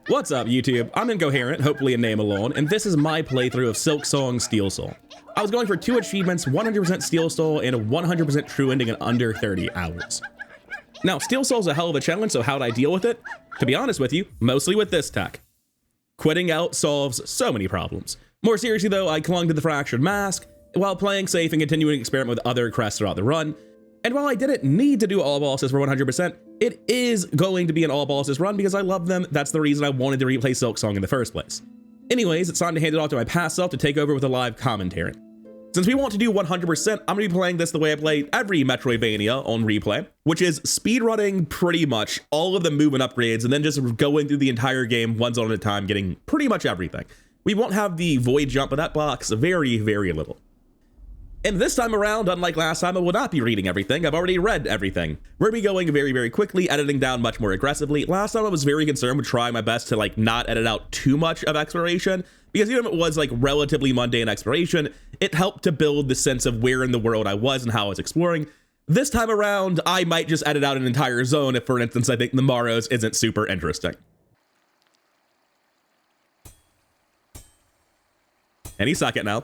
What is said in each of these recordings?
What's up, YouTube? I'm Incoherent, hopefully a name alone, and this is my playthrough of Silksong Steel Soul. I was going for 2 achievements, 100% Steel Soul, and a 100% true ending in under 30 hours. Now, Steel Soul's a hell of a challenge, so how'd I deal with it? To be honest with you, mostly with this tech. Quitting out solves so many problems. More seriously though, I clung to the Fractured Mask, while playing safe and continuing to experiment with other crests throughout the run. And while I didn't need to do all bosses for 100%, it is going to be an all bosses run because I love them. That's the reason I wanted to replay Silksong in the first place. Anyways, it's time to hand it off to my past self to take over with a live commentary. Since we want to do 100%, I'm going to be playing this the way I play every Metroidvania on replay, which is speedrunning pretty much all of the movement upgrades and then just going through the entire game one zone at a time, getting pretty much everything. We won't have the void jump, but that blocks very, very little. And this time around, unlike last time, I will not be reading everything. I've already read everything. We're going to be going very, very quickly, editing down much more aggressively. Last time I was very concerned with trying my best to not edit out too much of exploration, because even if it was relatively mundane exploration, it helped to build the sense of where in the world I was and how I was exploring. This time around, I might just edit out an entire zone if, for instance, I think the Morrows isn't super interesting. Any second now.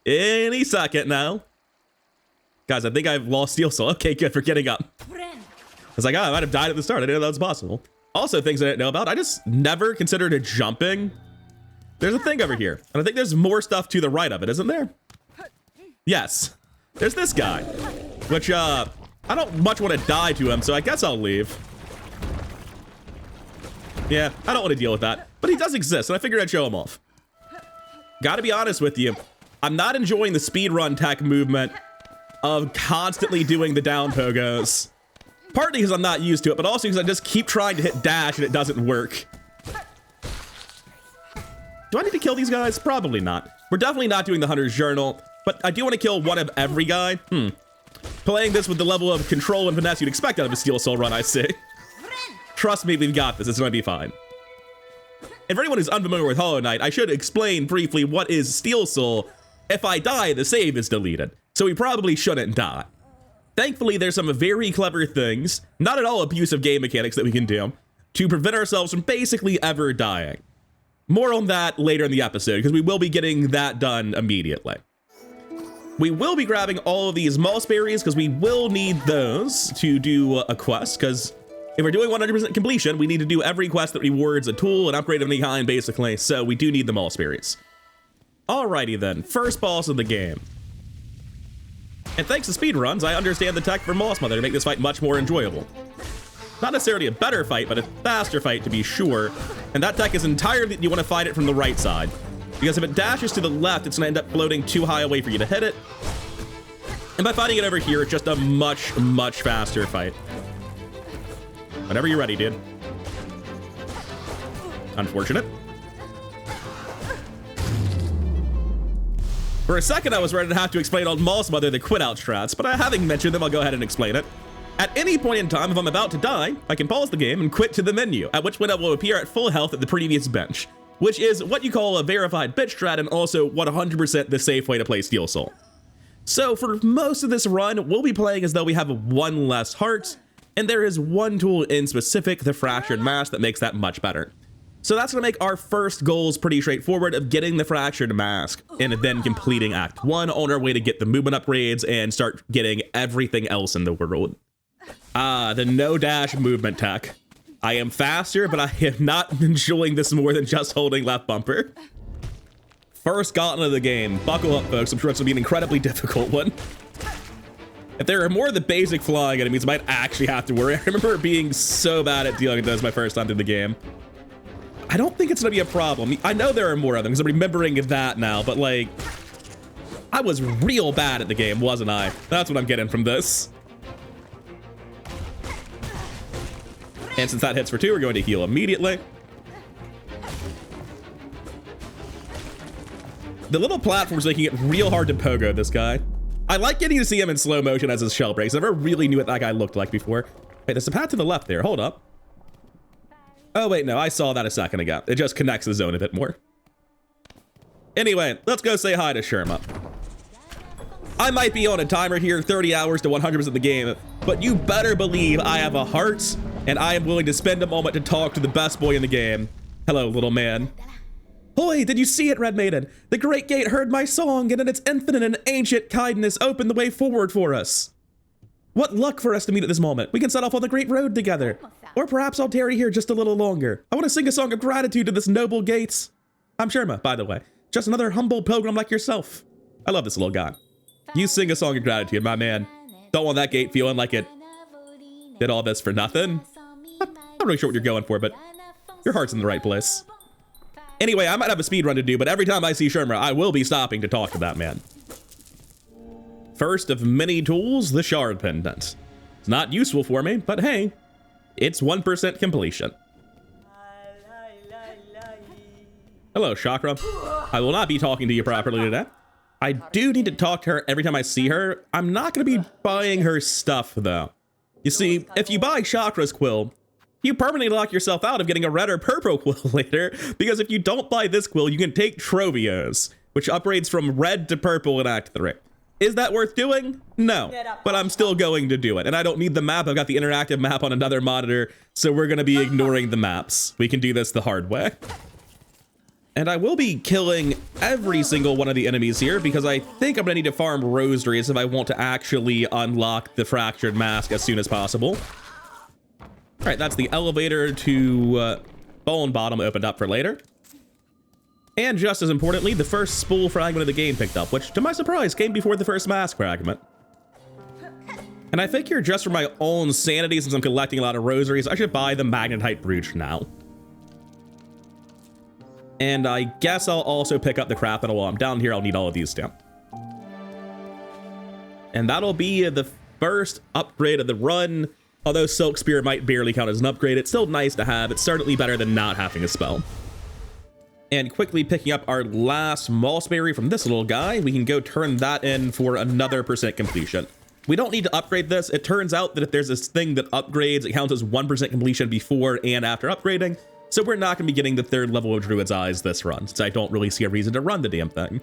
Any second now. Guys, I think I've lost Steel Soul. Okay, good for getting up. I was like, oh, I might have died at the start. I didn't know that was possible. Also, things I didn't know about. I just never considered it jumping. There's a thing over here. And I think there's more stuff to the right of it, isn't there? Yes. There's this guy. Which, I don't much want to die to him, so I guess I'll leave. Yeah, I don't want to deal with that. But he does exist, and I figured I'd show him off. Gotta be honest with you. I'm not enjoying the speedrun tech movement of constantly doing the down pogos. Partly because I'm not used to it, but also because I just keep trying to hit dash and it doesn't work. Do I need to kill these guys? Probably not. We're definitely not doing the Hunter's Journal, but I do want to kill one of every guy. Playing this with the level of control and finesse you'd expect out of a Steel Soul run, I say. Trust me, we've got this. It's going to be fine. And for anyone who's unfamiliar with Hollow Knight, I should explain briefly what is Steel Soul. If I die, the save is deleted, so we probably shouldn't die. Thankfully, there's some very clever things, not at all abusive game mechanics that we can do, to prevent ourselves from basically ever dying. More on that later in the episode, because we will be getting that done immediately. We will be grabbing all of these moss berries, because we will need those to do a quest, because if we're doing 100% completion, we need to do every quest that rewards a tool, an upgrade of any kind, basically, so we do need the moss berries. Alrighty then, first boss of the game. And thanks to speedruns, I understand the tech for Moss Mother to make this fight much more enjoyable. Not necessarily a better fight, but a faster fight to be sure. And that tech is entirely, you want to fight it from the right side. Because if it dashes to the left, it's going to end up floating too high away for you to hit it. And by fighting it over here, it's just a much, much faster fight. Whenever you're ready, dude. Unfortunate. For a second, I was ready to have to explain on Moss Mother the quit out strats, but having mentioned them, I'll go ahead and explain it. At any point in time, if I'm about to die, I can pause the game and quit to the menu, at which point I will appear at full health at the previous bench, which is what you call a verified bitch strat and also 100% the safe way to play Steel Soul. So for most of this run, we'll be playing as though we have one less heart, and there is one tool in specific, the Fractured Mask, that makes that much better. So that's going to make our first goals pretty straightforward of getting the Fractured Mask and then completing Act 1 on our way to get the movement upgrades and start getting everything else in the world. The no dash movement tech. I am faster, but I am not enjoying this more than just holding left bumper. First gauntlet of the game. Buckle up, folks. I'm sure it's going to be an incredibly difficult one. If there are more of the basic flying enemies, I might actually have to worry. I remember being so bad at dealing with those my first time through the game. I don't think it's gonna be a problem. I know there are more of them because I'm remembering that now, but I was real bad at the game, wasn't I? That's what I'm getting from this. And since that hits for 2, we're going to heal immediately. The little platform's making it real hard to pogo this guy. I like getting to see him in slow motion as his shell breaks. I never really knew what that guy looked like before. Wait, there's a path to the left there. Hold up. Oh, wait, no, I saw that a second ago. It just connects the zone a bit more. Anyway, let's go say hi to Sherma. I might be on a timer here, 30 hours to 100% of the game, but you better believe I have a heart, and I am willing to spend a moment to talk to the best boy in the game. Hello, little man. Hoy, did you see it, Red Maiden? The Great Gate heard my song, and in its infinite and ancient kindness opened the way forward for us. What luck for us to meet at this moment. We can set off on the Great Road together. Or perhaps I'll tarry here just a little longer. I want to sing a song of gratitude to this noble gate. I'm Sherma, by the way. Just another humble pilgrim like yourself. I love this little guy. You sing a song of gratitude, my man. Don't want that gate feeling like it did all this for nothing. I'm not really sure what you're going for, but your heart's in the right place. Anyway, I might have a speed run to do, but every time I see Sherma, I will be stopping to talk to that man. First of many tools, the shard pendant. It's not useful for me, but hey, it's 1% completion. Hello, Chakra. I will not be talking to you properly today. I do need to talk to her every time I see her. I'm not going to be buying her stuff, though. You see, if you buy Chakra's quill, you permanently lock yourself out of getting a red or purple quill later, because if you don't buy this quill, you can take Trovios, which upgrades from red to purple in Act 3. Is that worth doing? No, but I'm still going to do it. And I don't need the map. I've got the interactive map on another monitor, so we're going to be ignoring the maps. We can do this the hard way. And I will be killing every single one of the enemies here, because I think I'm going to need to farm rosaries if I want to actually unlock the fractured mask as soon as possible. All right, that's the elevator to Bone Bottom opened up for later. And just as importantly, the first spool fragment of the game picked up, which to my surprise came before the first mask fragment. And I figure just for my own sanity, since I'm collecting a lot of rosaries, I should buy the magnetite brooch now. And I guess I'll also pick up the crap metal while I'm down here. I'll need all of these too. And that'll be the first upgrade of the run. Although Silk Spear might barely count as an upgrade, it's still nice to have. It's certainly better than not having a spell. And quickly picking up our last Mossberry from this little guy, we can go turn that in for another % completion. We don't need to upgrade this. It turns out that if there's this thing that upgrades, it counts as 1% completion before and after upgrading. So we're not going to be getting the 3rd level of Druid's Eyes this run, since I don't really see a reason to run the damn thing.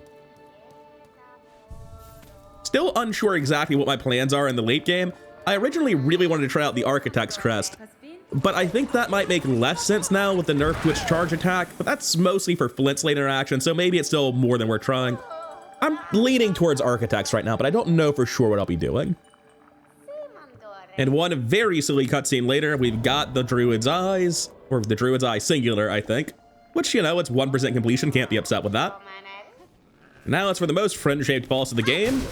Still unsure exactly what my plans are in the late game. I originally really wanted to try out the Architect's Crest, but I think that might make less sense now with the nerf to its charge attack, but that's mostly for Flint Slate interaction, so maybe it's still more than worth trying. I'm leaning towards Architects right now, but I don't know for sure what I'll be doing. And one very silly cutscene later, we've got the Druid's Eyes, or the Druid's Eye singular, I think, which, you know, it's 1% completion, can't be upset with that. Now it's for the most friend-shaped boss of the game.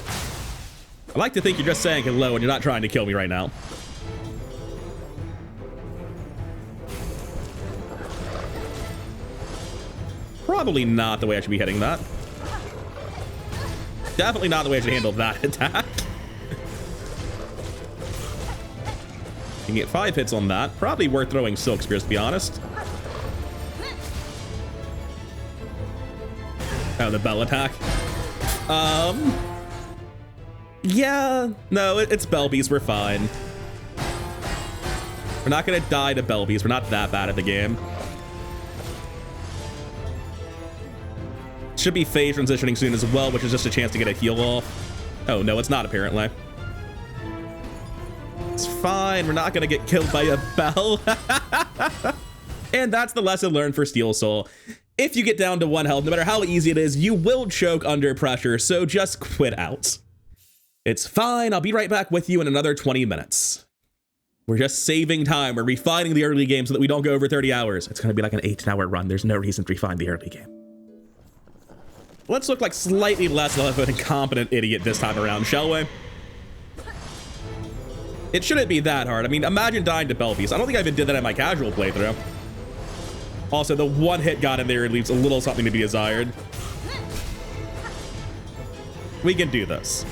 I like to think you're just saying hello and you're not trying to kill me right now. Probably not the way I should be hitting that. Definitely not the way I should handle that attack. You can get 5 hits on that. Probably worth throwing Silk Spears, to be honest. Oh, the bell attack. Yeah, no, it's Bell Beast. We're fine. We're not gonna die to Bell Beast. We're not that bad at the game. Should be phase transitioning soon as well, which is just a chance to get a heal off. Oh, no, it's not, apparently. It's fine. We're not gonna get killed by a bell. And that's the lesson learned for Steel Soul. If you get down to 1 health, no matter how easy it is, you will choke under pressure, so just quit out. It's fine. I'll be right back with you in another 20 minutes. We're just saving time. We're refining the early game so that we don't go over 30 hours. It's going to be like an 18-hour run. There's no reason to refine the early game. Let's look like slightly less of an incompetent idiot this time around, shall we? It shouldn't be that hard. I mean, imagine dying to Bell Beast. I don't think I even did that in my casual playthrough. Also, the 1 hit got in there and leaves a little something to be desired. We can do this.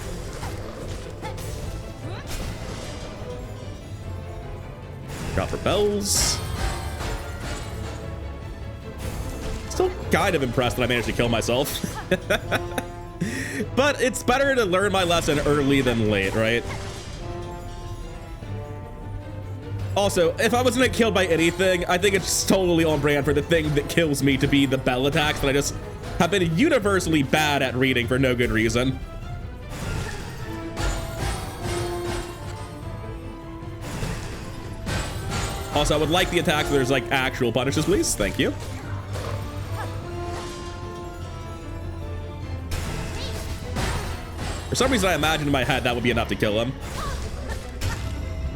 Drop for bells. Still kind of impressed that I managed to kill myself. But it's better to learn my lesson early than late, right? Also, if I wasn't killed by anything, I think it's totally on brand for the thing that kills me to be the bell attacks that I just have been universally bad at reading for no good reason. Also, I would like the attacks where there's like actual punishes, please. Thank you. For some reason, I imagined in my head that would be enough to kill him.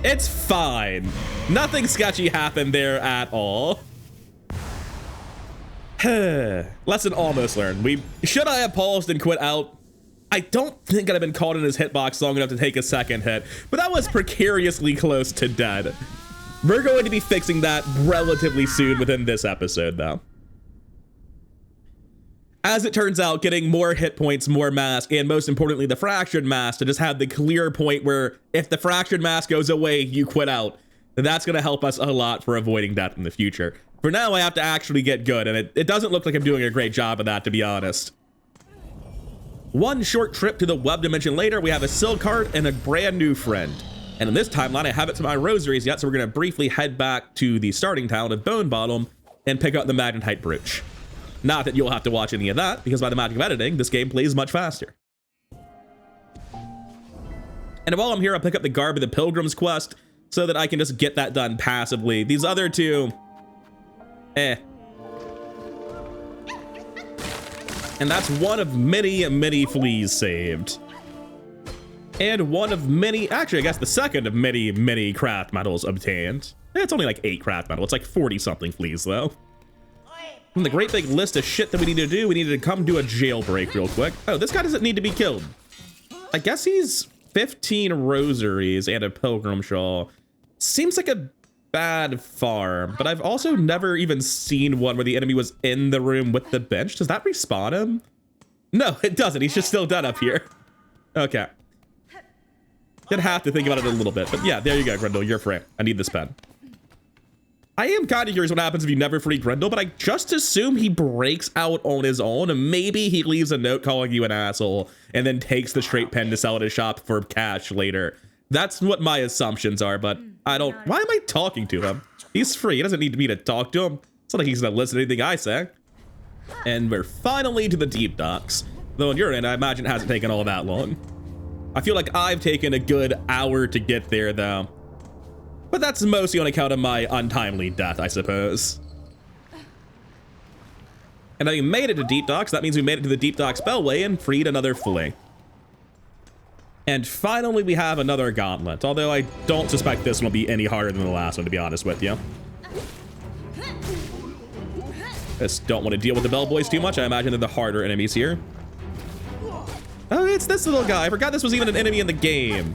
It's fine. Nothing sketchy happened there at all. Lesson almost learned. Should I have paused and quit out? I don't think I'd have been caught in his hitbox long enough to take a second hit, but that was precariously close to dead. We're going to be fixing that relatively soon within this episode, though. As it turns out, getting more hit points, more mask, and most importantly, the fractured mask to just have the clear point where if the fractured mask goes away, you quit out. That's going to help us a lot for avoiding death in the future. For now, I have to actually get good, and it doesn't look like I'm doing a great job of that, to be honest. One short trip to the web dimension later, we have a silk heart and a brand new friend. And in this timeline, I haven't to my rosaries yet, so we're going to briefly head back to the starting town of Bone Bottom and pick up the magnetite brooch. Not that you'll have to watch any of that, because by the magic of editing, this game plays much faster. And while I'm here, I'll pick up the Garb of the Pilgrim's quest so that I can just get that done passively. These other two, And that's one of many, many fleas saved. And one of many, actually, I guess the second of many, many craft medals obtained. It's only like 8 craft medals. It's like 40-something fleas, though. From the great big list of shit that we need to do, we need to come do a jailbreak real quick. Oh, this guy doesn't need to be killed. I guess he's 15 rosaries and a pilgrim shawl. Seems like a bad farm, but I've also never even seen one where the enemy was in the room with the bench. Does that respawn him? No, it doesn't. He's just still dead up here. Okay. Gonna have to think about it a little bit, but yeah, there you go, Grendel. You're free. I need this pen. I am kind of curious what happens if you never free Grendel, but I just assume he breaks out on his own, and maybe he leaves a note calling you an asshole and then takes the straight pen to sell at his shop for cash later. That's what my assumptions are, but I don't... Why am I talking to him? He's free. He doesn't need me to talk to him. It's not like he's gonna listen to anything I say. And we're finally to the deep docks. Though on your end, I imagine it hasn't taken all that long. I feel like I've taken a good hour to get there, though. But that's mostly on account of my untimely death, I suppose. And I made it to deep docks. That means we made it to the deep docks bellway and freed another flea. And finally, we have another gauntlet, although I don't suspect this one will be any harder than the last one, to be honest with you. Just don't want to deal with the bellboys too much. I imagine they're the harder enemies here. Oh, it's this little guy. I forgot this was even an enemy in the game.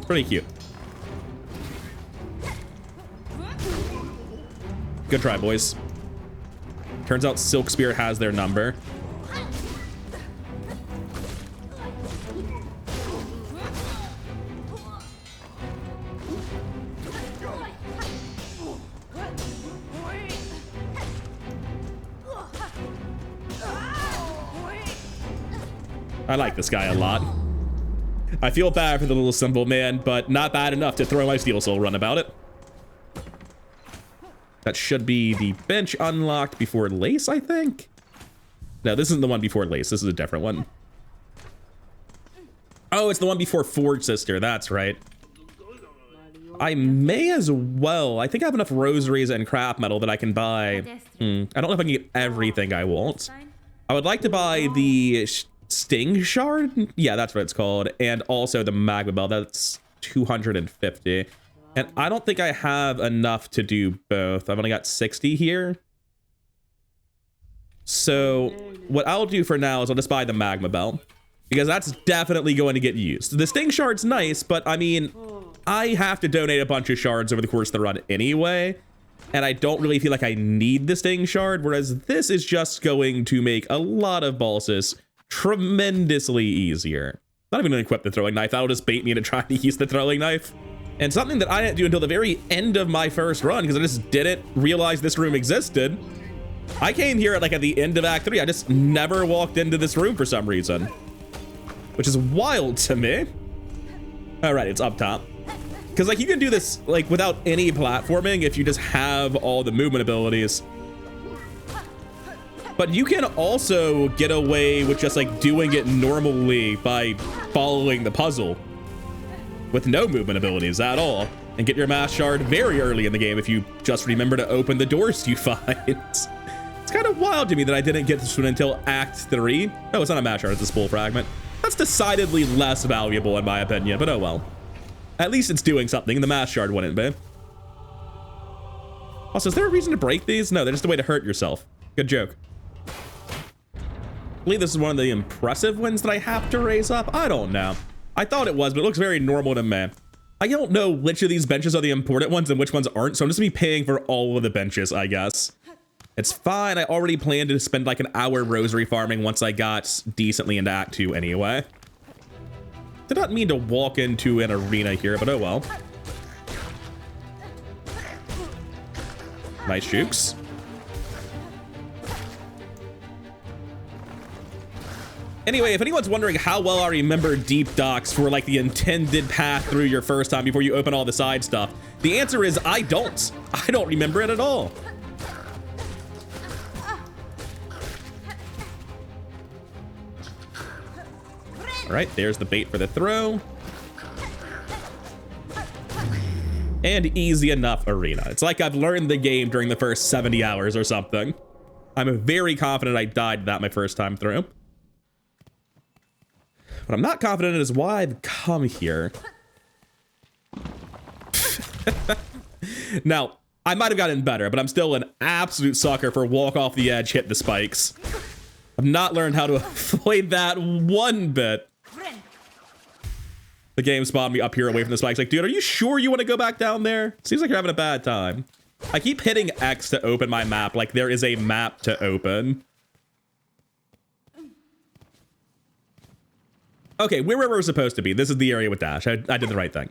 Pretty cute. Good try, boys. Turns out Silk Spear has their number. I like this guy a lot. I feel bad for the little simple man, but not bad enough to throw my Steel Soul run about it. That should be the bench unlocked before Lace, I think. No, this isn't the one before Lace. This is a different one. Oh, it's the one before Forge Sister. That's right. I may as well. I think I have enough rosaries and craft metal that I can buy. I don't know if I can get everything I want. I would like to buy the Sting Shard. Yeah, that's what it's called. And also the Magma Bell. That's 250. And I don't think I have enough to do both. I've only got 60 here. So what I'll do for now is I'll just buy the Magma Bell, because that's definitely going to get used. The Sting Shard's nice, but I mean, I have to donate a bunch of shards over the course of the run anyway, and I don't really feel like I need the Sting Shard, whereas this is just going to make a lot of bosses tremendously easier. Not even going to equip the throwing knife. That'll just bait me into trying to use the throwing knife. And something that I didn't do until the very end of my first run, because I just didn't realize this room existed. I came here at the end of Act 3. I just never walked into this room for some reason, which is wild to me. All right, it's up top. Because you can do this without any platforming if you just have all the movement abilities. But you can also get away with just doing it normally by following the puzzle with no movement abilities at all, and get your mass shard very early in the game if you just remember to open the doors you find. It's kind of wild to me that I didn't get this one until Act 3. Oh, it's not a mass shard, it's a spool fragment. That's decidedly less valuable in my opinion, but oh well. At least it's doing something. The mass shard wouldn't be. Also, is there a reason to break these? No, they're just a way to hurt yourself. Good joke. I believe this is one of the impressive wins that I have to raise up. I don't know. I thought it was, but it looks very normal to me. I don't know which of these benches are the important ones and which ones aren't, so I'm just gonna be paying for all of the benches, I guess. It's fine. I already planned to spend like an hour rosary farming once I got decently into Act 2 anyway. Did not mean to walk into an arena here, but oh well. Nice jukes. Anyway, if anyone's wondering how well I remember deep docks for like the intended path through your first time before you open all the side stuff, the answer is I don't. I don't remember it at all. All right, there's the bait for the throw. And easy enough arena. It's like I've learned the game during the first 70 hours or something. I'm very confident I died that my first time through. What I'm not confident in is why I've come here. Now, I might have gotten better, but I'm still an absolute sucker for walk off the edge, hit the spikes. I've not learned how to avoid that one bit. The game spawned me up here away from the spikes. Like, dude, are you sure you want to go back down there? Seems like you're having a bad time. I keep hitting X to open my map like there is a map to open. Okay, we're where we're supposed to be. This is the area with Dash. I did the right thing.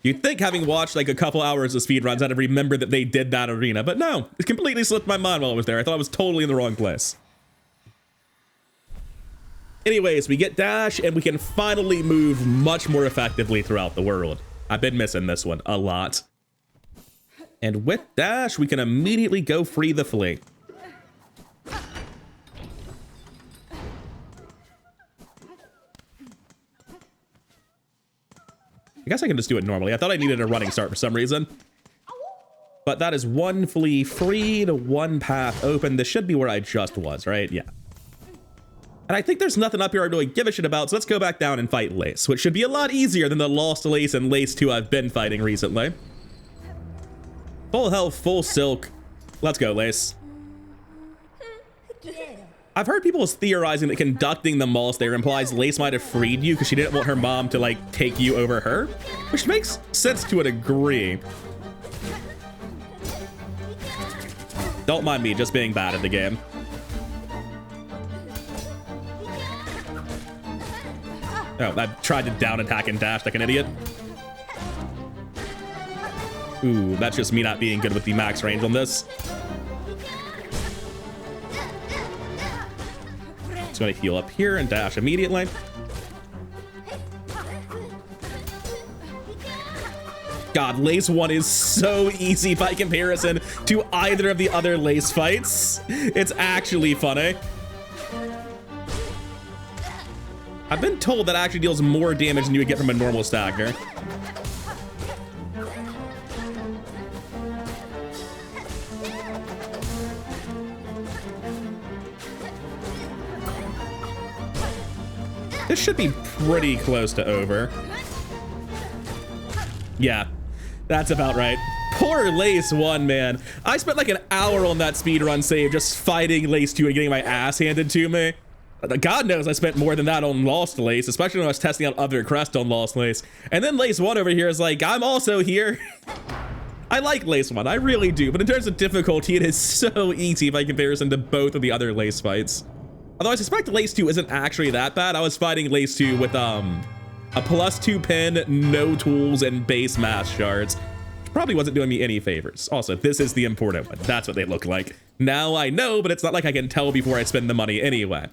You'd think having watched like a couple hours of speedruns, I'd have remembered that they did that arena, but no. It completely slipped my mind while I was there. I thought I was totally in the wrong place. Anyways, we get Dash, and we can finally move much more effectively throughout the world. I've been missing this one a lot. And with Dash, we can immediately go free the flea. I guess I can just do it normally. I thought I needed a running start for some reason. But that is one flea freed, one path open. This should be where I just was, right? Yeah. And I think there's nothing up here I really give a shit about, so let's go back down and fight Lace, which should be a lot easier than the Lost Lace and Lace 2 I've been fighting recently. Full health, full silk. Let's go, Lace. I've heard people theorizing that conducting the Moss there implies Lace might have freed you because she didn't want her mom to, like, take you over her, which makes sense to a degree. Don't mind me just being bad at the game. Oh, I tried to down attack and dash like an idiot. Ooh, that's just me not being good with the max range on this. Just gonna heal up here and dash immediately. God, Lace 1 is so easy by comparison to either of the other Lace fights. It's actually funny. I've been told that actually deals more damage than you would get from a normal stagger. This should be pretty close to over. Yeah, that's about right. Poor Lace 1, man. I spent like an hour on that speedrun save just fighting Lace 2 and getting my ass handed to me. God knows I spent more than that on Lost Lace, especially when I was testing out other crests on Lost Lace. And then Lace 1 over here is like, I'm also here. I like Lace 1, I really do, but in terms of difficulty, it is so easy by comparison to both of the other Lace fights. Although I suspect Lace 2 isn't actually that bad. I was fighting Lace 2 with a +2 pin, no tools, and base mass shards. Probably wasn't doing me any favors. Also, this is the important one. That's what they look like. Now I know, but it's not like I can tell before I spend the money anyway.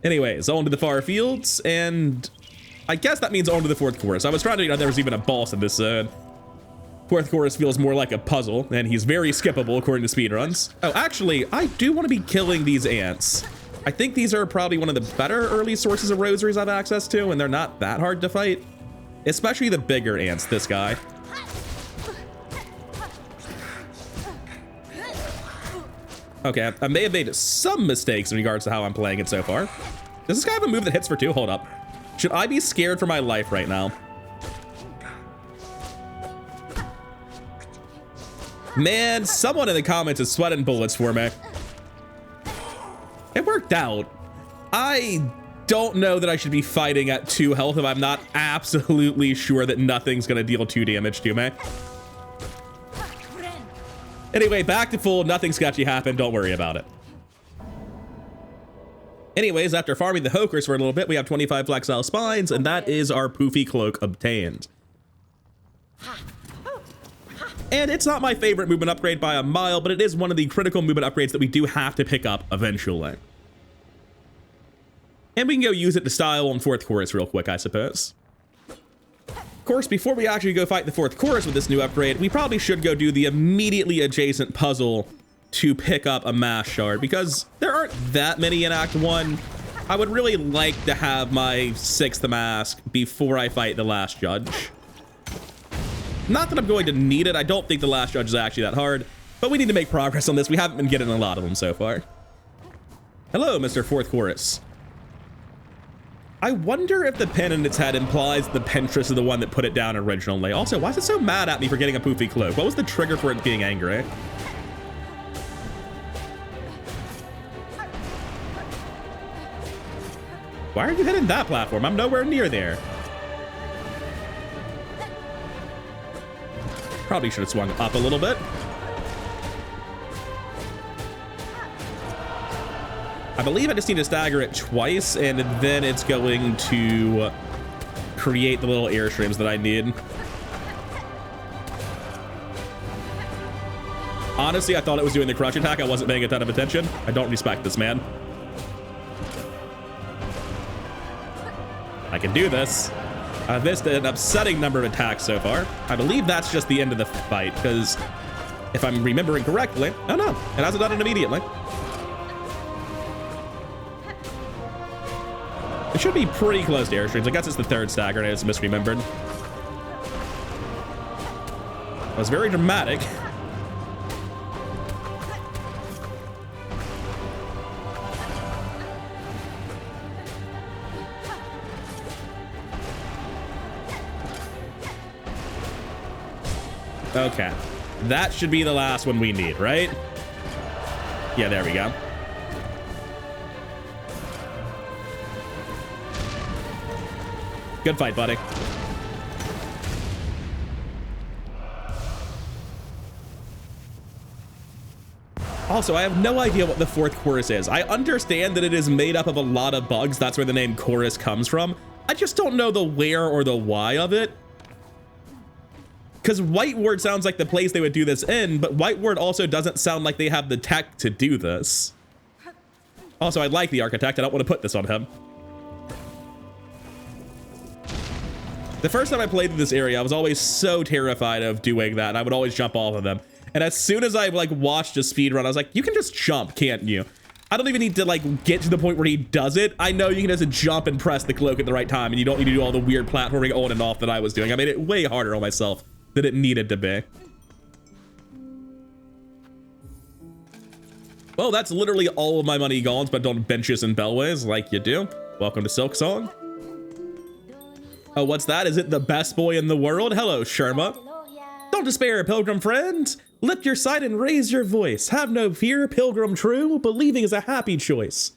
Anyways, on to the far fields, and I guess that means on to the fourth chorus. I was trying to know if there was even a boss in this zone. Fourth chorus feels more like a puzzle, and he's very skippable according to speedruns. Oh, actually, I do want to be killing these ants. I think these are probably one of the better early sources of rosaries I've access to, and they're not that hard to fight. Especially the bigger ants, this guy. Okay, I may have made some mistakes in regards to how I'm playing it so far. Does this guy have a move that hits for 2? Hold up. Should I be scared for my life right now? Man, someone in the comments is sweating bullets for me. It worked out. I don't know that I should be fighting at 2 health if I'm not absolutely sure that nothing's gonna deal 2 damage to me. Anyway, back to full, nothing sketchy happened, don't worry about it. Anyways, after farming the Hokers for a little bit, we have 25 Flexile Spines, and that is our Poofy Cloak obtained. And it's not my favorite movement upgrade by a mile, but it is one of the critical movement upgrades that we do have to pick up eventually. And we can go use it to style on 4th Chorus real quick, I suppose. Of course, before we actually go fight the 4th Chorus with this new upgrade, we probably should go do the immediately adjacent puzzle to pick up a Mass Shard, because there aren't that many in Act 1. I would really like to have my 6th mask before I fight the last judge. Not that I'm going to need it. I don't think the last judge is actually that hard, but we need to make progress on this. We haven't been getting a lot of them so far. Hello, Mr. 4th Chorus. I wonder if the pin in its head implies the Pinterest is the one that put it down originally. Also, why is it so mad at me for getting a Poofy Cloak? What was the trigger for it being angry? Why are you hitting that platform? I'm nowhere near there. Probably should have swung up a little bit. I believe I just need to stagger it twice, and then it's going to create the little airstreams that I need. Honestly, I thought it was doing the crush attack. I wasn't paying a ton of attention. I don't respect this man. I can do this. I've missed an upsetting number of attacks so far. I believe that's just the end of the fight, because if I'm remembering correctly, oh no, it hasn't done it immediately. It should be pretty close to airstreams. I guess it's the 3rd stagger and I just misremembered. That was very dramatic. Okay, that should be the last one we need, right? Yeah, there we go. Good fight, buddy. Also, I have no idea what the 4th Chorus is. I understand that it is made up of a lot of bugs. That's where the name Chorus comes from. I just don't know the where or the why of it. Because White Ward sounds like the place they would do this in, but White Ward also doesn't sound like they have the tech to do this. Also, I like the architect. I don't want to put this on him. The first time I played through this area, I was always so terrified of doing that, and I would always jump off of them. And as soon as I like watched a speedrun, I was like, you can just jump, can't you? I don't even need to like get to the point where he does it. I know you can just jump and press the cloak at the right time, and you don't need to do all the weird platforming on and off that I was doing. I made it way harder on myself than it needed to be. Well, that's literally all of my money gone spent on benches and bellways like you do. Welcome to Silksong. Oh, what's that? Is it the best boy in the world? Hello, Sherma. Don't despair, pilgrim friend. Lift your sight and raise your voice. Have no fear, pilgrim true. Believing is a happy choice.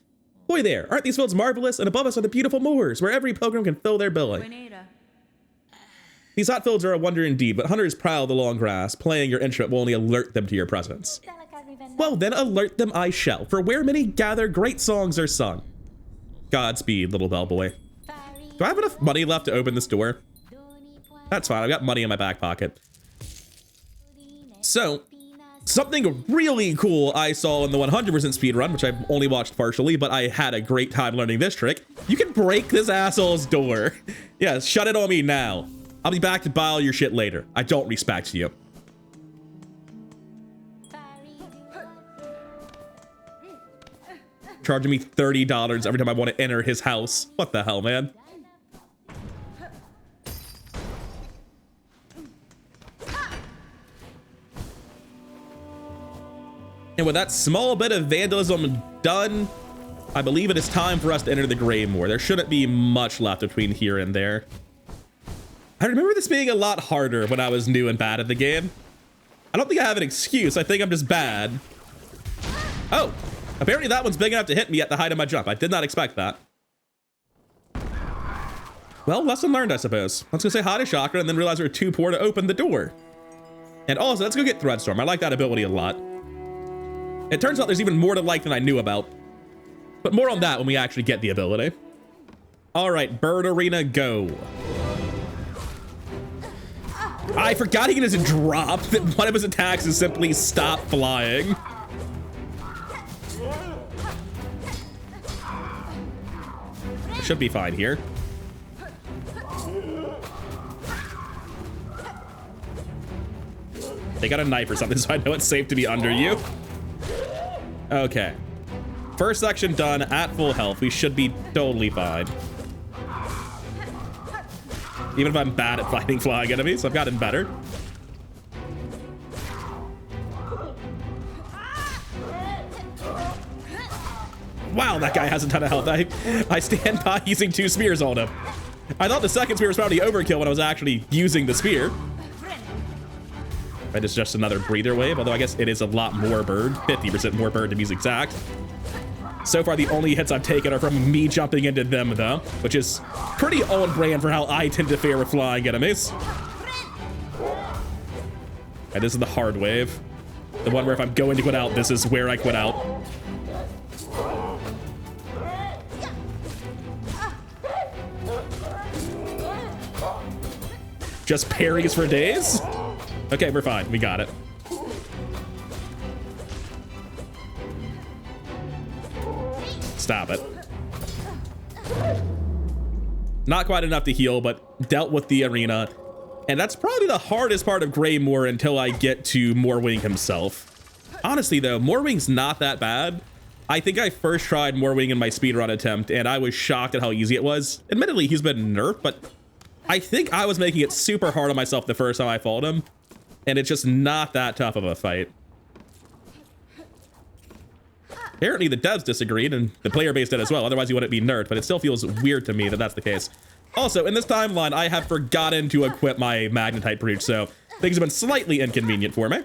Boy there, aren't these fields marvelous? And above us are the beautiful moors, where every pilgrim can fill their belly. These hot fields are a wonder indeed, but hunters prowl the long grass. Playing your instrument will only alert them to your presence. Well, then alert them I shall, for where many gather, great songs are sung. Godspeed, little bellboy. Do I have enough money left to open this door? That's fine, I've got money in my back pocket. So, something really cool I saw in the 100% speedrun, which I've only watched partially, but I had a great time learning this trick. You can break this asshole's door. Yeah, shut it on me now. I'll be back to buy all your shit later. I don't respect you. Charging me $30 every time I want to enter his house. What the hell, man? And with that small bit of vandalism done, I believe it is time for us to enter the Greymoor. There shouldn't be much left between here and there. I remember this being a lot harder when I was new and bad at the game. I don't think I have an excuse. I think I'm just bad. Oh, apparently that one's big enough to hit me at the height of my jump. I did not expect that. Well, lesson learned, I suppose. Let's go say hi to Chakra and then realize we're too poor to open the door. And also, let's go get Threadstorm. I like that ability a lot. It turns out there's even more to like than I knew about. But more on that when we actually get the ability. All right, Bird Arena, go. I forgot he can just drop that one of his attacks is simply stop flying. Should be fine here. They got a knife or something, so I know it's safe to be under you. Okay. First section done at full health. We should be totally fine. Even if I'm bad at fighting flying enemies, I've gotten better. Wow, that guy has a ton of health. I stand by using 2 spears on him. I thought the second spear was probably overkill when I was actually using the spear. Right, it's just another breather wave, although I guess it is a lot more bird, 50% more bird to be exact. So far, the only hits I've taken are from me jumping into them, though, which is pretty on brand for how I tend to fare with flying enemies. And this is the hard wave. The one where if I'm going to quit out, this is where I quit out. Just parries for days? Okay, we're fine. We got it. Stop it. Not quite enough to heal, but dealt with the arena. And that's probably the hardest part of Greymoor until I get to Morwing himself. Honestly, though, Morwing's not that bad. I think I first tried Morwing in my speedrun attempt, and I was shocked at how easy it was. Admittedly, he's been nerfed, but I think I was making it super hard on myself the first time I fought him. And it's just not that tough of a fight. Apparently the devs disagreed and the player base did as well. Otherwise you wouldn't be nerfed, but it still feels weird to me that that's the case. Also, in this timeline, I have forgotten to equip my Magnetite Brooch, so things have been slightly inconvenient for me.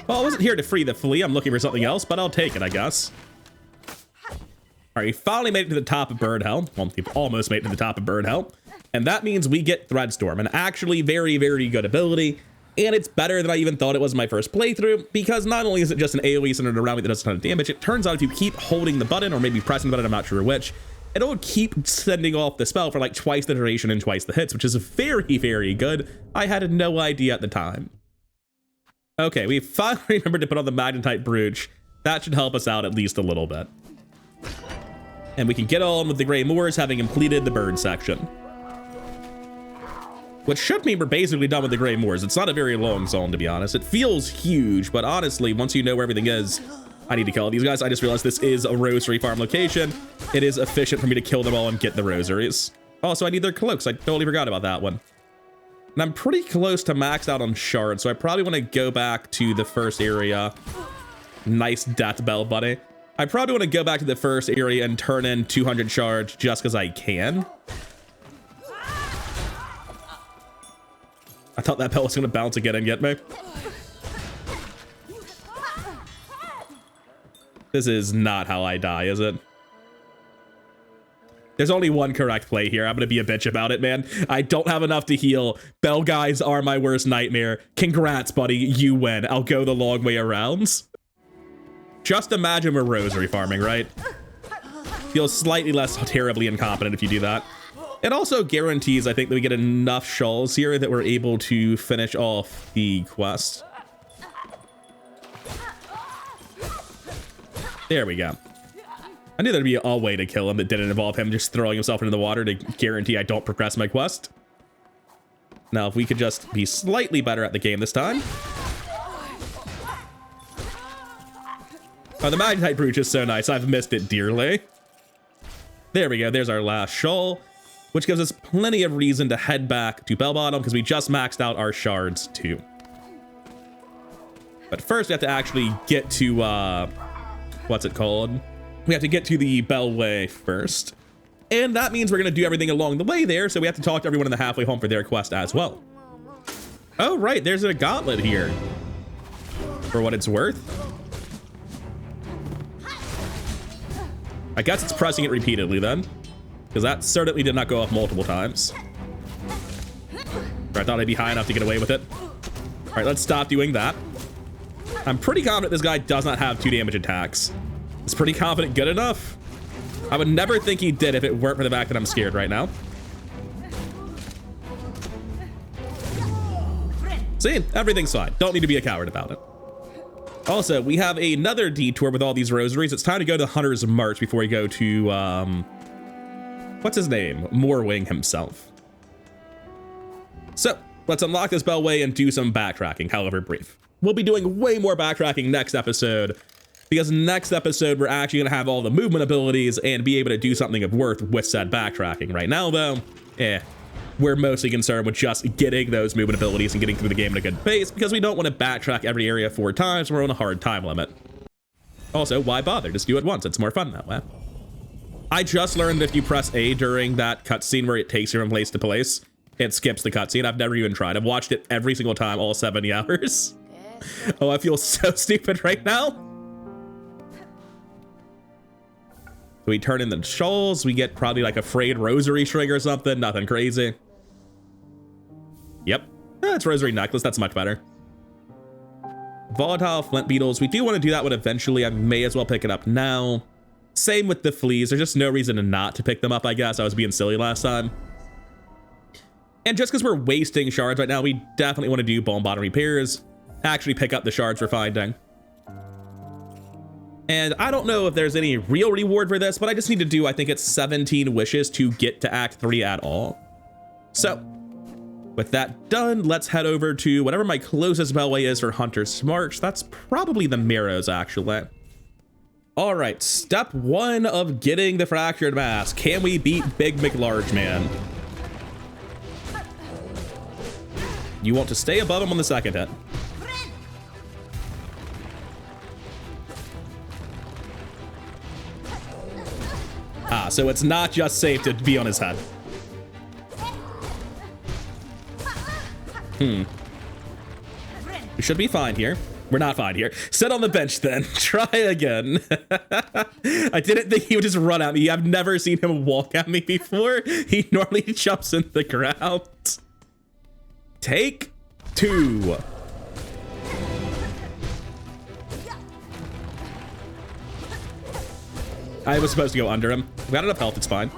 Well, I wasn't here to free the flea. I'm looking for something else, but I'll take it, I guess. All right, we finally made it to the top of Bird Hell. Well, we've almost made it to the top of Bird Hell. And that means we get Threadstorm, an actually very, very good ability. And it's better than I even thought it was in my first playthrough, because not only is it just an AoE centered around me that does a ton of damage, it turns out if you keep holding the button, or maybe pressing the button, I'm not sure which, it'll keep sending off the spell for like twice the duration and twice the hits, which is very, very good. I had no idea at the time. Okay, we finally remembered to put on the Magnetite Brooch. That should help us out at least a little bit. And we can get on with the Greymoors, having completed the bird section. Which should mean we're basically done with the Greymoors. It's not a very long zone, to be honest. It feels huge, but honestly, once you know where everything is, I need to kill these guys. I just realized this is a rosary farm location. It is efficient for me to kill them all and get the rosaries. Also, I need their cloaks. I totally forgot about that one. And I'm pretty close to maxed out on shards, so I probably want to go back to the first area. Nice death bell, buddy. I probably want to go back to the first area and turn in 200 shards just because I can. I thought that bell was going to bounce again and get me. This is not how I die, is it? There's only one correct play here. I'm going to be a bitch about it, man. I don't have enough to heal. Bell guys are my worst nightmare. Congrats, buddy. You win. I'll go the long way around. Just imagine we're rosary farming, right? Feels slightly less terribly incompetent if you do that. It also guarantees, I think, that we get enough shawls here that we're able to finish off the quest. There we go. I knew there'd be a way to kill him that didn't involve him just throwing himself into the water to guarantee I don't progress my quest. Now, if we could just be slightly better at the game this time. Oh, the Magnetite Brooch is so nice. I've missed it dearly. There we go. There's our last shawl, which gives us plenty of reason to head back to Bell Bottom because we just maxed out our shards too. But first, we have to actually get to, what's it called? We have to get to the Bellway first. And that means we're going to do everything along the way there, so we have to talk to everyone in the halfway home for their quest as well. Oh, right, there's a gauntlet here. For what it's worth. I guess it's pressing it repeatedly then. Because that certainly did not go off multiple times. I thought I'd be high enough to get away with it. All right, let's stop doing that. I'm pretty confident this guy does not have 2 damage attacks. Is pretty confident good enough? I would never think he did if it weren't for the fact that I'm scared right now. See, everything's fine. Don't need to be a coward about it. Also, we have another detour with all these rosaries. It's time to go to Hunter's March before we go to, what's his name? Morwing himself. So, let's unlock this Bellway and do some backtracking, however brief. We'll be doing way more backtracking next episode, because next episode, we're actually going to have all the movement abilities and be able to do something of worth with said backtracking. Right now, though, we're mostly concerned with just getting those movement abilities and getting through the game at a good pace, because we don't want to backtrack every area 4 times. We're on a hard time limit. Also, why bother? Just do it once. It's more fun that way. I just learned that if you press A during that cutscene where it takes you from place to place, it skips the cutscene. I've never even tried. I've watched it every single time, all 70 hours. Oh, I feel so stupid right now. We turn in the shawls. We get probably like a frayed rosary string or something. Nothing crazy. Yep. It's rosary necklace. That's much better. Volatile flint beetles. We do want to do that one eventually. I may as well pick it up now. Same with the fleas. There's just no reason to not to pick them up, I guess. I was being silly last time. And just because we're wasting shards right now, we definitely want to do bone bottom repairs. Actually pick up the shards we're finding. And I don't know if there's any real reward for this, but I just need to do, I think it's 17 wishes to get to Act 3 at all. So, with that done, let's head over to whatever my closest Bellway is for Hunter's March. That's probably the Marrows, actually. All right, step 1 of getting the Fractured Mask. Can we beat Big McLarge Man? You want to stay above him on the second hit. Ah, so it's not just safe to be on his head. We should be fine here. We're not fine here. Sit on the bench then. Try again. I didn't think he would just run at me. I've never seen him walk at me before. He normally jumps in the ground. Take 2. I was supposed to go under him. We got enough health, it's fine.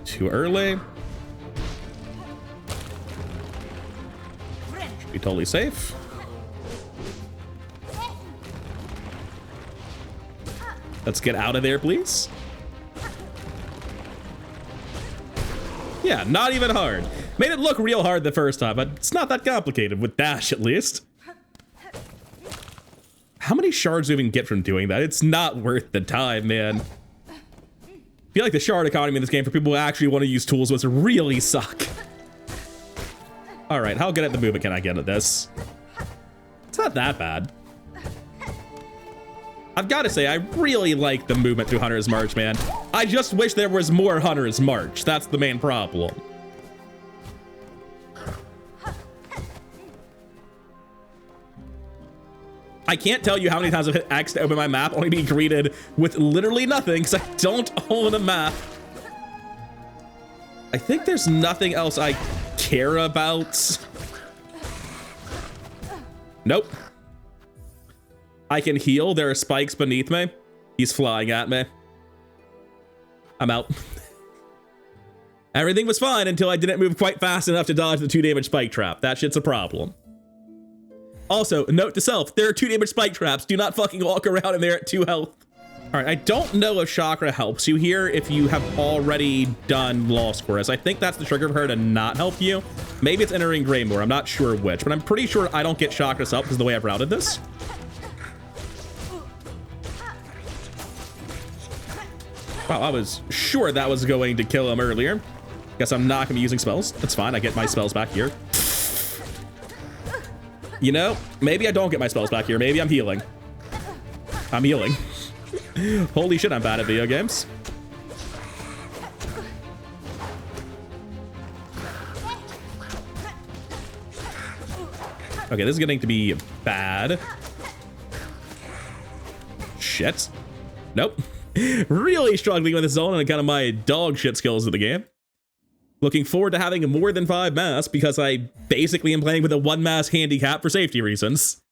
Too early. Should be totally safe. Let's get out of there, please. Yeah, not even hard. Made it look real hard the first time, but it's not that complicated with dash, at least. How many shards do we even get from doing that? It's not worth the time, man. I feel like the shard economy in this game for people who actually want to use tools must really suck. All right, how good at the movement can I get at this? It's not that bad. I've got to say, I really like the movement through Hunter's March, man. I just wish there was more Hunter's March. That's the main problem. I can't tell you how many times I've hit X to open my map, only being greeted with literally nothing because I don't own a map. I think there's nothing else I care about. Nope. I can heal. There are spikes beneath me. He's flying at me. I'm out. Everything was fine until I didn't move quite fast enough to dodge the 2 damage spike trap. That shit's a problem. Also, note to self, there are 2 damage spike traps. Do not fucking walk around in there at 2 health. All right, I don't know if chakra helps you here if you have already done Lost Chorus. I think that's the trigger for her to not help you. Maybe it's entering Greymore. I'm not sure which, but I'm pretty sure I don't get chakra's help because of the way I've routed this. Wow, I was sure that was going to kill him earlier. Guess I'm not going to be using spells. That's fine. I get my spells back here. You know, maybe I don't get my spells back here. Maybe I'm healing. I'm healing. Holy shit, I'm bad at video games. Okay, this is getting to be bad. Shit. Nope. Really struggling with this zone and kind of my dog shit skills of the game. Looking forward to having more than 5 masks because I basically am playing with a 1 mask handicap for safety reasons.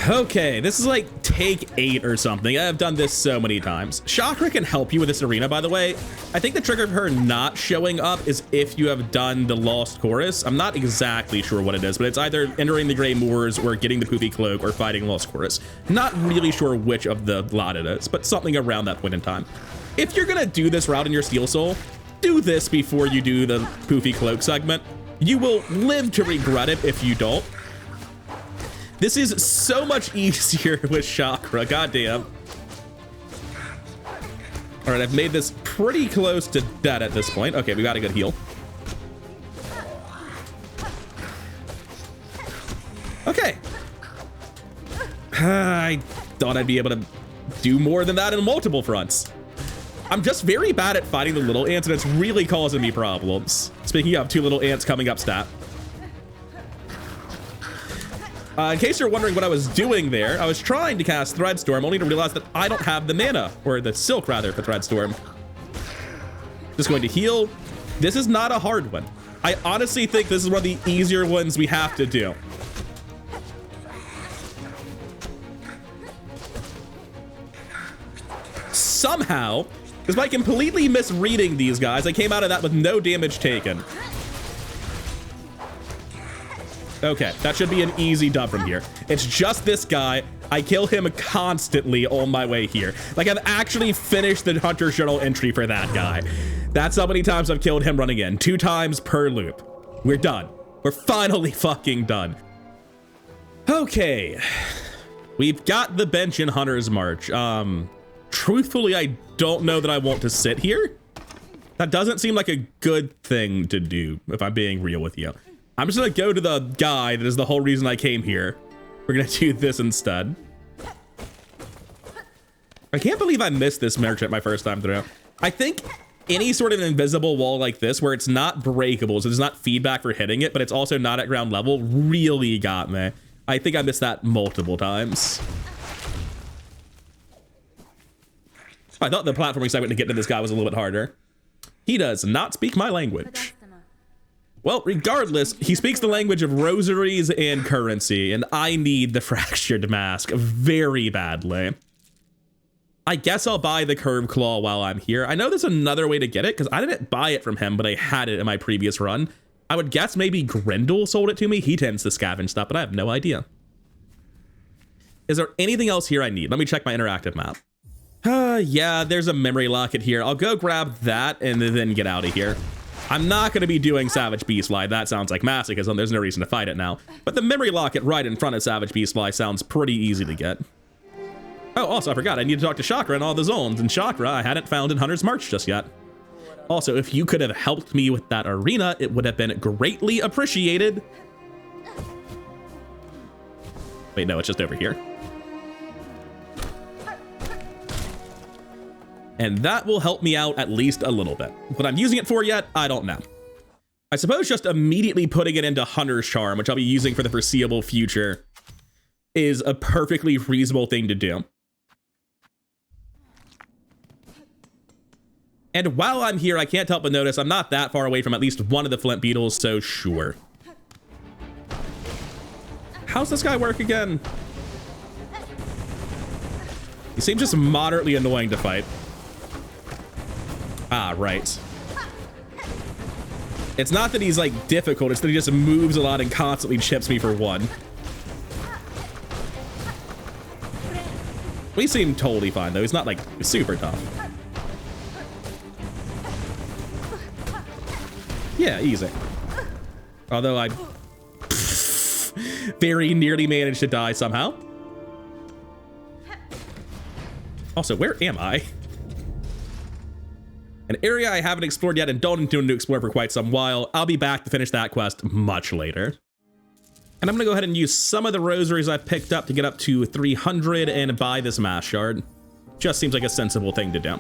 Okay, this is like take 8 or something. I've done this so many times. Chakra can help you with this arena, by the way. I think the trigger for her not showing up is if you have done the Lost Chorus. I'm not exactly sure what it is, but it's either entering the Grey Moors or getting the Poofy Cloak or fighting Lost Chorus. Not really sure which of the lot it is, but something around that point in time. If you're gonna do this route in your Steel Soul, do this before you do the Poofy Cloak segment. You will live to regret it if you don't. This is so much easier with chakra, goddamn. All right, I've made this pretty close to dead at this point. Okay, we got a good heal. Okay. I thought I'd be able to do more than that in multiple fronts. I'm just very bad at fighting the little ants, and it's really causing me problems. Speaking of 2 little ants coming up stat. In case you're wondering what I was doing there, I was trying to cast Threadstorm, only to realize that I don't have the mana, or the silk rather, for Threadstorm. Just going to heal. This is not a hard one. I honestly think this is one of the easier ones we have to do. Somehow, despite completely misreading these guys, I came out of that with no damage taken. Okay, that should be an easy dub from here. It's just this guy. I kill him constantly on my way here. Like, I've actually finished the Hunter Journal entry for that guy. That's how many times I've killed him running in. 2 times per loop. We're done. We're finally fucking done. Okay. We've got the bench in Hunter's March. Truthfully, I don't know that I want to sit here. That doesn't seem like a good thing to do, if I'm being real with you. I'm just gonna go to the guy that is the whole reason I came here. We're gonna do this instead. I can't believe I missed this merchant my first time through. I think any sort of invisible wall like this, where it's not breakable, so there's not feedback for hitting it, but it's also not at ground level, really got me. I think I missed that multiple times. I thought the platforming segment to get to this guy was a little bit harder. He does not speak my language. Well, regardless, he speaks the language of rosaries and currency, and I need the fractured mask very badly. I guess I'll buy the curved claw while I'm here. I know there's another way to get it, because I didn't buy it from him, but I had it in my previous run. I would guess maybe Grendel sold it to me. He tends to scavenge stuff, but I have no idea. Is there anything else here I need? Let me check my interactive map. Yeah, there's a memory locket here. I'll go grab that and then get out of here. I'm not going to be doing Savage Beastfly. That sounds like masochism. There's no reason to fight it now. But the memory locket right in front of Savage Beastfly sounds pretty easy to get. Oh, also, I forgot. I need to talk to Chakra and all the zones. And Chakra, I hadn't found in Hunter's March just yet. Also, if you could have helped me with that arena, it would have been greatly appreciated. Wait, no, it's just over here. And that will help me out at least a little bit. What I'm using it for yet, I don't know. I suppose just immediately putting it into Hunter's Charm, which I'll be using for the foreseeable future, is a perfectly reasonable thing to do. And while I'm here, I can't help but notice I'm not that far away from at least one of the Flint Beetles, so sure. How's this guy work again? He seems just moderately annoying to fight. Ah, right. It's not that he's, like, difficult, it's that he just moves a lot and constantly chips me for 1. We seem totally fine, though. He's not, like, super tough. Yeah, easy. Although I very nearly managed to die somehow. Also, where am I? An area I haven't explored yet and don't intend to explore for quite some while. I'll be back to finish that quest much later. And I'm gonna go ahead and use some of the rosaries I've picked up to get up to 300 and buy this mass shard. Just seems like a sensible thing to do.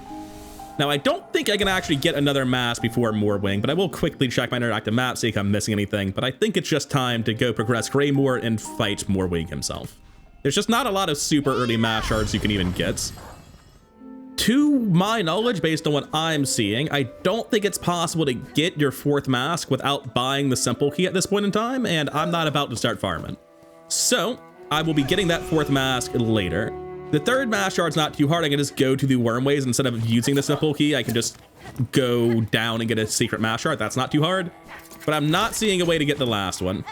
Now, I don't think I can actually get another mass before Moorwing, but I will quickly check my interactive map, see if I'm missing anything. But I think it's just time to go progress Greymoor and fight Moorwing himself. There's just not a lot of super early mass shards you can even get. To my knowledge, based on what I'm seeing, I don't think it's possible to get your 4th mask without buying the simple key at this point in time, and I'm not about to start farming. So, I will be getting that 4th mask later. The 3rd mass shard's not too hard. I can just go to the wormways instead of using the simple key. I can just go down and get a secret mass shard. That's not too hard. But I'm not seeing a way to get the last one.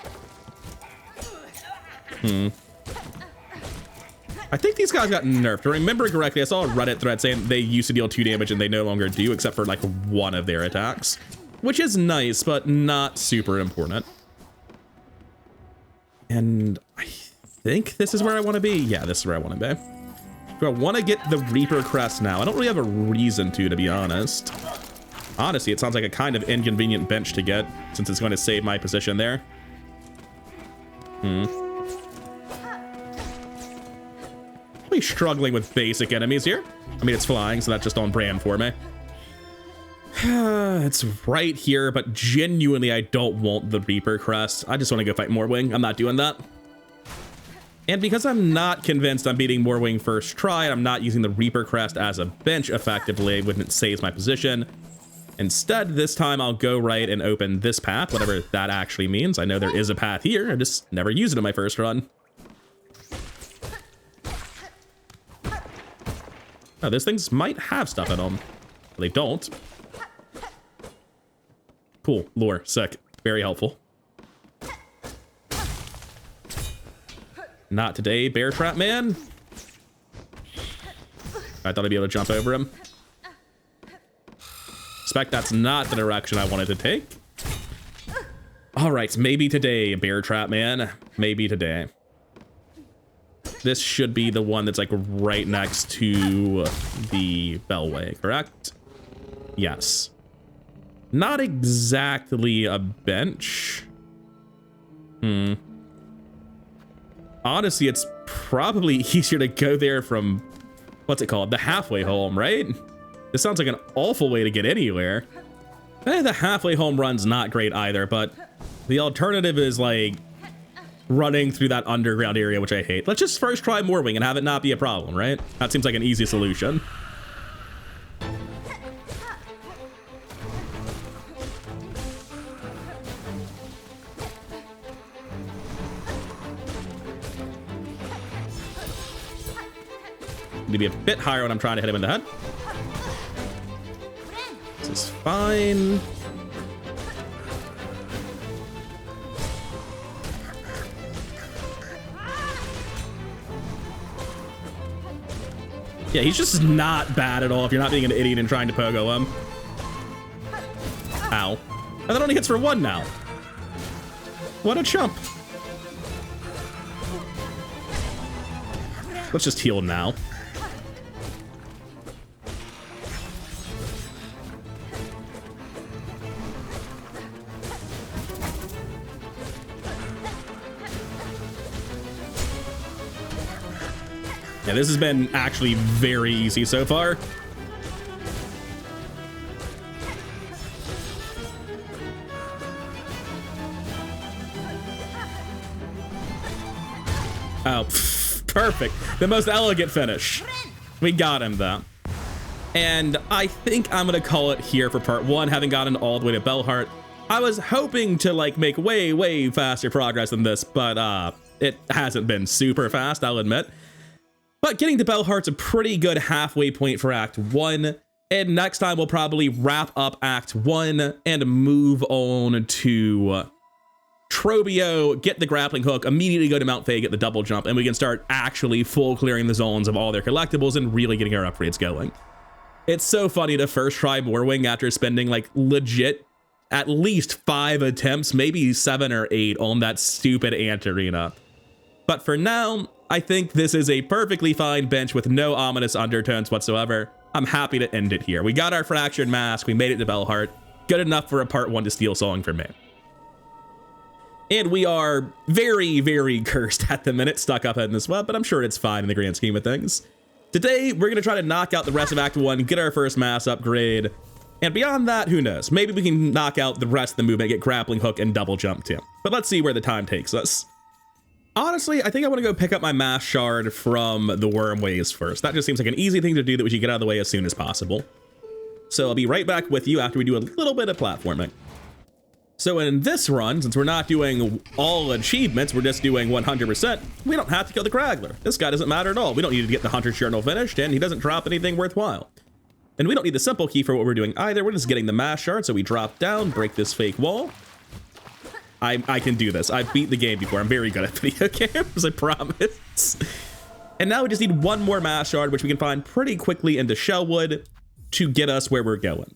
I think these guys got nerfed. If I remember correctly, I saw a Reddit thread saying they used to deal 2 damage and they no longer do, except for like one of their attacks. Which is nice, but not super important. And I think this is where I want to be. Yeah, this is where I want to be. Do I want to get the Reaper Crest now? I don't really have a reason to be honest. Honestly, it sounds like a kind of inconvenient bench to get, since it's going to save my position there. Really struggling with basic enemies here. I mean, it's flying, so that's just on brand for me. It's right here, but genuinely, I don't want the Reaper Crest. I just want to go fight Moorwing. I'm not doing that. And because I'm not convinced I'm beating Moorwing first try, I'm not using the Reaper Crest as a bench effectively when it saves my position. Instead, this time I'll go right and open this path, whatever that actually means. I know there is a path here. I just never used it in my first run. Oh, those things might have stuff in them. They don't. Cool. Lore. Sick. Very helpful. Not today, Bear Trap Man. I thought I'd be able to jump over him. Suspect that's not the direction I wanted to take. All right, maybe today, Bear Trap Man. Maybe today. This should be the one that's like right next to the Bellway, correct? Yes. Not exactly a bench. Honestly, it's probably easier to go there from, what's it called? The halfway home, right? This sounds like an awful way to get anywhere. The halfway home run's not great either, but the alternative is like running through that underground area, which I hate. Let's just first try Moorwing and have it not be a problem, right? That seems like an easy solution. Need to be a bit higher when I'm trying to hit him in the head. This is fine. Yeah, he's just not bad at all if you're not being an idiot and trying to pogo him. Ow. And that only hits for 1 now. What a chump. Let's just heal now. Yeah, this has been actually very easy so far. Oh, perfect. The most elegant finish. We got him, though. And I think I'm going to call it here for part 1, having gotten all the way to Bellheart. I was hoping to, like, make way faster progress than this, but it hasn't been super fast, I'll admit. But getting to Bellheart's a pretty good halfway point for Act 1. And next time we'll probably wrap up Act 1 and move on to Trobio, get the grappling hook, immediately go to Mount Faye, get the double jump, and we can start actually full clearing the zones of all their collectibles and really getting our upgrades going. It's so funny to first try Morwing after spending like legit at least 5 attempts, maybe 7 or 8 on that stupid ant arena. But for now, I think this is a perfectly fine bench with no ominous undertones whatsoever. I'm happy to end it here. We got our fractured mask, we made it to Bellheart. Good enough for a part 1 to Steelsong for me. And we are very, very cursed at the minute, stuck up in this web, but I'm sure it's fine in the grand scheme of things. Today, we're going to try to knock out the rest of Act 1, get our first mass upgrade, and beyond that, who knows? Maybe we can knock out the rest of the movement, get grappling hook and double jump too. But let's see where the time takes us. Honestly, I think I want to go pick up my mass shard from the wormways first. That just seems like an easy thing to do that we should get out of the way as soon as possible. So I'll be right back with you after we do a little bit of platforming. So in this run, since we're not doing all achievements, we're just doing 100%, we don't have to kill the Craggler. This guy doesn't matter at all. We don't need to get the Hunter's Journal finished, and he doesn't drop anything worthwhile. And we don't need the simple key for what we're doing either. We're just getting the mass shard, so we drop down, break this fake wall. I can do this. I've beat the game before. I'm very good at video games, I promise. And now we just need one more mass shard, which we can find pretty quickly into Shellwood to get us where we're going.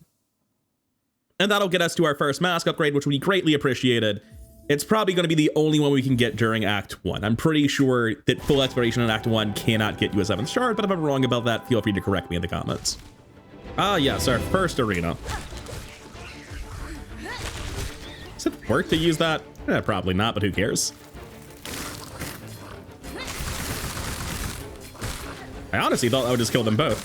And that'll get us to our first mask upgrade, which will be greatly appreciated. It's probably going to be the only one we can get during Act 1. I'm pretty sure that full exploration in Act 1 cannot get you a 7th shard, but if I'm wrong about that, feel free to correct me in the comments. Ah, yes, our first arena. Does it work to use that? Probably not, but who cares? I honestly thought I would just kill them both.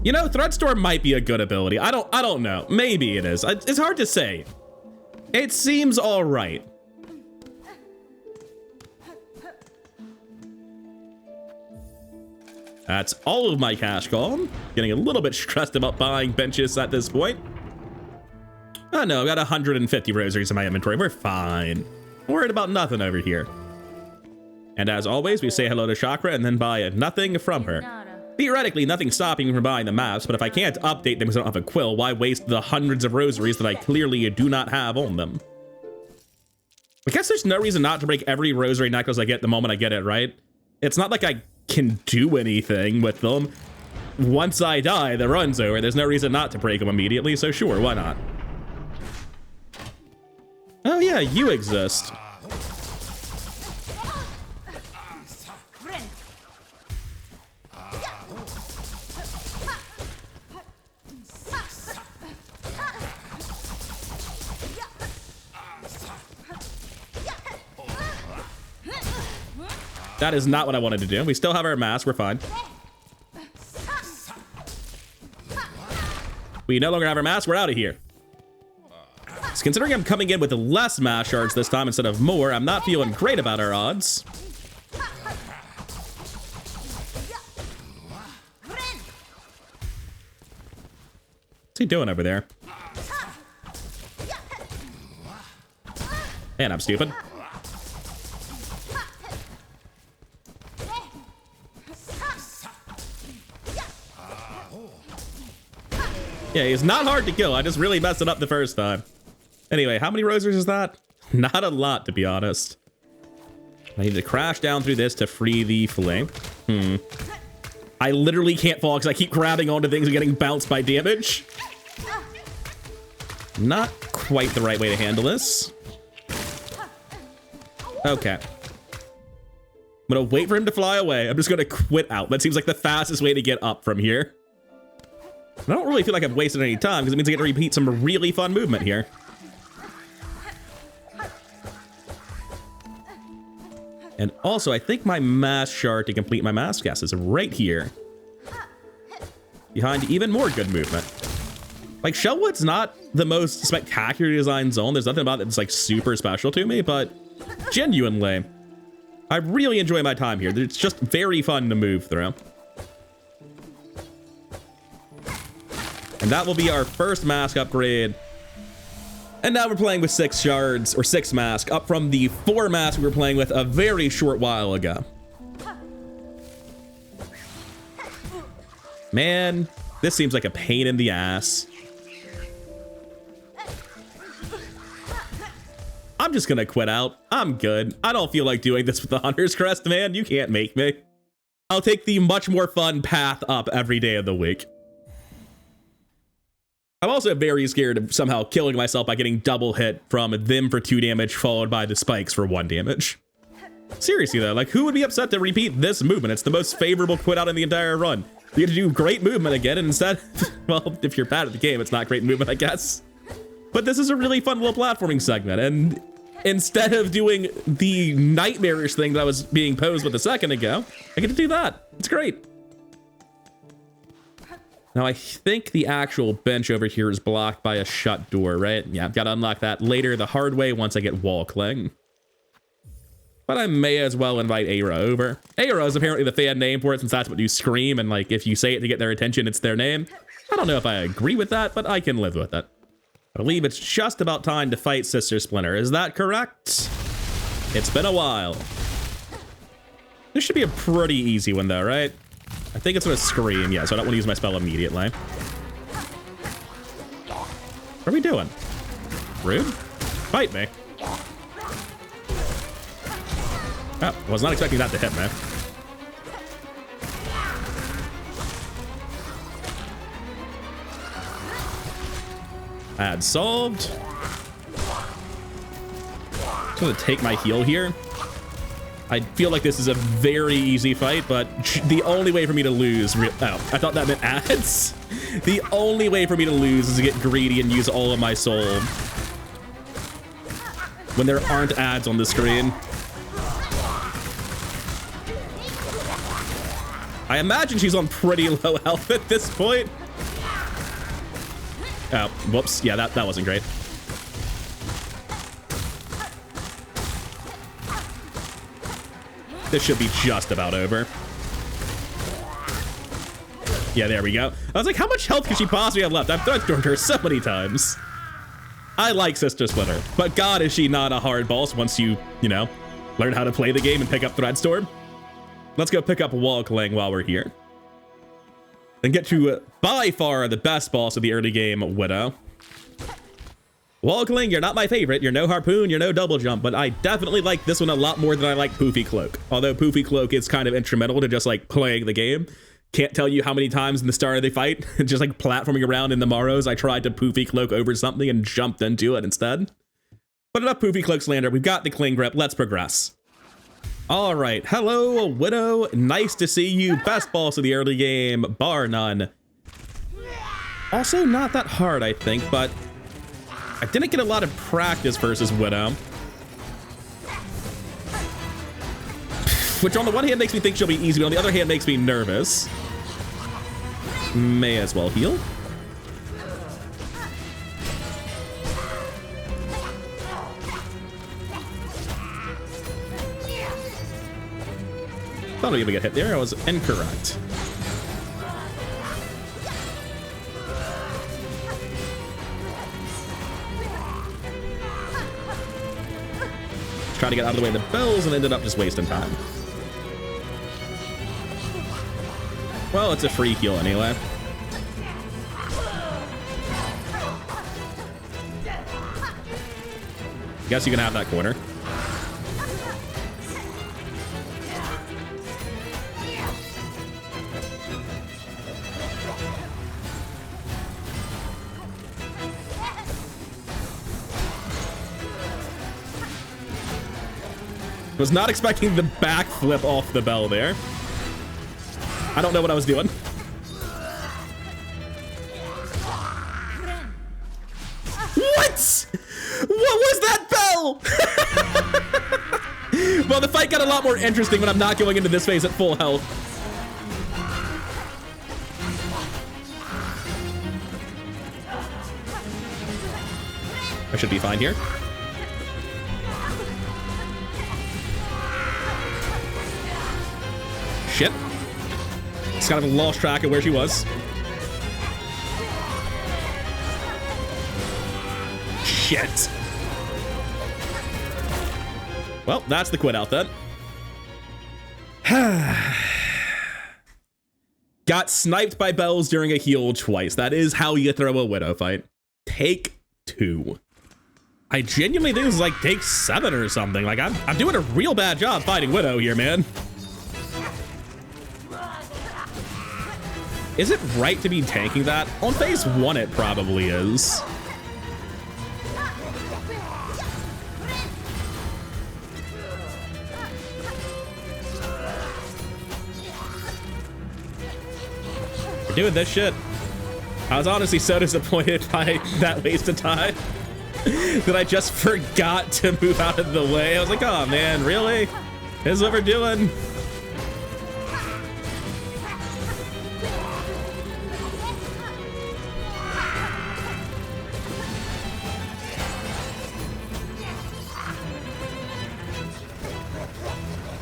You know, Threadstorm might be a good ability. I don't know. Maybe it is. It's hard to say. It seems all right. That's all of my cash gone. Getting a little bit stressed about buying benches at this point. Oh no, I've got 150 rosaries in my inventory. We're fine. Worried about nothing over here. And as always, we say hello to Chakra and then buy nothing from her. Theoretically, nothing's stopping me from buying the maps, but if I can't update them because I don't have a quill, why waste the hundreds of rosaries that I clearly do not have on them? I guess there's no reason not to break every rosary necklace I get the moment I get it, right? It's not like I can do anything with them. Once I die, the run's over. There's no reason not to break them immediately, so sure, why not? Oh yeah, you exist. That is not what I wanted to do. We still have our mask. We're fine. We no longer have our mask. We're out of here. So considering I'm coming in with less mass shards this time instead of more, I'm not feeling great about our odds. What's he doing over there? Man, I'm stupid. Yeah, he's not hard to kill. I just really messed it up the first time. Anyway, how many rosaries is that? Not a lot, to be honest. I need to crash down through this to free the flame. I literally can't fall because I keep grabbing onto things and getting bounced by damage. Not quite the right way to handle this. Okay. I'm gonna wait for him to fly away. I'm just gonna quit out. That seems like the fastest way to get up from here. I don't really feel like I've wasted any time because it means I get to repeat some really fun movement here. And also, I think my mask shard to complete my mask cast is right here. Behind even more good movement. Like, Shellwood's not the most spectacular design zone. There's nothing about it that's like super special to me, but genuinely, I really enjoy my time here. It's just very fun to move through. And that will be our first mask upgrade. And now we're playing with 6 shards, or 6 mask, up from the 4 mask we were playing with a very short while ago. Man, this seems like a pain in the ass. I'm just gonna quit out. I'm good. I don't feel like doing this with the Hunter's Crest, man. You can't make me. I'll take the much more fun path up every day of the week. I'm also very scared of somehow killing myself by getting double hit from them for 2 damage followed by the spikes for 1 damage. Seriously though, like who would be upset to repeat this movement? It's the most favorable quit out in the entire run. You get to do great movement again and instead, well, if you're bad at the game, it's not great movement, I guess. But this is a really fun little platforming segment, and instead of doing the nightmarish thing that I was being posed with a second ago, I get to do that. It's great. Now, I think the actual bench over here is blocked by a shut door, right? Yeah, I've got to unlock that later the hard way once I get wall cling. But I may as well invite Aira over. Aira is apparently the fan name for it since that's what you scream, and like if you say it to get their attention, it's their name. I don't know if I agree with that, but I can live with it. I believe it's just about time to fight Sister Splinter. Is that correct? It's been a while. This should be a pretty easy one though, right? I think it's gonna scream, yeah, so I don't want to use my spell immediately. What are we doing? Rude? Fight me. Oh, I was not expecting that to hit me. Ad solved. I'm gonna take my heal here. I feel like this is a very easy fight, but the only way for me to lose... Oh, I thought that meant ads. The only way for me to lose is to get greedy and use all of my soul when there aren't ads on the screen. I imagine she's on pretty low health at this point. Oh, whoops. Yeah, that wasn't great. This should be just about over. Yeah, there we go. I was like, how much health could she possibly have left? I've threatened her so many times. I like Sister Splinter, but God, is she not a hard boss once you know, learn how to play the game and pick up Threadstorm. Let's go pick up Wall Clang while we're here. And get to, by far, the best boss of the early game, Widow. Wall Cling, you're not my favorite. You're no Harpoon, you're no Double Jump, but I definitely like this one a lot more than I like Poofy Cloak. Although Poofy Cloak is kind of instrumental to just, like, playing the game. Can't tell you how many times in the start of the fight, just, like, platforming around in the Morrows, I tried to Poofy Cloak over something and jumped into it instead. But enough Poofy Cloak slander. We've got the Cling Grip. Let's progress. All right, hello, Widow. Nice to see you. Best boss of the early game, bar none. Also, not that hard, I think, but I didn't get a lot of practice versus Widow. Which on the one hand makes me think she'll be easy, but on the other hand makes me nervous. May as well heal. Thought I'd be able to get hit there. I was incorrect. Trying to get out of the way of the bells and ended up just wasting time. Well, it's a free heal anyway. Guess you can have that corner. Was not expecting the backflip off the bell there. I don't know what I was doing. What? What was that bell? Well, the fight got a lot more interesting when I'm not going into this phase at full health. I should be fine here. Shit. Just kind of lost track of where she was. Shit. Well, that's the quit out then. Got sniped by Bells during a heal twice. That is how you throw a Widow fight. Take 2. I genuinely think this is like take 7 or something. Like I'm doing a real bad job fighting Widow here, man. Is it right to be tanking that? On phase 1, it probably is. We're doing this shit. I was honestly so disappointed by that waste of time that I just forgot to move out of the way. I was like, oh man, really? This is what we're doing?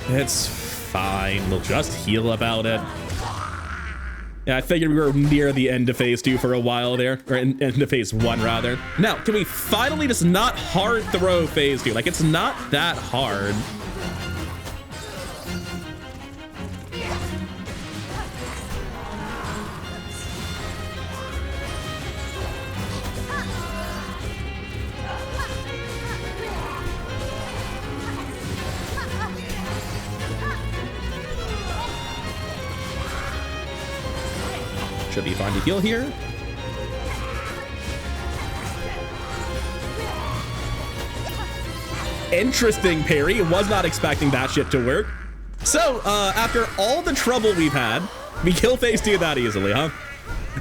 It's fine. We'll just heal about it. Yeah, I figured we were near the end of phase 2 for a while there, or end of phase 1 rather. Now, can we finally just not hard throw phase 2? Like, it's not that hard. Should be fine to heal here. Interesting parry. Was not expecting that shit to work. So, after all the trouble we've had, we kill phase 2 that easily, huh?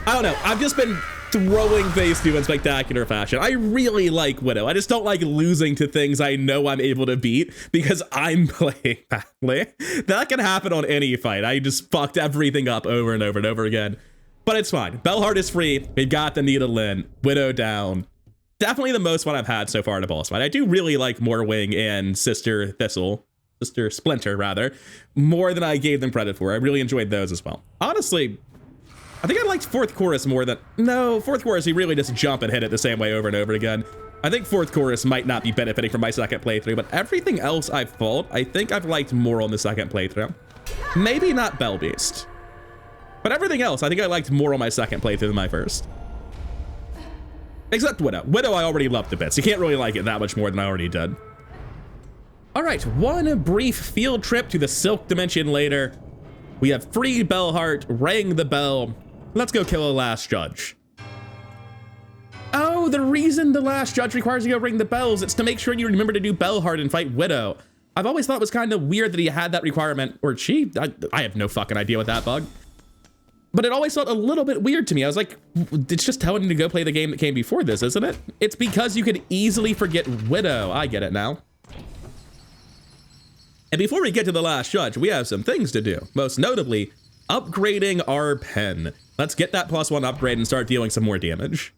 I don't know. I've just been throwing phase 2 in spectacular fashion. I really like Widow. I just don't like losing to things I know I'm able to beat because I'm playing badly. That can happen on any fight. I just fucked everything up over and over and over again. But it's fine. Bellheart is free. We've got the needle in. Widow down. Definitely the most fun I've had so far in a boss fight. I do really like Morwing and Sister Thistle. Sister Splinter, rather. More than I gave them credit for. I really enjoyed those as well. Honestly, I think I liked Fourth Chorus more than... No, Fourth Chorus, you really just jump and hit it the same way over and over again. I think Fourth Chorus might not be benefiting from my second playthrough, but everything else I've fought, I think I've liked more on the second playthrough. Maybe not Bell Beast. But everything else, I think I liked more on my second playthrough than my first. Except Widow. Widow I already loved a bit, so you can't really like it that much more than I already did. All right, one brief field trip to the Silk Dimension later. We have free Bellheart, rang the bell. Let's go kill a last judge. Oh, the reason the last judge requires you to go ring the bells, it's to make sure you remember to do Bellheart and fight Widow. I've always thought it was kind of weird that he had that requirement, or she, I have no fucking idea what that bug. But it always felt a little bit weird to me. I was like, it's just telling you to go play the game that came before this, isn't it? It's because you could easily forget Widow. I get it now. And before we get to the last judge, we have some things to do. Most notably, upgrading our pen. Let's get that +1 upgrade and start dealing some more damage.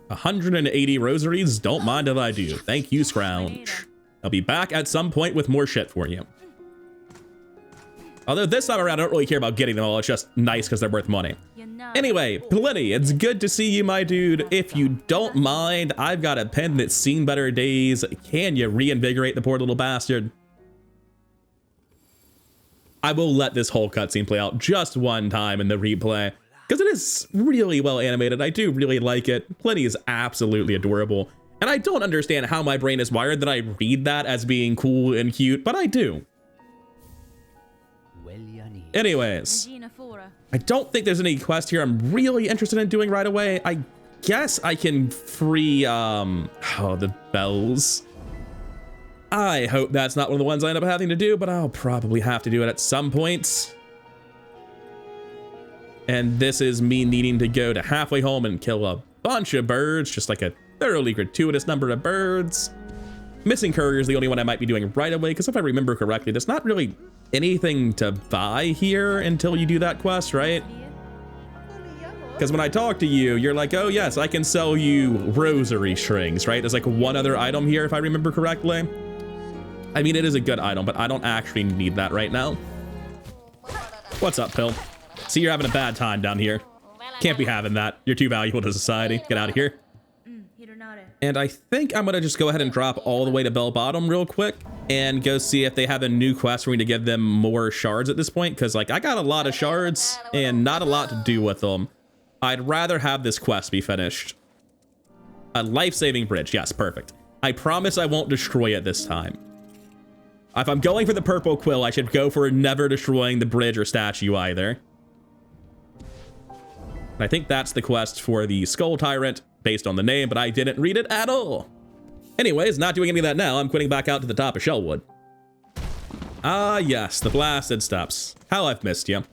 180 rosaries, don't mind if I do. Thank you, Scrounge. I'll be back at some point with more shit for you. Although this time around, I don't really care about getting them all. It's just nice because they're worth money. Anyway, Plenty, it's good to see you, my dude. If you don't mind, I've got a pen that's seen better days. Can you reinvigorate the poor little bastard? I will let this whole cutscene play out just one time in the replay because it is really well animated. I do really like it. Plenty is absolutely adorable. And I don't understand how my brain is wired that I read that as being cool and cute, but I do. Anyways, I don't think there's any quest here I'm really interested in doing right away. I guess I can free, the bells. I hope that's not one of the ones I end up having to do, but I'll probably have to do it at some point. And this is me needing to go to halfway home and kill a bunch of birds, just like a thoroughly gratuitous number of birds. Missing Courier is the only one I might be doing right away, because if I remember correctly, there's not really anything to buy here until you do that quest, right? Because when I talk to you, you're like, oh yes, I can sell you rosary strings, right? There's like one other item here, if I remember correctly. I mean, it is a good item, but I don't actually need that right now. What's up, Pill? See, you're having a bad time down here. Can't be having that. You're too valuable to society. Get out of here. And I think I'm gonna just go ahead and drop all the way to Bell Bottom real quick and go see if they have a new quest for me to give them more shards at this point, because like I got a lot of shards and not a lot to do with them. I'd rather have this quest be finished. A life-saving bridge, yes, perfect. I promise I won't destroy it this time. If I'm going for the purple quill, I should go for never destroying the bridge or statue either. I think that's the quest for the Skull Tyrant, based on the name, but I didn't read it at all. Anyways, not doing any of that now. I'm quitting back out to the top of Shellwood. Ah, yes, the blasted steps. How I've missed you.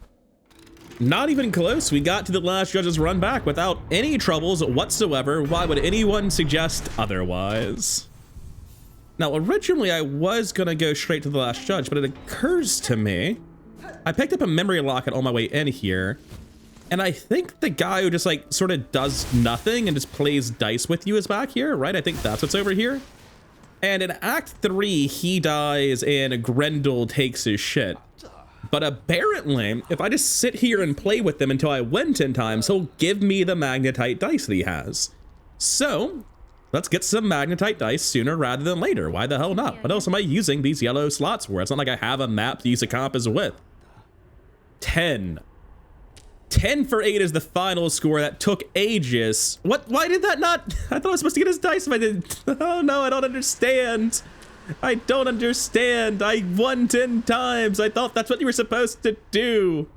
Not even close. We got to the last judge's run back without any troubles whatsoever. Why would anyone suggest otherwise? Now, originally I was gonna go straight to the last judge, but it occurs to me, I picked up a memory locket on my way in here, and I think the guy who just like sort of does nothing and just plays dice with you is back here, right? I think that's what's over here. And in Act 3, he dies and Grendel takes his shit. But apparently, if I just sit here and play with them until I win 10 times, he'll give me the magnetite dice that he has. So let's get some magnetite dice sooner rather than later. Why the hell not? What else am I using these yellow slots for? It's not like I have a map to use a compass with. 10. 10 for 8 is the final score. That took ages. What? Why did that not? I thought I was supposed to get his dice if I didn't. Oh no, I don't understand. I don't understand. I won 10 times. I thought that's what you were supposed to do.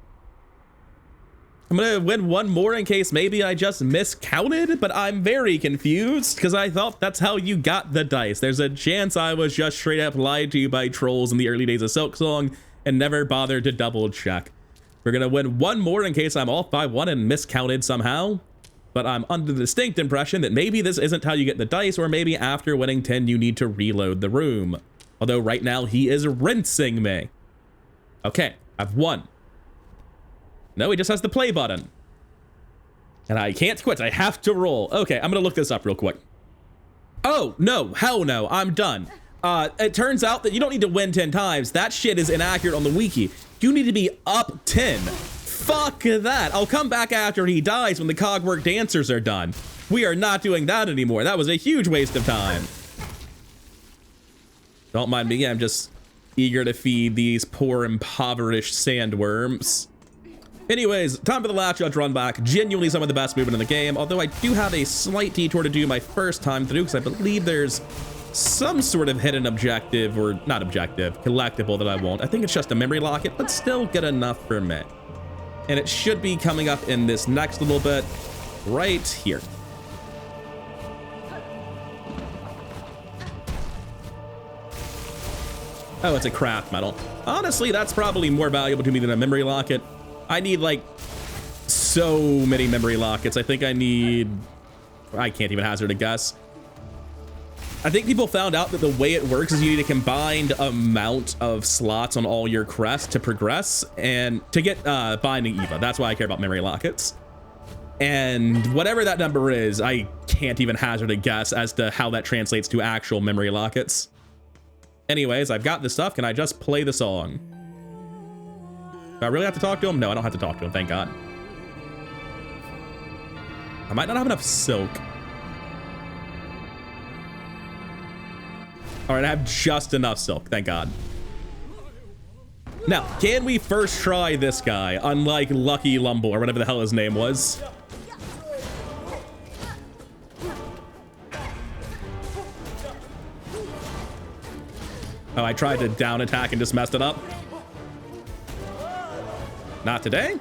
I'm gonna win one more in case maybe I just miscounted, but I'm very confused because I thought that's how you got the dice. There's a chance I was just straight up lied to by trolls in the early days of Silksong and never bothered to double check. We're gonna win one more in case I'm off by one and miscounted somehow, but I'm under the distinct impression that maybe this isn't how you get the dice, or maybe after winning 10 you need to reload the room. Although right now he is rinsing me. Okay, I've won. No, he just has the play button. And I can't quit, I have to roll. Okay, I'm gonna look this up real quick. Oh, no, hell no, I'm done. It turns out that you don't need to win 10 times. That shit is inaccurate on the wiki. You need to be up 10. Fuck that. I'll come back after he dies when the Cogwork dancers are done. We are not doing that anymore. That was a huge waste of time. Don't mind me, I'm just eager to feed these poor impoverished sandworms. Anyways, time for the last judge run back. Genuinely some of the best movement in the game, although I do have a slight detour to do my first time through because I believe there's some sort of hidden objective, or not objective, collectible that I want. I think it's just a memory locket, but still good enough for me. And it should be coming up in this next little bit right here. Oh, it's a craft medal. Honestly, that's probably more valuable to me than a memory locket. I need like so many memory lockets. I think I need, I can't even hazard a guess. I think people found out that the way it works is you need a combined amount of slots on all your crests to progress and to get Binding Eva. That's why I care about memory lockets. And whatever that number is, I can't even hazard a guess as to how that translates to actual memory lockets. Anyways, I've got this stuff. Can I just play the song? Do I really have to talk to him? No, I don't have to talk to him, thank God. I might not have enough silk. All right, I have just enough silk, thank God. Now, can we first try this guy, unlike Lucky Lumble, or whatever the hell his name was? Oh, I tried to down attack and just messed it up. Not today.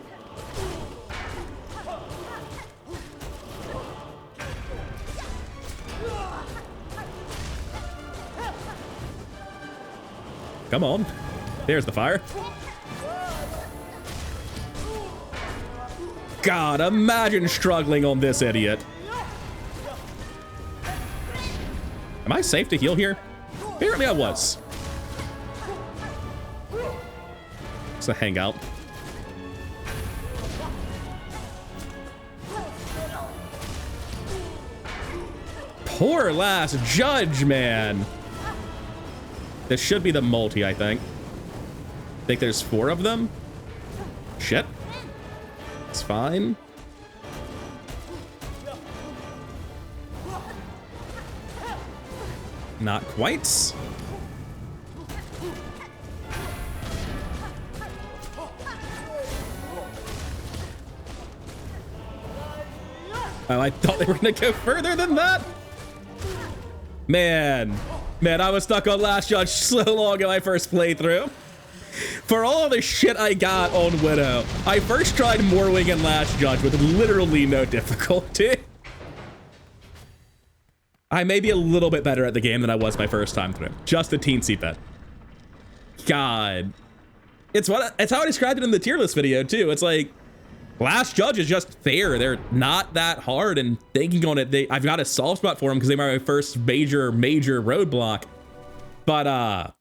Come on. There's the fire. God, imagine struggling on this idiot. Am I safe to heal here? Apparently I was. It's a hangout. Poor last judge, man. This should be the multi, I think. I think there's 4 of them. Shit. It's fine. Not quite. Oh, I thought they were gonna go further than that. Man, I was stuck on Last Judge so long in my first playthrough. For all the shit I got on Widow, I first tried Morwing and Last Judge with literally no difficulty. I may be a little bit better at the game than I was my first time through. Just a teensy bit. God. It's how I described it in the tier list video too. It's like, Last Judge is just fair. They're not that hard, and thinking on it, I've got a soft spot for them because they were my first major roadblock. But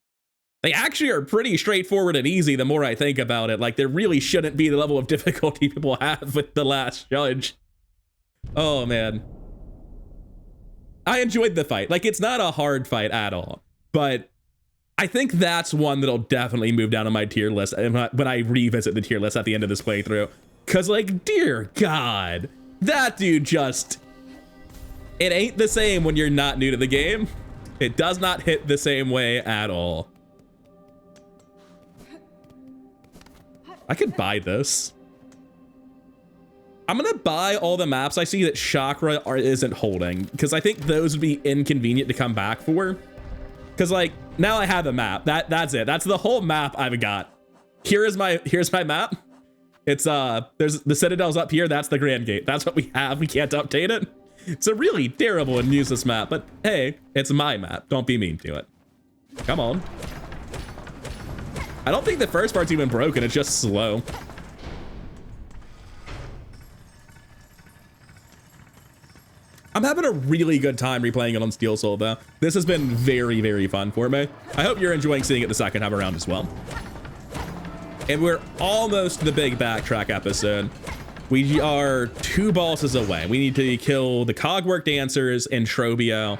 they actually are pretty straightforward and easy the more I think about it. Like, there really shouldn't be the level of difficulty people have with the Last Judge. Oh man. I enjoyed the fight. Like, it's not a hard fight at all, but I think that's one that'll definitely move down on my tier list when I revisit the tier list at the end of this playthrough. Cause like, dear God, that dude just, it ain't the same when you're not new to the game. It does not hit the same way at all. I could buy this. I'm gonna buy all the maps I see that Chakra isn't holding, because I think those would be inconvenient to come back for. Because like, now I have a map. That's it. That's the whole map I've got. Here's my map. It's there's the Citadel's up here. That's the Grand Gate. That's what we have. We can't update it. It's a really terrible and useless map, but hey, it's my map. Don't be mean to it. Come on. I don't think the first part's even broken. It's just slow. I'm having a really good time replaying it on Steel Soul though. This has been very, very fun for me. I hope you're enjoying seeing it the second time around as well. And we're almost to the big backtrack episode. We are 2 bosses away. We need to kill the Cogwork Dancers and Trobio.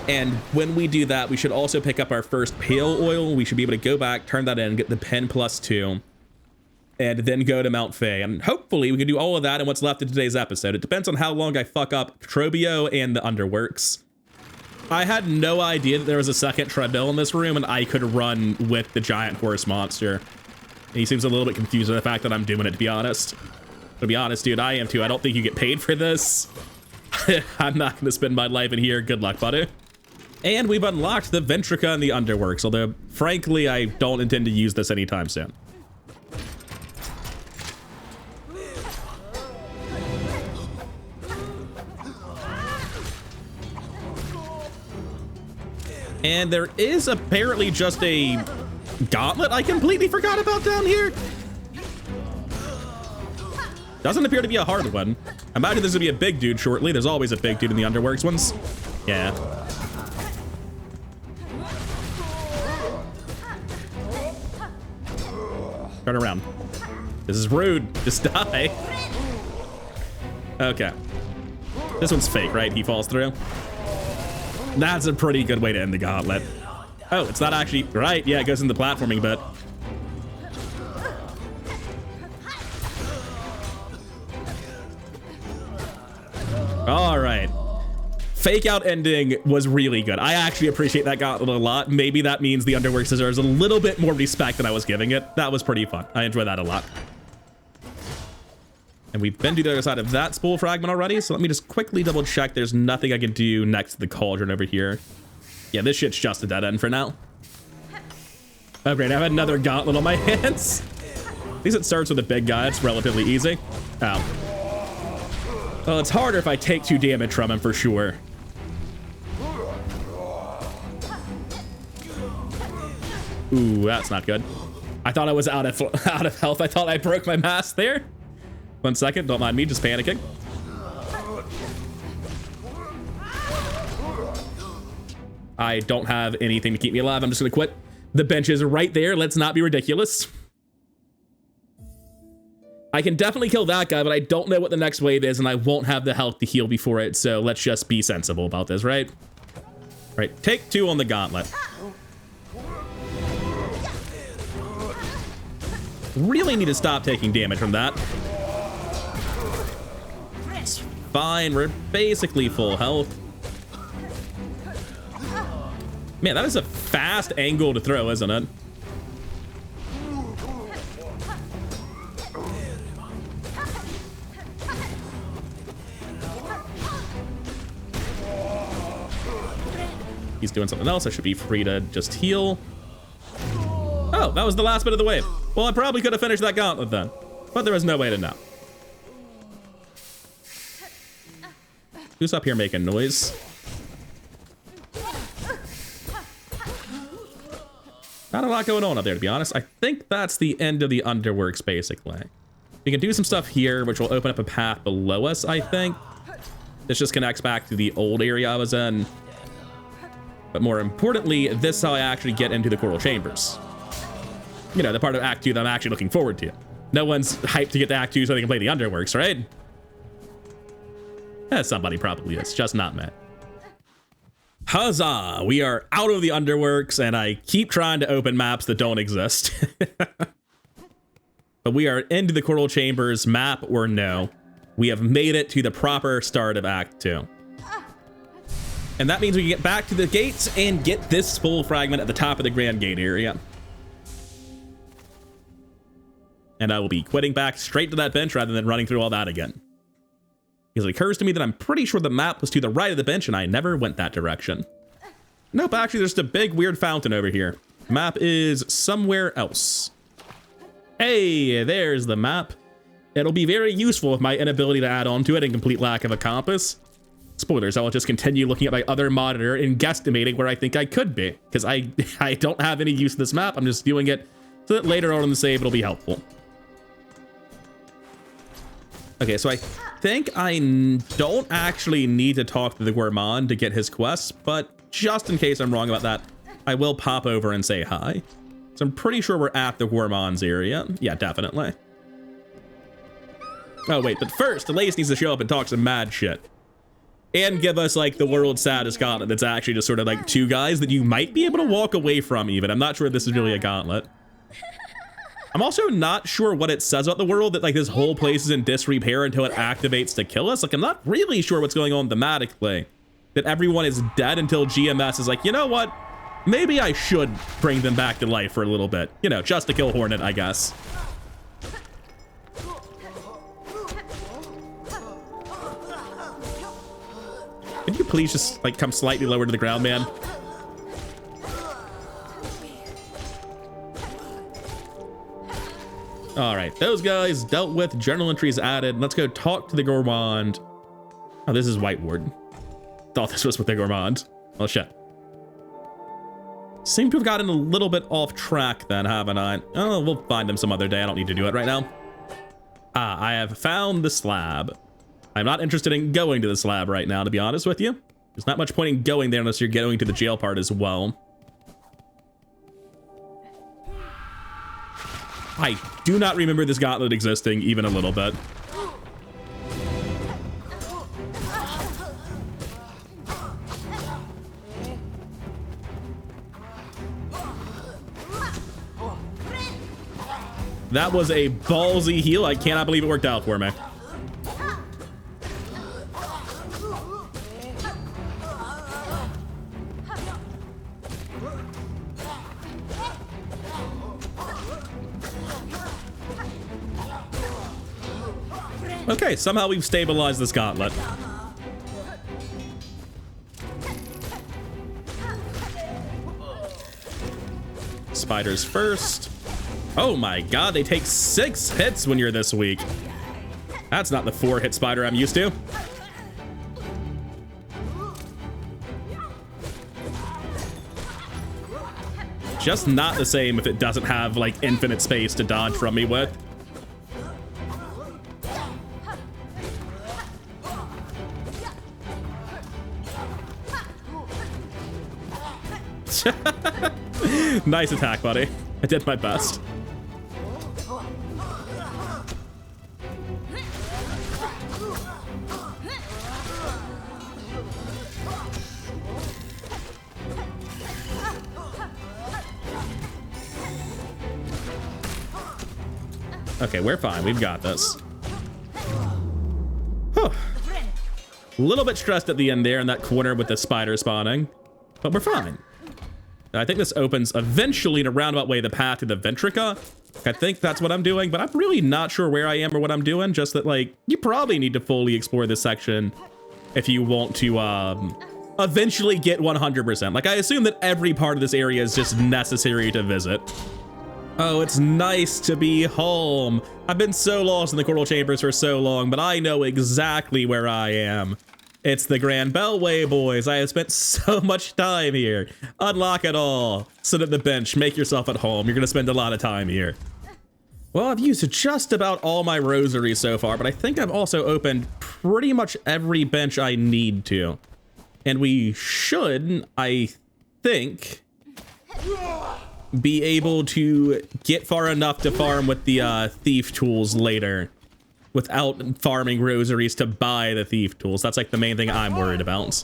And when we do that, we should also pick up our first Pale Oil. We should be able to go back, turn that in, get the pen +2, and then go to Mount Faye. And hopefully we can do all of that in what's left of today's episode. It depends on how long I fuck up Trobio and the Underworks. I had no idea that there was a second treadmill in this room and I could run with the giant horse monster. He seems a little bit confused with the fact that I'm doing it, to be honest. To be honest, dude, I am too. I don't think you get paid for this. I'm not going to spend my life in here. Good luck, buddy. And we've unlocked the Ventrica and the Underworks, although, frankly, I don't intend to use this anytime soon. And there is apparently just a gauntlet I completely forgot about down here. Doesn't appear to be a hard one. I imagine there's gonna be a big dude shortly. There's always a big dude in the Underworks ones. Yeah. Turn around. This is rude. Just die. Okay. This one's fake, right? He falls through. That's a pretty good way to end the gauntlet. Oh, it's not actually right. Yeah, it goes in the platforming bit. All right. Fake out ending was really good. I actually appreciate that gauntlet a lot. Maybe that means the Underworks deserves a little bit more respect than I was giving it. That was pretty fun. I enjoyed that a lot. And we've been to the other side of that spool fragment already, so let me just quickly double check there's nothing I can do next to the cauldron over here. Yeah, this shit's just a dead end for now. Oh great, I have another gauntlet on my hands. At least it starts with a big guy, it's relatively easy. Oh. Well, it's harder if I take 2 damage from him for sure. Ooh, that's not good. I thought I was out of health. I thought I broke my mask there. 1 second, don't mind me, just panicking. I don't have anything to keep me alive. I'm just gonna quit. The bench is right there. Let's not be ridiculous. I can definitely kill that guy, but I don't know what the next wave is, and I won't have the health to heal before it, so let's just be sensible about this, right? Right, take 2 on the gauntlet. Really need to stop taking damage from that. It's fine, we're basically full health. Man, that is a fast angle to throw, isn't it? He's doing something else. I should be free to just heal. Oh, that was the last bit of the wave. Well, I probably could have finished that gauntlet then, but there was no way to know. Who's up here making noise? Not a lot going on up there, to be honest. I think that's the end of the underworks, basically. We can do some stuff here, which will open up a path below us, I think. This just connects back to the old area I was in. But more importantly, this is how I actually get into the Coral Chambers. You know, the part of Act 2 that I'm actually looking forward to. No one's hyped to get to Act 2 so they can play the underworks, right? Somebody probably is, just not me. Huzzah! We are out of the underworks, and I keep trying to open maps that don't exist. But we are into the Coral Chambers, map or no. We have made it to the proper start of Act 2. And that means we can get back to the gates and get this full fragment at the top of the Grand Gate area. And I will be quitting back straight to that bench rather than running through all that again. Because it occurs to me that I'm pretty sure the map was to the right of the bench and I never went that direction. Nope, actually there's a big weird fountain over here. Map is somewhere else. Hey, there's the map. It'll be very useful with my inability to add on to it and complete lack of a compass. Spoilers, I'll just continue looking at my other monitor and guesstimating where I think I could be. Because I don't have any use of this map, I'm just doing it so that later on in the save it'll be helpful. Okay, so I think I don't actually need to talk to the Gourmand to get his quests, but just in case I'm wrong about that, I will pop over and say hi. So I'm pretty sure we're at the Gourmand's area. Yeah, definitely. Oh, wait, but first, Elise needs to show up and talk some mad shit. And give us, like, the world's saddest gauntlet that's actually just sort of, like, two guys that you might be able to walk away from, even. I'm not sure if this is really a gauntlet. I'm also not sure what it says about the world, that, like, this whole place is in disrepair until it activates to kill us. Like, I'm not really sure what's going on thematically. That everyone is dead until GMS is like, you know what? Maybe I should bring them back to life for a little bit. You know, just to kill Hornet, I guess. Could you please just, like, come slightly lower to the ground, man? All right, those guys dealt with, journal entries added. Let's go talk to the Gourmand. Oh, this is White Ward. Thought this was with the Gourmand. Oh, shit. Seem to have gotten a little bit off track then, haven't I? Oh, we'll find him some other day. I don't need to do it right now. Ah, I have found the slab. I'm not interested in going to the slab right now, to be honest with you. There's not much point in going there unless you're going to the jail part as well. I do not remember this gauntlet existing even a little bit. That was a ballsy heal. I cannot believe it worked out for me. Okay, somehow we've stabilized this gauntlet. Spiders first. Oh my god, they take 6 hits when you're this weak. That's not the 4-hit spider I'm used to. Just not the same if it doesn't have, like, infinite space to dodge from me with. Nice attack, buddy. I did my best. Okay, we're fine. We've got this. Whew. A little bit stressed at the end there in that corner with the spider spawning, but we're fine. I think this opens eventually in a roundabout way the path to the Ventrica. I think that's what I'm doing, but I'm really not sure where I am or what I'm doing. Just that, like, you probably need to fully explore this section if you want to eventually get 100%. Like, I assume that every part of this area is just necessary to visit. Oh, it's nice to be home. I've been so lost in the Coral Chambers for so long, but I know exactly where I am. It's the Grand Beltway, boys. I have spent so much time here. Unlock it all. Sit at the bench. Make yourself at home. You're going to spend a lot of time here. Well, I've used just about all my rosaries so far, but I think I've also opened pretty much every bench I need to. And we should, I think, be able to get far enough to farm with the thief tools later without farming rosaries to buy the thief tools. That's like the main thing I'm worried about.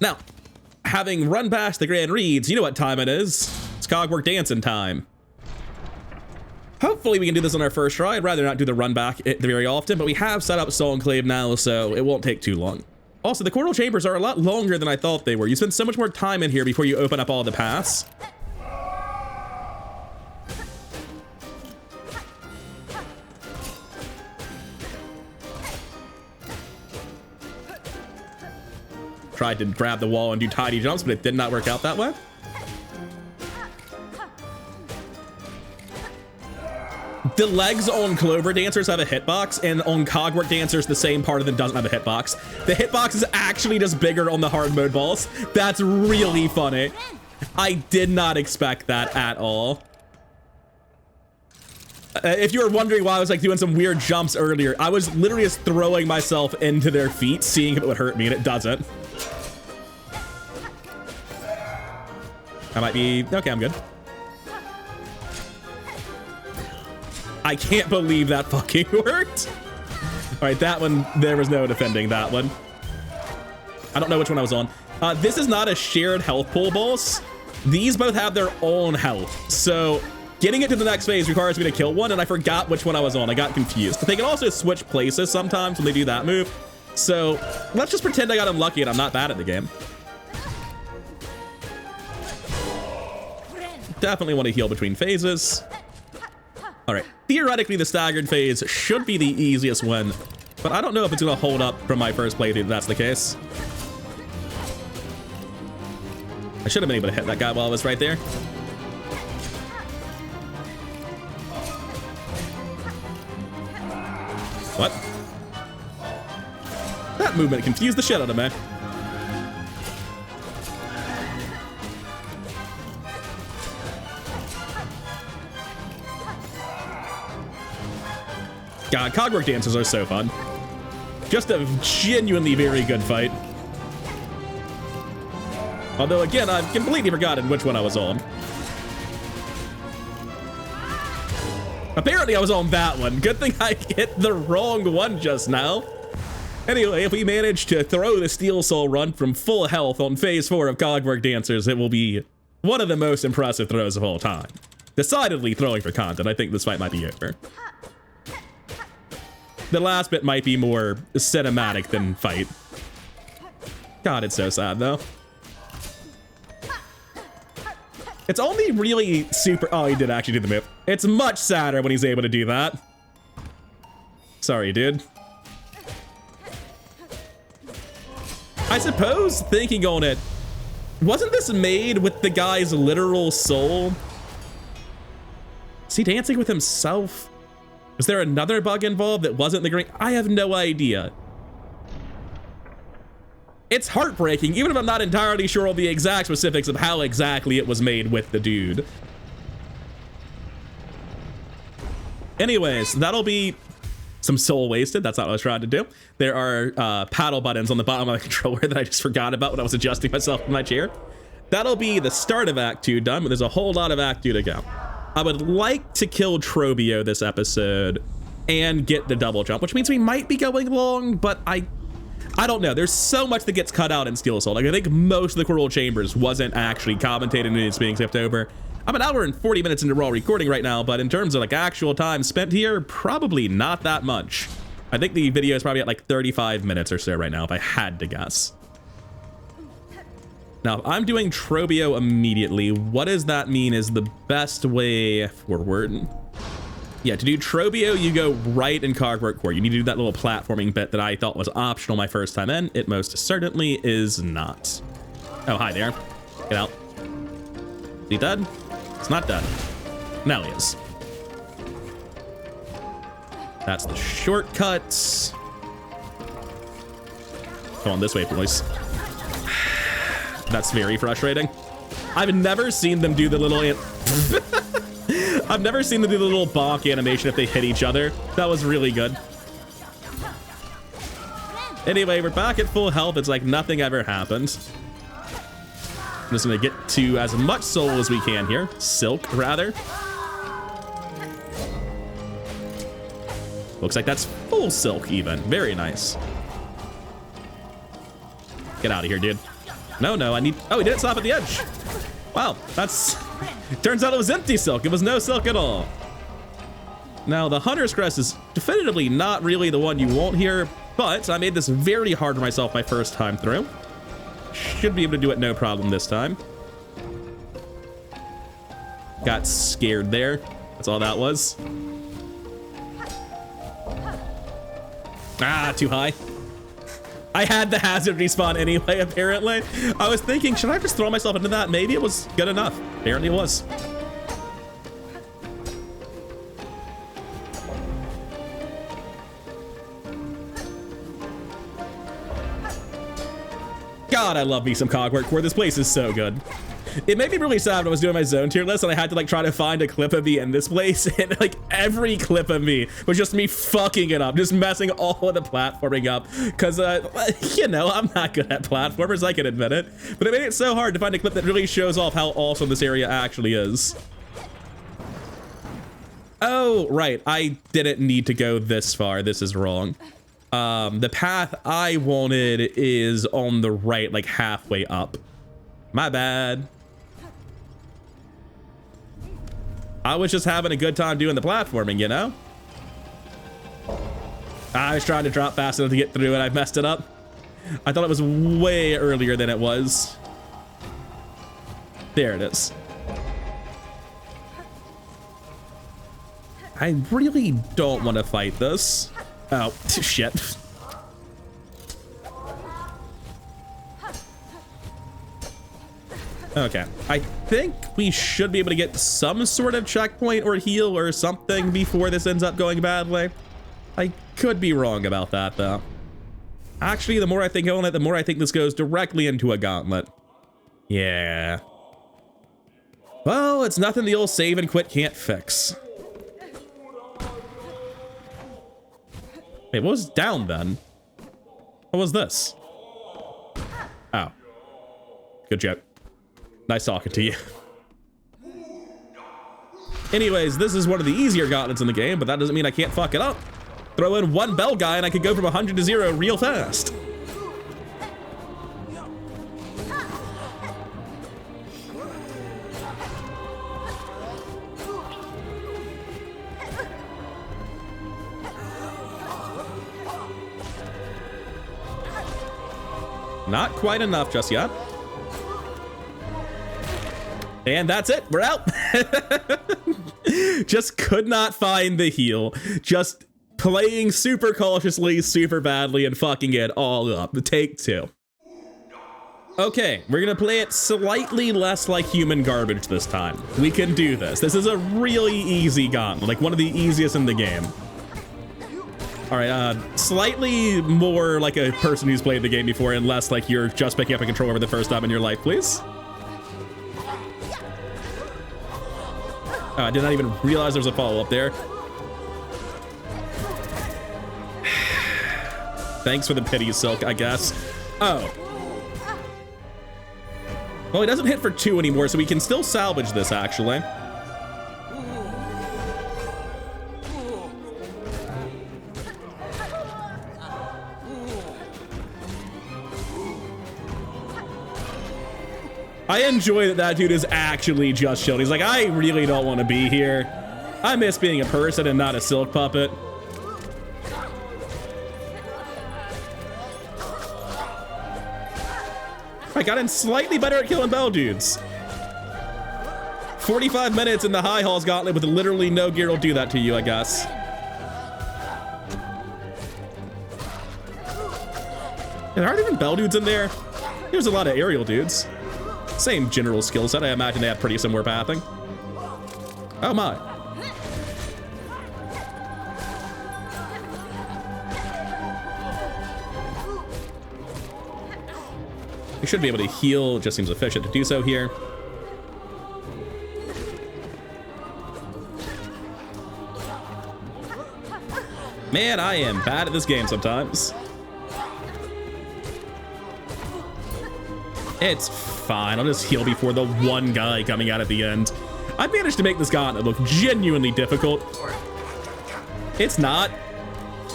Now, having run past the Grand Reeds, you know what time it is. It's Cogwork dancing time. Hopefully we can do this on our first try. I'd rather not do the run back very often, but we have set up Songclave now, so it won't take too long. Also, the Coral Chambers are a lot longer than I thought they were. You spend so much more time in here before you open up all the paths. Tried to grab the wall and do tiny jumps, but it did not work out that way. The legs on Clover Dancers have a hitbox, and on Cogwork Dancers, the same part of them doesn't have a hitbox. The hitbox is actually just bigger on the hard mode balls. That's really funny. I did not expect that at all. If you were wondering why I was like doing some weird jumps earlier, I was literally just throwing myself into their feet, seeing if it would hurt me, and it doesn't. I might be... Okay, I'm good. I can't believe that fucking worked. All right, that one, there was no defending that one. I don't know which one I was on. This is not a shared health pool, boss. These both have their own health. So getting it to the next phase requires me to kill one, and I forgot which one I was on. I got confused. But they can also switch places sometimes when they do that move. So let's just pretend I got unlucky and I'm not bad at the game. Definitely want to heal between phases. All right, theoretically, the staggered phase should be the easiest one, but I don't know if it's going to hold up from my first playthrough if that's the case. I should have been able to hit that guy while I was right there. What? That movement confused the shit out of me. God, Cogwork Dancers are so fun. Just a genuinely very good fight. Although, again, I've completely forgotten which one I was on. Apparently, I was on that one. Good thing I hit the wrong one just now. Anyway, if we manage to throw the Steel Soul run from full health on Phase 4 of Cogwork Dancers, it will be one of the most impressive throws of all time. Decidedly throwing for content. I think this fight might be over. The last bit might be more cinematic than fight. God, it's so sad, though. It's only really super... Oh, he did actually do the move. It's much sadder when he's able to do that. Sorry, dude. I suppose, thinking on it, wasn't this made with the guy's literal soul? Is he dancing with himself? Was there another bug involved that wasn't the green? I have no idea. It's heartbreaking, even if I'm not entirely sure of the exact specifics of how exactly it was made with the dude. Anyways, that'll be some soul wasted. That's not what I was trying to do. There are paddle buttons on the bottom of my controller that I just forgot about when I was adjusting myself in my chair. That'll be the start of Act 2 done, but there's a whole lot of Act 2 to go. I would like to kill Trobio this episode and get the double jump, which means we might be going long, but I don't know. There's so much that gets cut out in Steel Soul. Like, I think most of the Coral Chambers wasn't actually commentated and it's being skipped over. I'm an hour and 40 minutes into raw recording right now, but in terms of like actual time spent here, probably not that much. I think the video is probably at like 35 minutes or so right now, if I had to guess. Now, if I'm doing Trobio immediately, what does that mean is the best way forward? Yeah, to do Trobio, you go right in Cogwork Core. You need to do that little platforming bit that I thought was optional my first time in. It most certainly is not. Oh, hi there. Get out. Is he dead? It's not dead. Now he is. That's the shortcuts. Go on this way, boys. That's very frustrating. I've never seen them do the little... I've never seen them do the little bonk animation if they hit each other. That was really good. Anyway, we're back at full health. It's like nothing ever happened. I'm just gonna get to as much soul as we can here. Silk, rather. Looks like that's full silk even. Very nice. Get out of here, dude. No, I need... Oh, he didn't stop at the edge. Wow, that's... Turns out it was empty silk. It was no silk at all. Now, the Hunter's Crest is definitively not really the one you want here, but I made this very hard for myself my first time through. Should be able to do it no problem this time. Got scared there. That's all that was. Ah, too high. I had the hazard respawn anyway, apparently. I was thinking, should I just throw myself into that? Maybe it was good enough. Apparently it was. God, I love me some Cogwork Core. This place is so good. It made me really sad when I was doing my zone tier list and I had to like try to find a clip of me in this place, and like every clip of me was just me fucking it up, just messing all of the platforming up, because you know, I'm not good at platformers, I can admit it, but it made it so hard to find a clip that really shows off how awesome this area actually is. Oh, right, I didn't need to go this far. This is wrong. The path I wanted is on the right, like halfway up. My bad. I was just having a good time doing the platforming, you know? I was trying to drop fast enough to get through and I messed it up. I thought it was way earlier than it was. There it is. I really don't want to fight this. Oh, shit. Okay, I think we should be able to get some sort of checkpoint or heal or something before this ends up going badly. I could be wrong about that, though. Actually, the more I think on it, the more I think this goes directly into a gauntlet. Yeah. Well, it's nothing the old save and quit can't fix. Wait, what was down then? What was this? Oh. Good joke. Nice talking to you. Anyways, this is one of the easier gauntlets in the game, but that doesn't mean I can't fuck it up. Throw in one bell guy and I could go from 100 to 0 real fast. Not quite enough just yet. And that's it, we're out. Just could not find the heal. Just playing super cautiously, super badly, and fucking it all up. Take two. Okay, we're gonna play it slightly less like human garbage this time. We can do this. This is a really easy gauntlet, like one of the easiest in the game. All right, slightly more like a person who's played the game before and less like you're just picking up a controller for the first time in your life, please. I did not even realize there was a follow-up there. Thanks for the pity, Silk, I guess. Oh. Well, he doesn't hit for 2 anymore, so we can still salvage this, actually. I enjoy that that dude is actually just chilled. He's like, I really don't want to be here. I miss being a person and not a silk puppet. I got in slightly better at killing bell dudes. 45 minutes in the High Halls Gauntlet with literally no gear will do that to you, I guess. There aren't even bell dudes in there. There's a lot of aerial dudes. Same general skill set. I imagine they have pretty similar pathing. Oh my. We should be able to heal. It just seems efficient to do so here. Man, I am bad at this game sometimes. It's fine. I'll just heal before the one guy coming out at the end. I managed to make this gauntlet look genuinely difficult. It's not.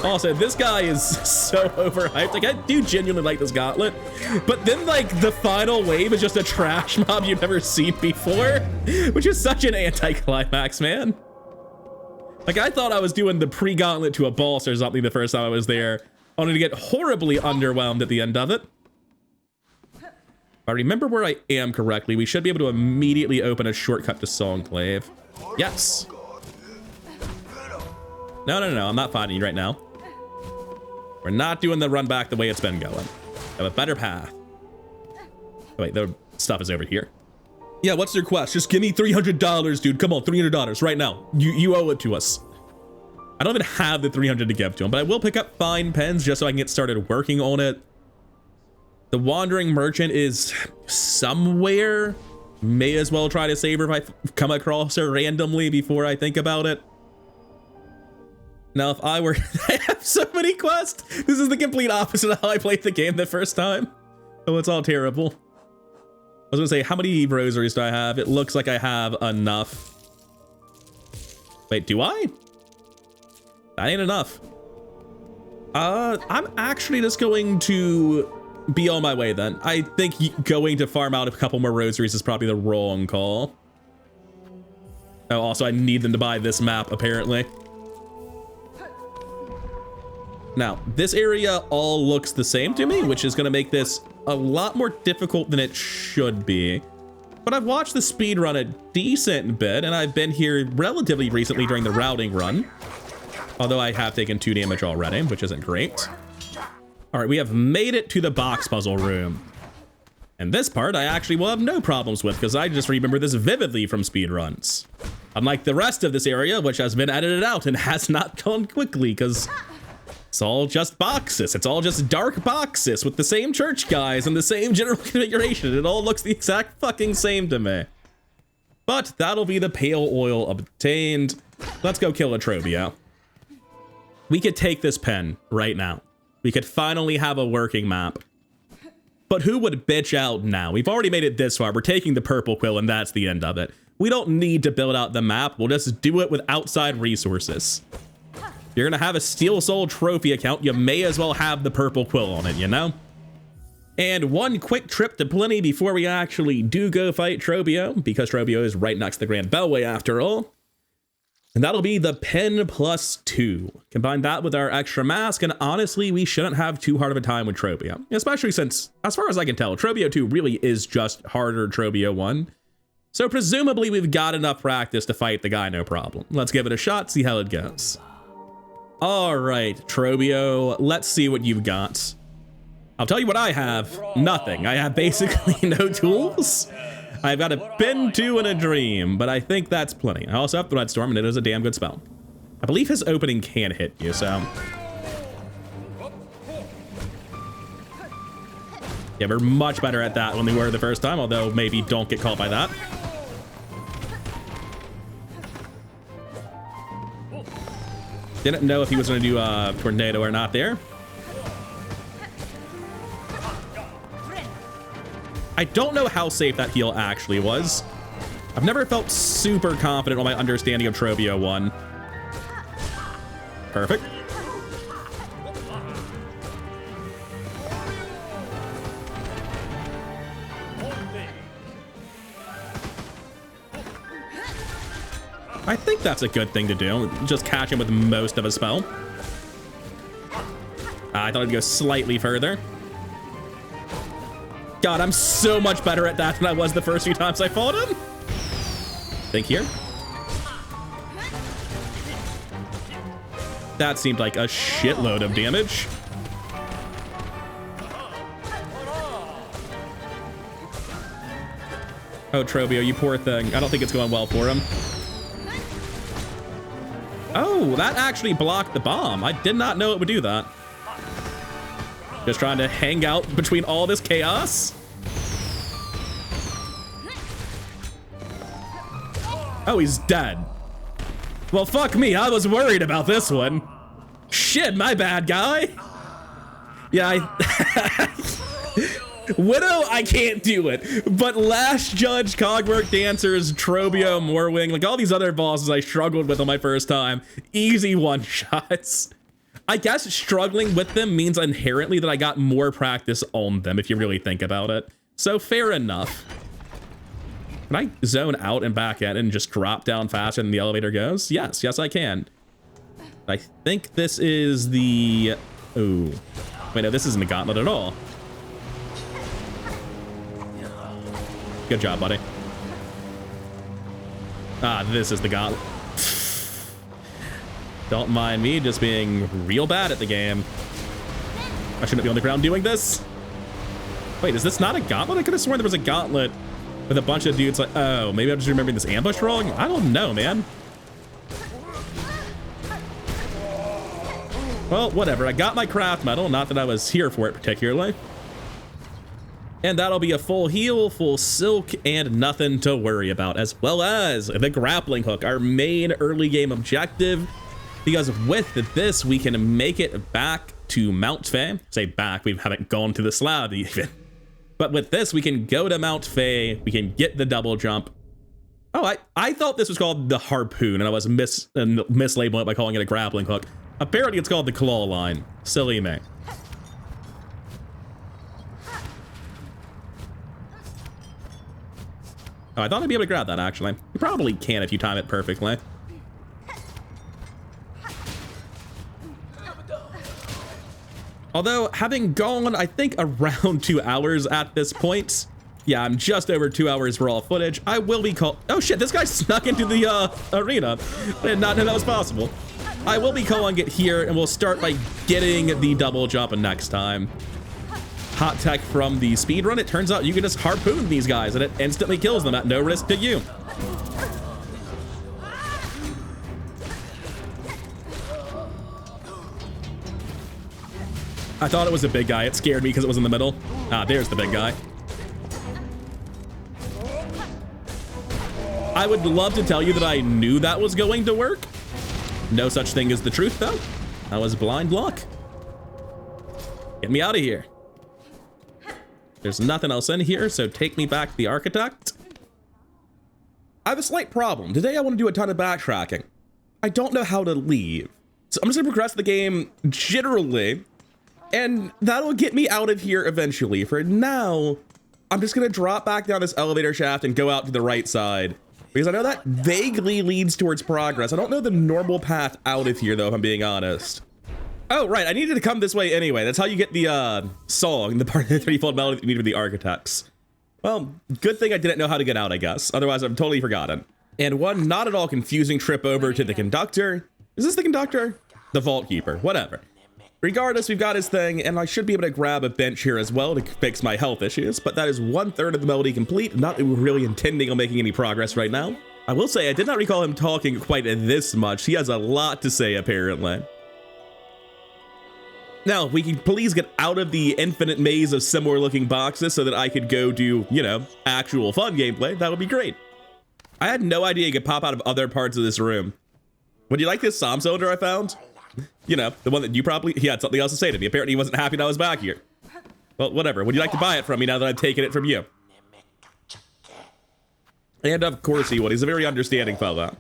Also, this guy is so overhyped. Like, I do genuinely like this gauntlet. But then, like, the final wave is just a trash mob you've never seen before, which is such an anticlimax, man. Like, I thought I was doing the pre-gauntlet to a boss or something the first time I was there, only to get horribly underwhelmed at the end of it. If I remember where I am correctly, we should be able to immediately open a shortcut to Songclave. Yes. No, I'm not fighting you right now. We're not doing the run back the way it's been going. I have a better path. Oh, wait, the stuff is over here. Yeah, what's your quest? Just give me $300, dude. Come on, $300 right now. You owe it to us. I don't even have the 300 to give to him, but I will pick up fine pens just so I can get started working on it. The Wandering Merchant is somewhere. May as well try to save her if I come across her randomly before I think about it. Now, if I were... I have so many quests. This is the complete opposite of how I played the game the first time. Oh, it's all terrible. I was gonna say, how many rosaries do I have? It looks like I have enough. Wait, do I? That ain't enough. I'm actually just going to be on my way then. I think going to farm out a couple more rosaries is probably the wrong call. Oh, also I need them to buy this map, apparently. Now, this area all looks the same to me, which is gonna make this a lot more difficult than it should be. But I've watched the speed run a decent bit, and I've been here relatively recently during the routing run. Although I have taken 2 damage already, which isn't great. All right, we have made it to the box puzzle room. And this part I actually will have no problems with because I just remember this vividly from speedruns. Unlike the rest of this area, which has been edited out and has not gone quickly because it's all just boxes. It's all just dark boxes with the same church guys and the same general configuration. It all looks the exact fucking same to me. But that'll be the pale oil obtained. Let's go kill Atrobio. We could take this pen right now. We could finally have a working map. But who would bitch out now? We've already made it this far. We're taking the purple quill and that's the end of it. We don't need to build out the map. We'll just do it with outside resources. If you're gonna have a Steel Soul trophy account, you may as well have the purple quill on it, you know? And one quick trip to Plenty before we actually do go fight Trobio, because Trobio is right next to the Grand Bellway after all. And that'll be the pen +2. Combine that with our extra mask, and honestly, we shouldn't have too hard of a time with Trobio. Especially since, as far as I can tell, Trobio 2 really is just harder Trobio 1. So presumably we've got enough practice to fight the guy, no problem. Let's give it a shot, see how it goes. All right, Trobio, let's see what you've got. I'll tell you what I have. Nothing. I have basically no tools. I've got a pen 2 and a dream, but I think that's plenty. I also have Thread Storm, and it is a damn good spell. I believe his opening can hit you, so. Yeah, we're much better at that than we were the first time, although maybe don't get caught by that. Didn't know if he was going to do a tornado or not there. I don't know how safe that heal actually was. I've never felt super confident on my understanding of Trobio 1. Perfect. I think that's a good thing to do. Just catch him with most of a spell. I thought I'd go slightly further. God, I'm so much better at that than I was the first few times I fought him. Think here. That seemed like a shitload of damage. Oh, Trobio, you poor thing. I don't think it's going well for him. Oh, that actually blocked the bomb. I did not know it would do that. Just trying to hang out between all this chaos. Oh, he's dead. Well, fuck me. I was worried about this one. Shit, my bad, guy. Yeah, Widow, I can't do it. But Last Judge, Cogwork Dancers, Trobio, Morwing, like all these other bosses I struggled with on my first time. Easy one-shots. I guess struggling with them means inherently that I got more practice on them, if you really think about it. So fair enough. Can I zone out and back in and just drop down faster than the elevator goes? Yes, yes I can. I think this is the... Oh. Wait, no, this isn't a gauntlet at all. Good job, buddy. Ah, this is the gauntlet. Don't mind me just being real bad at the game. I shouldn't be on the ground doing this. Wait, is this not a gauntlet? I could have sworn there was a gauntlet with a bunch of dudes like, oh, maybe I'm just remembering this ambush wrong? I don't know, man. Well, whatever. I got my craft medal, not that I was here for it particularly. And that'll be a full heal, full silk, and nothing to worry about, as well as the grappling hook, our main early game objective. Because with this, we can make it back to Mount Fae. Say back, we haven't gone to the slab even. But with this, we can go to Mount Fae, we can get the double jump. Oh, I thought this was called the harpoon, and I was mislabeling it by calling it a grappling hook. Apparently, it's called the claw line. Silly me. Oh, I thought I'd be able to grab that, actually. You probably can if you time it perfectly. Although, having gone, I think, around 2 hours at this point, yeah, I'm just over 2 hours raw footage, I will be oh shit, this guy snuck into the arena. I did not know that was possible. I will be calling it here, and we'll start by getting the double jump next time. Hot tech from the speedrun, it turns out you can just harpoon these guys, and it instantly kills them at no risk to you. I thought it was a big guy. It scared me because it was in the middle. Ah, there's the big guy. I would love to tell you that I knew that was going to work. No such thing as the truth, though. That was blind luck. Get me out of here. There's nothing else in here, so take me back to the architect. I have a slight problem. Today I want to do a ton of backtracking. I don't know how to leave. So I'm just gonna progress the game generally, and that'll get me out of here eventually. For now, I'm just gonna drop back down this elevator shaft and go out to the right side, because I know that vaguely leads towards progress. I don't know the normal path out of here, though, if I'm being honest. Oh, right, I needed to come this way anyway. That's how you get the song, the part of the 30-fold melody that you need with the architects. Well, good thing I didn't know how to get out, I guess. Otherwise, I've totally forgotten. And one not at all confusing trip over to the conductor. Is this the conductor? The vault keeper, whatever. Regardless, we've got his thing, and I should be able to grab a bench here as well to fix my health issues, but that is 1/3 of the melody complete. Not that we're really intending on making any progress right now. I will say, I did not recall him talking quite this much. He has a lot to say, apparently. Now, we can please get out of the infinite maze of similar looking boxes so that I could go do, you know, actual fun gameplay. That would be great. I had no idea you could pop out of other parts of this room. Would you like this SOM cylinder I found? You know, the one that you probably, he had something else to say to me. Apparently he wasn't happy that I was back here. Well, whatever. Would you like to buy it from me now that I've taken it from you? And of course he would. He's a very understanding fella.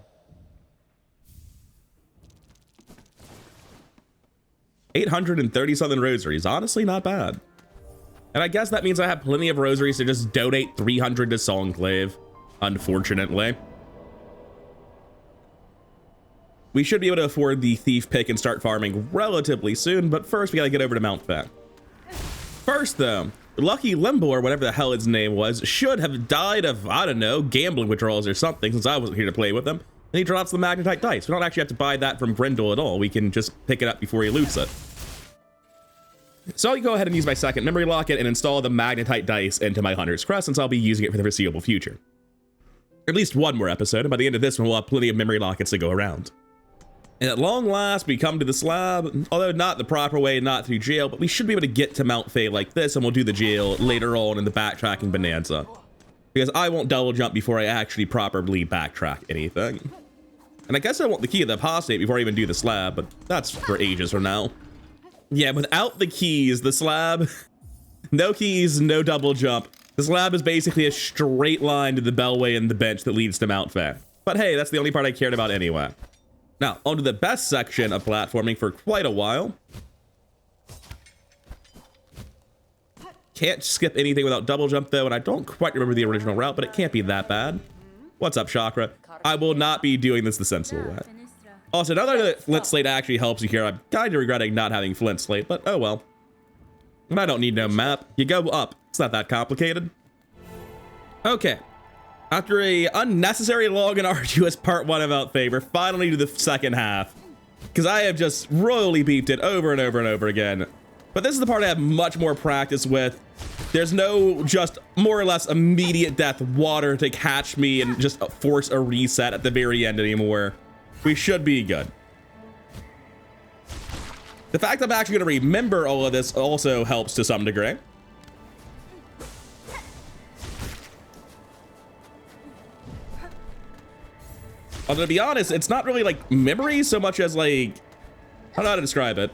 830-something rosaries. Honestly, not bad. And I guess that means I have plenty of rosaries to just donate 300 to Songclave, unfortunately. We should be able to afford the thief pick and start farming relatively soon, but first we gotta get over to Mount Fae. First though, Lucky Limbo, or whatever the hell his name was, should have died of, I don't know, gambling withdrawals or something, since I wasn't here to play with him. And he drops the magnetite dice. We don't actually have to buy that from Grendel at all. We can just pick it up before he loots it. So I'll go ahead and use my second memory locket and install the magnetite dice into my Hunter's Crest, since I'll be using it for the foreseeable future. At least one more episode, and by the end of this one, we'll have plenty of memory lockets to go around. And at long last, we come to the slab, although not the proper way, not through jail, but we should be able to get to Mount Fae like this, and we'll do the jail later on in the backtracking bonanza. Because I won't double jump before I actually properly backtrack anything. And I guess I want the key of the apostate before I even do the slab, but that's for ages from now. Yeah, without the keys, the slab, no keys, no double jump. The slab is basically a straight line to the bellway and the bench that leads to Mount Fae. But hey, that's the only part I cared about anyway. Now, onto the best section of platforming for quite a while. Can't skip anything without double jump though, and I don't quite remember the original route, but it can't be that bad. What's up, Chakra? I will not be doing this the sensible way. Also, now that I know that Flint Slate actually helps you here, I'm kind of regretting not having Flint Slate, but oh well. And I don't need no map. You go up. It's not that complicated. Okay. After a unnecessary long and arduous part 1 of Mount Fae, we're finally to the second half. Because I have just royally beeped it over and over and over again. But this is the part I have much more practice with. There's no just more or less immediate death water to catch me and just force a reset at the very end anymore. We should be good. The fact I'm actually going to remember all of this also helps to some degree. Although, to be honest, it's not really like memory so much as like, I don't know how to describe it.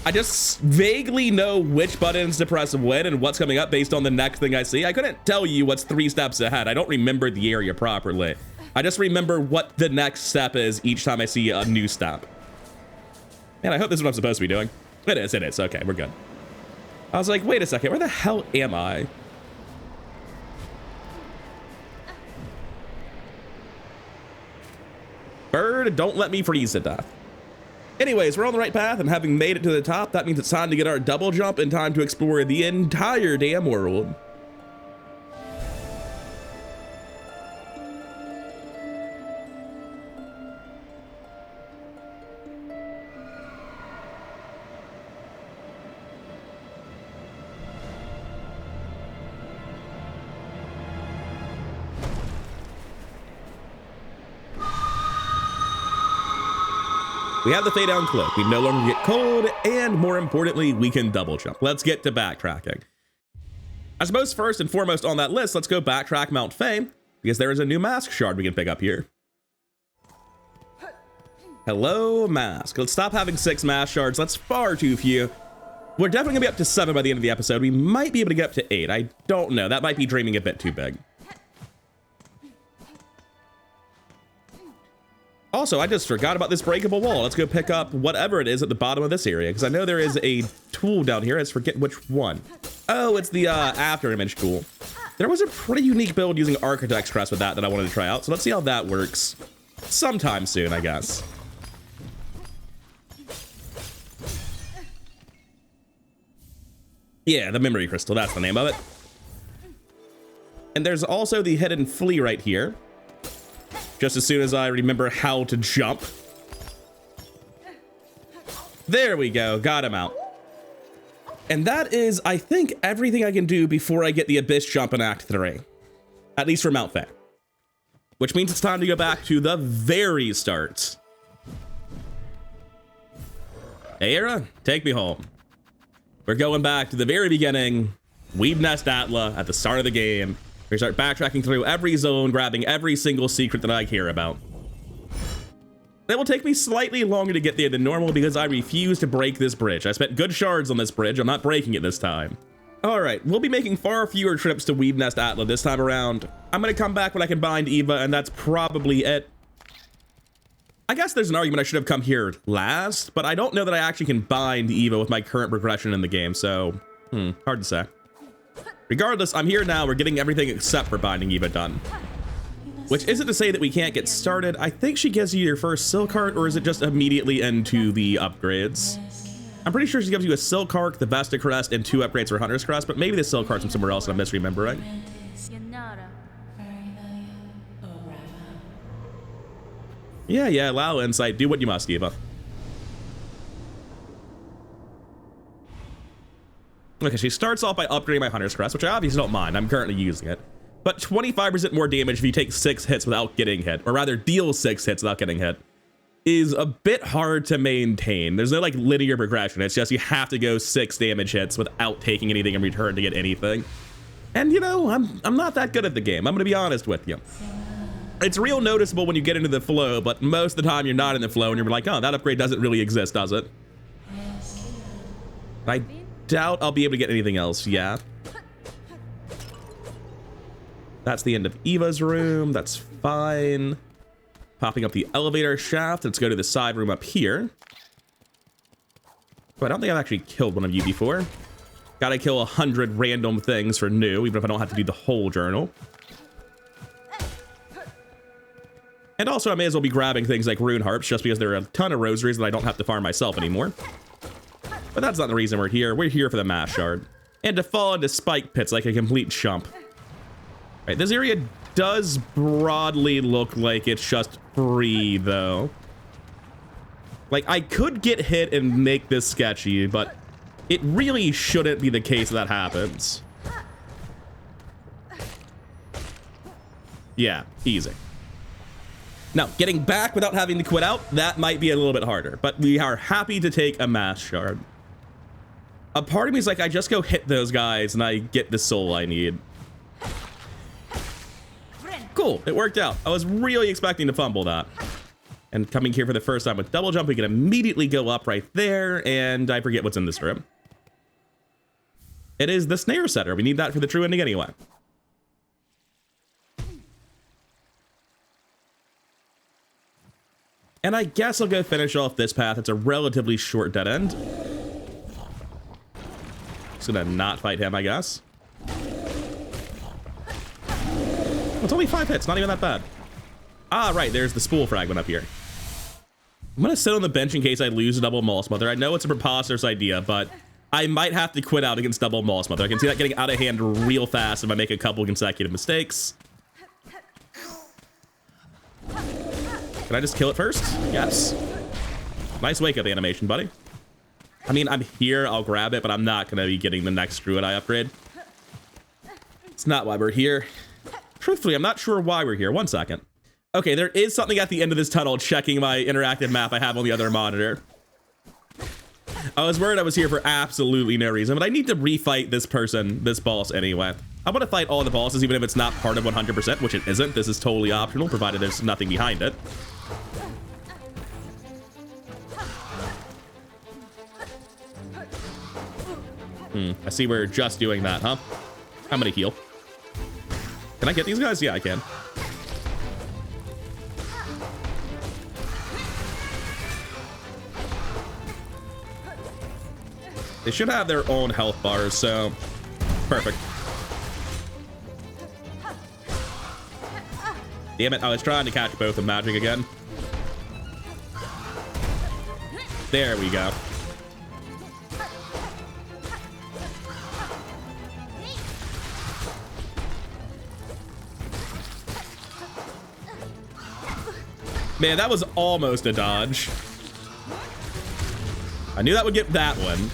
I just vaguely know which buttons to press when and what's coming up based on the next thing I see. I couldn't tell you what's 3 steps ahead. I don't remember the area properly. I just remember what the next step is each time I see a new step. Man, I hope this is what I'm supposed to be doing. It is, it is. Okay, we're good. I was like, wait a second, where the hell am I? Bird, don't let me freeze to death. Anyways, we're on the right path, and having made it to the top, that means it's time to get our double jump in time to explore the entire damn world. We have the Fade Down Cloak. We no longer get cold, and more importantly, we can double jump. Let's get to backtracking. I suppose first and foremost on that list, let's go backtrack Mount Fae, because there is a new mask shard we can pick up here. Hello, mask. Let's stop having 6 mask shards. That's far too few. We're definitely gonna be up to 7 by the end of the episode. We might be able to get up to 8. I don't know. That might be dreaming a bit too big. Also, I just forgot about this breakable wall. Let's go pick up whatever it is at the bottom of this area, because I know there is a tool down here. I just forget which one. Oh, it's the after image tool. There was a pretty unique build using Architect's Crest with that I wanted to try out, so let's see how that works sometime soon, I guess. Yeah, the memory crystal, that's the name of it. And there's also the hidden flea right here. Just as soon as I remember how to jump. There we go, got him out. And that is, I think, everything I can do before I get the Abyss jump in Act 3. At least for Mount Fae. Which means it's time to go back to the very start. Hey, Era, take me home. We're going back to the very beginning. Weeb Nest Atla at the start of the game. We start backtracking through every zone, grabbing every single secret that I care about. It will take me slightly longer to get there than normal because I refuse to break this bridge. I spent good shards on this bridge. I'm not breaking it this time. All right, we'll be making far fewer trips to Weeb Nest Atla this time around. I'm gonna come back when I can bind Eva, and that's probably it. I guess there's an argument I should have come here last, but I don't know that I actually can bind Eva with my current progression in the game, so hard to say. Regardless, I'm here now. We're getting everything except for binding Eva done. Which isn't to say that we can't get started. I think she gives you your first Silk Heart, or is it just immediately into the upgrades? I'm pretty sure she gives you a Silk Arc, the Vesta Crest, and 2 upgrades for Hunter's Crest, but maybe the Silk Arc's from somewhere else and I'm misremembering. Yeah, allow insight. Do what you must, Eva. Okay, she starts off by upgrading my Hunter's Crest, which I obviously don't mind. I'm currently using it. But 25% more damage if you take 6 hits without getting hit, or rather deal 6 hits without getting hit, is a bit hard to maintain. There's no like linear progression. It's just you have to go 6 damage hits without taking anything in return to get anything. And you know, I'm not that good at the game. I'm gonna be honest with you. It's real noticeable when you get into the flow, but most of the time you're not in the flow and you're like, oh, that upgrade doesn't really exist, does it? I doubt I'll be able to get anything else. Yeah. That's the end of Eva's room. That's fine. Popping up the elevator shaft. Let's go to the side room up here. Oh, I don't think I've actually killed one of you before. Gotta kill 100 random things for new, even if I don't have to do the whole journal. And also, I may as well be grabbing things like rune harps, just because there are a ton of rosaries that I don't have to farm myself anymore. But that's not the reason we're here. We're here for the mass shard. And to fall into spike pits like a complete chump. Right, this area does broadly look like it's just free, though. Like, I could get hit and make this sketchy, but it really shouldn't be the case that happens. Yeah, easy. Now, getting back without having to quit out, that might be a little bit harder, but we are happy to take a mass shard. A part of me is like, I just go hit those guys and I get the soul I need. Cool, it worked out. I was really expecting to fumble that. And coming here for the first time with double jump, we can immediately go up right there, and I forget what's in this room. It is the snare setter. We need that for the true ending anyway. And I guess I'll go finish off this path. It's a relatively short dead end. Just gonna not fight him, I guess. It's only 5 hits, not even that bad. Ah, right, there's the spool fragment up here. I'm gonna sit on the bench in case I lose a double Moss Mother. I know it's a preposterous idea, but I might have to quit out against double Moss Mother. I can see that getting out of hand real fast if I make a couple consecutive mistakes. Can I just kill it first? Yes. Nice wake-up animation, buddy. I mean, I'm here, I'll grab it, but I'm not gonna be getting the next Druid Eye upgrade. It's not why we're here. Truthfully, I'm not sure why we're here. 1 second. Okay, there is something at the end of this tunnel checking my interactive map I have on the other monitor. I was worried I was here for absolutely no reason, but I need to refight this person, this boss anyway. I want to fight all the bosses, even if it's not part of 100%, which it isn't. This is totally optional, provided there's nothing behind it. I see we're just doing that, huh? I'm gonna heal. Can I get these guys? Yeah, I can. They should have their own health bars, so perfect. Damn it, I was trying to catch both of magic again. There we go. Man, that was almost a dodge. I knew that would get that one.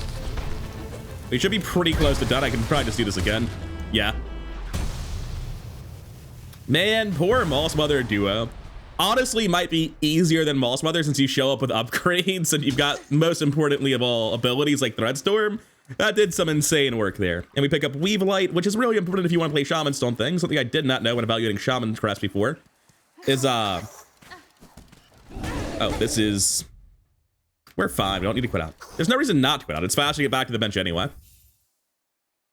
We should be pretty close to done. I can probably just do this again. Yeah. Man, poor Moss Mother duo. Honestly, might be easier than Moss Mother since you show up with upgrades and you've got, most importantly of all, abilities like Threadstorm. That did some insane work there. And we pick up Weave Light, which is really important if you want to play Shaman Stone things. Something I did not know when evaluating Shaman Crest before is, oh, this is... We're fine. We don't need to quit out. There's no reason not to quit out. It's fast to get back to the bench anyway.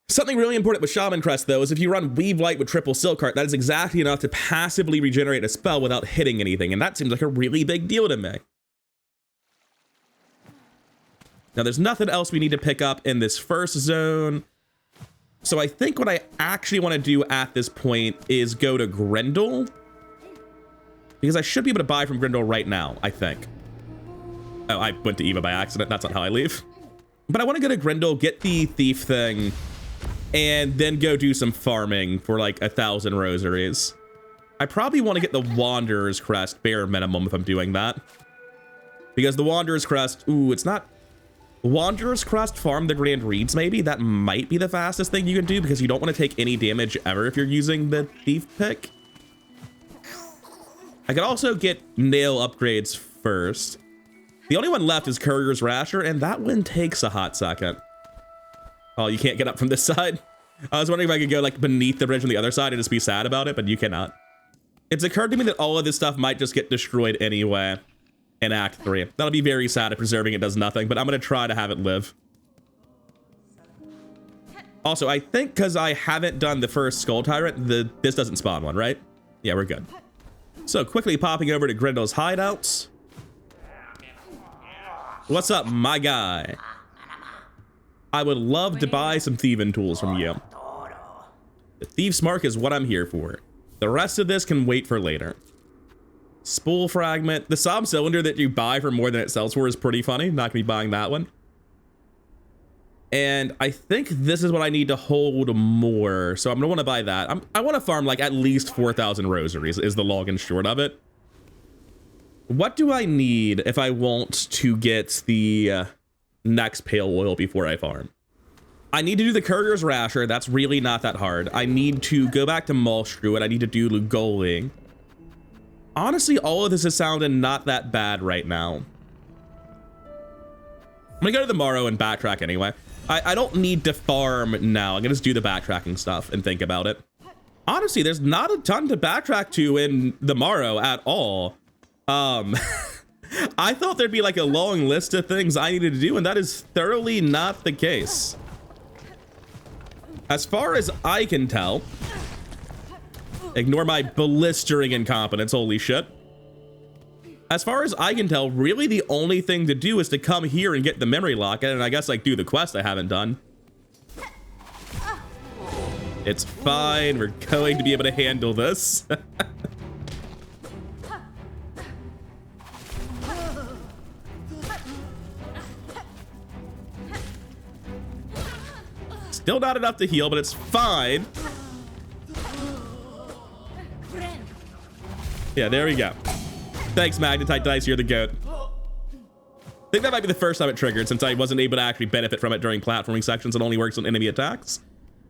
Something really important with Shaman Crest, though, is if you run Weave Light with triple Silk Heart, that is exactly enough to passively regenerate a spell without hitting anything, and that seems like a really big deal to me. Now, there's nothing else we need to pick up in this first zone, so I think what I actually want to do at this point is go to Grendel, because I should be able to buy from Grendel right now, I think. Oh, I went to Eva by accident. That's not how I leave. But I want to go to Grendel, get the thief thing, and then go do some farming for like 1,000 rosaries. I probably want to get the Wanderer's Crest bare minimum if I'm doing that. Because the Wanderer's Crest, ooh, it's not... Wanderer's Crest, farm the Grand Reeds, maybe? That might be the fastest thing you can do because you don't want to take any damage ever if you're using the thief pick. I could also get nail upgrades first. The only one left is Courier's Rasher, and that one takes a hot second. Oh, you can't get up from this side? I was wondering if I could go like beneath the bridge on the other side and just be sad about it, but you cannot. It's occurred to me that all of this stuff might just get destroyed anyway in Act 3. That'll be very sad if preserving it does nothing, but I'm going to try to have it live. Also, I think because I haven't done the first Skull Tyrant, this doesn't spawn one, right? Yeah, we're good. So quickly popping over to Grendel's hideouts. What's up, my guy? I would love to buy some thieving tools from you. The Thief's Mark is what I'm here for. The rest of this can wait for later. Spool Fragment. The Sob Cylinder that you buy for more than it sells for is pretty funny. Not gonna be buying that one. And I think this is what I need to hold more. So I'm gonna want to buy that. I want to farm like at least 4,000 rosaries is the long and short of it. What do I need if I want to get the next pale oil before I farm? I need to do the Courier's Rasher. That's really not that hard. I need to go back to Mulch Druid. I need to do Lugoling. Honestly, all of this is sounding not that bad right now. I'm gonna go to the Morrow and backtrack anyway. I don't need to farm now. I'm gonna just do the backtracking stuff and think about it. Honestly, there's not a ton to backtrack to in the Morrow at all. I thought there'd be like a long list of things I needed to do, and that is thoroughly not the case. As far as I can tell, ignore my blistering incompetence, holy shit. As far as I can tell, really the only thing to do is to come here and get the memory lock, and I guess like do the quest I haven't done. It's fine, we're going to be able to handle this. Still not enough to heal, but it's fine. Yeah, there we go. Thanks, Magnetite Dice, you're the goat. I think that might be the first time it triggered, since I wasn't able to actually benefit from it during platforming sections. It only works on enemy attacks.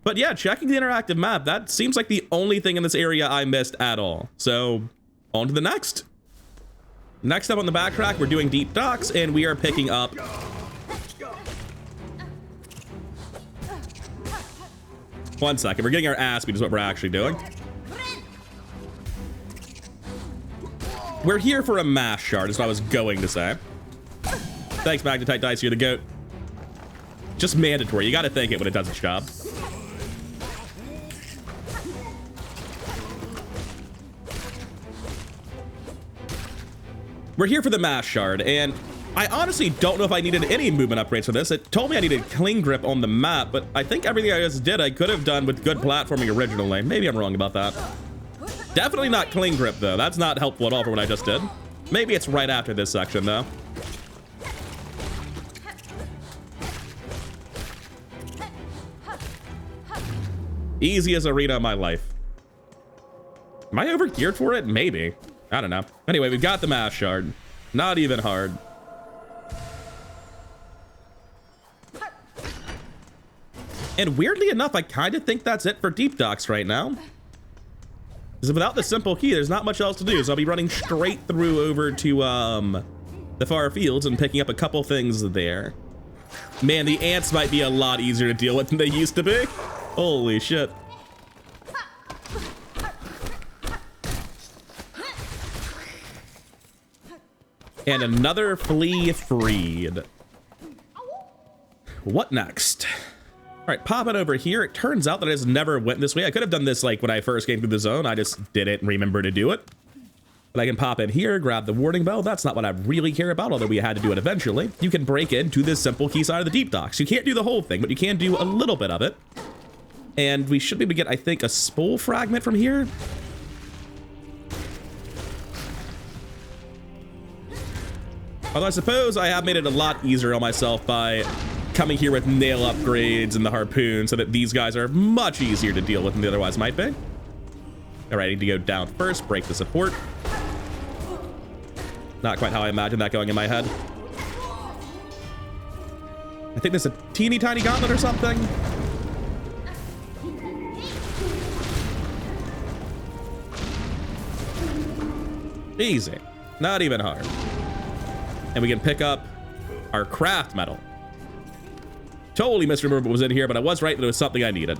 But yeah, checking the interactive map, that seems like the only thing in this area I missed at all. So, on to the next. Next up on the backtrack, we're doing Deep Docks, and we are picking up... One second, we're getting our ass beat is what we're actually doing. We're here for a mass shard, is what I was going to say. Thanks, Magnetite Dice, you're the goat. Just mandatory, you gotta think it when it does its job. We're here for the mass shard, and I honestly don't know if I needed any movement upgrades for this. It told me I needed clean grip on the map, but I think everything I just did I could have done with good platforming originally. Maybe I'm wrong about that. Definitely not clean grip, though. That's not helpful at all for what I just did. Maybe it's right after this section, though. Easiest arena of my life. Am I over geared for it? Maybe. I don't know. Anyway, we've got the mass shard. Not even hard. And weirdly enough, I kind of think that's it for Deep Docks right now. Because without the simple key, there's not much else to do. So I'll be running straight through over to the far fields and picking up a couple things there. Man, the ants might be a lot easier to deal with than they used to be. Holy shit. And another flea freed. What next? All right, pop it over here. It turns out that I just never went this way. I could have done this like when I first came through the zone. I just didn't remember to do it. But I can pop in here, grab the warning bell. That's not what I really care about, although we had to do it eventually. You can break into this simple key side of the Deep Docks. You can't do the whole thing, but you can do a little bit of it. And we should be able to get, I think, a spool fragment from here. Although I suppose I have made it a lot easier on myself by coming here with nail upgrades and the harpoon so that these guys are much easier to deal with than they otherwise might be. All right, I need to go down first, break the support. Not quite how I imagined that going in my head. I think there's a teeny tiny gauntlet or something. Easy, not even hard. And we can pick up our craft metal. Totally misremembered what was in here, but I was right that it was something I needed.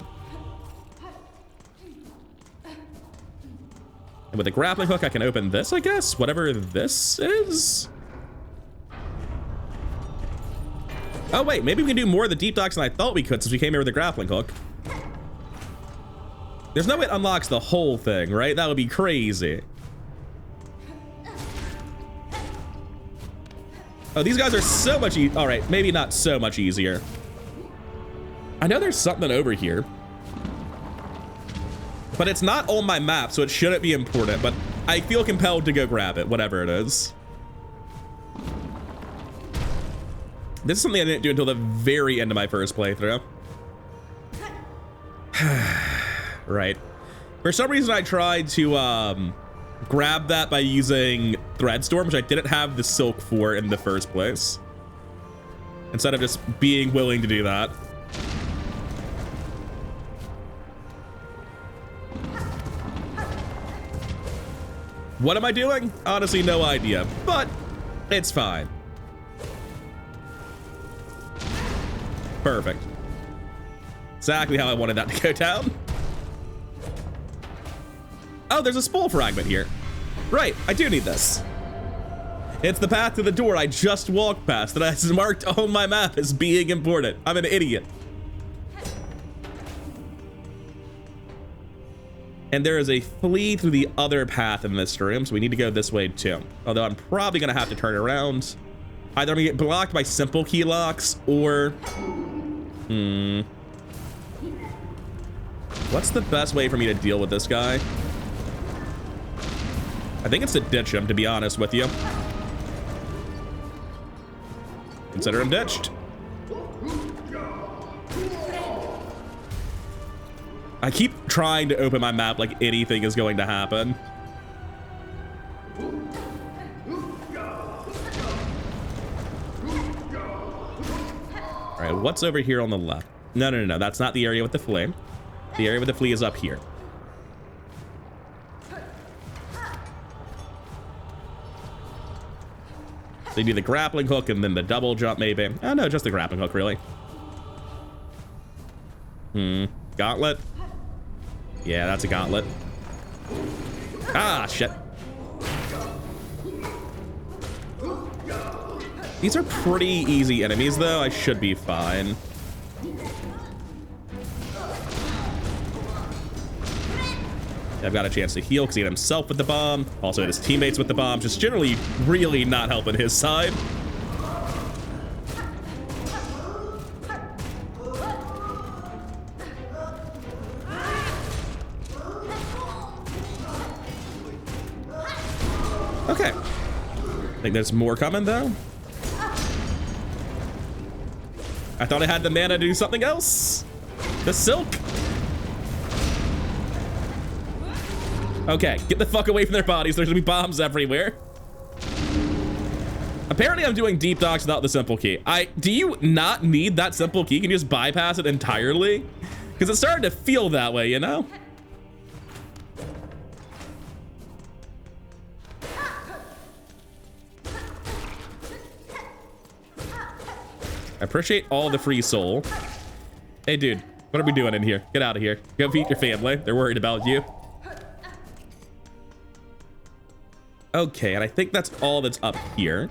And with the grappling hook, I can open this, I guess, whatever this is. Oh wait, maybe we can do more of the deep docks than I thought we could since we came here with the grappling hook. There's no way it unlocks the whole thing, right? That would be crazy. Oh, these guys are so much all right, maybe not so much easier. I know there's something over here, but it's not on my map, so it shouldn't be important, but I feel compelled to go grab it, whatever it is. This is something I didn't do until the very end of my first playthrough. Right. For some reason, I tried to grab that by using Threadstorm, which I didn't have the silk for in the first place. Instead of just being willing to do that. What am I doing? Honestly, no idea, but it's fine. Perfect. Exactly how I wanted that to go down. Oh, there's a spool fragment here. Right, I do need this. It's the path to the door I just walked past that is marked on my map as being important. I'm an idiot. And there is a flea through the other path in this room, so we need to go this way too. Although I'm probably gonna have to turn around. Either I'm gonna get blocked by simple key locks or... What's the best way for me to deal with this guy? I think it's to ditch him, to be honest with you. Consider him ditched. I keep trying to open my map like anything is going to happen. All right, what's over here on the left? No, that's not the area with the flame. The area with the flea is up here. So you do the grappling hook and then the double jump maybe. Oh no, just the grappling hook really. Gauntlet. Yeah, that's a gauntlet. Ah, shit. These are pretty easy enemies, though. I should be fine. I've got a chance to heal because he hit himself with the bomb. Also hit his teammates with the bomb. Just generally really not helping his side. Okay. I think there's more coming, though. I thought I had the mana to do something else. The silk. Okay, get the fuck away from their bodies. There's gonna be bombs everywhere. Apparently I'm doing deep docks without the simple key. Do you not need that simple key? Can you just bypass it entirely? Because it's starting to feel that way, you know? I appreciate all the free soul. Hey, dude, what are we doing in here? Get out of here. Go feed your family. They're worried about you. Okay, and I think that's all that's up here.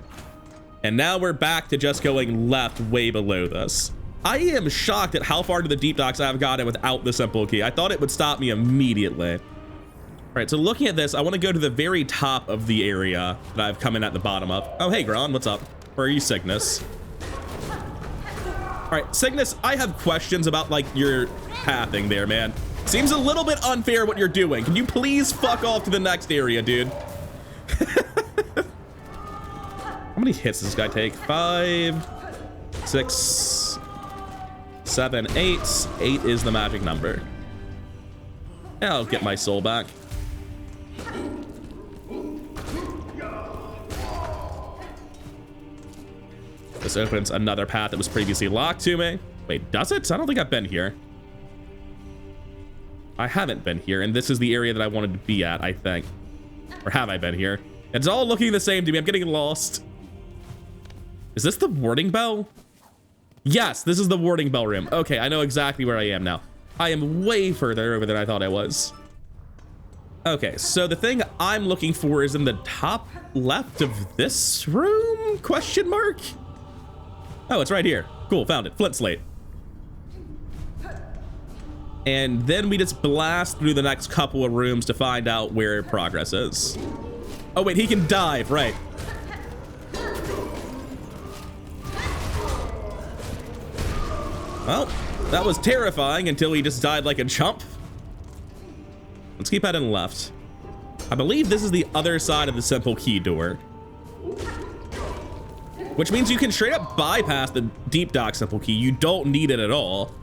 And now we're back to just going left way below this. I am shocked at how far to the deep docks I've gotten without the simple key. I thought it would stop me immediately. All right, so looking at this, I want to go to the very top of the area that I've come in at the bottom of. Oh, hey, Gron, what's up? Where are you, Cygnus? All right, Cygnus, I have questions about, like, your pathing there, man. Seems a little bit unfair what you're doing. Can you please fuck off to the next area, dude? How many hits does this guy take? 5, 6, 7, 8. 8 is the magic number. I'll get my soul back. This opens another path that was previously locked to me. Wait, does it? I don't think I've been here. I haven't been here, and this is the area that I wanted to be at, I think. Or have I been here? It's all looking the same to me. I'm getting lost. Is this the warding bell? Yes, this is the warding bell room. Okay, I know exactly where I am now. I am way further over than I thought I was. Okay, so the thing I'm looking for is in the top left of this room? Question mark? Oh, it's right here. Cool, found it. Flint slate. And then we just blast through the next couple of rooms to find out where progress is. Oh wait, he can dive, right. Well, that was terrifying until he just died like a chump. Let's keep heading left. I believe this is the other side of the simple key door. Which means you can straight up bypass the deep dock simple key. You don't need it at all.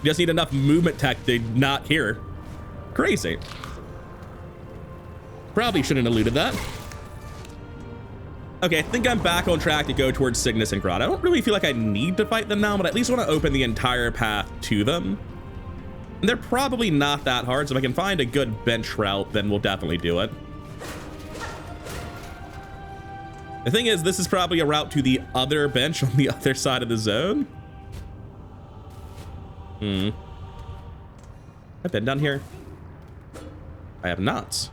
You just need enough movement tech to not hear. Crazy. Probably shouldn't have eluded that. Okay, I think I'm back on track to go towards Cygnus and Grodd. I don't really feel like I need to fight them now, but I at least want to open the entire path to them. And they're probably not that hard, so if I can find a good bench route, then we'll definitely do it. The thing is, this is probably a route to the other bench on the other side of the zone. I've been down here. I have not.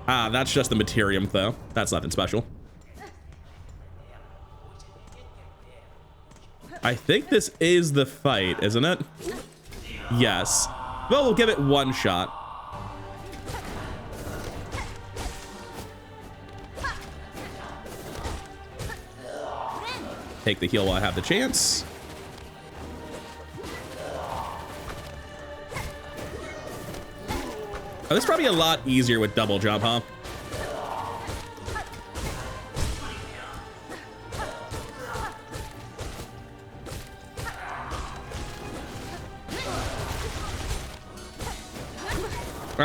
Ah, that's just the Materium, though. That's nothing special. I think this is the fight, isn't it? Yes. Well, we'll give it one shot. Take the heal while I have the chance. Oh, this is probably a lot easier with double jump, huh?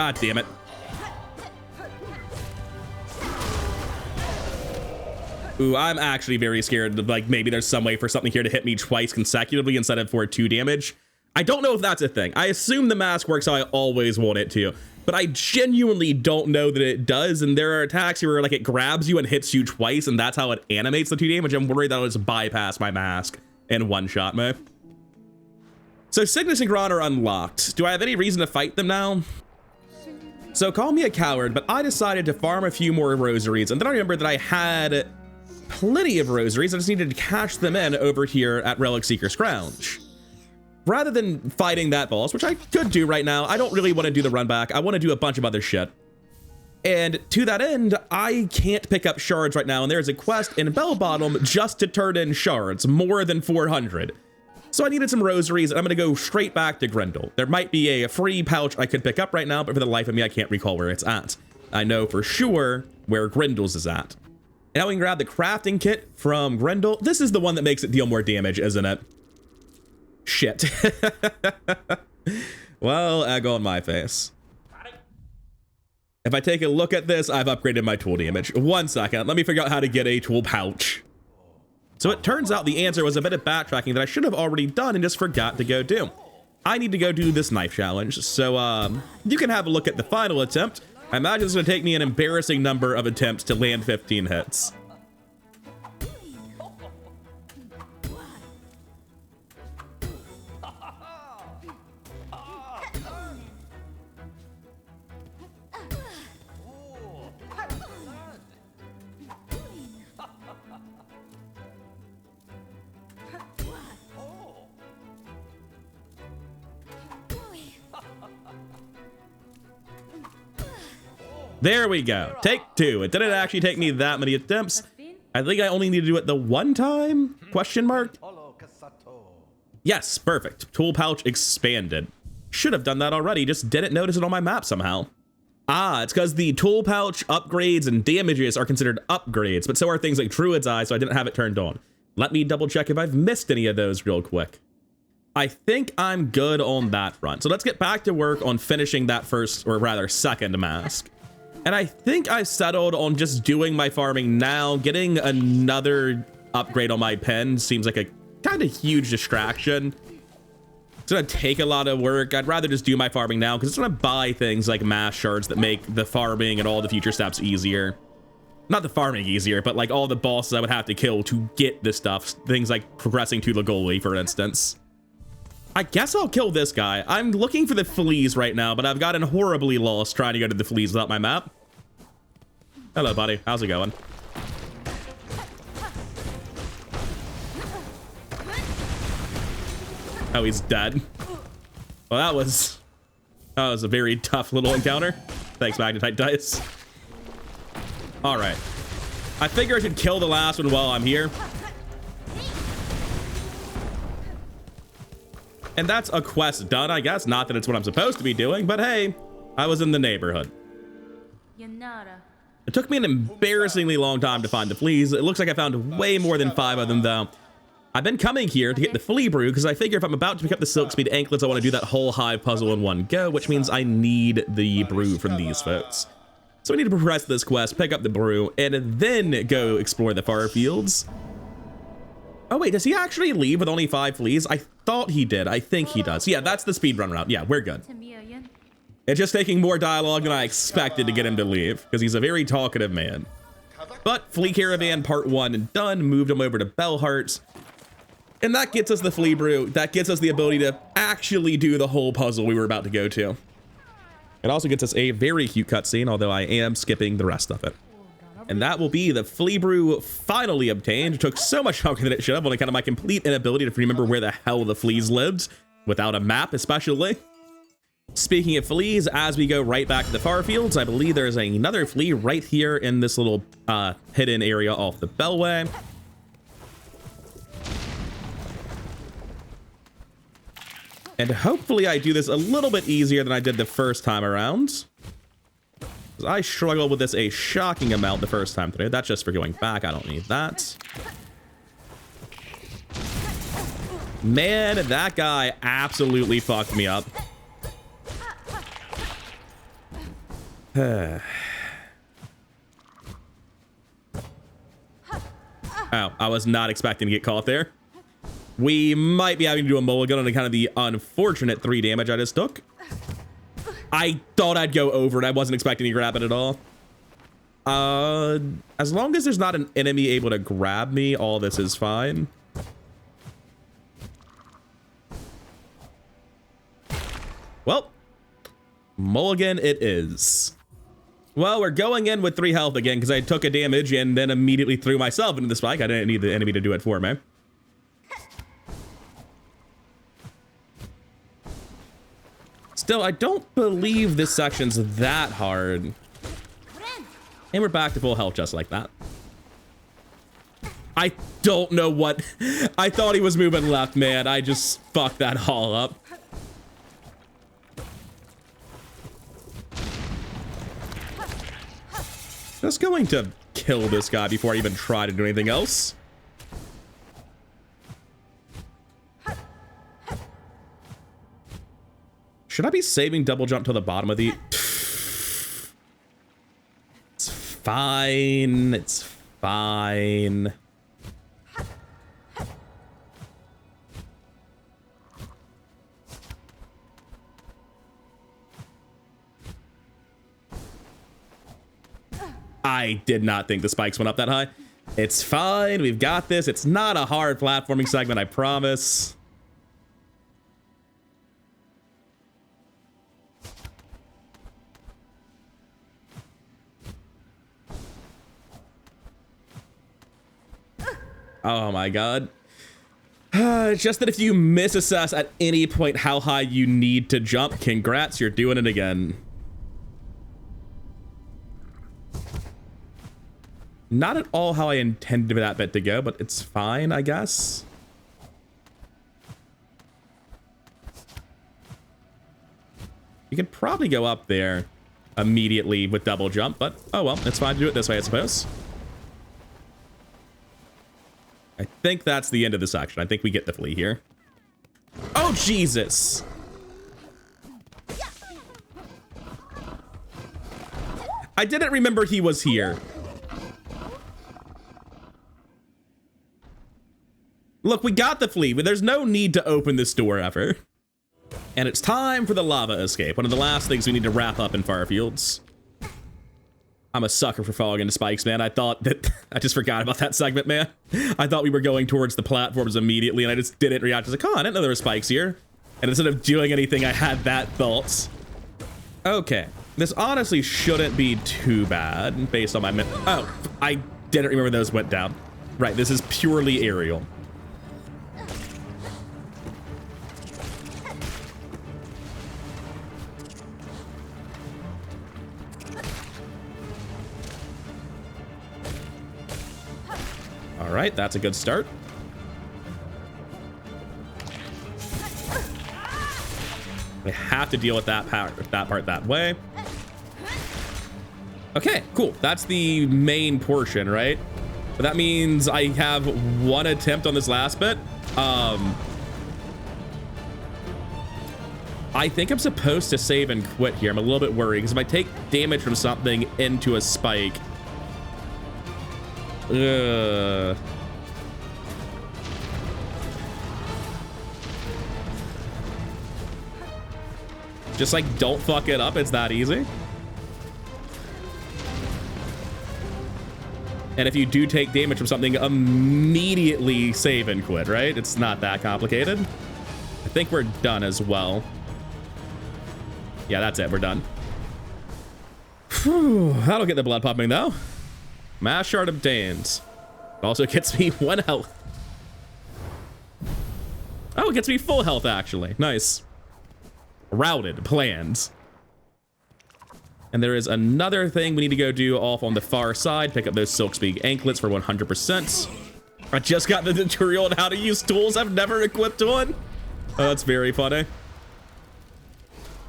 Ah, damn it. Ooh, I'm actually very scared that, like, maybe there's some way for something here to hit me twice consecutively instead of for 2 damage. I don't know if that's a thing. I assume the mask works how I always want it to, but I genuinely don't know that it does, and there are attacks where, like, it grabs you and hits you twice, and that's how it animates the 2 damage. I'm worried that I'll just bypass my mask and one-shot me. So Cygnus and Grodd are unlocked. Do I have any reason to fight them now? So call me a coward, but I decided to farm a few more rosaries, and then I remembered that I had plenty of rosaries. I just needed to cash them in over here at Relic Seeker Scrounge. Rather than fighting that boss, which I could do right now, I don't really want to do the run back. I want to do a bunch of other shit. And to that end, I can't pick up shards right now, and there's a quest in Bell Bottom just to turn in shards, more than 400. So I needed some rosaries, and I'm going to go straight back to Grendel. There might be a free pouch I could pick up right now, but for the life of me, I can't recall where it's at. I know for sure where Grendel's is at. And now we can grab the crafting kit from Grendel. This is the one that makes it deal more damage, isn't it? Shit. Well, egg on my face. If I take a look at this, I've upgraded my tool damage. 1 second, let me figure out how to get a tool pouch. So it turns out the answer was a bit of backtracking that I should have already done and just forgot to go do. I need to go do this knife challenge. So you can have a look at the final attempt. I imagine it's going to take me an embarrassing number of attempts to land 15 hits. There we go. Take 2. It didn't actually take me that many attempts. I think I only need to do it the 1 time? Question mark? Yes, perfect. Tool pouch expanded. Should have done that already, just didn't notice it on my map somehow. Ah, it's because the tool pouch upgrades and damages are considered upgrades, but so are things like Druid's Eye, so I didn't have it turned on. Let me double check if I've missed any of those real quick. I think I'm good on that front. So let's get back to work on finishing that first, or rather second mask. And I think I settled on just doing my farming now. Getting another upgrade on my pen seems like a kind of huge distraction. It's gonna take a lot of work. I'd rather just do my farming now because it's gonna buy things like mass shards that make the farming and all the future steps easier. Not the farming easier, but like all the bosses I would have to kill to get this stuff. Things like progressing to the goalie, for instance. I guess I'll kill this guy. I'm looking for the fleas right now, but I've gotten horribly lost trying to go to the fleas without my map. Hello, buddy. How's it going? Oh, he's dead. Well, that was a very tough little encounter. Thanks, Magnetite Dice. All right. I figure I should kill the last one while I'm here. And that's a quest done, I guess. Not that it's what I'm supposed to be doing, but hey, I was in the neighborhood. It took me an embarrassingly long time to find the fleas. It looks like I found way more than 5 of them, though. I've been coming here to get the flea brew because I figure if I'm about to pick up the silk speed anklets, I want to do that whole hive puzzle in one go, which means I need the brew from these folks. So we need to progress this quest, pick up the brew, and then go explore the far fields. Oh wait, does he actually leave with only 5 fleas? I thought he did. I think he does. Yeah, that's the speedrun route. Yeah, we're good. It's just taking more dialogue than I expected to get him to leave, because he's a very talkative man. But Flea Caravan Part 1 done, moved him over to Bellheart. And that gets us the flea brew. That gets us the ability to actually do the whole puzzle we were about to go to. It also gets us a very cute cutscene, although I am skipping the rest of it. And that will be the flea brew finally obtained. It took so much longer than it should have, on account of my complete inability to remember where the hell the fleas lived, without a map especially. Speaking of fleas, as we go right back to the far fields, I believe there's another flea right here in this little hidden area off the Bellway. And hopefully I do this a little bit easier than I did the first time around. I struggled with this a shocking amount the first time through. That's just for going back. I don't need that. Man, that guy absolutely fucked me up. Oh, I was not expecting to get caught there. We might be having to do a mulligan on kind of the unfortunate 3 damage I just took. I thought I'd go over it. I wasn't expecting to grab it at all. As long as there's not an enemy able to grab me, all this is fine. Well, mulligan it is. Well, we're going in with 3 health again because I took a damage and then immediately threw myself into the spike. I didn't need the enemy to do it for me. Still, I don't believe this section's that hard. And we're back to full health just like that. I don't know what... I thought he was moving left, man. I just fucked that all up. Just going to kill this guy before I even try to do anything else. Should I be saving double jump to the bottom of the... It's fine. It's fine. I did not think the spikes went up that high. It's fine. We've got this. It's not a hard platforming segment, I promise. Oh my god. It's just that if you misassess at any point how high you need to jump, congrats, you're doing it again. Not at all how I intended for that bit to go, but it's fine, I guess. You could probably go up there immediately with double jump, but oh well, it's fine to do it this way, I suppose. I think that's the end of the section. I think we get the flea here. Oh Jesus. I didn't remember he was here. Look, we got the flea, but there's no need to open this door ever. And it's time for the lava escape. One of the last things we need to wrap up in Farfields. I'm a sucker for falling into spikes, man. I thought that... I just forgot about that segment, man. I thought we were going towards the platforms immediately, and I just didn't react. I was like, oh, I didn't know there were spikes here. And instead of doing anything, I had that thought. Okay. This honestly shouldn't be too bad, based on my... Oh, I didn't remember those went down. Right, this is purely aerial. All right, that's a good start. I have to deal with that part that way. Okay, cool. That's the main portion, right? But that means I have one attempt on this last bit. I think I'm supposed to save and quit here. I'm a little bit worried because if I take damage from something into a spike, just like don't fuck it up. It's that easy. And if you do take damage from something, immediately save and quit, right? It's not that complicated. I think we're done as well. Yeah, that's it. We're done. Whew, that'll get the blood pumping though. Mass shard obtained. It also gets me 1 health. Oh, it gets me full health actually. Nice. Routed plans. And there is another thing we need to go do off on the far side. Pick up those Silksong anklets for 100%. I just got the tutorial on how to use tools I've never equipped on. Oh, that's very funny.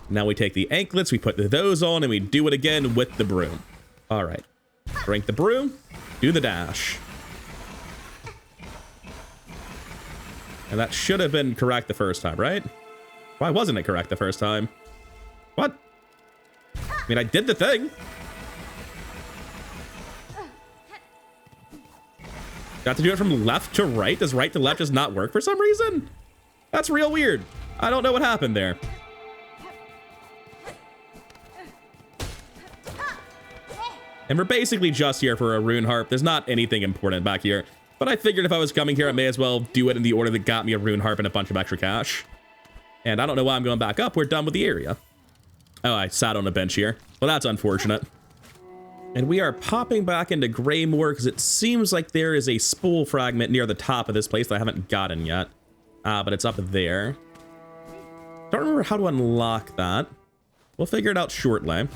Now we take the anklets, we put those on, and we do it again with the broom. All right. Drink the brew, do the dash. And that should have been correct the first time, right? Why wasn't it correct the first time? What? I mean, I did the thing. Got to do it from left to right? Does right to left just not work for some reason? That's real weird. I don't know what happened there. And we're basically just here for a rune harp. There's not anything important back here. But I figured if I was coming here, I may as well do it in the order that got me a rune harp and a bunch of extra cash. And I don't know why I'm going back up. We're done with the area. Oh, I sat on a bench here. Well, that's unfortunate. And we are popping back into Greymoor because it seems like there is a spool fragment near the top of this place that I haven't gotten yet. But it's up there. Don't remember how to unlock that. We'll figure it out shortly.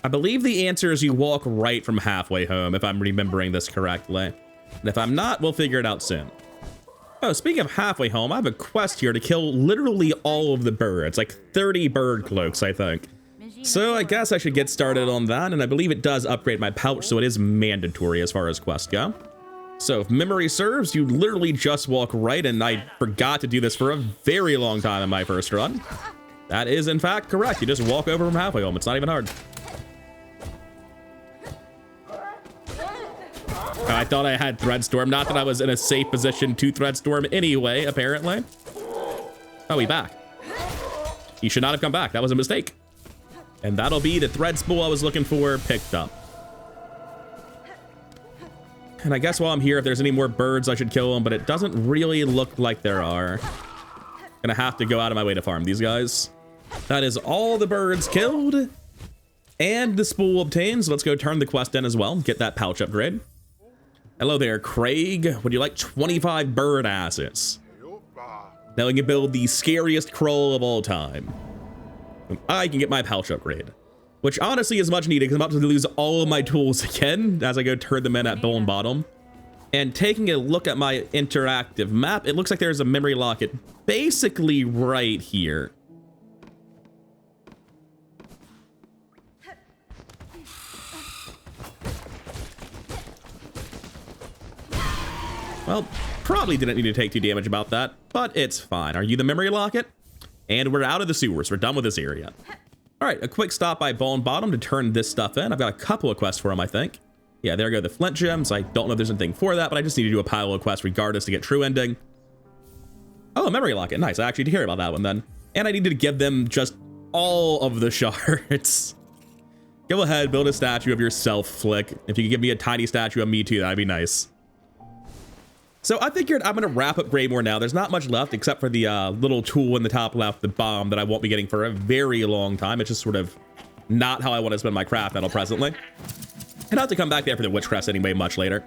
I believe the answer is you walk right from halfway home, if I'm remembering this correctly. And if I'm not, we'll figure it out soon. Oh, speaking of halfway home, I have a quest here to kill literally all of the birds, like 30 bird cloaks, I think. So I guess I should get started on that, and I believe it does upgrade my pouch, so it is mandatory as far as quests go. So if memory serves, you literally just walk right, and I forgot to do this for a very long time in my first run. That is, in fact, correct. You just walk over from halfway home. It's not even hard. I thought I had Threadstorm. Not that I was in a safe position to Threadstorm anyway, apparently. Oh, he back. He should not have come back. That was a mistake. And that'll be the thread spool I was looking for picked up. And I guess while I'm here, if there's any more birds, I should kill them, but it doesn't really look like there are. Gonna have to go out of my way to farm these guys. That is all the birds killed. And the spool obtained, so let's go turn the quest in as well. Get that pouch upgrade. Hello there, Craig. Would you like 25 bird asses? Now we can build the scariest crawl of all time. And I can get my pouch upgrade, which honestly is much needed because I'm about to lose all of my tools again as I go turn them in at Bone Bottom. And taking a look at my interactive map, it looks like there's a memory locket basically right here. Well, probably didn't need to take 2 damage about that, but it's fine. Are you the memory locket? And we're out of the sewers. We're done with this area. All right, a quick stop by Bone Bottom to turn this stuff in. I've got a couple of quests for him, I think. Yeah, there go the flint gems. I don't know if there's anything for that, but I just need to do a pile of quests regardless to get true ending. Oh, a memory locket. Nice. I actually did hear about that one then. And I needed to give them just all of the shards. Go ahead, build a statue of yourself, Flick. If you could give me a tiny statue of me too, that'd be nice. So I figured I'm going to wrap up Greymore now. There's not much left except for the little tool in the top left, the bomb that I won't be getting for a very long time. It's just sort of not how I want to spend my craft metal presently. And I'll have to come back there for the Witch Crest anyway much later.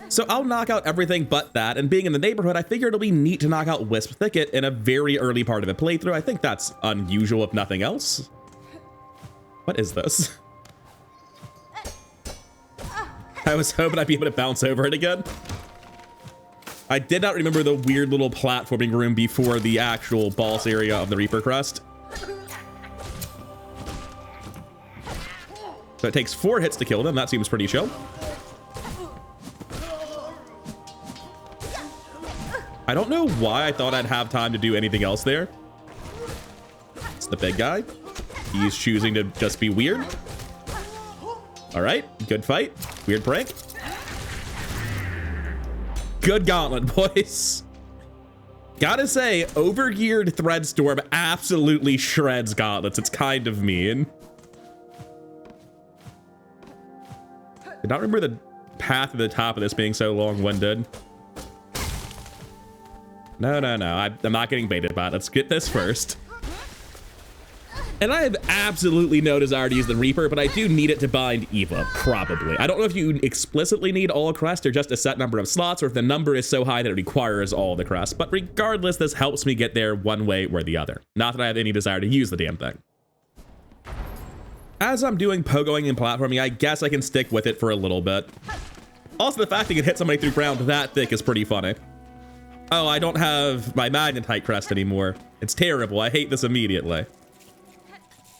So I'll knock out everything but that, and being in the neighborhood, I figured it'll be neat to knock out Wisp Thicket in a very early part of the playthrough. I think that's unusual if nothing else. What is this? I was hoping I'd be able to bounce over it again. I did not remember the weird little platforming room before the actual boss area of the Reaper Crest. So it takes 4 hits to kill them. That seems pretty chill. I don't know why I thought I'd have time to do anything else there. It's the big guy. He's choosing to just be weird. All right, good fight. Weird prank. Good gauntlet, boys. Gotta say, overgeared Threadstorm absolutely shreds gauntlets. It's kind of mean. Did not remember the path to the top of this being so long-winded. No. I'm not getting baited by it. Let's get this first. And I have absolutely no desire to use the Reaper, but I do need it to bind Eva, probably. I don't know if you explicitly need all crests or just a set number of slots, or if the number is so high that it requires all the crests. But regardless, this helps me get there one way or the other. Not that I have any desire to use the damn thing. As I'm doing pogoing and platforming, I guess I can stick with it for a little bit. Also, the fact that you can hit somebody through ground that thick is pretty funny. Oh, I don't have my Magnetite crest anymore. It's terrible. I hate this immediately.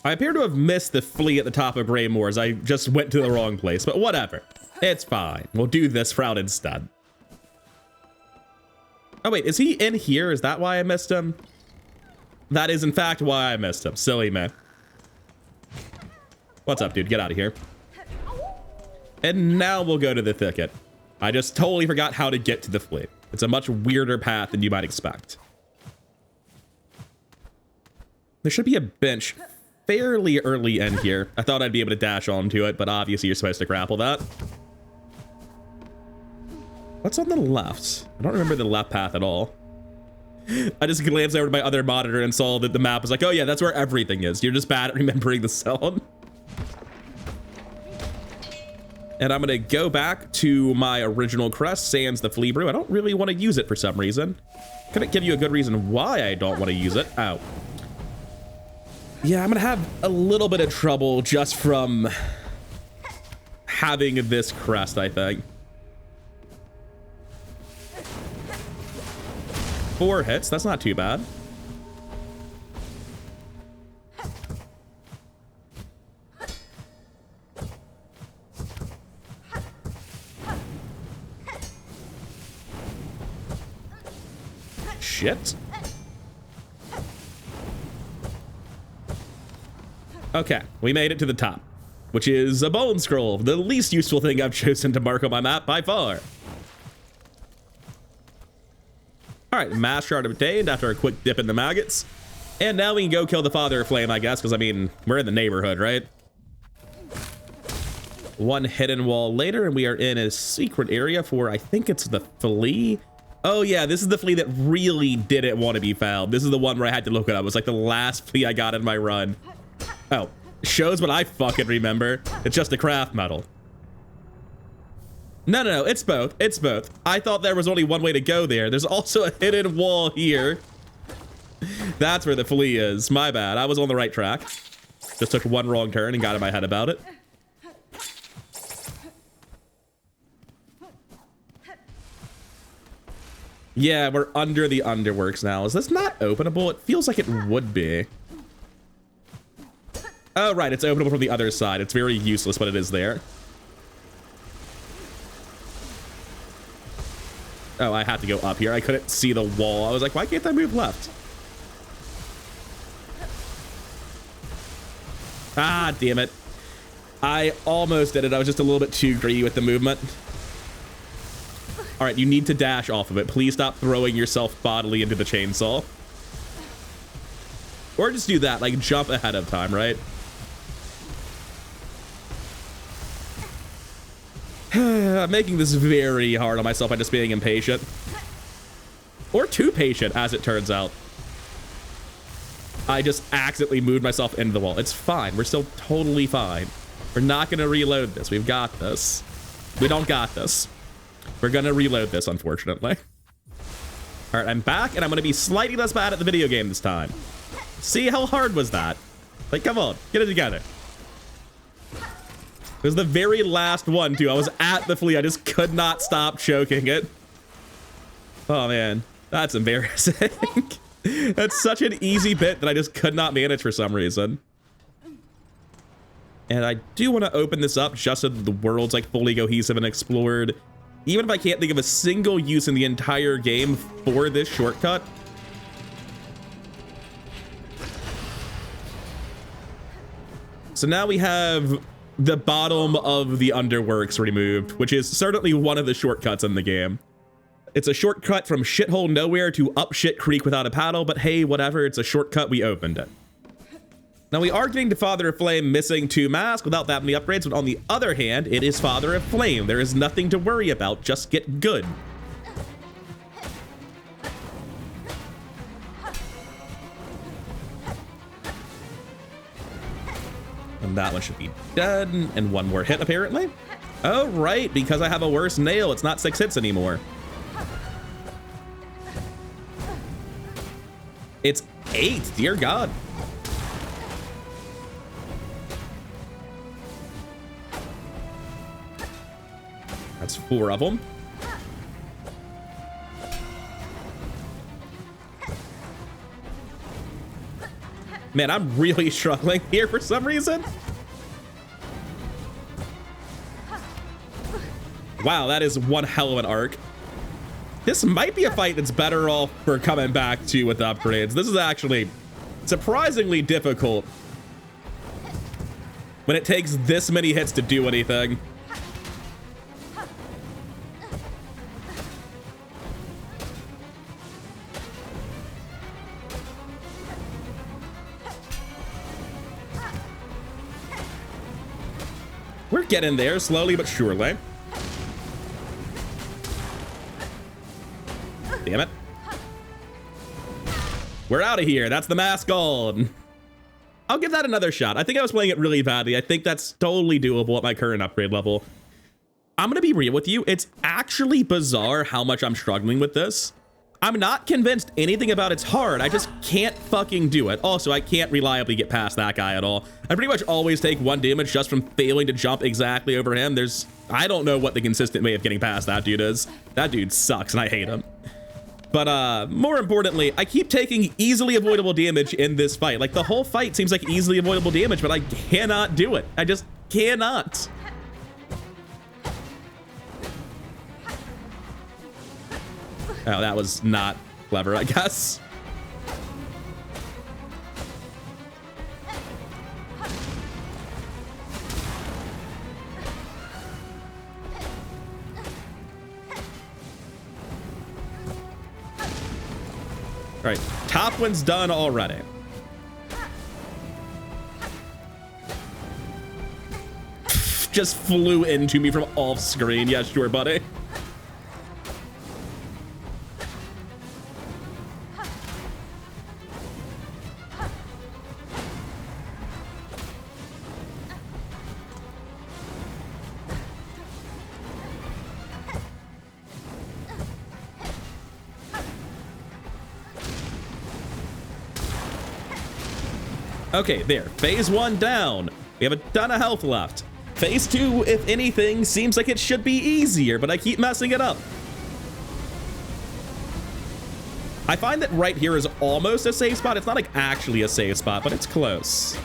I appear to have missed the flea at the top of Greymoors. I just went to the wrong place, but whatever. It's fine. We'll do this route instead. Oh, wait, is he in here? Is that why I missed him? That is, in fact, why I missed him. Silly man. What's up, dude? Get out of here. And now we'll go to the thicket. I just totally forgot how to get to the flea. It's a much weirder path than you might expect. There should be a bench fairly early in here. I thought I'd be able to dash onto it, but obviously you're supposed to grapple that. What's on the left? I don't remember the left path at all. I just glanced over to my other monitor and saw that the map was like, oh yeah, that's where everything is. You're just bad at remembering the zone. And I'm gonna go back to my original crest, sans the flea brew. I don't really want to use it for some reason. Couldn't give you a good reason why I don't want to use it. Ow. Yeah, I'm gonna have a little bit of trouble just from having this crest, I think. 4 hits, that's not too bad. Shit. Okay, we made it to the top, which is a bone scroll, the least useful thing I've chosen to mark on my map by far. All right, mass shard obtained after a quick dip in the maggots. And now we can go kill the Father of Flame, I guess, because, I mean, we're in the neighborhood, right? One hidden wall later, and we are in a secret area for, I think it's the flea. Oh, yeah, this is the flea that really didn't want to be found. This is the one where I had to look it up. It was like the last flea I got in my run. Oh, shows what I fucking remember. It's just a craft metal. No, it's both. It's both. I thought there was only one way to go there. There's also a hidden wall here. That's where the flea is. My bad. I was on the right track. Just took one wrong turn and got in my head about it. Yeah, we're under the underworks now. Is this not openable? It feels like it would be. Oh, right. It's openable from the other side. It's very useless, but it is there. Oh, I had to go up here. I couldn't see the wall. I was like, why can't I move left? Ah, damn it. I almost did it. I was just a little bit too greedy with the movement. All right, you need to dash off of it. Please stop throwing yourself bodily into the chainsaw. Or just do that, like jump ahead of time, right? I'm making this very hard on myself by just being impatient. Or too patient, as it turns out. I just accidentally moved myself into the wall. It's fine. We're still totally fine. We're not going to reload this. We've got this. We don't got this. We're going to reload this, unfortunately. All right, I'm back, and I'm going to be slightly less bad at the video game this time. See, how hard was that? Like, come on. Get it together. It was the very last one, too. I was at the flea. I just could not stop choking it. Oh, man. That's embarrassing. That's such an easy bit that I just could not manage for some reason. And I do want to open this up just so that the world's like fully cohesive and explored. Even if I can't think of a single use in the entire game for this shortcut. So now we have the bottom of the underworks removed, which is certainly one of the shortcuts in the game. It's a shortcut from shithole nowhere to up shit creek without a paddle, but hey, whatever, it's a shortcut, we opened it. Now we are getting to Father of Flame missing 2 masks without that many upgrades, but on the other hand, it is Father of Flame. There is nothing to worry about, just get good. And that one should be dead, and 1 more hit apparently. Oh right, because I have a worse nail, it's not 6 hits anymore. It's 8, dear God. That's 4 of them. Man, I'm really struggling here for some reason. Wow, that is one hell of an arc. This might be a fight that's better off for coming back to with upgrades. This is actually surprisingly difficult when it takes this many hits to do anything. We're getting there slowly but surely. Damn it. We're out of here. That's the mask on. I'll give that another shot. I think I was playing it really badly. I think that's totally doable at my current upgrade level. I'm going to be real with you. It's actually bizarre how much I'm struggling with this. I'm not convinced anything about it's hard. I just can't fucking do it. Also, I can't reliably get past that guy at all. I pretty much always take 1 damage just from failing to jump exactly over him. I don't know what the consistent way of getting past that dude is. That dude sucks and I hate him. But more importantly, I keep taking easily avoidable damage in this fight. Like the whole fight seems like easily avoidable damage, but I cannot do it. I just cannot. Oh, that was not clever, I guess. All right, top one's done already. Just flew into me from off screen. Yeah, sure, buddy. Okay, there. Phase 1 down. We have a ton of health left. Phase 2, if anything, seems like it should be easier, but I keep messing it up. I find that right here is almost a safe spot. It's not like actually a safe spot, but it's close.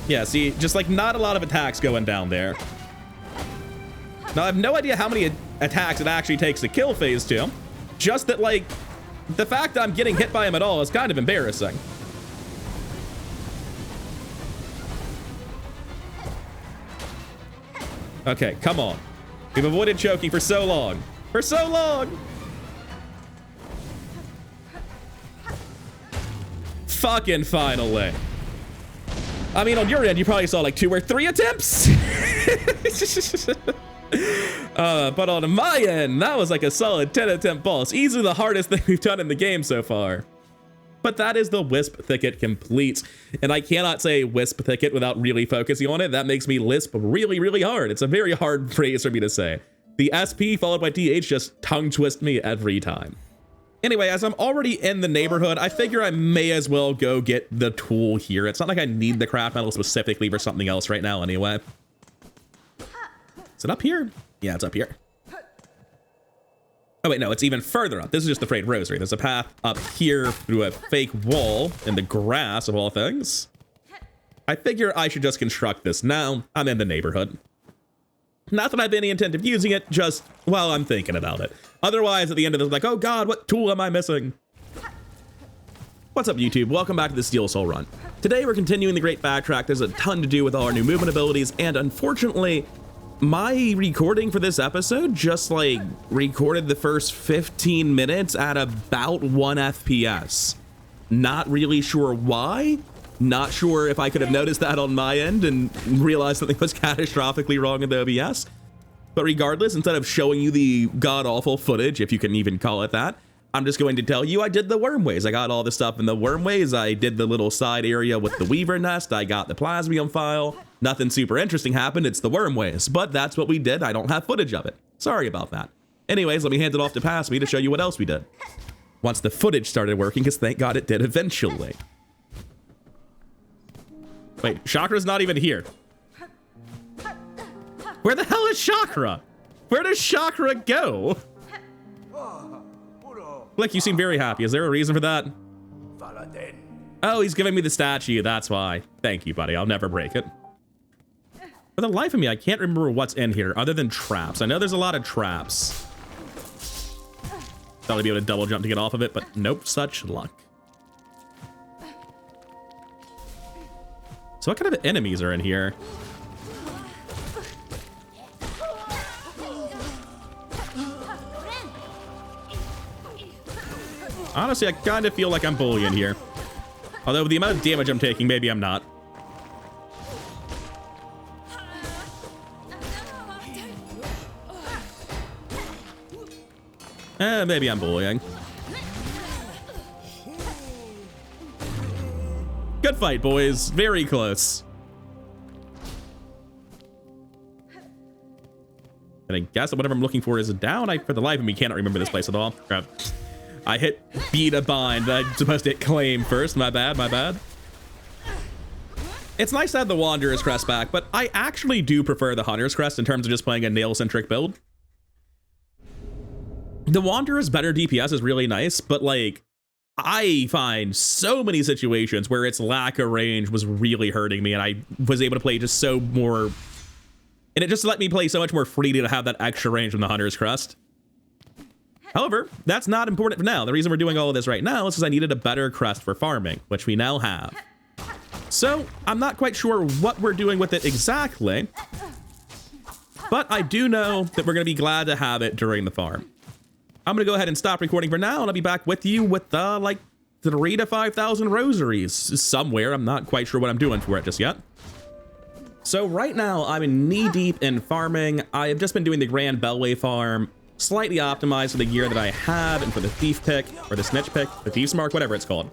Yeah, see, just like not a lot of attacks going down there. Now, I have no idea how many attacks it actually takes to kill phase 2. Just that, like, the fact that I'm getting hit by him at all is kind of embarrassing. Okay, come on. We've avoided choking for so long. For so long! Fucking finally. I mean, on your end, you probably saw like 2 or 3 attempts. But on my end, that was like a solid 10 attempt boss. Easily the hardest thing we've done in the game so far. But that is the Wisp Thicket complete. And I cannot say Wisp Thicket without really focusing on it. That makes me lisp really, really hard. It's a very hard phrase for me to say. The SP followed by TH just tongue twist me every time. Anyway, as I'm already in the neighborhood, I figure I may as well go get the tool here. It's not like I need the craft metal specifically for something else right now anyway. Is it up here? Yeah, it's up here. Oh wait, no, it's even further up. This is just the Frayed Rosary. There's a path up here through a fake wall in the grass of all things. I figure I should just construct this now. I'm in the neighborhood. Not that I have any intent of using it, just while I'm thinking about it. Otherwise, at the end of this, I'm like, oh god, what tool am I missing? What's up, YouTube? Welcome back to the Steel Soul run. Today, we're continuing the Great Backtrack. There's a ton to do with all our new movement abilities, and unfortunately, my recording for this episode just, like, recorded the first 15 minutes at about 1 FPS. Not really sure why. Not sure if I could have noticed that on my end and realized something was catastrophically wrong in the OBS. But regardless, instead of showing you the god-awful footage, if you can even call it that, I'm just going to tell you I did the wormways. I got all the stuff in the wormways. I did the little side area with the Weaver nest. I got the Plasmium file. Nothing super interesting happened. It's the wormways. But that's what we did. I don't have footage of it. Sorry about that. Anyways, let me hand it off to Pass Me to show you what else we did. Once the footage started working, because thank God it did eventually. Wait, Chakra's not even here. Where the hell is Chakra? Where does Chakra go? Look, you seem very happy. Is there a reason for that? Oh, he's giving me the statue. That's why. Thank you, buddy. I'll never break it. For the life of me, I can't remember what's in here other than traps. I know there's a lot of traps. Thought I'd be able to double jump to get off of it, but nope, such luck. So what kind of enemies are in here? Honestly, I kind of feel like I'm bullying here. Although with the amount of damage I'm taking, maybe I'm not. Maybe I'm bullying. Good fight, boys. Very close. And I guess that whatever I'm looking for is down. For the life of me, cannot remember this place at all. Crap. I hit B to bind. I'm supposed to hit claim first. My bad, my bad. It's nice to have the Wanderer's Crest back, but I actually do prefer the Hunter's Crest in terms of just playing a nail-centric build. The Wanderer's better DPS is really nice, but like, I find so many situations where its lack of range was really hurting me, and I was able to play just so more, and it just let me play so much more freely to have that extra range from the Hunter's Crest. However, that's not important for now. The reason we're doing all of this right now is because I needed a better crest for farming, which we now have. So I'm not quite sure what we're doing with it exactly, but I do know that we're going to be glad to have it during the farm. I'm going to go ahead and stop recording for now, and I'll be back with you with like 3,000 to 5,000 rosaries somewhere. I'm not quite sure what I'm doing for it just yet. So right now I'm knee deep in farming. I have just been doing the Grand Bellway farm, slightly optimized for the gear that I have and for the thief pick or the snitch pick, the thief's mark, whatever it's called.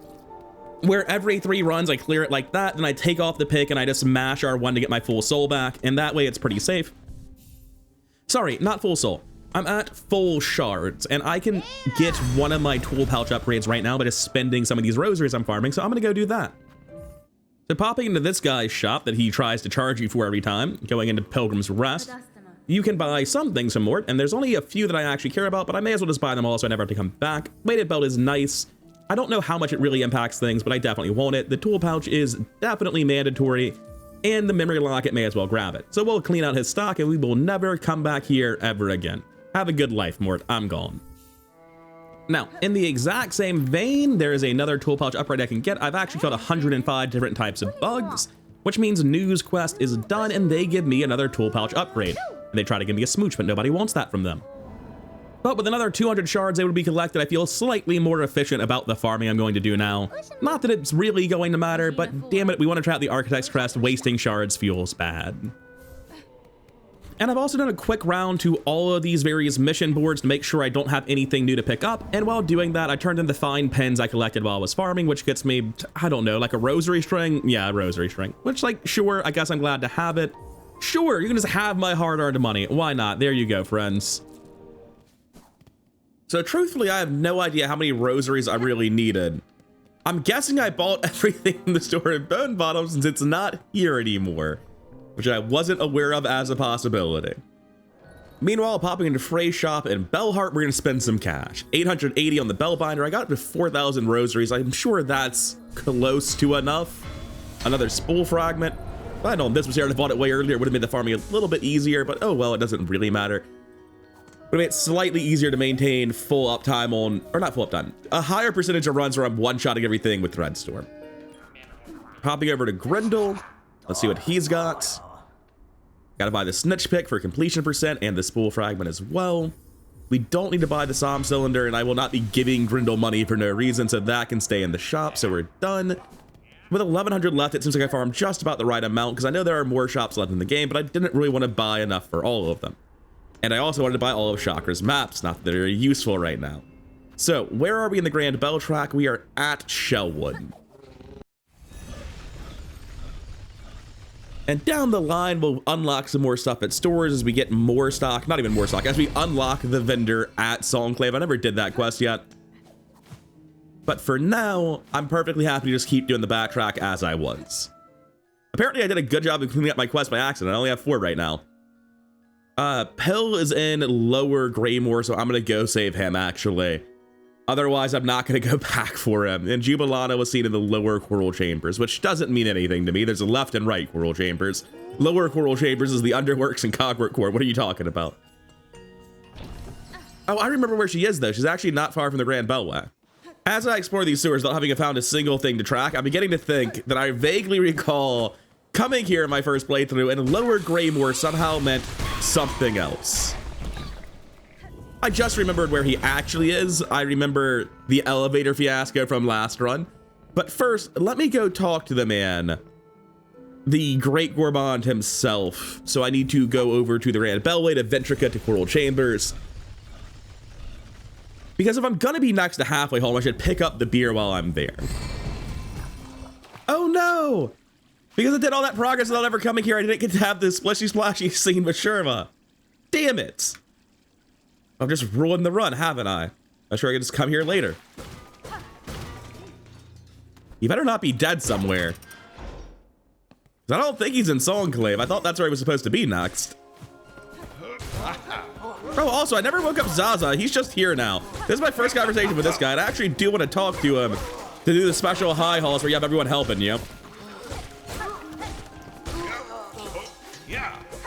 Where every 3 runs I clear it like that, then I take off the pick and I just mash R1 to get my full soul back, and that way it's pretty safe. Sorry, not full soul. I'm at full shards, and I can get one of my tool pouch upgrades right now by just spending some of these rosaries I'm farming, so I'm gonna go do that. So popping into this guy's shop that he tries to charge you for every time, going into Pilgrim's Rest, you can buy some things from Mort, and there's only a few that I actually care about, but I may as well just buy them all so I never have to come back. Weighted belt is nice. I don't know how much it really impacts things, but I definitely want it. The tool pouch is definitely mandatory, and the memory locket may as well grab it. So we'll clean out his stock, and we will never come back here ever again. Have a good life, Mort. I'm gone. Now, in the exact same vein, there is another tool pouch upgrade I can get. I've actually killed 105 different types of bugs, which means News Quest is done and they give me another tool pouch upgrade. And they try to give me a smooch, but nobody wants that from them. But with another 200 shards able to be collected, I feel slightly more efficient about the farming I'm going to do now. Not that it's really going to matter, but damn it, we want to trap the Architect's Crest. Wasting shards feels bad. And I've also done a quick round to all of these various mission boards to make sure I don't have anything new to pick up. And while doing that, I turned in the fine pens I collected while I was farming, which gets me, I don't know, like a rosary string? Yeah, a rosary string. Which, like, sure, I guess I'm glad to have it. Sure, you can just have my hard-earned money. Why not? There you go, friends. So truthfully, I have no idea how many rosaries I really needed. I'm guessing I bought everything in the store in Bone Bottom since it's not here anymore, which I wasn't aware of as a possibility. Meanwhile, popping into Frey's shop in Bellheart, we're gonna spend some cash. 880 on the bell binder. I got up to 4,000 rosaries. I'm sure that's close to enough. Another spool fragment. If I had known this was here and I bought it way earlier, it would have made the farming a little bit easier, but oh well, it doesn't really matter. Would have made it slightly easier to maintain full uptime on, or not full uptime, a higher percentage of runs where I'm one-shotting everything with Threadstorm. Popping over to Grendel. Let's see what he's got. Gotta buy the snitch pick for completion percent and the spool fragment as well. We don't need to buy the SOM cylinder, and I will not be giving Grendel money for no reason, so that can stay in the shop, so we're done. With 1,100 left, it seems like I farmed just about the right amount, because I know there are more shops left in the game, but I didn't really want to buy enough for all of them. And I also wanted to buy all of Chakra's maps, not that they're useful right now. So, where are we in the Grand Bell track? We are at Shellwood. And down the line, we'll unlock some more stuff at stores as we get more stock, not even more stock, as we unlock the vendor at Songclave. I never did that quest yet. But for now, I'm perfectly happy to just keep doing the backtrack as I was. Apparently, I did a good job of cleaning up my quest by accident. I only have 4 right now. Pill is in Lower Greymoor, so I'm gonna go save him, actually. Otherwise, I'm not gonna go back for him. And Jubilana was seen in the Lower Coral Chambers, which doesn't mean anything to me. There's a left and right Coral Chambers. Lower Coral Chambers is the Underworks and Cogwork Core. What are you talking about? Oh, I remember where she is, though. She's actually not far from the Grand Bellway. As I explore these sewers, not having found a single thing to track, I'm beginning to think that I vaguely recall coming here in my first playthrough, and Lower Greymoor somehow meant something else. I just remembered where he actually is. I remember the elevator fiasco from last run. But first, let me go talk to the man, the Great Gourmand himself. So I need to go over to the Grand Bellway, to Ventrica, to Coral Chambers. Because if I'm gonna be next to halfway home, I should pick up the beer while I'm there. Oh no! Because I did all that progress without ever coming here, I didn't get to have this splishy splashy scene with Sherma. Damn it! I've just ruined the run, haven't I? I'm sure I can just come here later. You better not be dead somewhere. I don't think he's in Songclave. I thought that's where he was supposed to be next. Oh, also, I never woke up Zaza. He's just here now. This is my first conversation with this guy, and I actually do want to talk to him to do the special high halls where you have everyone helping you.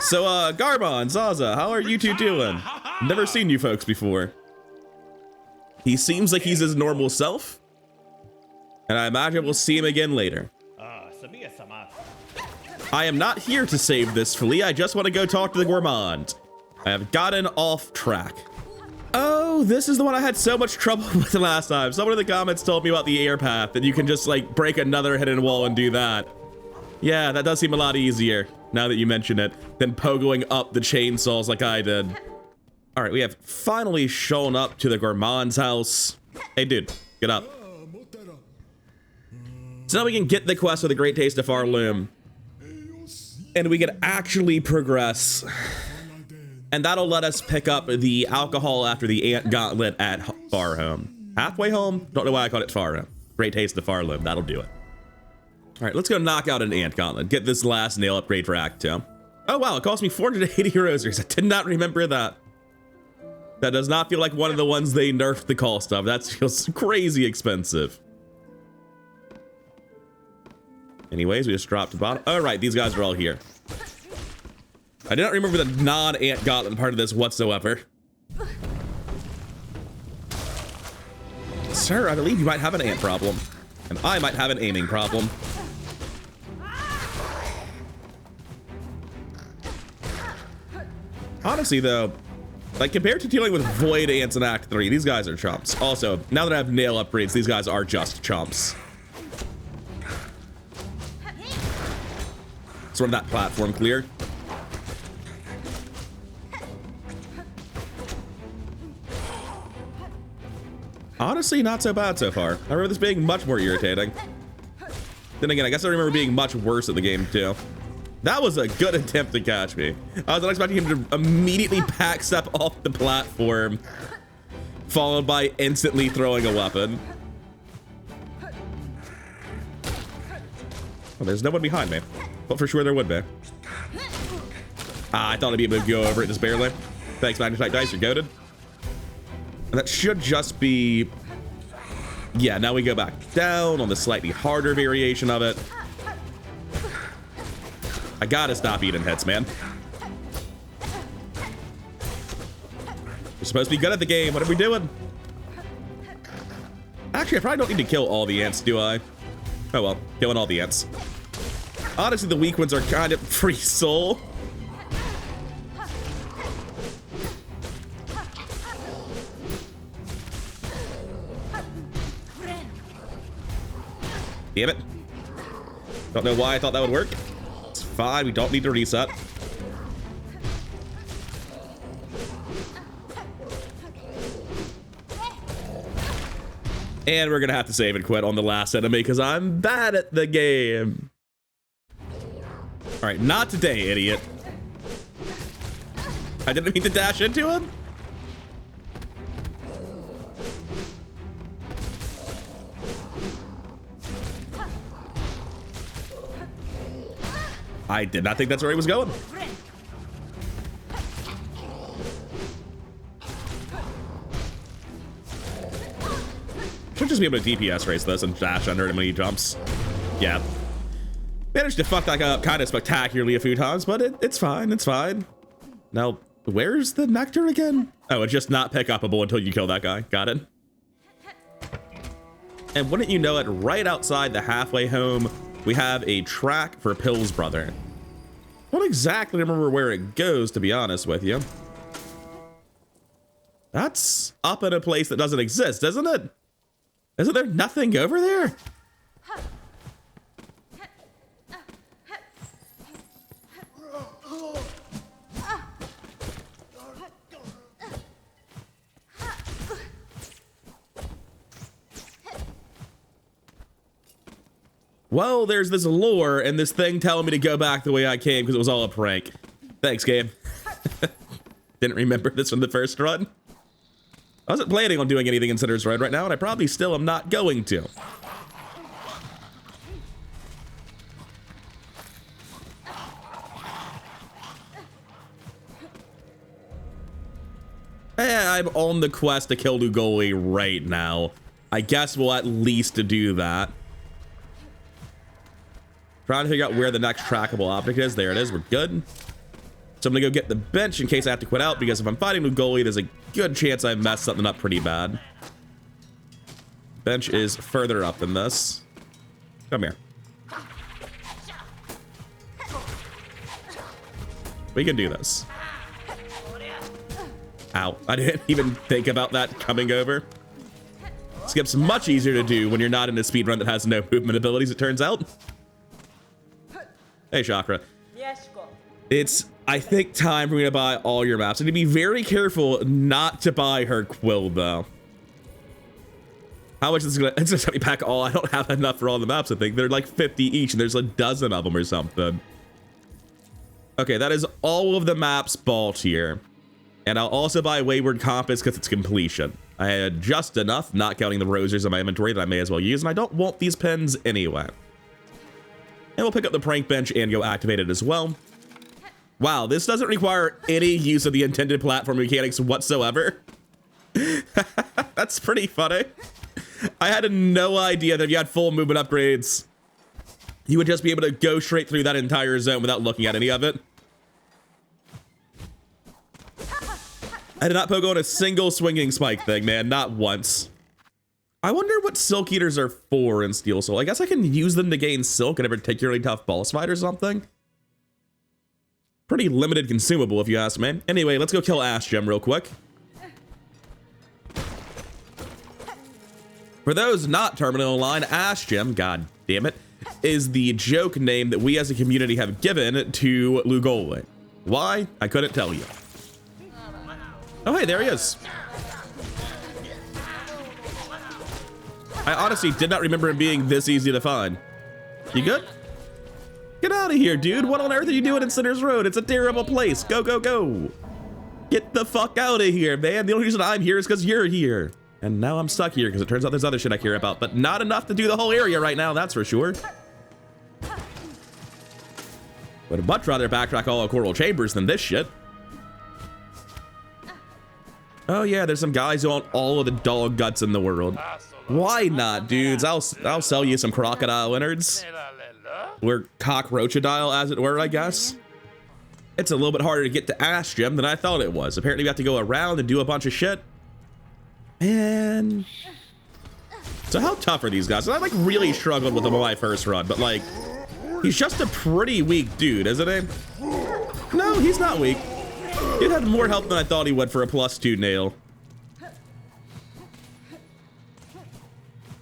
So, Garbon, Zaza, how are you two doing? Never seen you folks before. He seems like he's his normal self, and I imagine we'll see him again later. I am not here to save this flea. I just want to go talk to the Gourmand. I have gotten off track. Oh, this is the one I had so much trouble with the last time. Someone in the comments told me about the air path, that you can just like break another hidden wall and do that. Yeah, that does seem a lot easier, now that you mention it, than pogoing up the chainsaws like I did. All right, we have finally shown up to the Gourmand's house. Hey, dude, get up. So now we can get the quest with a Great Taste of Farloom, and we can actually progress. And that'll let us pick up the alcohol after the Ant Gauntlet at Farhome. Halfway home? Don't know why I called it Farhome. Great Taste of Farloom, that'll do it. All right, let's go knock out an Ant Gauntlet. Get this last nail upgrade for Act 2. Oh wow, it cost me 480 rosaries. I did not remember that. That does not feel like one of the ones they nerfed the cost of. That feels crazy expensive. Anyways, we just dropped the bottom. All right, these guys are all here. I did not remember the non-Ant Gauntlet part of this whatsoever. Sir, I believe you might have an ant problem. And I might have an aiming problem. Honestly, though, like, compared to dealing with void ants in Act 3, these guys are chumps. Also, now that I have nail upgrades, these guys are just chumps. Let's run that platform clear. Honestly, not so bad so far. I remember this being much more irritating. Then again, I guess I remember being much worse at the game, too. That was a good attempt to catch me. I was not expecting him to immediately pack step off the platform, followed by instantly throwing a weapon. Well, there's no one behind me. But for sure there would be. I thought I'd be able to go over it just barely. Thanks, Magnetite Dice, you're goated. And that should just be... Yeah, now we go back down on the slightly harder variation of it. I gotta stop eating hits, man. We're supposed to be good at the game. What are we doing? Actually, I probably don't need to kill all the ants, do I? Oh well, killing all the ants. Honestly, the weak ones are kind of free soul. Damn it. Don't know why I thought that would work. It's fine, we don't need to reset. And we're gonna have to save and quit on the last enemy because I'm bad at the game. All right, not today, idiot. I didn't mean to dash into him. I did not think that's where he was going. Should just be able to DPS race this and dash under him when he jumps. Yeah. Managed to fuck that guy up kind of spectacularly a few times, but it's fine, it's fine. Now, where's the nectar again? Oh, it's just not pick upable until you kill that guy. Got it. And wouldn't you know it, right outside the halfway home, we have a track for Pill's brother. I don't exactly remember where it goes, to be honest with you. That's up in a place that doesn't exist, isn't it? Isn't there nothing over there? Well, there's this lure and this thing telling me to go back the way I came because it was all a prank. Thanks, game. Didn't remember this from the first run. I wasn't planning on doing anything in Sinner's Road right now, and I probably still am not going to. I'm on the quest to kill Lugoli right now. I guess we'll at least do that. Trying to figure out where the next trackable object is. There it is. We're good. So I'm gonna go get the bench in case I have to quit out, because if I'm fighting Lugoli, there's a good chance I messed something up pretty bad. Bench is further up than this. Come here. We can do this. Ow. I didn't even think about that coming over. Skip's much easier to do when you're not in a speedrun that has no movement abilities, it turns out. Hey, Chakra. Yes, go. It's, I think, time for me to buy all your maps. I need to be very careful not to buy her quill, though. How much is this gonna... It's gonna let me pack all... I don't have enough for all the maps, I think. They're like 50 each, and there's a dozen of them or something. Okay, that is all of the maps bought here. And I'll also buy Wayward Compass because it's completion. I had just enough, not counting the rosers in my inventory, that I may as well use, and I don't want these pens anyway. And we'll pick up the prank bench and go activate it as well. Wow, this doesn't require any use of the intended platform mechanics whatsoever. That's pretty funny. I had no idea that if you had full movement upgrades, you would just be able to go straight through that entire zone without looking at any of it. I did not poke on a single swinging spike thing, man, not once. I wonder what Silk Eaters are for in Steel Soul. I guess I can use them to gain Silk in a particularly tough boss fight or something. Pretty limited consumable, if you ask me. Anyway, let's go kill Ash Gem real quick. For those not terminal line, Ash Gem, god damn it, is the joke name that we as a community have given to Lugole. Why? I couldn't tell you. Oh, hey, there he is. I honestly did not remember him being this easy to find. You good? Get out of here, dude. What on earth are you doing in Sinner's Road? It's a terrible place. Go, go, go. Get the fuck out of here, man. The only reason I'm here is because you're here. And now I'm stuck here because it turns out there's other shit I care about, but not enough to do the whole area right now, that's for sure. Would much rather backtrack all of Coral Chambers than this shit. Oh yeah, there's some guys who want all of the dog guts in the world. Why not, dudes? I'll sell you some crocodile innards. We're cockroachadile, as it were, I guess. It's a little bit harder to get to Ash Gem than I thought it was. Apparently we have to go around and do a bunch of shit. Man. So how tough are these guys? I like really struggled with them on my first run, but like, he's just a pretty weak dude, isn't he? No, he's not weak. He had more health than I thought he would for a +2 nail.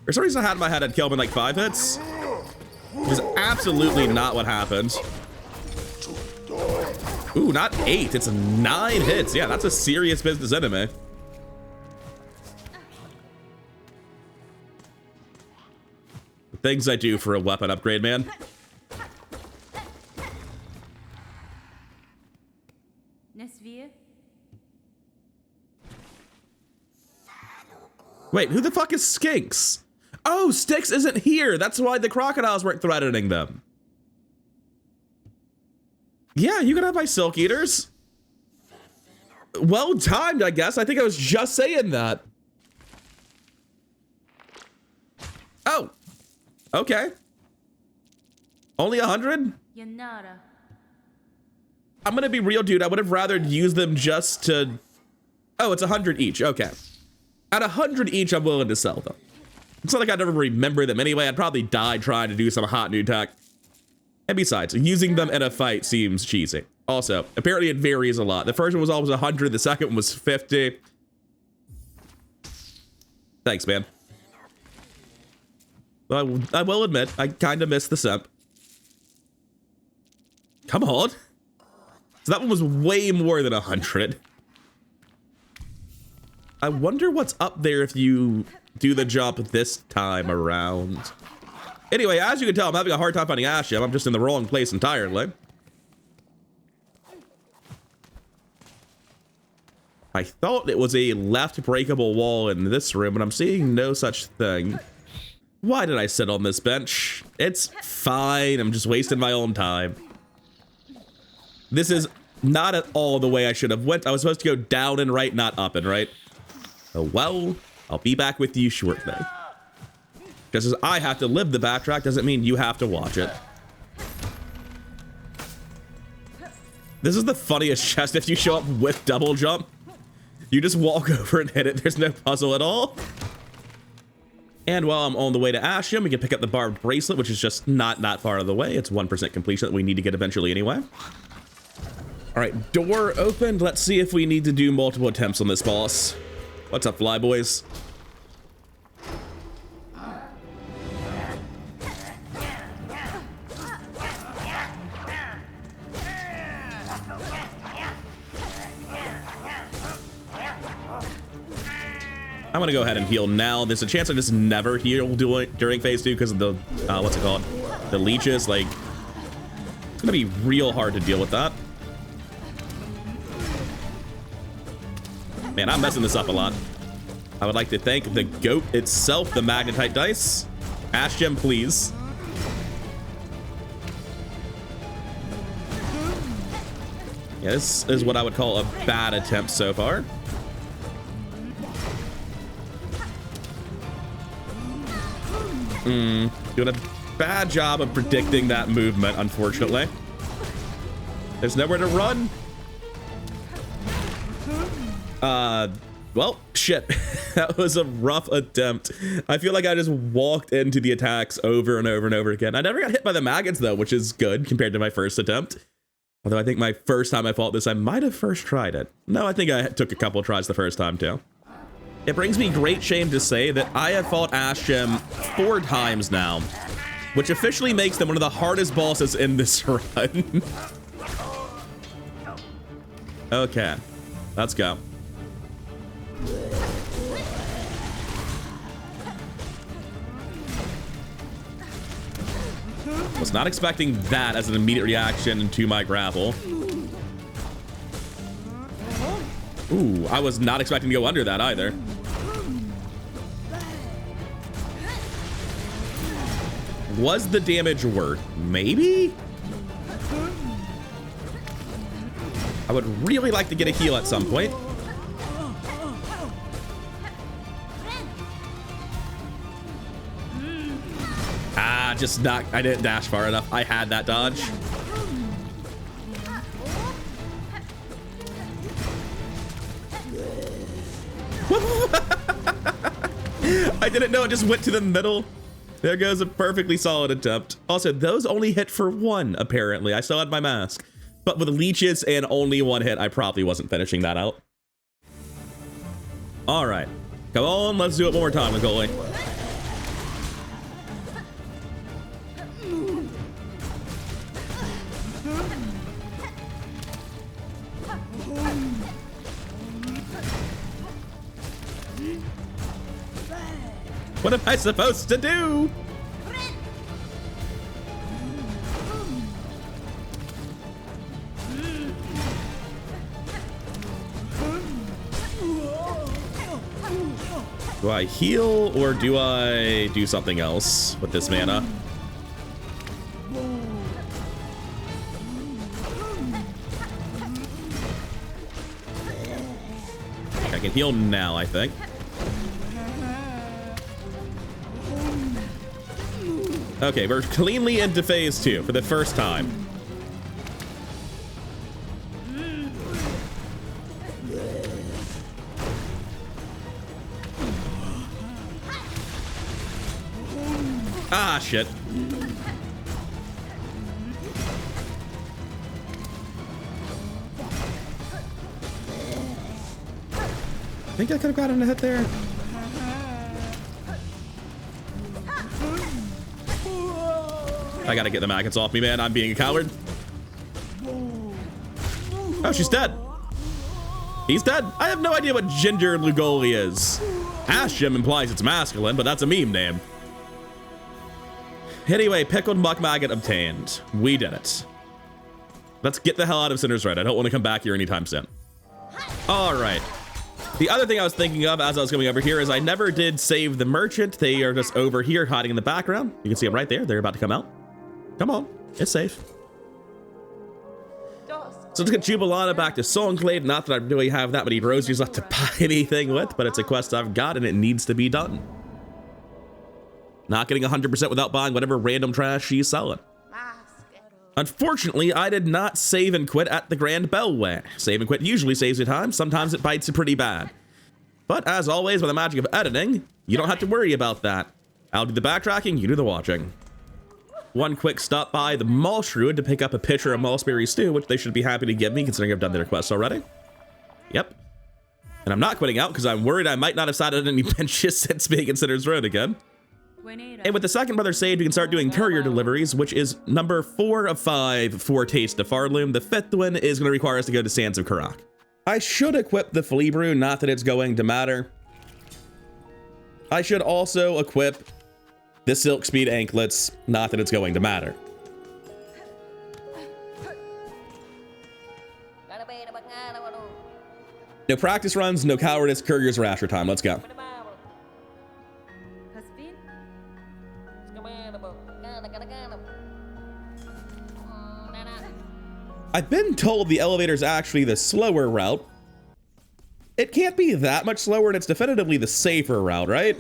For some reason I had in my head I'd kill him in like 5 hits. Which is absolutely not what happened. Ooh, not 8, it's 9 hits. Yeah, that's a serious business enemy. The things I do for a weapon upgrade, man. Wait, who the fuck is Skinks? Oh, Styx isn't here. That's why the crocodiles weren't threatening them. Yeah, you can have my Silk Eaters. Well timed, I guess. I think I was just saying that. Oh, okay. Only 100? I'm gonna be real, dude. I would have rather used them just to... Oh, it's 100 each. Okay. At 100 each, I'm willing to sell them. It's not like I'd ever remember them anyway. I'd probably die trying to do some hot new tech. And besides, using them in a fight seems cheesy. Also, apparently it varies a lot. The first one was always 100. The second one was 50. Thanks, man. I will admit, I kind of missed the simp. Come on. So that one was way more than 100. I wonder what's up there if you do the jump this time around. Anyway, as you can tell, I'm having a hard time finding Ash Gem. I'm just in the wrong place entirely. I thought it was a left breakable wall in this room, but I'm seeing no such thing. Why did I sit on this bench? It's fine. I'm just wasting my own time. This is not at all the way I should have went. I was supposed to go down and right, not up and right. Oh, well, I'll be back with you shortly. Just as I have to live the backtrack doesn't mean you have to watch it. This is the funniest chest if you show up with double jump. You just walk over and hit it. There's no puzzle at all. And while I'm on the way to Ash Gem, we can pick up the barbed bracelet, which is just not that far out of the way. It's 1% completion that we need to get eventually anyway. All right, door opened. Let's see if we need to do multiple attempts on this boss. What's up, fly boys? I'm gonna go ahead and heal now. There's a chance I just never heal during phase 2 because of the, what's it called? The leeches. Like, it's gonna be real hard to deal with that. Man, I'm messing this up a lot. I would like to thank the goat itself, the magnetite dice. Ash Gem, please. Yeah, this is what I would call a bad attempt so far. Doing a bad job of predicting that movement, unfortunately. There's nowhere to run. Well, shit. That was a rough attempt. I feel like I just walked into the attacks over and over and over again. I never got hit by the maggots, though, which is good compared to my first attempt. Although I think my first time I fought this, I might have first tried it. No, I think I took a couple tries the first time, too. It brings me great shame to say that I have fought Ashim 4 times now, which officially makes them one of the hardest bosses in this run. Okay, let's go. Was not expecting that as an immediate reaction to my grapple. Ooh, I was not expecting to go under that either. Was the damage worth? Maybe? I would really like to get a heal at some point. Just not, I didn't dash far enough. I had that dodge. I didn't know it just went to the middle. There goes a perfectly solid attempt. Also, those only hit for 1, apparently. I still had my mask. But with leeches and only 1 hit, I probably wasn't finishing that out. All right. Come on, let's do it one more time, Nicole. What am I supposed to do? Do I heal or do I do something else with this mana? I can heal now, I think. Okay, we're cleanly into phase 2 for the first time. Ah, shit. I think I could have gotten a hit there. I gotta get the maggots off me, man. I'm being a coward. Oh, she's dead. He's dead. I have no idea what gender Lugoli is. Ashim implies it's masculine, but that's a meme name. Anyway, pickled muck maggot obtained. We did it. Let's get the hell out of Sinner's Red. I don't want to come back here anytime soon. All right. The other thing I was thinking of as I was going over here is I never did save the merchant. They are just over here hiding in the background. You can see them right there. They're about to come out. Come on, it's safe. So let's get Jubilana back to Songclave. Not that I really have that many rosies left to buy anything with, but it's a quest I've got and it needs to be done. Not getting 100% without buying whatever random trash she's selling. Unfortunately, I did not save and quit at the Grand Bellway. Save and quit usually saves you time. Sometimes it bites you pretty bad. But as always, with the magic of editing, you don't have to worry about that. I'll do the backtracking, you do the watching. One quick stop by the Malshruid to pick up a pitcher of Malsberry stew, which they should be happy to give me considering I've done their quest already. Yep. And I'm not quitting out because I'm worried I might not have sat at any benches since being in Sinner's Road again. And with the second brother saved, we can start doing courier deliveries, which is number 4 of 5 for Taste of Farloom. The 5th one is going to require us to go to Sands of Karak. I should equip the Flea Brew, not that it's going to matter. I should also equip the Silk Speed Anklets, not that it's going to matter. No practice runs, no cowardice, courier's rasher time. Let's go. I've been told the elevator is actually the slower route. It can't be that much slower, and it's definitively the safer route, right?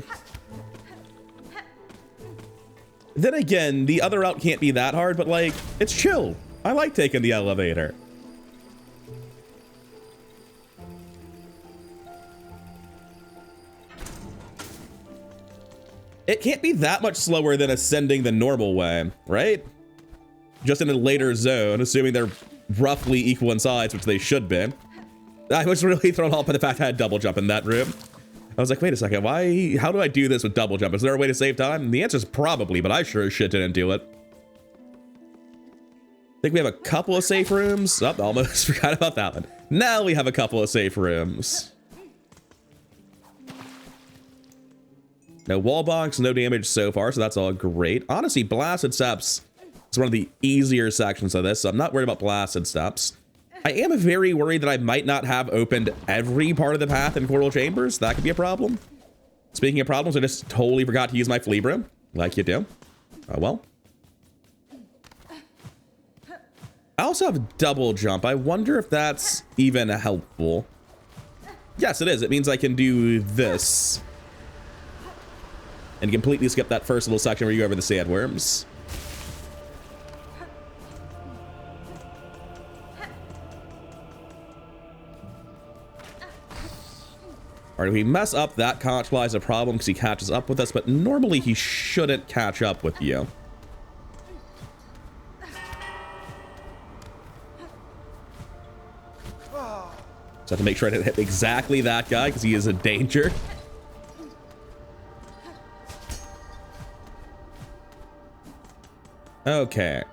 Then again, the other route can't be that hard, but like, it's chill. I like taking the elevator. It can't be that much slower than ascending the normal way, right? Just in a later zone, assuming they're roughly equal in size, which they should be. I was really thrown off by the fact I had double jump in that room. I was like, wait a second, how do I do this with double jump? Is there a way to save time? And the answer is probably, but I sure as shit didn't do it. I think we have a couple of safe rooms. Oh, almost forgot about that one. Now we have a couple of safe rooms. No wall bonks, no damage so far, so that's all great. Honestly, Blasted Steps is one of the easier sections of this, so I'm not worried about Blasted Steps. I am very worried that I might not have opened every part of the path in Coral Chambers. That could be a problem. Speaking of problems, I just totally forgot to use my flea broom, like you do. Oh well. I also have double jump. I wonder if that's even helpful. Yes, it is. It means I can do this. And completely skip that first little section where you go over the sandworms. All right, if we mess up, that conchfly is a problem because he catches up with us, but normally he shouldn't catch up with you. So I have to make sure I hit exactly that guy because he is a danger. Okay.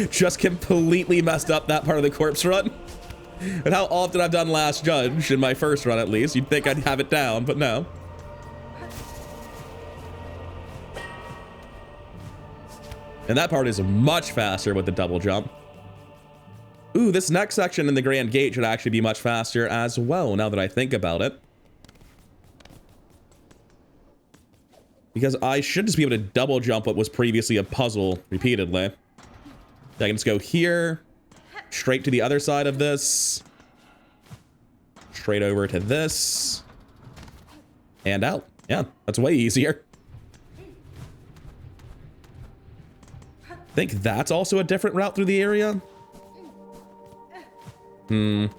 Just completely messed up that part of the corpse run. And how often I've done Last Judge in my first run, at least. You'd think I'd have it down, but no. And that part is much faster with the double jump. Ooh, this next section in the Grand Gate should actually be much faster as well, now that I think about it. Because I should just be able to double jump what was previously a puzzle repeatedly. I can just go here, straight to the other side of this, straight over to this, and out. Yeah, that's way easier. I think that's also a different route through the area. No,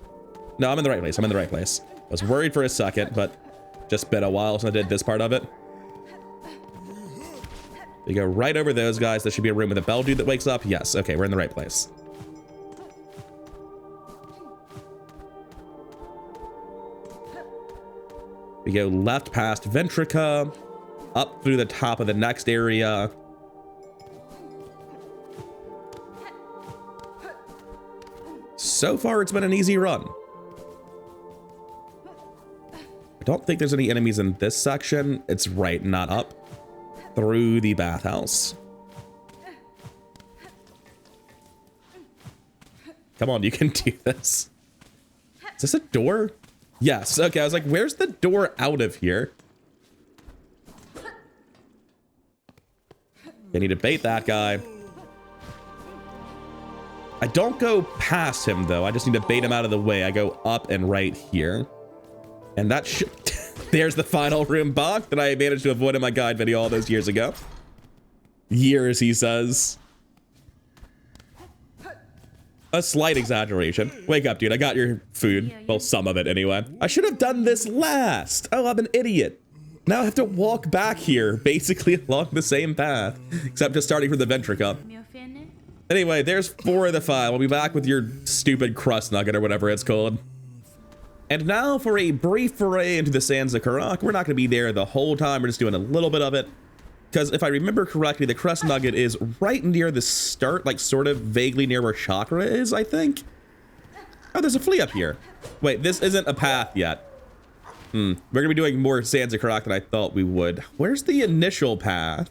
I'm in the right place. I'm in the right place. I was worried for a second, but just been a while since I did this part of it. We go right over those guys. There should be a room with a bell dude that wakes up. Yes. Okay, we're in the right place. We go left past Ventrica, up through the top of the next area. So far, it's been an easy run. I don't think there's any enemies in this section. It's right, not up. Through the bathhouse. Come on, you can do this. Is this a door? Yes. Okay, I was like, where's the door out of here? I need to bait that guy. I don't go past him, though. I just need to bait him out of the way. I go up and right here. And that should... There's the final room bonk that I managed to avoid in my guide video all those years ago. Years, he says. A slight exaggeration. Wake up, dude. I got your food. Well, some of it anyway. I should have done this last. Oh, I'm an idiot. Now I have to walk back here, basically along the same path, except just starting from the Ventrica. Anyway, there's 4 of the 5. I'll be back with your stupid crust nugget or whatever it's called. And now for a brief foray into the Sands of Karak. We're not going to be there the whole time. We're just doing a little bit of it. Because if I remember correctly, the crust nugget is right near the start, like sort of vaguely near where Chakra is, I think. Oh, there's a flea up here. Wait, this isn't a path yet. We're going to be doing more Sands of Karak than I thought we would. Where's the initial path?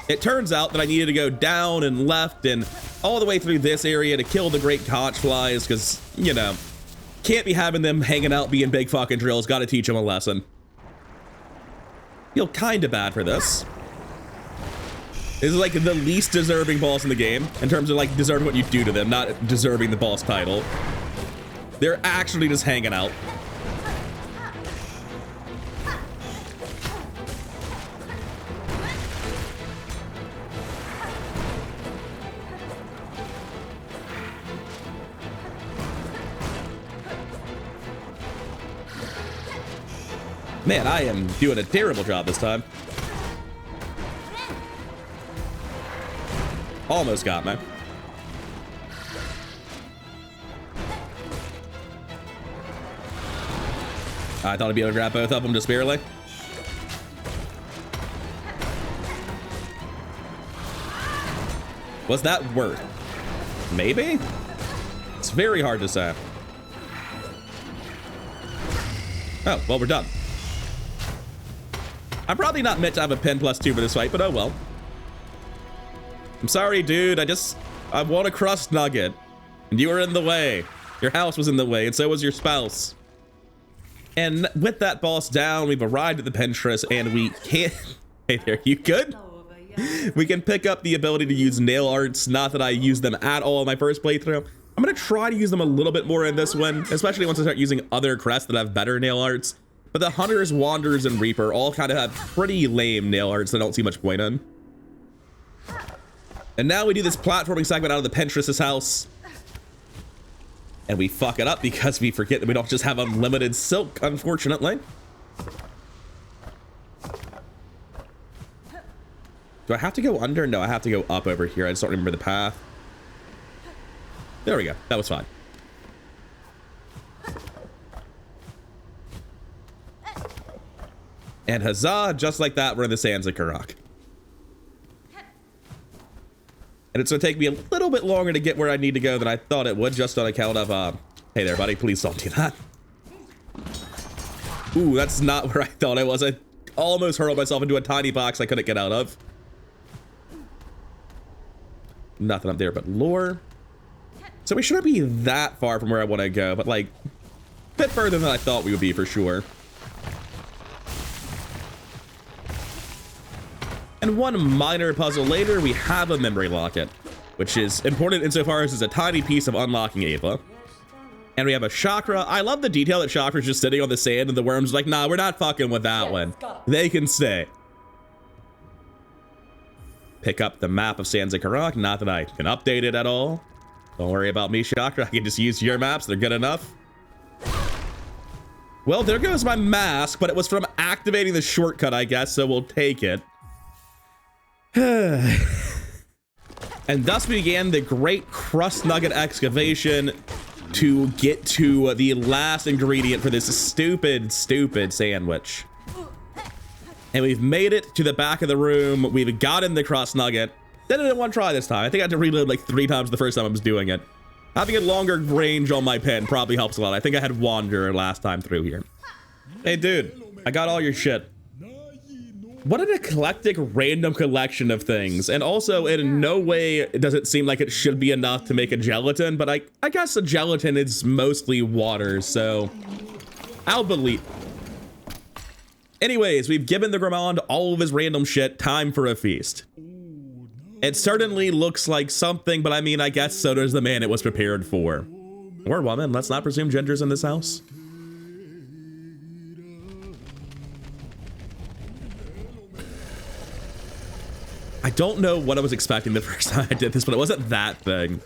It turns out that I needed to go down and left and all the way through this area to kill the great conch flies because, you know, can't be having them hanging out being big fucking drills. Got to teach them a lesson. Feel kind of bad for this. This is like the least deserving boss in the game in terms of like deserving what you do to them, not deserving the boss title. They're actually just hanging out. Man, I am doing a terrible job this time. Almost got me. I thought I'd be able to grab both of them just barely. Was that worth? Maybe? It's very hard to say. Oh, well, we're done. I'm probably not meant to have a pen +2 for this fight, but oh well. I'm sorry, dude. I want a crust nugget. And you were in the way. Your house was in the way, and so was your spouse. And with that boss down, we've arrived at the Pinterest, and we can't... Hey there, you good? We can pick up the ability to use nail arts. Not that I used them at all in my first playthrough. I'm gonna try to use them a little bit more in this one, especially once I start using other crests that have better nail arts. But the Hunters, Wanderers, and Reaper all kind of have pretty lame nail arts that I don't see much point in. And now we do this platforming segment out of the Pinterest's house. And we fuck it up because we forget that we don't just have unlimited silk, unfortunately. Do I have to go under? No, I have to go up over here. I just don't remember the path. There we go. That was fine. And huzzah, just like that, we're in the sands of Karak. And it's gonna take me a little bit longer to get where I need to go than I thought it would, just on account of, hey there, buddy, please don't do that. Ooh, that's not where I thought I was. I almost hurled myself into a tiny box I couldn't get out of. Nothing up there but lore. So we shouldn't be that far from where I want to go, but like a bit further than I thought we would be for sure. And one minor puzzle later, we have a memory locket, which is important insofar as it's a tiny piece of unlocking Ava. And we have a chakra. I love the detail that chakra's just sitting on the sand and the worm's like, nah, we're not fucking with that one. They can stay. Pick up the map of Sands of Karak. Not that I can update it at all. Don't worry about me, chakra. I can just use your maps. They're good enough. Well, there goes my mask, but it was from activating the shortcut, I guess, so we'll take it. And thus began the great crust nugget excavation to get to the last ingredient for this stupid sandwich. And we've made it to the back of the room. We've gotten the crust nugget. Did it in one try this time. I think I had to reload like 3 times the first time I was doing it. Having a longer range on my pen probably helps a lot. I think I had Wanderer last time through here. Hey dude, I got all your shit. What an eclectic random collection of things. And also in no way does it seem like it should be enough to make a gelatin, but I guess a gelatin is mostly water, so I'll believe. Anyways, we've given the Gourmand all of his random shit. Time for a feast. It certainly looks like something, but I mean, I guess so does the man it was prepared for. Or woman, let's not presume genders in this house. I don't know what I was expecting the first time I did this, but it wasn't that thing.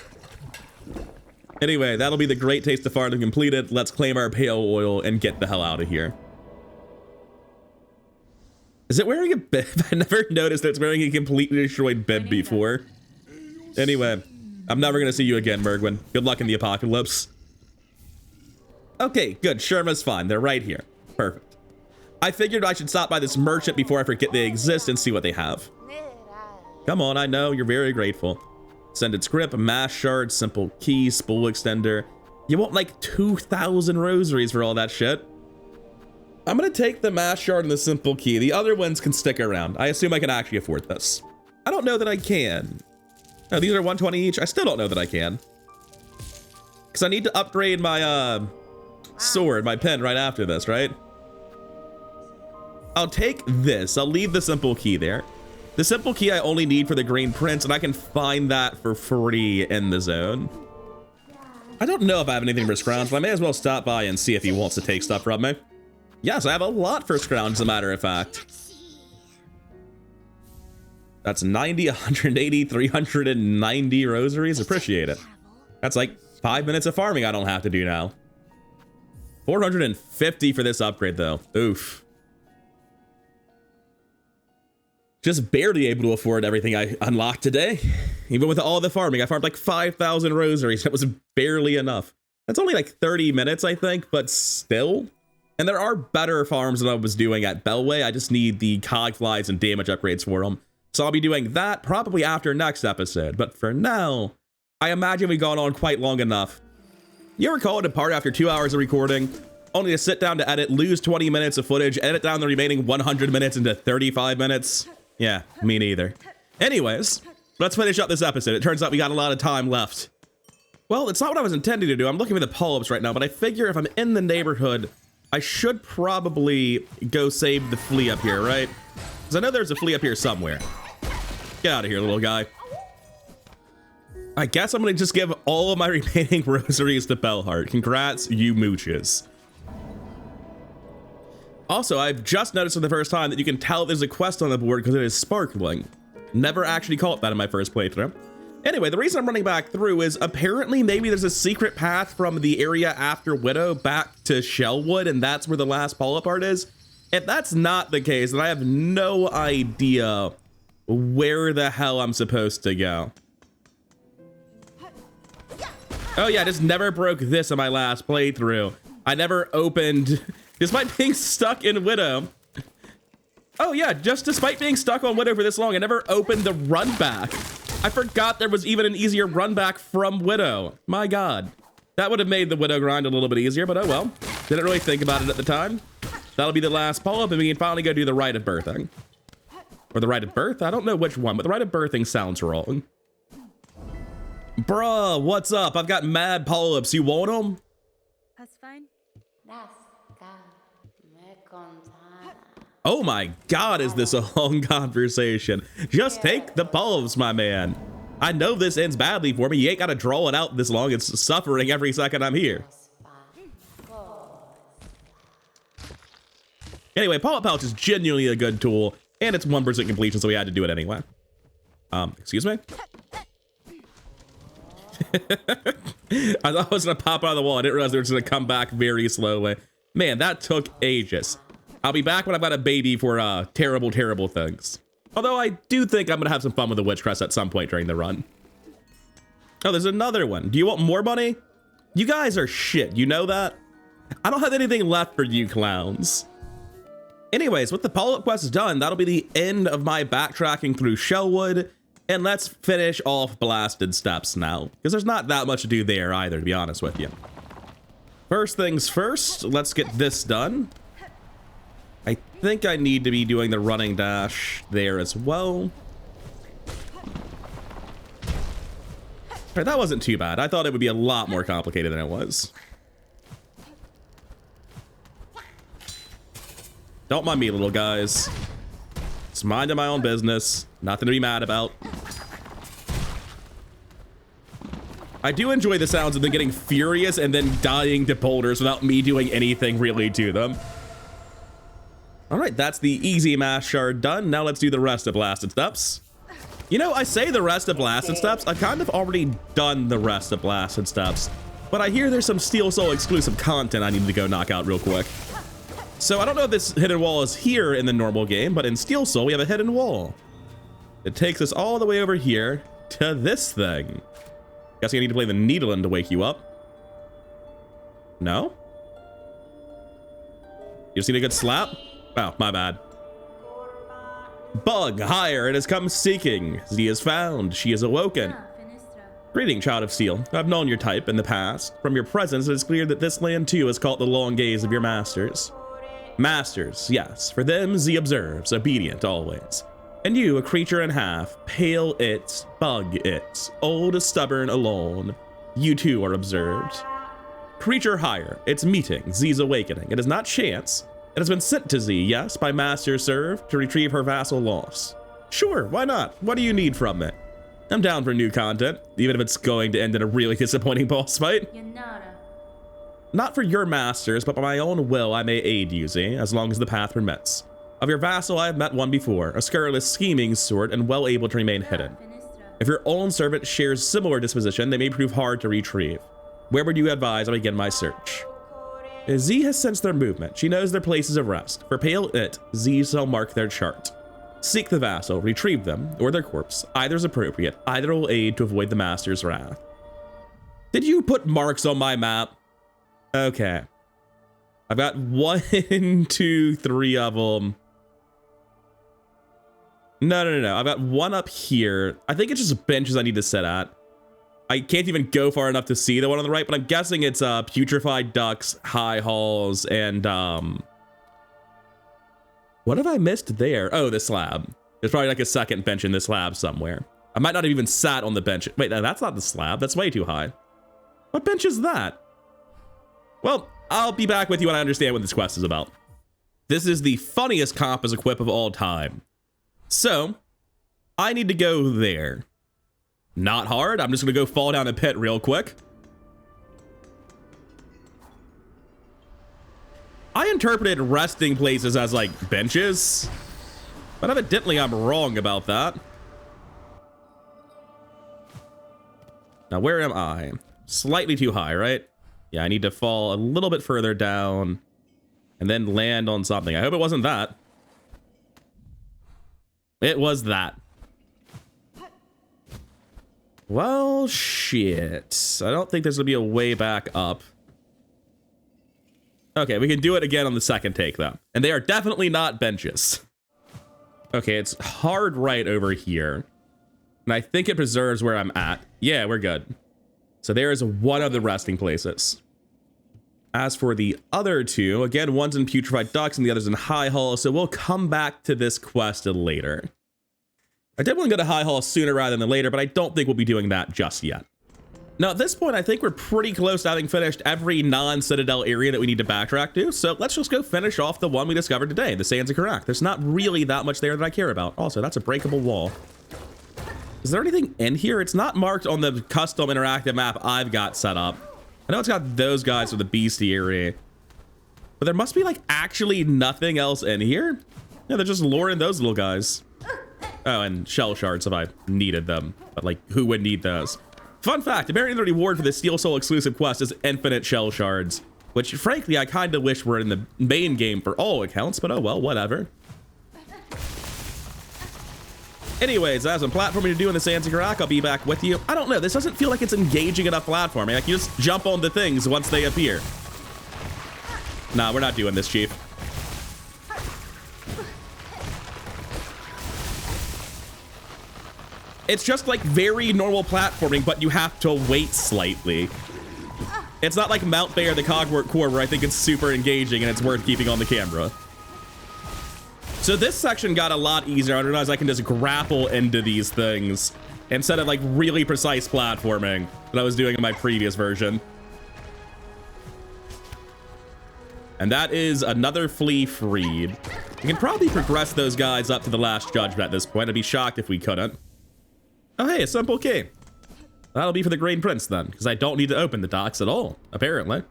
Anyway, that'll be the great taste of farting completed. Let's claim our pale oil and get the hell out of here. Is it wearing a bib? I never noticed that it's wearing a completely destroyed bib before. Anyway, I'm never gonna see you again, Mergwin. Good luck in the apocalypse. Okay, good. Sherma's fine. They're right here. Perfect. I figured I should stop by this merchant before I forget they exist and see what they have. Come on, I know, you're very grateful. Sended script, mass shard, simple key, spool extender. You want like 2,000 rosaries for all that shit. I'm gonna take the mass shard and the simple key. The other ones can stick around. I assume I can actually afford this. I don't know that I can. No, these are 120 each. I still don't know that I can. Because I need to upgrade my sword, my pen right after this, right? I'll take this. I'll leave the simple key there. The simple key I only need for the Green Prince, and I can find that for free in the zone. I don't know if I have anything for Scrounge, but I may as well stop by and see if he wants to take stuff from me. Yes, I have a lot for Scrounge, as a matter of fact. That's 90, 180, 390 rosaries. Appreciate it. That's like 5 minutes of farming I don't have to do now. 450 for this upgrade, though. Oof. Just barely able to afford everything I unlocked today. Even with all the farming, I farmed like 5,000 rosaries. That was barely enough. That's only like 30 minutes, I think, but still. And there are better farms than I was doing at Bellway. I just need the cog flies and damage upgrades for them. So I'll be doing that probably after next episode. But for now, I imagine we've gone on quite long enough. You ever call it a part after 2 hours of recording, only to sit down to edit, lose 20 minutes of footage, edit down the remaining 100 minutes into 35 minutes? Yeah, me neither. Anyways, let's finish up this episode. It turns out we got a lot of time left. Well, it's not what I was intending to do. I'm looking for the pull-ups right now, but I figure if I'm in the neighborhood, I should probably go save the flea up here, right? Because I know there's a flea up here somewhere. Get out of here, little guy. I guess I'm going to just give all of my remaining rosaries to Bellheart. Congrats, you mooches. Also, I've just noticed for the first time that you can tell there's a quest on the board because it is sparkling. Never actually caught that in my first playthrough. Anyway, the reason I'm running back through is apparently maybe there's a secret path from the area after Widow back to Shellwood, and that's where the last pull-up part is. If that's not the case, then I have no idea where the hell I'm supposed to go. Oh yeah, I just never broke this in my last playthrough. I never opened... Despite being stuck in Widow. Oh yeah, just despite being stuck on Widow for this long, I never opened the run back. I forgot there was even an easier run back from Widow. My God. That would have made the Widow grind a little bit easier, but oh well. Didn't really think about it at the time. That'll be the last pull-up and we can finally go do the rite of birthing. Or the rite of birth? I don't know which one, but the rite of birthing sounds wrong. Bruh, what's up? I've got mad pull-ups. You want them? That's fine. Oh my God, is this a long conversation? Just take the pull-ups, my man. I know this ends badly for me. You ain't gotta draw it out this long. It's suffering every second I'm here. Anyway, pull-up pouch is genuinely a good tool, and it's 1% completion, so we had to do it anyway. Excuse me? I thought I was gonna pop out of the wall. I didn't realize it was gonna come back very slowly. Man, that took ages. I'll be back when I've got a baby for terrible, terrible things. Although I do think I'm gonna have some fun with the Witch Crest at some point during the run. Oh, there's another one. Do you want more money? You guys are shit, you know that? I don't have anything left for you clowns. Anyways, with the pull-up quest done, that'll be the end of my backtracking through Shellwood. And let's finish off Blasted Steps now, because there's not that much to do there either, to be honest with you. First things first, let's get this done. I think I need to be doing the running dash there as well. All right, that wasn't too bad. I thought it would be a lot more complicated than it was. Don't mind me, little guys. It's minding my own business. Nothing to be mad about. I do enjoy the sounds of them getting furious and then dying to boulders without me doing anything really to them. All right, that's the easy mass shard done. Now let's do the rest of Blasted Steps. You know, I say the rest of Blasted Steps. I've kind of already done the rest of Blasted Steps, but I hear there's some Steel Soul exclusive content I need to go knock out real quick. So I don't know if this hidden wall is here in the normal game, but in Steel Soul, we have a hidden wall. It takes us all the way over here to this thing. Guess I need to play the Needlein to wake you up. No? You just need a good slap? Oh, my bad. Bug, higher, it has come seeking. Z is found, she is awoken. Greeting, child of steel. I've known your type in the past. From your presence, it is clear that this land too is caught the long gaze of your masters. Masters, yes, for them Z observes, obedient always. And you, a creature in half, pale it, bug it, old, stubborn, alone. You too are observed. Creature higher, it's meeting, Z's awakening. It is not chance. It has been sent to Z, yes, by master served, to retrieve her vassal loss. Sure, why not? What do you need from it? I'm down for new content, even if it's going to end in a really disappointing boss fight. Not for your masters, but by my own will I may aid you, Z, as long as the path permits. Of your vassal I have met one before, a scurrilous, scheming sort, and well able to remain hidden. If your own servant shares similar disposition, they may prove hard to retrieve. Where would you advise I begin my search? Z has sensed their movement. She knows their places of rest. For pale it, Z shall mark their chart. Seek the vassal, retrieve them, or their corpse. Either is appropriate. Either will aid to avoid the master's wrath. Did you put marks on my map? Okay. I've got 1, 2, 3 of them. No. I've got one up here. I think it's just benches I need to sit at. I can't even go far enough to see the one on the right, but I'm guessing it's putrefied ducks, high halls, and what have I missed there? Oh, the slab. There's probably like a second bench in this slab somewhere. I might not have even sat on the bench. Wait, no, that's not the slab. That's way too high. What bench is that? Well, I'll be back with you when I understand what this quest is about. This is the funniest comp as equip of all time. So, I need to go there. Not hard. I'm just going to go fall down a pit real quick. I interpreted resting places as like benches, but evidently I'm wrong about that. Now, where am I? Slightly too high, right? Yeah, I need to fall a little bit further down and then land on something. I hope it wasn't that. It was that. Well, shit. I don't think there's gonna be a way back up. Okay, we can do it again on the second take, though. And they are definitely not benches. Okay, it's hard right over here. And I think it preserves where I'm at. Yeah, we're good. So there is one of the resting places. As for the other two, again, one's in Putrefied Ducks and the other's in High Hall, so we'll come back to this quest later. I did want to go to High Hall sooner rather than later, but I don't think we'll be doing that just yet. Now, at this point, I think we're pretty close to having finished every non-Citadel area that we need to backtrack to, so let's just go finish off the one we discovered today, the Sands of Karak. There's not really that much there that I care about. Also, that's a breakable wall. Is there anything in here? It's not marked on the custom interactive map I've got set up. I know it's got those guys for the bestiary, but there must be like actually nothing else in here. Yeah, they're just luring those little guys. Oh, and shell shards if I needed them, but like who would need those? Fun fact, apparently the reward for the Steel Soul exclusive quest is infinite shell shards, which frankly I kind of wish were in the main game for all accounts, but oh well, whatever. Anyways, I have some platforming to do in the Sands of Karak. I'll be back with you. I don't know, this doesn't feel like it's engaging enough platforming. Like you just jump onto things once they appear. Nah, we're not doing this, Chief. It's just like very normal platforming, but you have to wait slightly. It's not like Mount Bay or the Cogwort Core where I think it's super engaging and it's worth keeping on the camera. So this section got a lot easier. I realized I can just grapple into these things instead of like really precise platforming that I was doing in my previous version. And that is another flea freed. We can probably progress those guys up to the last judgment at this point. I'd be shocked if we couldn't. Oh, hey, a simple key. That'll be for the Green Prince then, because I don't need to open the docks at all, apparently.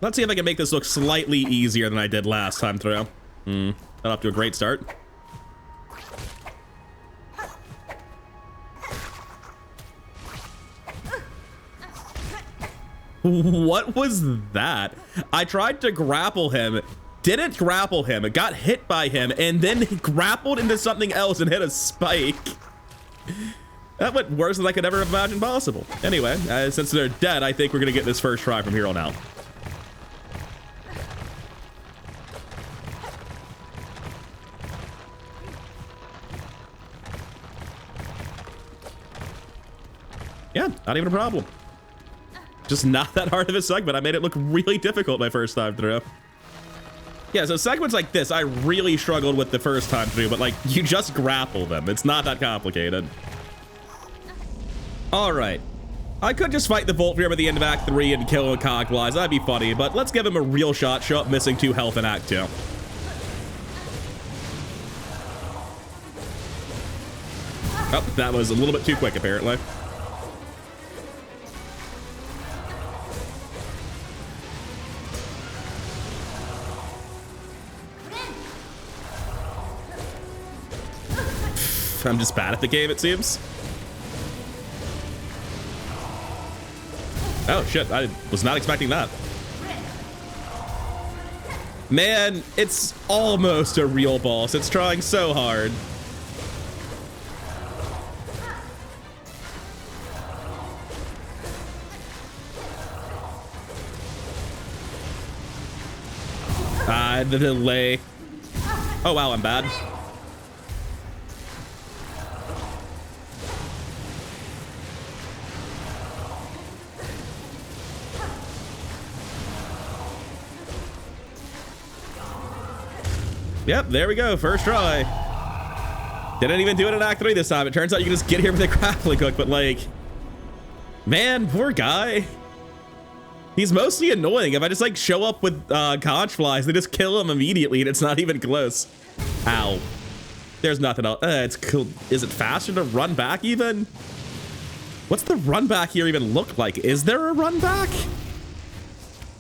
Let's see if I can make this look slightly easier than I did last time through. Got off to a great start. What was that? I tried to grapple him, didn't grapple him, it got hit by him, and then he grappled into something else and hit a spike. That went worse than I could ever have imagined possible. Anyway, since they're dead, I think we're gonna get this first try from here on out. Yeah, not even a problem. Just not that hard of a segment. I made it look really difficult my first time through. Yeah, so segments like this, I really struggled with the first time through, but like, you just grapple them. It's not that complicated. All right. I could just fight the Volt Fury at the end of Act 3 and kill a Cogwise. That'd be funny, but let's give him a real shot. Show up missing 2 health in Act 2. Oh, that was a little bit too quick, apparently. I'm just bad at the game, it seems. Oh shit, I was not expecting that. Man, it's almost a real boss. It's trying so hard. The delay. Oh wow, I'm bad. Yep, there we go. First try. Didn't even do it in Act 3 this time. It turns out you can just get here with a grappling hook, but like, man, poor guy. He's mostly annoying. If I just like show up with conch flies, they just kill him immediately and it's not even close. Ow. There's nothing else. It's cool. Is it faster to run back even? What's the run back here even look like? Is there a run back?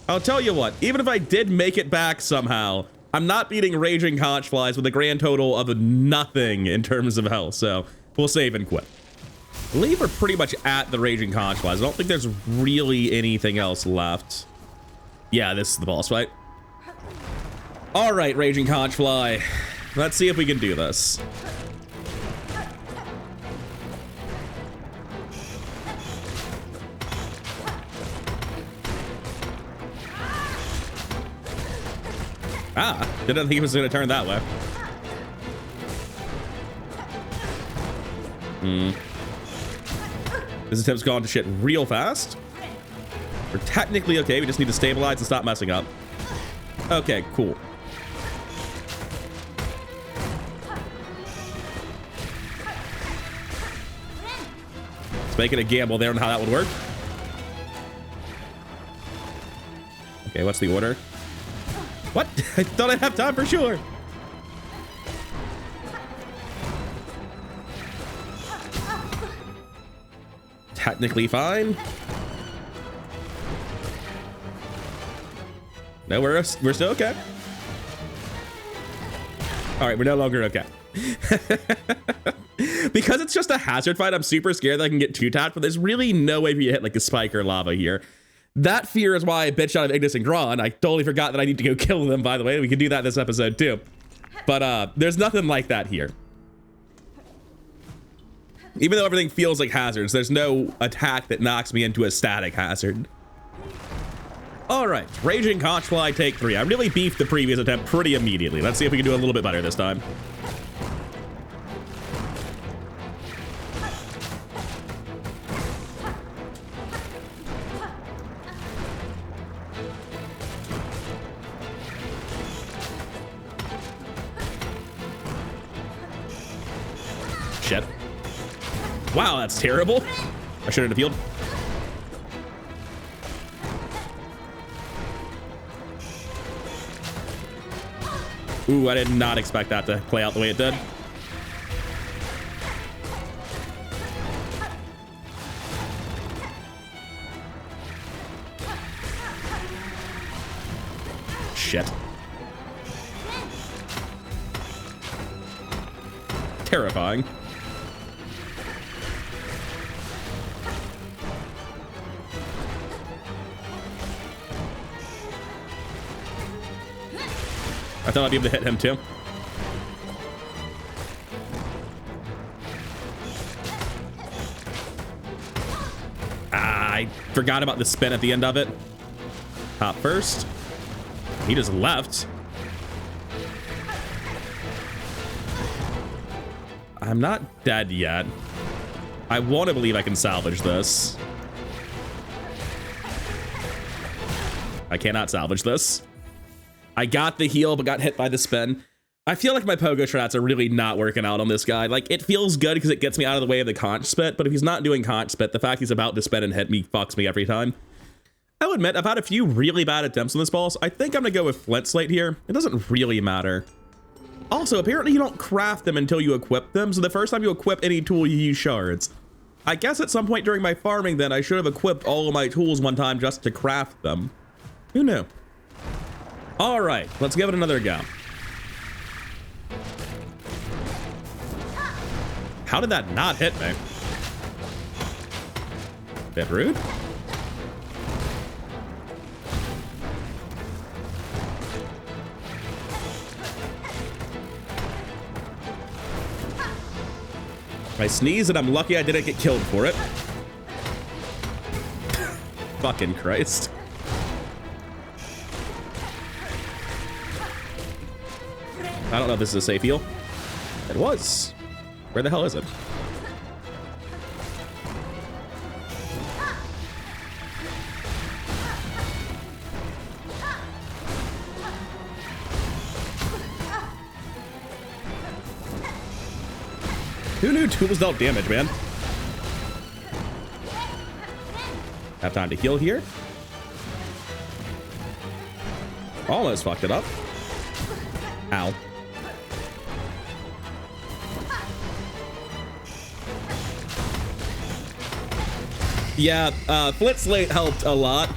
I'll tell you what, even if I did make it back somehow, I'm not beating raging conch flies with a grand total of nothing in terms of health, so we'll save and quit. I believe we're pretty much at the raging conch flies. I don't think there's really anything else left. Yeah, this is the boss fight. All right, raging conch fly. Let's see if we can do this. Ah, didn't think he was going to turn that way. This attempt's gone to shit real fast. We're technically okay. We just need to stabilize and stop messing up. Okay, cool. Let's make it a gamble there on how that would work. Okay, what's the order? What? I thought I'd have time for sure. Technically fine. No, we're still okay. All right, we're no longer okay. Because it's just a hazard fight, I'm super scared that I can get two-tapped, but there's really no way for you to hit like a spike or lava here. That fear is why I bitched out of Ignis and Gron. I totally forgot that I need to go kill them, by the way. We can do that this episode too. But there's nothing like that here. Even though everything feels like hazards, there's no attack that knocks me into a static hazard. All right, Raging Conchfly take 3. I really beefed the previous attempt pretty immediately. Let's see if we can do a little bit better this time. Shit. Wow, that's terrible. I shouldn't have healed. Ooh, I did not expect that to play out the way it did. Shit. Terrifying. I thought I'd be able to hit him too. I forgot about the spin at the end of it. Hop first. He just left. I'm not dead yet. I want to believe I can salvage this. I cannot salvage this. I got the heal, but got hit by the spin. I feel like my pogo strats are really not working out on this guy. Like, it feels good because it gets me out of the way of the conch spit, but if he's not doing conch spit, the fact he's about to spin and hit me fucks me every time. I'll admit, I've had a few really bad attempts on this boss. I think I'm gonna go with Flint Slate here. It doesn't really matter. Also, apparently you don't craft them until you equip them, so the first time you equip any tool, you use shards. I guess at some point during my farming then, I should have equipped all of my tools one time just to craft them. Who knew? All right, let's give it another go. How did that not hit me? Bit rude. I sneeze and I'm lucky I didn't get killed for it. Fucking Christ. I don't know if this is a safe heal. It was. Where the hell is it? Who knew tools dealt damage, man? Have time to heal here. Almost fucked it up. Ow. Yeah, Flint Slate helped a lot.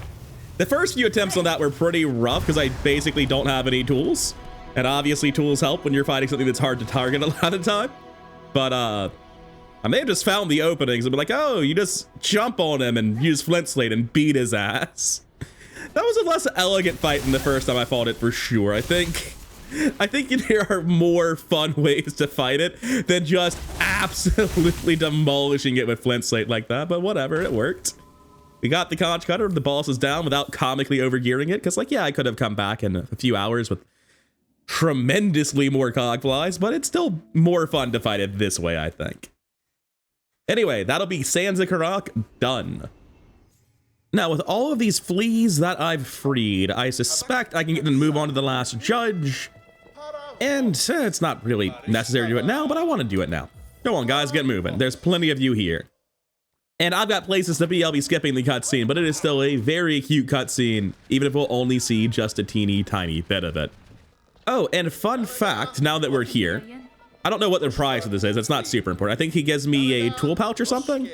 The first few attempts on that were pretty rough because I basically don't have any tools. And obviously tools help when you're fighting something that's hard to target a lot of time. But I may have just found the openings and be like, oh, you just jump on him and use Flint Slate and beat his ass. That was a less elegant fight than the first time I fought it for sure. I think there are more fun ways to fight it than just absolutely demolishing it with Flint Slate like that, but whatever, it worked. We got the conch cutter, the boss is down without comically overgearing it, because like, yeah, I could have come back in a few hours with tremendously more cogflies, but it's still more fun to fight it this way, I think. Anyway, that'll be Sansa Karak done. Now, with all of these fleas that I've freed, I suspect I can get them to move on to the last judge. And it's not really necessary to do it now, but I want to do it now. Go on, guys, get moving. There's plenty of you here. And I've got places to be. I'll be skipping the cutscene, but it is still a very cute cutscene, even if we'll only see just a teeny tiny bit of it. Oh, and fun fact, now that we're here, I don't know what the price of this is. It's not super important. I think he gives me a tool pouch or something.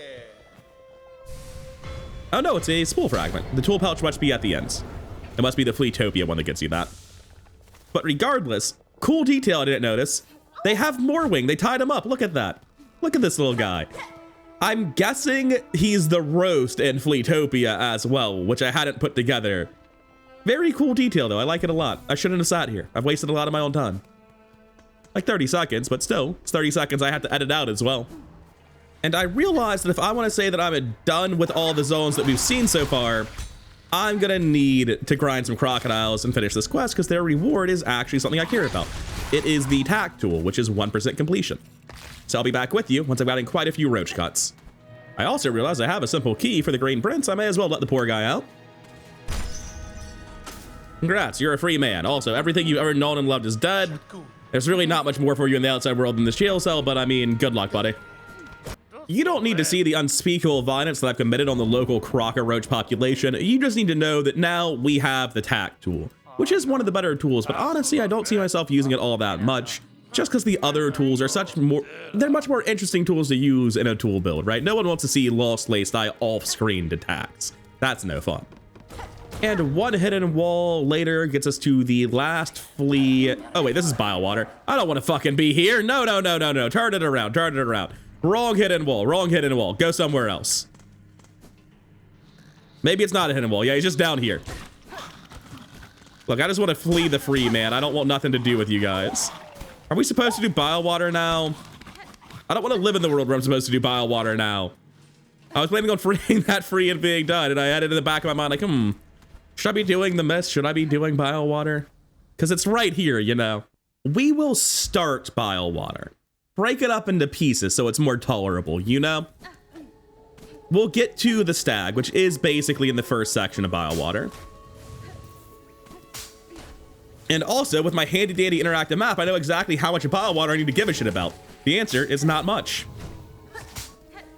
Oh no, it's a spool fragment. The tool pouch must be at the ends. It must be the Fleetopia one that gets you that. But regardless, cool detail I didn't notice. They have Morwing. They tied him up. Look at that. Look at this little guy. I'm guessing he's the roast in Fleetopia as well, which I hadn't put together. Very cool detail though. I like it a lot. I shouldn't have sat here. I've wasted a lot of my own time. Like 30 seconds, but still, it's 30 seconds I have to edit out as well. And I realized that if I want to say that I'm done with all the zones that we've seen so far, I'm gonna need to grind some crocodiles and finish this quest because their reward is actually something I care about. It is the tack tool, which is 1% completion. So I'll be back with you once I've gotten quite a few roach cuts. I also realized I have a simple key for the Green Prince. I may as well let the poor guy out. Congrats, you're a free man. Also, everything you've ever known and loved is dead. There's really not much more for you in the outside world than this jail cell, but I mean, good luck, buddy. You don't need to see the unspeakable violence that I've committed on the local croco-roach population. You just need to know that now we have the tack tool, which is one of the better tools, but honestly, I don't see myself using it all that much, just because the other tools are they're much more interesting tools to use in a tool build, right? No one wants to see Lost Lace die off-screen to tacks. That's no fun. And one hidden wall later gets us to the last flea. Oh wait, this is bile water. I don't want to fucking be here. No, no, no, no, no. Turn it around, turn it around. Wrong hidden wall, wrong hidden wall. Go somewhere else. Maybe it's not a hidden wall. Yeah, he's just down here. Look, I just want to flee the free, man. I don't want nothing to do with you guys. Are we supposed to do bile water now? I don't want to live in the world where I'm supposed to do bile water now. I was planning on freeing that free and being done, and I had it in the back of my mind like, should I be doing the mist? Should I be doing bile water? Because it's right here, you know. We will start bile water. Break it up into pieces so it's more tolerable, you know? We'll get to the stag, which is basically in the first section of bile water. And also, with my handy-dandy interactive map, I know exactly how much bile water I need to give a shit about. The answer is not much.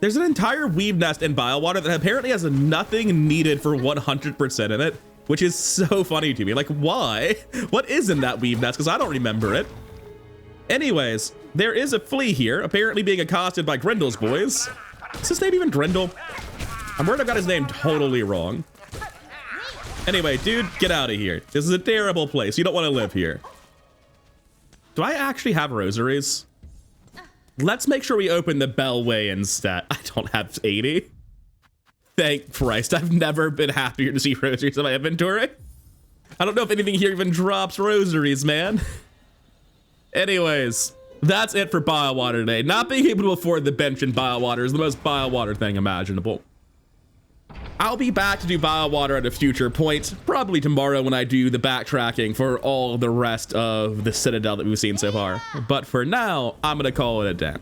There's an entire weave nest in bile water that apparently has nothing needed for 100% in it, which is so funny to me. Like, why? What is in that weave nest? Because I don't remember it. Anyways, there is a flea here, apparently being accosted by Grendel's boys. Is his name even Grendel? I'm worried I got his name totally wrong. Anyway, dude, get out of here. This is a terrible place. You don't want to live here. Do I actually have rosaries? Let's make sure we open the Bellway instead. I don't have 80. Thank Christ. I've never been happier to see rosaries in my inventory. I don't know if anything here even drops rosaries, man. Anyways, That's it for Biowater today. Not being able to afford the bench in Biowater is the most Biowater thing imaginable. I'll be back to do Biowater at a future point, probably tomorrow when I do the backtracking for all the rest of the Citadel that we've seen so far. But for now, I'm gonna call it a day.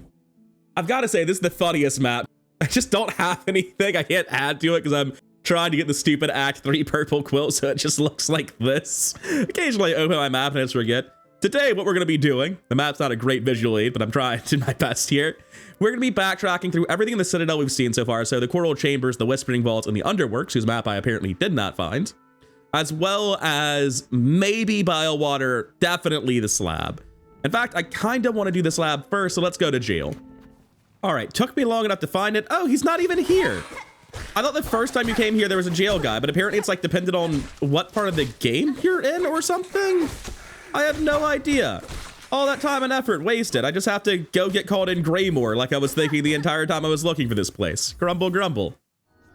I've got to say, this is the funniest map. I just don't have anything. I can't add to it because I'm trying to get the stupid Act 3 purple quilt, so it just looks like this. Occasionally I open my map and I just forget. Today, what we're going to be doing, the map's not a great visual aid, but I'm trying to do my best here. We're going to be backtracking through everything in the Citadel we've seen so far. So the Coral Chambers, the Whispering Vaults, and the Underworks, whose map I apparently did not find. As well as maybe Biowater, definitely the slab. In fact, I kind of want to do the slab first, so let's go to jail. All right, took me long enough to find it. Oh, he's not even here. I thought the first time you came here, there was a jail guy, but apparently it's like dependent on what part of the game you're in or something. I have no idea. All that time and effort wasted. I just have to go get called in Greymore like I was thinking the entire time I was looking for this place. Grumble, grumble.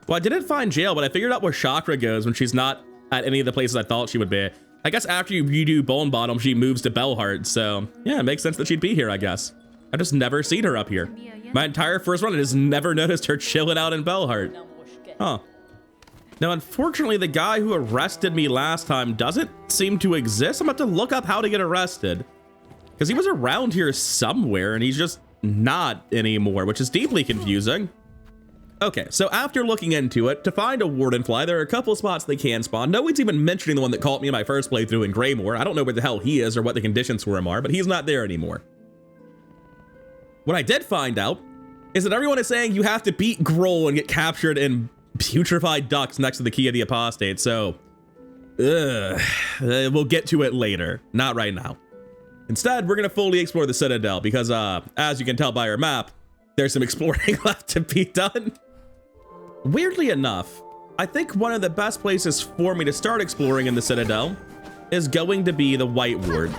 Well, I didn't find jail, but I figured out where Chakra goes when she's not at any of the places I thought she would be. I guess after you do Bone Bottom, she moves to Bellheart. So yeah, it makes sense that she'd be here, I guess. I've just never seen her up here. My entire first run, I just never noticed her chilling out in Bellheart. Huh. Now, unfortunately, the guy who arrested me last time doesn't seem to exist. I'm about to look up how to get arrested. Because he was around here somewhere, and he's just not anymore, which is deeply confusing. Okay, so after looking into it, to find a Wardenfly, there are a couple spots they can spawn. No one's even mentioning the one that caught me in my first playthrough in Greymore. I don't know where the hell he is or what the conditions for him are, but he's not there anymore. What I did find out is that everyone is saying you have to beat Grohl and get captured in putrefied ducts next to the Key of the Apostate, so we'll get to it later, not right now. Instead, we're gonna fully explore the Citadel because as you can tell by our map, there's some exploring left to be done. Weirdly enough, I think one of the best places for me to start exploring in the Citadel is going to be the White Ward,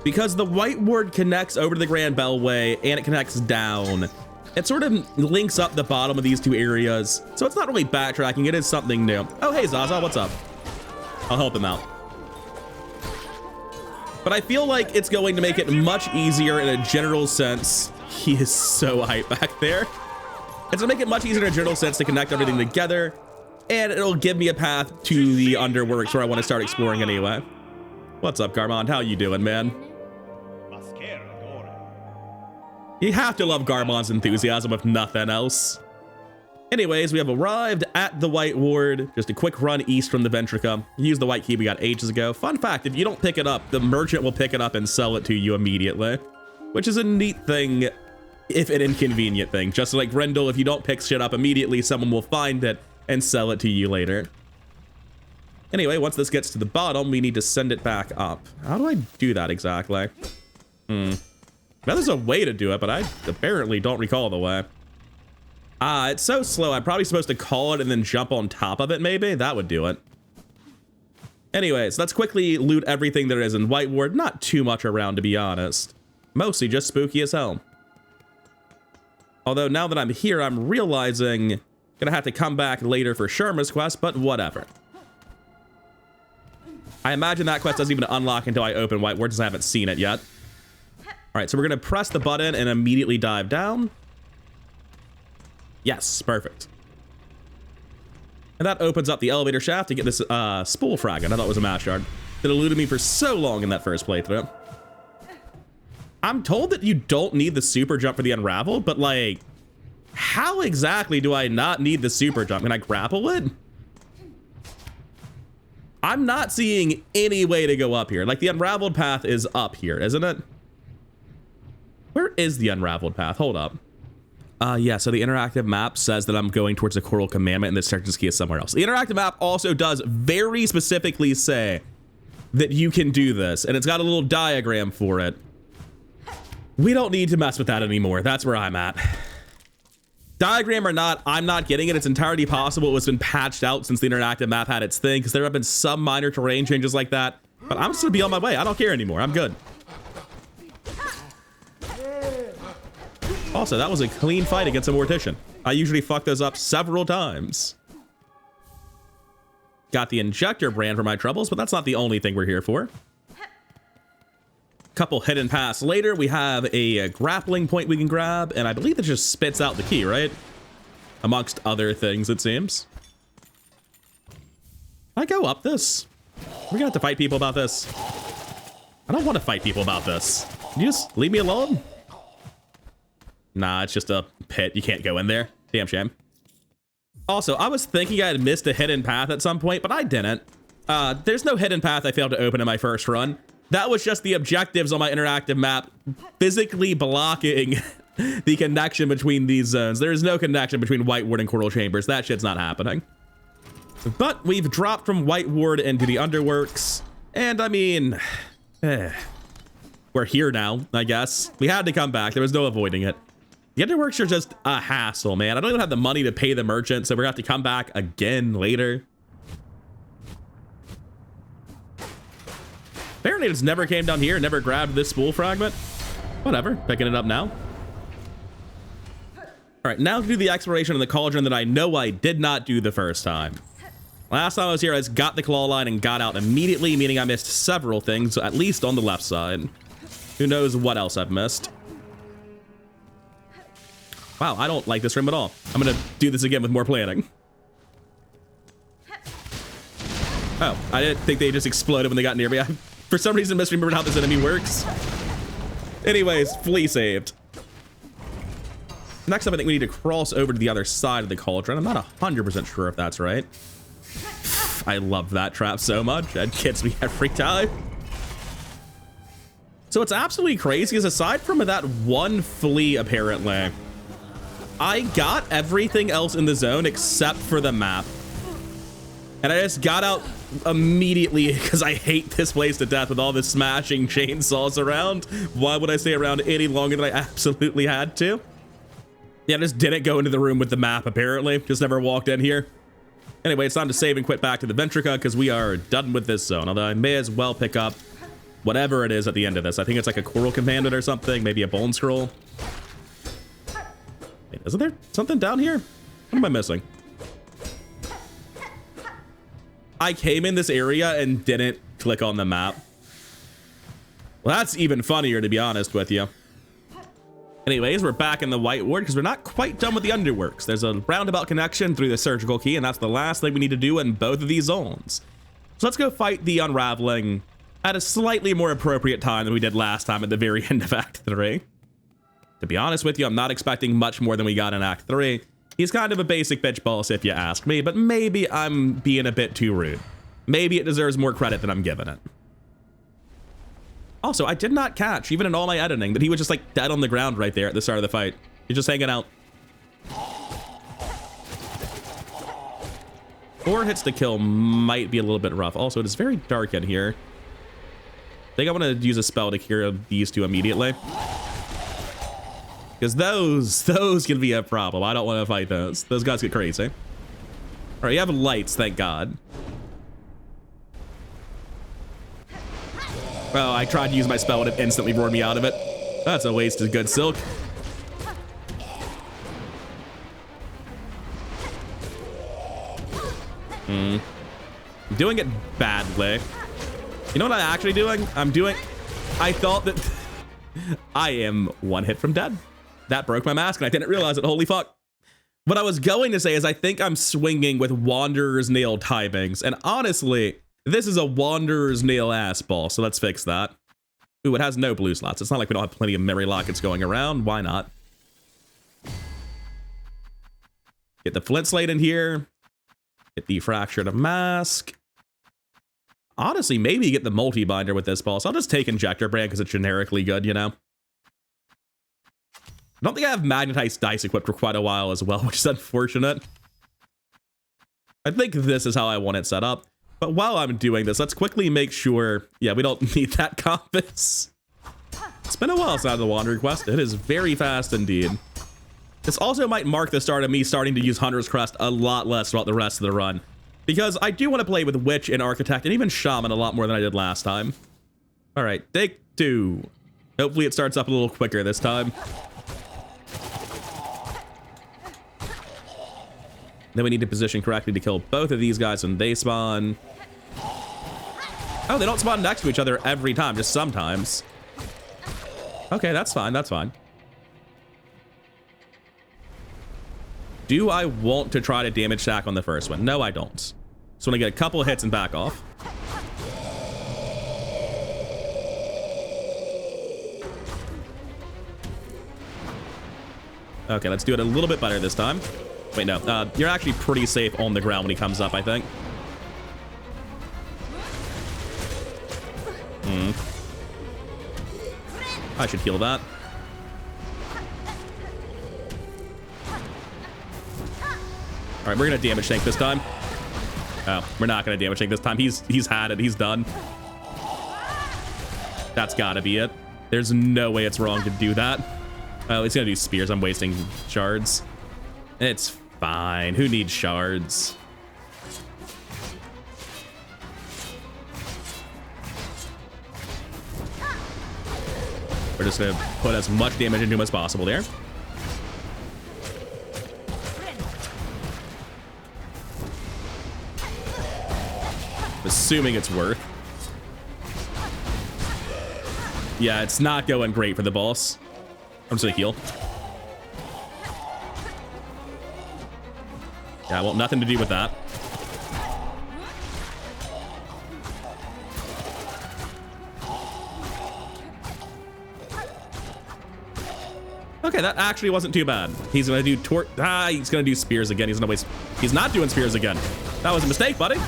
because the White Ward connects over to the Grand Bellway and it connects down. It sort of links up the bottom of these two areas, so it's not really backtracking, it is something new. Oh, hey Zaza, what's up? I'll help him out. But I feel like it's going to make it much easier in a general sense. He is so hype back there. It's gonna make it much easier in a general sense to connect everything together, and it'll give me a path to the Underworks where I want to start exploring anyway. What's up, Garmond? How you doing, man? You have to love Garmond's enthusiasm if nothing else. Anyways, we have arrived at the White Ward. Just a quick run east from the Ventrica. Use the white key we got ages ago. Fun fact, if you don't pick it up, the merchant will pick it up and sell it to you immediately, which is a neat thing, if an inconvenient thing. Just like Grendel, if you don't pick shit up immediately, someone will find it and sell it to you later. Anyway, once this gets to the bottom, we need to send it back up. How do I do that exactly? Now, there's a way to do it, but I apparently don't recall the way. It's so slow. I'm probably supposed to call it and then jump on top of it, maybe? That would do it. Anyways, let's quickly loot everything there is in White Ward. Not too much around, to be honest. Mostly just spooky as hell. Although, now that I'm here, I'm realizing gonna have to come back later for Sherma's quest, but whatever. I imagine that quest doesn't even unlock until I open White Ward, since I haven't seen it yet. All right, so we're gonna press the button and immediately dive down. Yes, perfect. And that opens up the elevator shaft to get this spool fragment. I thought it was a mash shard that eluded me for so long in that first playthrough. I'm told that you don't need the super jump for the unravel, but like, how exactly do I not need the super jump? Can I grapple it? I'm not seeing any way to go up here. Like, the unraveled path is up here, isn't it? Where is the unraveled path? Hold up. Yeah, so the interactive map says that I'm going towards the Coral Commandment and the Sergeant's Key is somewhere else. The interactive map also does very specifically say that you can do this, and it's got a little diagram for it. We don't need to mess with that anymore. That's where I'm at. Diagram or not, I'm not getting it. It's entirely possible it's been patched out since the interactive map had its thing, because there have been some minor terrain changes like that. But I'm just gonna be on my way. I don't care anymore. I'm good. Also, that was a clean fight against a Mortician. I usually fuck those up several times. Got the injector brand for my troubles, but that's not the only thing we're here for. couple hidden paths later, we have a grappling point we can grab, and I believe it just spits out the key, right? Amongst other things, it seems. Can I go up this? We're gonna have to fight people about this. I don't want to fight people about this. Can you just leave me alone? Nah, it's just a pit. You can't go in there. Damn shame. Also, I was thinking I had missed a hidden path at some point, but I didn't. There's no hidden path I failed to open in my first run. That was just the objectives on my interactive map physically blocking the connection between these zones. There is no connection between White Ward and Coral Chambers. That shit's not happening. But we've dropped from White Ward into the Underworks, and I mean, we're here now, I guess. We had to come back. There was no avoiding it. The Underworks are just a hassle, man. I don't even have the money to pay the merchant, so we're gonna have to come back again later. Apparently, it just never came down here, never grabbed this spool fragment. Whatever, picking it up now. All right, now to do the exploration of the cauldron that I know I did not do the first time. Last time I was here, I just got the claw line and got out immediately, meaning I missed several things, at least on the left side. Who knows what else I've missed. Wow, I don't like this room at all. I'm gonna do this again with more planning. Oh, I didn't think they just exploded when they got near me. I, for some reason, misremembered how this enemy works. Anyways, flea saved. Next up, I think we need to cross over to the other side of the cauldron. I'm not 100% sure if that's right. I love that trap so much. It gets me every time. So what's absolutely crazy is aside from that one flea, apparently, I got everything else in the zone except for the map. And I just got out immediately because I hate this place to death with all the smashing chainsaws around. Why would I stay around any longer than I absolutely had to? Yeah, I just didn't go into the room with the map, apparently. Just never walked in here. Anyway, it's time to save and quit back to the Ventrica because we are done with this zone. Although I may as well pick up whatever it is at the end of this. I think it's like a coral companion or something. Maybe a bone scroll. Wait, isn't there something down here? What am I missing? I came in this area and didn't click on the map. Well, that's even funnier, to be honest with you. Anyways, we're back in the White Ward because we're not quite done with the Underworks. There's a roundabout connection through the surgical key, and that's the last thing we need to do in both of these zones. So let's go fight the Unraveling at a slightly more appropriate time than we did last time at the very end of Act 3. To be honest with you, I'm not expecting much more than we got in Act 3. He's kind of a basic bitch boss if you ask me, but maybe I'm being a bit too rude. Maybe it deserves more credit than I'm giving it. Also, I did not catch, even in all my editing, that he was just like dead on the ground right there at the start of the fight. He's just hanging out. 4 hits to kill might be a little bit rough. Also, it is very dark in here. I think I want to use a spell to cure these two immediately. Because those can be a problem. I don't want to fight those. Those guys get crazy. All right, you have lights, thank God. Oh, I tried to use my spell and it instantly roared me out of it. That's a waste of good silk. I'm doing it badly. You know what I'm actually doing? I thought that I am 1 hit from dead. That broke my mask and I didn't realize it. Holy fuck. What I was going to say is I think I'm swinging with Wanderer's Nail timings. And honestly, this is a Wanderer's Nail ass ball. So let's fix that. Ooh, it has no blue slots. It's not like we don't have plenty of memory lockets going around. Why not? Get the flint slate in here. Get the fractured mask. Honestly, maybe get the multi-binder with this ball. So I'll just take Injector Brand because it's generically good, you know? I don't think I have Magnetized Dice equipped for quite a while as well, which is unfortunate. I think this is how I want it set up. But while I'm doing this, let's quickly make sure, yeah, we don't need that compass. It's been a while since I had the Wandering Quest. It is very fast indeed. This also might mark the start of me starting to use Hunter's Crest a lot less throughout the rest of the run. Because I do want to play with Witch and Architect and even Shaman a lot more than I did last time. All right, take 2. Hopefully it starts up a little quicker this time. Then we need to position correctly to kill both of these guys when they spawn. Oh, they don't spawn next to each other every time, just sometimes. Okay, that's fine. That's fine. Do I want to try to damage stack on the first one? No, I don't. Just want to get a couple of hits and back off. Okay, let's do it a little bit better this time. Wait, no. You're actually pretty safe on the ground when he comes up, I think. I should heal that. All right, we're gonna damage tank this time. Oh, we're not gonna damage tank this time. He's had it. He's done. That's gotta be it. There's no way it's wrong to do that. Oh, he's gonna do spears. I'm wasting shards. It's fine. Who needs shards? We're just gonna put as much damage into him as possible there. Assuming it's worth. Yeah, it's not going great for the boss. I'm just gonna heal. Yeah, well, nothing to do with that. Okay, that actually wasn't too bad. He's gonna do he's gonna do spears again. He's gonna waste. He's not doing spears again. That was a mistake, buddy.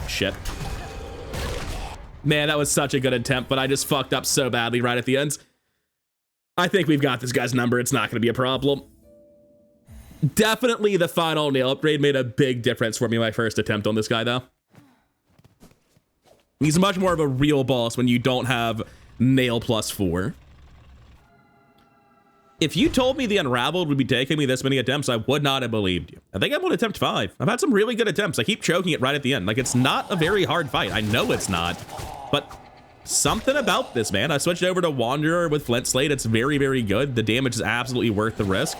Shit. Man, that was such a good attempt, but I just fucked up so badly right at the end. I think we've got this guy's number. It's not going to be a problem. Definitely the final nail upgrade made a big difference for me my first attempt on this guy, though. He's much more of a real boss when you don't have nail +4. If you told me the Unraveled would be taking me this many attempts, I would not have believed you. I think I'm on attempt 5. I've had some really good attempts. I keep choking it right at the end. Like, it's not a very hard fight. I know it's not, but something about this, man. I switched over to Wanderer with Flint Slate. It's very, very good. The damage is absolutely worth the risk,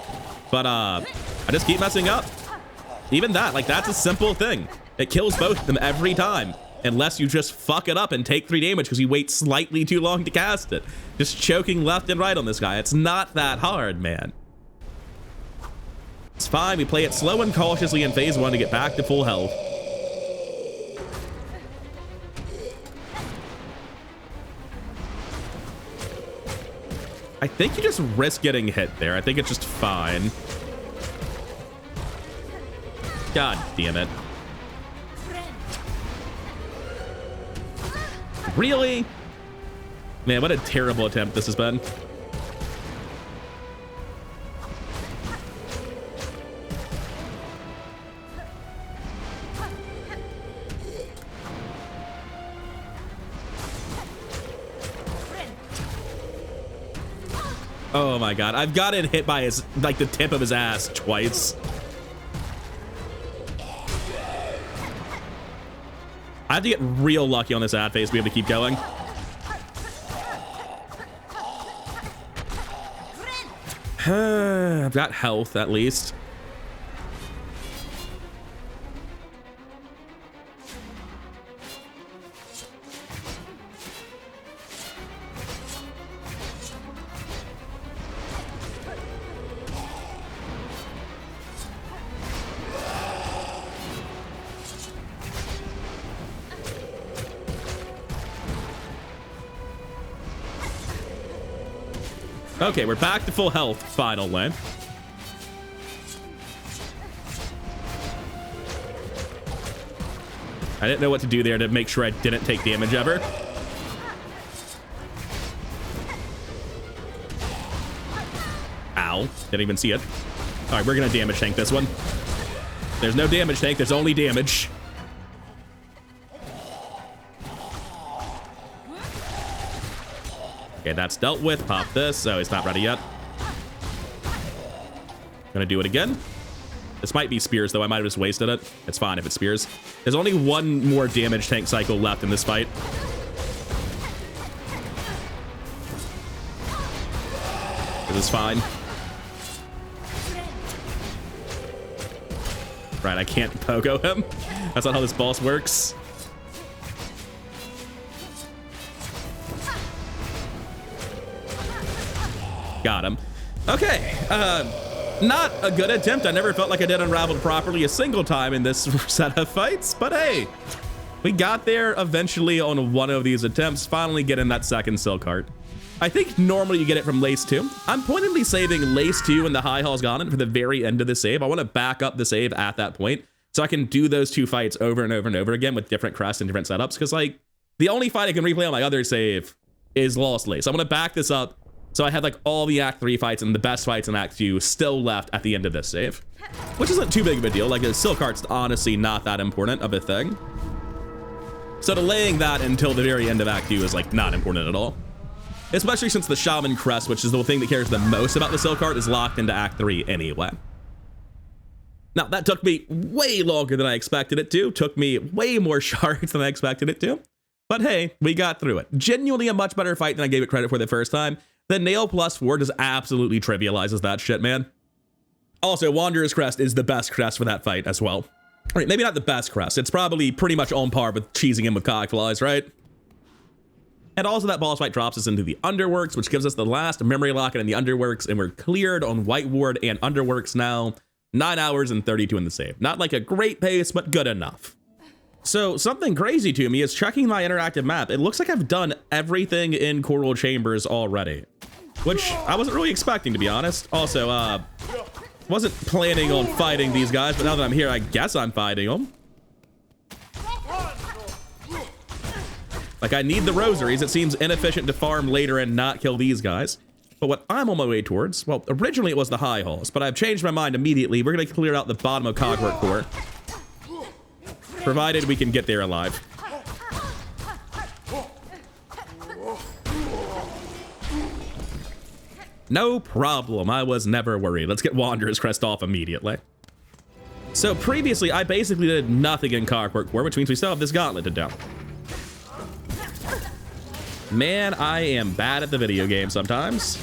but I just keep messing up. Even that, like, that's a simple thing. It kills both of them every time. Unless you just fuck it up and take 3 damage because you wait slightly too long to cast it. Just choking left and right on this guy. It's not that hard, man. It's fine. We play it slow and cautiously in phase 1 to get back to full health. I think you just risk getting hit there. I think it's just fine. God damn it. Really? Man, what a terrible attempt this has been. Oh my god, I've gotten hit by his, like, the tip of his ass twice. I have to get real lucky on this ad phase to be able to keep going. I've got health, at least. Okay, we're back to full health, finally. I didn't know what to do there to make sure I didn't take damage ever. Ow, didn't even see it. All right, we're gonna damage tank this one. There's no damage tank, there's only damage. Okay, that's dealt with. Pop this. Oh, he's not ready yet. Gonna do it again. This might be spears, though. I might have just wasted it. It's fine if it's spears. There's only one more damage tank cycle left in this fight. This is fine. Right, I can't pogo him. That's not how this boss works. Got him. Okay, not a good attempt. I never felt like I did Unraveled properly a single time in this set of fights, but hey, we got there eventually on one of these attempts, finally getting that second Silk Heart. I think normally you get it from Lace 2. I'm pointedly saving Lace 2 and the High Halls Gauntlet for the very end of the save. I want to back up the save at that point so I can do those two fights over and over and over again with different crests and different setups, because like the only fight I can replay on my other save is Lost Lace. I want to back this up so I had like all the Act 3 fights and the best fights in Act 2 still left at the end of this save, which isn't too big of a deal. Like a Silk Heart's honestly not that important of a thing. So delaying that until the very end of Act 2 is like not important at all. Especially since the Shaman Crest, which is the thing that cares the most about the Silk Heart, is locked into Act 3 anyway. Now, that took me way longer than I expected it to. Took me way more shards than I expected it to. But hey, we got through it. Genuinely a much better fight than I gave it credit for the first time. The Nail +4 just absolutely trivializes that shit, man. Also, Wanderer's Crest is the best crest for that fight as well. All right, maybe not the best crest. It's probably pretty much on par with cheesing him with Cogflies, right? And also that boss fight drops us into the Underworks, which gives us the last memory locket in the Underworks, and we're cleared on White Ward and Underworks now. 9 hours and 32 in the save. Not like a great pace, but good enough. So something crazy to me is checking my interactive map. It looks like I've done everything in Coral Chambers already, which I wasn't really expecting, to be honest. Also, wasn't planning on fighting these guys, but now that I'm here, I guess I'm fighting them. Like, I need the rosaries. It seems inefficient to farm later and not kill these guys. But what I'm on my way towards, well, originally it was the High Halls, but I've changed my mind immediately. We're going to clear out the bottom of Cogwork Core, provided we can get there alive. No problem. I was never worried. Let's get Wanderer's Crest off immediately. So previously, I basically did nothing in Cogwork Core, which means we still have this gauntlet to do. Man, I am bad at the video game sometimes.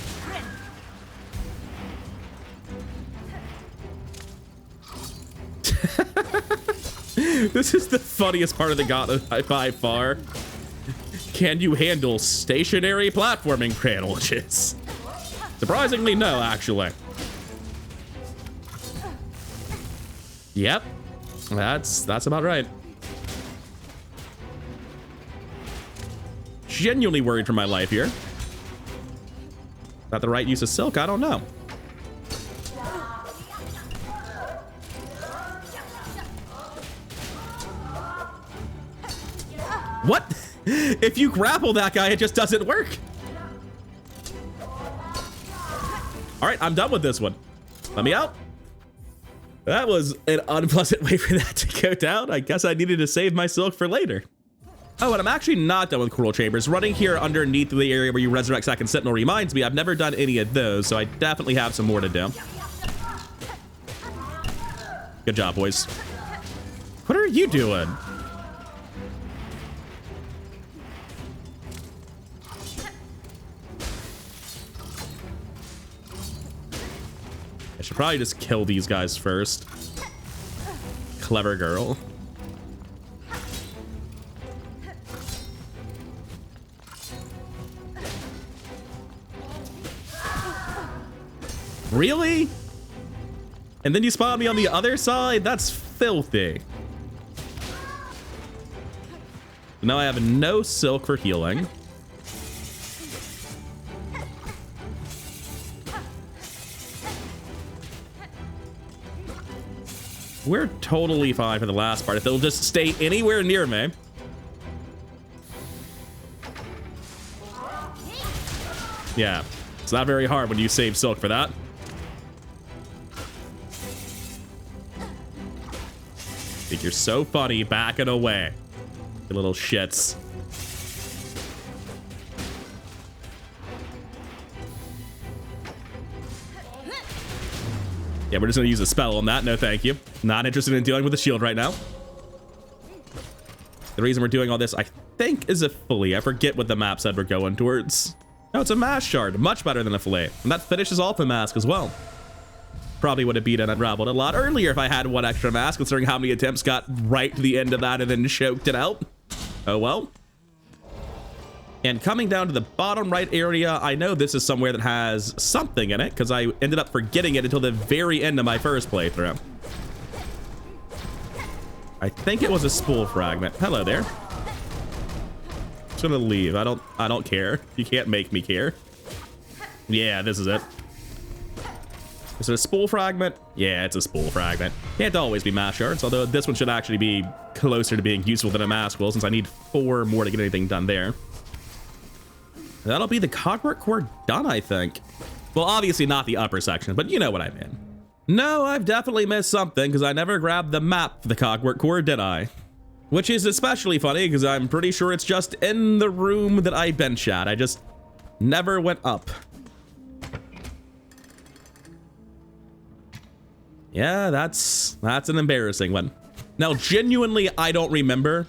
This is the funniest part of the gauntlet by far. Can you handle stationary platforming privileges? Surprisingly, no, actually. Yep, that's about right. Genuinely worried for my life here. Is that the right use of silk? I don't know. What? If you grapple that guy, it just doesn't work. All right, I'm done with this one. Let me out. That was an unpleasant way for that to go down. I guess I needed to save my silk for later. Oh, and I'm actually not done with Coral Chambers. Running here underneath the area where you resurrect Second Sentinel reminds me I've never done any of those, so I definitely have some more to do. Good job, boys. What are you doing? I should probably just kill these guys first. Clever girl. Really? And then you spawn me on the other side? That's filthy. Now I have no silk for healing. We're totally fine for the last part if they'll just stay anywhere near me. Yeah, it's not very hard when you save silk for that. I think you're so funny backing away. You little shits. Yeah, we're just gonna use a spell on that. No, thank you. Not interested in dealing with the shield right now. The reason we're doing all this, I think, is a fully. I forget what the map said we're going towards. Oh, it's a mask shard. Much better than a fillet. And that finishes off the mask as well. Probably would have beat and unraveled a lot earlier if I had one extra mask, considering how many attempts got right to the end of that and then choked it out. Oh well. And coming down to the bottom right area, I know this is somewhere that has something in it, because I ended up forgetting it until the very end of my first playthrough. I think it was a spool fragment. Hello there. Just gonna leave. I don't care. You can't make me care. Yeah, this is it. Is it a spool fragment? Yeah, it's a spool fragment. Can't always be mask shards, although this one should actually be closer to being useful than a mask will, since I need 4 more to get anything done there. That'll be the cogwork core done, I think. Well, obviously not the upper section, but you know what I mean. No, I've definitely missed something, because I never grabbed the map for the cogwork core, did I? Which is especially funny, because I'm pretty sure it's just in the room that I bench at. I just never went up. Yeah, that's an embarrassing one. Now, genuinely, I don't remember.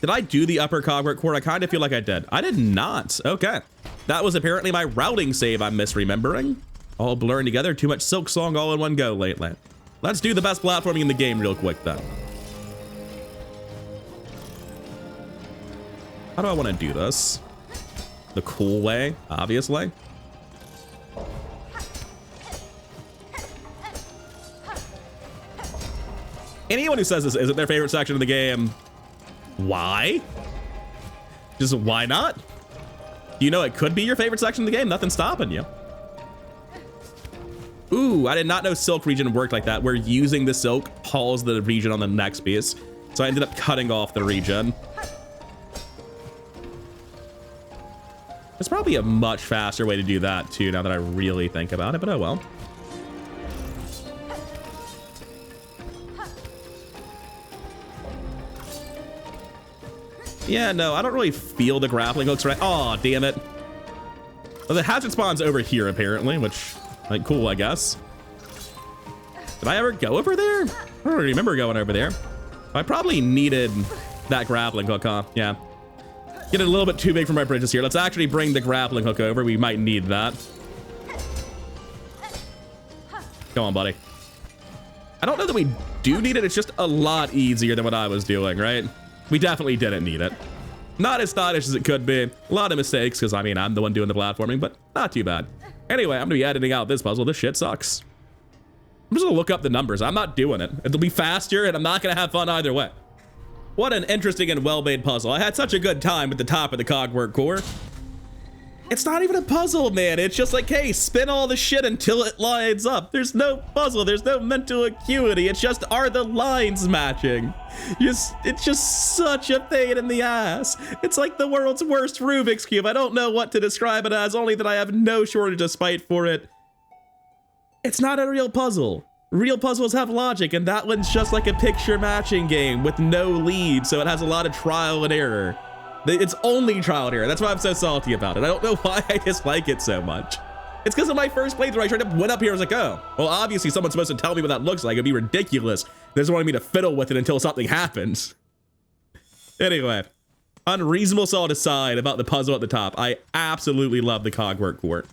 Did I do the upper cogwork core? I kind of feel like I did. I did not. Okay. That was apparently my routing save I'm misremembering. All blurring together. Too much Silksong all in one go lately. Let's do the best platforming in the game real quick, then. How do I want to do this? The cool way, obviously. Anyone who says this isn't their favorite section of the game, why? Just why not? You know it could be your favorite section of the game. Nothing's stopping you. Ooh, I did not know Silk region worked like that, where using the Silk pulls the region on the next piece. So I ended up cutting off the region. There's probably a much faster way to do that too, now that I really think about it, but oh well. Yeah, no, I don't really feel the grappling hooks right. Oh, damn it. Well, the hatchet spawn's over here, apparently, which, like, cool, I guess. Did I ever go over there? I don't remember going over there. I probably needed that grappling hook, huh? Yeah. Getting a little bit too big for my bridges here. Let's actually bring the grappling hook over. We might need that. Come on, buddy. I don't know that we do need it. It's just a lot easier than what I was doing, right? We definitely didn't need it. Not as stylish as it could be. A lot of mistakes, because, I mean, I'm the one doing the platforming, but not too bad. Anyway, I'm going to be editing out this puzzle. This shit sucks. I'm just going to look up the numbers. I'm not doing it. It'll be faster, and I'm not going to have fun either way. What an interesting and well-made puzzle. I had such a good time at the top of the cogwork core. It's not even a puzzle, man. It's just like, hey, spin all the shit until it lines up. There's no puzzle. There's no mental acuity. It's just, are the lines matching? It's just such a pain in the ass. It's like the world's worst Rubik's Cube. I don't know what to describe it as, only that I have no shortage of spite for it. It's not a real puzzle. Real puzzles have logic, and that one's just like a picture matching game with no lead, so it has a lot of trial and error. It's only trial and error. That's why I'm so salty about it. I don't know why I dislike it so much. It's because of my first playthrough. I tried to went up here and was like, oh, well, obviously someone's supposed to tell me what that looks like. It'd be ridiculous. They just wanted me to fiddle with it until something happens. Anyway, unreasonable salt aside about the puzzle at the top. I absolutely love the cogwork core.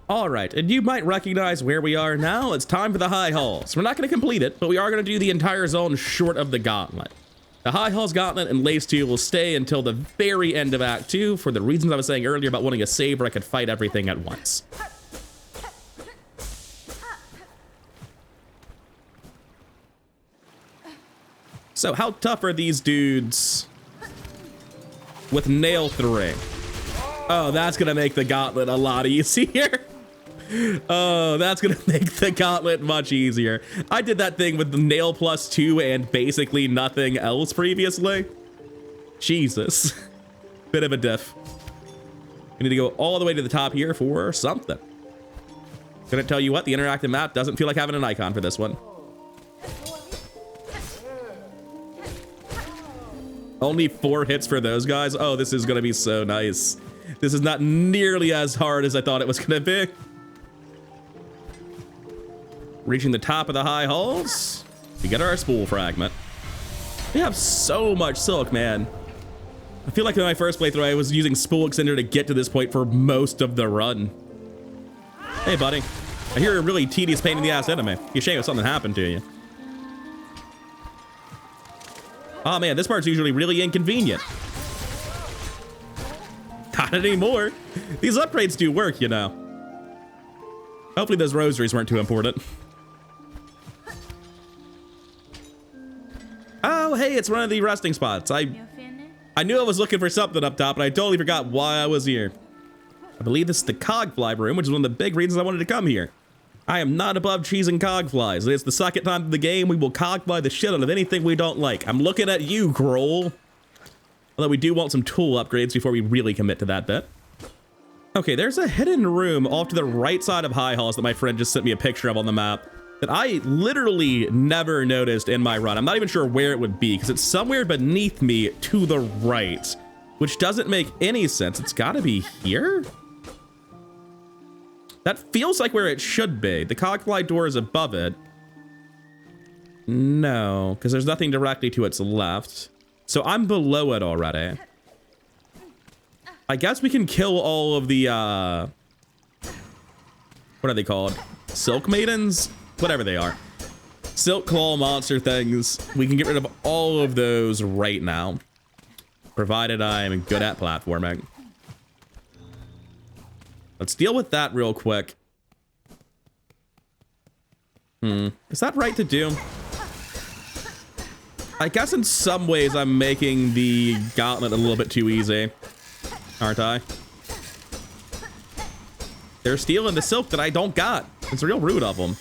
All right, and you might recognize where we are now. It's time for the high halls. We're not going to complete it, but we are going to do the entire zone short of the gauntlet. The High Halls Gauntlet and Lace 2 will stay until the very end of Act 2 for the reasons I was saying earlier about wanting a save where I could fight everything at once. So how tough are these dudes with nail 3? Oh, that's gonna make the gauntlet a lot easier. Oh, that's gonna make the gauntlet much easier. I did that thing with the nail +2 and basically nothing else previously. Jesus. Bit of a diff. We need to go all the way to the top here for something. Gonna tell you what, the interactive map doesn't feel like having an icon for this one. Only 4 hits for those guys. Oh, this is gonna be so nice. This is not nearly as hard as I thought it was gonna be. Reaching the top of the high halls, we get our spool fragment. We have so much silk, man. I feel like in my first playthrough, I was using spool extender to get to this point for most of the run. Hey, buddy. I hear you're a really tedious pain in the ass enemy. You're shame if something happened to you. Oh man, this part's usually really inconvenient. Not anymore. These upgrades do work, you know. Hopefully those rosaries weren't too important. Oh, hey, it's one of the resting spots. I knew I was looking for something up top, and I totally forgot why I was here. I believe this is the cogfly room, which is one of the big reasons I wanted to come here. I am not above cheesing cogflies. It's the second time in the game we will cogfly the shit out of anything we don't like. I'm looking at you, Grohl. Although we do want some tool upgrades before we really commit to that bit. Okay, there's a hidden room off to the right side of High Halls that my friend just sent me a picture of on the map that I literally never noticed in my run. I'm not even sure where it would be because it's somewhere beneath me to the right, which doesn't make any sense. It's gotta be here? That feels like where it should be. The cogfly door is above it. No, because there's nothing directly to its left. So I'm below it already. I guess we can kill all of the, what are they called? Silk maidens? Whatever they are. Silk claw monster things. We can get rid of all of those right now. Provided I'm good at platforming. Let's deal with that real quick. Is that right to do? I guess in some ways I'm making the gauntlet a little bit too easy. Aren't I? They're stealing the silk that I don't got. It's real rude of them.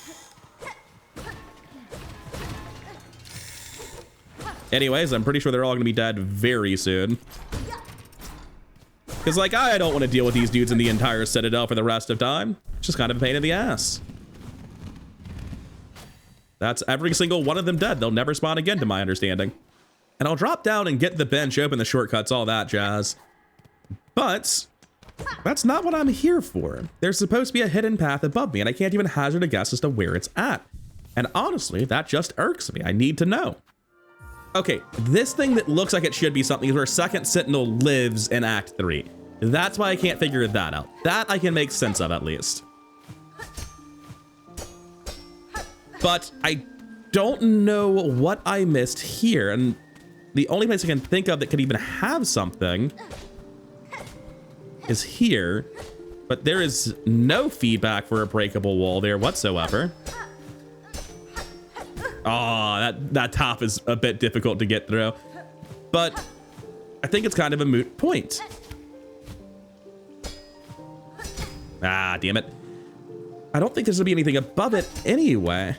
Anyways, I'm pretty sure they're all gonna be dead very soon. Because, like, I don't want to deal with these dudes in the entire Citadel for the rest of time. It's just kind of a pain in the ass. That's every single one of them dead. They'll never spawn again, to my understanding. And I'll drop down and get the bench, open the shortcuts, all that jazz. But that's not what I'm here for. There's supposed to be a hidden path above me, and I can't even hazard a guess as to where it's at. And honestly, that just irks me. I need to know. Okay, this thing that looks like it should be something is where Second Sentinel lives in Act 3. That's why I can't figure that out. That I can make sense of, at least. But I don't know what I missed here, and the only place I can think of that could even have something is here, but there is no feedback for a breakable wall there whatsoever. Oh, that top is a bit difficult to get through, but I think it's kind of a moot point. Ah, damn it. I don't think there's gonna be anything above it anyway.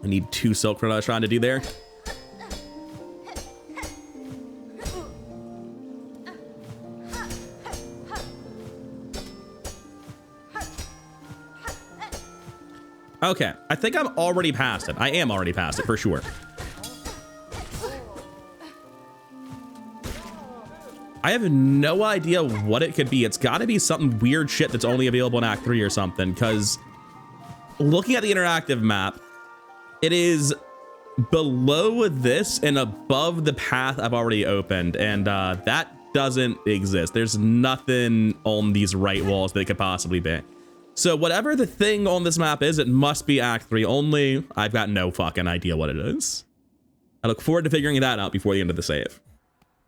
I need 2 silk for what I was trying to do there. Okay, I think I'm already past it. I am already past it for sure. I have no idea what it could be. It's got to be something weird shit that's only available in Act 3 or something, because looking at the interactive map, it is below this and above the path I've already opened, and that doesn't exist. There's nothing on these right walls that it could possibly be. So whatever the thing on this map is, it must be Act 3, only I've got no fucking idea what it is. I look forward to figuring that out before the end of the save.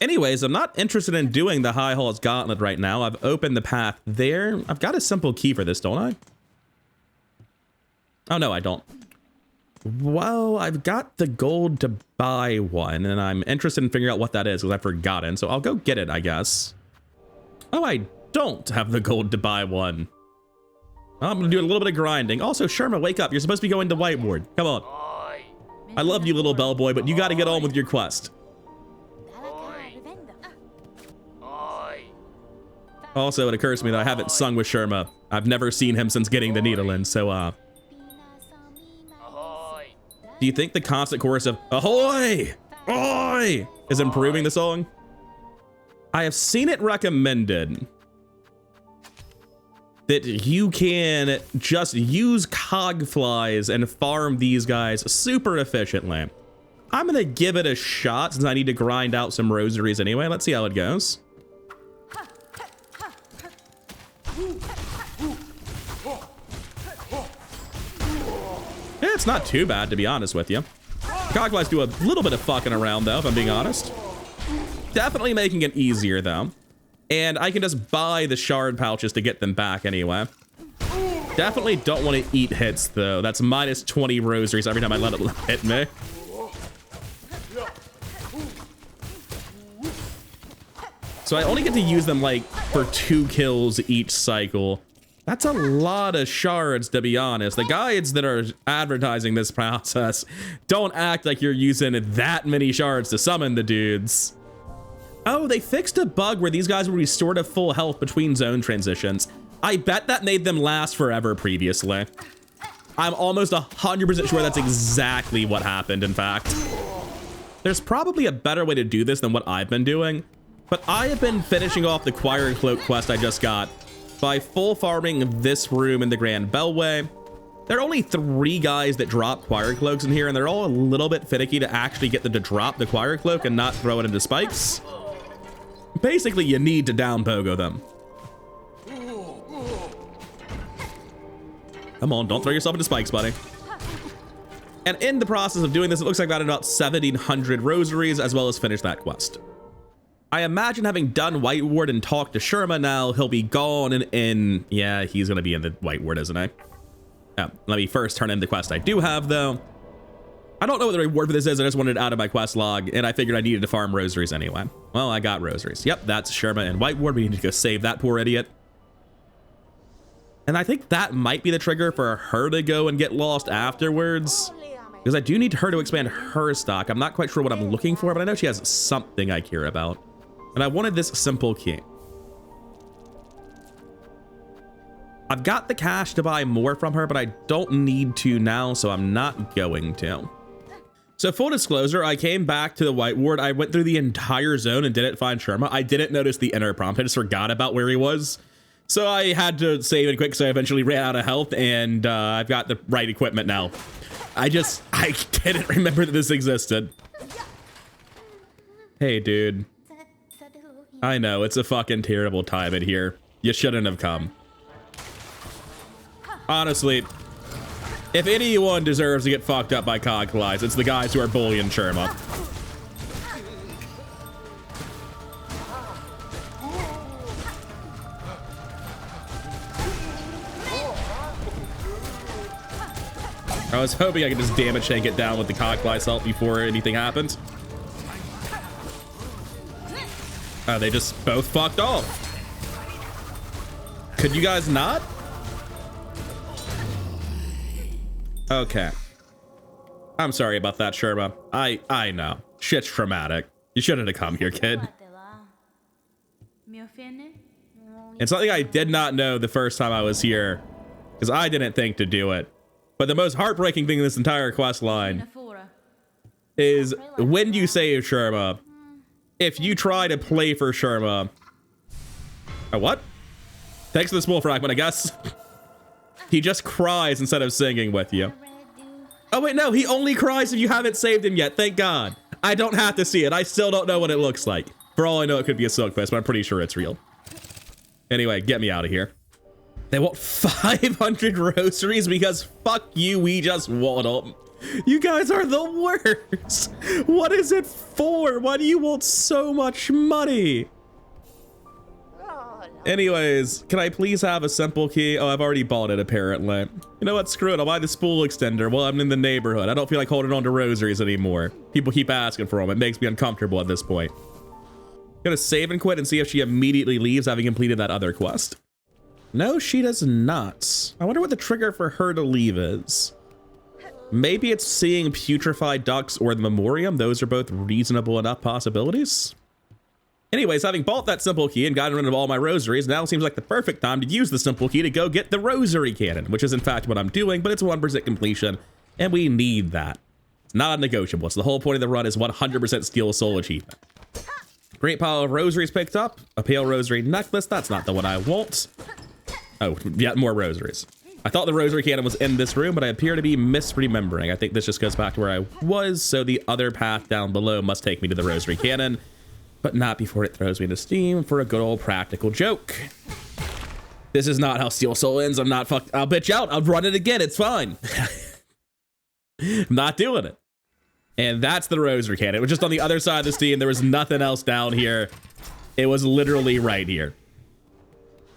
Anyways, I'm not interested in doing the High Halls Gauntlet right now. I've opened the path there. I've got a simple key for this, don't I? Oh, no, I don't. Well, I've got the gold to buy one, and I'm interested in figuring out what that is because I've forgotten. So I'll go get it, I guess. Oh, I don't have the gold to buy one. Well, I'm gonna do a little bit of grinding. Also, Sherma, wake up. You're supposed to be going to Whiteboard. Come on. I love you, little bellboy, but you got to get on with your quest. Also, it occurs to me that I haven't sung with Sherma. I've never seen him since getting the needle in, so, do you think the constant chorus of "Ahoy! Ahoy!" is improving the song? I have seen it recommended that you can just use cogflies and farm these guys super efficiently. I'm gonna give it a shot since I need to grind out some rosaries anyway. Let's see how it goes. Yeah, it's not too bad, to be honest with you. Cogflies do a little bit of fucking around, though, if I'm being honest. Definitely making it easier, though. And I can just buy the shard pouches to get them back anyway. Definitely don't want to eat hits, though. That's minus 20 rosaries every time I let it hit me. So I only get to use them, like, for 2 kills each cycle. That's a lot of shards, to be honest. The guides that are advertising this process don't act like you're using that many shards to summon the dudes. Oh, they fixed a bug where these guys were restored to full health between zone transitions. I bet that made them last forever previously. I'm almost 100% sure that's exactly what happened, in fact. There's probably a better way to do this than what I've been doing, but I have been finishing off the Choir Cloak quest I just got by full farming this room in the Grand Bellway. There are only 3 guys that drop Choir Cloaks in here, and they're all a little bit finicky to actually get them to drop the Choir Cloak and not throw it into spikes. Basically, you need to down pogo them. Come on, don't throw yourself into spikes, buddy. And in the process of doing this, it looks like I got about 1,700 rosaries as well as finish that quest. I imagine having done White Ward and talked to Sherma now, he'll be gone and in. Yeah, he's going to be in the White Ward, isn't he? Yeah, let me first turn in the quest I do have, though. I don't know what the reward for this is. I just wanted it out of my quest log, and I figured I needed to farm rosaries anyway. Well, I got rosaries. Yep, that's Sherma and White Ward. We need to go save that poor idiot. And I think that might be the trigger for her to go and get lost afterwards, because I do need her to expand her stock. I'm not quite sure what I'm looking for, but I know she has something I care about. And I wanted this simple key. I've got the cash to buy more from her, but I don't need to now, so I'm not going to. So full disclosure, I came back to the White Ward. I went through the entire zone and didn't find Sherma. I didn't notice the inner prompt. I just forgot about where he was. So I had to save it quick, so I eventually ran out of health, and I've got the right equipment now. I didn't remember that this existed. Hey, dude. I know, it's a fucking terrible time in here. You shouldn't have come. Honestly, if anyone deserves to get fucked up by Cogflies, it's the guys who are bullying Sherma. I was hoping I could just damage tank it down with the Cogflies help before anything happened. They just both fucked off. Could you guys not? Okay. I'm sorry about that, Sherma. I know. Shit's traumatic. You shouldn't have come here, kid. It's something I did not know the first time I was here, because I didn't think to do it. But the most heartbreaking thing in this entire quest line is when you save Sherma, if you try to play for Sherma... Oh, what? Thanks for the small fragment, I guess. He just cries instead of singing with you. Oh, wait, no, he only cries if you haven't saved him yet. Thank God. I don't have to see it. I still don't know what it looks like. For all I know, it could be a silk fist, but I'm pretty sure it's real. Anyway, get me out of here. They want 500 rosaries because fuck you, we just want them. You guys are the worst. What is it for? Why do you want so much money? Anyways, can I please have a simple key? Oh, I've already bought it, apparently. You know what? Screw it. I'll buy the spool extender while I'm in the neighborhood. I don't feel like holding on to rosaries anymore. People keep asking for them. It makes me uncomfortable at this point. I'm gonna save and quit and see if she immediately leaves having completed that other quest. No, she does not. I wonder what the trigger for her to leave is. Maybe it's seeing putrefied ducks or the memoriam. Those are both reasonable enough possibilities. Anyways, having bought that simple key and gotten rid of all my rosaries, now seems like the perfect time to use the simple key to go get the rosary cannon, which is in fact what I'm doing, but it's 1% completion, and we need that. It's not negotiable. So the whole point of the run is 100% Steel Soul achievement. Great pile of rosaries picked up. A pale rosary necklace. That's not the one I want. Oh, yeah, more rosaries. I thought the rosary cannon was in this room, but I appear to be misremembering. I think this just goes back to where I was, so the other path down below must take me to the rosary cannon, but not before it throws me into steam for a good old practical joke. This is not how Steel Soul ends. I'm not fucked. I'll bitch out. I'll run it again. It's fine. I'm not doing it. And that's the rosary cannon. It was just on the other side of the steam. There was nothing else down here. It was literally right here.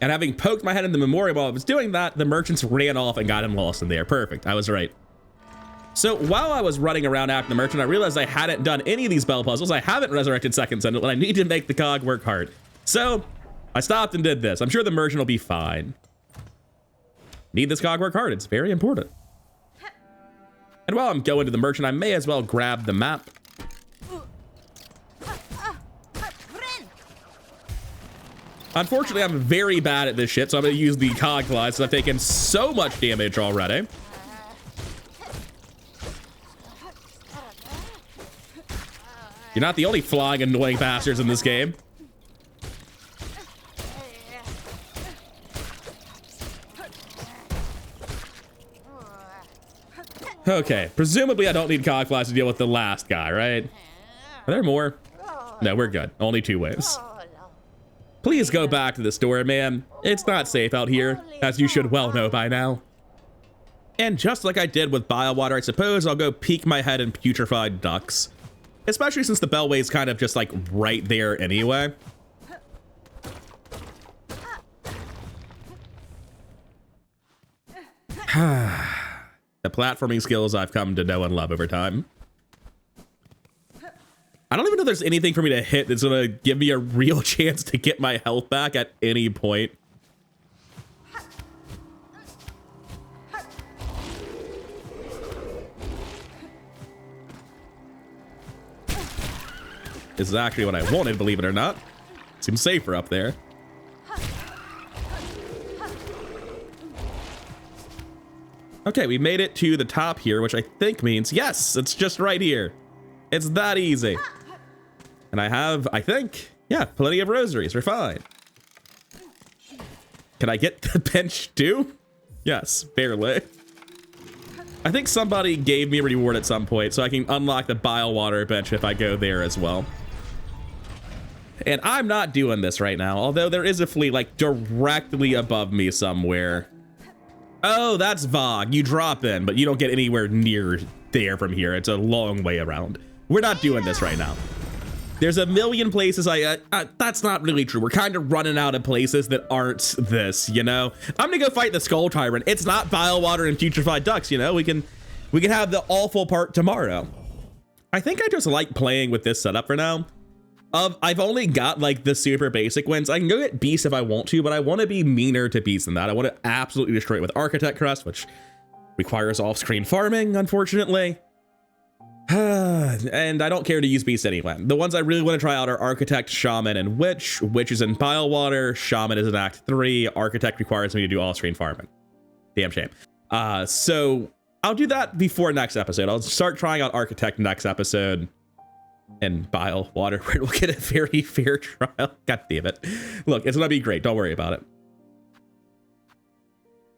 And having poked my head in the memorial while I was doing that, the merchants ran off and got him lost in there. Perfect. I was right. So while I was running around after the merchant, I realized I hadn't done any of these bell puzzles. I haven't resurrected Second Sentinel, and I need to make the cog work hard. So I stopped and did this. I'm sure the merchant will be fine. Need this cog work hard. It's very important. And while I'm going to the merchant, I may as well grab the map. Unfortunately, I'm very bad at this shit, so I'm going to use the cog glide, so I've taken so much damage already. You're not the only flying annoying bastards in this game. Okay, presumably I don't need cog flies to deal with the last guy, right? Are there more? No, we're good. Only 2 waves. Please go back to the store, man. It's not safe out here, as you should well know by now. And just like I did with bile water, I suppose I'll go peek my head in putrefied ducks. Especially since the bellway's kind of just like right there anyway. The platforming skills I've come to know and love over time. I don't even know if there's anything for me to hit that's gonna give me a real chance to get my health back at any point. This is actually what I wanted, believe it or not. Seems safer up there. Okay, we made it to the top here, which I think means, yes, it's just right here. It's that easy. And I have, I think, yeah, plenty of rosaries. We're fine. Can I get the bench too? Yes, barely. I think somebody gave me a reward at some point, so I can unlock the bile water bench if I go there as well. And I'm not doing this right now, although there is a fleet like directly above me somewhere. Oh, that's Vogue. You drop in, but you don't get anywhere near there from here. It's a long way around. We're not doing this right now. There's a million places that's not really true. We're kind of running out of places that aren't this, you know? I'm gonna go fight the Skull Tyrant. It's not bile water and putrefied ducks, you know? We can have the awful part tomorrow. I think I just like playing with this setup for now. I've only got like the super basic wins. I can go get beast if I want to, but I want to be meaner to beast than that. I want to absolutely destroy it with Architect Crest, which requires off-screen farming, unfortunately. And I don't care to use beast anyway. The ones I really want to try out are Architect, Shaman, and Witch. Witch is in Bile Water. Shaman is in Act 3. Architect requires me to do off-screen farming. Damn shame. So I'll do that before next episode. I'll start trying out Architect next episode. And Bile Water, where we'll get a very fair trial. God damn it. Look, it's gonna be great. Don't worry about it.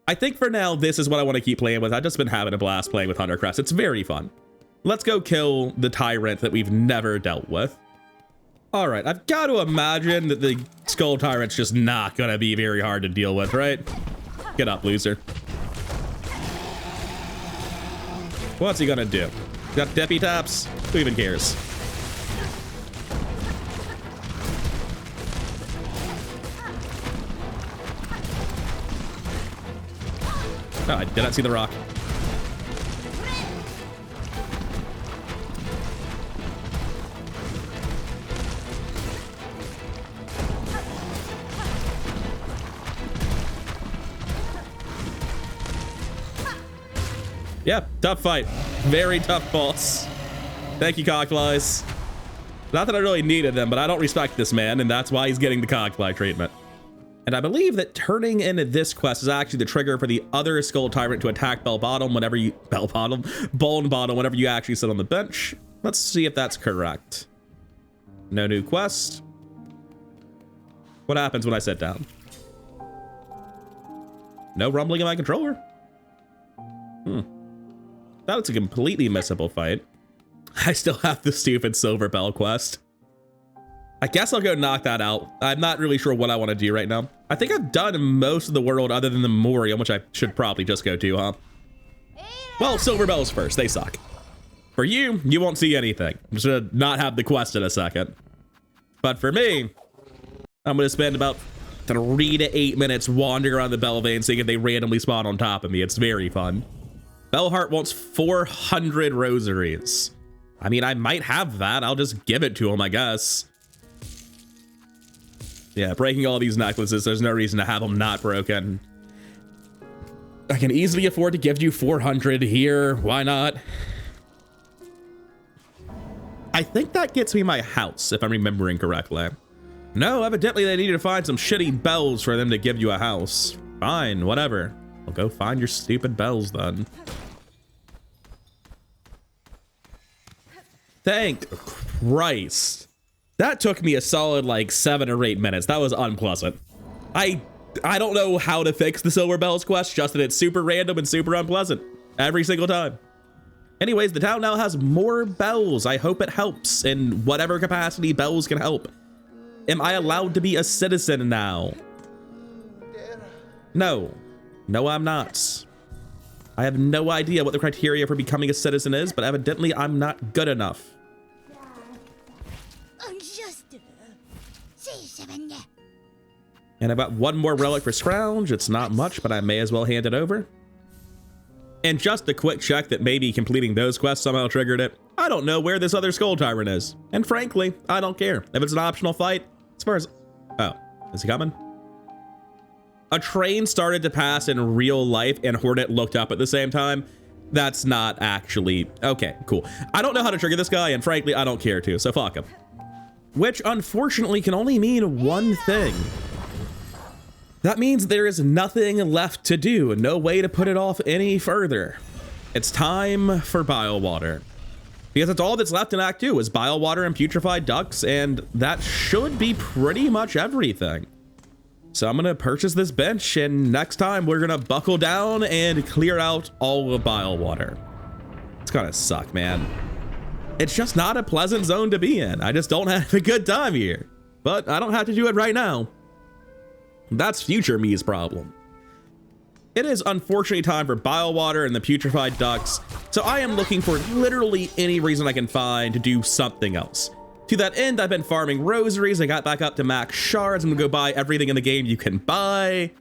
I think for now, this is what I want to keep playing with. I've just been having a blast playing with Hunter Crest. It's very fun. Let's go kill the tyrant that we've never dealt with. All right, I've got to imagine that the Skull Tyrant's just not gonna be very hard to deal with, right? Get up, loser. What's he gonna do? Got Deppy taps? Who even cares? Oh, I did not see the rock. Yeah, tough fight. Very tough boss. Thank you, Cogflies. Not that I really needed them, but I don't respect this man, and that's why he's getting the Cogfly treatment. And I believe that turning into this quest is actually the trigger for the other Skull Tyrant to attack Bone Bottom whenever you actually sit on the bench. Let's see if that's correct. No new quest. What happens when I sit down? No rumbling in my controller. That was a completely missable fight. I still have the stupid silver bell quest. I guess I'll go knock that out. I'm not really sure what I want to do right now. I think I've done most of the world other than the memorial, which I should probably just go to, huh? Well, silver bells first. They suck. For you, you won't see anything. I'm just gonna not have the quest in a second. But for me, I'm gonna spend about 3 to 8 minutes wandering around the bell vein, seeing if they randomly spawn on top of me. It's very fun. Bellheart wants 400 rosaries. I mean, I might have that. I'll just give it to him, I guess. Yeah, breaking all these necklaces, there's no reason to have them not broken. I can easily afford to give you 400 here. Why not? I think that gets me my house, if I'm remembering correctly. No, evidently they needed to find some shitty bells for them to give you a house. Fine, whatever. Well, go find your stupid bells then. Thank Christ. That took me a solid like 7 or 8 minutes. That was unpleasant. I don't know how to fix the silver bells quest, just that it's super random and super unpleasant every single time. Anyways, the town now has more bells. I hope it helps in whatever capacity bells can help. Am I allowed to be a citizen now? No. No, I'm not. I have no idea what the criteria for becoming a citizen is, but evidently I'm not good enough. And I got one more relic for Scrounge. It's not much, but I may as well hand it over. And just a quick check that maybe completing those quests somehow triggered it. I don't know where this other Skull Tyrant is. And frankly, I don't care. If it's an optional fight, as far as... Oh, is he coming? A train started to pass in real life and Hornet looked up at the same time. That's not actually... Okay, cool. I don't know how to trigger this guy, and frankly, I don't care to, so fuck him. Which, unfortunately, can only mean one thing. That means there is nothing left to do, no way to put it off any further. It's time for Bile Water. Because that's all that's left in Act 2 is Bile Water and Putrefied Ducks, and that should be pretty much everything. So I'm gonna purchase this bench, and next time we're gonna buckle down and clear out all of Bile Water. It's gonna suck, man. It's just not a pleasant zone to be in. I just don't have a good time here. But I don't have to do it right now. That's future me's problem. It is unfortunately time for Bile Water and the Putrefied Ducks, so I am looking for literally any reason I can find to do something else. To that end, I've been farming rosaries. I got back up to max shards. I'm gonna go buy everything in the game you can buy.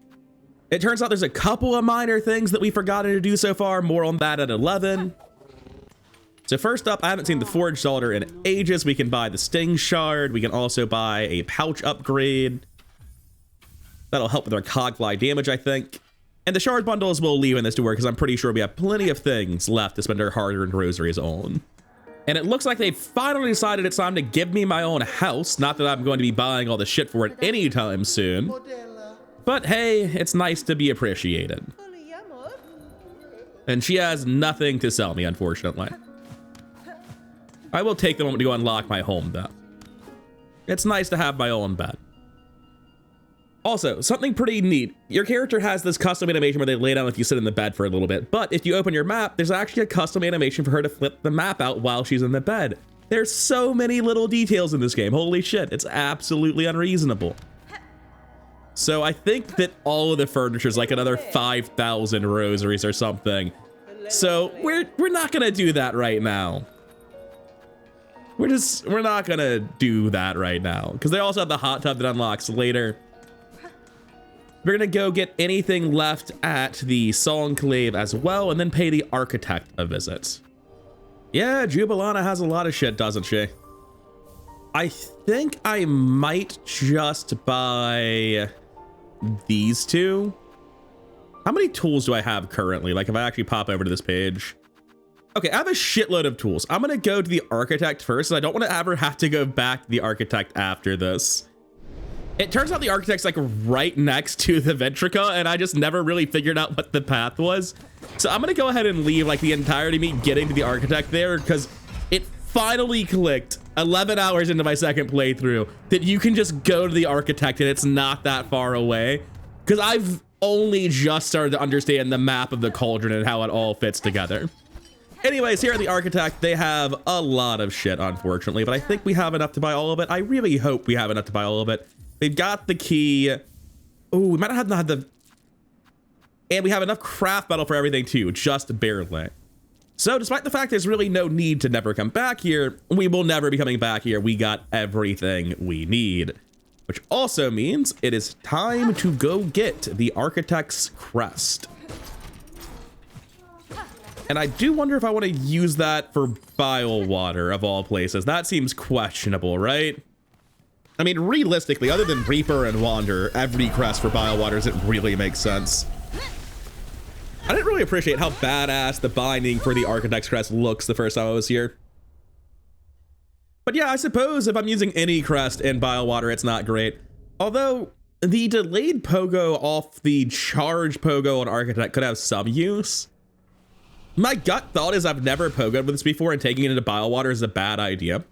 It turns out there's a couple of minor things that we've forgotten to do so far. More on that at 11. So first up, I haven't seen the Forge Solder in ages. We can buy the Sting Shard. We can also buy a pouch upgrade. That'll help with our Cogfly damage, I think. And the shard bundles we'll leave in this to work because I'm pretty sure we have plenty of things left to spend our hard-earned rosaries on. And it looks like they've finally decided it's time to give me my own house. Not that I'm going to be buying all the shit for it anytime soon. But hey, it's nice to be appreciated. And she has nothing to sell me, unfortunately. I will take the moment to go unlock my home, though. It's nice to have my own bed. Also, something pretty neat. Your character has this custom animation where they lay down if you sit in the bed for a little bit, but if you open your map, there's actually a custom animation for her to flip the map out while she's in the bed. There's so many little details in this game. Holy shit, it's absolutely unreasonable. So I think that all of the furniture is like another 5,000 rosaries or something. So we're not gonna do that right now. We're not gonna do that right now because they also have the hot tub that unlocks later. We're gonna go get anything left at the Songclave as well and then pay the architect a visit. Yeah, Jubilana has a lot of shit, doesn't she? I think I might just buy these two. How many tools do I have currently? Like if I actually pop over to this page. Okay, I have a shitload of tools. I'm gonna go to the architect first, and I don't want to ever have to go back to the architect after this. It turns out the architect's like right next to the Ventrica, and I just never really figured out what the path was. So I'm gonna go ahead and leave like the entirety of me getting to the architect there, because it finally clicked 11 hours into my second playthrough that you can just go to the architect and it's not that far away. Because only just started to understand the map of the cauldron and how it all fits together. Anyways, here at the Architect, they have a lot of shit, unfortunately, but I think we have enough to buy all of it. I really hope we have enough to buy all of it. They've got the key. Oh, we might not have the... And we have enough craft metal for everything too, just barely. So despite the fact there's really no need to never come back here, we will never be coming back here. We got everything we need. Which also means it is time to go get the Architect's Crest. And I do wonder if I want to use that for bile water, of all places. That seems questionable, right? I mean, realistically, other than Reaper and Wander, every crest for bile water doesn't really make sense. I didn't really appreciate how badass the binding for the Architect's Crest looks the first time I was here. But yeah, I suppose if I'm using any crest in bile water, it's not great. Although the delayed pogo off the charge pogo on Architect could have some use. My gut thought is I've never pogoed with this before, and taking it into bile water is a bad idea.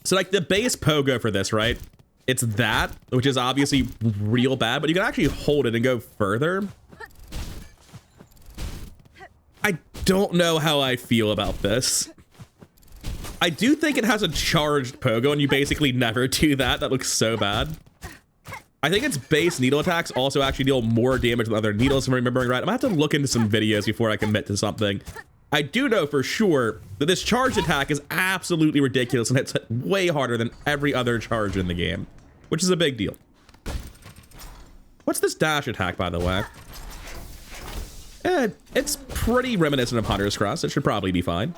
So like the base pogo for this, right? It's that, which is obviously real bad, but you can actually hold it and go further. I don't know how I feel about this. I do think it has a charged pogo, and you basically never do that. That looks so bad. I think its base needle attacks also actually deal more damage than other needles, if I'm remembering right. I'm gonna have to look into some videos before I commit to something. I do know for sure that this charge attack is absolutely ridiculous and hits way harder than every other charge in the game, which is a big deal. What's this dash attack, by the way? It's pretty reminiscent of Hunter's Crest. It should probably be fine.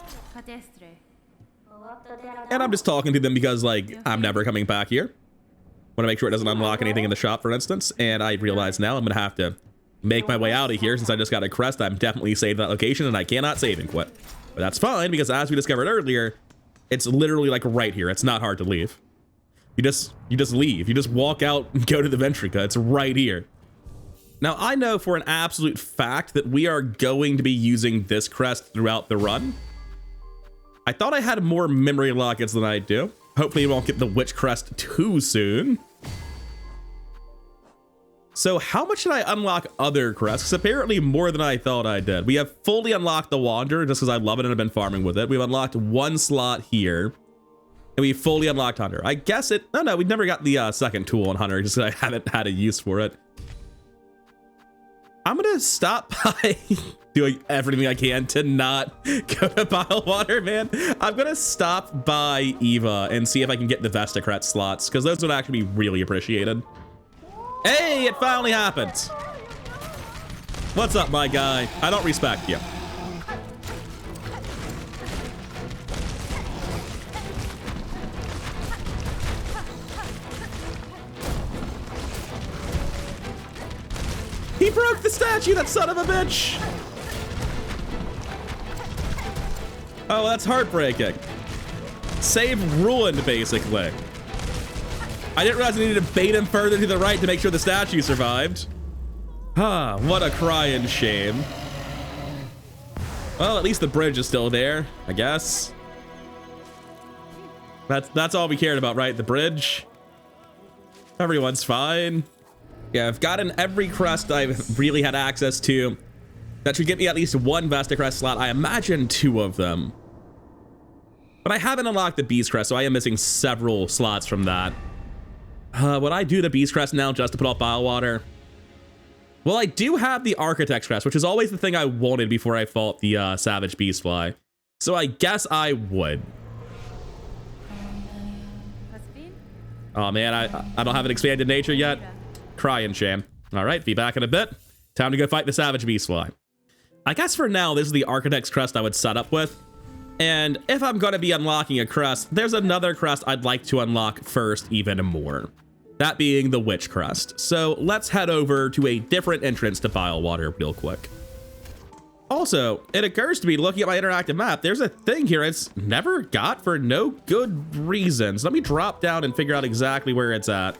And I'm just talking to them because, like, I'm never coming back here. Want to make sure it doesn't unlock anything in the shop, for instance. And I realize now I'm going to have to make my way out of here. Since I just got a crest, I'm definitely saved that location, and I cannot save and quit. But that's fine, because as we discovered earlier, it's literally like right here. It's not hard to leave. You just leave. You just walk out and go to the Ventrica. It's right here. Now, I know for an absolute fact that we are going to be using this crest throughout the run. I thought I had more memory lockets than I do. Hopefully we won't get the Witch Crest too soon. So how much should I unlock other crests? Apparently more than I thought I did. We have fully unlocked the Wander just because I love it and I've been farming with it. We've unlocked one slot here. And we fully unlocked Hunter. I guess it... No, we never got the second tool on Hunter just because I haven't had a use for it. I'm going to stop by doing everything I can to not go to bile water, man. I'm going to stop by Eva and see if I can get the Vestacret slots, because those would actually be really appreciated. Hey, it finally happened. What's up, my guy? I don't respect you. He broke the statue, that son of a bitch! Oh, that's heartbreaking. Save ruined, basically. I didn't realize I needed to bait him further to the right to make sure the statue survived. Ah, what a crying shame. Well, at least the bridge is still there, I guess. That's all we cared about, right? The bridge. Everyone's fine. Yeah, I've gotten every crest I've really had access to. That should get me at least one Vestacrest slot. I imagine 2 of them. But I haven't unlocked the Beast Crest, so I am missing several slots from that. Would I do the Beast Crest now just to put off bile water? Well, I do have the Architect's Crest, which is always the thing I wanted before I fought the Savage Beastfly. So I guess I would. Oh man, I don't have an expanded nature yet. Crying shame. All right, be back in a bit. Time to go fight the Savage Beastfly. I guess for now, this is the Architect's Crest I would set up with. And if I'm going to be unlocking a crest, there's another crest I'd like to unlock first even more. That being the Witch Crest. So let's head over to a different entrance to bile water real quick. Also, it occurs to me looking at my interactive map, there's a thing here it's never got for no good reasons. Let me drop down and figure out exactly where it's at.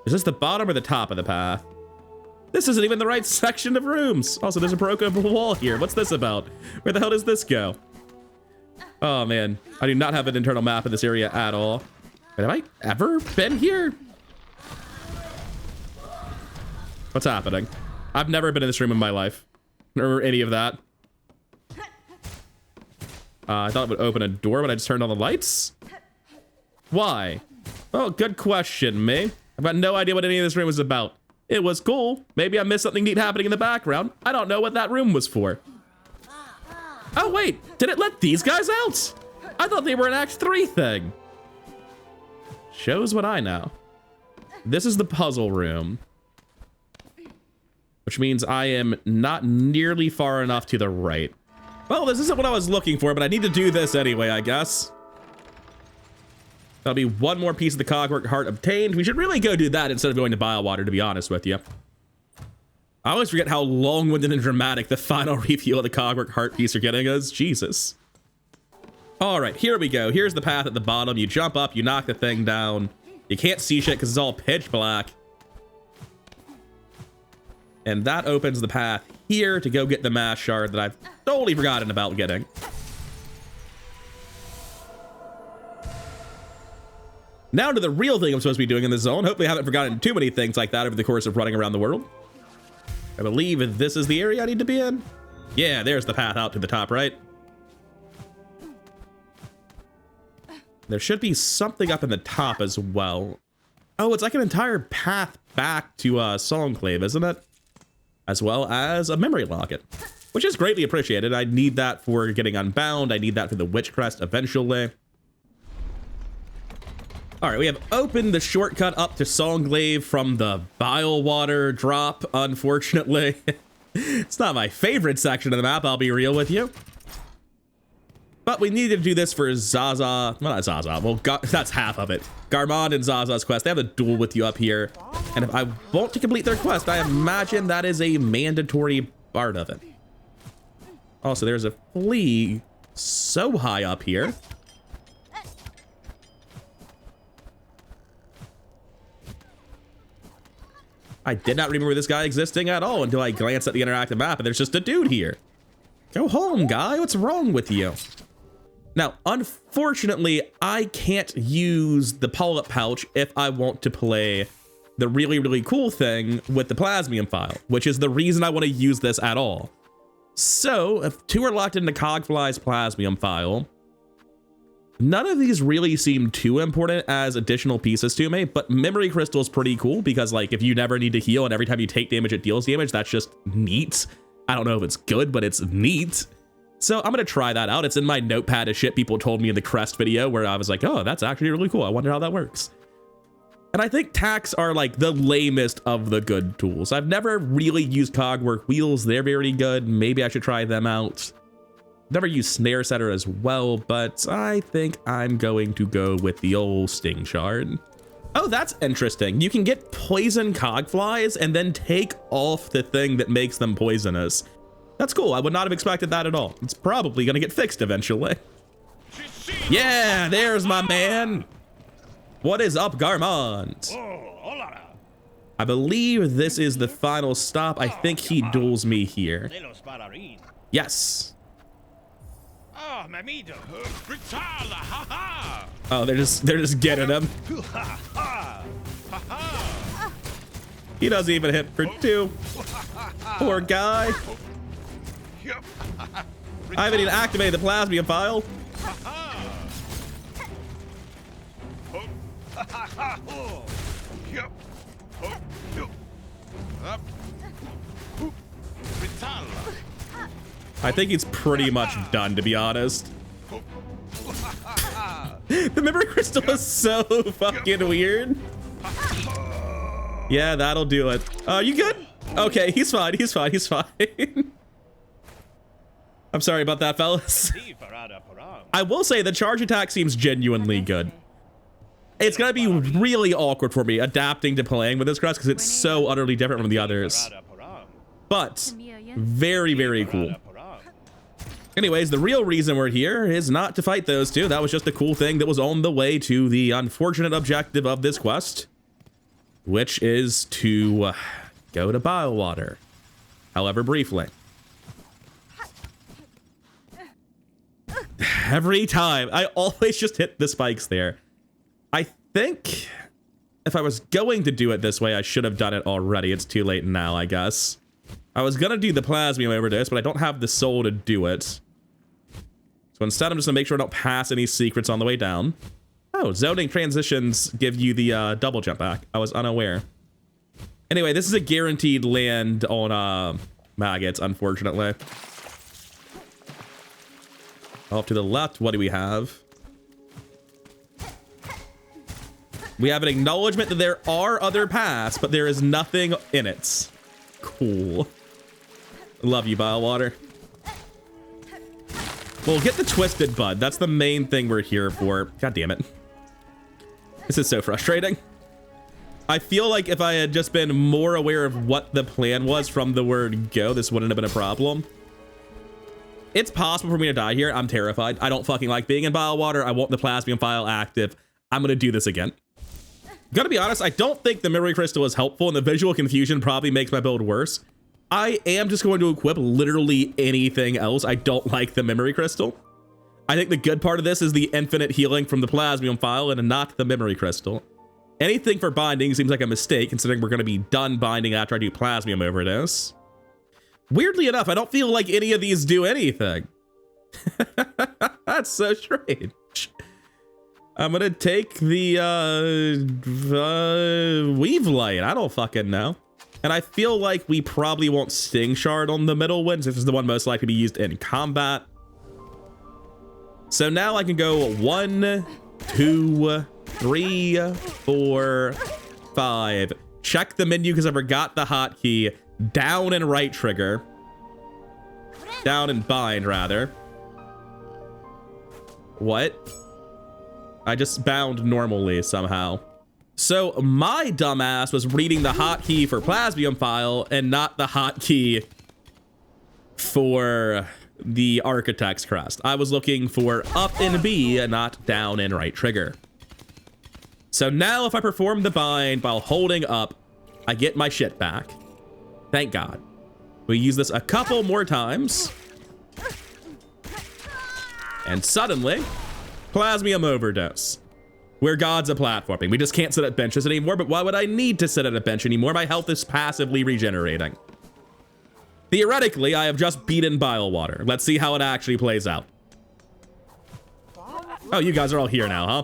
Is this the bottom or the top of the path? This isn't even the right section of rooms. Also, there's a broken wall here. What's this about? Where the hell does this go? Oh man, I do not have an internal map of this area at all. But have I ever been here? What's happening? I've never been in this room in my life. Or any of that. I thought it would open a door when I just turned on the lights. Why? Oh, good question, me. I've got no idea what any of this room was about. It was cool. Maybe I missed something neat happening in the background. I don't know what that room was for. Oh, wait. Did it let these guys out? I thought they were an Act 3 thing. Shows what I know. This is the puzzle room. Which means I am not nearly far enough to the right. Well, this isn't what I was looking for, but I need to do this anyway, I guess. That'll be one more piece of the cogwork heart obtained. We should really go do that instead of going to Biowater, to be honest with you. I always forget how long-winded and dramatic the final reveal of the cogwork heart piece are getting us. Jesus. All right, here we go. Here's the path at the bottom. You jump up, you knock the thing down. You can't see shit because it's all pitch black. And that opens the path here to go get the mass shard that I've totally forgotten about getting. Now to the real thing I'm supposed to be doing in this zone. Hopefully I haven't forgotten too many things like that over the course of running around the world. I believe this is the area I need to be in. Yeah, there's the path out to the top, right? There should be something up in the top as well. Oh, it's like an entire path back to Songclave, isn't it? As well as a memory locket, which is greatly appreciated. I need that for getting Unbound. I need that for the Witch Crest eventually. All right, we have opened the shortcut up to Songclave from the Biowater drop, unfortunately. It's not my favorite section of the map, I'll be real with you. But we need to do this for Zaza. Well, not Zaza. Well, that's half of it. Garmond and Zaza's quest. They have a duel with you up here. And if I want to complete their quest, I imagine that is a mandatory part of it. Also, there's a flea so high up here. I did not remember this guy existing at all until I glanced at the interactive map and there's just a dude here. Go home, guy. What's wrong with you? Now, unfortunately, I can't use the pull-up pouch if I want to play the really, really cool thing with the Plasmium file, which is the reason I want to use this at all. So, if two are locked into Cogfly's Plasmium file, none of these really seem too important as additional pieces to me, but Memory Crystal is pretty cool because, like, if you never need to heal and every time you take damage, it deals damage, that's just neat. I don't know if it's good, but it's neat. So I'm going to try that out. It's in my notepad of shit people told me in the Crest video where I was like, oh, that's actually really cool. I wonder how that works. And I think tacks are like the lamest of the good tools. I've never really used Cogwork wheels. They're very good. Maybe I should try them out. Never used Snare Setter as well, but I think I'm going to go with the old Sting Shard. Oh, that's interesting. You can get poison cogflies and then take off the thing that makes them poisonous. That's cool. I would not have expected that at all. It's probably going to get fixed eventually. Yeah, there's my man. What is up, Garmond? I believe this is the final stop. I think he duels me here. Yes. Oh, they're just getting him. He doesn't even hit for 2. Poor guy. I haven't even activated the Plasmium file. I think he's pretty much done, to be honest. The Memory Crystal is so fucking weird. Yeah, that'll do it. You good? Okay, he's fine. He's fine. He's fine. I'm sorry about that, fellas. I will say the charge attack seems genuinely good. It's gonna be really awkward for me adapting to playing with this crest because it's so utterly different from the others. But very, very cool. Anyways, the real reason we're here is not to fight those two. That was just a cool thing that was on the way to the unfortunate objective of this quest, which is to go to Biowater, however briefly. Every time, I always just hit the spikes there. I think if I was going to do it this way, I should have done it already. It's too late now, I guess. I was gonna do the plasmium overdose, but I don't have the soul to do it. So instead, I'm just gonna make sure I don't pass any secrets on the way down. Oh, zoning transitions give you the double jump back. I was unaware. Anyway, this is a guaranteed land on maggots, unfortunately. Off to the left, what do we have? We have an acknowledgement that there are other paths, but there is nothing in it. Cool. Love you, Bilewater. Well, get the twisted bud. That's the main thing we're here for. God damn it. This is so frustrating. I feel like if I had just been more aware of what the plan was from the word go, this wouldn't have been a problem. It's possible for me to die here. I'm terrified. I don't fucking like being in Bilewater. I want the plasmium file active. I'm gonna do this again. Gotta be honest, I don't think the memory crystal is helpful, and the visual confusion probably makes my build worse. I am just going to equip literally anything else. I don't like the memory crystal. I think the good part of this is the infinite healing from the plasmium file and not the memory crystal. Anything for binding seems like a mistake, considering we're going to be done binding after I do plasmium overdose. Weirdly enough, I don't feel like any of these do anything. That's so strange. I'm gonna take the weave light. I don't fucking know. And I feel like we probably won't sting shard on the middle one, since this is the one most likely to be used in combat. So now I can go 1, 2, 3, 4, 5. Check the menu because I forgot the hotkey. Down and right trigger. Down and bind, rather. What? I just bound normally somehow. So my dumbass was reading the hotkey for plasmium file and not the hotkey for the architect's crest. I was looking for up and B and not down and right trigger. So now if I perform the bind while holding up, I get my shit back. Thank God. We use this a couple more times. And suddenly, plasmium overdose. We're gods of platforming. We just can't sit at benches anymore, but why would I need to sit at a bench anymore? My health is passively regenerating. Theoretically, I have just beaten Bilewater. Let's see how it actually plays out. Oh, you guys are all here now, huh?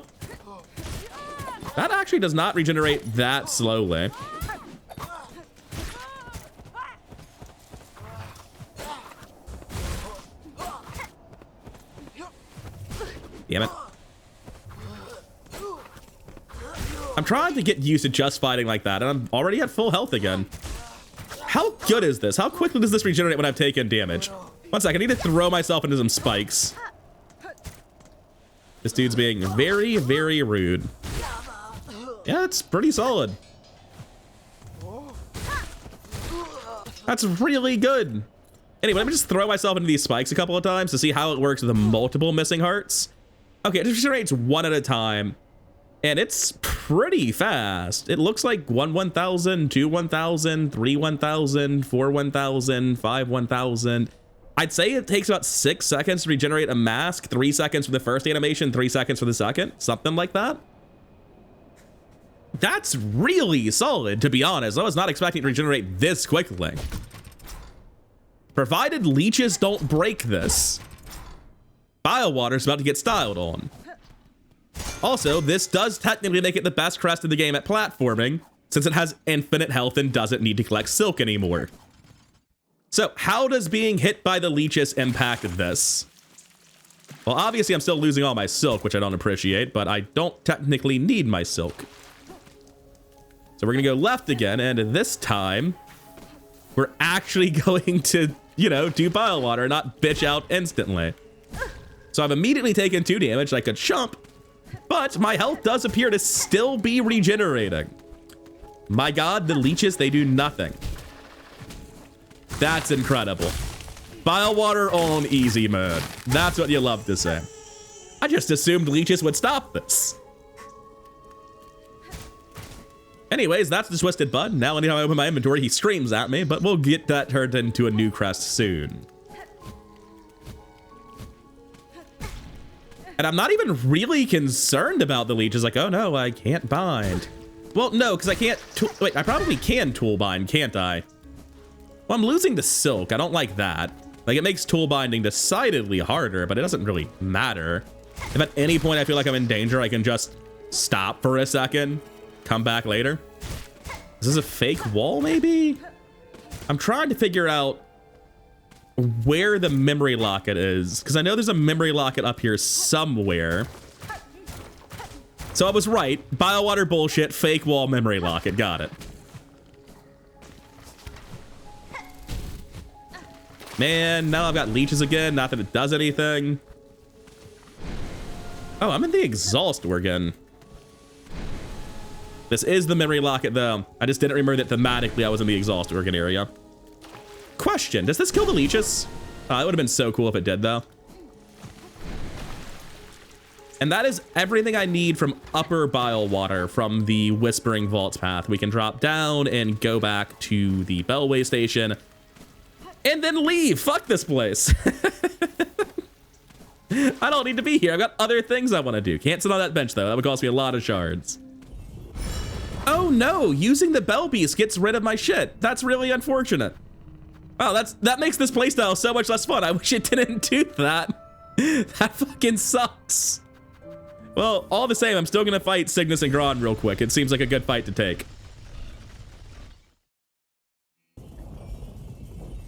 That actually does not regenerate that slowly. Damn it. I'm trying to get used to just fighting like that, and I'm already at full health again. How good is this? How quickly does this regenerate when I've taken damage? One second, I need to throw myself into some spikes. This dude's being very, very rude. Yeah, it's pretty solid. That's really good. Anyway, let me just throw myself into these spikes a couple of times to see how it works with the multiple missing hearts. Okay, it regenerates one at a time, and it's pretty fast. It looks like 1 1000, 2 1000, 3 1000, 4 1000, 5 1000. I'd say it takes about 6 seconds to regenerate a mask, 3 seconds for the first animation, 3 seconds for the second, something like that. That's really solid, to be honest. I was not expecting to regenerate this quickly. Provided leeches don't break this. Bilewater's about to get styled on. Also, this does technically make it the best crest in the game at platforming, since it has infinite health and doesn't need to collect silk anymore. So, how does being hit by the leeches impact this? Well, obviously I'm still losing all my silk, which I don't appreciate, but I don't technically need my silk. So we're gonna go left again, and this time, we're actually going to, you know, do Bilewater, not bitch out instantly. So I've immediately taken 2 damage like a chump, but my health does appear to still be regenerating. My God, the leeches, they do nothing. That's incredible. Bilewater on easy mode. That's what you love to say. I just assumed leeches would stop this. Anyways, that's the Twisted Bud. Now anytime I open my inventory, he screams at me, but we'll get that turned into a new crest soon. And I'm not even really concerned about the leeches. Like, oh no, I can't bind. Well, no, because I can't. Wait, I probably can tool bind, can't I? Well, I'm losing the silk. I don't like that. Like, it makes tool binding decidedly harder, but it doesn't really matter. If at any point I feel like I'm in danger, I can just stop for a second, come back later. Is this a fake wall, maybe? I'm trying to figure out where the memory locket is, because I know there's a memory locket up here somewhere. So I was right. Biowater bullshit, fake wall, memory locket. Got it. Man, now I've got leeches again. Not that it does anything. Oh, I'm in the exhaust organ. This is the memory locket, though. I just didn't remember that thematically I was in the exhaust organ area. Question, does this kill the leeches? It would have been so cool if it did, though. And that is everything I need from upper bile water from the Whispering Vaults path. We can drop down and go back to the Bellway station and then leave. Fuck this place. I don't need to be here. I've got other things I want to do. Can't sit on that bench, though. That would cost me a lot of shards. Oh, no. Using the Bell Beast gets rid of my shit. That's really unfortunate. Wow, that makes this playstyle so much less fun. I wish it didn't do that. That fucking sucks. Well, all the same, I'm still gonna fight Cygnus and Gron real quick. It seems like a good fight to take.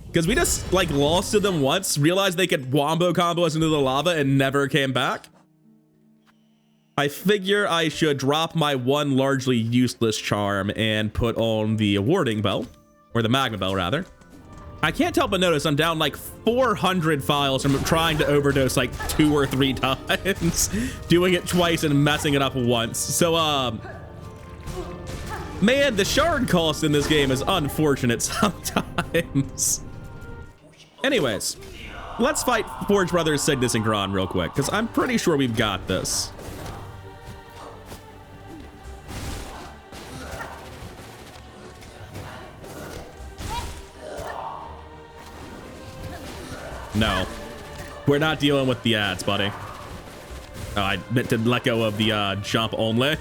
Because we just, like, lost to them once, realized they could wombo combo us into the lava and never came back. I figure I should drop my one largely useless charm and put on the Warding Bell, or the Magma Bell, rather. I can't help but notice I'm down like 400 files from trying to overdose like 2 or 3 times, doing it twice and messing it up once. So, man, the shard cost in this game is unfortunate sometimes. Anyways, let's fight Forge Brothers, Cygnus, and Gron real quick, because I'm pretty sure we've got this. No, we're not dealing with the ads, buddy. Oh, I meant to let go of the jump only.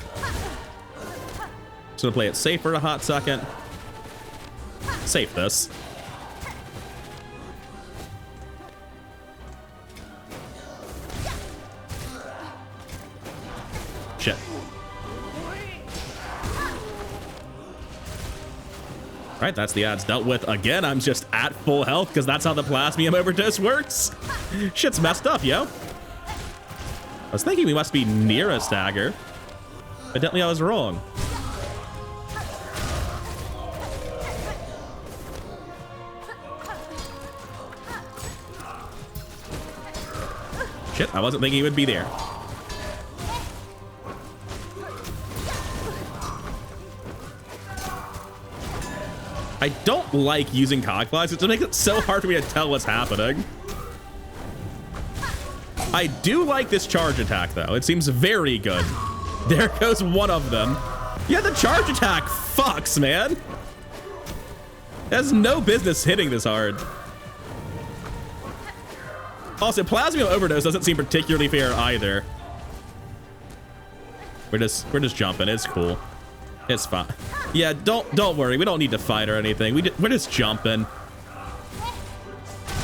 Just gonna play it safe for a hot second. Save this. Shit. Right, that's the ads dealt with. Again, I'm just at full health because that's how the Plasmium overdose works. Shit's messed up, yo. I was thinking we must be near a stagger. Evidently, I was wrong. Shit, I wasn't thinking he would be there. I don't like using cogflies. It just makes it so hard for me to tell what's happening. I do like this charge attack, though. It seems very good. There goes one of them. Yeah, the charge attack fucks, man. It has no business hitting this hard. Also, Plasmium overdose doesn't seem particularly fair either. We're just jumping. It's cool. It's fine. Yeah, don't worry. We don't need to fight or anything. We're just jumping.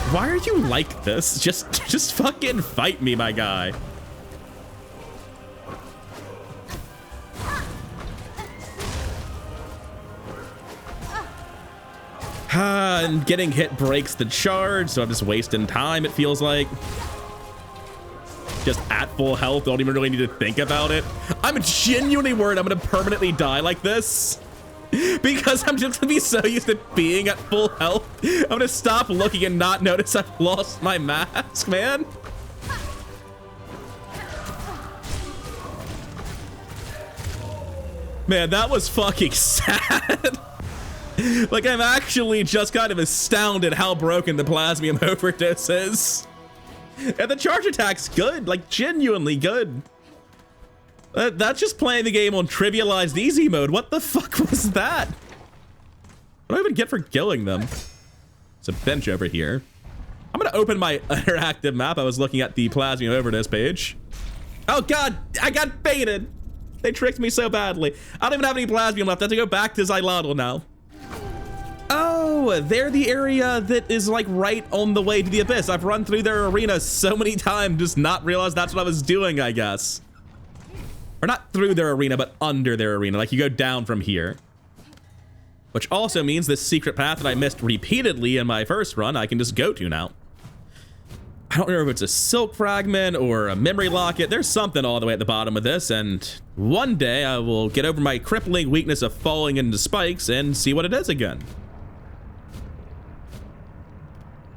Why are you like this? Just fucking fight me, my guy. And getting hit breaks the charge, so I'm just wasting time, it feels like. Just at full health, don't even really need to think about it. I'm genuinely worried I'm gonna permanently die like this. Because I'm just gonna be so used to being at full health. I'm gonna stop looking and not notice I've lost my mask, man. Man, that was fucking sad. Like, I'm actually just kind of astounded how broken the Plasmium overdose is. And the charge attack's good, like genuinely good. That's just playing the game on trivialized easy mode. What the fuck was that? What do I even get for killing them? There's a bench over here. I'm gonna open my interactive map. I was looking at the Plasmium overdose page. Oh god, I got baited. They tricked me so badly. I don't even have any plasmium left. I have to go back to Xylotl now. Oh, they're the area that is like right on the way to the abyss. I've run through their arena so many times, just not realized that's what I was doing, I guess. Or not through their arena, but under their arena. Like you go down from here. Which also means this secret path that I missed repeatedly in my first run, I can just go to now. I don't remember if it's a silk fragment or a memory locket. There's something all the way at the bottom of this, and one day I will get over my crippling weakness of falling into spikes and see what it is again.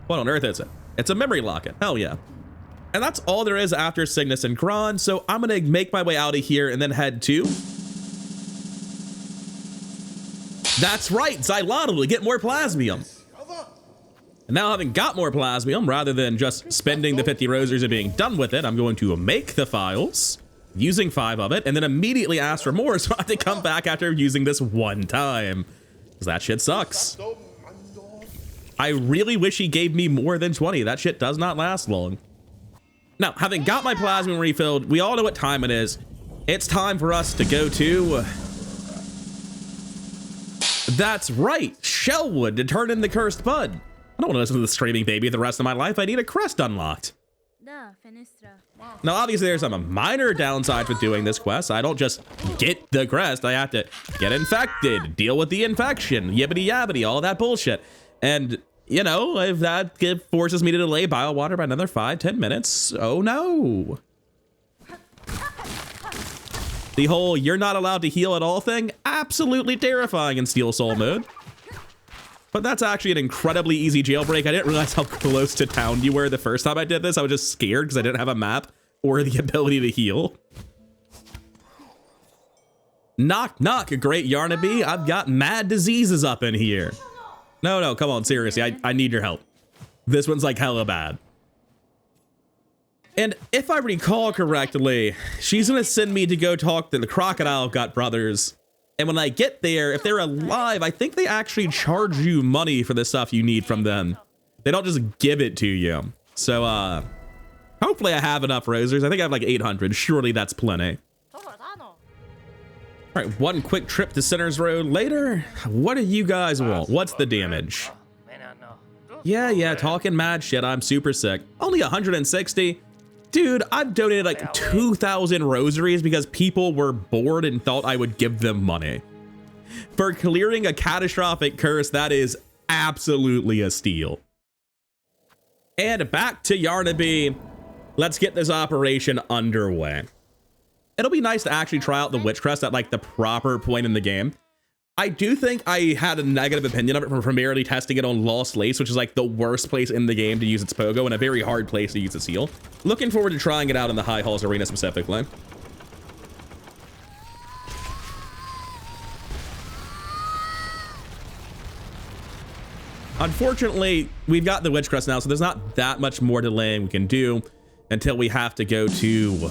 What on earth is it? It's a memory locket. Hell yeah. And that's all there is after Cygnus and Kron, so I'm gonna make my way out of here and then head to... That's right, Xylotl to get more plasmium. And now having got more plasmium, rather than just spending the 50 rosers and being done with it, I'm going to make the files, using 5 of it, and then immediately ask for more so I have to come back after using this one time. Because that shit sucks. I really wish he gave me more than 20. That shit does not last long. Now, having got my plasmium refilled, we all know what time it is. It's time for us to go to... That's right, Shellwood to turn in the cursed bud. I don't want to listen to the screaming baby the rest of my life. I need a crest unlocked. Now, obviously, there's some minor downsides with doing this quest. I don't just get the crest. I have to get infected, deal with the infection, yibbity yabbity, all that bullshit. And, you know, if that forces me to delay Biowater by another 5-10 minutes, oh no. The whole you're not allowed to heal at all thing, absolutely terrifying in Steel Soul mode. But that's actually an incredibly easy jailbreak. I didn't realize how close to town you were the first time I did this. I was just scared because I didn't have a map or the ability to heal. Knock, knock, great Yarnaby. I've got mad diseases up in here. No, come on, seriously, I need your help. This one's like hella bad. And if I recall correctly, she's gonna send me to go talk to the Crocodile Gut brothers. And when I get there, if they're alive, I think they actually charge you money for the stuff you need from them. They don't just give it to you. So, hopefully I have enough rosers. I think I have like 800. Surely that's plenty. All right, one quick trip to Center's Road later. What do you guys want? What's the damage? Yeah, talking mad shit. I'm super sick. Only 160. Dude, I've donated like 2,000 rosaries because people were bored and thought I would give them money. For clearing a catastrophic curse, that is absolutely a steal. And back to Yarnaby. Let's get this operation underway. It'll be nice to actually try out the Witch Crest at like the proper point in the game. I do think I had a negative opinion of it from primarily testing it on Lost Lace, which is like the worst place in the game to use its pogo and a very hard place to use its heal. Looking forward to trying it out in the High Halls arena specifically. Unfortunately, we've got the Witch Crest now, so there's not that much more delaying we can do until we have to go to...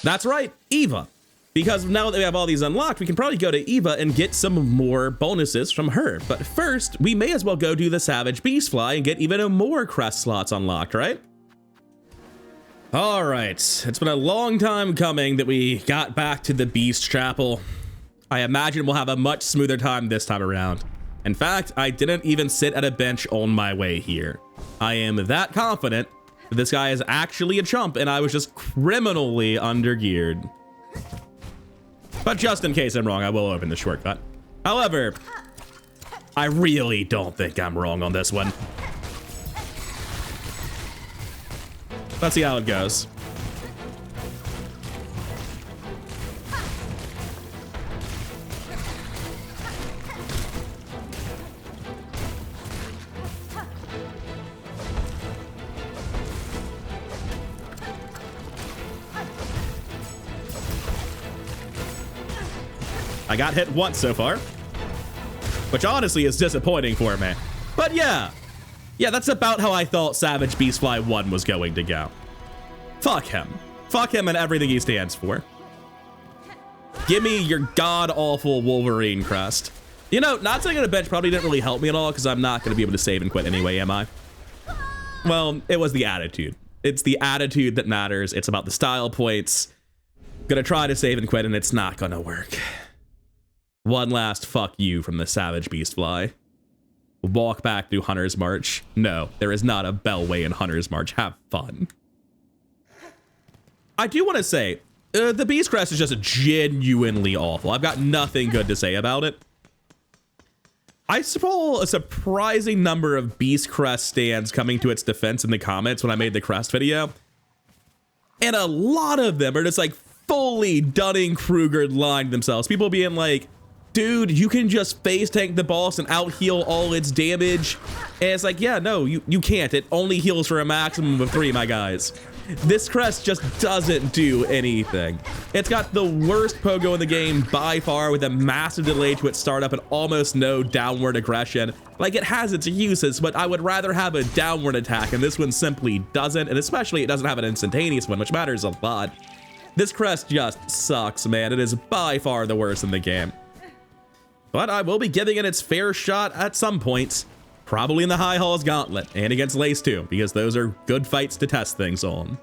That's right, Eva. Because now that we have all these unlocked, we can probably go to Eva and get some more bonuses from her. But first, we may as well go do the Savage Beastfly and get even more crest slots unlocked, right? All right, it's been a long time coming that we got back to the Beast Chapel. I imagine we'll have a much smoother time this time around. In fact, I didn't even sit at a bench on my way here. I am that confident that this guy is actually a chump and I was just criminally undergeared. But just in case I'm wrong, I will open the shortcut. However, I really don't think I'm wrong on this one. Let's see how it goes. I got hit once so far, which honestly is disappointing for me. But yeah, that's about how I thought Savage Beastfly 1 was going to go. Fuck him. Fuck him and everything he stands for. Give me your god-awful Wolverine crest. You know, not sitting on a bench probably didn't really help me at all because I'm not going to be able to save and quit anyway, am I? Well, it was the attitude. It's the attitude that matters. It's about the style points. Gonna try to save and quit, and it's not gonna work. One last fuck you from the Savage Beastfly. Walk back through Hunter's March. No, there is not a Bellway in Hunter's March. Have fun. I do want to say, the Beast Crest is just genuinely awful. I've got nothing good to say about it. I saw a surprising number of Beast Crest stands coming to its defense in the comments when I made the Crest video. And a lot of them are just like fully Dunning-Kruger lined themselves. People being like, dude, you can just phase tank the boss and out heal all its damage. And it's like, yeah, no, you can't. It only heals for a maximum of 3, my guys. This crest just doesn't do anything. It's got the worst pogo in the game by far, with a massive delay to its startup and almost no downward aggression. Like, it has its uses, but I would rather have a downward attack, and this one simply doesn't, and especially it doesn't have an instantaneous one, which matters a lot. This crest just sucks, man. It is by far the worst in the game. But I will be giving it its fair shot at some points. Probably in the High Halls Gauntlet and against Lace too, because those are good fights to test things on.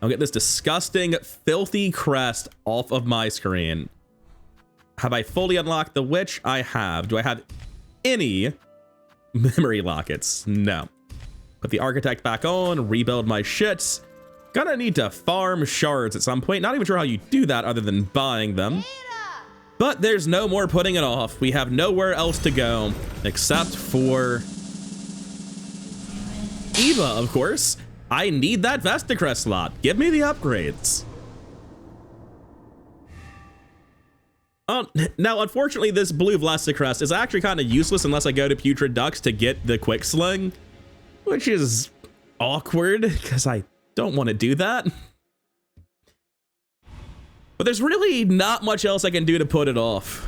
I'll get this disgusting, filthy crest off of my screen. Have I fully unlocked the witch? I have. Do I have any memory lockets? No. Put the architect back on, rebuild my shits. Gonna need to farm shards at some point. Not even sure how you do that other than buying them. But there's no more putting it off. We have nowhere else to go except for Eva, of course. I need that Vestacrest slot. Give me the upgrades. Now, unfortunately, this blue Vestacrest is actually kind of useless unless I go to Putrid Ducks to get the Quick Sling, which is awkward because I don't want to do that. But there's really not much else I can do to put it off.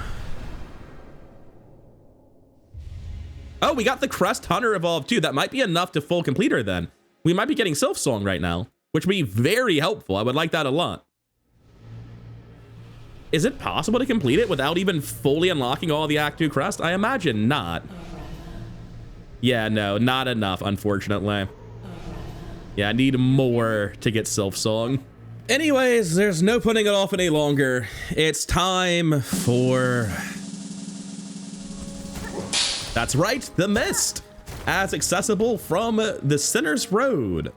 Oh, we got the Crest Hunter evolved too. That might be enough to full complete her then. We might be getting Silksong right now, which would be very helpful. I would like that a lot. Is it possible to complete it without even fully unlocking all the Act 2 Crest? I imagine not. Yeah, no, not enough, unfortunately. Yeah, I need more to get Silksong. Anyways, there's no putting it off any longer. It's time for... That's right, the Mist, as accessible from the Sinner's Road.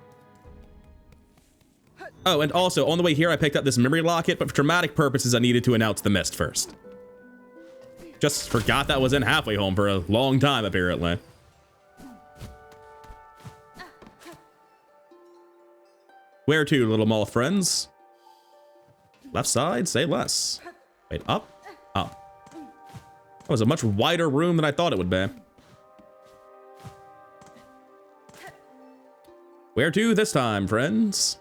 Oh, and also, on the way here, I picked up this memory locket, but for dramatic purposes, I needed to announce the Mist first. Just forgot that was in Halfway Home for a long time, apparently. Where to, little mall friends? Left side, say less. Wait, up? Up. That was a much wider room than I thought it would be. Where to this time, friends?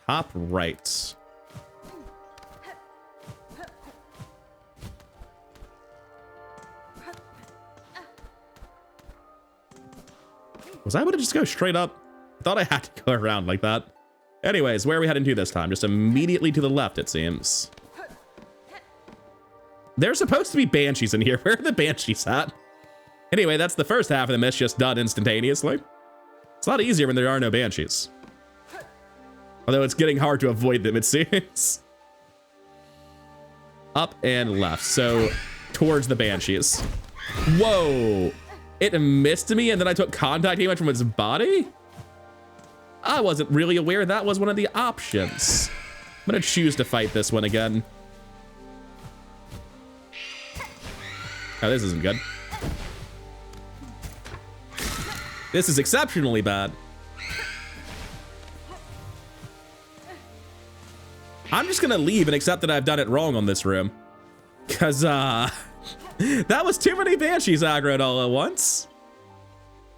Top right. Was I able to just go straight up? I thought I had to go around like that. Anyways, where are we heading to this time? Just immediately to the left, it seems. There's supposed to be banshees in here. Where are the banshees at? Anyway, that's the first half of the mist just done instantaneously. It's a lot easier when there are no banshees. Although it's getting hard to avoid them, it seems. Up and left, so towards the banshees. Whoa! It missed me and then I took contact damage from its body? I wasn't really aware that was one of the options. I'm gonna choose to fight this one again. Oh, this isn't good. This is exceptionally bad. I'm just gonna leave and accept that I've done it wrong on this room. Cause, that was too many banshees aggroed all at once.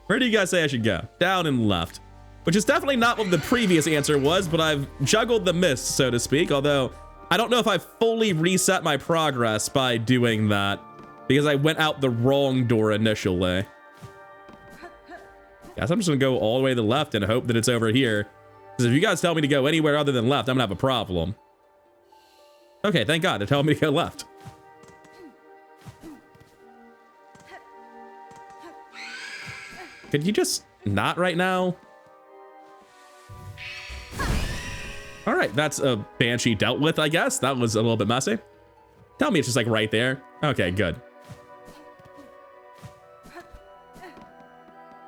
Where do you guys say I should go? Down and left. Which is definitely not what the previous answer was, but I've juggled the mist, so to speak. Although, I don't know if I fully reset my progress by doing that, because I went out the wrong door initially. Guess I'm just gonna go all the way to the left and hope that it's over here. Because if you guys tell me to go anywhere other than left, I'm gonna have a problem. Okay, thank God, they're telling me to go left. Could you just Not right now. All right, that's a Banshee dealt with, I guess. That was a little bit messy. Tell me it's just like right there. Okay, good.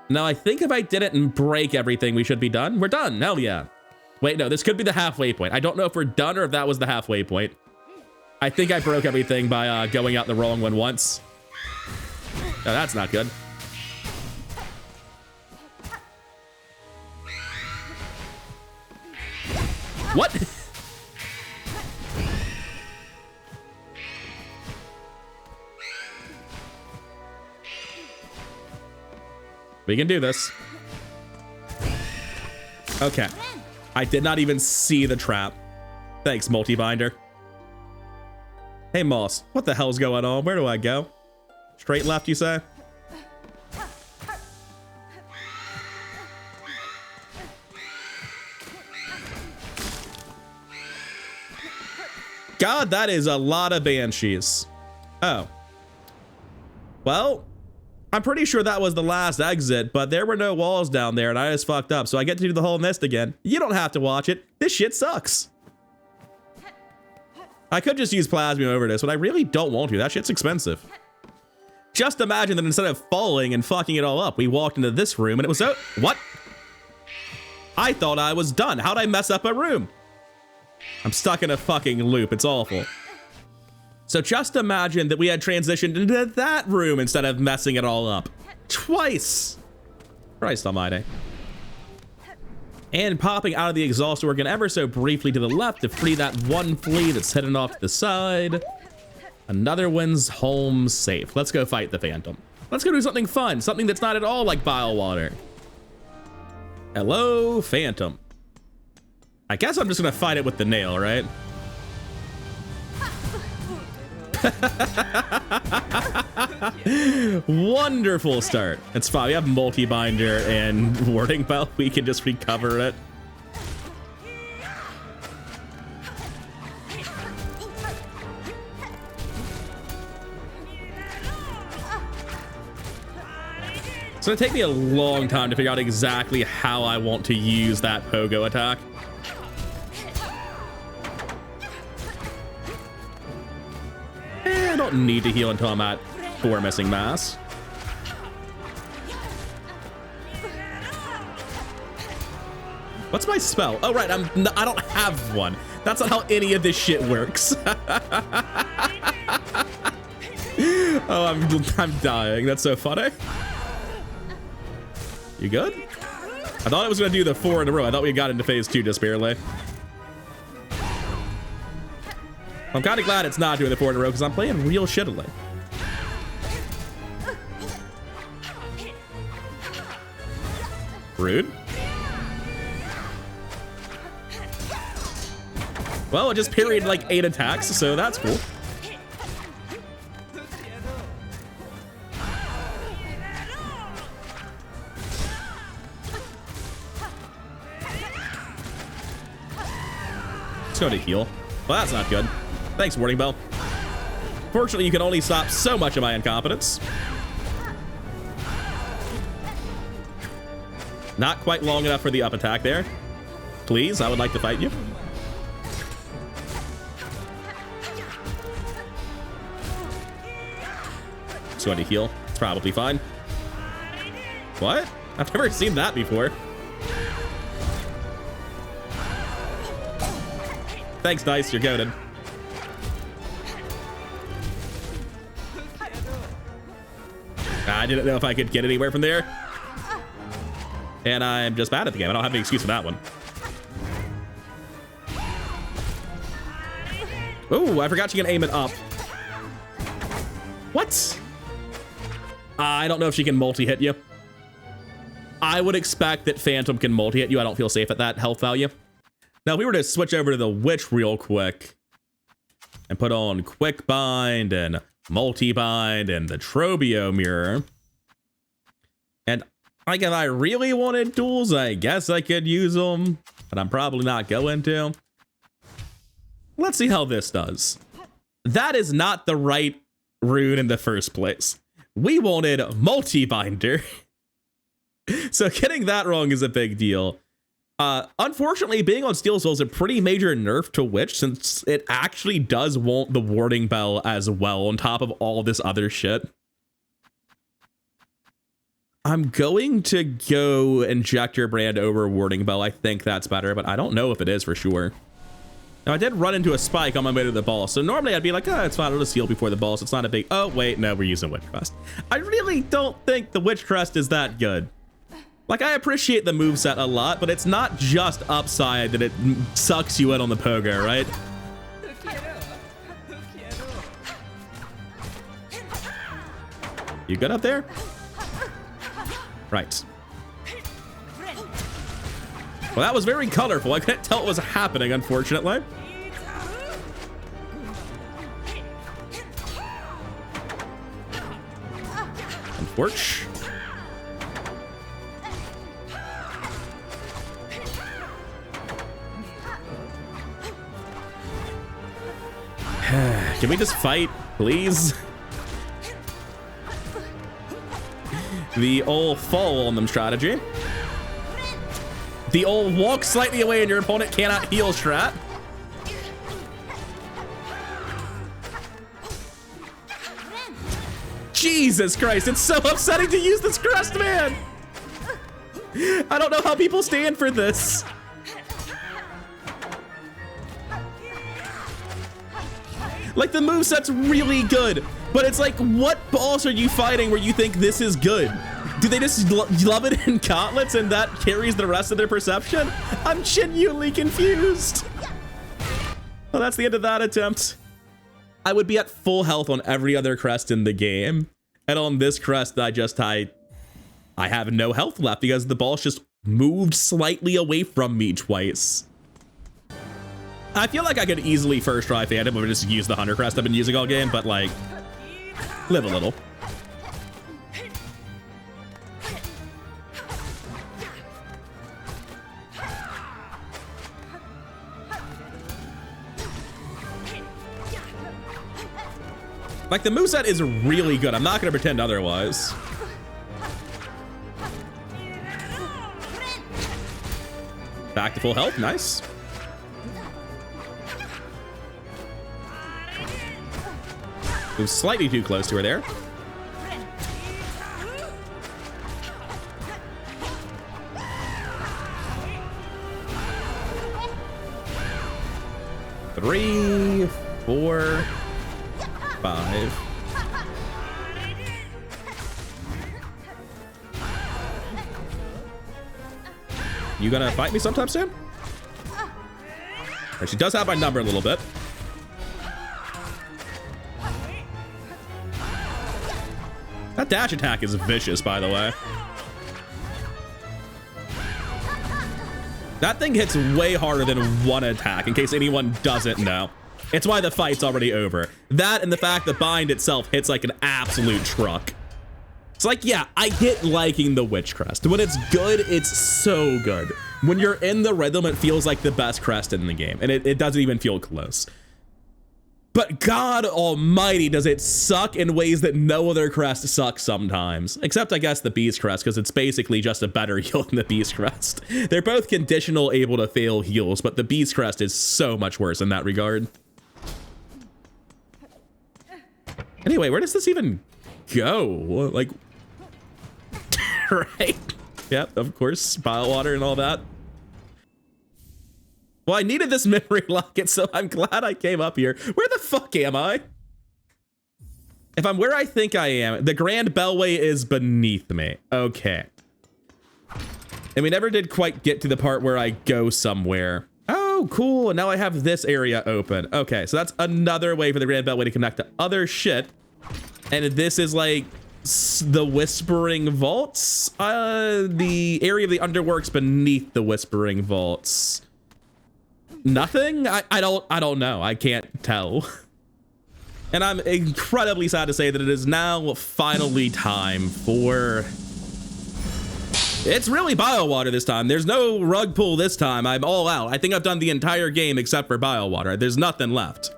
Now, I think if I did it and break everything, we should be done. We're done. Hell yeah. Wait, no, this could be the halfway point. I don't know if we're done or if that was the halfway point. I think I broke everything by going out the wrong one once. No, that's not good. What? We can do this. Okay. I did not even see the trap. Thanks, multi-binder. Hey, Moss. What the hell's going on? Where do I go? Straight left, you say? God, that is a lot of banshees. Oh. Well, I'm pretty sure that was the last exit, but there were no walls down there and I just fucked up. So I get to do the whole nest again. You don't have to watch it. This shit sucks. I could just use Plasmium over this, but I really don't want to. That shit's expensive. Just imagine that instead of falling and fucking it all up, we walked into this room and it was so... What? I thought I was done. How'd I mess up a room? I'm stuck in a fucking loop. It's awful. So just imagine that we had transitioned into that room instead of messing it all up. Twice. Christ almighty. And popping out of the exhaust organ ever so briefly to the left to free that one flea that's heading off to the side. Another one's home safe. Let's go fight the Phantom. Let's go do something fun. Something that's not at all like bile water. Hello, Phantom. I guess I'm just gonna fight it with the nail, right? Wonderful start. It's fine. We have multi-binder and warding belt. We can just recover it. It's gonna take me a long time to figure out exactly how I want to use that pogo attack. I don't need to heal until I'm at 4 missing mass. What's my spell? Oh, right. I don't have one. That's not how any of this shit works. Oh, I'm dying. That's so funny. You good? I thought it was going to do the 4 in a row. I thought we got into phase 2 just barely. I'm kind of glad it's not doing the 4 in a row because I'm playing real shittily. Rude. Well, it just parried like 8 attacks, so that's cool. Let's go to heal. Well, that's not good. Thanks, Warding Bell. Fortunately, you can only stop so much of my incompetence. Not quite long enough for the up attack there. Please, I would like to fight you. Just going to heal. It's probably fine. What? I've never seen that before. Thanks, Dice. You're goated. I didn't know if I could get anywhere from there. And I'm just bad at the game. I don't have any excuse for that one. Oh, I forgot you can aim it up. What? I don't know if she can multi-hit you. I would expect that Phantom can multi-hit you. I don't feel safe at that health value. Now, if we were to switch over to the Witch real quick and put on Quick Bind and Multi-Bind and the Trobio Mirror. And like, if I really wanted duels, I guess I could use them, but I'm probably not going to. Let's see how this does. That is not the right rune in the first place. We wanted Multi-Binder. So getting that wrong is a big deal. Unfortunately, being on Steel Soul is a pretty major nerf to Witch, since it actually does want the warding bell as well on top of all this other shit. I'm going to go Injector Brand over Warding Bell. I think that's better, but I don't know if it is for sure. Now, I did run into a spike on my way to the ball, so normally I'd be like, oh, it's fine, I'll just heal before the ball, so it's not a big... Oh, wait, no, we're using Witch Crest. I really don't think the Witch Crest is that good. Like, I appreciate the moveset a lot, but it's not just upside that it sucks you in on the pogo, right? You good up there? Right. Well, that was very colorful. I couldn't tell what was happening, unfortunately. Unfortunately. Can we just fight, please? The old fall on them strategy. The old walk slightly away and your opponent cannot heal strat. Jesus Christ, it's so upsetting to use this crest, man. I don't know how people stand for this. Like, the moveset's really good, but it's like, what boss are you fighting where you think this is good? Do they just love it in gauntlets and that carries the rest of their perception? I'm genuinely confused. Well, that's the end of that attempt. I would be at full health on every other crest in the game. And on this crest, I have no health left because the ball's just moved slightly away from me twice. I feel like I could easily first try Phantom or just use the Hunter crest I've been using all game, but like, live a little. Like, the moveset is really good. I'm not going to pretend otherwise. Back to full health. Nice. It was slightly too close to her there. Three, 4, 5. You gonna fight me sometime soon? And she does have my number a little bit. That dash attack is vicious, by the way. That thing hits way harder than one attack, in case anyone doesn't know. It's why the fight's already over. That and the fact that Bind itself hits like an absolute truck. It's like, yeah, I get liking the Witch Crest. When it's good, it's so good. When you're in the rhythm, it feels like the best crest in the game, and it doesn't even feel close. But God almighty, does it suck in ways that no other crest sucks sometimes. Except, I guess, the Beast Crest, because it's basically just a better heal than the Beast Crest. They're both conditional, able to fail heals, but the Beast Crest is so much worse in that regard. Anyway, where does this even go? Like, right? Yep, of course, bile water and all that. Well, I needed this memory locket, so I'm glad I came up here. Where the fuck am I? If I'm where I think I am, the Grand Bellway is beneath me. Okay. And we never did quite get to the part where I go somewhere. Oh, cool. And now I have this area open. Okay, so that's another way for the Grand Bellway to connect to other shit. And this is like the Whispering Vaults. The area of the Underworks beneath the Whispering Vaults. Nothing? I don't know. I can't tell. And I'm incredibly sad to say that it is now finally time for... It's really Bile Water this time. There's no rug pull this time. I'm all out. I think I've done the entire game except for Bile Water. There's nothing left.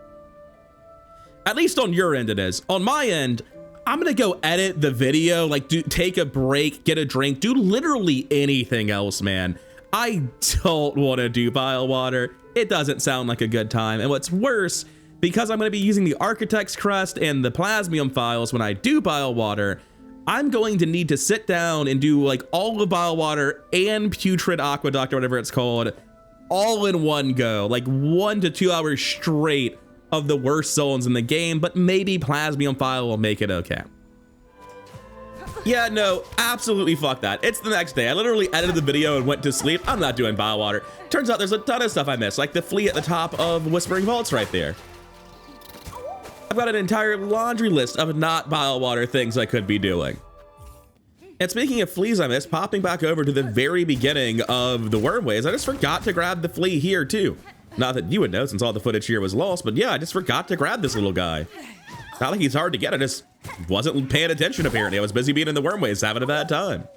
At least on your end it is. On my end, I'm gonna go edit the video, like take a break, get a drink, do literally anything else, man. I don't want to do bile water. It doesn't sound like a good time. And what's worse, because I'm going to be using the Architect's Crest and the Plasmium files when I do bile water, I'm going to need to sit down and do like all of bile water and putrid aqueduct or whatever it's called all in one go, like 1 to 2 hours straight of the worst zones in the game, but maybe Plasmium file will make it okay. Yeah, no, absolutely fuck that. It's the next day. I literally edited the video and went to sleep. I'm not doing bile water. Turns out there's a ton of stuff I missed, like the flea at the top of Whispering Vaults right there. I've got an entire laundry list of not bile water things I could be doing. And speaking of fleas I missed, popping back over to the very beginning of the Wormways, I just forgot to grab the flea here too. Not that you would know since all the footage here was lost, but yeah, I just forgot to grab this little guy. Not like he's hard to get, I just wasn't paying attention apparently. I was busy being in the Wormways, having a bad time.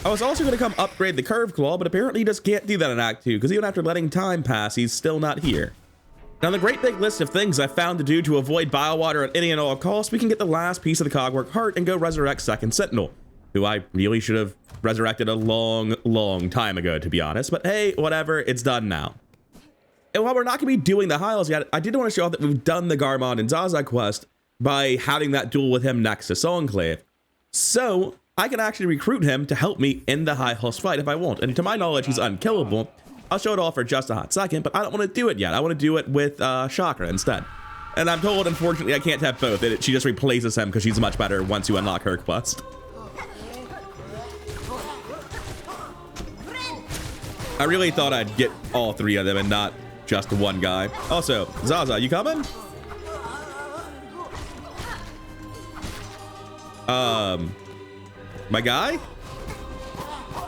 I was also gonna come upgrade the Curve Claw, but apparently he just can't do that in Act 2, because even after letting time pass, he's still not here. Now, the great big list of things I found to do to avoid bile water at any and all costs, we can get the last piece of the Cogwork Heart and go resurrect Second Sentinel, who I really should have resurrected a long time ago, to be honest. But hey, whatever, it's done now. And while we're not going to be doing the Hiles yet, I did want to show off that we've done the Garmon and Zaza quest by having that duel with him next to Songclave. So I can actually recruit him to help me in the High Host fight if I want. And to my knowledge, he's unkillable. I'll show it off for just a hot second, but I don't want to do it yet. I want to do it with Chakra instead. And I'm told, unfortunately, I can't have both. She just replaces him because she's much better once you unlock her quest. I really thought I'd get all three of them and not just one guy. Also, Zaza, you coming? My guy?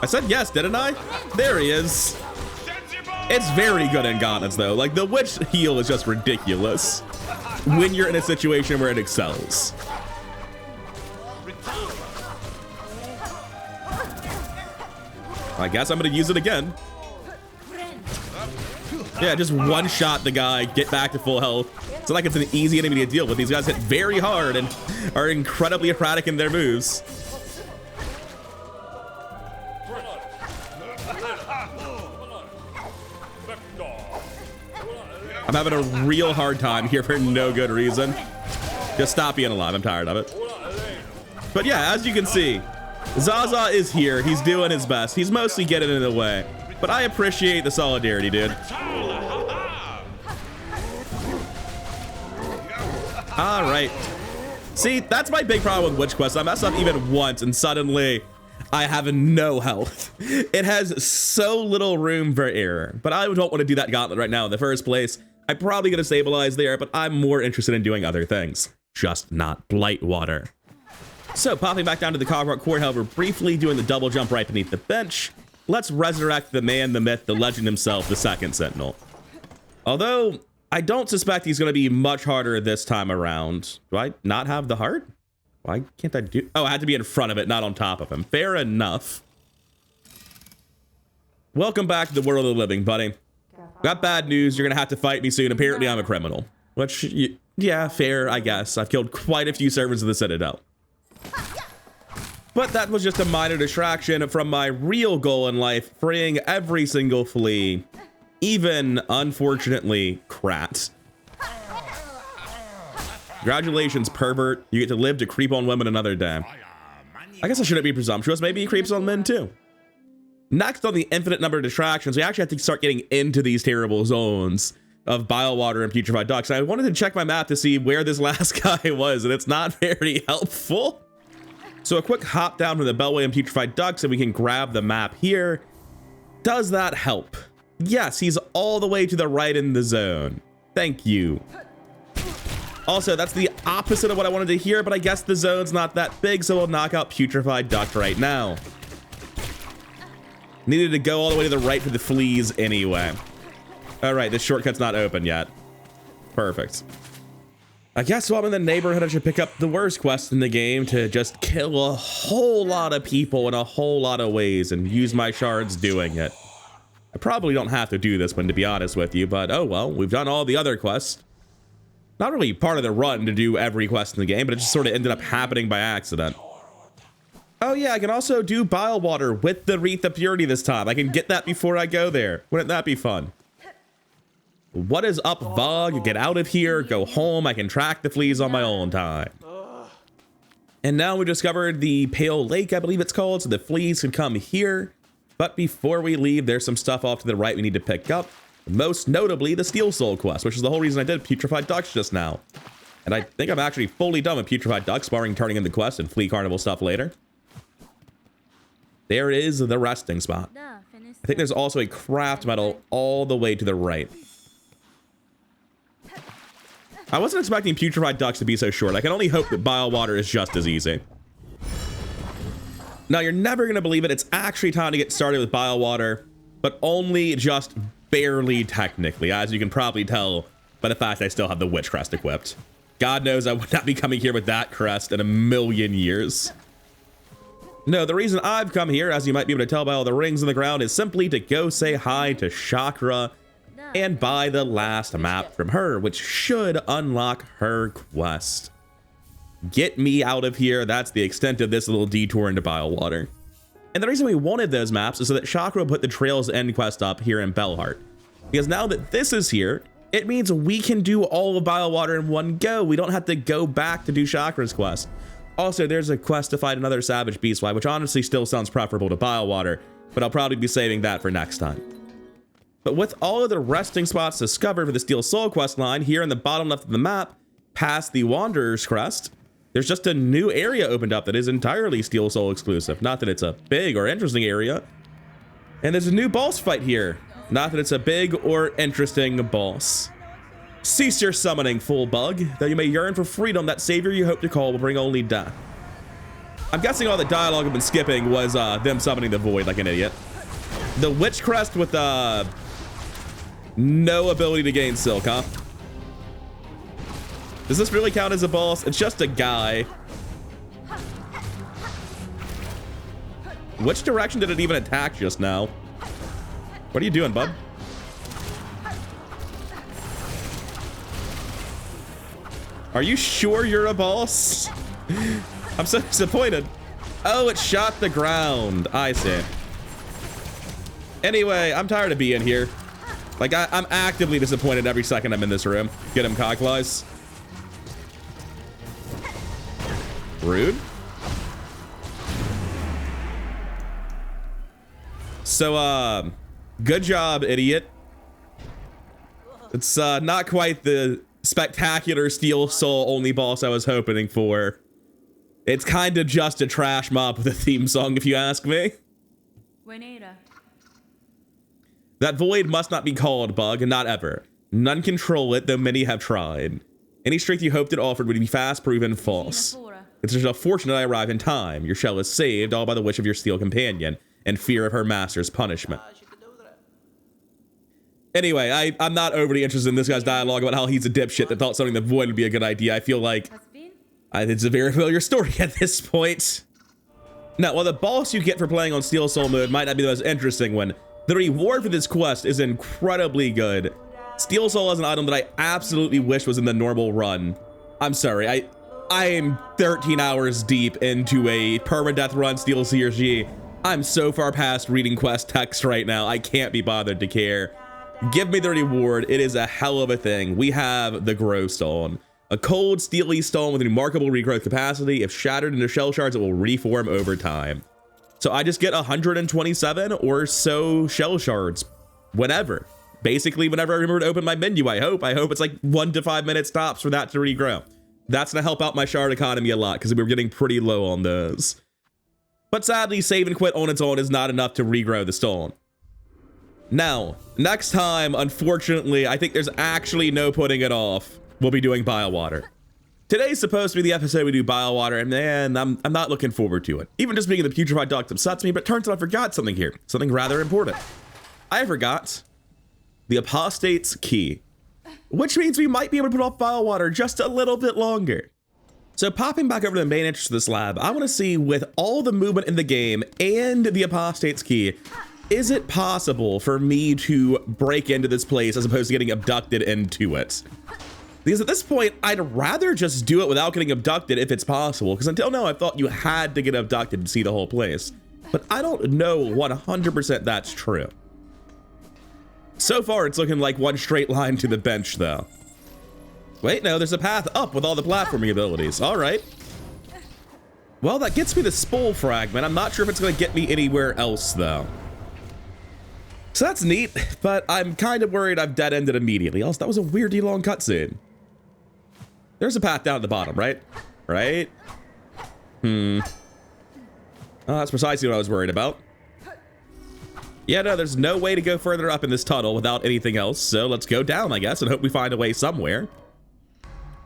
I said yes, didn't I? There he is. It's very good in Gauntlets, though. Like, the Witch heal is just ridiculous when you're in a situation where it excels. I guess I'm gonna use it again. Yeah, just one-shot the guy, get back to full health. It's not like it's an easy enemy to deal with. These guys hit very hard and are incredibly erratic in their moves. I'm having a real hard time here for no good reason. Just stop being alive. I'm tired of it. But yeah, as you can see, Zaza is here. He's doing his best. He's mostly getting in the way. But I appreciate the solidarity, dude. All right. See, that's my big problem with Witch Quest. I mess up even once and suddenly I have no health. It has so little room for error. But I don't want to do that gauntlet right now in the first place. I'm probably going to stabilize there, but I'm more interested in doing other things. Just not Blight Water. So, popping back down to the Cogwork Core, however, briefly doing the double jump right beneath the bench, let's resurrect the man, the myth, the legend himself, the Second Sentinel. Although, I don't suspect he's going to be much harder this time around. Do I not have the heart? Why can't I do... Oh, I had to be in front of it, not on top of him. Fair enough. Welcome back to the world of the living, buddy. Got bad news. You're going to have to fight me soon. Apparently, I'm a criminal. Which, yeah, fair, I guess. I've killed quite a few servants of the Citadel. But that was just a minor distraction from my real goal in life, freeing every single flea. Even, unfortunately, Krat. Congratulations, pervert. You get to live to creep on women another day. I guess I shouldn't be presumptuous. Maybe he creeps on men, too. Next on the infinite number of distractions, we actually have to start getting into these terrible zones of bile water and putrefied ducts. I wanted to check my map to see where this last guy was, and it's not very helpful. So a quick hop down from the Bellway and putrefied ducts, and we can grab the map here. Does that help? Yes, he's all the way to the right in the zone. Thank you. Also, that's the opposite of what I wanted to hear, but I guess the zone's not that big, so we'll knock out putrefied duct right now. Needed to go all the way to the right for the fleas anyway. All right, this shortcut's not open yet. Perfect. I guess while I'm in the neighborhood, I should pick up the worst quest in the game to just kill a whole lot of people in a whole lot of ways and use my shards doing it. I probably don't have to do this one, to be honest with you, but oh well, we've done all the other quests. Not really part of the run to do every quest in the game, but it just sort of ended up happening by accident. Oh yeah, I can also do bile water with the Wreath of Purity this time. I can get that before I go there. Wouldn't that be fun? What is up, Vog? Get out of here, go home. I can track the fleas on my own time. And now we discovered the Pale Lake, I believe it's called, so the fleas can come here. But before we leave, there's some stuff off to the right we need to pick up. Most notably, the Steel Soul quest, which is the whole reason I did Putrefied Ducks just now. And I think I'm actually fully done with Putrefied Ducks, barring turning in the quest and Flea Carnival stuff later. There is the resting spot. I think there's also a craft medal all the way to the right. I wasn't expecting Putrefied Ducks to be so short. I can only hope that Bile Water is just as easy. Now, you're never going to believe it. It's actually time to get started with Bile Water, but only just barely technically, as you can probably tell by the fact I still have the Witch Crest equipped. God knows I would not be coming here with that crest in a million years. No, the reason I've come here, as you might be able to tell by all the rings in the ground, is simply to go say hi to Chakra and buy the last map from her, which should unlock her quest. Get me out of here. That's the extent of this little detour into Bile Water. And the reason we wanted those maps is so that Chakra put the Trails End quest up here in Bellheart. Because now that this is here, it means we can do all of Bile Water in one go. We don't have to go back to do Chakra's quest. Also, there's a quest to fight another Savage Beastwife, which honestly still sounds preferable to Bile Water, but I'll probably be saving that for next time. But with all of the resting spots discovered for the Steel Soul quest line here in the bottom left of the map, past the Wanderer's Crest, there's just a new area opened up that is entirely Steel Soul exclusive. Not that it's a big or interesting area. And there's a new boss fight here. Not that it's a big or interesting boss. Cease your summoning, full bug, though you may yearn for freedom, that savior you hope to call will bring only death. I'm guessing all the dialogue I've been skipping was them summoning the void like an idiot. The Witch Crest with no ability to gain silk, huh? Does this really count as a boss? It's just a guy. Which direction did it even attack just now? What are you doing, bub? Are you sure you're a boss? I'm so disappointed. Oh, it shot the ground. I see. Anyway, I'm tired of being here. Like, I'm actively disappointed every second I'm in this room. Get him, Cocklice. Rude. So, good job, idiot. It's not quite the spectacular Steel Soul only boss I was hoping for. It's kind of just a trash mob with a theme song, if you ask me. That void must not be called, bug, not ever. None control it, though many have tried. Any strength you hoped it offered would be fast proven false. It's just fortunate I arrived in time. Your shell is saved, all by the wish of your steel companion, and fear of her master's punishment. Anyway, I'm not overly interested in this guy's dialogue about how he's a dipshit that thought something the void would be a good idea. I feel like it's a very familiar story at this point. Now, while the boss you get for playing on Steel Soul mode might not be the most interesting one, the reward for this quest is incredibly good. Steel Soul is an item that I absolutely wish was in the normal run. I'm sorry, I am 13 hours deep into a permadeath run Steel CRG. I'm so far past reading quest text right now, I can't be bothered to care. Give me the reward, it is a hell of a thing. We have the Grow Stone. A cold, steely stone with remarkable regrowth capacity. If shattered into shell shards, it will reform over time. So I just get 127 or so shell shards whenever. Basically, whenever I remember to open my menu, I hope. I hope it's like 1 to 5 minute stops for that to regrow. That's gonna help out my shard economy a lot because we were getting pretty low on those. But sadly, save and quit on its own is not enough to regrow the stone. Now, next time, unfortunately, I think there's actually no putting it off. We'll be doing Bile Water. Today's supposed to be the episode we do Bile Water, and man, I'm not looking forward to it. Even just being the Putrefied Ducks upsets me, but turns out I forgot something here. Something rather important. I forgot the Apostate's Key, which means we might be able to put off Bile Water just a little bit longer. So popping back over to the main entrance of this lab, I want to see, with all the movement in the game and the Apostate's Key, is it possible for me to break into this place as opposed to getting abducted into it? Because at this point, I'd rather just do it without getting abducted if it's possible. Because until now, I thought you had to get abducted to see the whole place. But I don't know 100% that's true. So far, it's looking like one straight line to the bench, though. Wait, no, there's a path up with all the platforming abilities. All right. Well, that gets me the spool fragment. I'm not sure if it's going to get me anywhere else, though. So that's neat, but I'm kind of worried I've dead-ended immediately. Also, that was a weirdly long cutscene. There's a path down at the bottom, right? Right? Oh, that's precisely what I was worried about. Yeah, no, there's no way to go further up in this tunnel without anything else, so let's go down, I guess, and hope we find a way somewhere.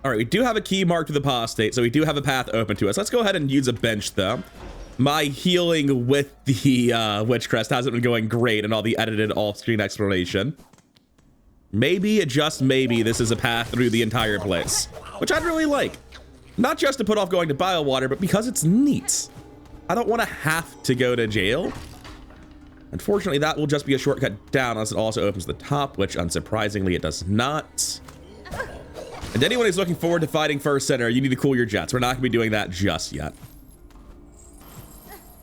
All right, we do have a key marked with the apostate, so we do have a path open to us. Let's go ahead and use a bench, though. My healing with the Witch Crest hasn't been going great in all the edited off-screen exploration. Maybe, just maybe, this is a path through the entire place, which I'd really like. Not just to put off going to Biowater, but because it's neat. I don't want to have to go to jail. Unfortunately, that will just be a shortcut down unless it also opens the top, which unsurprisingly it does not. And anyone who's looking forward to fighting First Center, you need to cool your jets. We're not going to be doing that just yet.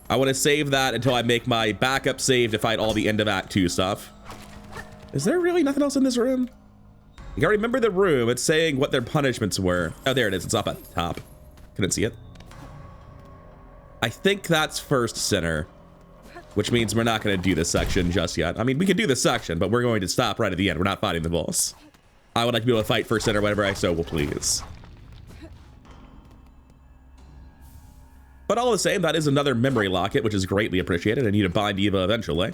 I want to save that until I make my backup save to fight all the end of Act 2 stuff. Is there really nothing else in this room? You gotta remember the room. It's saying what their punishments were. Oh, there it is. It's up at the top. Couldn't see it. I think that's First Center, which means we're not going to do this section just yet. I mean, we could do this section, but we're going to stop right at the end. We're not fighting the boss. I would like to be able to fight First Center whenever I so will please. But all the same, that is another memory locket, which is greatly appreciated. I need to bind Eva eventually.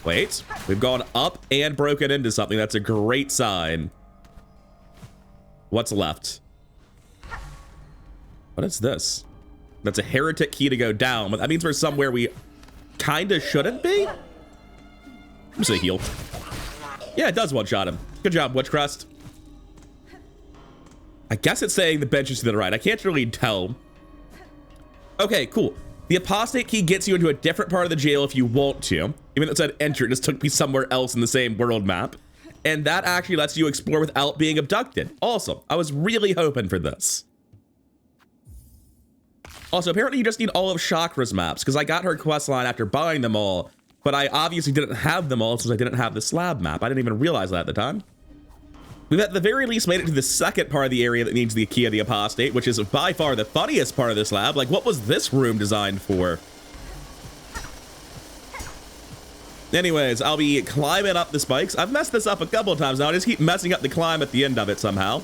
Wait, we've gone up and broken into something. That's a great sign. What's left? What is this? That's a heretic key to go down, but that means we're somewhere we kind of shouldn't be. I'm just gonna heal. Yeah, it does one-shot him. Good job, Witchcrest. I guess it's saying the bench is to the right. I can't really tell. Okay, cool. The apostate key gets you into a different part of the jail if you want to. Even though it said enter, it just took me somewhere else in the same world map. And that actually lets you explore without being abducted. Awesome. I was really hoping for this. Also, apparently you just need all of Chakra's maps, because I got her quest line after buying them all, but I obviously didn't have them all since I didn't have the slab map. I didn't even realize that at the time. We've at the very least made it to the second part of the area that needs the key of the apostate, which is by far the funniest part of this lab. Like, what was this room designed for? Anyways, I'll be climbing up the spikes. I've messed this up a couple of times now. I just keep messing up the climb at the end of it somehow.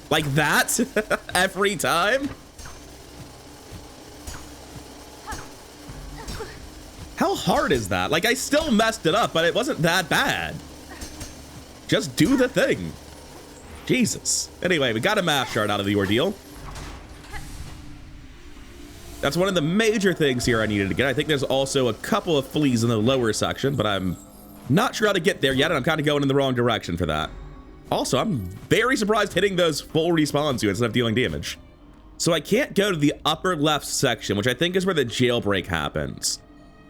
Like that? Every time? How hard is that? Like, I still messed it up, but it wasn't that bad. Just do the thing. Jesus. Anyway, we got a math shard out of the ordeal. That's one of the major things here I needed to get. I think there's also a couple of fleas in the lower section, but I'm not sure how to get there yet, and I'm kind of going in the wrong direction for that. Also, I'm very surprised hitting those full respawns you instead of dealing damage. So I can't go to the upper left section, which I think is where the jailbreak happens.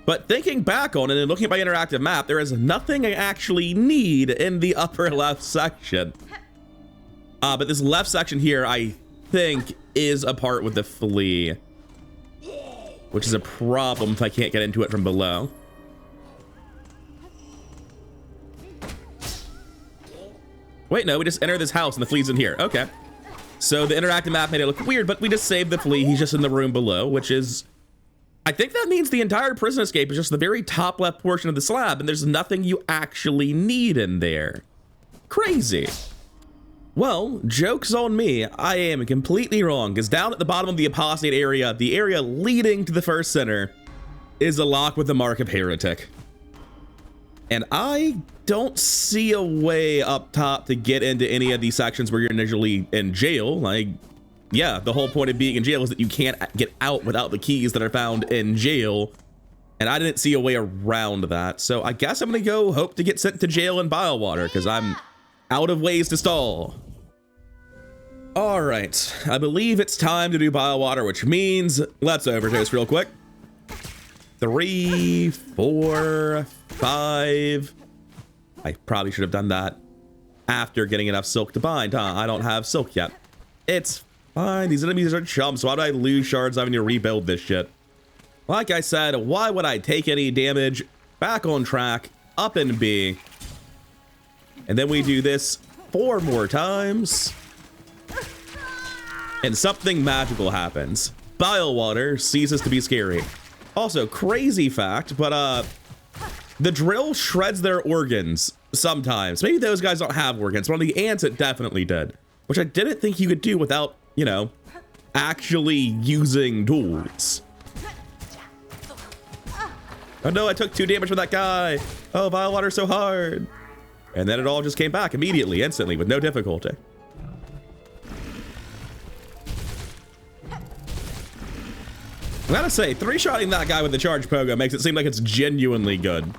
But thinking back on it and looking at my interactive map, there is nothing I actually need in the upper left section. But this left section here, I think, is a part with the flea, which is a problem if I can't get into it from below. Wait, no, we just enter this house and the flea's in here. Okay. So the interactive map made it look weird, but we just saved the flea. He's just in the room below, which is... I think that means the entire prison escape is just the very top left portion of the slab, and there's nothing you actually need in there. Crazy. Well, joke's on me. I am completely wrong, because down at the bottom of the apostate area, the area leading to the First Center, is a lock with the mark of heretic. And I don't see a way up top to get into any of these sections where you're initially in jail. Like, yeah, the whole point of being in jail is that you can't get out without the keys that are found in jail. And I didn't see a way around that. So I guess I'm gonna go hope to get sent to jail in Biowater, because I'm out of ways to stall. All right, I believe it's time to do Biowater, which means let's overdose real quick. 3, 4, 5. I probably should have done that after getting enough silk to bind, huh? I don't have silk yet. It's fine. These enemies are chumps. Why do I lose shards having to rebuild this shit? Like I said, why would I take any damage? Back on track, up in B. And then we do this 4 more times. And something magical happens. Bile water ceases to be scary. Also, crazy fact, but the drill shreds their organs sometimes. Maybe those guys don't have organs. One of the ants, it definitely did. Which I didn't think you could do without, you know, actually using tools. Oh no, I took 2 damage from that guy. Oh, bile water's so hard. And then it all just came back immediately, instantly, with no difficulty. I gotta say, 3-shotting that guy with the charge pogo makes it seem like it's genuinely good.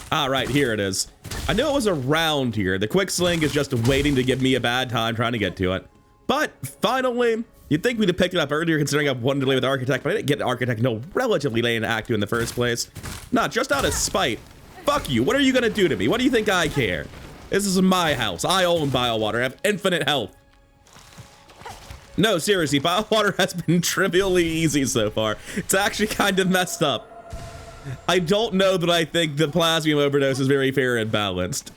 Ah, right, here it is. I knew it was around here. The quick sling is just waiting to give me a bad time trying to get to it. But finally, you'd think we'd have picked it up earlier considering I wanted to play with Architect, but I didn't get Architect until relatively late in Act 2 in the first place. Not just out of spite. Fuck you, what are you gonna do to me? What do you think I care? This is my house. I own bile water. I have infinite health. No, seriously, bile water has been trivially easy so far. It's actually kind of messed up. I don't know that I think the Plasmium Overdose is very fair and balanced.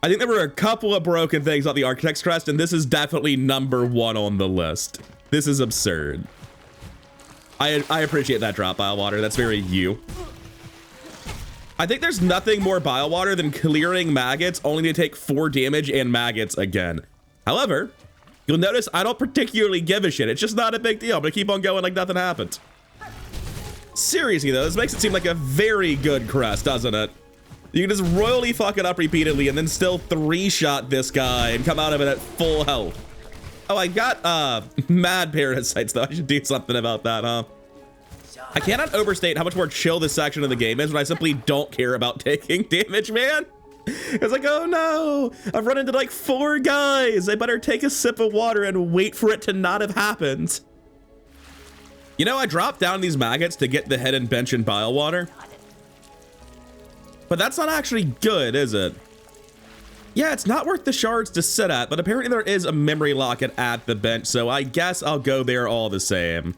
I think there were a couple of broken things on the Architect's Crest, and this is definitely number 1 on the list. This is absurd. I appreciate that drop, bile water. That's very you. I think there's nothing more bile water than clearing maggots only to take 4 damage and maggots again. However, you'll notice I don't particularly give a shit. It's just not a big deal. I'm gonna keep on going like nothing happened. Seriously though, this makes it seem like a very good crest, doesn't it? You can just royally fuck it up repeatedly and then still 3-shot this guy and come out of it at full health. Oh, I got mad parasites though. I should do something about that, huh? I cannot overstate how much more chill this section of the game is when I simply don't care about taking damage, man. It's like, oh no, I've run into like 4 guys. I better take a sip of water and wait for it to not have happened. You know, I dropped down these maggots to get the hidden bench and bile water. But that's not actually good, is it? Yeah, it's not worth the shards to sit at, but apparently there is a memory locket at the bench, so I guess I'll go there all the same.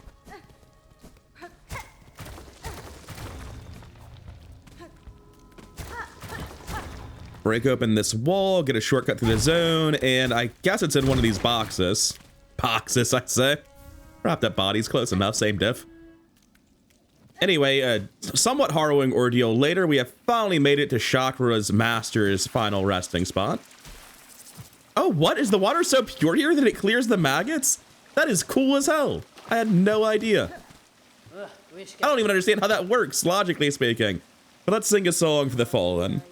Break open this wall, get a shortcut through the zone, and I guess it's in one of these boxes. Boxes, I say. Wrapped up bodies, close enough, same diff. Anyway, a somewhat harrowing ordeal later, we have finally made it to Chakra's Master's final resting spot. Oh, what? Is the water so pure here that it clears the maggots? That is cool as hell. I had no idea. I don't even understand how that works, logically speaking. But let's sing a song for the fallen.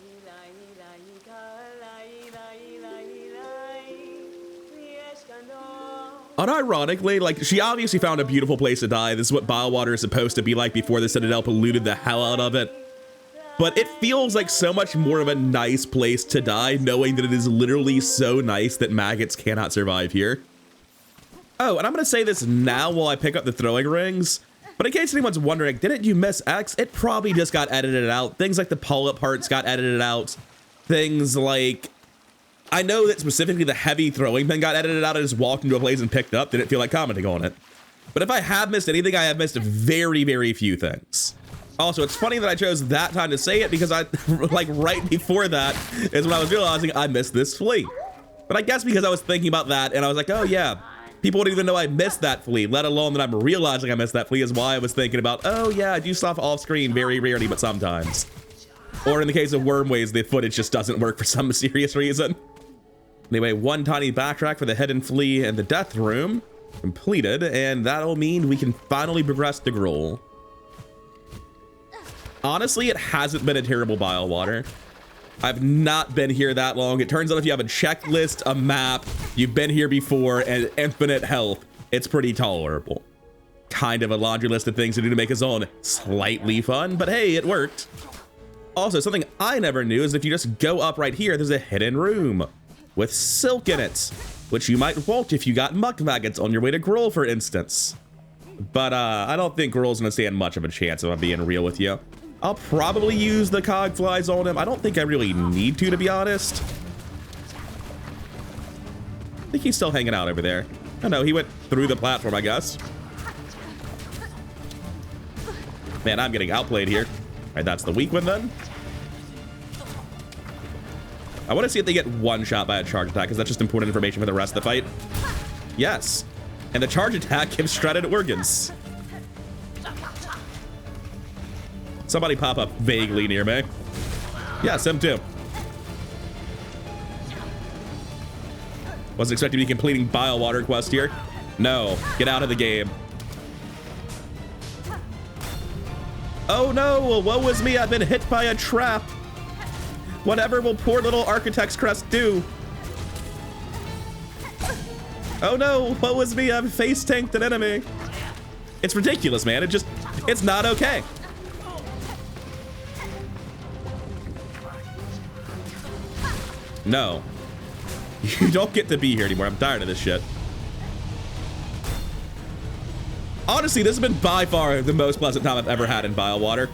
Unironically, like, she obviously found a beautiful place to die. This is what bile water is supposed to be like before the Citadel polluted the hell out of it. But it feels like so much more of a nice place to die, knowing that it is literally so nice that maggots cannot survive here. Oh, and I'm gonna say this now while I pick up the throwing rings. But in case anyone's wondering, didn't you miss X? It probably just got edited out. Things like the pull-up parts got edited out. Things like... I know that specifically the heavy throwing thing got edited out. I just walked into a place and picked up. Didn't feel like commenting on it. But if I have missed anything, I have missed very, very few things. Also, it's funny that I chose that time to say it because I, like, right before that is when I was realizing I missed this flea. But I guess because I was thinking about that and I was like, oh yeah, people wouldn't even know I missed that flea, let alone that I'm realizing I missed that flea is why I was thinking about, oh yeah, I do stuff off screen very rarely, but sometimes. Or in the case of Wormways, the footage just doesn't work for some mysterious reason. Anyway, one tiny backtrack for the hidden flea and the death room completed, and that'll mean we can finally progress to Gruul. Honestly, it hasn't been a terrible bile water. I've not been here that long. It turns out if you have a checklist, a map, you've been here before, and infinite health, it's pretty tolerable. Kind of a laundry list of things to do to make a zone slightly fun, but hey, it worked. Also, something I never knew is if you just go up right here, there's a hidden room with silk in it, which you might want if you got muck maggots on your way to Gruul, for instance. But I don't think Gruel's gonna stand much of a chance if I'm being real with you. I'll probably use the cog flies on him. I don't think I really need to be honest. I think he's still hanging out over there. Oh no, he went through the platform, I guess. Man, I'm getting outplayed here. All right, that's the weak one then. I want to see if they get one shot by a charge attack, because that's just important information for the rest of the fight. Yes. And the charge attack gives shredded organs. Somebody pop up vaguely near me. Yes, him too. Wasn't expecting to be completing bile water quest here. No, get out of the game. Oh no, woe is me, I've been hit by a trap. Whatever will poor little Architect's Crest do? Oh no, woe is me, I've face tanked an enemy. It's ridiculous, man. It's not okay. No. You don't get to be here anymore. I'm tired of this shit. Honestly, this has been by far the most pleasant time I've ever had in Bile Water.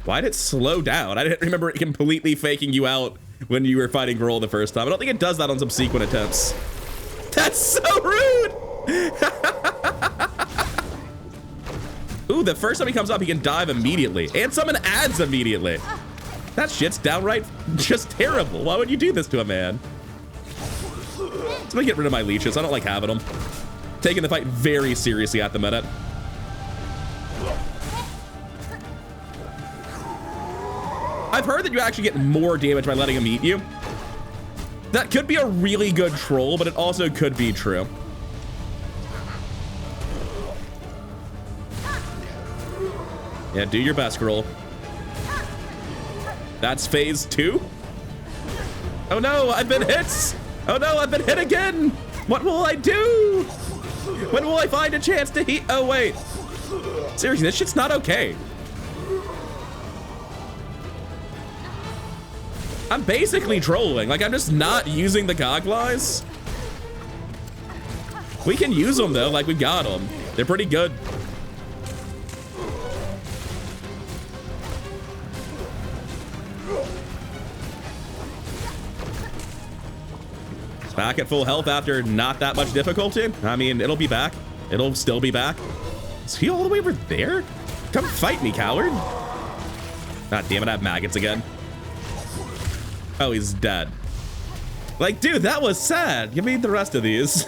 Why did it slow down? I didn't remember it completely faking you out when you were fighting Gruel the first time. I don't think it does that on subsequent attempts. That's so rude! Ooh, the first time he comes up, he can dive immediately. And summon adds immediately. That shit's downright just terrible. Why would you do this to a man? I'm gonna get rid of my leeches. I don't like having them. Taking the fight very seriously at the minute. I've heard that you actually get more damage by letting him eat you. That could be a really good troll, but it also could be true. Yeah, do your best, Gruel. That's phase 2? Oh no, I've been hit! Oh no, I've been hit again! What will I do? When will I find a chance to heat? Oh wait. Seriously, this shit's not okay. I'm basically trolling. Like, I'm just not using the Gogflies. We can use them though, like we've got them. They're pretty good. Back at full health after not that much difficulty. I mean, it'll be back. It'll still be back. Is he all the way over there? Come fight me, coward. God damn it, I have maggots again. Oh, he's dead. Like, dude, that was sad. Give me the rest of these.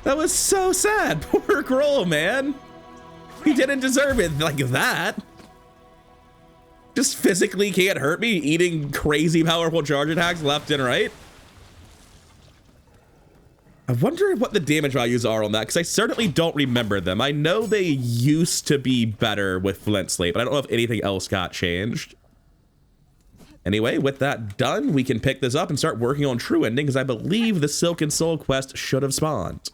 That was so sad. Poor Gruel, man. He didn't deserve it like that. Just physically can't hurt me eating crazy powerful charge attacks left and right. I wonder what the damage values are on that, because I certainly don't remember them. I know they used to be better with Flint Slate, but I don't know if anything else got changed. Anyway, with that done, we can pick this up and start working on True Ending, because I believe the Silk and Soul quest should have spawned.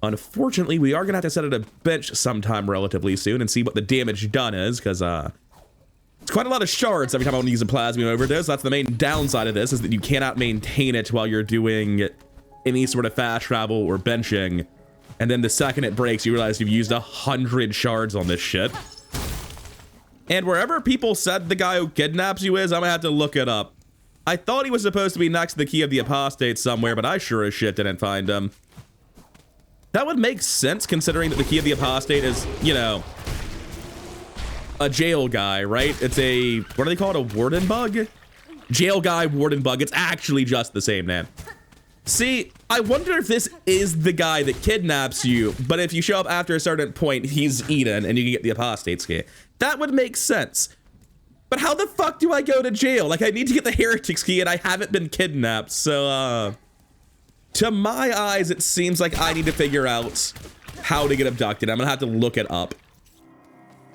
Unfortunately, we are going to have to set it a bench sometime relatively soon and see what the damage done is, because it's quite a lot of shards every time I want to use a Plasmium Overdose. That's the main downside of this, is that you cannot maintain it while you're doing any sort of fast travel or benching, and then the second it breaks, you realize you've used 100 shards on this shit. And wherever people said the guy who kidnaps you is, I'm gonna have to look it up. I thought he was supposed to be next to the Key of the Apostate somewhere, but I sure as shit didn't find him. That would make sense, considering that the Key of the Apostate is, you know, a jail guy, right? It's a, what do they call it, a warden bug? Jail guy, warden bug. It's actually just the same name. See, I wonder if this is the guy that kidnaps you, but if you show up after a certain point, he's eaten and you can get the Apostate's Key. That would make sense. But how the fuck do I go to jail? Like, I need to get the Heretic's Key and I haven't been kidnapped, so, to my eyes, it seems like I need to figure out how to get abducted. I'm gonna have to look it up.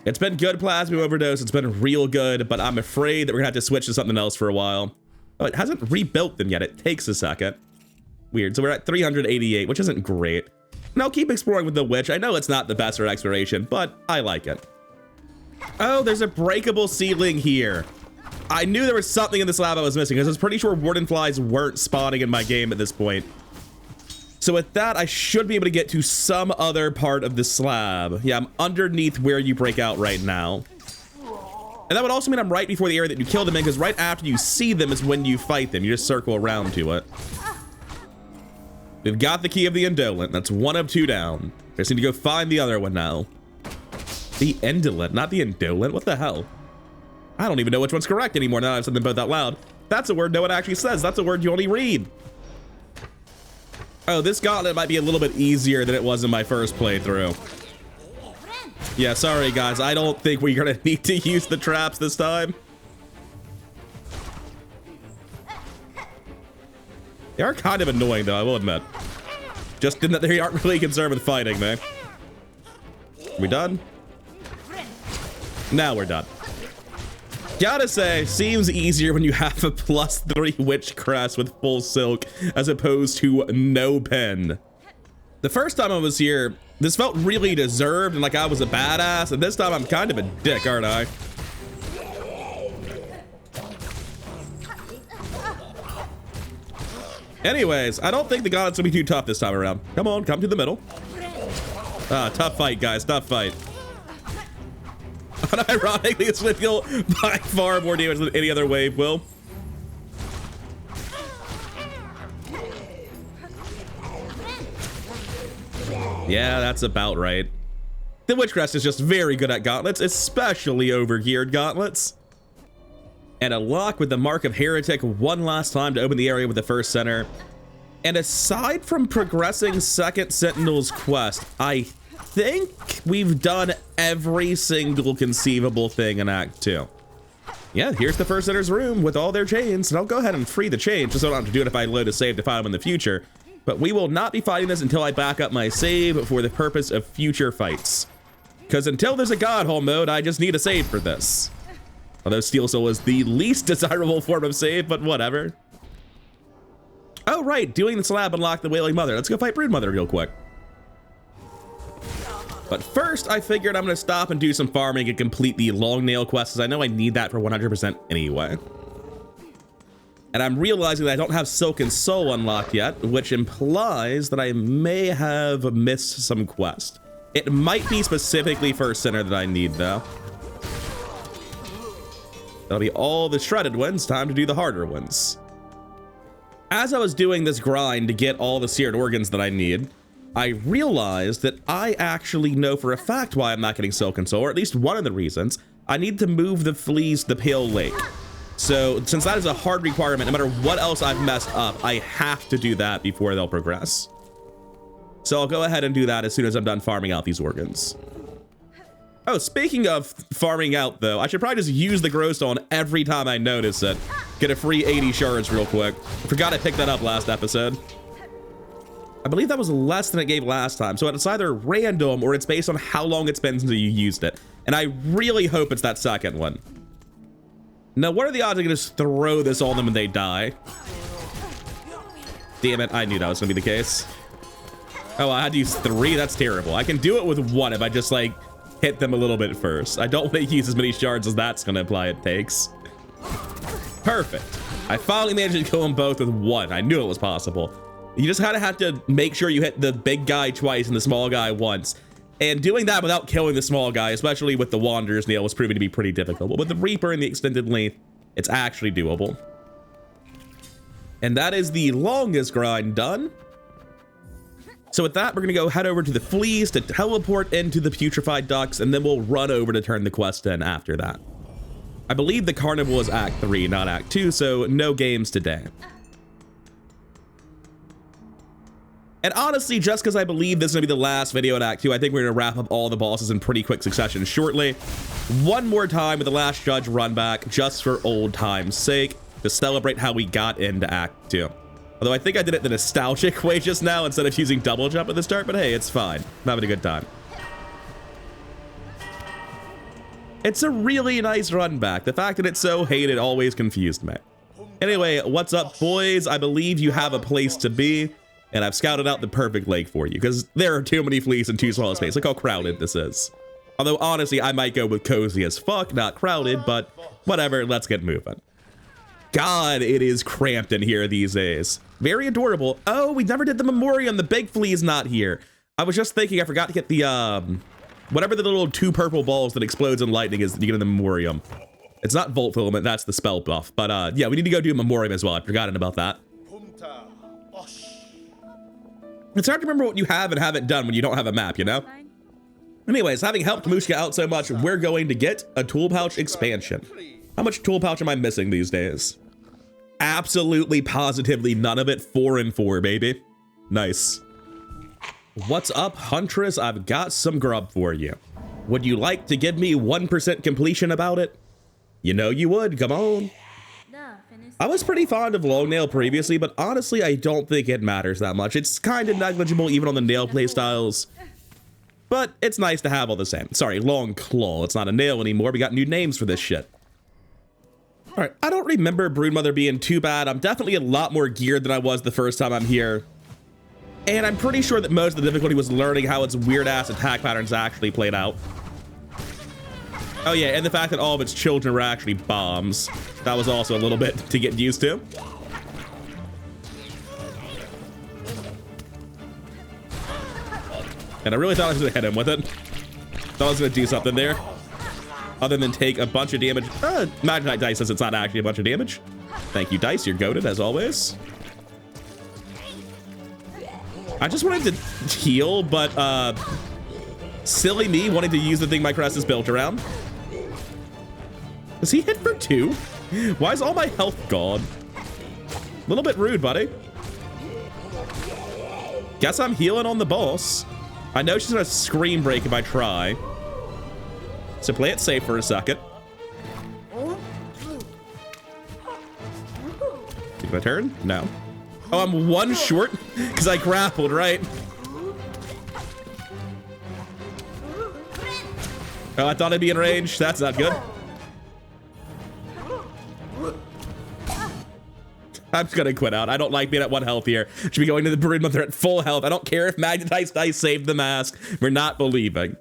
It's been good, Plasmium Overdose. It's been real good, but I'm afraid that we're gonna have to switch to something else for a while. Oh, it hasn't rebuilt them yet. It takes a second. Weird. So we're at 388, which isn't great. And I'll keep exploring with the Witch. I know it's not the best for exploration, but I like it. Oh, there's a breakable ceiling here. I knew there was something in this lab I was missing, because I was pretty sure warden flies weren't spawning in my game at this point. So with that, I should be able to get to some other part of the slab. Yeah, I'm underneath where you break out right now. And that would also mean I'm right before the area that you kill them in, because right after you see them is when you fight them. You just circle around to it. We've got the key of the indolent. That's 1 of 2 down. I just need to go find the other one now. The indolent, not the indolent. What the hell? I don't even know which one's correct anymore now that I've said them both out loud. That's a word no one actually says. That's a word you only read. Oh, this gauntlet might be a little bit easier than it was in my first playthrough. Yeah, sorry guys. I don't think we're gonna need to use the traps this time. They are kind of annoying though, I will admit. Just in that they aren't really concerned with fighting, man. We done? Now we're done. Gotta say, seems easier when you have a +3 witch crest with full silk as opposed to no pen. The first time I was here, this felt really deserved and like I was a badass, and this time I'm kind of a dick, aren't I? Anyways, I don't think the gauntlet's gonna be too tough this time around. Come on, come to the middle. Ah, tough fight, guys, tough fight. Unironically, this would feel by far more damage than any other wave will. Yeah, that's about right. The Witchcrest is just very good at gauntlets, especially overgeared gauntlets. And a lock with the Mark of Heretic one last time to open the area with the first center. And aside from progressing Second Sentinel's quest, I think we've done every single conceivable thing in Act 2. Yeah, here's the first center's room with all their chains, and I'll go ahead and free the chains just so I don't have to do it if I load a save to find them in the future. But we will not be fighting this until I back up my save for the purpose of future fights. Because until there's a Godhole mode, I just need a save for this. Although Steel Soul is the least desirable form of save, but whatever. Oh right, doing the slab unlocked the Wailing Mother. Let's go fight Brood Mother real quick. But first, I figured I'm gonna stop and do some farming and complete the long nail quest, as I know I need that for 100% anyway. And I'm realizing that I don't have Silken Soul unlocked yet, which implies that I may have missed some quest. It might be specifically First Center that I need though. That'll be all the shredded ones, time to do the harder ones. As I was doing this grind to get all the seared organs that I need, I realized that I actually know for a fact why I'm not getting Silken Soul, or at least one of the reasons. I need to move the fleas to the Pale Lake. So since that is a hard requirement, no matter what else I've messed up, I have to do that before they'll progress. So I'll go ahead and do that as soon as I'm done farming out these organs. Oh, speaking of farming out though, I should probably just use the Glowstone every time I notice it. Get a free 80 shards real quick. I forgot I picked that up last episode. I believe that was less than it gave last time, so it's either random or it's based on how long it's been since you used it. And I really hope it's that second one. Now, what are the odds I can just throw this on them and they die? Damn it, I knew that was gonna be the case. Oh, I had to use 3? That's terrible. I can do it with 1 if I just, like, hit them a little bit first. I don't want to use as many shards as that's gonna imply it takes. Perfect. I finally managed to kill them both with 1. I knew it was possible. You just kind of have to make sure you hit the big guy twice and the small guy once. And doing that without killing the small guy, especially with the Wanderer's Nail, was proving to be pretty difficult. But with the Reaper and the extended length, it's actually doable. And that is the longest grind done. So with that, we're gonna go head over to the fleas to teleport into the putrefied ducks, and then we'll run over to turn the quest in after that. I believe the carnival is Act 3, not Act 2, so no games today. And honestly, just because I believe this is gonna be the last video in Act 2, I think we're gonna wrap up all the bosses in pretty quick succession shortly. One more time with the last judge run back, just for old time's sake, to celebrate how we got into Act 2. Although I think I did it the nostalgic way just now instead of using double jump at the start, but hey, it's fine. I'm having a good time. It's a really nice run back. The fact that it's so hated always confused me. Anyway, what's up, boys? I believe you have a place to be, and I've scouted out the perfect lake for you, because there are too many fleas and too small a space. Look how crowded this is. Although, honestly, I might go with cozy as fuck, not crowded, but whatever, let's get moving. God, it is cramped in here these days. Very adorable. Oh, we never did the memoriam. The big flea's not here. I was just thinking I forgot to get the, whatever the little 2 purple balls that explodes in lightning is that you get in the memoriam. It's not Volt Filament, that's the spell buff. But, yeah, we need to go do memoriam as well. I'd forgotten about that. It's hard to remember what you have and haven't done when you don't have a map, you know? Anyways, having helped Mushka out so much, we're going to get a tool pouch expansion. How much tool pouch am I missing these days? Absolutely, positively none of it. 4 and 4, baby. Nice. What's up, Huntress? I've got some grub for you. Would you like to give me 1% completion about it? You know you would, come on. I was pretty fond of long nail previously, but honestly, I don't think it matters that much. It's kind of negligible even on the nail play styles. But it's nice to have all the same. Sorry, long claw. It's not a nail anymore. We got new names for this shit. All right, I don't remember Broodmother being too bad. I'm definitely a lot more geared than I was the first time I'm here. And I'm pretty sure that most of the difficulty was learning how its weird-ass attack patterns actually played out. Oh yeah, and the fact that all of its children were actually bombs. That was also a little bit to get used to. And I really thought I was gonna hit him with it. Thought I was gonna do something there. Other than take a bunch of damage. Magnetite Dice says it's not actually a bunch of damage. Thank you, Dice. You're goated, as always. I just wanted to heal, but silly me wanting to use the thing my crest is built around. Does he hit for 2? Why is all my health gone? A little bit rude, buddy. Guess I'm healing on the boss. I know she's gonna scream break if I try. So play it safe for a second. Take my turn? No. Oh, I'm 1 short because I grappled, right? Oh, I thought I'd be in range. That's not good. I'm just gonna quit out. I don't like being at 1 health here. Should be going to the Broodmother at full health. I don't care if Magnetized Dice saved the mask. We're not believing.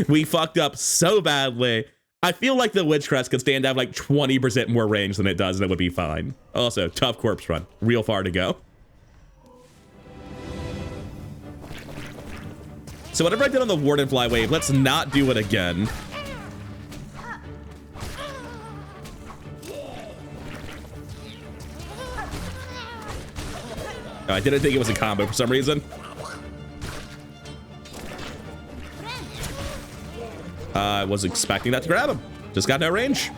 We fucked up so badly. I feel like the Witch Crest could stand to have like 20% more range than it does, and it would be fine. Also, tough corpse run. Real far to go. So whatever I did on the Wardenfly wave, let's not do it again. Oh, I didn't think it was a combo for some reason. I was expecting that to grab him. Just got no range.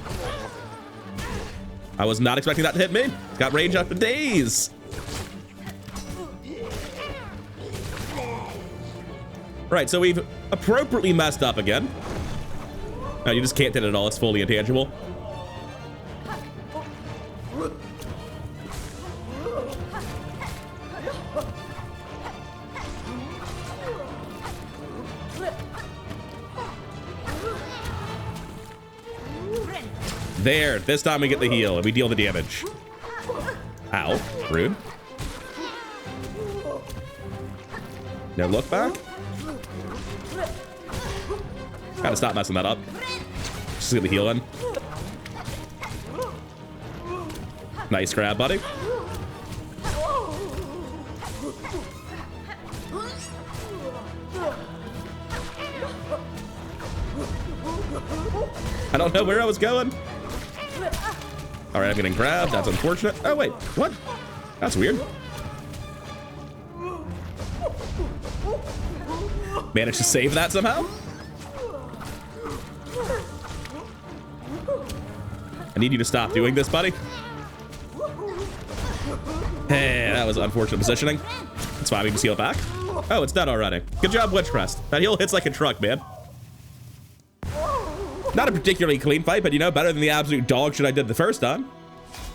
I was not expecting that to hit me. It's got range after days. Right, so we've appropriately messed up again. No, you just can't hit it at all. It's fully intangible. There, this time we get the heal and we deal the damage. Ow, rude. No look back. Gotta stop messing that up. Just get the heal in. Nice grab, buddy. I don't know where I was going. All right, I'm getting grabbed. That's unfortunate. Oh, wait, what? That's weird. Managed to save that somehow? I need you to stop doing this, buddy. Hey, that was unfortunate positioning. That's why we can heal back. Oh, it's done already. Good job, Witch Crest. That heal hits like a truck, man. Not a particularly clean fight, but you know, better than the absolute dog shit I did the first time.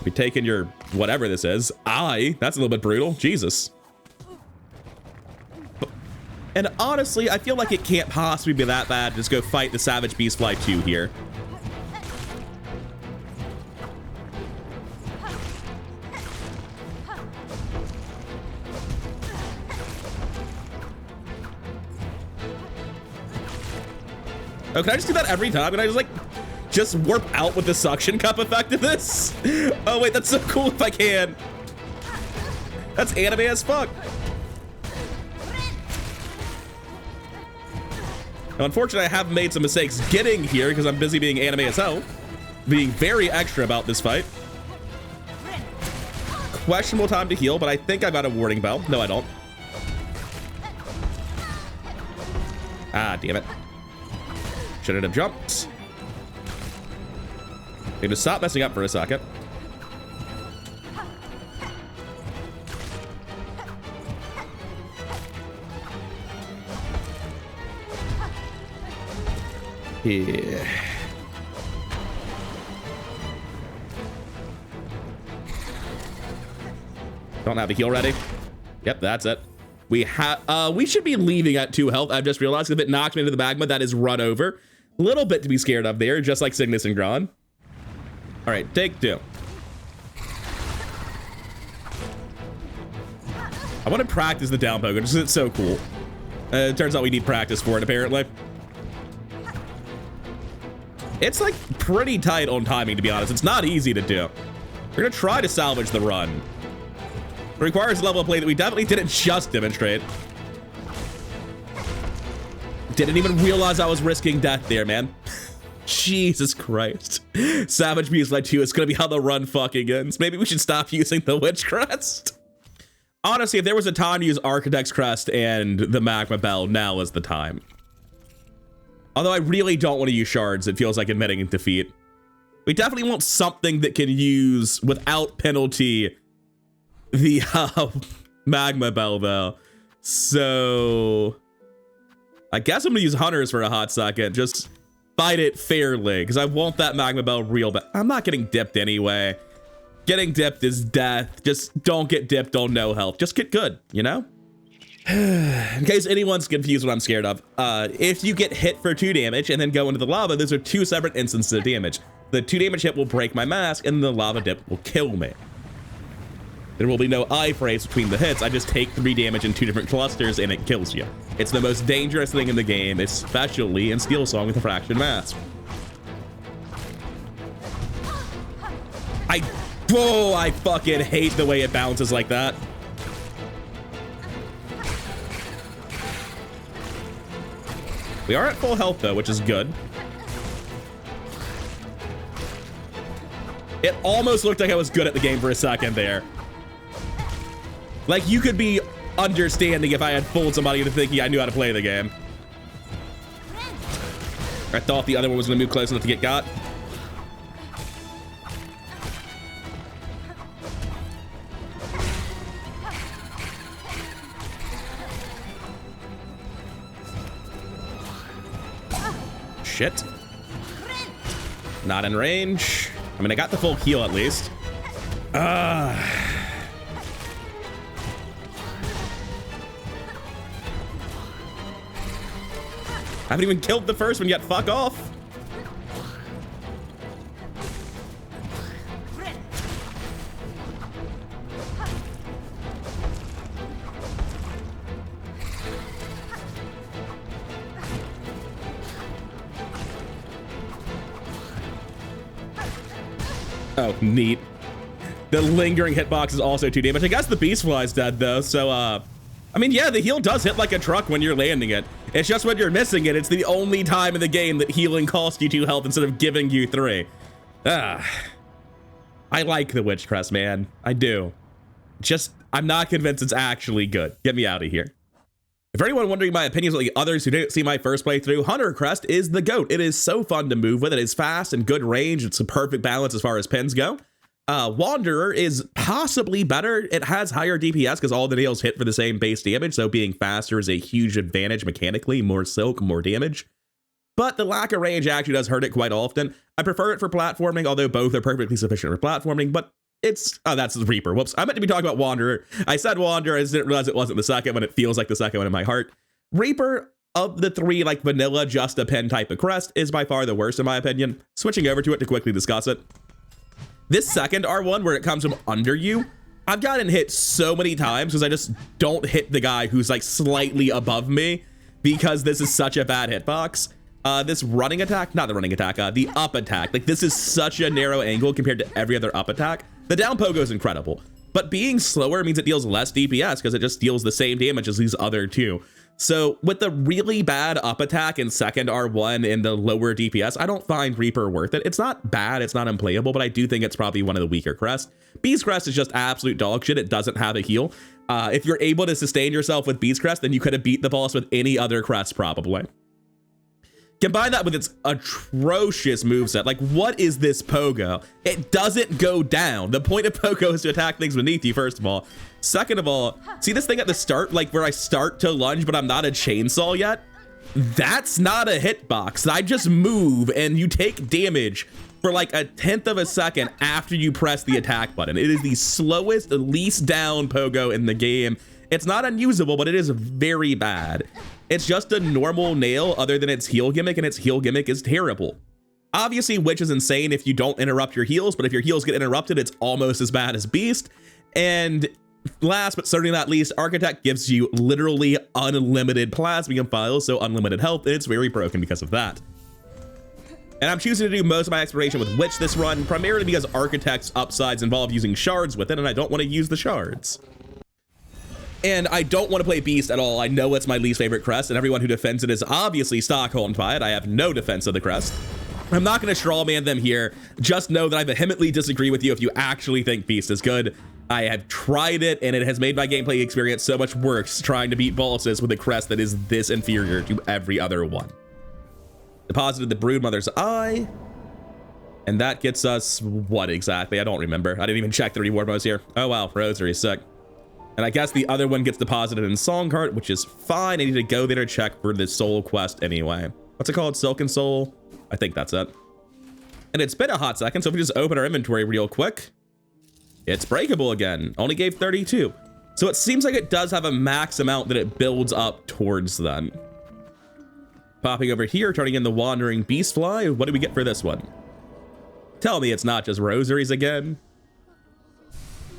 Be taking your whatever this is. That's a little bit brutal. Jesus. And honestly, I feel like it can't possibly be that bad to just go fight the Savage Beastfly 2 here. Oh, can I just do that every time? Can I just like, just warp out with the suction cup effect of this? Oh wait, that's so cool if I can. That's anime as fuck. Now, unfortunately, I have made some mistakes getting here because I'm busy being anime as hell. Being very extra about this fight. Questionable time to heal, but I think I got a warning bell. No, I don't. Ah, damn it. Shouldn't have jumped. Need to stop messing up for a second. Yeah. Don't have the heal ready. Yep, that's it. We should be leaving at 2 health. I've just realized if it knocked me into the magma, that is run over. Little bit to be scared of there, just like Cygnus and Gron. All right, take 2. I want to practice the down poke because it's so cool. It turns out we need practice for it, apparently. It's like pretty tight on timing, to be honest. It's not easy to do. We're gonna try to salvage the run. It requires a level of play that we definitely didn't just demonstrate. Didn't even realize I was risking death there, man. Jesus Christ. Savage Beast led to, it's gonna be how the run fucking ends. Maybe we should stop using the Witch Crest. Honestly, if there was a time to use Architect's Crest and the Magma Bell, now is the time. Although I really don't want to use shards, it feels like admitting defeat. We definitely want something that can use, without penalty, the Magma Bell, though. So I guess I'm gonna use Hunters for a hot second. Just fight it fairly, because I want that Magma Bell real bad. I'm not getting dipped anyway. Getting dipped is death. Just don't get dipped on no health. Just get good, you know? In case anyone's confused what I'm scared of, if you get hit for 2 damage and then go into the lava, those are 2 separate instances of damage. The 2 damage hit will break my mask, and the lava dip will kill me. There will be no eye phrase between the hits. I just take 3 damage in 2 different clusters, and it kills you. It's the most dangerous thing in the game, especially in Silksong with a Fraction Mask. Whoa, I fucking hate the way it bounces like that. We are at full health, though, which is good. It almost looked like I was good at the game for a second there. Like, you could be understanding if I had fooled somebody into thinking I knew how to play the game. I thought the other one was going to move close enough to get got. Shit. Not in range. I mean, I got the full heal at least. I haven't even killed the first one yet. Fuck off. Oh, neat. The lingering hitbox is also 2 damage. I guess the beast fly's dead though, so I mean, yeah, the heal does hit like a truck when you're landing it. It's just when you're missing it, it's the only time in the game that healing costs you 2 health instead of giving you 3. I like the Witch Crest, man. I do. Just, I'm not convinced it's actually good. Get me out of here. For anyone wondering my opinions on the others who didn't see my first playthrough, Hunter Crest is the GOAT. It is so fun to move with. It is fast and good range. It's a perfect balance as far as pins go. Wanderer is possibly better. It has higher DPS because all the nails hit for the same base damage, so being faster is a huge advantage mechanically. More silk, more damage. But the lack of range actually does hurt it quite often. I prefer it for platforming, although both are perfectly sufficient for platforming, but it's, oh, that's the Reaper. Whoops. I meant to be talking about Wanderer. I said Wanderer. I just didn't realize it wasn't the second one. It feels like the second one in my heart. Reaper, of the 3, like vanilla, just a pen type of crest, is by far the worst in my opinion. Switching over to it to quickly discuss it. This second R1, where it comes from under you, I've gotten hit so many times because I just don't hit the guy who's like slightly above me because this is such a bad hitbox. This running attack, not the running attack, the up attack. Like, this is such a narrow angle compared to every other up attack. The down pogo is incredible, but being slower means it deals less DPS because it just deals the same damage as these other two. So with the really bad up attack and second R1 and the lower DPS, I don't find Reaper worth it. It's not bad, it's not unplayable, but I do think it's probably one of the weaker crests. Beast Crest is just absolute dog shit. It doesn't have a heal. If you're able to sustain yourself with Beast Crest, then you could have beat the boss with any other crest probably. Combine that with its atrocious moveset. Like, what is this pogo? It doesn't go down. The point of pogo is to attack things beneath you, first of all. Second of all, see this thing at the start, like where I start to lunge, but I'm not a chainsaw yet? That's not a hitbox. I just move and you take damage for like a 1/10 of a second after you press the attack button. It is the slowest, least down pogo in the game. It's not unusable, but it is very bad. It's just a normal nail other than its heal gimmick, and its heal gimmick is terrible. Obviously, Witch is insane if you don't interrupt your heals, but if your heals get interrupted, it's almost as bad as Beast. And last but certainly not least, Architect gives you literally unlimited plasmium files, so unlimited health, and it's very broken because of that. And I'm choosing to do most of my exploration with Witch this run, primarily because Architect's upsides involve using shards with it, and I don't want to use the shards. And I don't want to play Beast at all. I know it's my least favorite crest, and everyone who defends it is obviously Stockholmed by it. I have no defense of the crest. I'm not going to strawman them here. Just know that I vehemently disagree with you if you actually think Beast is good. I have tried it, and it has made my gameplay experience so much worse trying to beat bosses with a crest that is this inferior to every other one. Deposited the Broodmother's Eye. And that gets us what exactly? I don't remember. I didn't even check the reward modes here. Oh, wow. Rosary, sick. And I guess the other one gets deposited in Songcart, which is fine. I need to go there to check for the soul quest anyway. What's it called? Silken Soul? I think that's it. And it's been a hot second, so if we just open our inventory real quick, it's breakable again. Only gave 32. So it seems like it does have a max amount that it builds up towards then. Popping over here, turning in the Wandering Beastfly. What do we get for this one? Tell me it's not just rosaries again.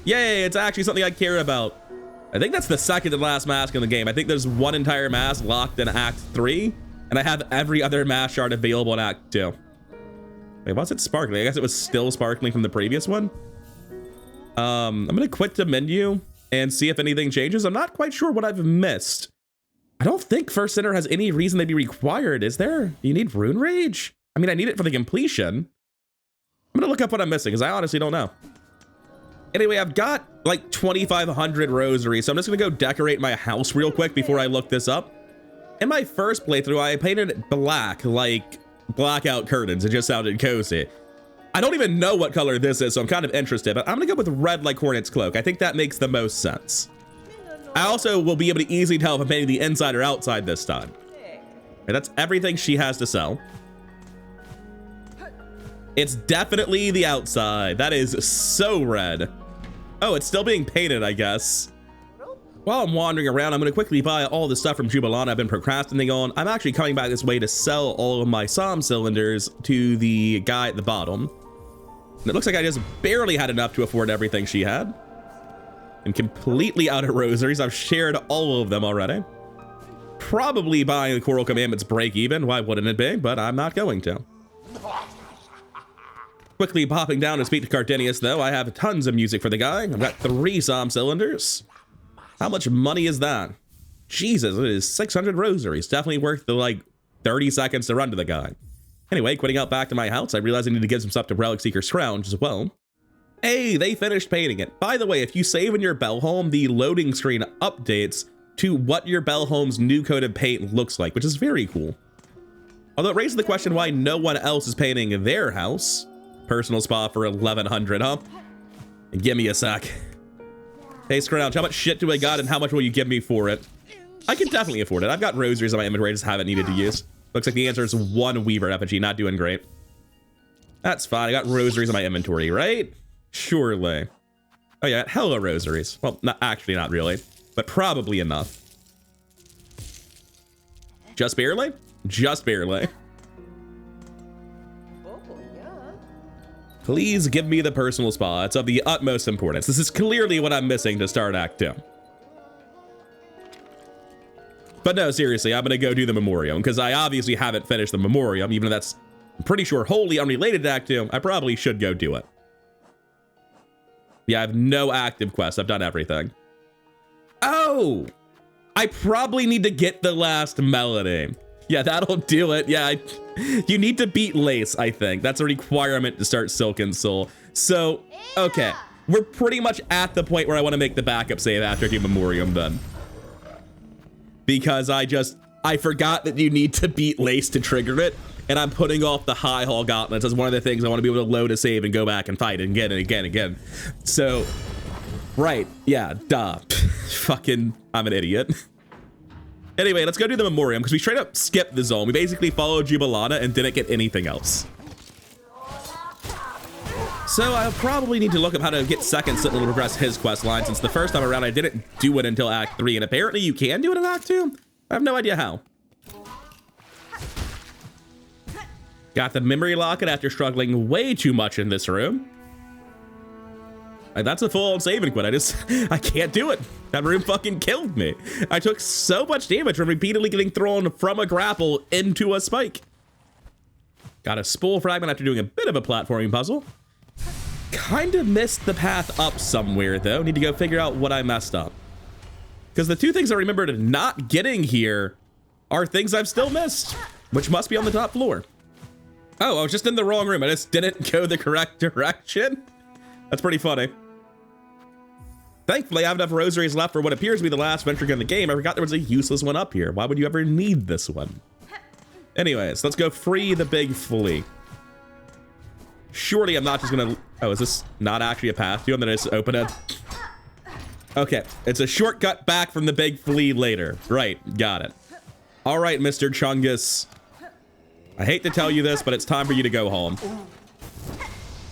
Yay, it's actually something I care about. I think that's the second to last mask in the game. I think there's one entire mask locked in Act 3, and I have every other mask shard available in Act 2. Wait, what's it sparkling? I guess it was still sparkling from the previous one. I'm gonna quit the menu and see if anything changes. I'm not quite sure what I've missed. I don't think First Sinner has any reason to be required, is there? You need Rune Rage? I mean, I need it for the completion. I'm gonna look up what I'm missing, because I honestly don't know. Anyway, I've got like 2,500 rosaries, so I'm just gonna go decorate my house real quick before I look this up. In my first playthrough, I painted it black, like blackout curtains. It just sounded cozy. I don't even know what color this is, so I'm kind of interested, but I'm gonna go with red like Hornet's Cloak. I think that makes the most sense. I also will be able to easily tell if I'm painting the inside or outside this time. And that's everything she has to sell. It's definitely the outside. That is so red. Oh, it's still being painted, I guess. While I'm wandering around, I'm going to quickly buy all the stuff from Jubilant I've been procrastinating on. I'm actually coming back this way to sell all of my SOM cylinders to the guy at the bottom. And it looks like I just barely had enough to afford everything she had. I'm completely out of rosaries. I've shared all of them already. Probably buying the Coral Commandments break even. Why wouldn't it be? But I'm not going to. Quickly popping down to speak to Cartinius, though. I have tons of music for the guy. I've got 3 SOM cylinders. How much money is that? Jesus, it is 600 rosaries. Definitely worth the, like, 30 seconds to run to the guy. Anyway, quitting out back to my house, I realized I need to give some stuff to Relic Seeker Scrounge as well. Hey, they finished painting it. By the way, if you save in your Bellholm, the loading screen updates to what your Bellholm's new coated paint looks like, which is very cool. Although it raises the question why no one else is painting their house. Personal spa for 1,100, huh? And give me a sec. Hey, Scrounge, how much shit do I got and how much will you give me for it? I can definitely afford it. I've got rosaries in my inventory, I just haven't needed to use. Looks like the answer is 1 Weaver effigy, not doing great. That's fine, I got rosaries in my inventory, right? Surely. Oh yeah, hella rosaries. Well, not actually, not really, but probably enough. Just barely? Just barely. Please give me the personal spa. It's of the utmost importance. This is clearly what I'm missing to start Act 2. But no, seriously, I'm gonna go do the Memoriam because I obviously haven't finished the Memoriam, even though that's, I'm pretty sure, wholly unrelated to Act 2. I probably should go do it. Yeah, I have no active quests. I've done everything. Oh, I probably need to get the last melody. Yeah, that'll do it. Yeah, you need to beat Lace, I think. That's a requirement to start Silken Soul. So, okay. We're pretty much at the point where I want to make the backup save after the Memoriam then. Because I forgot that you need to beat Lace to trigger it. And I'm putting off the High Hall Gauntlets as one of the things I want to be able to load a save and go back and fight it again and again and again. So, right. Yeah, duh. Fucking, I'm an idiot. Anyway, let's go do the Memoriam because we straight up skipped the zone. We basically followed Jubilana and didn't get anything else. So I'll probably need to look up how to get second Sentinel to progress his quest line, since the first time around I didn't do it until Act 3, and apparently you can do it in Act 2? I have no idea how. Got the memory locket after struggling way too much in this room. That's a full-on save and quit. I can't do it. That room fucking killed me. I took so much damage from repeatedly getting thrown from a grapple into a spike. Got a spool fragment after doing a bit of a platforming puzzle. Kind of missed the path up somewhere, though. Need to go figure out what I messed up. Because the two things I remembered not getting here are things I've still missed, which must be on the top floor. Oh, I was just in the wrong room. I just didn't go the correct direction. That's pretty funny. Thankfully, I have enough rosaries left for what appears to be the last venture in the game. I forgot there was a useless one up here. Why would you ever need this one? Anyways, let's go free the big flea. Surely I'm not just gonna... Oh, is this not actually a path to him? Then I just open it. Okay, it's a shortcut back from the big flea later. Right, got it. All right, Mr. Chungus. I hate to tell you this, but it's time for you to go home.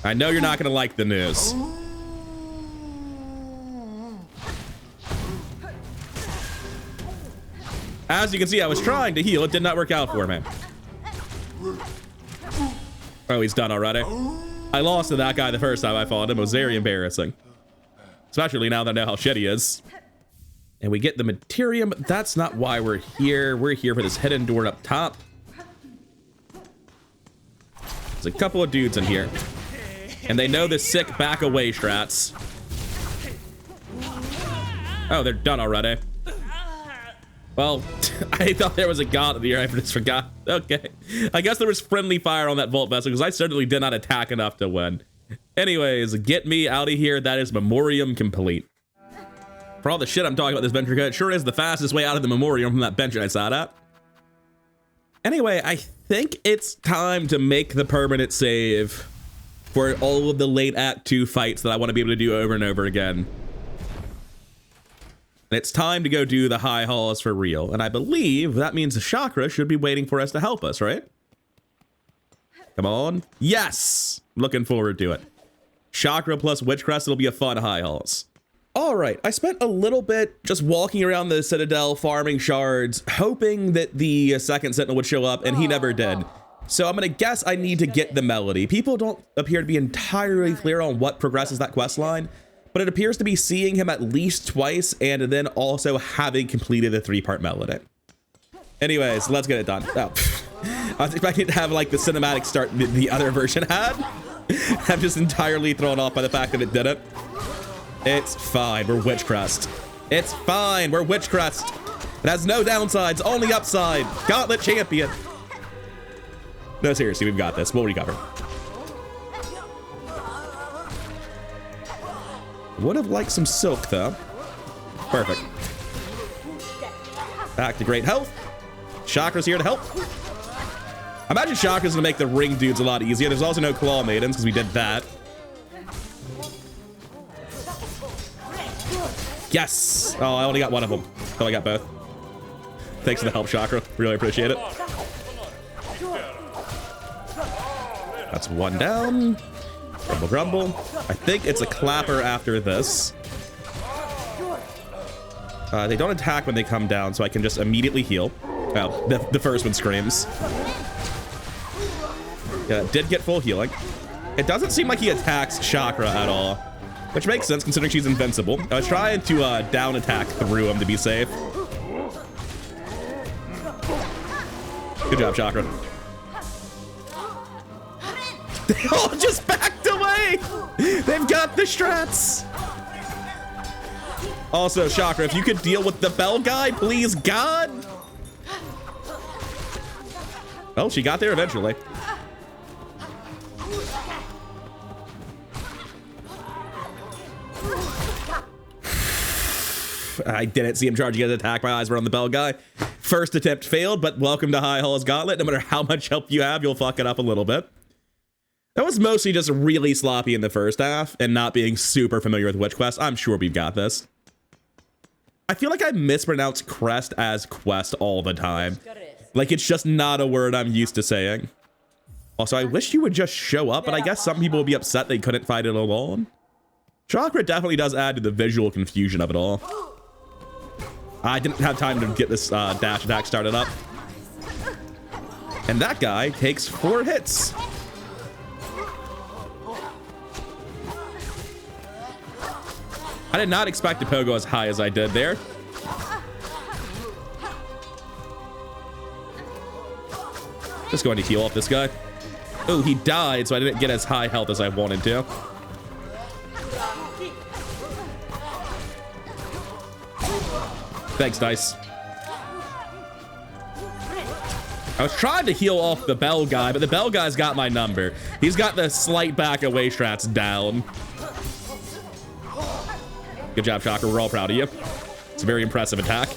I know you're not gonna like the news. As you can see, I was trying to heal. It did not work out for me. Oh, he's done already. I lost to that guy the first time I fought him. It was very embarrassing. Especially now that I know how shit he is. And we get the Materium. That's not why we're here. We're here for this hidden door up top. There's a couple of dudes in here. And they know the sick back away strats. Oh, they're done already. Well, I thought there was a god here. I just forgot. Okay. I guess there was friendly fire on that Vault Vessel because I certainly did not attack enough to win. Anyways, get me out of here. That is Memoriam complete. For all the shit I'm talking about this venture, it sure is the fastest way out of the Memoriam from that bench I sat at. Anyway, I think it's time to make the permanent save for all of the late Act 2 fights that I want to be able to do over and over again. And it's time to go do the high halls for real. And I believe that means the chakra should be waiting for us to help us, right? Come on. Yes! Looking forward to it. Chakra plus Witchcrest, it'll be a fun high halls. All right, I spent a little bit just walking around the Citadel, farming shards, hoping that the second Sentinel would show up, and he never did. So I'm gonna guess I need to get the melody. People don't appear to be entirely clear on what progresses that quest line, but it appears to be seeing him at least twice and then also having completed the 3-part melody. Anyways, let's get it done. Oh, I was expecting to have like the cinematic start the other version had. I'm just entirely thrown off by the fact that it didn't. It's fine, we're Witchcrest. It's fine, we're Witchcrest. It has no downsides, only upside. Gauntlet champion. No, seriously, we've got this. We'll recover. Would have liked some silk, though. Perfect. Back to great health. Chakra's here to help. I imagine Chakra's gonna make the ring dudes a lot easier. There's also no claw maidens, because we did that. Yes! Oh, I only got one of them. Oh, I got both. Thanks for the help, Chakra. Really appreciate it. That's one down. Grumble, grumble. I think it's a clapper after this. They don't attack when they come down, so I can just immediately heal. Oh, the first one screams. Yeah, it did get full healing. It doesn't seem like he attacks Chakra at all, which makes sense considering she's invincible. I was trying to down attack through him to be safe. Good job, Chakra. They all just backed away. They've got the strats. Also, Chakra, if you could deal with the bell guy, please, God. Oh, she got there eventually. I didn't see him charging his attack. My eyes were on the bell guy. First attempt failed, but welcome to High Hall's Gauntlet. No matter how much help you have, you'll fuck it up a little bit. That was mostly just really sloppy in the first half and not being super familiar with Witch Quest. I'm sure we've got this. I feel like I mispronounce crest as quest all the time. Like, it's just not a word I'm used to saying. Also, I wish you would just show up, but I guess some people would be upset they couldn't fight it alone. Chakra definitely does add to the visual confusion of it all. I didn't have time to get this dash attack started up. And that guy takes 4 hits. I did not expect to pogo as high as I did there. Just going to heal off this guy. Oh, he died, so I didn't get as high health as I wanted to. Thanks, Dice. I was trying to heal off the bell guy, but the bell guy's got my number. He's got the slight back away strats down. Good job, Chakra. We're all proud of you. It's a very impressive attack.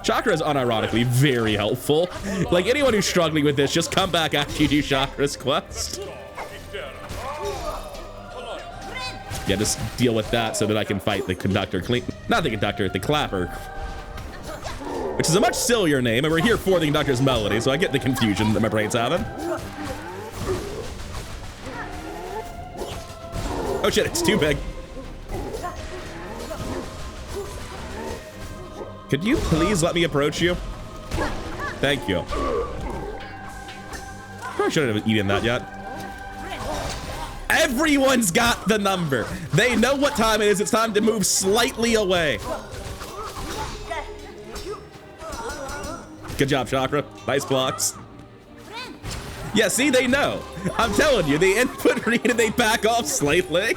Chakra is unironically very helpful. Like, anyone who's struggling with this, just come back after you do Chakra's quest. Yeah, just deal with that so that I can fight the conductor clean. Not the conductor, the clapper. Which is a much sillier name, and we're here for the conductor's melody, so I get the confusion that my brain's having. Oh shit, it's too big. Could you please let me approach you? Thank you. Probably shouldn't have eaten that yet. Everyone's got the number. They know what time it is. It's time to move slightly away. Good job, Chakra. Nice blocks. Yeah, see, they know. I'm telling you, they input read and they back off slightly.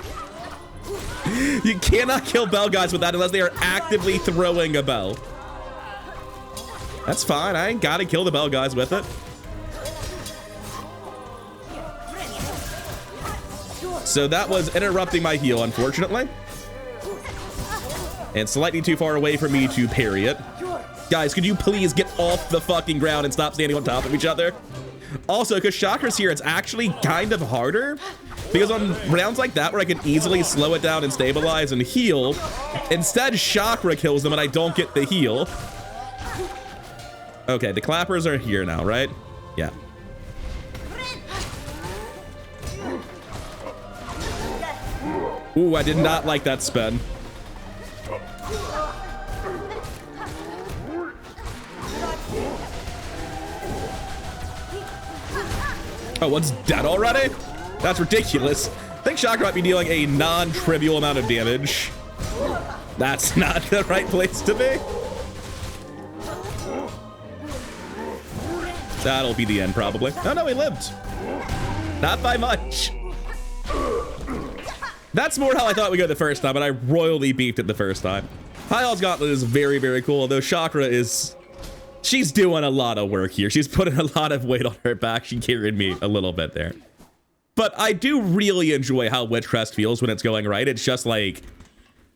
You cannot kill bell guys with that unless they are actively throwing a bell. That's fine. I ain't gotta kill the bell guys with it. So that was interrupting my heal, unfortunately. And slightly too far away for me to parry it. Guys, could you please get off the fucking ground and stop standing on top of each other? Also, because Chakra's here, it's actually kind of harder. Because on rounds like that where I can easily slow it down and stabilize and heal, instead Chakra kills them and I don't get the heal. Okay, the clappers are here now, right? Yeah. Ooh, I did not like that spin. Oh, one's dead already? That's ridiculous. I think Chakra might be dealing a non-trivial amount of damage. That's not the right place to be. That'll be the end, probably. Oh, no, he lived. Not by much. That's more how I thought we'd go the first time, but I royally beefed it the first time. High Hall's Gauntlet is very, very cool, although Chakra is... She's doing a lot of work here. She's putting a lot of weight on her back. She carried me a little bit there. But I do really enjoy how Witch Crest feels when it's going right. It's just like,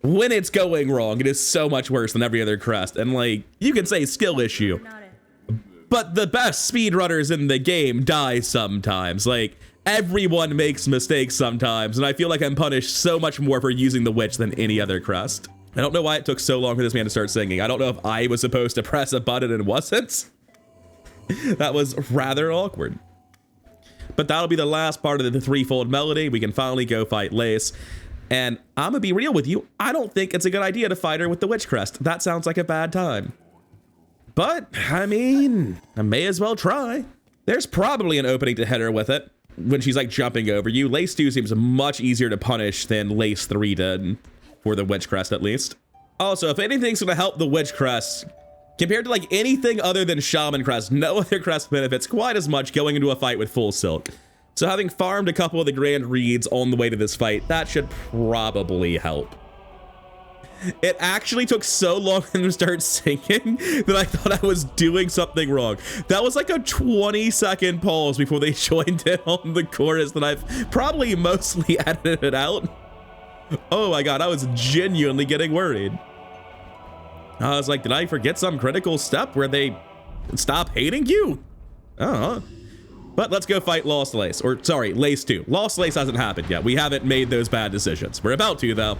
when it's going wrong, it is so much worse than every other crest. And like, you can say skill issue, but the best speedrunners in the game die sometimes. Like, everyone makes mistakes sometimes, and I feel like I'm punished so much more for using the witch than any other crest. I don't know why it took so long for this man to start singing. I don't know if I was supposed to press a button and wasn't. That was rather awkward. But that'll be the last part of the threefold melody. We can finally go fight Lace. And I'm gonna be real with you. I don't think it's a good idea to fight her with the witch crest. That sounds like a bad time. But, I mean, I may as well try. There's probably an opening to hit her with it when she's like jumping over you. Lace 2 seems much easier to punish than Lace 3 did, for the witch crest at least. Also, if anything's gonna help the witch crest Compared to like anything other than Shaman Crest, no other crest benefits quite as much going into a fight with full Silk. So having farmed a couple of the Grand Reeds on the way to this fight, that should probably help. It actually took so long for them to start singing that I thought I was doing something wrong. That was like a 20-second pause before they joined in on the chorus that I've probably mostly edited out. Oh my god, I was genuinely getting worried. I was like, did I forget some critical step where they stop hating you? But let's go fight Lost Lace, or sorry, Lace 2. Lost Lace hasn't happened yet. We haven't made those bad decisions. We're about to, though.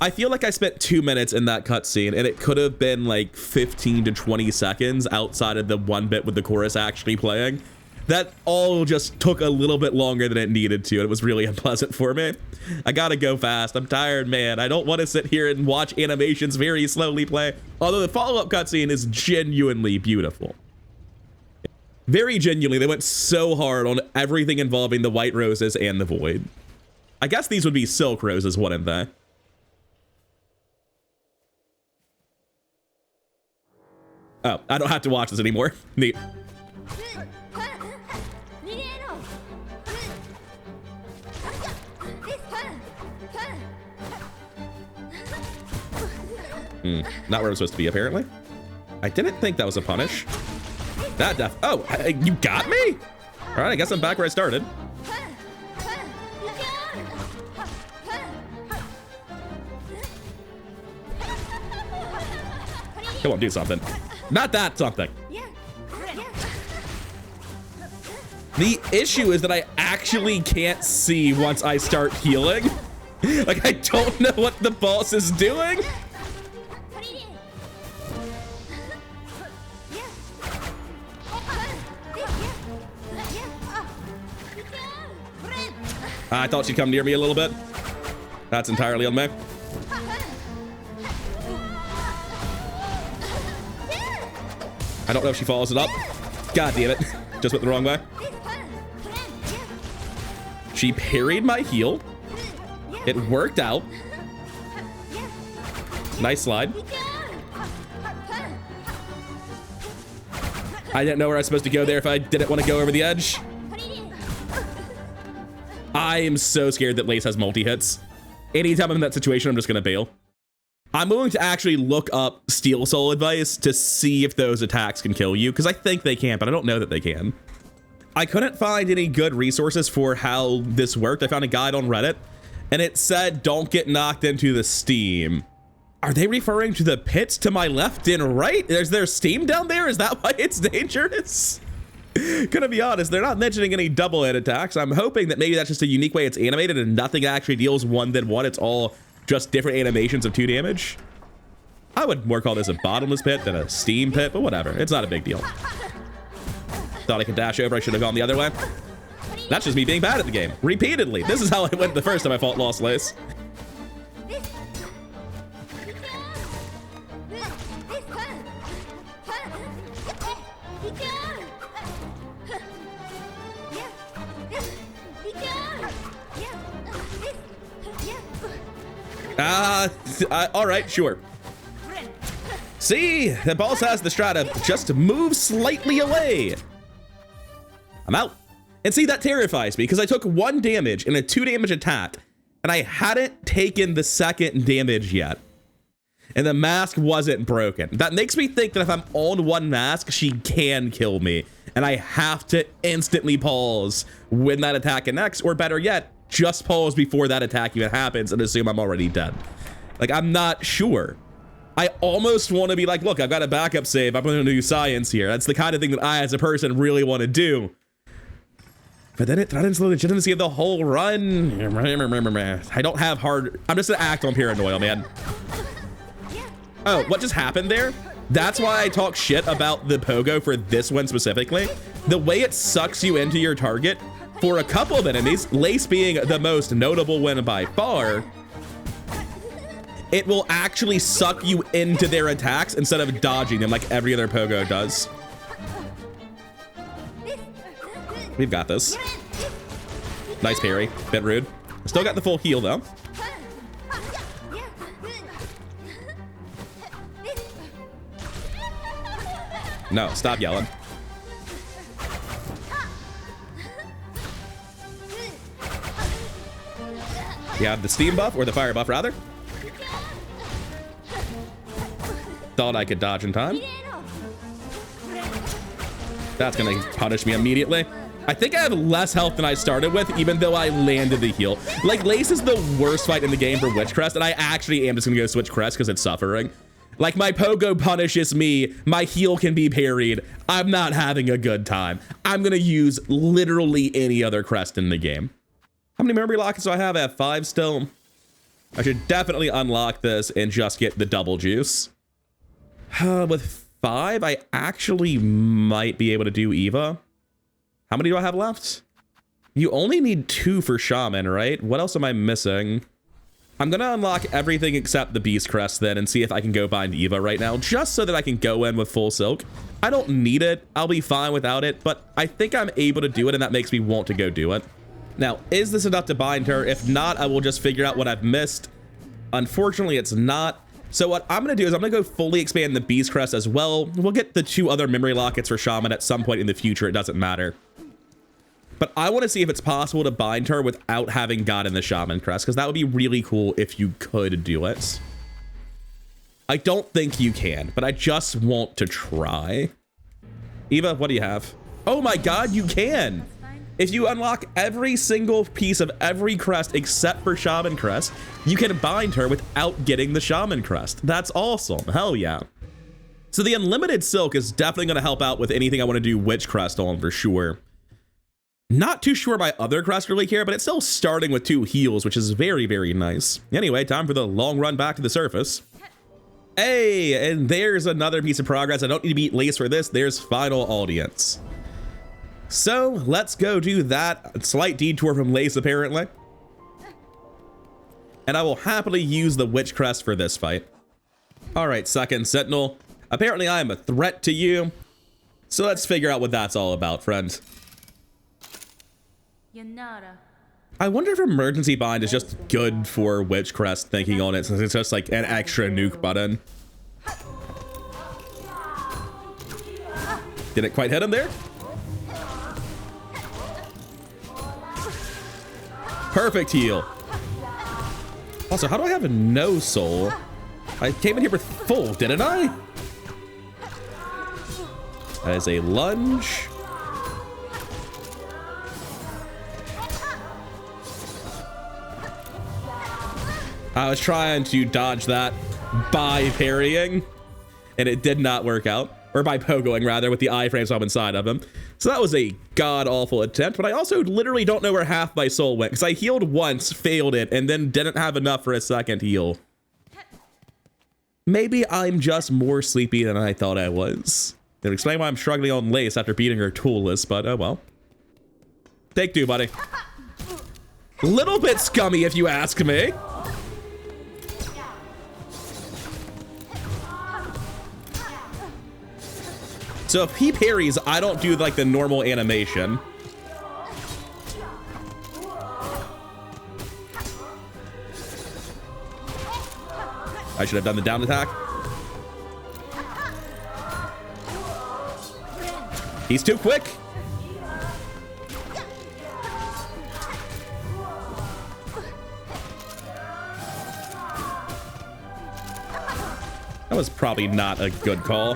I feel like I spent 2 minutes in that cutscene, and it could have been like 15 to 20 seconds outside of the one bit with the chorus actually playing. That all just took a little bit longer than it needed to, and it was really unpleasant for me. I gotta go fast. I'm tired, man. I don't want to sit here and watch animations very slowly play, although the follow-up cutscene is genuinely beautiful. Very genuinely, they went so hard on everything involving the White Roses and the Void. I guess these would be Silk Roses, wouldn't they? Oh, I don't have to watch this anymore. Neat. Not where I'm supposed to be, apparently. I didn't think that was a punish. Oh, you got me? All right, I guess I'm back where I started. Come on, do something. Not that something. The issue is that I actually can't see once I start healing. Like, I don't know what the boss is doing. I thought she'd come near me a little bit. That's entirely on me. I don't know if she follows it up. God damn it. Just went the wrong way. She parried my heal. It worked out. Nice slide. I didn't know where I was supposed to go there if I didn't want to go over the edge. I am so scared that Lace has multi-hits. Anytime I'm in that situation, I'm just gonna bail. I'm willing to actually look up Steel Soul advice to see if those attacks can kill you, because I think they can, but I don't know that they can. I couldn't find any good resources for how this worked. I found a guide on Reddit, and it said, don't get knocked into the steam. Are they referring to the pits to my left and right? Is there steam down there? Is that why it's dangerous? Gonna be honest, they're not mentioning any double hit attacks. I'm hoping that maybe that's just a unique way it's animated and nothing actually deals 1 then 1. It's all just different animations of 2 damage. I would more call this a bottomless pit than a steam pit, but whatever. It's not a big deal. Thought I could dash over. I should have gone the other way. That's just me being bad at the game. Repeatedly. This is how I went the first time I fought Lost Lace. All right, sure. See, the boss has the strata. Just move slightly away. I'm out. And see, that terrifies me because I took 1 damage in a 2 damage attack, and I hadn't taken the 2nd damage yet. And the mask wasn't broken. That makes me think that if I'm on 1 mask, she can kill me. And I have to instantly pause when that attack connects, or better yet, just pause before that attack even happens and assume I'm already dead. Like, I'm not sure. I almost want to be like, look, I've got a backup save. I'm going to do science here. That's the kind of thing that I, as a person, really want to do. But then it threatens the legitimacy of the whole run. I don't have hard... I'm just going to act on paranoia, man. Oh, what just happened there? That's why I talk shit about the pogo for this one specifically. The way it sucks you into your target for a couple of enemies, Lace being the most notable one by far, it will actually suck you into their attacks instead of dodging them like every other pogo does. We've got this. Nice parry. Bit rude. Still got the full heal though. No, stop yelling. You have the steam buff, or the fire buff, rather. Thought I could dodge in time. That's gonna punish me immediately. I think I have less health than I started with, even though I landed the heal. Like, Lace is the worst fight in the game for Witch Crest, and I actually am just gonna go switch Crest because it's suffering. Like, my Pogo punishes me, my heal can be parried. I'm not having a good time. I'm gonna use literally any other Crest in the game. How many memory lockets do I have? I have 5 still. I should definitely unlock this and just get the double juice. With 5, I actually might be able to do Eva. How many do I have left? You only need 2 for Shaman, right? What else am I missing? I'm gonna unlock everything except the Beast Crest then and see if I can go bind Eva right now, just so that I can go in with full Silk. I don't need it. I'll be fine without it, but I think I'm able to do it, and that makes me want to go do it. Now, is this enough to bind her? If not, I will just figure out what I've missed. Unfortunately, it's not. So what I'm going to do is I'm going to go fully expand the Beast Crest as well. We'll get the 2 other memory lockets for Shaman at some point in the future. It doesn't matter. But I want to see if it's possible to bind her without having gotten the Shaman Crest, because that would be really cool if you could do it. I don't think you can, but I just want to try. Eva, what do you have? Oh my god, you can! If you unlock every single piece of every crest except for Shaman Crest, you can bind her without getting the Shaman Crest. That's awesome. Hell yeah. So the unlimited Silk is definitely going to help out with anything I want to do Witch Crest on for sure. Not too sure my other crest really care, but it's still starting with 2 heals, which is very, very nice. Anyway, time for the long run back to the surface. Hey, and there's another piece of progress. I don't need to beat Lace for this. There's Final Audience. So let's go do that. Slight detour from Lace, apparently. And I will happily use the Witch Crest for this fight. All right, Second Sentinel. Apparently I am a threat to you. So let's figure out what that's all about, friend. I wonder if Emergency Bind is just good for Witch Crest thinking on it, since it's just like an extra nuke button. Didn't quite hit him there. Perfect heal. Also, how do I have no soul? I came in here with full, didn't I? That is a lunge. I was trying to dodge that by parrying, and it did not work out. Or by pogoing, rather, with the iframes up inside of him. So that was a god-awful attempt, but I also literally don't know where half my soul went, because I healed once, failed it, and then didn't have enough for a second heal. Maybe I'm just more sleepy than I thought I was. That would explain why I'm struggling on Lace after beating her toolless, but oh well. Take 2, buddy. Little bit scummy, if you ask me. So if he parries, I don't do like the normal animation. I should have done the down attack. He's too quick. That was probably not a good call.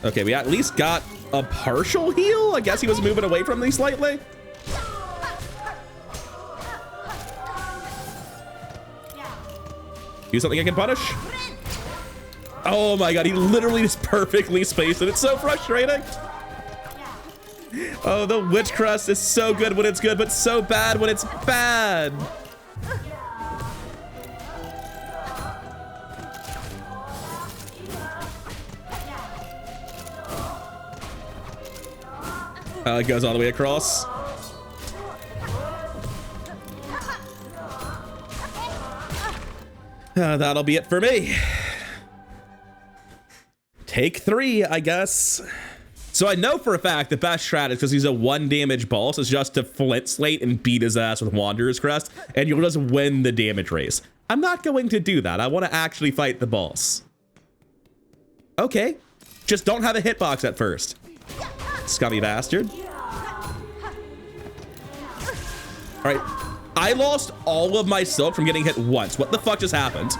Okay, we at least got a partial heal. I guess he was moving away from me slightly. Do something I can punish. Oh my god, he literally just perfectly spaced it. It's so frustrating. Oh, the Witch Crest is so good when it's good, but so bad when it's bad. It goes all the way across. That'll be it for me. Take 3, I guess. So I know for a fact the best strat is, because he's a 1 damage boss, is just to Flint Slate and beat his ass with Wanderer's Crest, and you'll just win the damage race. I'm not going to do that. I want to actually fight the boss. Okay. Just don't have a hitbox at first. Scummy bastard. All right. I lost all of my silk from getting hit once. What the fuck just happened?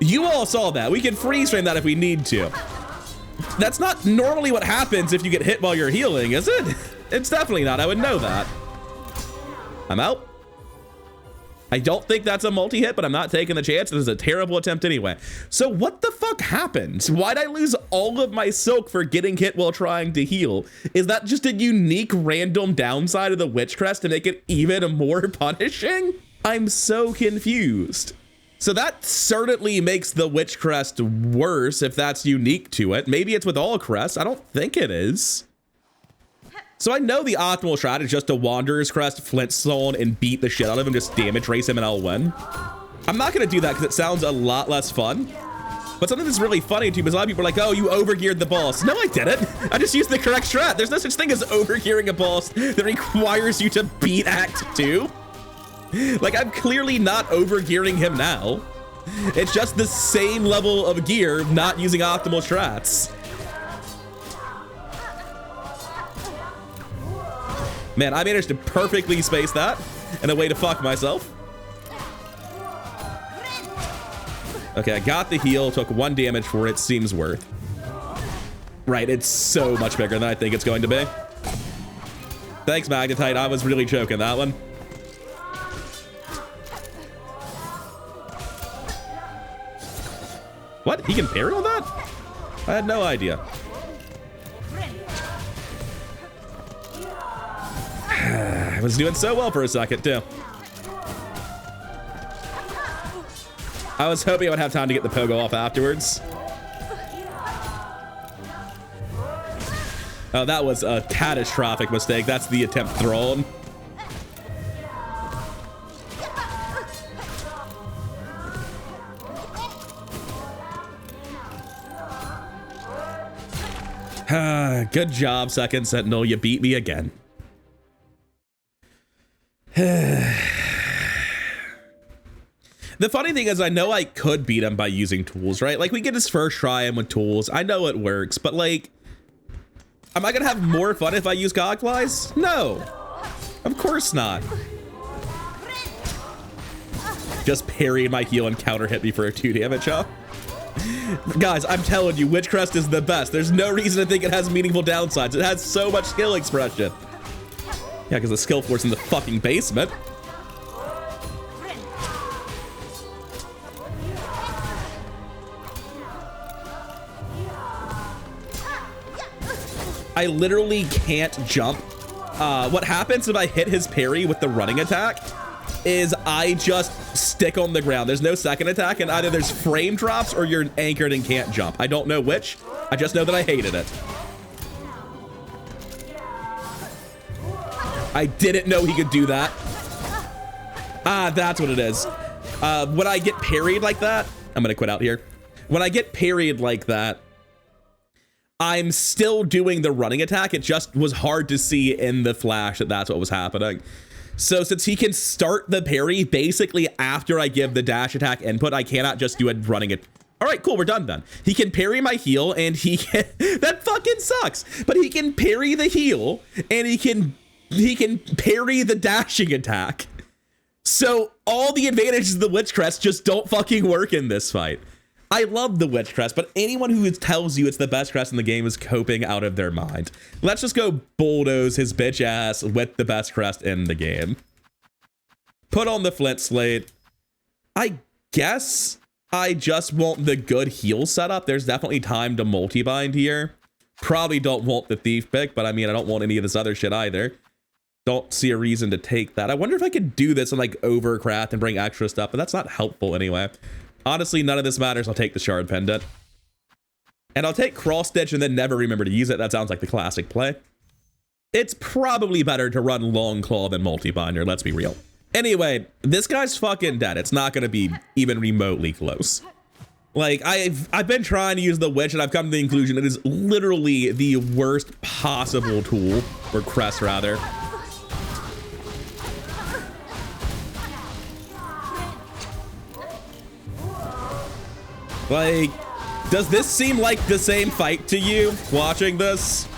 You all saw that. We can freeze frame that if we need to. That's not normally what happens if you get hit while you're healing, is it? It's definitely not. I would know that. I'm out. I don't think that's a multi-hit, but I'm not taking the chance. This is a terrible attempt anyway. So what the fuck happened? Why'd I lose all of my silk for getting hit while trying to heal? Is that just a unique random downside of the Witch Crest to make it even more punishing? I'm so confused. So that certainly makes the Witch Crest worse if that's unique to it. Maybe it's with all crests. I don't think it is. So I know the optimal strat is just to Wanderer's Crest, Flintstone, and beat the shit out of him, just damage race him, and I'll win. I'm not gonna do that because it sounds a lot less fun. But something that's really funny too, because a lot of people are like, oh, you overgeared the boss. No, I didn't. I just used the correct strat. There's no such thing as overgearing a boss that requires you to beat Act 2. Like, I'm clearly not overgearing him now. It's just the same level of gear, not using optimal strats. Man, I managed to perfectly space that in a way to fuck myself. Okay, I got the heal, took 1 damage for it, seems worth. Right, it's so much bigger than I think it's going to be. Thanks, Magnetite. I was really choking that one. What? He can parry on that? I had no idea. I was doing so well for a second, too. I was hoping I would have time to get the pogo off afterwards. Oh, that was a catastrophic mistake. That's the attempt thrown. Good job, Second Sentinel. You beat me again. The funny thing is, I know I could beat him by using tools, right? Like, we get his first try in with tools. I know it works, but like, am I gonna have more fun if I use Gogflies? No, of course not. Just parry my heal and counter hit me for a 2 damage, huh? Guys, I'm telling you, Witch Crest is the best. There's no reason to think it has meaningful downsides. It has so much skill expression. Yeah, because the skill force in the fucking basement. I literally can't jump. What happens if I hit his parry with the running attack is I just stick on the ground. There's no second attack, and either there's frame drops or you're anchored and can't jump. I don't know which. I just know that I hated it. I didn't know he could do that. Ah, that's what it is. When I get parried like that, I'm gonna quit out here. When I get parried like that, I'm still doing the running attack. It just was hard to see in the flash that that's what was happening. So since he can start the parry basically after I give the dash attack input, I cannot just do it running it. All right, cool, we're done then. He can parry my heal and he can, that fucking sucks, but he can parry the heal and he can parry the dashing attack. So all the advantages of the Witch Crest just don't fucking work in this fight. I love the Witch Crest, but anyone who tells you it's the best crest in the game is coping out of their mind. Let's just go bulldoze his bitch ass with the best crest in the game. Put on the Flint Slate. I guess I just want the good heal setup. There's definitely time to multi-bind here. Probably don't want the Thief pick, but I mean, I don't want any of this other shit either. Don't see a reason to take that. I wonder if I could do this and like overcraft and bring extra stuff, but that's not helpful anyway. Honestly, none of this matters. I'll take the Shard Pendant. And I'll take Cross Stitch and then never remember to use it. That sounds like the classic play. It's probably better to run Long Claw than Multi-Binder, let's be real. Anyway, this guy's fucking dead. It's not gonna be even remotely close. Like, I've been trying to use the Witch and I've come to the conclusion it is literally the worst possible tool, or crest rather. Like, Does this seem like the same fight to you, watching this?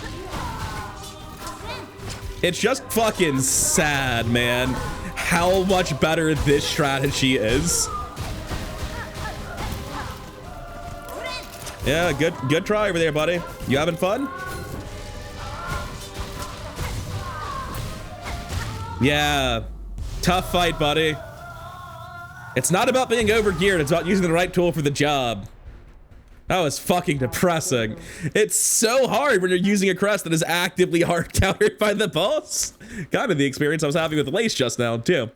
It's just fucking sad, man, how much better this strategy is. Yeah, good try over there, buddy. You having fun? Yeah, tough fight, buddy. It's not about being overgeared, it's about using the right tool for the job. That was fucking depressing. It's so hard when you're using a crest that is actively hard countered by the boss. Kind of the experience I was having with Lace just now, too.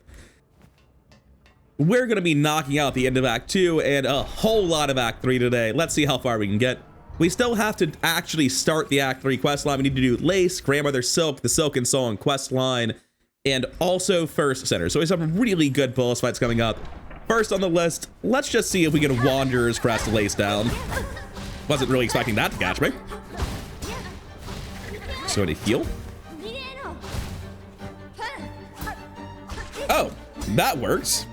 We're gonna be knocking out the end of Act 2 and a whole lot of Act 3 today. Let's see how far we can get. We still have to actually start the Act 3 quest line. We need to do Lace, Grandmother Silk, the Silksong quest line, and also First Center. So we have some really good boss fights coming up. First on the list, let's just see if we can Wanderer's Crest Lace down. Wasn't really expecting that to catch me. So to heal. Oh, that works.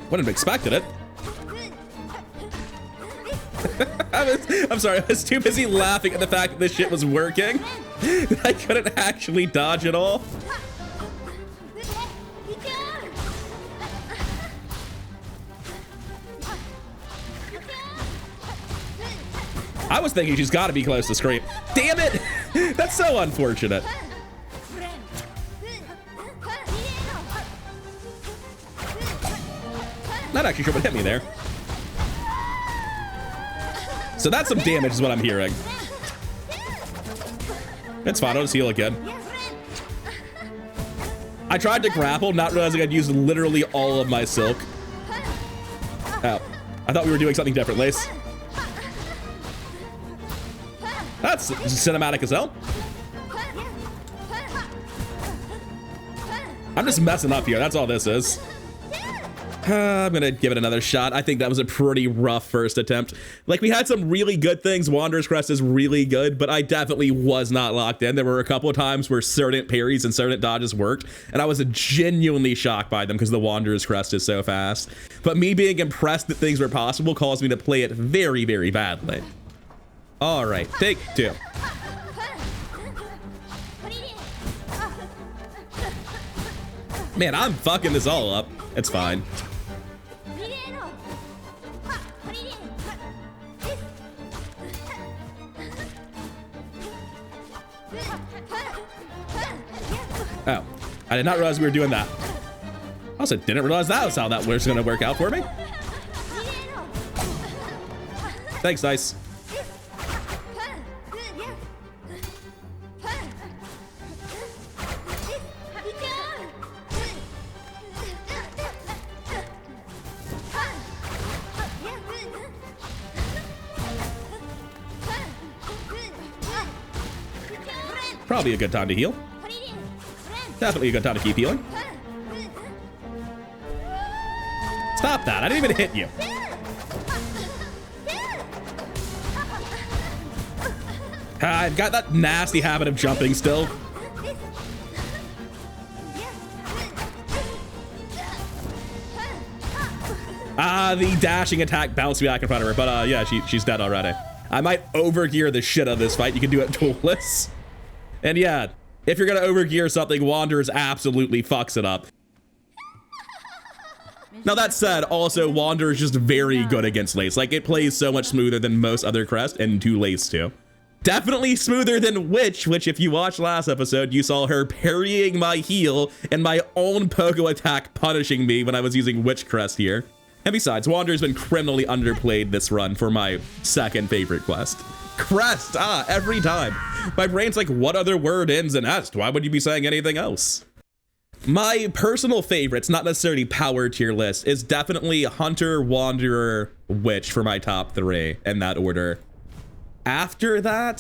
Wouldn't have expected it. I'm sorry, I was too busy laughing at the fact that this shit was working. I couldn't actually dodge it all. I was thinking she's got to be close to Scream. Damn it! That's so unfortunate. Not actually sure what hit me there. So that's some damage is what I'm hearing. It's fine, I'll just heal again. I tried to grapple, not realizing I'd used literally all of my silk. Oh, I thought we were doing something different, Lace. That's cinematic as hell. I'm just messing up here. That's all this is. I'm gonna give it another shot. I think that was a pretty rough first attempt. Like, we had some really good things. Wanderer's Crest is really good, but I definitely was not locked in. There were a couple of times where certain parries and certain dodges worked, and I was genuinely shocked by them because the Wanderer's Crest is so fast. But me being impressed that things were possible caused me to play it very, very badly. All right, take 2. Man, I'm fucking this all up. It's fine. Oh, I did not realize we were doing that. Also, didn't realize that was how that was going to work out for me. Thanks, Dice. Probably a good time to heal. Definitely a good time to keep healing. Stop that. I didn't even hit you. I've got that nasty habit of jumping still. The dashing attack bounced me back in front of her, but yeah, she's dead already. I might overgear the shit out of this fight. You can do it toolless. And yeah, if you're gonna overgear something, Wanderers absolutely fucks it up. Now that said, also Wander is just very good against Lace. Like, it plays so much smoother than most other crests, and to Lace too. Definitely smoother than Witch, which if you watched last episode, you saw her parrying my heal and my own Pogo attack punishing me when I was using Witch Crest here. And besides, Wander's been criminally underplayed this run for my second favorite quest. Crest, every time. My brain's like, what other word ends in est? Why would you be saying anything else? My personal favorites, not necessarily power tier list, is definitely Hunter, Wanderer, Witch for my top 3 in that order. After that,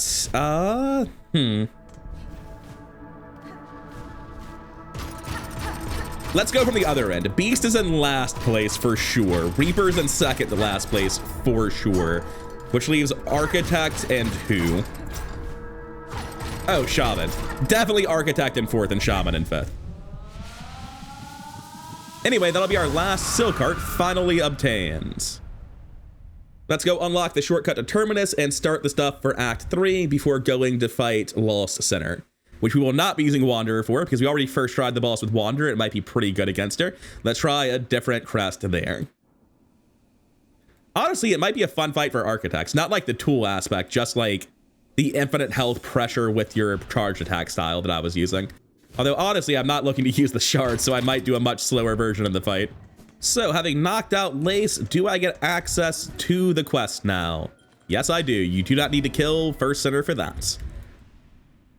let's go from the other end. Beast is in last place for sure. Reaper's in second to last place for sure. Which leaves Architect and who? Oh, Shaman. Definitely Architect in 4th and Shaman in 5th. Anyway, that'll be our last Silk Heart finally obtained. Let's go unlock the shortcut to Terminus and start the stuff for Act 3 before going to fight Lost Center, which we will not be using Wanderer for because we already first tried the boss with Wanderer. It might be pretty good against her. Let's try a different crest there. Honestly, it might be a fun fight for Architects. Not like the tool aspect, just like the infinite health pressure with your charged attack style that I was using. Although, honestly, I'm not looking to use the shards, so I might do a much slower version of the fight. So, having knocked out Lace, do I get access to the quest now? Yes, I do. You do not need to kill First Center for that.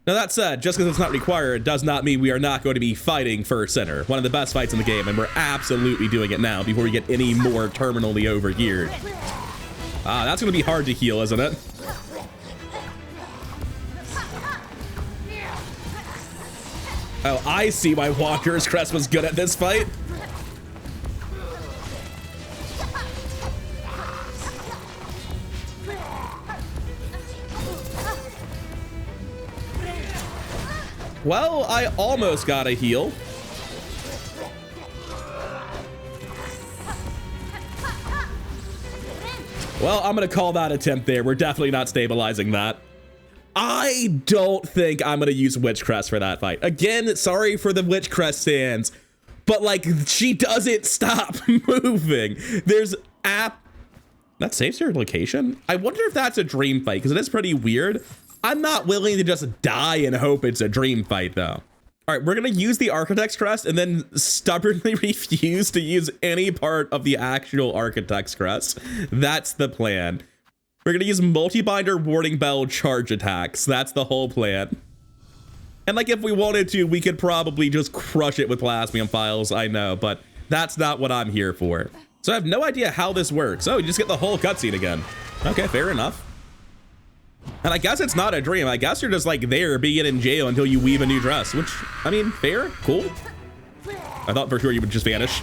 Now, that said, just because it's not required does not mean we are not going to be fighting First Center, one of the best fights in the game, and we're absolutely doing it now before we get any more terminally overgeared. That's going to be hard to heal, isn't it? Oh, I see why Wanderer's Crest was good at this fight. Well, I almost got a heal. Well, I'm gonna call that attempt there. We're definitely not stabilizing that. I don't think I'm gonna use Witch Crest for that fight. Again, sorry for the Witch Crest stands, but like, she doesn't stop moving. There's that saves your location? I wonder if that's a dream fight, because it is pretty weird. I'm not willing to just die and hope it's a dream fight, though. All right, we're going to use the Architect's Crest and then stubbornly refuse to use any part of the actual Architect's Crest. That's the plan. We're going to use multi-binder, warding bell, charge attacks. That's the whole plan. And like, if we wanted to, we could probably just crush it with Plasmium Files, I know, but that's not what I'm here for. So I have no idea how this works. Oh, you just get the whole cutscene again. Okay, fair enough. And I guess it's not a dream. I guess you're just like there being in jail until you weave a new dress, which, I mean, fair, cool. I thought for sure you would just vanish.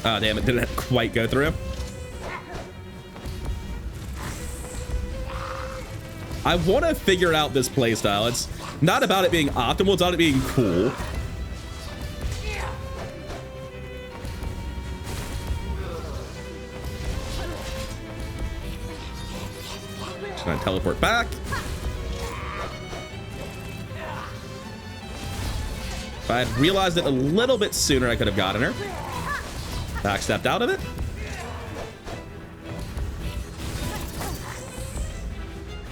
Oh, damn, it didn't quite go through. I want to figure out this playstyle. It's not about it being optimal, it's about it being cool. Just gonna teleport back. If I had realized it a little bit sooner, I could have gotten her. Backstepped out of it.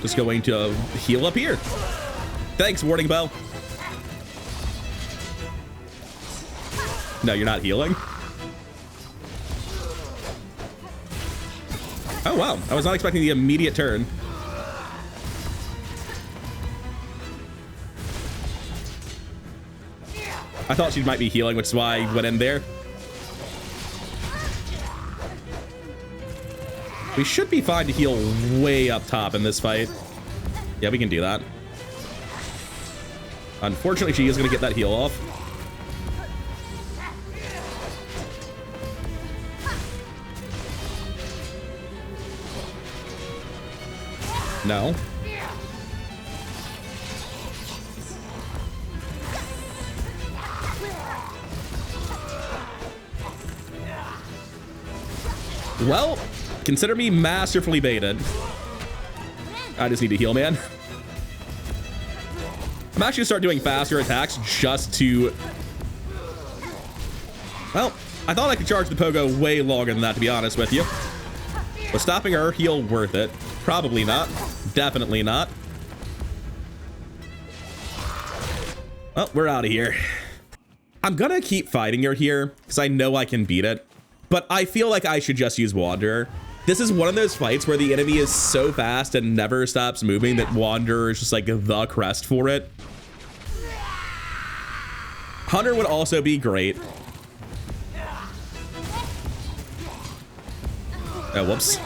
Just going to heal up here. Thanks, warding bell. No, you're not healing. Oh, wow. I was not expecting the immediate turn. I thought she might be healing, which is why I went in there. We should be fine to heal way up top in this fight. Yeah, we can do that. Unfortunately, she is going to get that heal off. No. Well, consider me masterfully baited. I just need to heal, man. I'm actually gonna start doing faster attacks just to... Well, I thought I could charge the pogo way longer than that, to be honest with you. Was stopping her heal worth it? Probably not. Definitely not. Well, we're out of here. I'm gonna keep fighting her here because I know I can beat it, but I feel like I should just use Wanderer. This is one of those fights where the enemy is so fast and never stops moving that Wanderer is just like the crest for it. Hunter would also be great. Oh, whoops.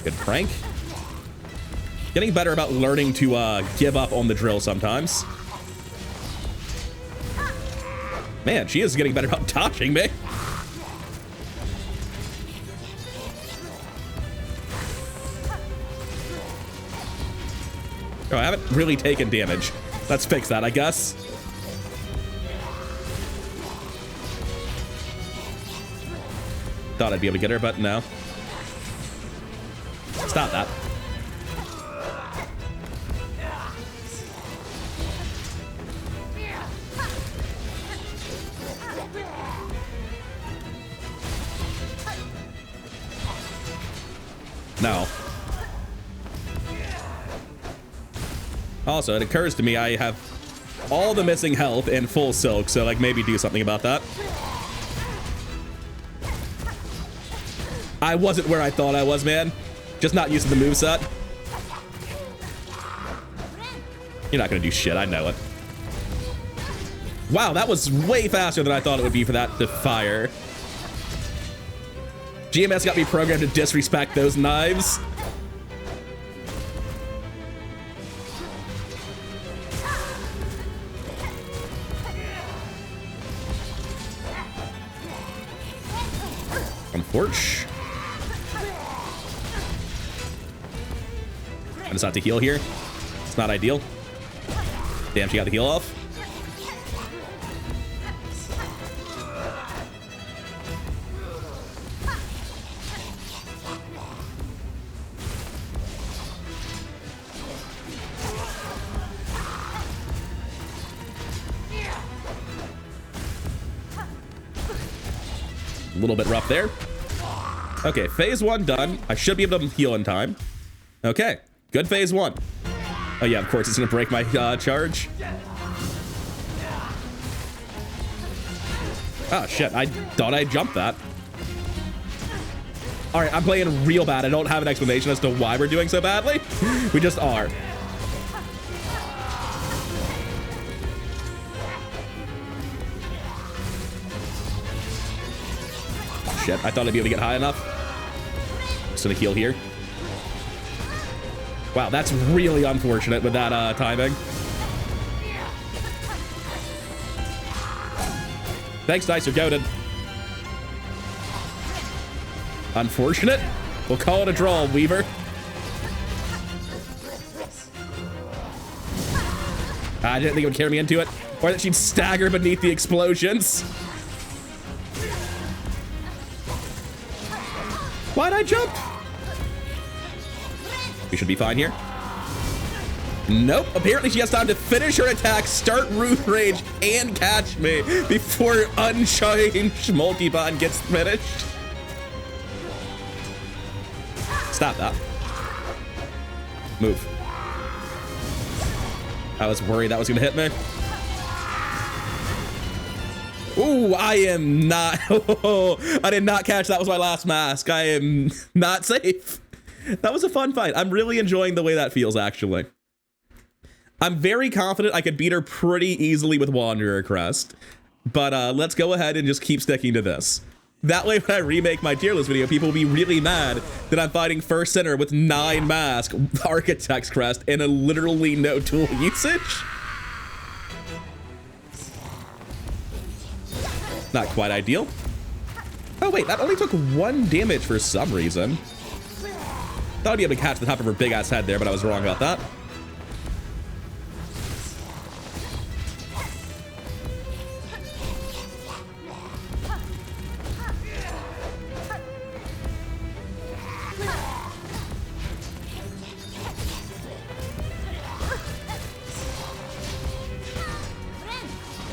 Good prank. Getting better about learning to give up on the drill sometimes. Man, she is getting better about dodging me. Oh, I haven't really taken damage. Let's fix that, I guess. Thought I'd be able to get her, but no. Stop that. No. Also, it occurs to me I have all the missing health and full silk, so like maybe do something about that. I wasn't where I thought I was, man. Just not used to the moveset. You're not gonna do shit, I know it. Wow, that was way faster than I thought it would be for that to fire. GMS got me programmed to disrespect those knives. Unfortunate. I just have to heal here. It's not ideal. Damn, she got the heal off. A little bit rough there. Okay, phase 1 done. I should be able to heal in time. Okay, good phase 1. Oh yeah, of course it's gonna break my charge. Oh shit, I thought I jumped that. All right, I'm playing real bad. I don't have an explanation as to why we're doing so badly. We just are. Shit, I thought I'd be able to get high enough. Just gonna heal here. Wow, that's really unfortunate with that timing. Thanks, Dice, you're goated. Unfortunate. We'll call it a draw, Weaver. I didn't think it would carry me into it, or that she'd stagger beneath the explosions. Why'd I jump? We should be fine here. Nope. Apparently she has time to finish her attack, start Root Rage, and catch me before Unchanged Multi-Bond gets finished. Stop that. Move. I was worried that was gonna hit me. Ooh, I am not. I did not catch. That was my last mask. I am not safe. That was a fun fight. I'm really enjoying the way that feels, actually. I'm very confident I could beat her pretty easily with Wanderer Crest. But let's go ahead and just keep sticking to this. That way, when I remake my tier list video, people will be really mad that I'm fighting First Center with 9 mask, Architect's Crest, and a literally no tool usage. Not quite ideal. Oh wait, that only took 1 damage for some reason. Thought I'd be able to catch the top of her big ass head there, but I was wrong about that.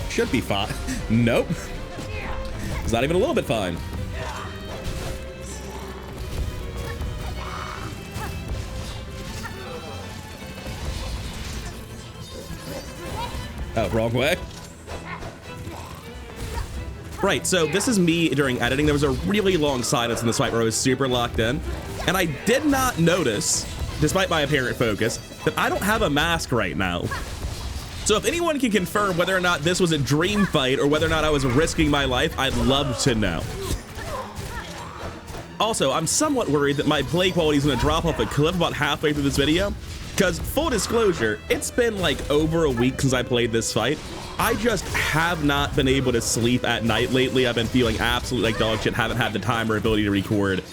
Should be fine. Nope. It's not even a little bit fine. Oh, wrong way. Right, so this is me during editing. There was a really long silence in this fight where I was super locked in. And I did not notice, despite my apparent focus, that I don't have a mask right now. So if anyone can confirm whether or not this was a dream fight or whether or not I was risking my life, I'd love to know. Also, I'm somewhat worried that my play quality is going to drop off a cliff about halfway through this video. Because, full disclosure, it's been like over a week since I played this fight. I just have not been able to sleep at night lately. I've been feeling absolutely like dog shit, haven't had the time or ability to record.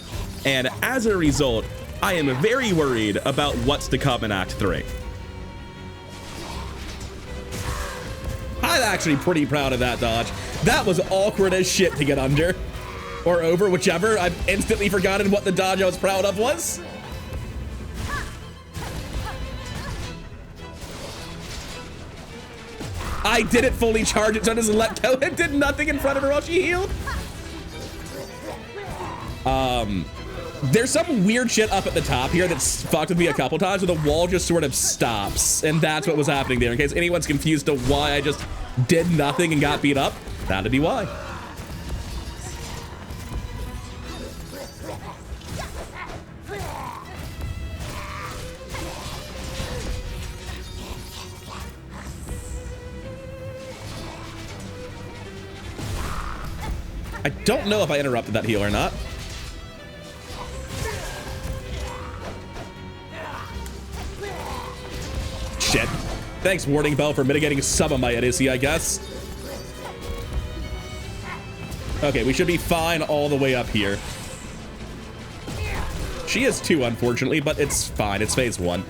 And as a result, I am very worried about what's to come in Act 3. I'm actually pretty proud of that dodge. That was awkward as shit to get under. Or over, whichever. I've instantly forgotten what the dodge I was proud of was. I didn't fully charge it, so I just let go and did nothing in front of her while she healed. There's some weird shit up at the top here that's fucked with me a couple times, where the wall just sort of stops, and that's what was happening there. In case anyone's confused to why I just did nothing and got beat up, that'd be why. I don't know if I interrupted that heal or not. Shit. Thanks, Warning Bell, for mitigating some of my idiocy, I guess. Okay, we should be fine all the way up here. She is 2, unfortunately, but it's fine. It's phase 1.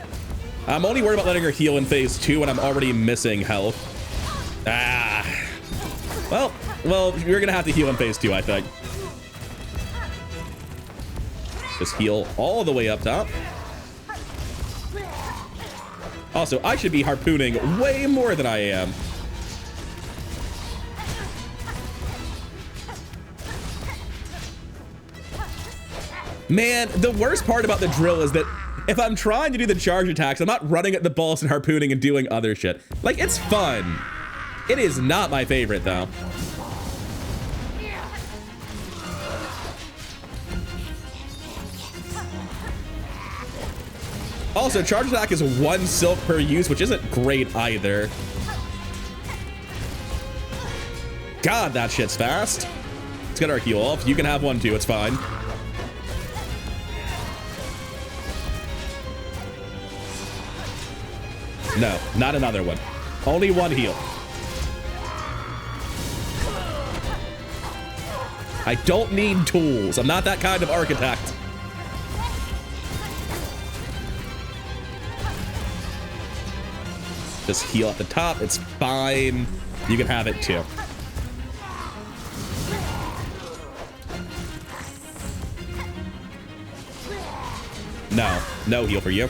I'm only worried about letting her heal in phase 2 when I'm already missing health. Ah. Well, you're gonna have to heal in phase 2, I think. Just heal all the way up top. Also, I should be harpooning way more than I am. Man, the worst part about the drill is that if I'm trying to do the charge attacks, I'm not running at the balls and harpooning and doing other shit. Like, it's fun. It is not my favorite, though. Also, charge attack is 1 silk per use, which isn't great either. God, that shit's fast. Let's get our heal off. You can have one too, it's fine. No, not another one. Only 1 heal. I don't need tools. I'm not that kind of architect. Just heal at the top. It's fine. You can have it too. No, no heal for you.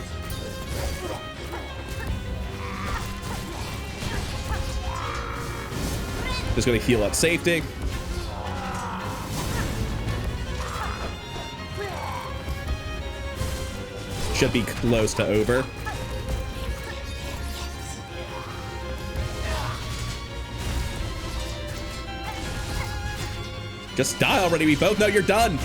Just gonna heal up safety. Should be close to over. Just die already. We both know you're done.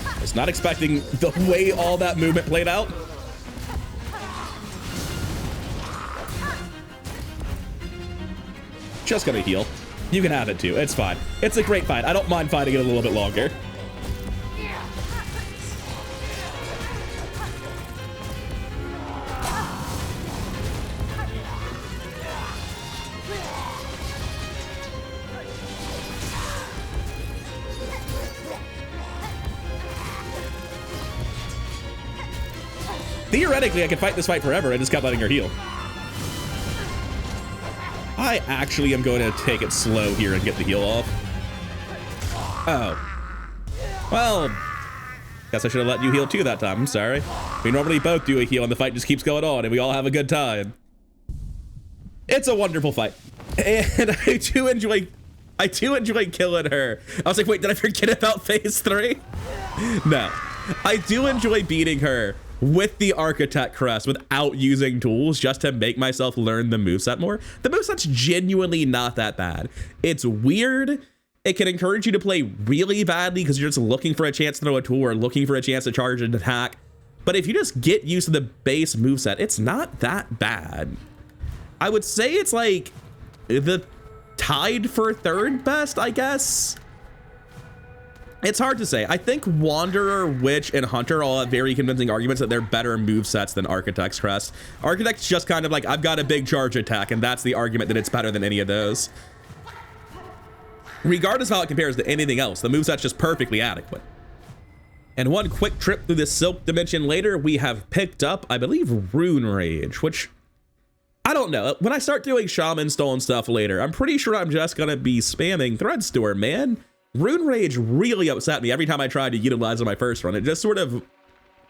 I was not expecting the way all that movement played out. Just gonna heal. You can have it too. It's fine. It's a great fight. I don't mind fighting it a little bit longer. Theoretically, I could fight this fight forever. I just kept letting her heal. I actually am going to take it slow here and get the heal off. Oh. Well, guess I should have let you heal too that time. I'm sorry. We normally both do a heal and the fight just keeps going on and we all have a good time. It's a wonderful fight. And I do enjoy killing her. I was like, wait, did I forget about phase 3? No. I do enjoy beating her with the Architect Crest without using tools just to make myself learn the moveset more. The moveset's genuinely not that bad. It's weird. It can encourage you to play really badly because you're just looking for a chance to throw a tool or looking for a chance to charge an attack. But if you just get used to the base moveset, it's not that bad. I would say it's like the tied for 3rd best, I guess. It's hard to say. I think Wanderer, Witch, and Hunter all have very convincing arguments that they're better movesets than Architect's Crest. Architect's just kind of like, I've got a big charge attack, and that's the argument that it's better than any of those. Regardless of how it compares to anything else, the moveset's just perfectly adequate. And one quick trip through the Silk dimension later, we have picked up, I believe, Rune Rage, which, I don't know. When I start doing Shaman Stone stuff later, I'm pretty sure I'm just gonna be spamming Thread Store, man. Rune Rage really upset me every time I tried to utilize it on my first run. It just sort of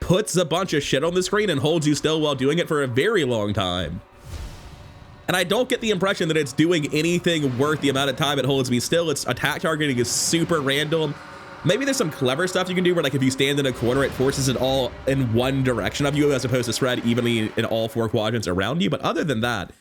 puts a bunch of shit on the screen and holds you still while doing it for a very long time. And I don't get the impression that it's doing anything worth the amount of time it holds me still. Its attack targeting is super random. Maybe there's some clever stuff you can do where, like, if you stand in a corner, it forces it all in one direction of you as opposed to spread evenly in all 4 quadrants around you. But other than that,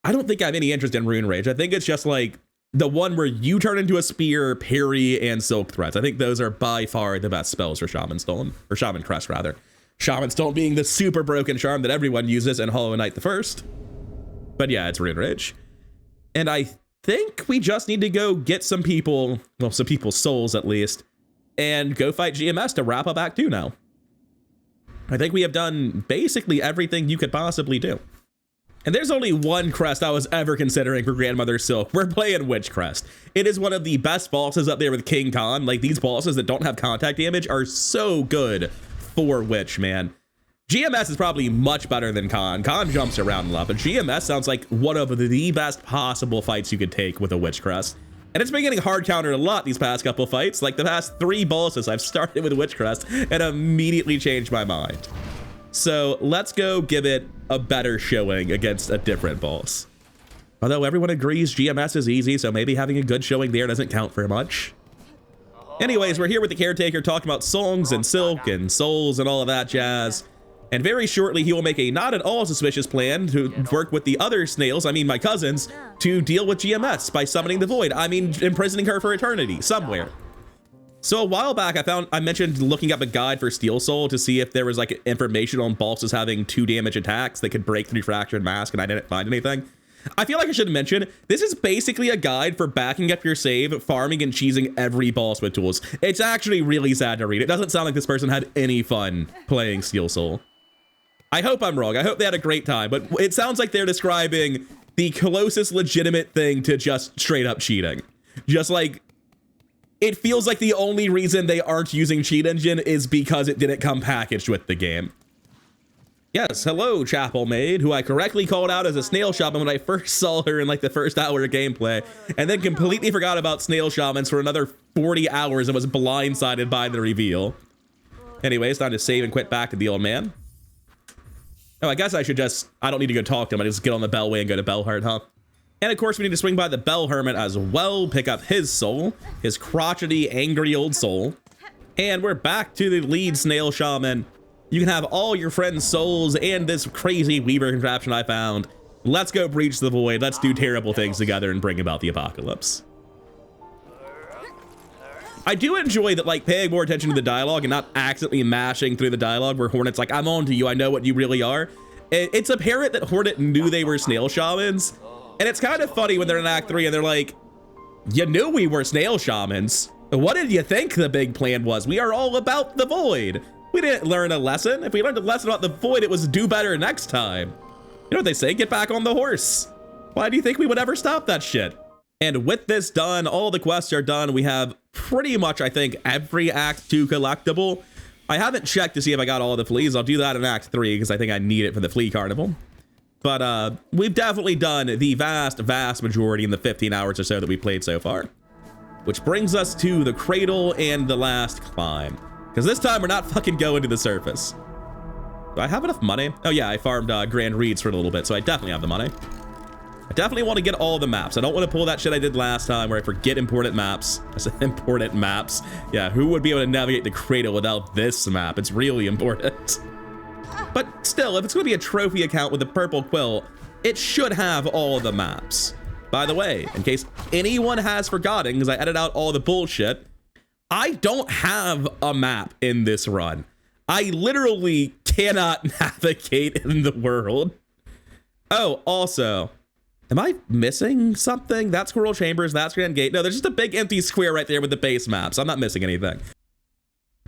I don't think I have any interest in Rune Rage. I think it's just like the one where you turn into a spear, parry, and silk threads. I think those are by far the best spells for Shaman Stone, or Shaman Crest rather. Shaman Stone being the super broken charm that everyone uses in Hollow Knight the First. But yeah, it's Rune Rage. And I think we just need to go get some people, well, some people's souls at least, and go fight GMS to wrap up Act 2 now. I think we have done basically everything you could possibly do. And there's only one crest I was ever considering for Grandmother Silk. We're playing Witch Crest. It is one of the best bosses up there with King Khan. Like, these bosses that don't have contact damage are so good for Witch, man. GMS is probably much better than Khan. Khan jumps around a lot, but GMS sounds like one of the best possible fights you could take with a Witch Crest. And it's been getting hard countered a lot these past couple fights. Like, the past 3 bosses, I've started with Witch Crest and immediately changed my mind. So let's go give it a better showing against a different boss. Although everyone agrees GMS is easy, so maybe having a good showing there doesn't count for much. Anyways, we're here with the Caretaker talking about songs and Silk and souls and all of that jazz. And very shortly, he will make a not at all suspicious plan to work with the other snails, I mean my cousins, to deal with GMS by summoning the Void. I mean, imprisoning her for eternity, somewhere. So a while back, I mentioned looking up a guide for Steel Soul to see if there was like information on bosses having 2 damage attacks that could break through Fractured Mask, and I didn't find anything. I feel like I should mention, this is basically a guide for backing up your save, farming, and cheesing every boss with tools. It's actually really sad to read. It doesn't sound like this person had any fun playing Steel Soul. I hope I'm wrong. I hope they had a great time, but it sounds like they're describing the closest legitimate thing to just straight up cheating. Just like, it feels like the only reason they aren't using Cheat Engine is because it didn't come packaged with the game. Yes, hello, Chapel Maid, who I correctly called out as a Snail Shaman when I first saw her in like the first hour of gameplay, and then completely forgot about Snail Shamans for another 40 hours and was blindsided by the reveal. Anyways, time to save and quit back to the old man. Oh, I guess I should just, I don't need to go talk to him. I just get on the Bellway and go to Bellheart, huh? And of course, we need to swing by the Bell Hermit as well, pick up his soul, his crotchety, angry old soul. And we're back to the lead Snail Shaman. You can have all your friends' souls and this crazy Weaver contraption I found. Let's go breach the void. Let's do terrible things together and bring about the apocalypse. I do enjoy that, like, paying more attention to the dialogue and not accidentally mashing through the dialogue where Hornet's like, I'm on to you, I know what you really are. It's apparent that Hornet knew they were Snail Shamans. And it's kind of funny when they're in Act 3 and they're like, you knew we were Snail Shamans. What did you think the big plan was? We are all about the void. We didn't learn a lesson. If we learned a lesson about the void, it was do better next time. You know what they say? Get back on the horse. Why do you think we would ever stop that shit? And with this done, all the quests are done. We have pretty much, I think, every Act 2 collectible. I haven't checked to see if I got all the fleas. I'll do that in Act 3 because I think I need it for the flea carnival. But we've definitely done the vast majority in the 15 hours or so that we played so far. Which brings us to the cradle and the last climb. Because this time we're not fucking going to the surface. Do I have enough money? Oh yeah, I farmed Grand Reeds for a little bit, so I definitely have the money. I definitely want to get all the maps. I don't want to pull that shit I did last time where I forget important maps. I said important maps. Yeah, who would be able to navigate the cradle without this map? It's really important. But still, if it's going to be a trophy account with a purple quill, it should have all the maps. By the way, in case anyone has forgotten, because I edited out all the bullshit, I don't have a map in this run. I literally cannot navigate in the world. Oh, also, am I missing something? That's Coral Chambers, that's Grand Gate. No, there's just a big empty square right there with the base maps. I'm not missing anything.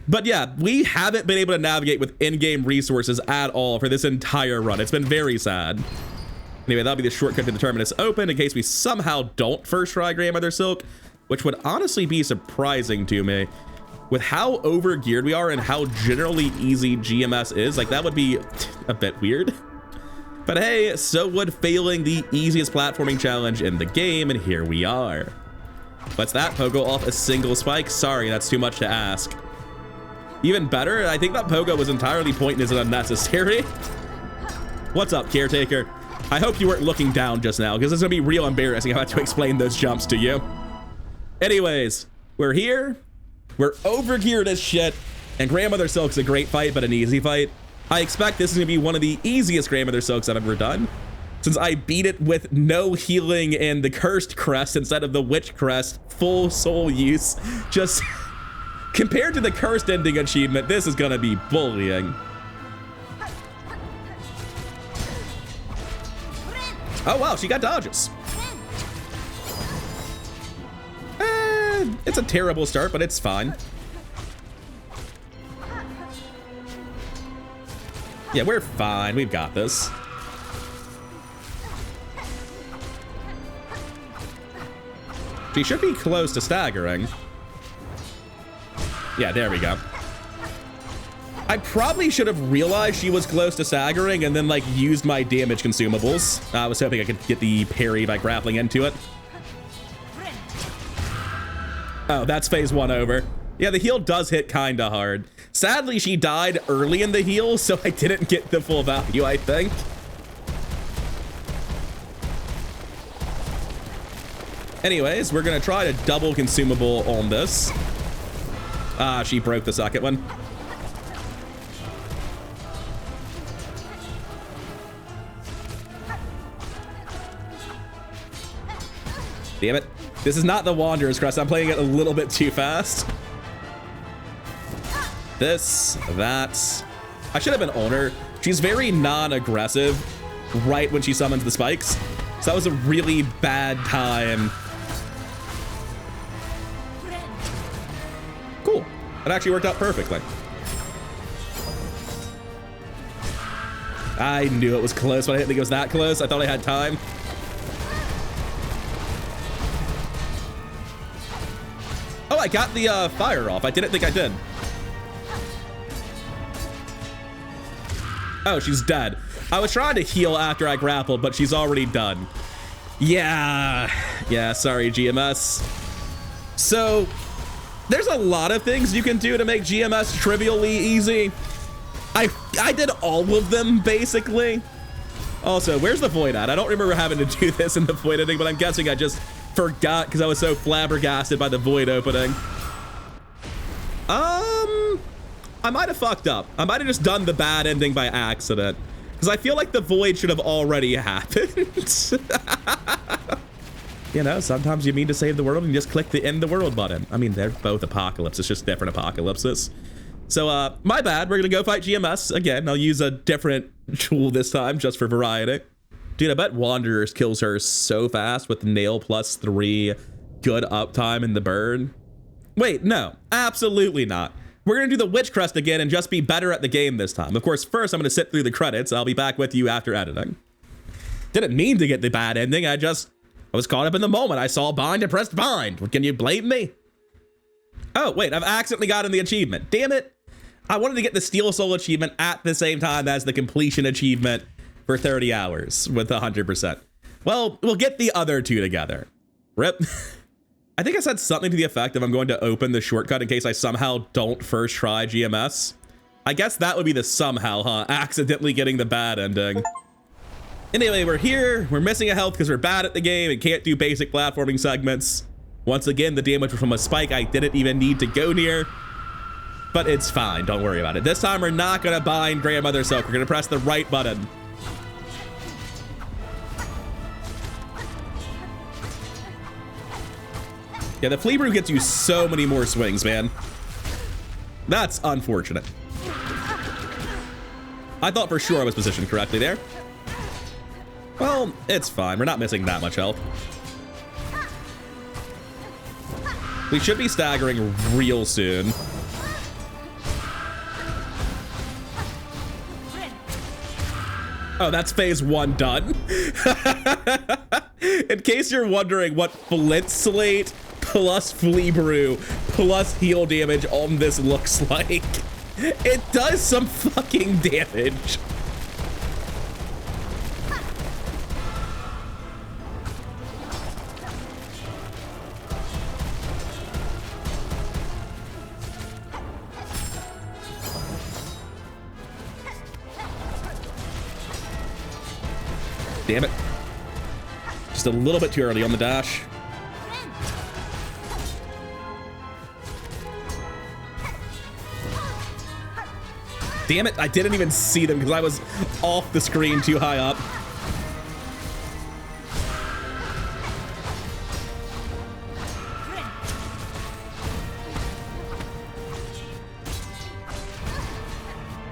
But yeah, we haven't been able to navigate with in-game resources at all for this entire run. It's been very sad. Anyway, that'll be the shortcut to the Terminus Open in case we somehow don't first try Grandmother Silk, which would honestly be surprising to me. With how over-geared we are and how generally easy GMS is, like, that would be a bit weird. But hey, so would failing the easiest platforming challenge in the game, and here we are. What's that? Pogo off a single spike? Sorry, that's too much to ask. Even better, I think that Pogo was entirely pointless and unnecessary. What's up, Caretaker? I hope you weren't looking down just now, because it's gonna be real embarrassing if I have to explain those jumps to you. Anyways, we're here. We're overgeared as shit, and Grandmother Silk's a great fight, but an easy fight. I expect this is gonna be one of the easiest Grandmother Silks I've ever done, since I beat it with no healing and the Cursed Crest instead of the Witch Crest, full soul use. Just compared to the Cursed Ending achievement, this is gonna be bullying. Oh wow, she got dodges. It's a terrible start, but it's fine. Yeah, we're fine. We've got this. She should be close to staggering. Yeah, there we go. I probably should have realized she was close to staggering and then, like, used my damage consumables. I was hoping I could get the parry by grappling into it. Oh, that's phase 1 over. Yeah, the heal does hit kinda hard. Sadly, she died early in the heal, so I didn't get the full value, I think. Anyways, we're gonna try to double consumable on this. Ah, she broke the second one. Damn it. This is not the Wanderer's Crest. I'm playing it a little bit too fast. This, that. I should have been on her. She's very non-aggressive right when she summons the spikes. So that was a really bad time. Cool. It actually worked out perfectly. I knew it was close, but I didn't think it was that close. I thought I had time. Oh, I got the fire off. I didn't think I did. Oh, she's dead. I was trying to heal after I grappled, but she's already done. Yeah, sorry, GMS. So, there's a lot of things you can do to make GMS trivially easy. I did all of them, basically. Also, where's the void at? I don't remember having to do this in the void ending, but I'm guessing I just forgot because I was so flabbergasted by the void opening. I might have fucked up. I might have just done the bad ending by accident, because I feel like the void should have already happened. You know, sometimes you mean to save the world and you just click the end the world button. I mean, they're both apocalypses, just different apocalypses. So, my bad. We're gonna go fight GMS. Again, I'll use a different tool this time, just for variety. Dude, I bet Wanderers kills her so fast with nail +3, good uptime in the burn. Wait, no, absolutely not. We're gonna do the Witch Crest again and just be better at the game this time. Of course, first I'm gonna sit through the credits. I'll be back with you after editing. Didn't mean to get the bad ending. I was caught up in the moment. I saw bind and pressed bind. Can you blame me? Oh, wait, I've accidentally gotten the achievement. Damn it. I wanted to get the Steel Soul achievement at the same time as the completion achievement for 30 hours with 100%. Well, we'll get the other two together. Rip. I think I said something to the effect of I'm going to open the shortcut in case I somehow don't first try GMS. I guess that would be the somehow, huh? Accidentally getting the bad ending. Anyway, we're here. We're missing a health because we're bad at the game and can't do basic platforming segments. Once again, the damage was from a spike I didn't even need to go near. But it's fine. Don't worry about it. This time, we're not going to bind Grandmother Silk. We're going to press the right button. Yeah, the Flea Brew gets you so many more swings, man. That's unfortunate. I thought for sure I was positioned correctly there. Well, it's fine. We're not missing that much health. We should be staggering real soon. Oh, that's phase 1 done. In case you're wondering what Flint Slate, plus Flea Brew plus heal damage on this looks like. It does some fucking damage. Damn it. Just a little bit too early on the dash. Damn it, I didn't even see them because I was off the screen too high up.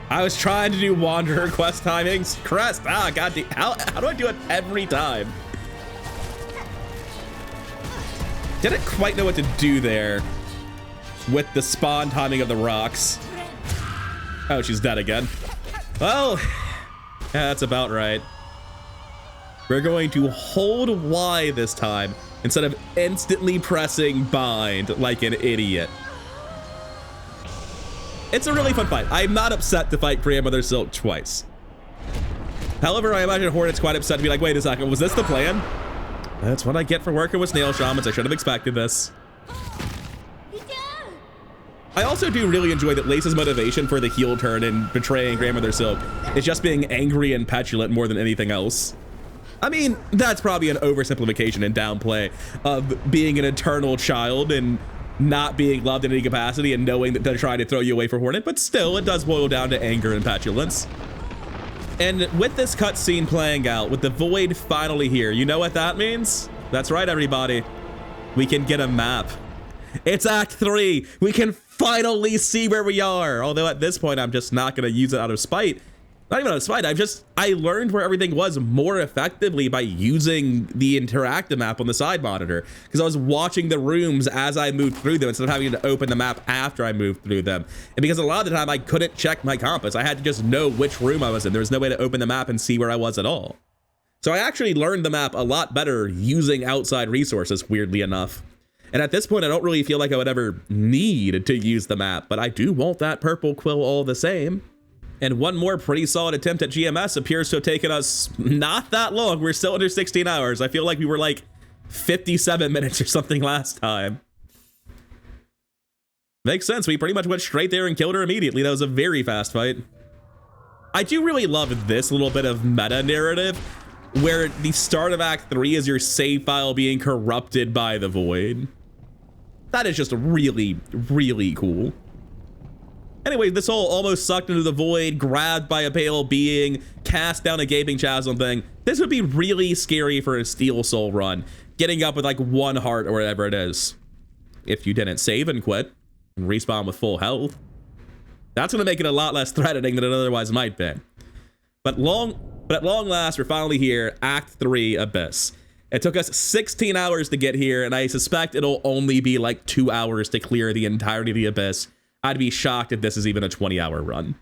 I was trying to do Wanderer quest timings. Crest, god damn, how do I do it every time? Didn't quite know what to do there with the spawn timing of the rocks. Oh, she's dead again. Well, yeah, that's about right. We're going to hold Y this time instead of instantly pressing bind like an idiot. It's a really fun fight. I'm not upset to fight Grandmother Silk twice. However, I imagine Hornet's quite upset to be like, wait a second, was this the plan? That's what I get for working with snail shamans. I should have expected this. I also do really enjoy that Lace's motivation for the heel turn and betraying Grandmother Silk is just being angry and petulant more than anything else. I mean, that's probably an oversimplification and downplay of being an eternal child and not being loved in any capacity and knowing that they're trying to throw you away for Hornet, but still, it does boil down to anger and petulance. And with this cutscene playing out, with the Void finally here, you know what that means? That's right, everybody. We can get a map. It's Act 3. We can finally see where we are. Although at this point, I'm just not going to use it out of spite. Not even out of spite. I learned where everything was more effectively by using the interactive map on the side monitor, because I was watching the rooms as I moved through them instead of having to open the map after I moved through them. And because a lot of the time I couldn't check my compass, I had to just know which room I was in. There was no way to open the map and see where I was at all. So I actually learned the map a lot better using outside resources, weirdly enough. And at this point, I don't really feel like I would ever need to use the map, but I do want that purple quill all the same. And one more pretty solid attempt at GMS appears to have taken us not that long. We're still under 16 hours. I feel like we were like 57 minutes or something last time. Makes sense. We pretty much went straight there and killed her immediately. That was a very fast fight. I do really love this little bit of meta narrative where the start of Act 3 is your save file being corrupted by the Void. That is just really, really cool. Anyway, this whole almost sucked into the Void, grabbed by a pale being, cast down a gaping chasm thing. This would be really scary for a Steel Soul run, getting up with like 1 heart or whatever it is. If you didn't save and quit and respawn with full health, that's going to make it a lot less threatening than it otherwise might be. But at long last, we're finally here, Act 3 Abyss. It took us 16 hours to get here, and I suspect it'll only be like 2 hours to clear the entirety of the Abyss. I'd be shocked if this is even a 20-hour run.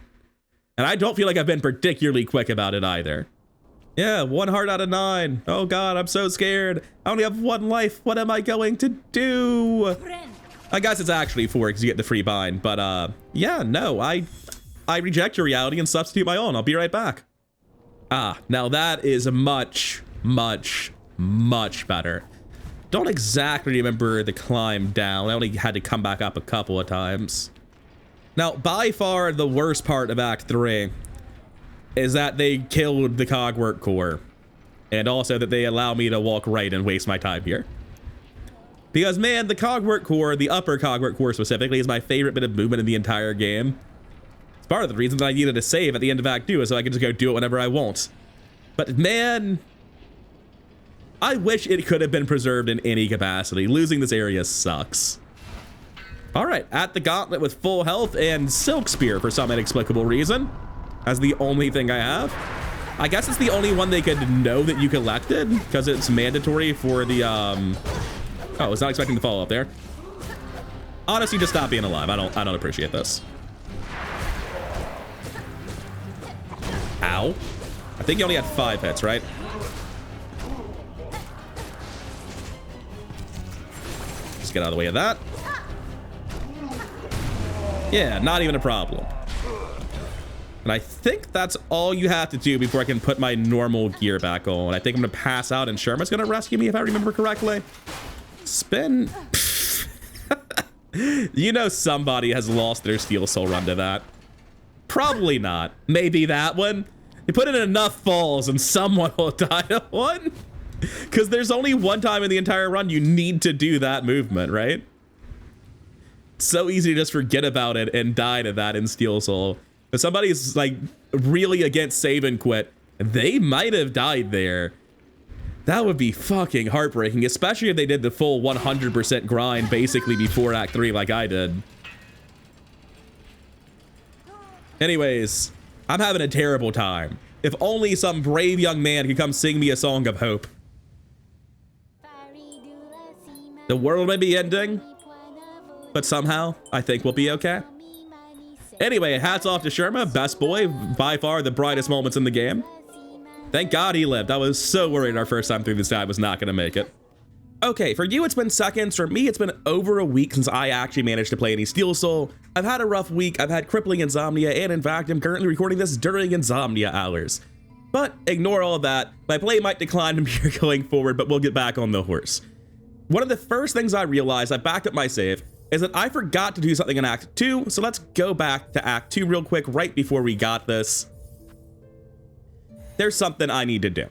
And I don't feel like I've been particularly quick about it either. Yeah, 1 heart out of 9. Oh god, I'm so scared. I only have 1 life. What am I going to do? I guess it's actually 4 because you get the free bind. But yeah, no, I reject your reality and substitute my own. I'll be right back. Ah, now that is much, much, much better. Don't exactly remember the climb down. I only had to come back up a couple of times. Now, by far the worst part of Act 3 is that they killed the Cogwork Core, and also that they allow me to walk right and waste my time here. Because, man, the Cogwork Core, the upper Cogwork Core specifically, is my favorite bit of movement in the entire game. It's part of the reason that I needed to save at the end of Act 2 is so I could just go do it whenever I want. But, man, I wish it could have been preserved in any capacity. Losing this area sucks. All right, at the gauntlet with full health and Silk Spear for some inexplicable reason. That's the only thing I have. I guess it's the only one they could know that you collected because it's mandatory for the, Oh, I was not expecting the follow up there. Honestly, just stop being alive. I don't appreciate this. Ow. I think you only had 5 hits, right? Just get out of the way of that. Yeah, not even a problem. And I think that's all you have to do before I can put my normal gear back on. I think I'm gonna pass out and Sherman's gonna rescue me if I remember correctly. Spin. You know somebody has lost their Steel Soul run to that. Probably not. Maybe that one. You put in enough falls and someone will die to one. Because there's only one time in the entire run you need to do that movement, right? So easy to just forget about it and die to that in Steel Soul. If somebody's like really against save and quit, they might have died there. That would be fucking heartbreaking, especially if they did the full 100% grind basically before Act 3 like I did. Anyways, I'm having a terrible time. If only some brave young man could come sing me a song of hope. The world may be ending, but somehow I think we'll be okay. Anyway, hats off to Sherma, best boy, by far the brightest moments in the game. Thank God he lived. I was so worried our first time through this guy was not gonna make it. Okay, for you it's been seconds, for me it's been over a week since I actually managed to play any Steel Soul. I've had a rough week, I've had crippling insomnia, and in fact I'm currently recording this during insomnia hours. But ignore all of that, my play might decline from here going forward, but we'll get back on the horse. One of the first things I realized, I backed up my save, is that I forgot to do something in Act 2, so let's go back to Act 2 real quick right before we got this. There's something I need to do.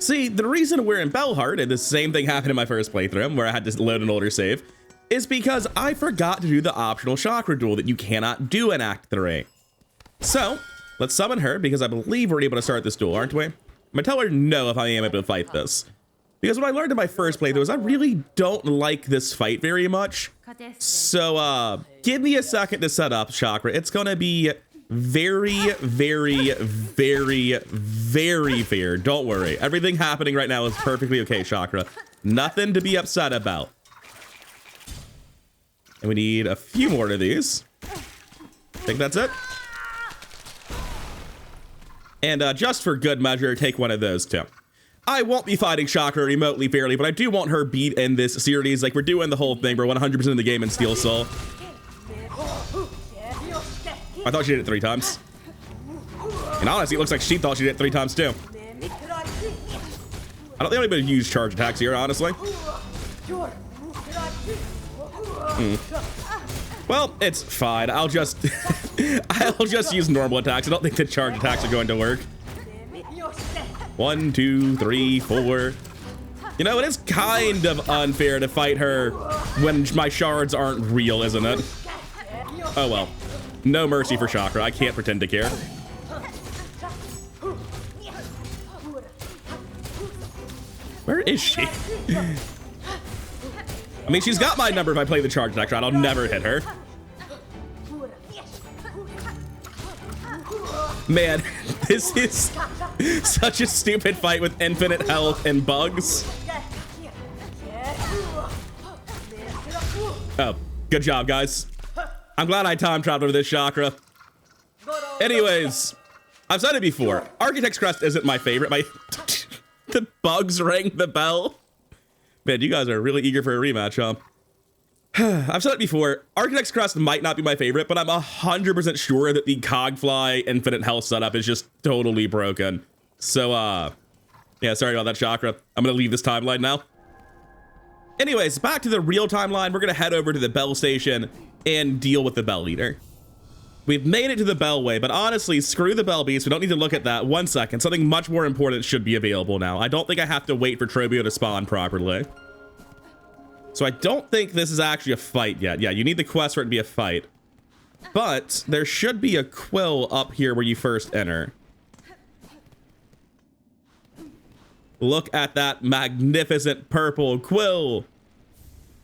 See, the reason we're in Bellheart, and the same thing happened in my first playthrough, where I had to load an older save, is because I forgot to do the optional chakra duel that you cannot do in Act 3. So, let's summon her, because I believe we're able to start this duel, aren't we? I'm gonna tell her no if I am able to fight this. Because what I learned in my first playthrough is I really don't like this fight very much. So, give me a second to set up Chakra. It's gonna be very, very, very, very fair. Don't worry. Everything happening right now is perfectly okay, Chakra. Nothing to be upset about. And we need a few more of these. I think that's it. And just for good measure, take one of those too. I won't be fighting Chakra remotely fairly, but I do want her beat in this series. Like, we're doing the whole thing. We're 100% of the game in Steel Soul. I thought she did it 3 times. And honestly, it looks like she thought she did it 3 times too. I don't think anybody use charge attacks here, honestly. Well, it's fine. I'll just I'll just use normal attacks. I don't think the charge attacks are going to work. 1, 2, 3, 4. You know, it is kind of unfair to fight her when my shards aren't real, isn't it? Oh well. No mercy for Chakra. I can't pretend to care. Where is she? I mean, she's got my number if I play the charge attack shot. I'll never hit her. Man, this is such a stupid fight with infinite health and bugs. Oh, good job, guys. I'm glad I time traveled over this Chakra. Anyways, I've said it before. Architect's Crest isn't my favorite. The bugs rang the bell. Man, you guys are really eager for a rematch, huh? I've said it before. Architect's Crest might not be my favorite, but I'm 100% sure that the Cogfly infinite health setup is just totally broken. So, yeah, sorry about that, Chakra. I'm gonna leave this timeline now. Anyways, back to the real timeline. We're gonna head over to the Bell Station and deal with the Bell Leader. We've made it to the Bellway, but honestly, screw the Bell Beast. We don't need to look at that. 1 second. Something much more important should be available now. I don't think I have to wait for Trobio to spawn properly. So I don't think this is actually a fight yet. Yeah, you need the quest for it to be a fight. But there should be a quill up here where you first enter. Look at that magnificent purple quill.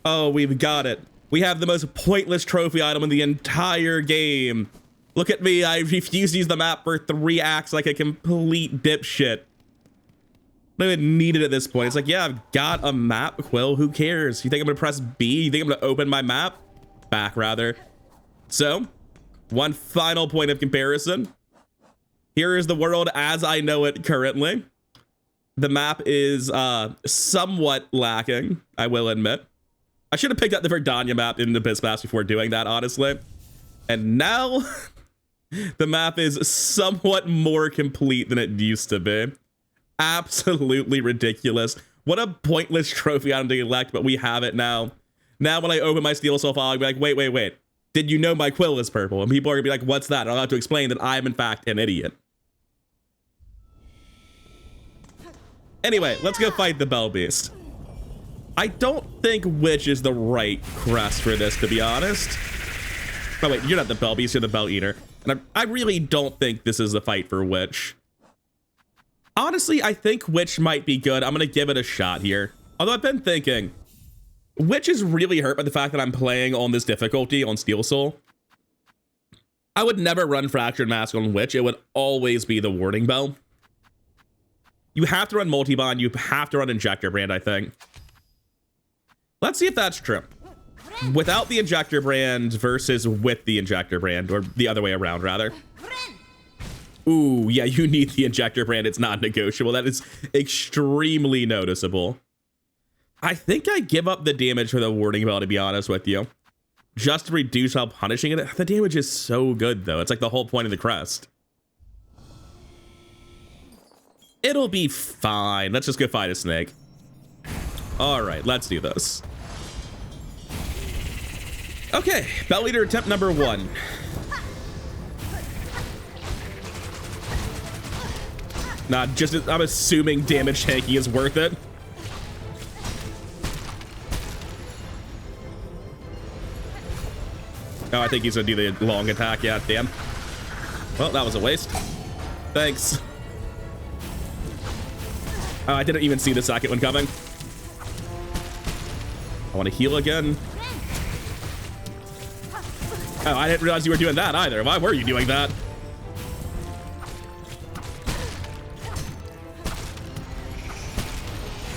Oh, we've got it. We have the most pointless trophy item in the entire game. Look at me. I refuse to use the map for 3 acts like a complete dipshit. I don't even need it at this point. It's like, yeah, I've got a map quill. Who cares? You think I'm gonna press B? You think I'm gonna open my map? Back, rather. So, one final point of comparison. Here is the world as I know it currently. The map is somewhat lacking, I will admit. I should have picked up the Verdania map in the Abyss Pass before doing that, honestly. And now the map is somewhat more complete than it used to be. Absolutely ridiculous. What a pointless trophy item to elect, but we have it now. Now when I open my Steel Soul file, I'll be like, wait. Did you know my quill is purple? And people are gonna be like, what's that? And I'll have to explain that I am in fact an idiot. Anyway, let's go fight the Bell Beast. I don't think Witch is the right crest for this, to be honest. Oh wait, you're not the Bell Beast, you're the Bell Eater. And I really don't think this is the fight for Witch. Honestly, I think Witch might be good. I'm gonna give it a shot here. Although I've been thinking, Witch is really hurt by the fact that I'm playing on this difficulty on Steel Soul. I would never run Fractured Mask on Witch. It would always be the Warning Bell. You have to run Multi-Bond. You have to run Injector Brand, I think. Let's see if that's true. Without the Injector Brand versus with the Injector Brand, or the other way around, rather. Ooh, yeah, you need the Injector Brand. It's not negotiable. That is extremely noticeable. I think I give up the damage for the Warning Bell, to be honest with you. Just to reduce how punishing it. The damage is so good, though. It's like the whole point of the crest. It'll be fine. Let's just go fight a snake. All right, let's do this. Okay, Bell Eater attempt number 1. Nah, just I'm assuming damage tanking is worth it. Oh, I think he's gonna do the long attack. Yeah, damn. Well, that was a waste. Thanks. Oh, I didn't even see the second one coming. I want to heal again. Oh, I didn't realize you were doing that either. Why were you doing that?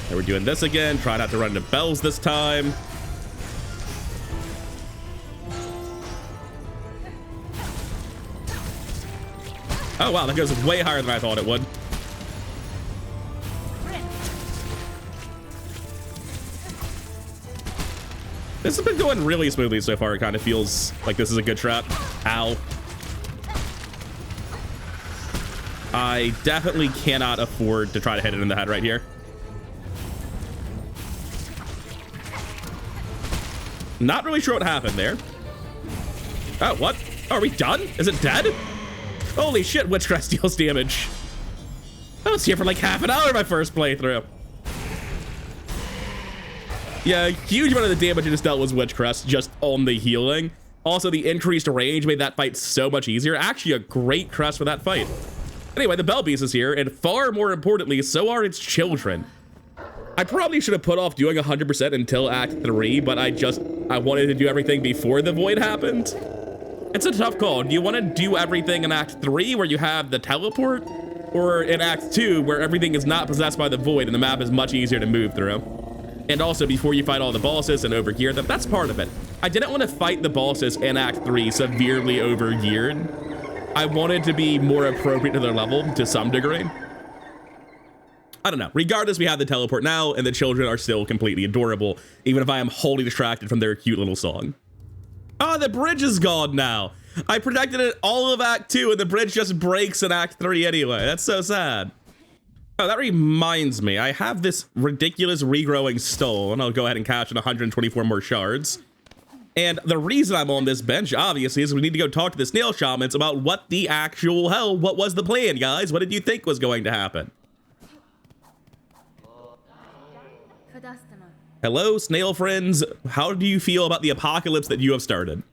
And we're doing this again. Try not to run into bells this time. Oh, wow, that goes way higher than I thought it would. This has been going really smoothly so far. It kind of feels like this is a good trap. Ow. I definitely cannot afford to try to hit it in the head right here. Not really sure what happened there. Oh, what? Are we done? Is it dead? Holy shit, Witchcraft deals damage. I was here for like half an hour my first playthrough. Yeah, a huge amount of the damage I just dealt was Witchcrest, just on the healing. Also, the increased range made that fight so much easier. Actually, a great crest for that fight. Anyway, the Bell Beast is here, and far more importantly, so are its children. I probably should have put off doing 100% until Act 3, but I wanted to do everything before the Void happened. It's a tough call. Do you want to do everything in Act 3, where you have the teleport? Or in Act 2, where everything is not possessed by the Void, and the map is much easier to move through? And also, before you fight all the bosses and over gear, that's part of it. I didn't want to fight the bosses in Act 3 severely over geared. I wanted to be more appropriate to their level to some degree. I don't know. Regardless, we have the teleport now, and the children are still completely adorable, even if I am wholly distracted from their cute little song. Oh, the bridge is gone now. I protected it all of Act 2, and the bridge just breaks in Act 3 anyway. That's so sad. Oh, that reminds me. I have this ridiculous regrowing stone. I'll go ahead and catch in 124 more shards. And the reason I'm on this bench, obviously, is we need to go talk to the snail shamans about what the actual hell, what was the plan, guys? What did you think was going to happen? Hello, snail friends. How do you feel about the apocalypse that you have started?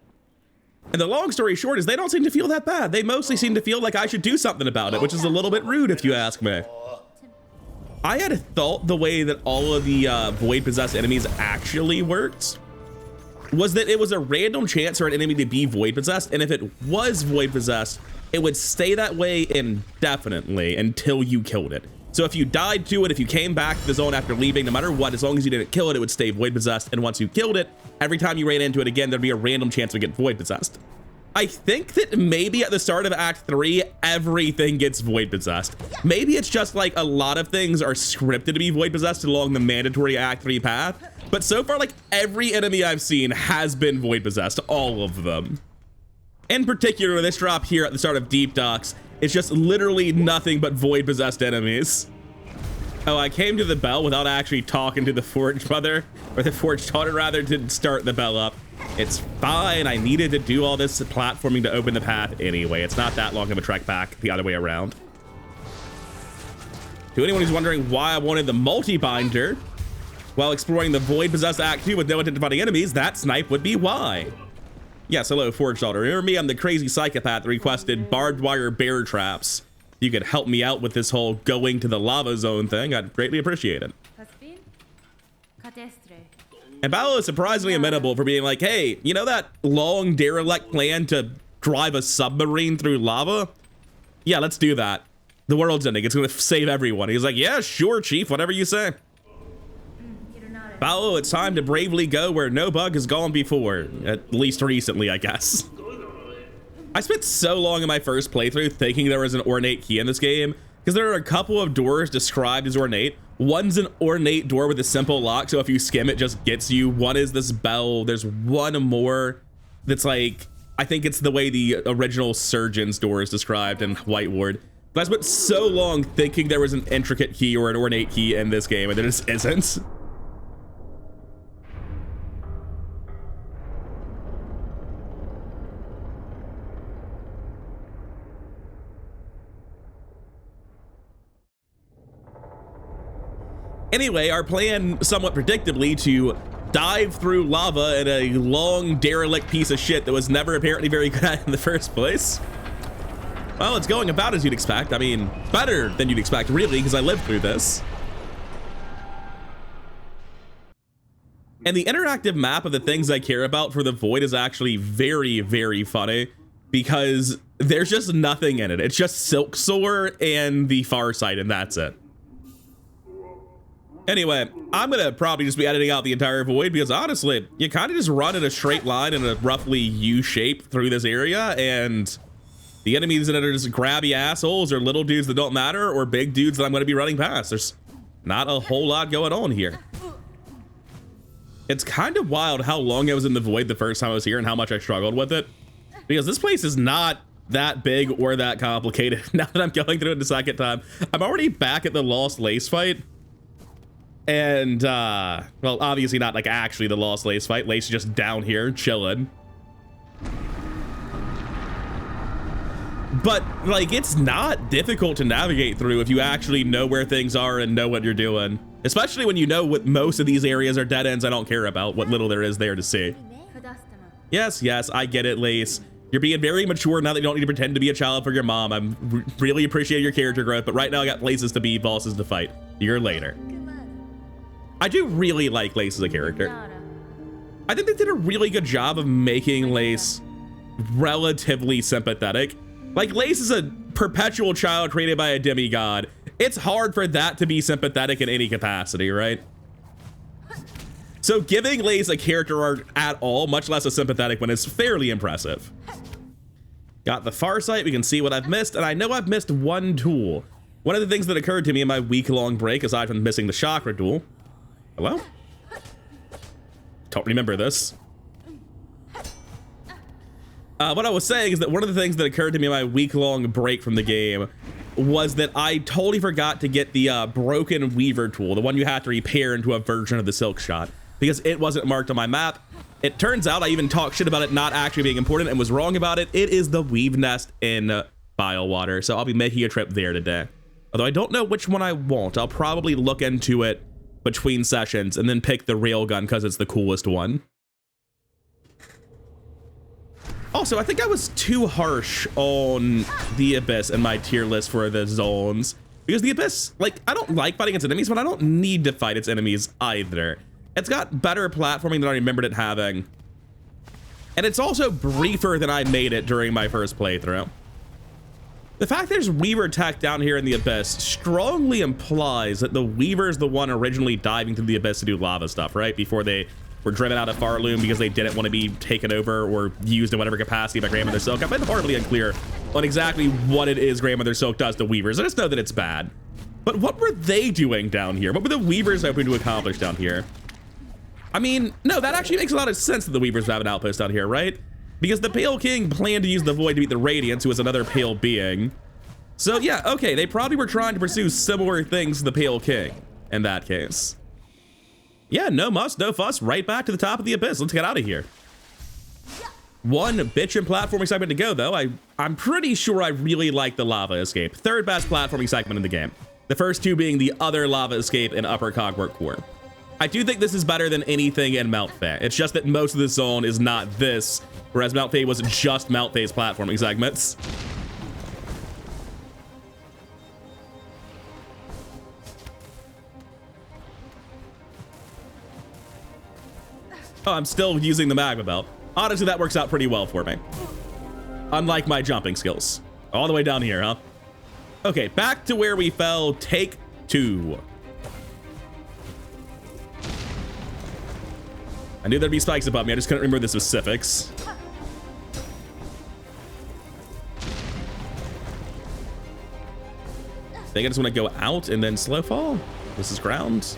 And the long story short is they don't seem to feel that bad. They mostly seem to feel like I should do something about it, which is a little bit rude if you ask me. I had thought the way that all of the void-possessed enemies actually worked was that it was a random chance for an enemy to be void-possessed, and if it was void-possessed, it would stay that way indefinitely until you killed it. So if you died to it, if you came back to the zone after leaving, no matter what, as long as you didn't kill it, it would stay void-possessed, and once you killed it, every time you ran into it again, there'd be a random chance of getting void-possessed. I think that maybe at the start of Act 3, everything gets void-possessed. Maybe it's just like a lot of things are scripted to be void-possessed along the mandatory Act 3 path, But so far, like, every enemy I've seen has been void possessed, all of them. In particular, this drop here at the start of Deep Docks is just literally nothing but void possessed enemies. Oh, I came to the bell without actually talking to the Forge Mother, or the Forge Daughter rather, to start the bell up. It's fine. I needed to do all this platforming to open the path anyway. It's not that long of a trek back the other way around. To anyone who's wondering why I wanted the multi-binder while exploring the void possessed Act 2 with no intent to fighting enemies, that snipe would be why. Yes, hello, Forge Daughter. Remember me? I'm the crazy psychopath that requested barbed wire bear traps. You could help me out with this whole going to the lava zone thing. I'd greatly appreciate it. And Ballo is surprisingly amenable for being like, hey, you know that long derelict plan to drive a submarine through lava? Yeah, let's do that. The world's ending. It's going to save everyone. He's like, yeah, sure, Chief, whatever you say. Ballo, it's time to bravely go where no bug has gone before. At least recently, I guess. I spent so long in my first playthrough thinking there was an ornate key in this game, because there are a couple of doors described as ornate. One's an ornate door with a simple lock, so if you skim it, just gets you. One is this bell. There's one more that's like, I think it's the way the original Surgeon's door is described in White Ward. But I spent so long thinking there was an intricate key or an ornate key in this game, and there just isn't. Anyway, our plan, somewhat predictably, to dive through lava in a long, derelict piece of shit that was never apparently very good at in the first place. Well, it's going about as you'd expect. I mean, better than you'd expect, really, because I lived through this. And the interactive map of the things I care about for the Void is actually very, very funny, because there's just nothing in it. It's just Silksong and the Far Side, and that's it. Anyway, I'm gonna probably just be editing out the entire Void because honestly, you kind of just run in a straight line in a roughly U shape through this area, and the enemies in it are just grabby assholes or little dudes that don't matter or big dudes that I'm gonna be running past. There's not a whole lot going on here. It's kind of wild how long I was in the Void the first time I was here and how much I struggled with it, because this place is not that big or that complicated. Now that I'm going through it the second time, I'm already back at the Lost Lace fight. And, well, obviously not like actually the Lost Lace fight. Lace is just down here chilling. But, like, it's not difficult to navigate through if you actually know where things are and know what you're doing. Especially when you know what most of these areas are dead ends I don't care about, what little there is there to see. Yes, yes, I get it, Lace. You're being very mature now that you don't need to pretend to be a child for your mom. I'm really appreciate your character growth, but right now I got places to be, bosses to fight. You're later. I do really like Lace as a character. I think they did a really good job of making Lace relatively sympathetic. Like, Lace is a perpetual child created by a demigod. It's hard for that to be sympathetic in any capacity, right? So giving Lace a character arc at all, much less a sympathetic one, is fairly impressive. Got the Farsight, we can see what I've missed, and I know I've missed one tool. One of the things that occurred to me in my week-long break, aside from missing the chakra tool. Hello? Don't remember this. What I was saying is that one of the things that occurred to me in my week-long break from the game was that I totally forgot to get the broken Weaver tool, the one you have to repair into a version of the Silk Shot, because it wasn't marked on my map. It turns out I even talked shit about it not actually being important and was wrong about it. It is the Weave Nest in Bilewater, so I'll be making a trip there today. Although I don't know which one I want. I'll probably look into it between sessions and then pick the railgun because it's the coolest one. Also, I think I was too harsh on the Abyss in my tier list for the zones, because the Abyss, like, I don't like fighting its enemies, but I don't need to fight its enemies either. It's got better platforming than I remembered it having, and it's also briefer than I made it during my first playthrough. The fact there's Weaver tech down here in the Abyss strongly implies that the Weaver's the one originally diving through the Abyss to do lava stuff, right? Before they were driven out of Farloom because they didn't want to be taken over or used in whatever capacity by Grandmother Silk. I've been horribly unclear on exactly what it is Grandmother Silk does to Weavers. I just know that it's bad. But what were they doing down here? What were the Weavers hoping to accomplish down here? I mean, no, that actually makes a lot of sense that the Weavers have an outpost out here, right? Because the Pale King planned to use the Void to beat the Radiance, who is another Pale being. So yeah, okay, they probably were trying to pursue similar things to the Pale King in that case. Yeah, no muss, no fuss, right back to the top of the abyss. Let's get out of here. One bitchin' platforming segment to go, though. I'm pretty sure I really like the lava escape. Third best platforming segment in the game. The first two being the other lava escape in Upper Cogwork Core. I do think this is better than anything in Mount Fae. It's just that most of the zone is not this, whereas Mount Fae was just Mount Fae's platforming segments. Oh, I'm still using the magma belt. Honestly, that works out pretty well for me. Unlike my jumping skills. All the way down here, huh? Okay, back to where we fell. Take 2. I knew there'd be spikes above me. I just couldn't remember the specifics. I think I just want to go out and then slow fall. This is ground.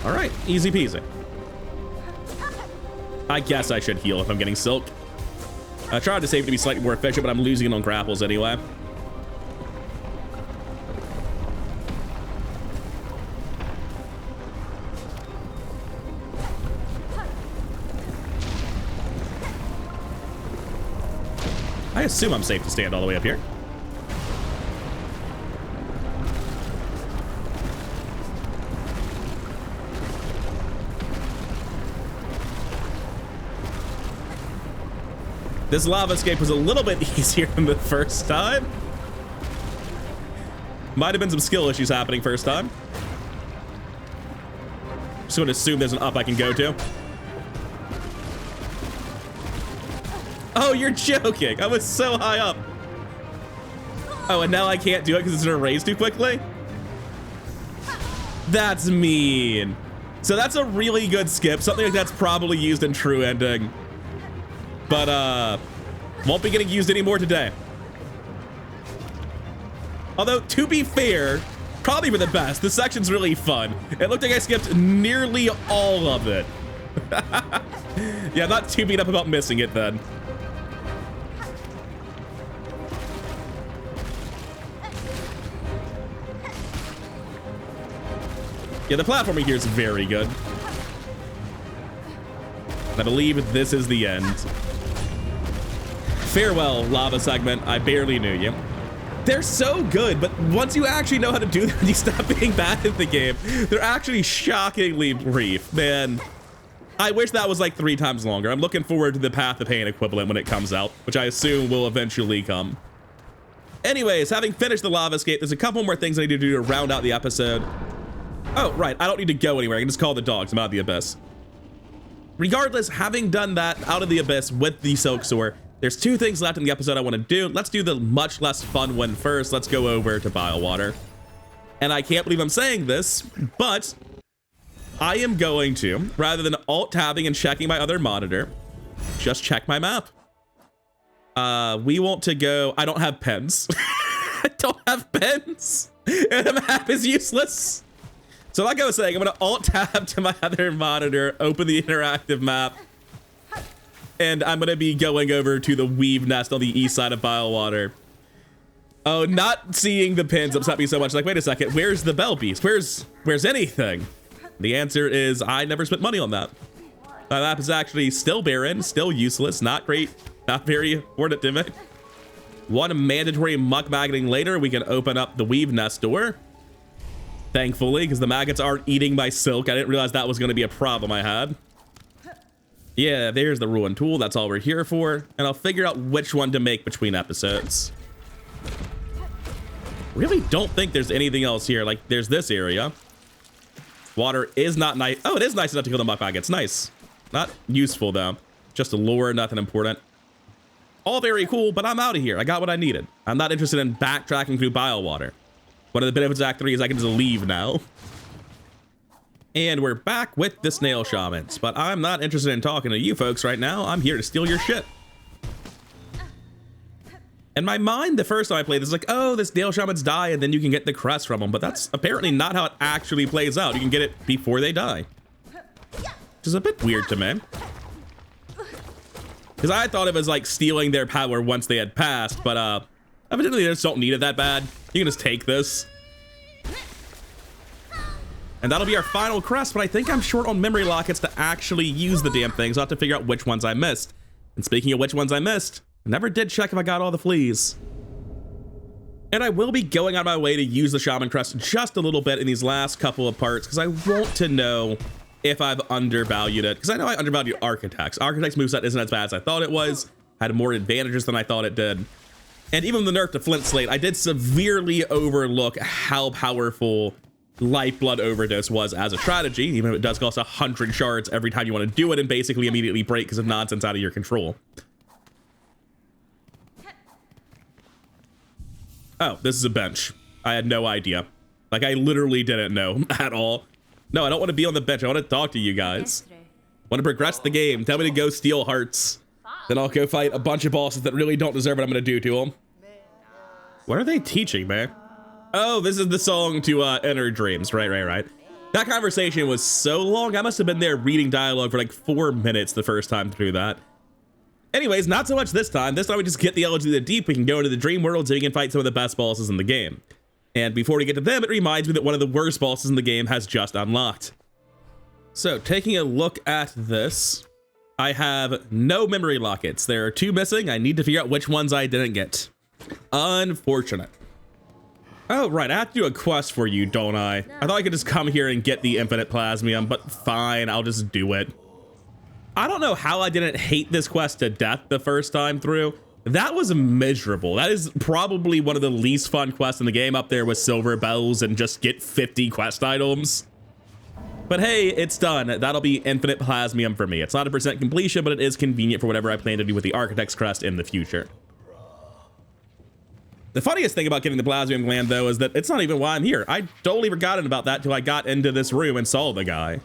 All right, easy peasy. I guess I should heal if I'm getting silk. I tried to save it to be slightly more efficient, but I'm losing it on grapples anyway. I assume I'm safe to stand all the way up here. This lava escape was a little bit easier than the first time. Might have been some skill issues happening first time. Just going to assume there's an up I can go to. Oh, you're joking. I was so high up. Oh, and now I can't do it because it's gonna raise too quickly? That's mean. So that's a really good skip. Something like that's probably used in True Ending. But, won't be getting used anymore today. Although, to be fair, probably for the best. This section's really fun. It looked like I skipped nearly all of it. Yeah, not too beat up about missing it then. Yeah, the platforming here is very good. I believe this is the end. Farewell, lava segment. I barely knew you. They're so good, but once you actually know how to do them, you stop being bad at the game. They're actually shockingly brief, man. I wish that was like 3 times longer. I'm looking forward to the Path of Pain equivalent when it comes out, which I assume will eventually come. Anyways, having finished the lava escape, there's a couple more things I need to do to round out the episode. Oh, right. I don't need to go anywhere. I can just call the dogs. I'm out of the abyss. Regardless, having done that out of the abyss with the Silksong, there's 2 things left in the episode I want to do. Let's do the much less fun one first. Let's go over to Bilewater. And I can't believe I'm saying this, but I am going to, rather than alt-tabbing and checking my other monitor, just check my map. We want to go... I don't have pens. I don't have pens. And the map is useless. So like I was saying, I'm going to alt-tab to my other monitor, open the interactive map, and I'm going to be going over to the Weave Nest on the east side of Bilewater. Oh, not seeing the pins upset me so much. Like, wait a second, where's the Bell Beast? Where's anything? The answer is I never spent money on that. My map is actually still barren, still useless, not great, not very important to me. One mandatory muck maggoting later, we can open up the Weave Nest door. Thankfully, because the maggots aren't eating my silk. I didn't realize that was going to be a problem I had. Yeah, there's the ruin tool. That's all we're here for. And I'll figure out which one to make between episodes. Really don't think there's anything else here. Like, there's this area. Water is not nice. Oh, it is nice enough to kill the muck maggots. Nice. Not useful, though. Just a lure, nothing important. All very cool, but I'm out of here. I got what I needed. I'm not interested in backtracking through Bilewater. One of the benefits of Act 3 is I can just leave now. And we're back with the Snail Shamans, but I'm not interested in talking to you folks right now. I'm here to steal your shit. In my mind, the first time I played this, like, oh, this Nail Shamans die, and then you can get the crest from them. But that's apparently not how it actually plays out. You can get it before they die. Which is a bit weird to me. Because I thought it was like stealing their power once they had passed, but evidently they just don't need it that bad. You can just take this. And that'll be our final crest, but I think I'm short on memory lockets to actually use the damn thing, so I'll have to figure out which ones I missed. And speaking of which ones I missed, I never did check if I got all the fleas. And I will be going out of my way to use the Shaman Crest just a little bit in these last couple of parts, because I want to know if I've undervalued it, because I know I undervalued Architect's. Architect's moveset isn't as bad as I thought it was, had more advantages than I thought it did. And even with the nerf to Flint Slate, I did severely overlook how powerful Lifeblood Overdose was as a strategy, even if it does cost 100 shards every time you want to do it and basically immediately break because of nonsense out of your control. Oh, this is a bench. I had no idea. Like, I literally didn't know at all. No, I don't want to be on the bench. I want to talk to you guys. Want to progress the game. Tell me to go steal hearts. Then I'll go fight a bunch of bosses that really don't deserve what I'm going to do to them. What are they teaching, man? Oh, this is the song to Enter Dreams. Right. That conversation was so long. I must have been there reading dialogue for like 4 minutes the first time through that. Anyways, not so much this time. This time we just get the Elegy of the Deep. We can go into the Dream World so we can fight some of the best bosses in the game. And before we get to them, it reminds me that one of the worst bosses in the game has just unlocked. So, taking a look at this, I have no memory lockets. There are 2 missing. I need to figure out which ones I didn't get. Unfortunate. Oh, right. I have to do a quest for you, don't I? I thought I could just come here and get the infinite plasmium, but fine, I'll just do it. I don't know how I didn't hate this quest to death the first time through. That was miserable. That is probably one of the least fun quests in the game, up there with Silver Bells and just get 50 quest items. But hey, it's done. That'll be infinite plasmium for me. It's not a % completion, but it is convenient for whatever I plan to do with the Architect's Crest in the future. The funniest thing about getting the plasmium gland, though, is that it's not even why I'm here. I totally forgotten about that till I got into this room and saw the guy.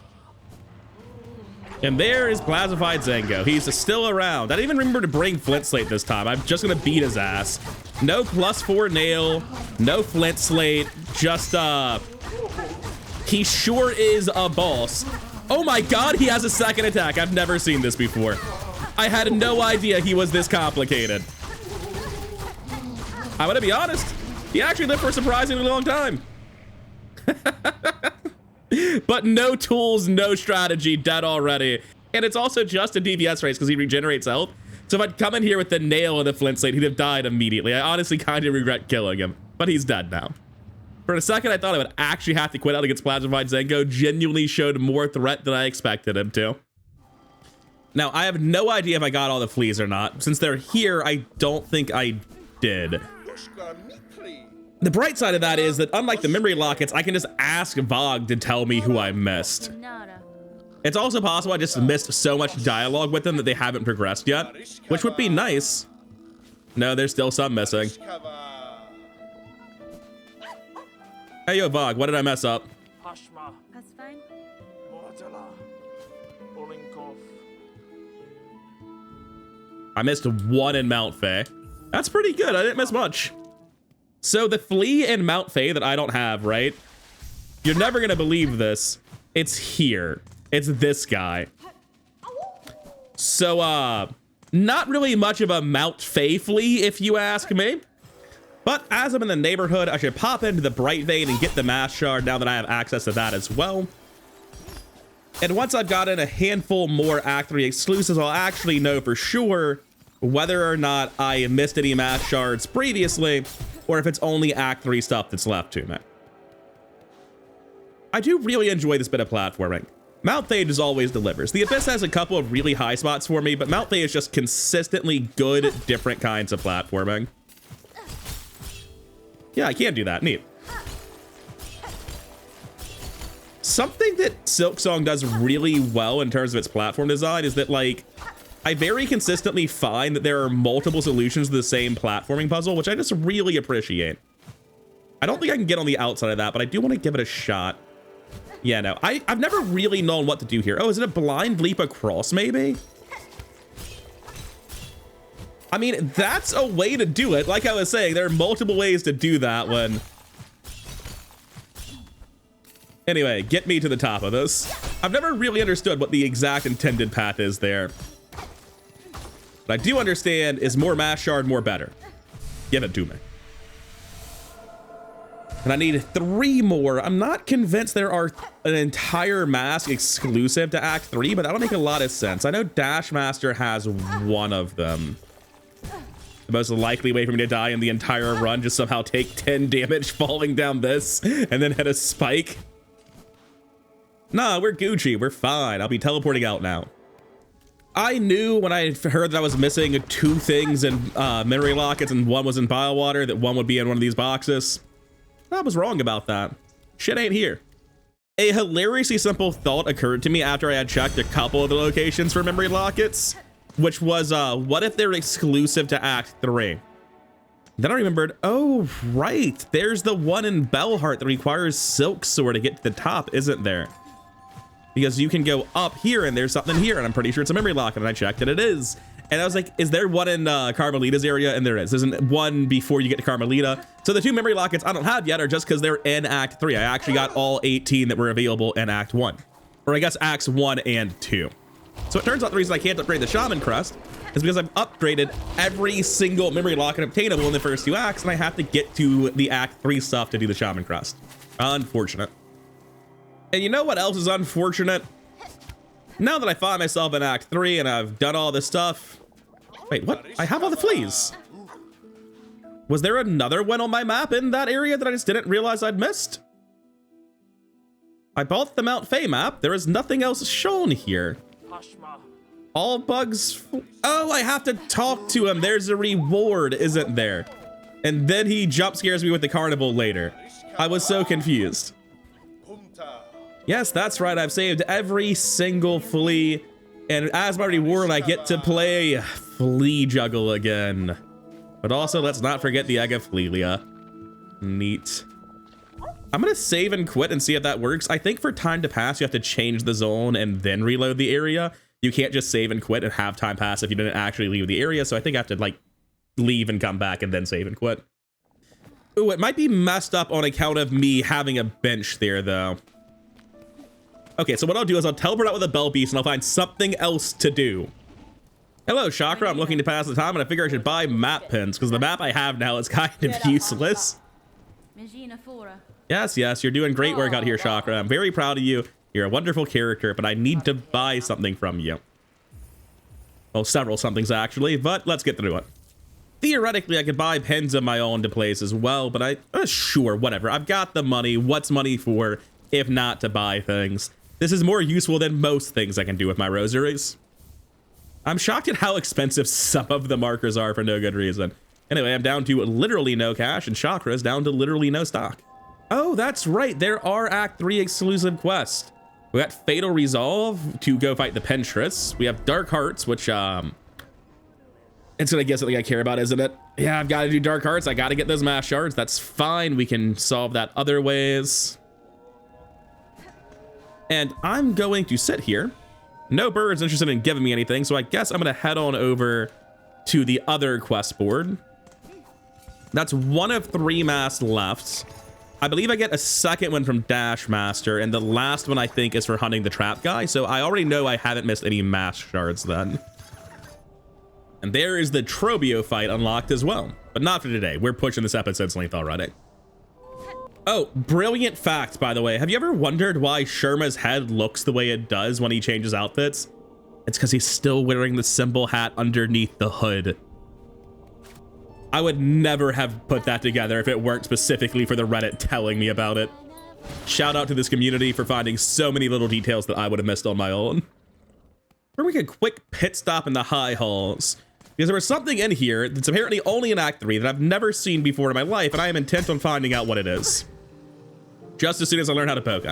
And there is Plasmified Zango. He's still around. I didn't even remember to bring Flint Slate this time. I'm just gonna beat his ass. No +4 nail, no Flint Slate, just he sure is a boss. Oh my god, he has a second attack. I've never seen this before. I had no idea he was this complicated. I'm gonna be honest, he actually lived for a surprisingly long time. But no tools, no strategy, dead already. And it's also just a DPS race because he regenerates health. So if I'd come in here with the nail and the Flint Slate, he'd have died immediately. I honestly kind of regret killing him, but he's dead now. For a second, I thought I would actually have to quit out against Plasmified Zango. Genuinely showed more threat than I expected him to. Now, I have no idea if I got all the fleas or not. Since they're here, I don't think I did. The bright side of that is that unlike the memory lockets, I can just ask Vogue to tell me who I missed. It's also possible I just missed so much dialogue with them that they haven't progressed yet, which would be nice. No, there's still some missing. Hey, yo, Vogue, what did I mess up? That's fine. I missed 1 in Mount Fae. That's pretty good. I didn't miss much. So the flea in Mount Fae that I don't have, right? You're never gonna believe this. It's here. It's this guy. So, not really much of a Mount Fae flea, if you ask me. But as I'm in the neighborhood, I should pop into the Bright Vein and get the Mass Shard now that I have access to that as well. And once I've gotten a handful more Act 3 exclusives, I'll actually know for sure whether or not I missed any Mass Shards previously, or if it's only Act 3 stuff that's left to me. I do really enjoy this bit of platforming. Mount Fae just always delivers. The Abyss has a couple of really high spots for me, but Mount Fae is just consistently good, different kinds of platforming. Yeah, I can do that. Neat. Something that Silksong does really well in terms of its platform design is that, like, I very consistently find that there are multiple solutions to the same platforming puzzle, which I just really appreciate. I don't think I can get on the outside of that, but I do want to give it a shot. Yeah, no, I've never really known what to do here. Oh, is it a blind leap across, maybe? I mean, that's a way to do it. Like I was saying, there are multiple ways to do that when... Anyway, get me to the top of this. I've never really understood what the exact intended path is there. What I do understand is more mass shard, more better. Give it to me. And I need 3 more. I'm not convinced there are an entire mask exclusive to Act 3, but that'll make a lot of sense. I know Dash Master has one of them. The most likely way for me to die in the entire run, just somehow take 10 damage falling down this and then hit a spike. Nah, we're Gucci. We're fine. I'll be teleporting out now. I knew when I heard that I was missing 2 things in memory lockets and one was in Biowater, that one would be in one of these boxes. I was wrong about that. Shit ain't here. A hilariously simple thought occurred to me after I had checked a couple of the locations for memory lockets, which was, what if they're exclusive to Act 3? Then I remembered, oh, right. There's the one in Bellheart that requires Silksong to get to the top, isn't there? Because you can go up here and there's something here, and I'm pretty sure it's a memory locket, and I checked and it is. And I was like, is there one in Carmelita's area? And there is. There's one before you get to Carmelita. So the 2 memory lockets I don't have yet are just because they're in Act 3. I actually got all 18 that were available in Act 1. Or I guess Acts 1 and 2. So it turns out the reason I can't upgrade the Shaman Crest is because I've upgraded every single memory locket obtainable in the first 2 acts, and I have to get to the Act 3 stuff to do the Shaman Crest. Unfortunate. And you know what else is unfortunate? Now that I find myself in Act 3 and I've done all this stuff... Wait, what? I have all the fleas. Was there another one on my map in that area that I just didn't realize I'd missed? I bought the Mount Fay map. There is nothing else shown here. All bugs... Oh, I have to talk to him. There's a reward, isn't there? And then he jump scares me with the carnival later. I was so confused. Yes, that's right. I've saved every single flea. And as my reward, I get to play Flea Juggle again. But also, let's not forget the Egg of Flelia. Neat. I'm going to save and quit and see if that works. I think for time to pass, you have to change the zone and then reload the area. You can't just save and quit and have time pass if you didn't actually leave the area. So I think I have to, like, leave and come back and then save and quit. Ooh, it might be messed up on account of me having a bench there, though. Okay, so what I'll do is I'll teleport out with a bell beast and I'll find something else to do. Hello, Chakra. I'm looking to pass the time and I figure I should buy map pins because the map I have now is kind of useless. Yes, you're doing great work out here, Chakra. I'm very proud of you. You're a wonderful character, but I need to buy something from you. Well, several somethings actually, but let's get through it. Theoretically, I could buy pins of my own to place as well, but sure, whatever. I've got the money. What's money for if not to buy things? This is more useful than most things I can do with my rosaries. I'm shocked at how expensive some of the markers are for no good reason. Anyway, I'm down to literally no cash and Chakra's down to literally no stock. Oh, that's right. There are Act 3 exclusive quests. We got Fatal Resolve to go fight the Pentress. We have Dark Hearts, which, it's gonna get something I care about, isn't it? Yeah, I've got to do Dark Hearts. I got to get those mass shards. That's fine. We can solve that other ways. And I'm going to sit here. No bird's interested in giving me anything, so I guess I'm going to head on over to the other quest board. That's 1 of 3 masks left. I believe I get a second one from Dash Master, and the last one I think is for hunting the trap guy, so I already know I haven't missed any mask shards then. And there is the Trobio fight unlocked as well, but not for today. We're pushing this episode's length already. Oh, brilliant fact, by the way. Have you ever wondered why Sherma's head looks the way it does when he changes outfits? It's because he's still wearing the symbol hat underneath the hood. I would never have put that together if it weren't specifically for the Reddit telling me about it. Shout out to this community for finding so many little details that I would have missed on my own. We're gonna make a quick pit stop in the high halls, because there was something in here that's apparently only in Act 3 that I've never seen before in my life, and I am intent on finding out what it is. Just as soon as I learn how to poke.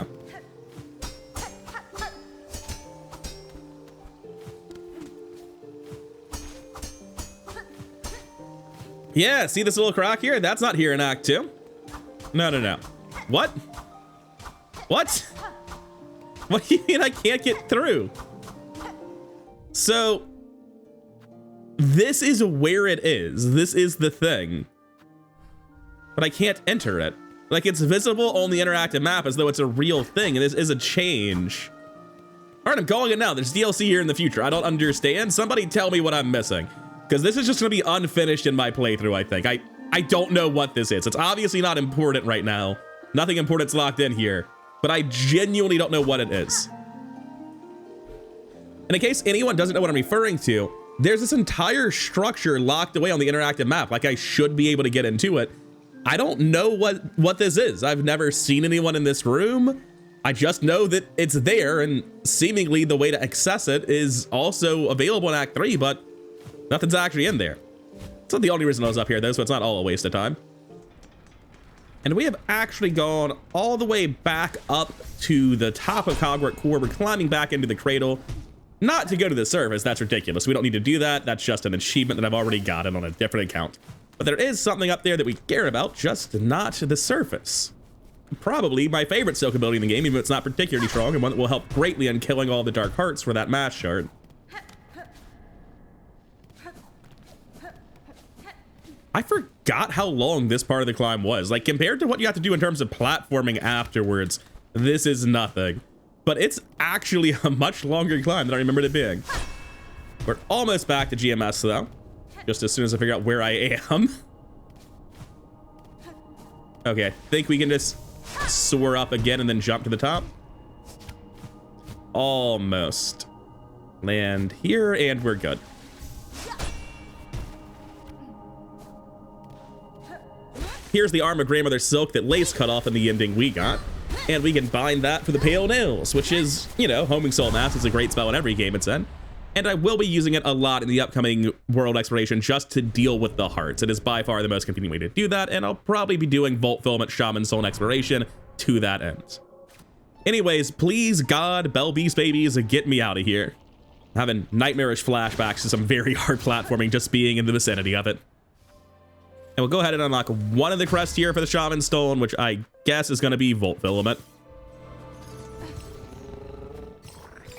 Yeah, see this little crack here? That's not here in Act 2. No. What? What? What do you mean I can't get through? So, this is where it is. This is the thing. But I can't enter it. Like, it's visible on the interactive map as though it's a real thing, and this is a change. All right, I'm calling it now. There's DLC here in the future. I don't understand. Somebody tell me what I'm missing, because this is just going to be unfinished in my playthrough, I think. I don't know what this is. It's obviously not important right now. Nothing important's locked in here, but I genuinely don't know what it is. And in case anyone doesn't know what I'm referring to, there's this entire structure locked away on the interactive map. Like, I should be able to get into it. I don't know what this is. I've never seen anyone in this room. I just know that it's there, and seemingly the way to access it is also available in Act 3, but nothing's actually in there. It's not the only reason I was up here, though, so it's not all a waste of time. And we have actually gone all the way back up to the top of Cogwart Core. We're climbing back into the cradle. Not to go to the surface, that's ridiculous. We don't need to do that. That's just an achievement that I've already gotten on a different account. But there is something up there that we care about, just not the surface. Probably my favorite Silk ability in the game, even if it's not particularly strong, and one that will help greatly in killing all the Dark Hearts for that mass shard. I forgot how long this part of the climb was. Like, compared to what you have to do in terms of platforming afterwards, this is nothing. But it's actually a much longer climb than I remembered it being. We're almost back to GMS, though. Just as soon as I figure out where I am. Okay, I think we can just soar up again and then jump to the top. Almost. Land here, and we're good. Here's the arm of Grandmother Silk that Lace cut off in the ending we got. And we can bind that for the Pale Nails, which is, you know, Homing Soul Mass is a great spell in every game it's in. And I will be using it a lot in the upcoming world exploration just to deal with the hearts. It is by far the most convenient way to do that, and I'll probably be doing Vault Filament Shaman Soul exploration to that end. Anyways, please God, Bell Beast babies, get me out of here. I'm having nightmarish flashbacks to some very hard platforming just being in the vicinity of it. And we'll go ahead and unlock one of the crests here for the Shaman Stone, which I guess is going to be Vault Filament.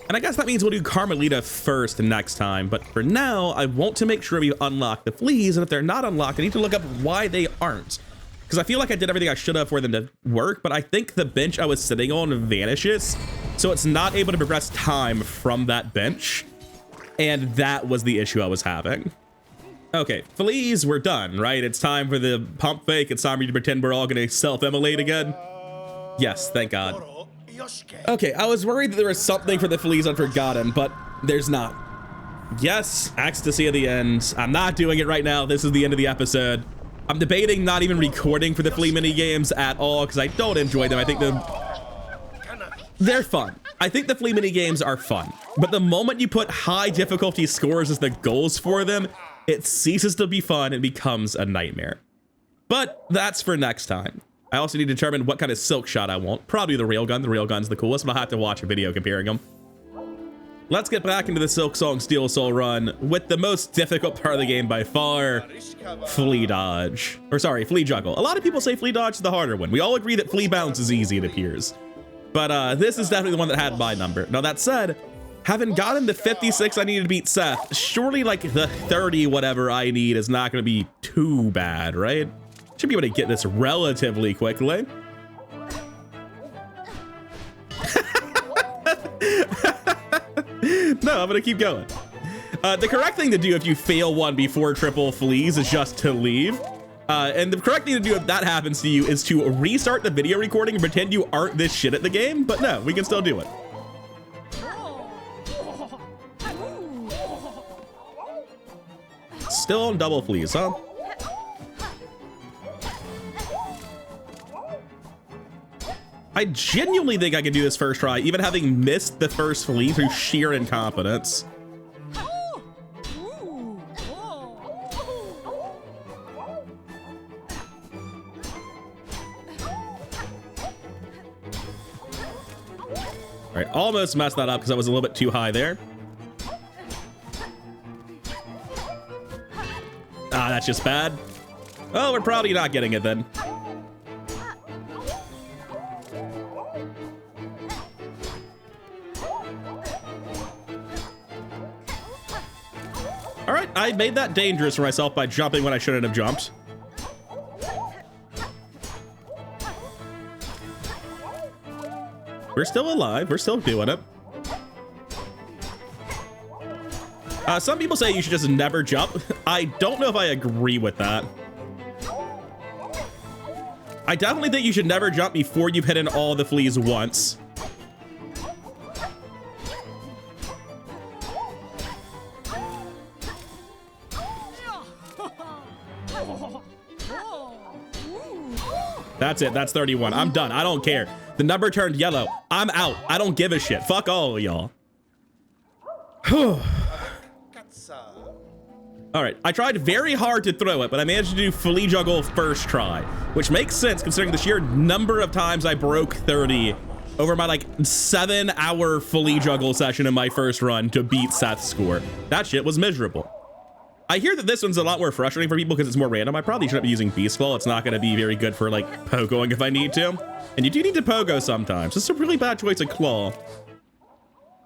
And I guess that means we'll do Carmelita first next time, but for now, I want to make sure we unlock the fleas, and if they're not unlocked, I need to look up why they aren't. Because I feel like I did everything I should have for them to work, but I think the bench I was sitting on vanishes, so it's not able to progress time from that bench, and that was the issue I was having. Okay, fleas, we're done, right? It's time for the pump fake. It's time for you to pretend we're all gonna self-immolate again. Yes, thank God. Okay, I was worried that there was something for the fleas Unforgotten, but there's not. Yes, ecstasy at the end. I'm not doing it right now. This is the end of the episode. I'm debating not even recording for the flea mini games at all because I don't enjoy them. I think they're fun. I think the flea mini games are fun, but the moment you put high difficulty scores as the goals for them, it ceases to be fun and becomes a nightmare. But that's for next time. I also need to determine what kind of silk shot I want. Probably the railgun. The railgun's the coolest, but I'll have to watch a video comparing them. Let's get back into the Silksong Steel Soul run with the most difficult part of the game by far, Flea Dodge. Or sorry, Flea Juggle. A lot of people say Flea Dodge is the harder one. We all agree that Flea Bounce is easy, it appears. But this is definitely the one that had my number. Now that said, having gotten the 56 I needed to beat Seth, surely like the 30 whatever I need is not going to be too bad, right? Should be able to get this relatively quickly. No, I'm gonna keep going. The correct thing to do if you fail one before triple fleas is just to leave. And the correct thing to do if that happens to you is to restart the video recording and pretend you aren't this shit at the game. But no, we can still do it. Still on double fleas, huh? I genuinely think I can do this first try, even having missed the first flea through sheer incompetence. All right, almost messed that up because I was a little bit too high there. Ah, that's just bad. Oh, we're probably not getting it then. I made that dangerous for myself by jumping when I shouldn't have jumped. We're still alive. We're still doing it. Some people say you should just never jump. I don't know if I agree with that. I definitely think you should never jump before you've hit in all the fleas once. That's it. That's 31. I'm done. I don't care. The number turned yellow. I'm out. I don't give a shit. Fuck all of y'all. All right, I tried very hard to throw it, but I managed to do flea juggle first try, which makes sense considering the sheer number of times I broke 30 over my like 7-hour flea juggle session in my first run to beat Seth's score. That shit was miserable. I hear that this one's a lot more frustrating for people because it's more random. I probably shouldn't be using Beast Claw. It's not going to be very good for like pogoing if I need to. And you do need to pogo sometimes. It's a really bad choice of claw.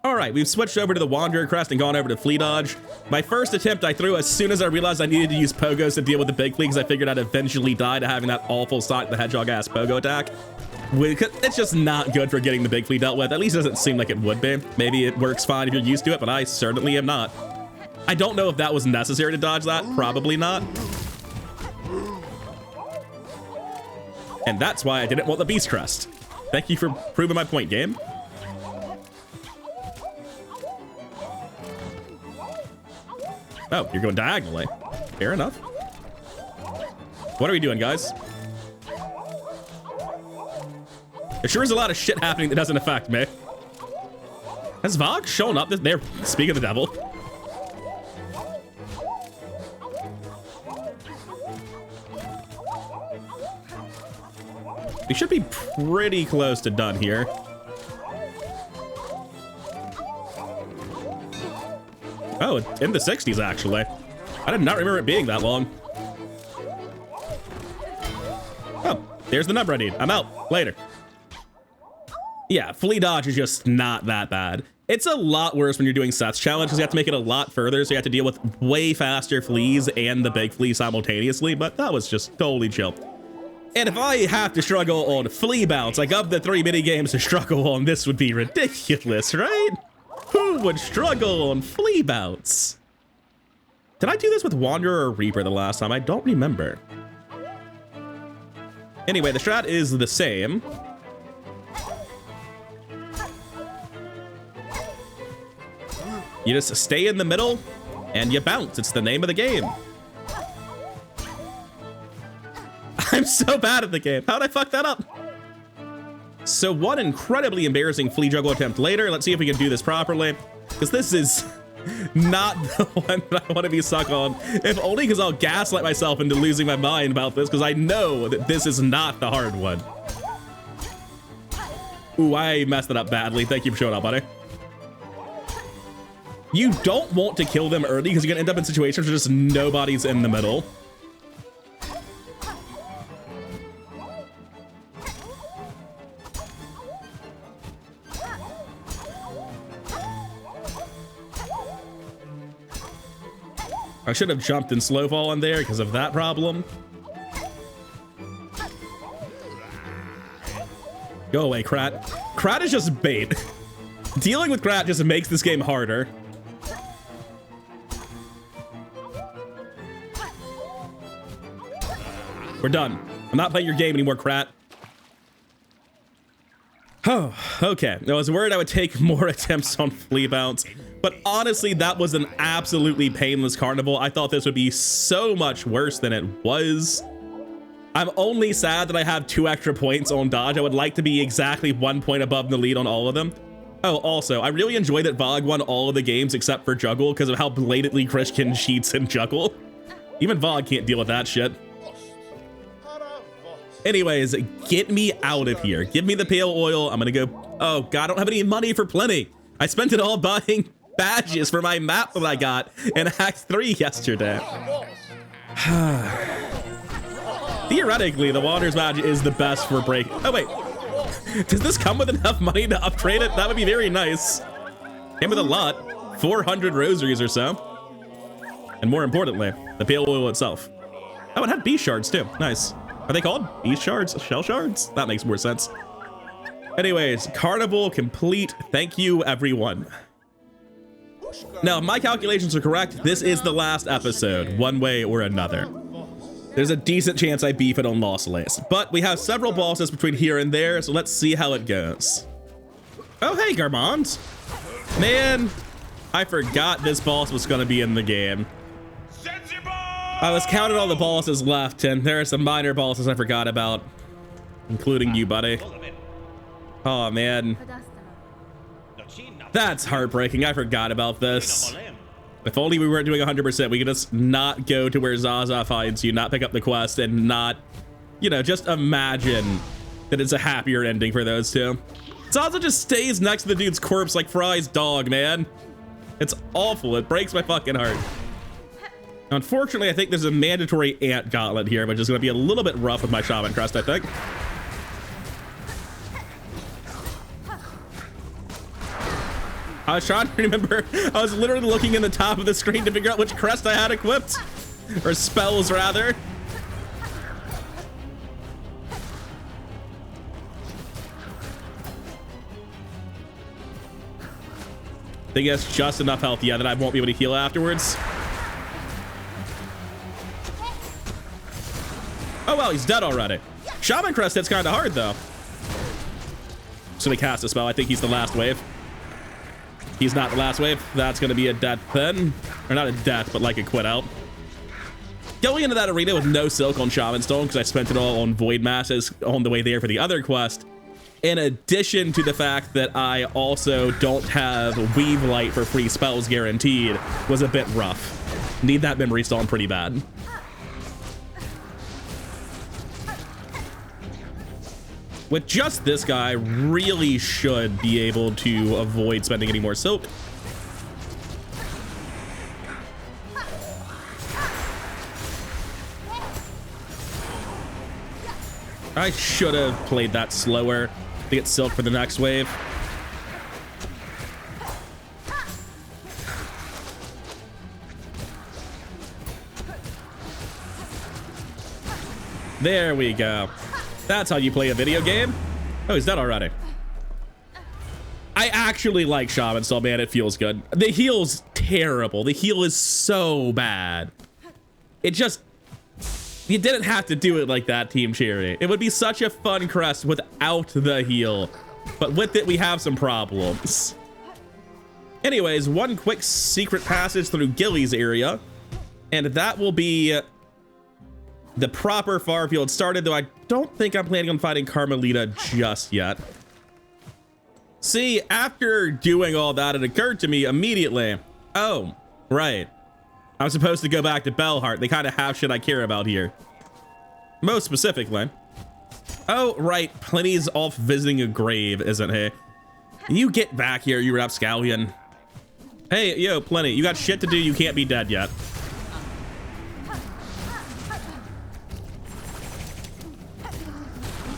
All right, we've switched over to the Wanderer Crest and gone over to Flea Dodge. My first attempt I threw as soon as I realized I needed to use pogos to deal with the big flea because I figured I'd eventually die to having that awful Sonic the Hedgehog-ass pogo attack. It's just not good for getting the big flea dealt with. At least it doesn't seem like it would be. Maybe it works fine if you're used to it, but I certainly am not. I don't know if that was necessary to dodge that. Probably not. And that's why I didn't want the Beast Crest. Thank you for proving my point, game. Oh, you're going diagonally. Fair enough. What are we doing, guys? There sure is a lot of shit happening that doesn't affect me. Has Vogue shown up there? Speak of the devil. We should be pretty close to done here. Oh, in the 60s, actually. I did not remember it being that long. Oh, there's the number I need. I'm out. Later. Yeah, Flea Dodge is just not that bad. It's a lot worse when you're doing Seth's challenge because you have to make it a lot further, so you have to deal with way faster fleas and the big flea simultaneously, but that was just totally chill. And if I have to struggle on Flea Bounce, like of the 3 mini games to struggle on, this would be ridiculous, right? Who would struggle on Flea Bounce? Did I do this with Wanderer or Reaper the last time? I don't remember. Anyway, the strat is the same. You just stay in the middle and you bounce. It's the name of the game. I'm so bad at the game. How'd I fuck that up? So one incredibly embarrassing flea juggle attempt later. Let's see if we can do this properly, because this is not the one that I want to be stuck on, if only because I'll gaslight myself into losing my mind about this, because I know that this is not the hard one. Ooh, I messed it up badly. Thank you for showing up, buddy. You don't want to kill them early because you're gonna end up in situations where just nobody's in the middle. I should have jumped in slow fall in there because of that problem. Go away, Krat. Krat is just bait. Dealing with Krat just makes this game harder. We're done. I'm not playing your game anymore, Krat. Oh, okay. I was worried I would take more attempts on Flea Bounce, but honestly, that was an absolutely painless carnival. I thought this would be so much worse than it was. I'm only sad that I have 2 extra points on dodge. I would like to be exactly 1 point above the lead on all of them. Oh, also, I really enjoy that Vogue won all of the games except for Juggle because of how blatantly Christian cheats in Juggle. Even Vogue can't deal with that shit. Anyways, get me out of here. Give me the pale oil. I'm gonna go. Oh god, I don't have any money for plenty. I spent it all buying badges for my map that I got in Act 3 yesterday. Theoretically, the Wanderer's badge is the best for break. Oh wait, does this come with enough money to upgrade it? That would be very nice. Came with a lot, 400 rosaries or so. And more importantly, the pale oil itself. Oh, it had beast shards too. Nice. Are they called beast shards? Shell shards? That makes more sense. Anyways, carnival complete. Thank you, everyone. Now, if my calculations are correct, this is the last episode, one way or another. There's a decent chance I beef it on Lost Lace, but we have several bosses between here and there, so let's see how it goes. Oh, hey, Garmond. Man, I forgot this boss was going to be in the game. I was counting all the bosses left, and there are some minor bosses I forgot about, including you, buddy. Oh, man. That's heartbreaking. I forgot about this. If only we weren't doing 100%, we could just not go to where Zaza finds you, not pick up the quest, and not, you know, just imagine that it's a happier ending for those two. Zaza just stays next to the dude's corpse like Fry's dog, man. It's awful. It breaks my fucking heart. Unfortunately, I think there's a mandatory ant gauntlet here, which is going to be a little bit rough with my Shaman Crest, I think. I was trying to remember. I was literally looking in the top of the screen to figure out which crest I had equipped. Or spells, rather. I think he has just enough health, yeah, that I won't be able to heal afterwards. Oh, well, he's dead already. Shaman Crest hits kind of hard, though. Just gonna cast a spell. I think he's the last wave. He's not the last wave. That's gonna be a death then. Or not a death, but like a quit out. Going into that arena with no silk on Shaman Stone, because I spent it all on Void Masses on the way there for the other quest. In addition to the fact that I also don't have Weave Light for free spells guaranteed, was a bit rough. Need that memory stone pretty bad. With just this guy, really should be able to avoid spending any more silk. I should have played that slower to get silk for the next wave. There we go. That's how you play a video game. Oh, he's dead already. I actually like Shaman Stone, man. It feels good. The heal's terrible. The heal is so bad. It just... You didn't have to do it like that, Team Cherry. It would be such a fun crest without the heal. But with it, we have some problems. Anyways, one quick secret passage through Gilly's area. And that will be the proper Farfield started, though I don't think I'm planning on fighting Carmelita just yet. See, after doing all that, it occurred to me immediately. Oh, right. I'm supposed to go back to Bellheart. They kind of have shit I care about here. Most specifically. Oh, right. Plenty's off visiting a grave, isn't he? You get back here, you rapscallion. Hey, yo, Plenty. You got shit to do. You can't be dead yet.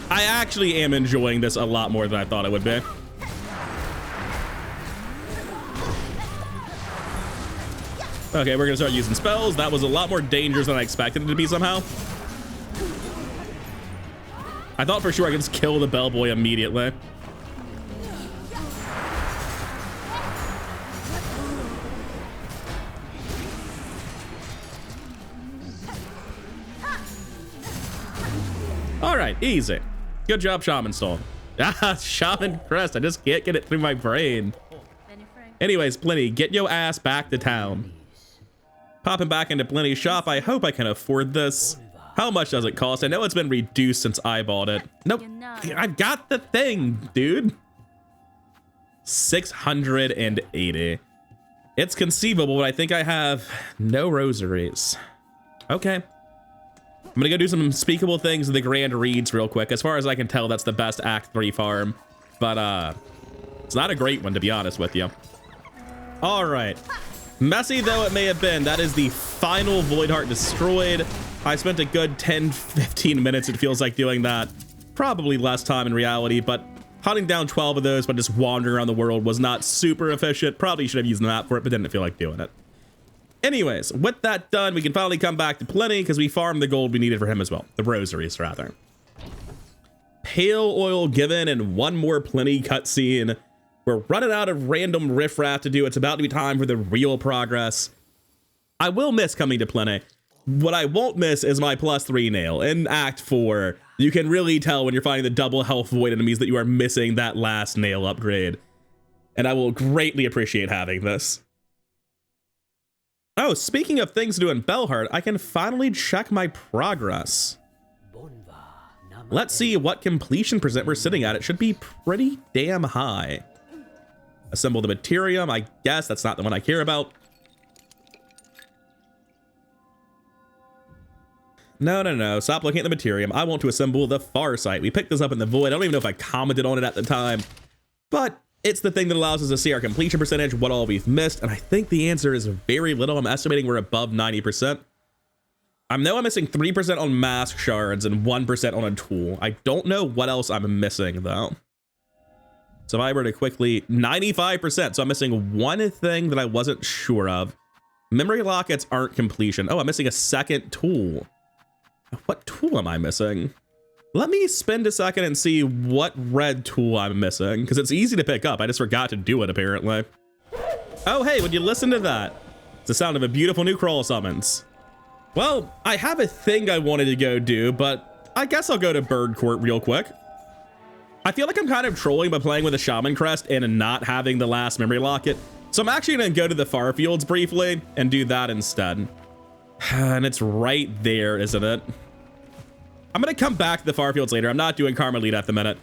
I actually am enjoying this a lot more than I thought it would be. Okay, we're gonna start using spells. That was a lot more dangerous than I expected it to be somehow. I thought for sure I could just kill the bellboy immediately. All right, easy. Good job, Shaman Stone. Ah, Shaman Crest. I just can't get it through my brain. Anyways, Plenty, get your ass back to town. Popping back into Plenty's shop. I hope I can afford this. How much does it cost? I know it's been reduced since I bought it. Nope. I got the thing, dude. 680. It's conceivable, but I think I have no rosaries. Okay. I'm gonna go do some unspeakable things in the Grand Reeds real quick. As far as I can tell, that's the best Act 3 farm. But, it's not a great one, to be honest with you. All right. Messy though it may have been, that is the final Void Heart destroyed. I spent a good 10-15 minutes, it feels like, doing that. Probably less time in reality, but hunting down 12 of those but just wandering around the world was not super efficient. Probably should have used the map for it, but didn't feel like doing it. Anyways, with that done, we can finally come back to Plenty because we farmed the gold we needed for him as well. The rosaries, rather. Pale oil given and one more Plenty cutscene. We're running out of random riffraff to do. It's about to be time for the real progress. I will miss coming to Plenty. What I won't miss is my +3 nail. In Act 4, you can really tell when you're fighting the double health void enemies that you are missing that last nail upgrade. And I will greatly appreciate having this. Oh, speaking of things to do in Bellheart, I can finally check my progress. Let's see what completion percent we're sitting at. It should be pretty damn high. Assemble the Materium. I guess that's not the one I care about. No. Stop looking at the Materium. I want to assemble the Farsight. We picked this up in the Void. I don't even know if I commented on it at the time, but it's the thing that allows us to see our completion percentage, what all we've missed, and I think the answer is very little. I'm estimating we're above 90%. I know I'm missing 3% on mask shards and 1% on a tool. I don't know what else I'm missing, though. So if I were to quickly, 95%. So I'm missing one thing that I wasn't sure of. Memory lockets aren't completion. Oh, I'm missing a second tool. What tool am I missing? Let me spend a second and see what red tool I'm missing, because it's easy to pick up. I just forgot to do it, apparently. Oh, hey, would you listen to that? It's the sound of a beautiful new crawl summons. Well, I have a thing I wanted to go do, but I guess I'll go to Bird Court real quick. I feel like I'm kind of trolling by playing with a Shaman Crest and not having the last memory locket. So I'm actually going to go to the Far Fields briefly and do that instead. And it's right there, isn't it? I'm going to come back to the Far Fields later. I'm not doing Carmelita at the minute.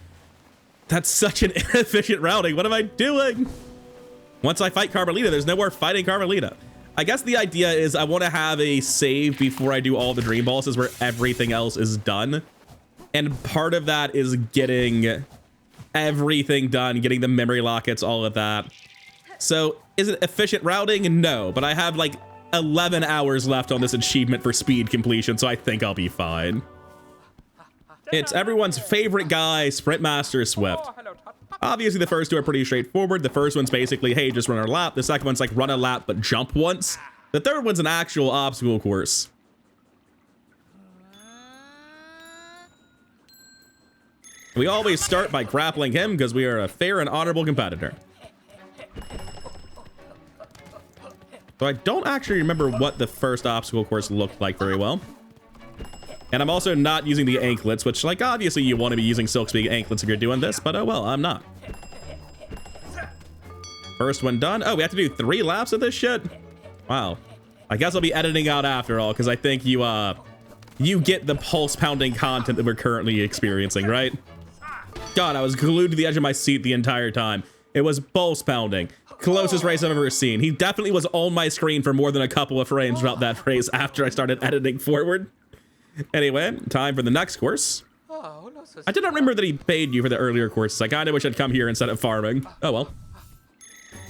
That's such an inefficient routing. What am I doing? Once I fight Carmelita, there's no more fighting Carmelita. I guess the idea is I want to have a save before I do all the dream bosses where everything else is done. And part of that is getting everything done, getting the memory lockets, all of that. So is it efficient routing? No, but I have like 11 hours left on this achievement for speed completion, so I think I'll be fine. It's everyone's favorite guy, Sprint Master Swift. Obviously, the first two are pretty straightforward. The first one's basically, hey, just run a lap. The second one's like, run a lap, but jump once. The third one's an actual obstacle course. We always start by grappling him because we are a fair and honorable competitor. So I don't actually remember what the first obstacle course looked like very well. And I'm also not using the anklets, which, like, obviously you want to be using Silksong anklets if you're doing this, but oh well, I'm not. First one done. Oh, we have to do 3 laps of this shit? Wow. I guess I'll be editing out after all, because I think you get the pulse-pounding content that we're currently experiencing, right? God, I was glued to the edge of my seat the entire time. It was pulse-pounding. Closest race I've ever seen. He definitely was on my screen for more than a couple of frames throughout that race after I started editing forward. Anyway, time for the next course. I did not remember that he paid you for the earlier courses. I kind of wish I'd come here instead of farming. Oh well.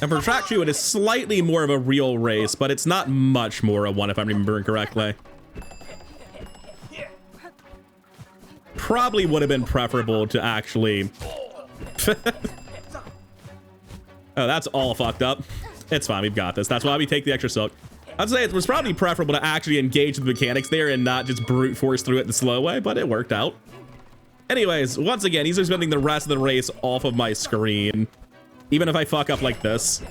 And for track 2, it is slightly more of a real race, but it's not much more a one if I'm remembering correctly. Probably would have been preferable to actually... Oh, that's all fucked up. It's fine, we've got this. That's why we take the extra silk. I'd say it was probably preferable to actually engage the mechanics there and not just brute force through it the slow way, but it worked out. Anyways, once again, he's spending the rest of the race off of my screen. Even if I fuck up like this.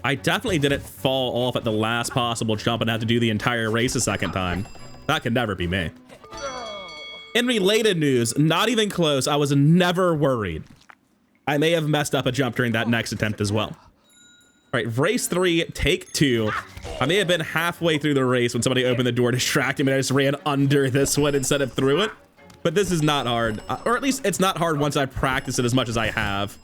I definitely didn't fall off at the last possible jump and have to do the entire race a second time. That could never be me. In related news, not even close, I was never worried. I may have messed up a jump during that next attempt as well. All right, race 3, take 2. I may have been halfway through the race when somebody opened the door, distracted me, and I just ran under this one instead of through it. But this is not hard, or at least it's not hard once I practice it as much as I have.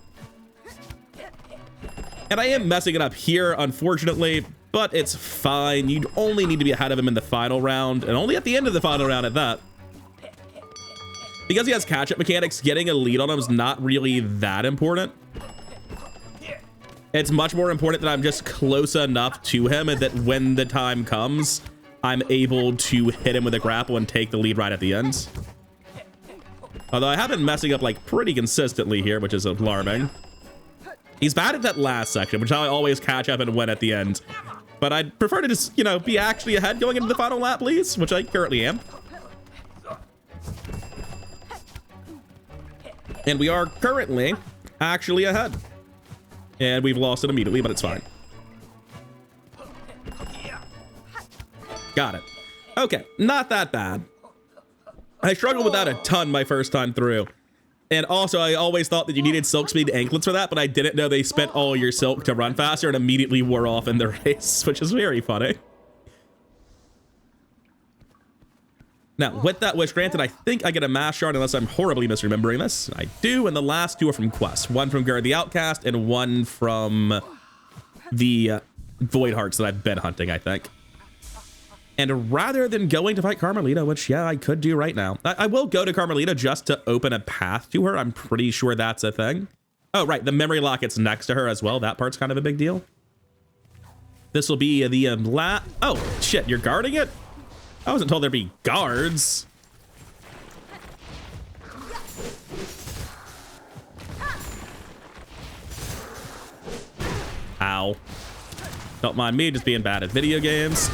And I am messing it up here, unfortunately, but it's fine. You only need to be ahead of him in the final round, and only at the end of the final round at that. Because he has catch-up mechanics, getting a lead on him is not really that important. It's much more important that I'm just close enough to him and that when the time comes, I'm able to hit him with a grapple and take the lead right at the end. Although I have been messing up like pretty consistently here, which is alarming. He's bad at that last section, which I always catch up and win at the end. But I'd prefer to just, you know, be actually ahead going into the final lap, please, which I currently am. And we are currently actually ahead. And we've lost it immediately, but it's fine. Got it. Okay, not that bad. I struggled with that a ton my first time through. And also, I always thought that you needed silk speed anklets for that, but I didn't know they spent all your silk to run faster and immediately wore off in the race, which is very funny. Now, with that wish granted, I think I get a mass shard unless I'm horribly misremembering this. I do, and the last two are from quests. One from Gerd the Outcast and one from the Void Hearts that I've been hunting, I think. And rather than going to fight Carmelita, which, yeah, I could do right now, I will go to Carmelita just to open a path to her. I'm pretty sure that's a thing. Oh, right. The memory locket's next to her as well. That part's kind of a big deal. This will be the oh, shit. You're guarding it? I wasn't told there'd be guards. Ow. Don't mind me just being bad at video games.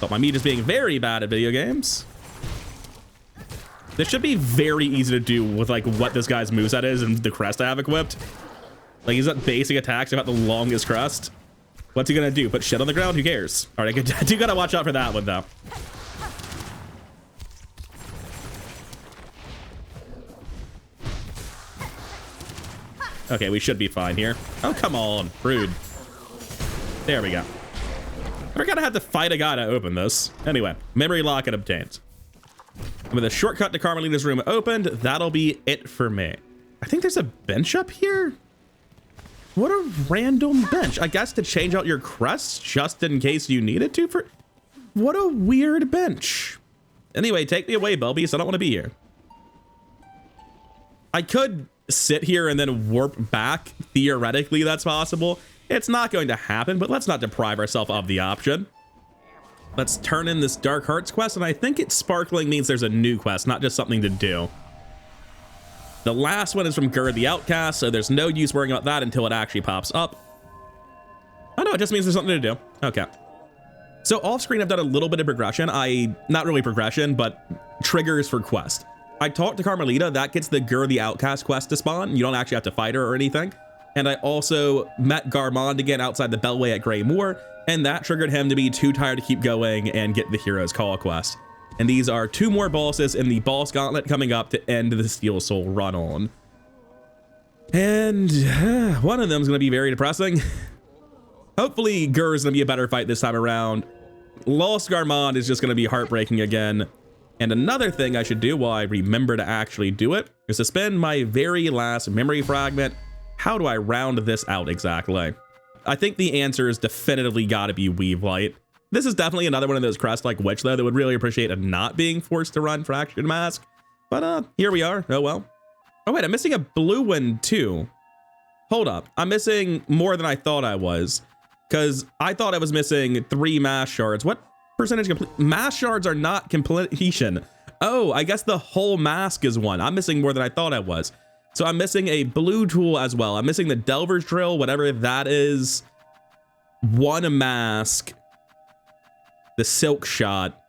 Don't mind me just being very bad at video games. This should be very easy to do with like what this guy's moveset is and the crest I have equipped. Like he's got basic attacks about the longest crest. What's he gonna do? Put shit on the ground? Who cares? All right, I do gotta watch out for that one though. Okay, we should be fine here. Oh, come on, rude. There we go. We're gonna have to fight a guy to open this. Anyway, memory locket obtained. And with a shortcut to Carmelita's room opened, that'll be it for me. I think there's a bench up here. What a random bench. I guess to change out your crest just in case you needed to for... What a weird bench. Anyway, take me away, Belbies. I don't want to be here. I could sit here and then warp back. Theoretically, that's possible. It's not going to happen, but let's not deprive ourselves of the option. Let's turn in this Dark Hearts quest, and I think it's sparkling means there's a new quest, not just something to do. The last one is from Gerd the Outcast, so there's no use worrying about that until it actually pops up. Oh no, it just means there's something to do. Okay. So off screen, I've done a little bit of progression. Not really progression, but triggers for quest. I talked to Carmelita, that gets the Gerd the Outcast quest to spawn. You don't actually have to fight her or anything. And I also met Garmond again outside the Beltway at Grey Moor, and that triggered him to be too tired to keep going and get the Hero's Call quest. And these are two more bosses in the boss gauntlet coming up to end the Steel Soul run on. And one of them is going to be very depressing. Hopefully Gur's going to be a better fight this time around. Lost Garmond is just going to be heartbreaking again. And another thing I should do while I remember to actually do it is to spend my very last memory fragment. How do I round this out exactly? I think the answer is definitively got to be Weave Light. This is definitely another one of those crests like Witch, though, that would really appreciate a not being forced to run Fractured Mask. But here we are. Oh, well. Oh, wait, I'm missing a blue one, too. Hold up. I'm missing more than I thought I was, because I thought I was missing 3 mass shards. What percentage complete? Mass shards are not completion. Oh, I guess the whole mask is 1. I'm missing more than I thought I was. So I'm missing a blue tool as well. I'm missing the Delver's Drill, whatever that is. 1 mask. The Silk Shot.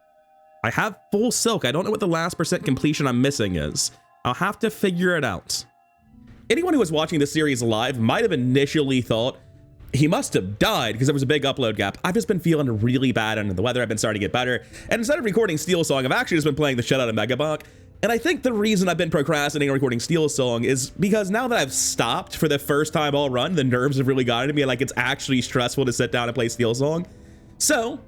I have full silk. I don't know what the last % completion I'm missing is. I'll have to figure it out. Anyone who was watching this series live might have initially thought he must have died because there was a big upload gap. I've just been feeling really bad under the weather. I've been starting to get better. And instead of recording Silksong, I've actually just been playing the shit out of Megabonk. And I think the reason I've been procrastinating on recording Silksong is because now that I've stopped for the first time all run, the nerves have really gotten to me. Like, it's actually stressful to sit down and play Silksong. So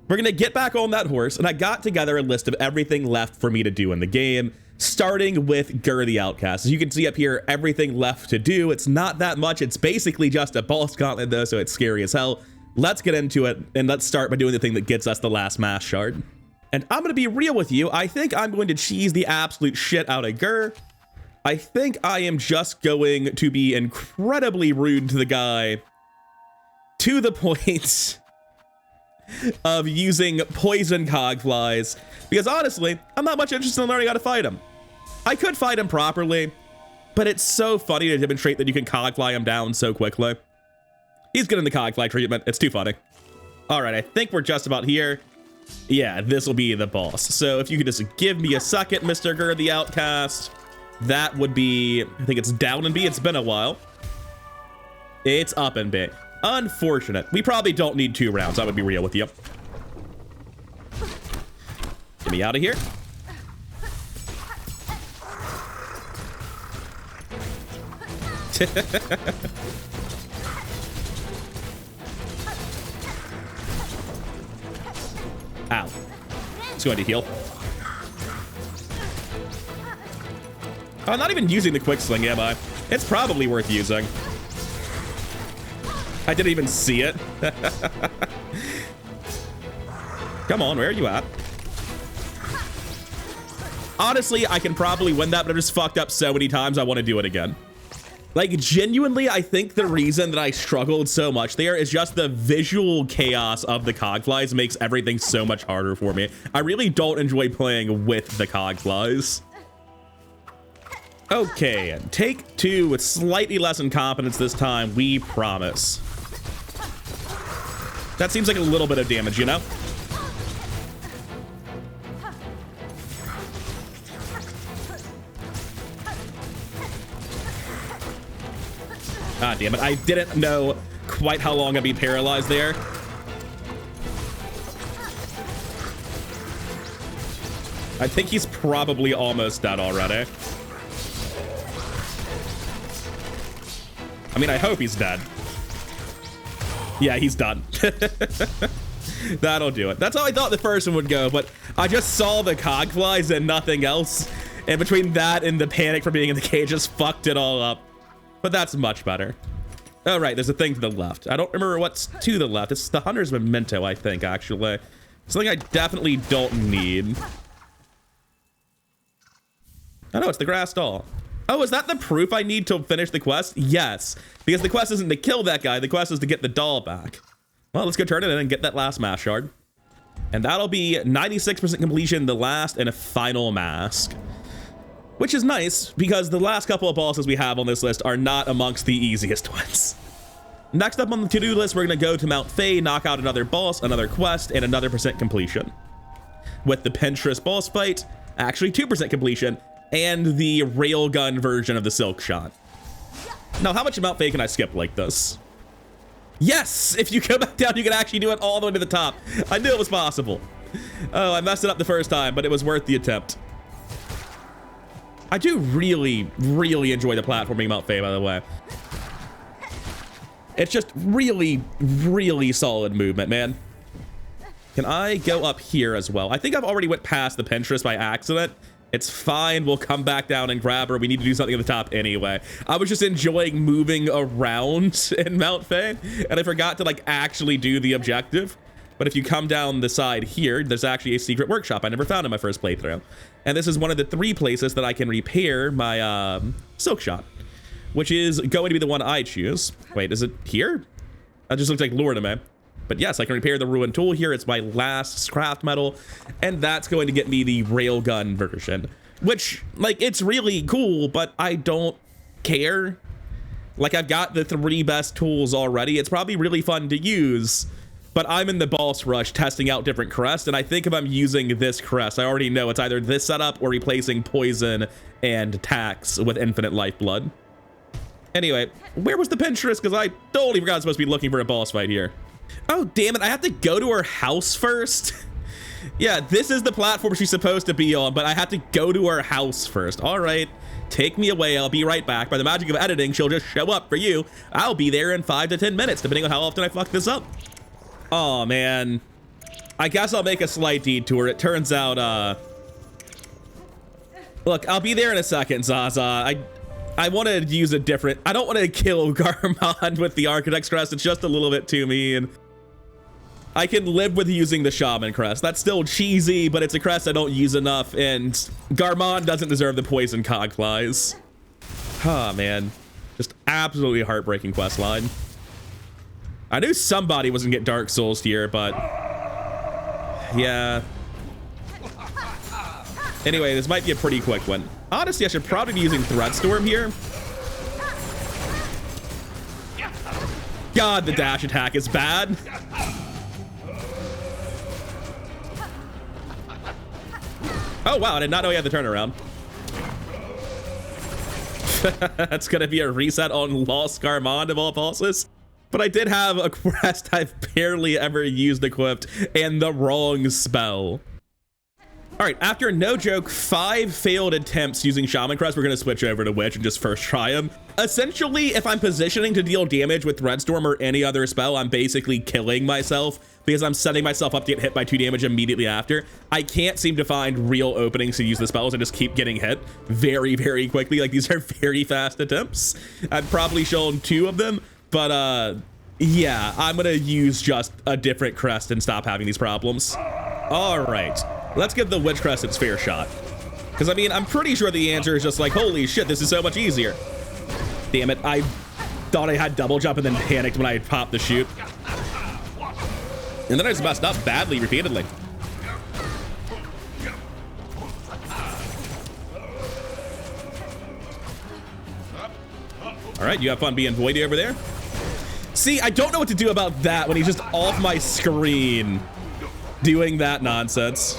we're gonna get back on that horse, and I got together a list of everything left for me to do in the game, starting with Gerd the Outcast. As you can see up here, everything left to do. It's not that much. It's basically just a boss gauntlet, though, so it's scary as hell. Let's get into it, and let's start by doing the thing that gets us the last mass shard. And I'm gonna be real with you. I think I'm going to cheese the absolute shit out of Gur. I think I am just going to be incredibly rude to the guy to the point of using poison cogflies, because honestly, I'm not much interested in learning how to fight him. I could fight him properly, but it's so funny to demonstrate that you can cogfly him down so quickly. He's getting the cogfly treatment. It's too funny. All right, I think we're just about here. Yeah, this will be the boss. So if you could just give me a second, Mr. Gur the Outcast, that would be, I think it's down and B. It's been a while. It's up and B. Unfortunate. We probably don't need 2 rounds. I would be real with you. Get me out of here. Ow. It's going to heal. Oh, I'm not even using the quick sling, am I? It's probably worth using. I didn't even see it. Come on, where are you at? Honestly, I can probably win that, but I just fucked up so many times I want to do it again. Like, genuinely, I think the reason that I struggled so much there is just the visual chaos of the cogflies makes everything so much harder for me. I really don't enjoy playing with the cogflies. Okay, take 2 with slightly less incompetence this time, we promise. That seems like a little bit of damage, you know? Ah, damn it. I didn't know quite how long I'd be paralyzed there. I think he's probably almost dead already. I mean, I hope he's dead. Yeah, he's done. That'll do it. That's how I thought the first one would go, but I just saw the cogflies and nothing else. And between that and the panic from being in the cage just fucked it all up. But that's much better. Oh, right, there's a thing to the left. I don't remember what's to the left. It's the Hunter's Memento, I think, actually. Something I definitely don't need. Oh, no, it's the grass doll. Oh, is that the proof I need to finish the quest? Yes, because the quest isn't to kill that guy. The quest is to get the doll back. Well, let's go turn it in and get that last mask shard. And that'll be 96% completion, the last and a final mask. Which is nice, because the last couple of bosses we have on this list are not amongst the easiest ones. Next up on the to-do list, we're going to go to Mount Fae, knock out another boss, another quest, and another % completion. With the Pinterest boss fight, actually 2% completion, and the railgun version of the Silk Shot. Now, how much of Mount Fae can I skip like this? Yes! If you go back down, you can actually do it all the way to the top. I knew it was possible. Oh, I messed it up the first time, but it was worth the attempt. I do really, really enjoy the platforming Mount Fae, by the way. It's just really, really solid movement, man. Can I go up here as well? I think I've already went past the Pinterest by accident. It's fine. We'll come back down and grab her. We need to do something at the top anyway. I was just enjoying moving around in Mount Fae, and I forgot to, like, actually do the objective. But if you come down the side here, there's actually a secret workshop I never found in my first playthrough. And this is one of the 3 places that I can repair my Silk Shot, which is going to be the one I choose. Wait, is it here? That just looks like lore to me. But yes, I can repair the ruined tool here. It's my last craft metal, and that's going to get me the railgun version, which, like, it's really cool, but I don't care. Like, I've got the 3 best tools already. It's probably really fun to use, but I'm in the boss rush testing out different crests, and I think if I'm using this crest, I already know it's either this setup or replacing poison and tax with infinite lifeblood. Anyway, where was the Pinterest? Because I totally forgot I was supposed to be looking for a boss fight here. Oh, damn it. I have to go to her house first. Yeah, this is the platform she's supposed to be on, but I have to go to her house first. All right, take me away. I'll be right back. By the magic of editing, she'll just show up for you. I'll be there in 5 to 10 minutes, depending on how often I fuck this up. Oh, man. I guess I'll make a slight detour. It turns out, look, I'll be there in a second, Zaza. I want to use a different... I don't want to kill Garmon with the Architect's Crest. It's just a little bit too mean. I can live with using the Shaman Crest. That's still cheesy, but it's a crest I don't use enough, and Garmon doesn't deserve the poison cogflies. Oh, man. Just absolutely heartbreaking quest line. I knew somebody was going to get Dark Souls here, but... yeah. Anyway, this might be a pretty quick one. Honestly, I should probably be using Threadstorm here. God, the dash attack is bad. Oh, wow. I did not know he had the turnaround. That's going to be a reset on Lost Garmond of all bosses. But I did have a quest I've barely ever used equipped and the wrong spell. All right, after no joke, 5 failed attempts using Shaman Crest, we're going to switch over to Witch and just first try him. Essentially, if I'm positioning to deal damage with Threadstorm or any other spell, I'm basically killing myself because I'm setting myself up to get hit by 2 damage immediately after. I can't seem to find real openings to use the spells. I just keep getting hit very, very quickly. Like, these are very fast attempts. I've probably shown 2 of them, but yeah, I'm going to use just a different crest and stop having these problems. All right. Let's give the Witch Crest its fair shot. Because, I mean, I'm pretty sure the answer is just like, holy shit, this is so much easier. Damn it, I thought I had double jump and then panicked when I popped the chute. And then I just messed up badly repeatedly. All right, you have fun being voidy over there. See, I don't know what to do about that when he's just off my screen doing that nonsense.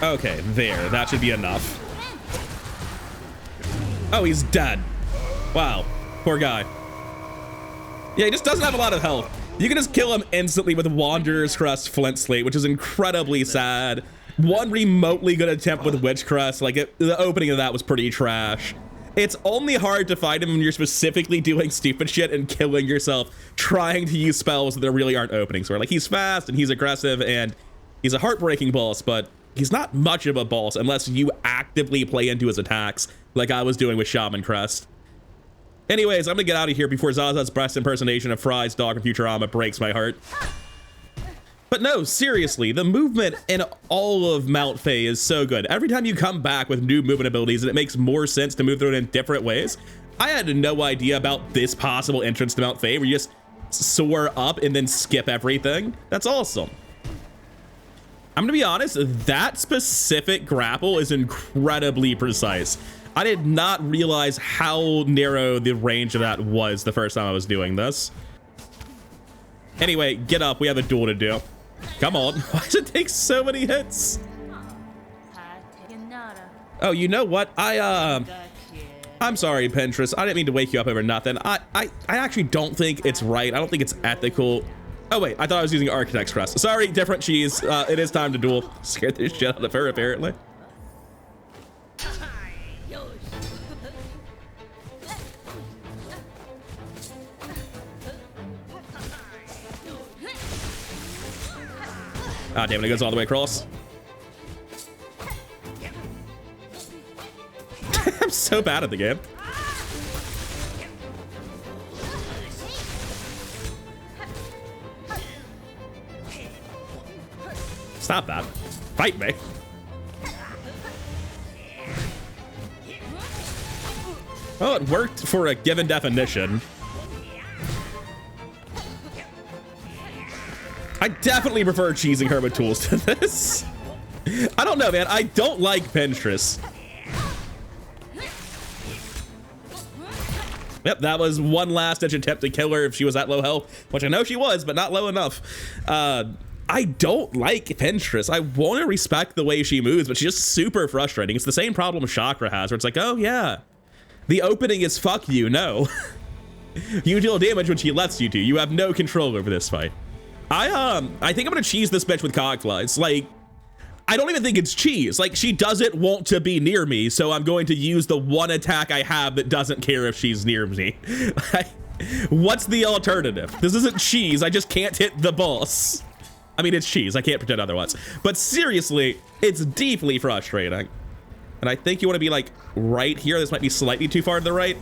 Okay, there. That should be enough. Oh, he's dead. Wow. Poor guy. Yeah, he just doesn't have a lot of health. You can just kill him instantly with Wanderer's Crest Flint Slate, which is incredibly sad. One remotely good attempt with Witch Crest, like the opening of that was pretty trash. It's only hard to find him when you're specifically doing stupid shit and killing yourself, trying to use spells that there really aren't openings for. Like, he's fast and he's aggressive and he's a heartbreaking boss, but he's not much of a boss unless you actively play into his attacks, like I was doing with Shaman Crest. Anyways, I'm gonna get out of here before Zaza's breast impersonation of Fry's dog in Futurama breaks my heart. But no, seriously, the movement in all of Mount Fae is so good. Every time you come back with new movement abilities and it makes more sense to move through it in different ways. I had no idea about this possible entrance to Mount Fae where you just soar up and then skip everything. That's awesome. I'm gonna be honest, that specific grapple is incredibly precise. I did not realize how narrow the range of that was the first time I was doing this. Anyway, get up, we have a duel to do. Come on, why does it take so many hits? Oh, you know what? I'm sorry, Pinterest. I didn't mean to wake you up over nothing. I actually don't think it's right. I don't think it's ethical. Oh wait, I thought I was using Architect's Crest. Sorry, different cheese. It is time to duel. Scared the shit out of her, apparently. Ah, damn it, it goes all the way across. I'm so bad at the game. Stop that. Fight me. Oh, it worked for a given definition. I definitely prefer cheesing her with tools to this. I don't know, man. I don't like Pinterest. Yep, that was one last-ditch attempt to kill her if she was at low health, which I know she was, but not low enough. I don't like Pinterest. I want to respect the way she moves, but she's just super frustrating. It's the same problem Chakra has, where it's like, oh yeah, the opening is fuck you. No, you deal damage when she lets you to. You have no control over this fight. I think I'm gonna cheese this bitch with Cogflies. Like, I don't even think it's cheese. Like, she doesn't want to be near me, so I'm going to use the one attack I have that doesn't care if she's near me. What's the alternative? This isn't cheese. I just can't hit the boss. I mean, it's cheese. I can't pretend otherwise. But seriously, it's deeply frustrating. And I think you want to be like right here. This might be slightly too far to the right.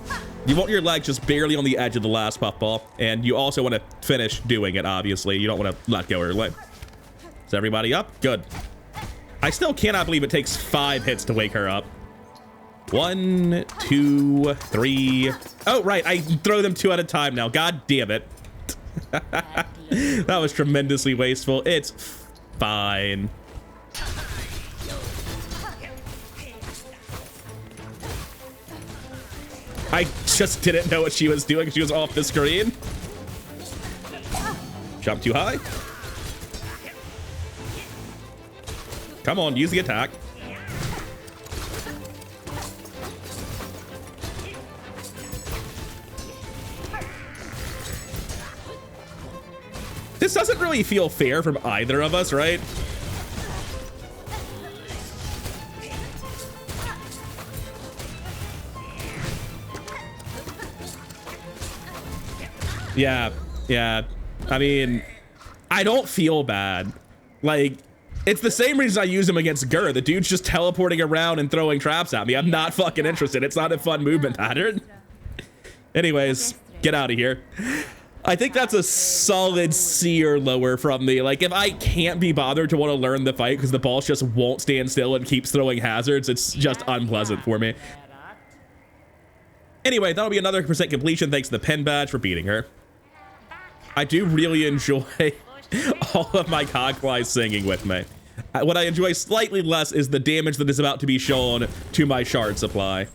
You want your leg just barely on the edge of the last puffball. And you also want to finish doing it, obviously. You don't want to let go early. Is everybody up? Good. I still cannot believe it takes 5 hits to wake her up. 1, 2, 3. Oh, right. I throw them 2 at a time now. God damn it. That was tremendously wasteful. It's fine. I just didn't know what she was doing. She was off the screen. Jump too high. Come on, use the attack. This doesn't really feel fair from either of us, right? Yeah. I mean, I don't feel bad. Like, it's the same reason I use him against Gur. The dude's just teleporting around and throwing traps at me. I'm not fucking interested. It's not a fun movement pattern. Anyways, get out of here. I think that's a solid C or lower from me. Like, if I can't be bothered to want to learn the fight because the boss just won't stand still and keeps throwing hazards, it's just unpleasant for me. Anyway, that'll be another % completion thanks to the pin badge for beating her. I do really enjoy all of my cogflies singing with me. What I enjoy slightly less is the damage that is about to be shown to my shard supply.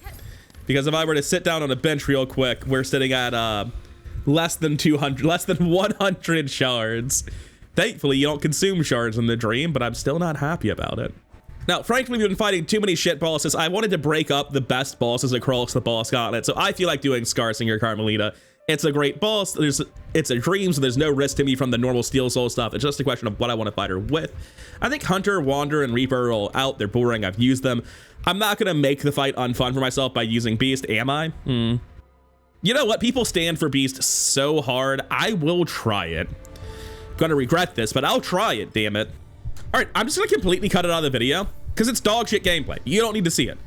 Because if I were to sit down on a bench real quick, we're sitting at less than 100 shards. Thankfully, you don't consume shards in the dream, but I'm still not happy about it. Now, frankly, we've been fighting too many shit bosses. I wanted to break up the best bosses across the boss gauntlet, so I feel like doing Scarsinger Carmelita. It's a great boss. It's a dream, so there's no risk to me from the normal Steel Soul stuff. It's just a question of what I want to fight her with. I think Hunter, Wander, and Reaper are all out. They're boring. I've used them. I'm not going to make the fight unfun for myself by using Beast, am I? You know what? People stand for Beast so hard. I will try it. Gonna regret this, but I'll try it, damn it. All right, I'm just gonna completely cut it out of the video because it's dog shit gameplay. You don't need to see it.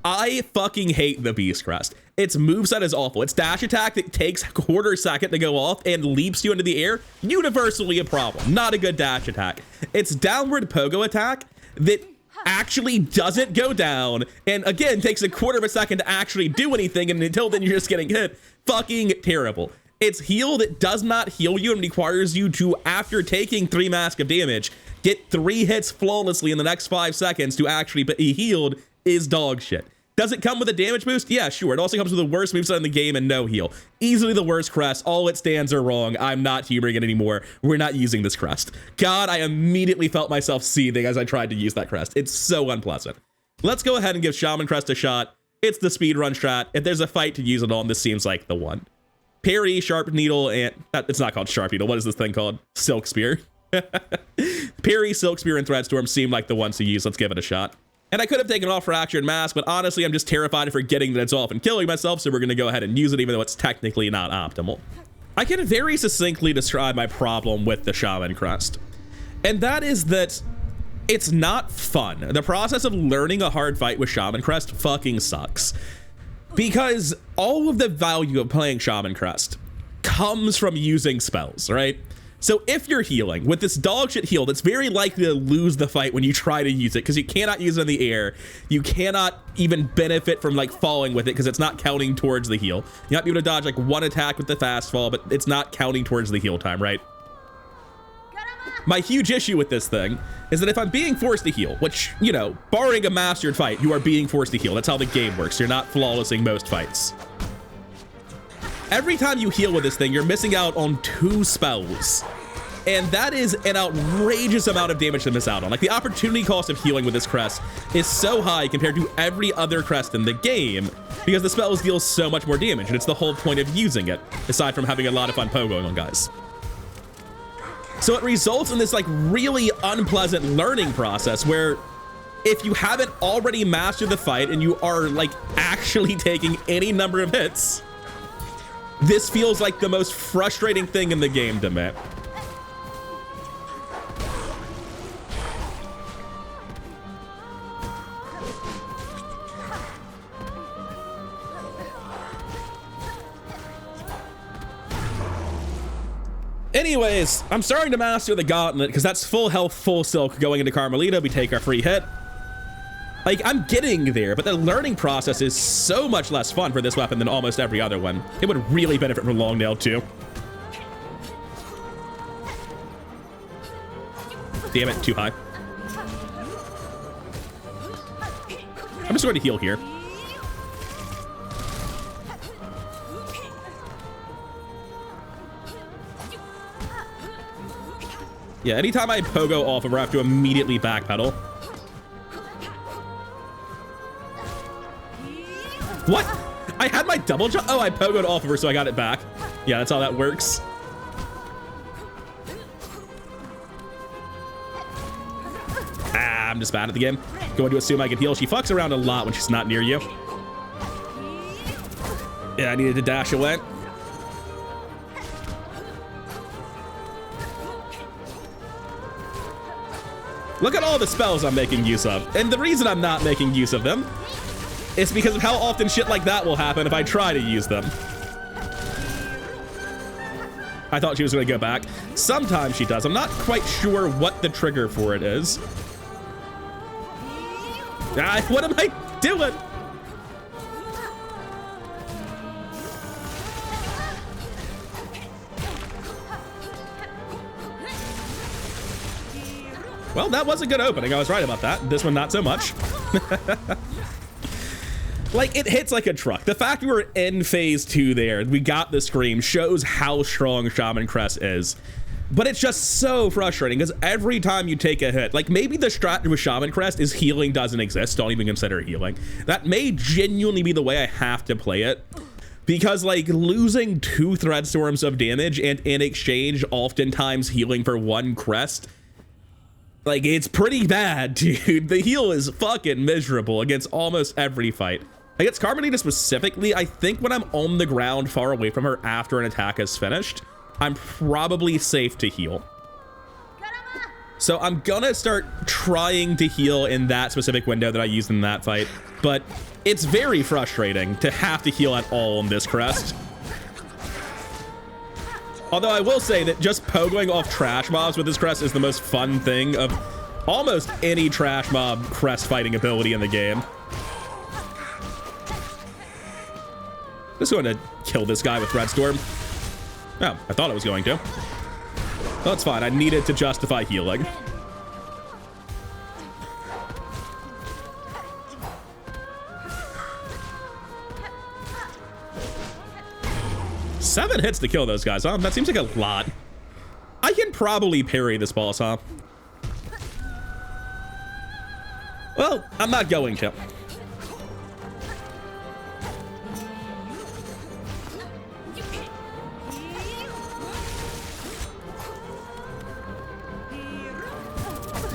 I fucking hate the Beast Crest. Its moveset is awful. Its dash attack that takes a quarter second to go off and leaps you into the air, universally a problem. Not a good dash attack. Its downward pogo attack that actually doesn't go down and again takes a quarter of a second to actually do anything, and until then you're just getting hit. Fucking terrible. Its heal that does not heal you and requires you to, after taking 3 mask of damage, get 3 hits flawlessly in the next 5 seconds to actually be healed is dog shit. Does it come with a damage boost? Yeah, sure. It also comes with the worst moveset in the game and no heal. Easily the worst crest. All its stands are wrong. I'm not humoring it anymore. We're not using this crest. God, I immediately felt myself seething as I tried to use that crest. It's so unpleasant. Let's go ahead and give Shaman Crest a shot. It's the speedrun strat. If there's a fight to use it on, this seems like the one. Parry, Sharp Needle, and... it's not called Sharp Needle. What is this thing called? Silk Spear. Parry, Silk Spear, and Threadstorm seem like the ones to use. Let's give it a shot. And I could have taken off Fractured Mask, but honestly, I'm just terrified of forgetting that it's off and killing myself, so we're going to go ahead and use it, even though it's technically not optimal. I can very succinctly describe my problem with the Shaman Crest, and that is that it's not fun. The process of learning a hard fight with Shaman Crest fucking sucks, because all of the value of playing Shaman Crest comes from using spells, right? So if you're healing with this dog shit heal that's very likely to lose the fight when you try to use it because you cannot use it in the air, you cannot even benefit from like falling with it because it's not counting towards the heal. You might be able to dodge like 1 attack with the fast fall, but it's not counting towards the heal time, right? My huge issue with this thing is that if I'm being forced to heal, which, you know, barring a mastered fight, you are being forced to heal. That's how the game works. You're not flawlessing most fights. Every time you heal with this thing, you're missing out on 2 spells. And that is an outrageous amount of damage to miss out on. Like, the opportunity cost of healing with this crest is so high compared to every other crest in the game because the spells deal so much more damage, and it's the whole point of using it, aside from having a lot of fun pogoing on guys. So it results in this, like, really unpleasant learning process where if you haven't already mastered the fight and you are, like, actually taking any number of hits, this feels like the most frustrating thing in the game to me. Anyways, I'm starting to master the gauntlet because that's full health, full silk going into Carmelita. We take our free hit. Like, I'm getting there, but the learning process is so much less fun for this weapon than almost every other one. It would really benefit from Long Nail too. Damn it, too high. I'm just going to heal here. Yeah, anytime I pogo off of her, I have to immediately backpedal. What? I had my double jump? Oh, I pogoed off of her, so I got it back. Yeah, that's how that works. Ah, I'm just bad at the game. Going to assume I can heal. She fucks around a lot when she's not near you. Yeah, I needed to dash away. Look at all the spells I'm making use of. And the reason I'm not making use of them is because of how often shit like that will happen if I try to use them. I thought she was going to go back. Sometimes she does. I'm not quite sure what the trigger for it is. Ah, what am I doing? Well, that was a good opening. I was right about that. This one, not so much. Like, it hits like a truck. The fact we were in phase 2 there, we got the scream, shows how strong Shaman Crest is. But it's just so frustrating because every time you take a hit, like maybe the strat with Shaman Crest is healing doesn't exist. Don't even consider healing. That may genuinely be the way I have to play it. Because like losing 2 thread storms of damage and in exchange oftentimes healing for 1 crest, like it's pretty bad, dude. The heal is fucking miserable against almost every fight. Against Carmelita specifically, I think when I'm on the ground far away from her after an attack is finished, I'm probably safe to heal. So I'm gonna start trying to heal in that specific window that I used in that fight, but it's very frustrating to have to heal at all on this crest. Although I will say that just pogoing off trash mobs with this crest is the most fun thing of almost any trash mob crest fighting ability in the game. Just going to kill this guy with Red Storm. Oh, I thought I was going to. Well, that's fine. I needed to justify healing. Seven hits to kill those guys, huh? That seems like a lot. I can probably parry this boss, huh? Well, I'm not going to.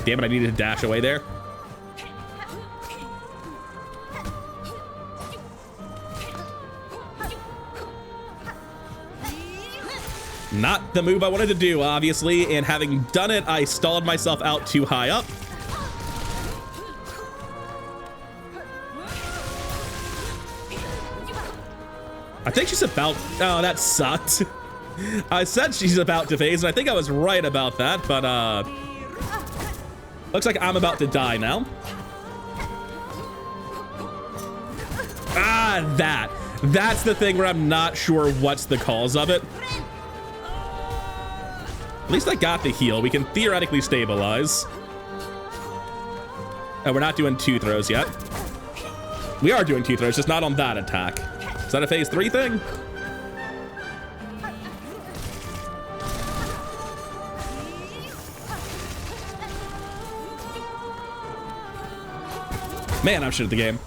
Damn it, I needed to dash away there. Not the move I wanted to do, obviously, and having done it, I stalled myself out too high up. I think she's about... Oh, that sucked. I said she's about to phase, and I think I was right about that, but, looks like I'm about to die now. Ah, that's the thing where I'm not sure what's the cause of it. At least I got the heal. We can theoretically stabilize. Oh, we're not doing 2 throws yet. We are doing 2 throws, just not on that attack. Is that a phase 3 thing? Man, I'm shit at the game.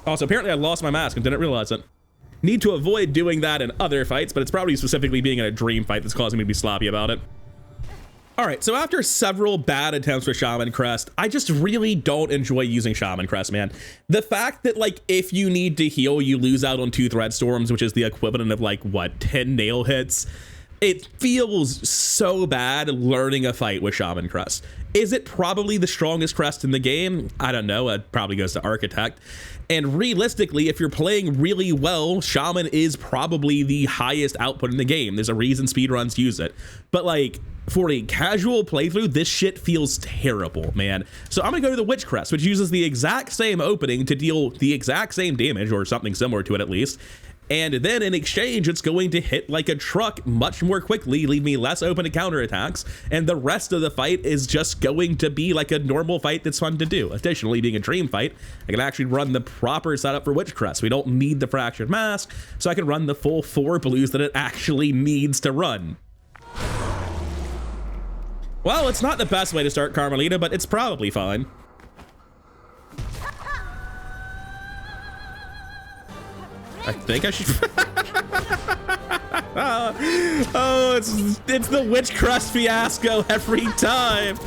Also, apparently I lost my mask and didn't realize it. Need to avoid doing that in other fights, but it's probably specifically being in a dream fight that's causing me to be sloppy about it. All right, so after several bad attempts with Shaman Crest, I just really don't enjoy using Shaman Crest, man. The fact that, like, if you need to heal, you lose out on 2 Thread Storms, which is the equivalent of, like, what, 10 nail hits? It feels so bad learning a fight with Shaman Crest. Is it probably the strongest crest in the game? I don't know. It probably goes to Architect. And realistically, if you're playing really well, Shaman is probably the highest output in the game. There's a reason speedruns use it. But like, for a casual playthrough, this shit feels terrible, man. So I'm gonna go to the Witch Crest, which uses the exact same opening to deal the exact same damage, or something similar to it at least. And then in exchange, it's going to hit like a truck much more quickly, leave me less open to counterattacks, and the rest of the fight is just going to be like a normal fight that's fun to do. Additionally, being a dream fight, I can actually run the proper setup for Witch Crest. We don't need the Fractured Mask, so I can run the full 4 blues that it actually needs to run. Well, it's not the best way to start Carmelita, but it's probably fine. I think I should... Oh, it's the Witch Crest fiasco every time.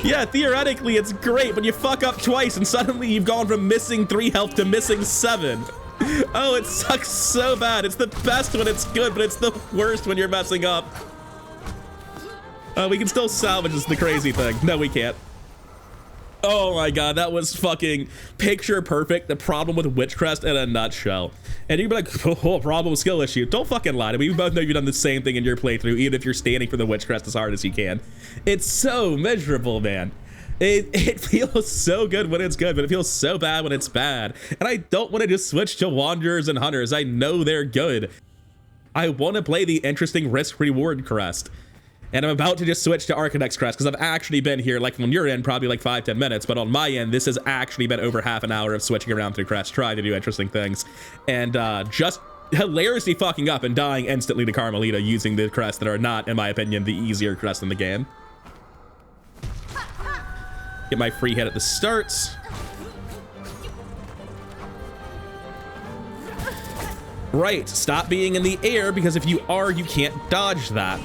Yeah, theoretically it's great, but you fuck up twice and suddenly you've gone from missing 3 health to missing 7. Oh, it sucks so bad. It's the best when it's good, but it's the worst when you're messing up. We can still salvage is the crazy thing. No, we can't. Oh my god, that was fucking picture perfect. The problem with Witchcrest in a nutshell. And you'd be like, oh, problem skill issue. Don't fucking lie to me. We both know you've done the same thing in your playthrough, even if you're standing for the Witchcrest as hard as you can. It's so miserable, man. It feels so good when it's good, but it feels so bad when it's bad. And I don't want to just switch to Wanderers and Hunters. I know they're good. I want to play the interesting risk-reward crest. And I'm about to just switch to Architect's Crest because I've actually been here, like when you're in, probably like 5-10 minutes. But on my end, this has actually been over half an hour of switching around through Crest, trying to do interesting things. And just hilariously fucking up and dying instantly to Carmelita using the crests that are not, in my opinion, the easier crest in the game. Get my free hit at the start. Right, stop being in the air because if you are, you can't dodge that.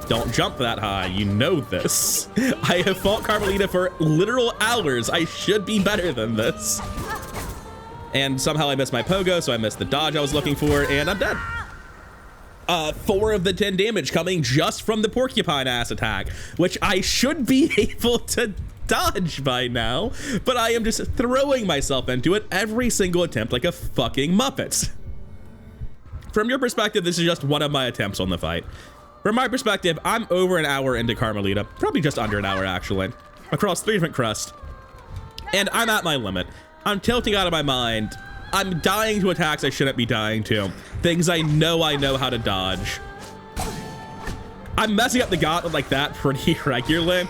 Don't jump that high, you know this. I have fought Carmelita for literal hours. I should be better than this. And somehow I missed my pogo, so I missed the dodge I was looking for, and I'm dead. 4 of the 10 damage coming just from the porcupine ass attack, which I should be able to dodge by now, but I am just throwing myself into it every single attempt like a fucking Muppet. From your perspective, this is just one of my attempts on the fight. From my perspective, I'm over an hour into Carmelita, probably just under an hour actually, across 3 different crests, and I'm at my limit. I'm tilting out of my mind. I'm dying to attacks I shouldn't be dying to. Things I know how to dodge. I'm messing up the gauntlet like that pretty regularly.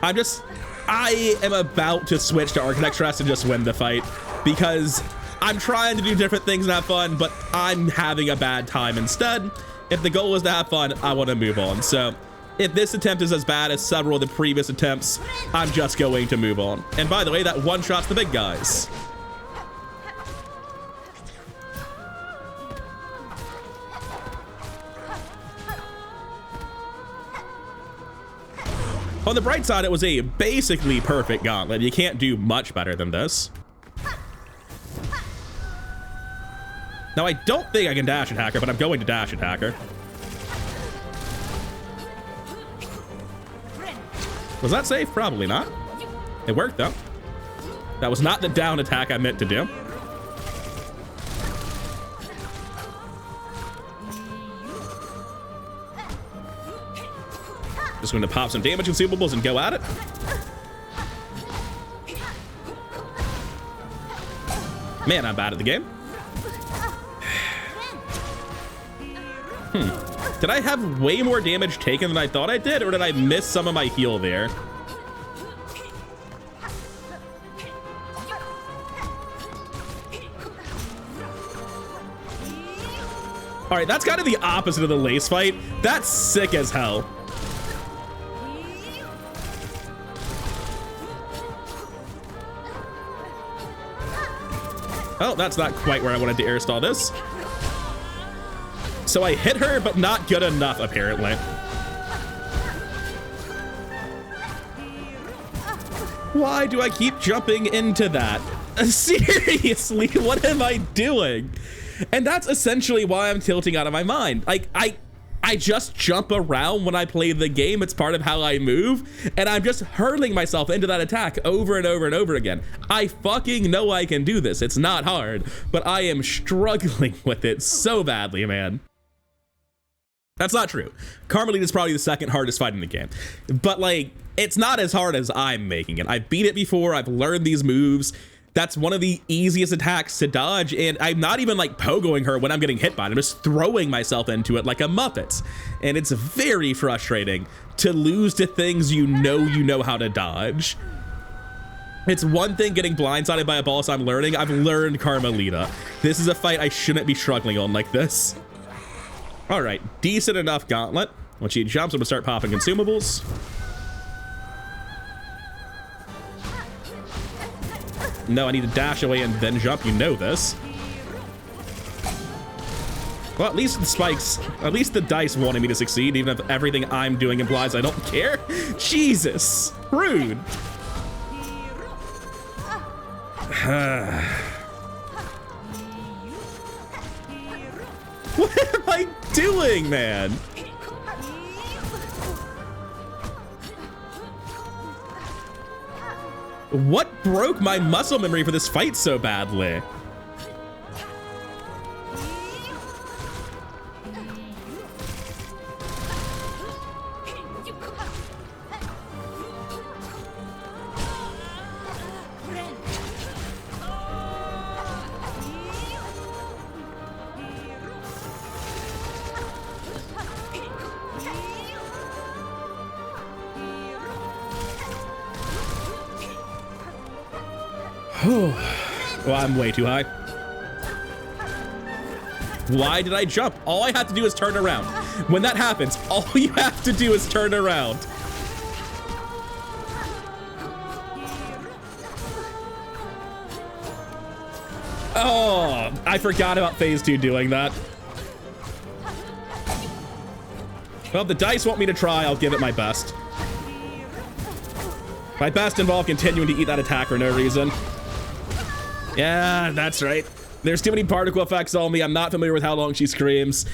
I am about to switch to Architect's Crest and just win the fight because I'm trying to do different things and have fun, but I'm having a bad time instead. If the goal is to have fun, I want to move on. So if this attempt is as bad as several of the previous attempts, I'm just going to move on. And by the way, that one-shots the big guys. On the bright side, it was a basically perfect gauntlet. You can't do much better than this. Now, I don't think I can dash attack her, but I'm going to dash attack her. Was that safe? Probably not. It worked, though. That was not the down attack I meant to do. Just going to pop some damage consumables and go at it. Man, I'm bad at the game. Did I have way more damage taken than I thought I did, or did I miss some of my heal there? All right, that's kind of the opposite of the lace fight. That's sick as hell. Oh, that's not quite where I wanted to air stall this. So I hit her, but not good enough, apparently. Why do I keep jumping into that? Seriously, what am I doing? And that's essentially why I'm tilting out of my mind. Like, I just jump around when I play the game. It's part of how I move, and I'm just hurling myself into that attack over and over and over again. I fucking know I can do this. It's not hard, but I am struggling with it so badly, man. That's not true. Carmelita is probably the second hardest fight in the game, but like, it's not as hard as I'm making it. I've beat it before. I've learned these moves. That's one of the easiest attacks to dodge, and I'm not even like pogoing her when I'm getting hit by it. I'm just throwing myself into it like a Muppet, and it's very frustrating to lose to things you know how to dodge. It's one thing getting blindsided by a boss I'm learning. I've learned Carmelita. This is a fight I shouldn't be struggling on like this. All right, decent enough gauntlet. When she jumps, I'm gonna start popping consumables. No, I need to dash away and then jump. You know this. Well, at least the spikes, at least the dice wanted me to succeed, even if everything I'm doing implies I don't care. Jesus, rude. What am I doing, man? What broke my muscle memory for this fight so badly? Well, I'm way too high. Why did I jump? All I have to do is turn around. When that happens, all you have to do is turn around. Oh, I forgot about phase 2 doing that. Well, if the dice want me to try, I'll give it my best. My best involved continuing to eat that attack for no reason. Yeah, that's right. There's too many particle effects on me. I'm not familiar with how long she screams.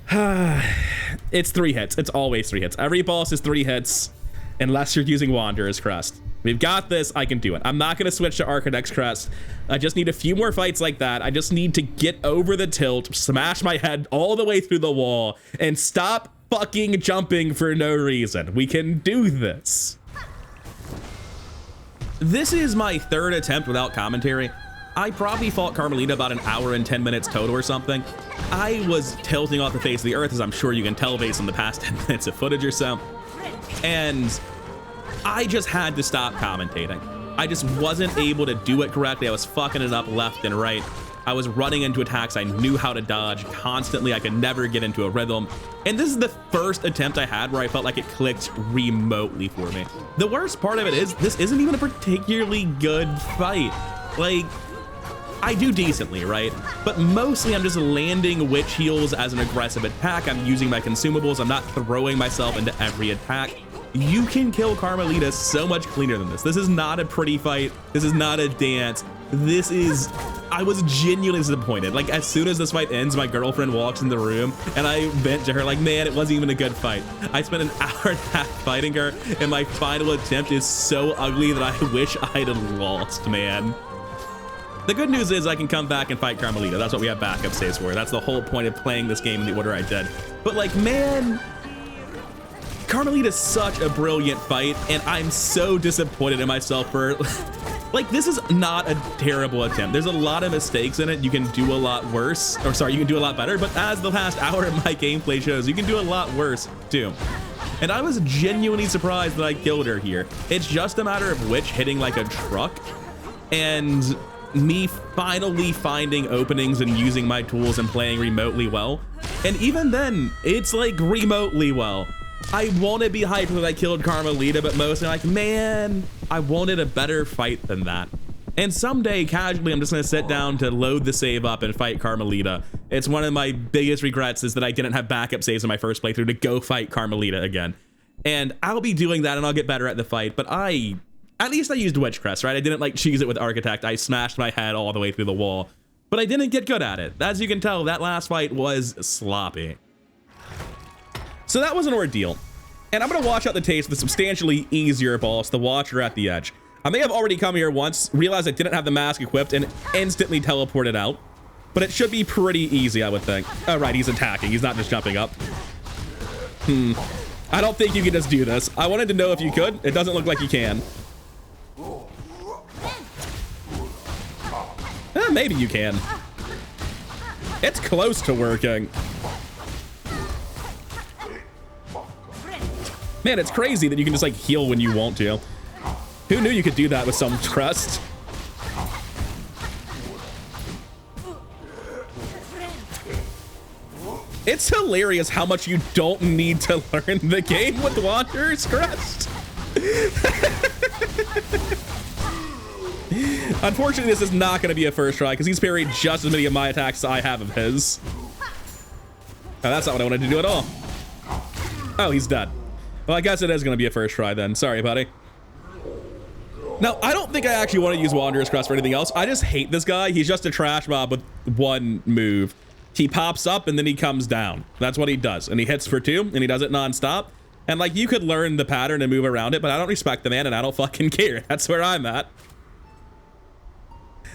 It's 3 hits. It's always 3 hits. Every boss is 3 hits, unless you're using Wanderer's Crest. We've got this. I can do it. I'm not going to switch to Architect's Crest. I just need a few more fights like that. I just need to get over the tilt, smash my head all the way through the wall, and stop fucking jumping for no reason. We can do this. This is my 3rd attempt without commentary. I probably fought Carmelita about an hour and 10 minutes total or something. I was tilting off the face of the earth, as I'm sure you can tell based on the past 10 minutes of footage or so. And I just had to stop commentating. I just wasn't able to do it correctly. I was fucking it up left and right. I was running into attacks I knew how to dodge constantly. I could never get into a rhythm. And this is the first attempt I had where I felt like it clicked remotely for me. The worst part of it is this isn't even a particularly good fight. Like, I do decently, right? But mostly I'm just landing witch heals as an aggressive attack. I'm using my consumables. I'm not throwing myself into every attack. You can kill Carmelita so much cleaner than this. This is not a pretty fight. This is not a dance. This is... I was genuinely disappointed. Like, as soon as this fight ends, my girlfriend walks in the room and I vent to her like, man, it wasn't even a good fight. I spent an hour and a half fighting her and my final attempt is so ugly that I wish I'd have lost, man. The good news is I can come back and fight Carmelita. That's what we have backup saves for. That's the whole point of playing this game in the order I did. But like, man, Carmelita's such a brilliant fight and I'm so disappointed in myself for... Like, this is not a terrible attempt. There's a lot of mistakes in it. You can do a lot worse. Or sorry, you can do a lot better. But as the last hour of my gameplay shows, you can do a lot worse too. And I was genuinely surprised that I killed her here. It's just a matter of Witch hitting like a truck and me finally finding openings and using my tools and playing remotely well. And even then, it's like remotely well. I want to be hyped that I killed Carmelita, but mostly like, man, I wanted a better fight than that. And someday, casually, I'm just going to sit down to load the save up and fight Carmelita. It's one of my biggest regrets is that I didn't have backup saves in my first playthrough to go fight Carmelita again. And I'll be doing that and I'll get better at the fight, but at least I used Witch Crest, right? I didn't like cheese it with Architect. I smashed my head all the way through the wall, but I didn't get good at it. As you can tell, that last fight was sloppy. So that was an ordeal. And I'm going to watch out the taste of the substantially easier boss, the Watcher at the Edge. I may have already come here once, realized I didn't have the mask equipped, and instantly teleported out. But it should be pretty easy, I would think. Oh, right, he's attacking. He's not just jumping up. I don't think you can just do this. I wanted to know if you could. It doesn't look like you can. Maybe you can. It's close to working. Man, it's crazy that you can just like heal when you want to. Who knew you could do that with some crest? It's hilarious how much you don't need to learn the game with Wanderer's Crest. Unfortunately, this is not going to be a first try because he's parried just as many of my attacks as I have of his. Oh, that's not what I wanted to do at all. Oh, he's dead. Well, I guess it is going to be a first try then. Sorry, buddy. Now, I don't think I actually want to use Wanderer's Crest for anything else. I just hate this guy. He's just a trash mob with one move. He pops up and then he comes down. That's what he does. And he hits for 2 and he does it nonstop. And like, you could learn the pattern and move around it, but I don't respect the man and I don't fucking care. That's where I'm at.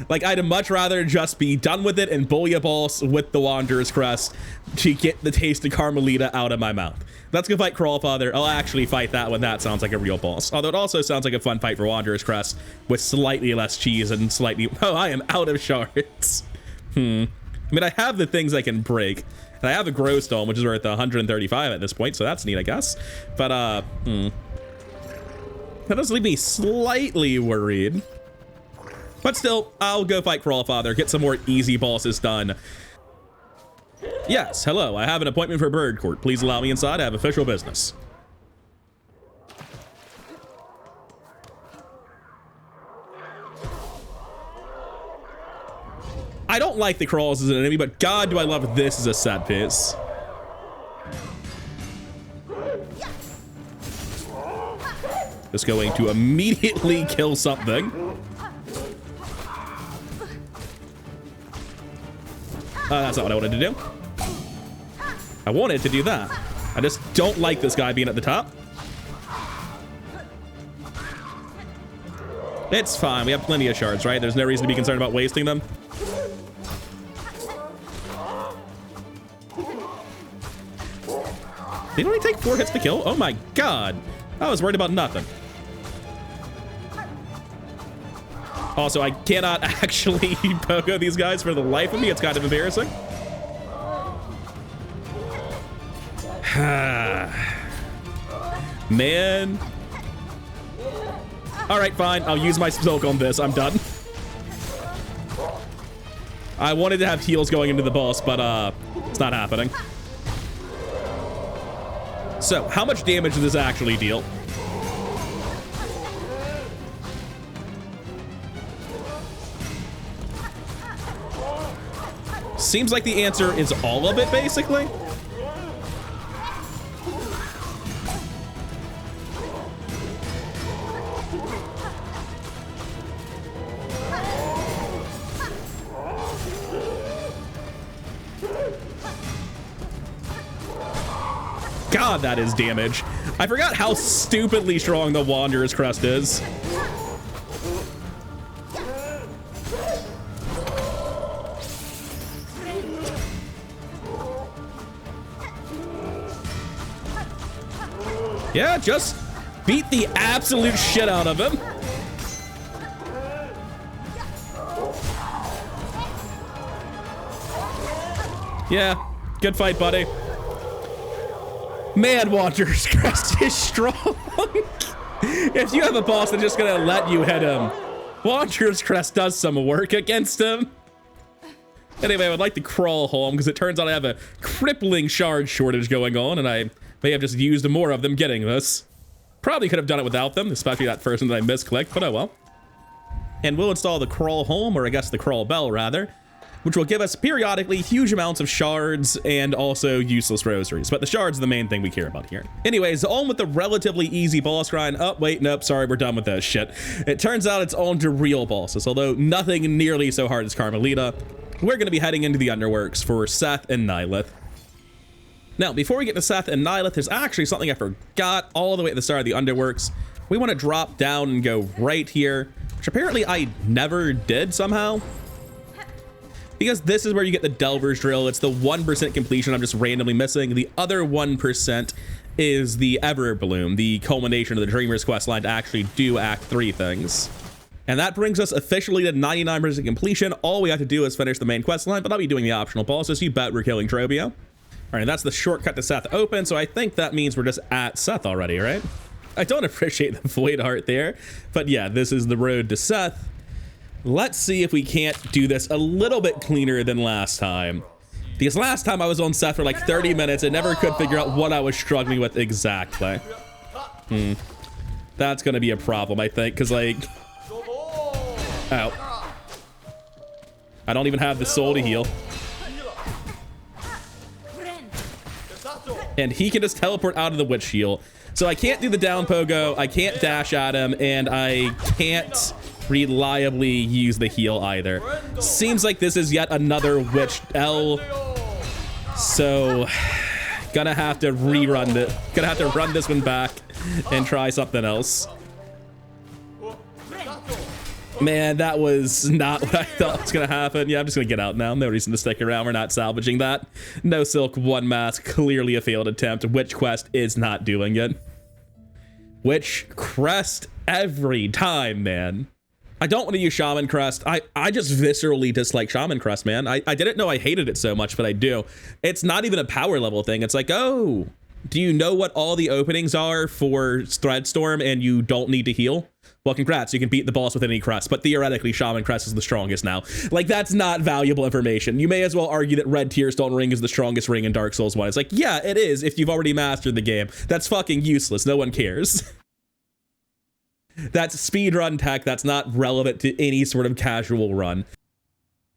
Like, I'd much rather just be done with it and bully a boss with the Wanderer's Crest to get the taste of Carmelita out of my mouth. Let's go fight Crawlfather. I'll actually fight that one. That sounds like a real boss. Although it also sounds like a fun fight for Wanderer's Crest with slightly less cheese and slightly... Oh, I am out of shards. I mean, I have the things I can break. And I have a Grow Stone, which is worth 135 at this point, so that's neat, I guess. But, that does leave me slightly worried. But still, I'll go fight Crawlfather, get some more easy bosses done. Yes, hello, I have an appointment for Bird Court. Please allow me inside, I have official business. I don't like the crawls as an enemy, but God, do I love this as a set piece. Just going to immediately kill something. That's not what I wanted to do. I wanted to do that. I just don't like this guy being at the top. It's fine. We have plenty of shards, right? There's no reason to be concerned about wasting them. Did it only take 4 hits to kill? Oh my God. I was worried about nothing. Also, I cannot actually pogo these guys for the life of me. It's kind of embarrassing. Man. All right, fine. I'll use my Silk on this. I'm done. I wanted to have heals going into the boss, but it's not happening. So, how much damage does this actually deal? Seems like the answer is all of it, basically. God, that is damage. I forgot how stupidly strong the Wanderer's Crest is. Yeah, just beat the absolute shit out of him. Yeah, good fight, buddy. Man, Wanderer's Crest is strong. If you have a boss that's just gonna let you hit him, Wanderer's Crest does some work against him. Anyway, I would like to crawl home because it turns out I have a crippling shard shortage going on, and I may have just used more of them getting this. Probably could have done it without them, especially that first one that I misclicked, but oh well. And we'll install the crawl home, or I guess the crawl bell rather, which will give us periodically huge amounts of shards and also useless rosaries. But the shards are the main thing we care about here. Anyways, on with the relatively easy boss grind. Oh, wait, nope, sorry, we're done with that shit. It turns out it's on to real bosses, although nothing nearly so hard as Carmelita. We're going to be heading into the Underworks for Seth and Nihilith. Now, before we get to Seth and Nihilith, there's actually something I forgot all the way at the start of the Underworks. We want to drop down and go right here, which apparently I never did somehow. Because this is where you get the Delver's Drill. It's the 1% completion I'm just randomly missing. The other 1% is the Everbloom, the culmination of the Dreamer's quest line to actually do Act 3 things. And that brings us officially to 99% completion. All we have to do is finish the main quest line, but I'll be doing the optional bosses. You bet we're killing Trobio. All right, that's the shortcut to Seth open, so I think that means we're just at Seth already, right? I don't appreciate the Void Heart there, but yeah, this is the road to Seth. Let's see if we can't do this a little bit cleaner than last time. Because last time I was on Seth for like 30 minutes, I never could figure out what I was struggling with exactly. That's gonna be a problem, I think, because like... Ow. I don't even have the soul to heal. And he can just teleport out of the witch heal. So I can't do the down pogo, I can't dash at him, and I can't reliably use the heal either. Seems like this is yet another witch L. So gonna have to rerun it. Gonna have to run this one back and try something else. Man, that was not what I thought was gonna happen. Yeah, I'm just gonna get out now. No reason to stick around. We're not salvaging that. No Silk, one mask, clearly a failed attempt. Witch Quest is not doing it. Witch Crest every time, man. I don't want to use Shaman Crest. I just viscerally dislike Shaman Crest, man. I didn't know I hated it so much, but I do. It's not even a power level thing. It's like, oh, do you know what all the openings are for Threadstorm and you don't need to heal? Well, congrats, you can beat the boss with any crest, but theoretically, Shaman Crest is the strongest now. Like, that's not valuable information. You may as well argue that Red Tearstone Ring is the strongest ring in Dark Souls 1. It's like, yeah, it is if you've already mastered the game. That's fucking useless. No one cares. That's speedrun tech. That's not relevant to any sort of casual run.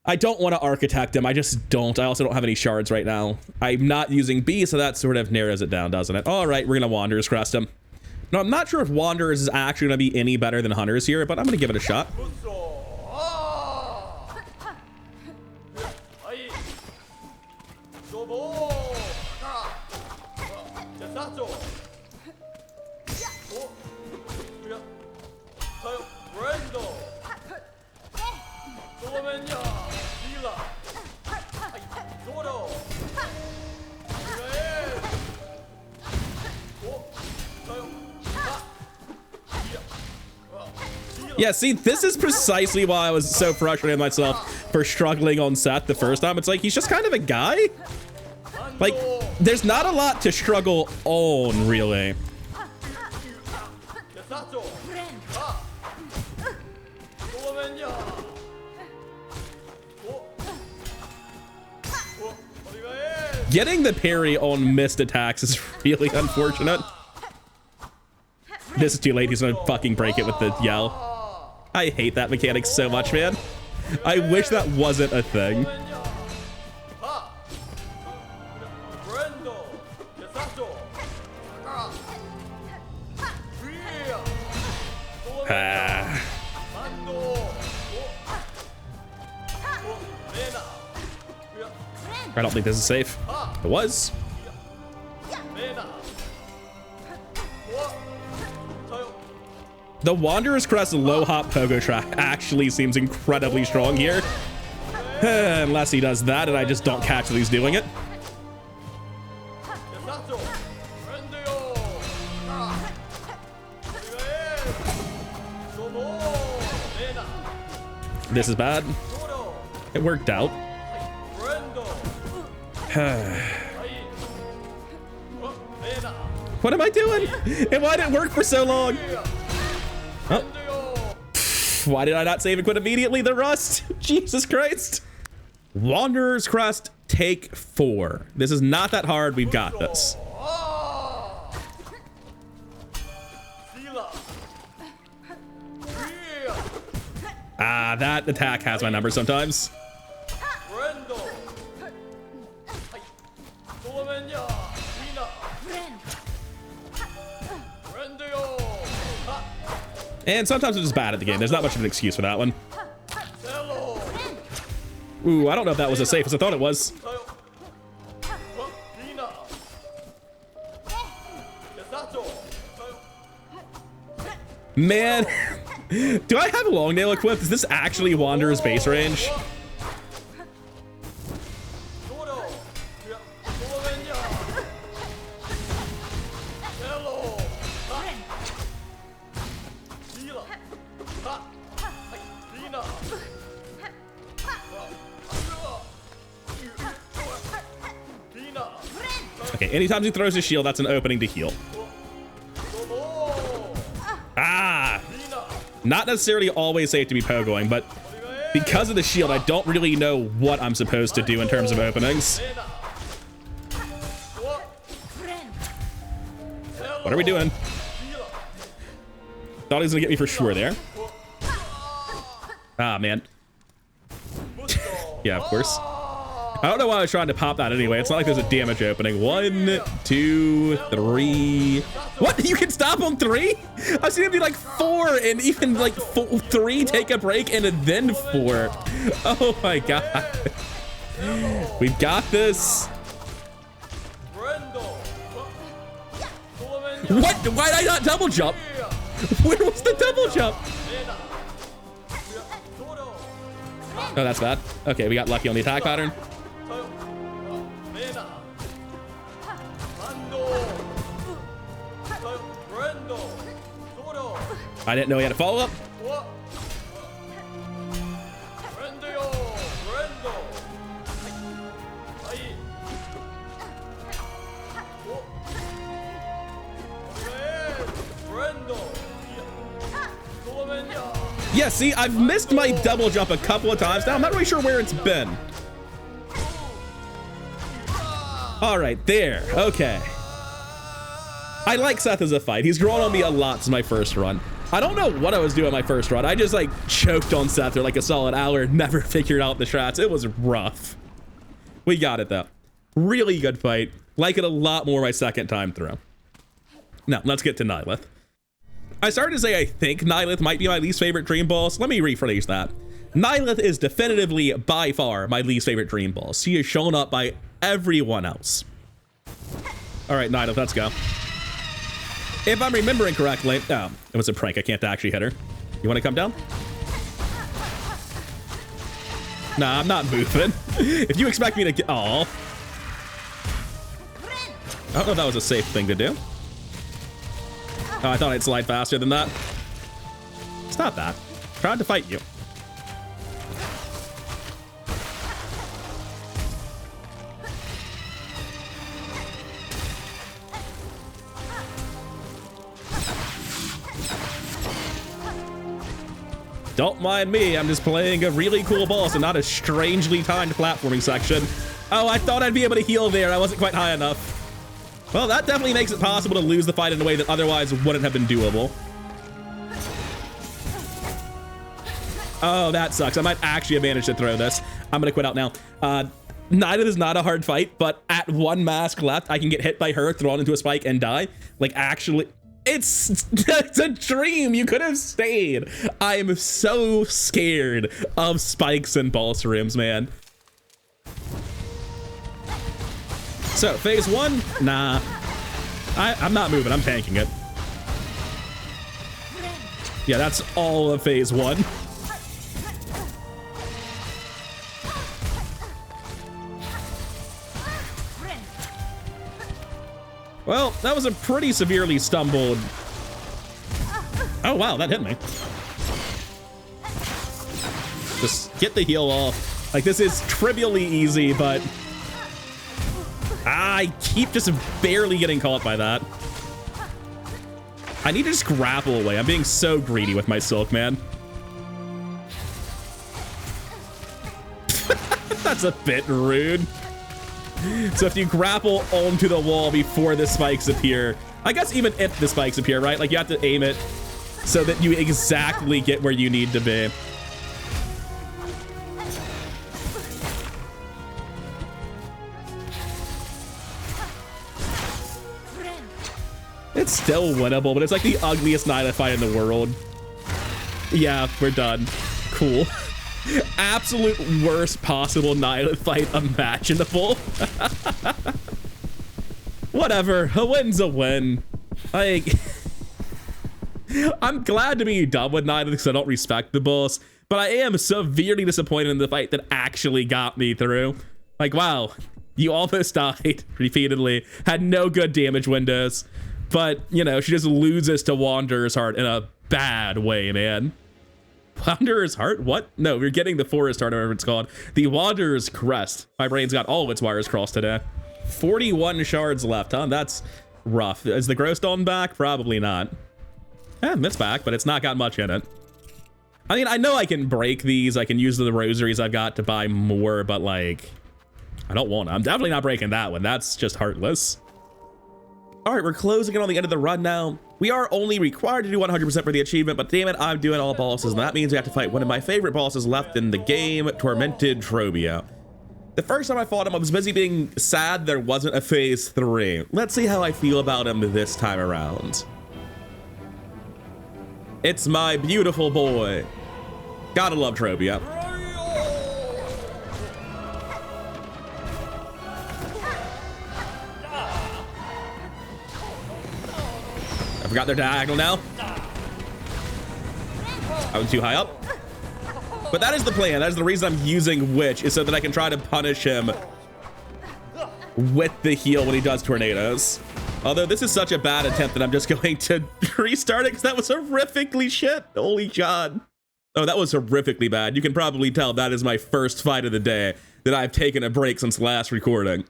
I don't want to architect him. I just don't. I also don't have any shards right now. I'm not using B, so that sort of narrows it down, doesn't it? All right, we're going to Wanderer's Crest him. Now, I'm not sure if Wanderers is actually going to be any better than Hunters here, but I'm going to give it a shot. Yeah, see, this is precisely why I was so frustrated with myself for struggling on Seth the first time. It's like, he's just kind of a guy. Like, there's not a lot to struggle on, really. Getting the parry on missed attacks is really unfortunate. This is too late. He's gonna fucking break it with the yell. I hate that mechanic so much, man. I wish that wasn't a thing. I don't think this is safe. It was. The Wanderer's Crest low hop pogo track actually seems incredibly strong here. Unless he does that and I just don't catch that he's doing it. This is bad. It worked out. What am I doing? And why did it work for so long? Oh. Why did I not save and quit immediately? The rust. Jesus Christ. Wanderer's Crest, take 4. This is not that hard. We've got this. Ah, that attack has my number sometimes. And sometimes it's just bad at the game. There's not much of an excuse for that one. Ooh, I don't know if that was as safe as I thought it was. Man, do I have long nail equipped? Is this actually Wanderer's base range? Okay, anytime he throws his shield, that's an opening to heal. Ah! Not necessarily always safe to be pogoing, but Because of the shield, I don't really know what I'm supposed to do in terms of openings. What are we doing? Thought he was gonna get me for sure there. Ah, man. Yeah, of course. I don't know why I was trying to pop that anyway. It's not like there's a damage opening. 1, 2, 3. What? You can stop on 3? I've seen him do like 4 and even like 3 take a break and then 4. Oh my god. We've got this. What? Why did I not double jump? Where was the double jump? Oh, that's bad. Okay, we got lucky on the attack pattern. I didn't know he had a follow-up. Yeah, see, I've missed my double jump a couple of times now. I'm not really sure where it's been. All right, there. Okay. I like Seth as a fight. He's grown on me a lot since my first run. I don't know what I was doing my first run. I just like choked on Seth for like a solid hour, never figured out the strats. It was rough. We got it though. Really good fight. Like it a lot more my second time through. Now, let's get to Nihilith. I started to say I think Nihilith might be my least favorite dream boss. Let me rephrase that. Nihilith is definitively by far my least favorite dream boss. He is shown up by everyone else. All right, Nihilith, let's go. If I'm remembering correctly, oh, it was a prank. I can't actually hit her. You want to come down? Nah, I'm not moving. If you expect me to get, oh, I don't know if that was a safe thing to do. Oh, I thought I'd slide faster than that. It's not that. I tried to fight you. Don't mind me, I'm just playing a really cool boss and not a strangely timed platforming section. Oh, I thought I'd be able to heal there. I wasn't quite high enough. Well, that definitely makes it possible to lose the fight in a way that otherwise wouldn't have been doable. Oh, that sucks. I might actually have managed to throw this. I'm gonna quit out now. Nihilith is not a hard fight, but at 1 mask left, I can get hit by her, thrown into a spike, and die. Like, actually... It's a dream. You could have stayed. I am so scared of spikes and boss rooms, man. So, phase 1? Nah. I'm not moving. I'm tanking it. Yeah, that's all of phase 1. Well, that was a pretty severely stumbled. Oh, wow, that hit me. Just get the heal off. Like, this is trivially easy, but I keep just barely getting caught by that. I need to just grapple away. I'm being so greedy with my Silk, man. That's a bit rude. So if you grapple onto the wall before the spikes appear, I guess even if the spikes appear, right? Like you have to aim it so that you exactly get where you need to be. It's still winnable, but it's like the ugliest Nihilith fight in the world. Yeah, we're done. Cool. Absolute worst possible Nihilith fight imaginable. Whatever, a win's a win. Like, I'm glad to be done with Nihilith because I don't respect the boss, but I am severely disappointed in the fight that actually got me through. Like, wow, you almost died repeatedly, had no good damage windows, but, you know, she just loses to Wanderer's Heart in a bad way, man. Wanderer's Heart? What? No, we're getting the Forest Heart, or whatever it's called. The Wanderer's Crest. My brain's got all of its wires crossed today. 41 shards left, huh? That's rough. Is the Growstone back? Probably not. It's back, but it's not got much in it. I mean, I know I can break these. I can use the rosaries I've got to buy more, but like, I don't want to. I'm definitely not breaking that one. That's just heartless. All right, we're closing in on the end of the run now. We are only required to do 100% for the achievement, but damn it, I'm doing all bosses, and that means we have to fight one of my favorite bosses left in the game, Tormented Trobio. The first time I fought him, I was busy being sad there wasn't a phase 3. Let's see how I feel about him this time around. It's my beautiful boy. Gotta love Trobio. I forgot their diagonal now. I was too high up. But that is the plan. That is the reason I'm using Witch, is so that I can try to punish him with the heal when he does tornadoes. Although this is such a bad attempt that I'm just going to restart it because that was horrifically shit. Holy God. Oh, that was horrifically bad. You can probably tell that is my first fight of the day that I've taken a break since last recording.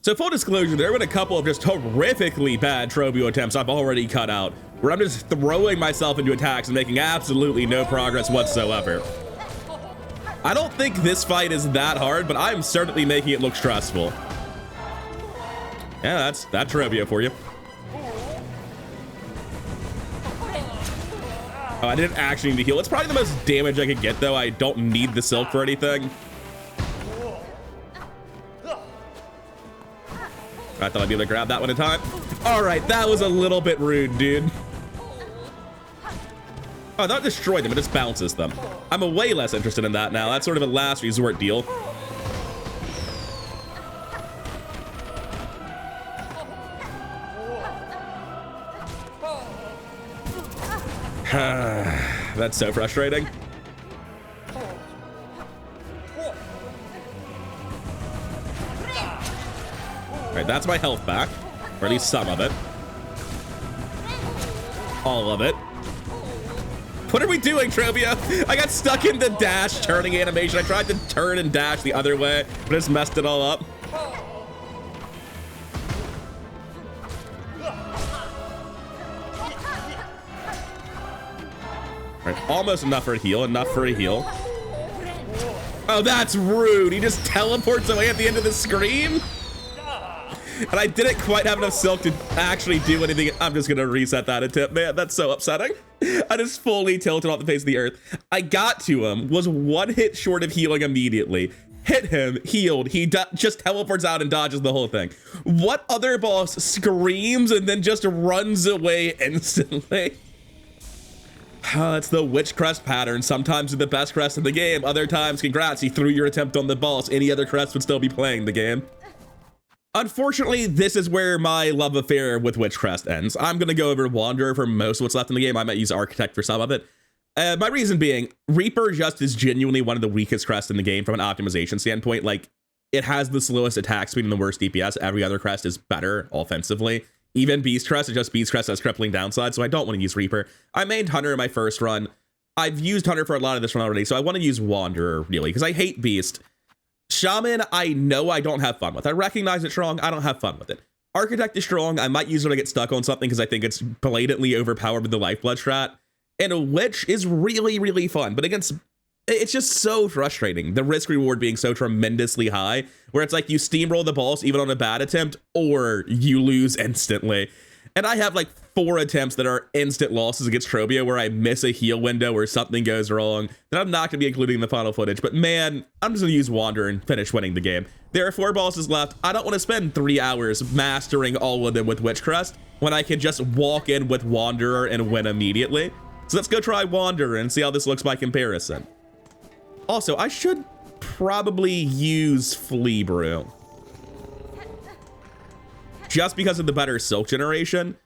So full disclosure, there have been a couple of just horrifically bad Trobio attempts I've already cut out, where I'm just throwing myself into attacks and making absolutely no progress whatsoever. I don't think this fight is that hard, but I'm certainly making it look stressful. Yeah, that's Trobio for you. Oh, I didn't actually need to heal. It's probably the most damage I could get, though. I don't need the silk for anything. I thought I'd be able to grab that one in time. All right, that was a little bit rude, dude. Oh, that destroyed them. It just bounces them. I'm way less interested in that now. That's sort of a last resort deal. That's so frustrating. All right, that's my health back, or at least some of it. All of it. What are we doing, Trobio? I got stuck in the dash turning animation. I tried to turn and dash the other way, but just messed it all up. All right, almost enough for a heal, Oh, that's rude. He just teleports away at the end of the screen. And I didn't quite have enough silk to actually do anything. I'm just gonna reset that attempt, man. That's so upsetting. I just fully tilted off the face of the earth. I got to him, was one hit short of healing immediately. Hit him, healed. He just teleports out and dodges the whole thing. What other boss screams and then just runs away instantly? It's the witch crest pattern. Sometimes you're the best crest in the game. Other times, congrats, you threw your attempt on the boss. Any other crest would still be playing the game. Unfortunately, this is where my love affair with Witchcrest ends. I'm going to go over Wanderer for most of what's left in the game. I might use Architect for some of it. My reason being, Reaper just is genuinely one of the weakest crests in the game from an optimization standpoint. Like, it has the slowest attack speed and the worst DPS. Every other crest is better offensively. Even Beast Crest, it's just Beast Crest has crippling downside, so I don't want to use Reaper. I mained Hunter in my first run. I've used Hunter for a lot of this run already, so I want to use Wanderer, really, because I hate Beast. Shaman, I know I don't have fun with. I recognize it's strong. I don't have fun with it. Architect is strong. I might use it when I get stuck on something because I think it's blatantly overpowered with the Lifeblood strat. And a Witch is really, really fun. But against, it's just so frustrating. The risk reward being so tremendously high, where it's like you steamroll the boss even on a bad attempt, or you lose instantly. And I have like 4 attempts that are instant losses against Trobio where I miss a heal window or something goes wrong that I'm not going to be including in the final footage. But man, I'm just going to use Wanderer and finish winning the game. There are 4 bosses left. I don't want to spend 3 hours mastering all of them with Witchcrest when I can just walk in with Wanderer and win immediately. So let's go try Wanderer and see how this looks by comparison. Also, I should probably use Flea Brew, just because of the better silk generation.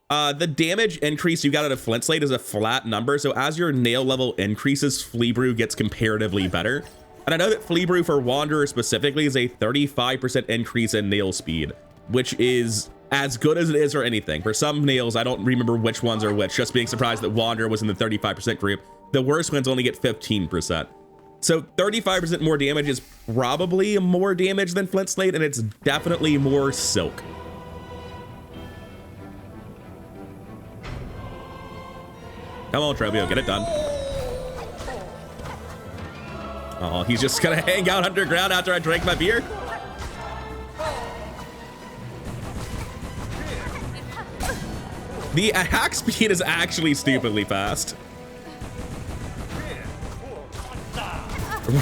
The damage increase you got out of Flint Slate is a flat number, so as your nail level increases, Flea Brew gets comparatively better. And I know that Flea Brew for Wanderer specifically is a 35% increase in nail speed, which is as good as it is for anything. For some nails, I don't remember which ones are which, just being surprised that Wanderer was in the 35% group. The worst ones only get 15%. So 35% more damage is probably more damage than Flint Slate, and it's definitely more silk. Come on, Trobio, get it done. Oh, he's just gonna hang out underground after I drink my beer? The attack speed is actually stupidly fast.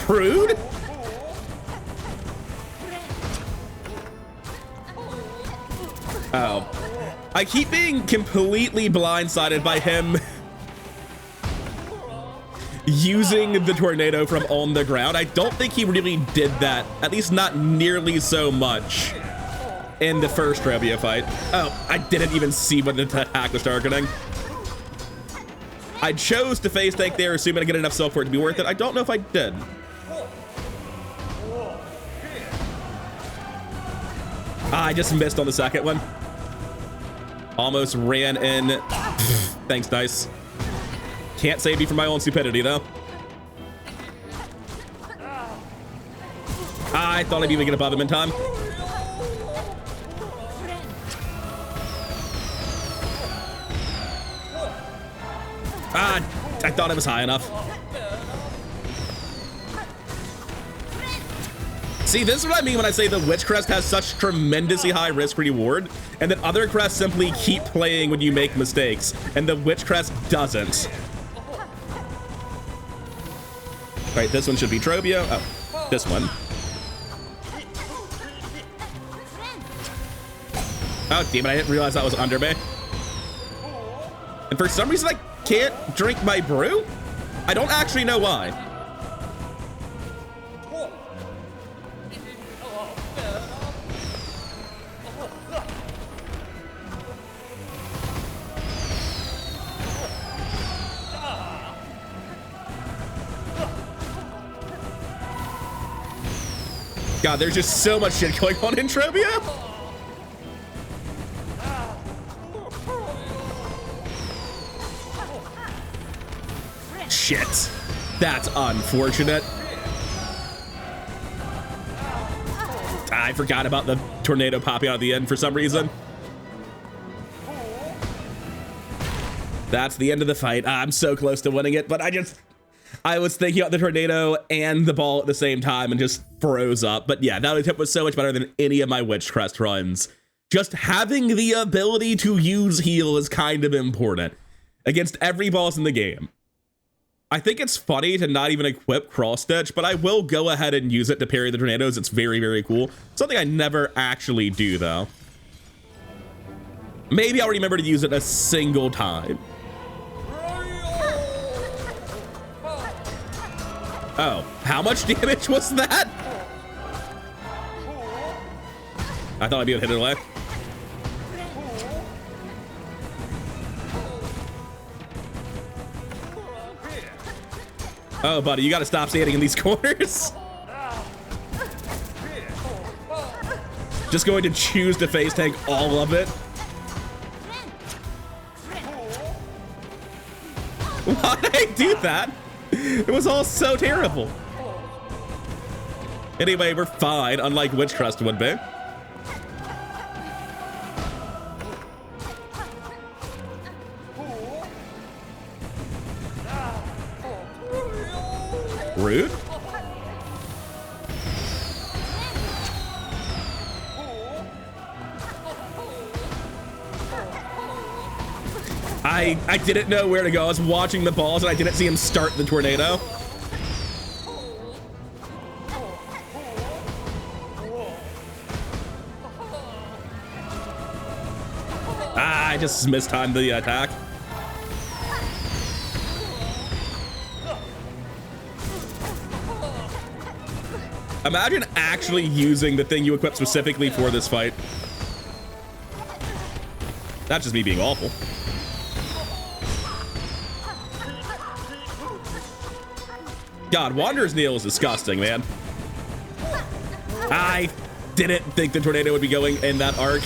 Rude? Oh. I keep being completely blindsided by him using the tornado from on the ground. I don't think he really did that, at least not nearly so much in the first Robio fight. Oh, I didn't even see when the attack was targeting. I chose to face tank there, assuming I get enough silk for it to be worth it. I don't know if I did. I just missed on the second one. Almost ran in. Thanks, dice. Can't save me from my own stupidity, though. I thought I'd even get above him in time. I thought it was high enough. See, this is what I mean when I say the Witch Crest has such tremendously high risk reward, and that other crests simply keep playing when you make mistakes, and the Witch Crest doesn't. All right, this one should be Trobio. Oh, this one. Oh, damn it, I didn't realize that was under me. And for some reason, I can't drink my brew? I don't actually know why. God, there's just so much shit going on in Trobio. Shit. That's unfortunate. I forgot about the tornado popping out at the end for some reason. That's the end of the fight. I'm so close to winning it, but I was thinking about the tornado and the ball at the same time and just froze up. But yeah, that attempt was so much better than any of my Witch Crest runs. Just having the ability to use heal is kind of important against every boss in the game. I think it's funny to not even equip Cross Stitch, but I will go ahead and use it to parry the tornadoes. It's very, very cool. Something I never actually do, though. Maybe I'll remember to use it a single time. Oh, how much damage was that? I thought I'd be able to hit it away. Oh, buddy, you gotta stop standing in these corners. Just going to choose to face tank all of it. Why did I do that? It was all so terrible. Anyway, we're fine, unlike Witch Crest would be. Rude. I didn't know where to go. I was watching the balls and I didn't see him start the tornado. I just mistimed the attack. Imagine actually using the thing you equip specifically for this fight. That's just me being awful. God, Wanderer's Nail is disgusting, man. I didn't think the tornado would be going in that arc.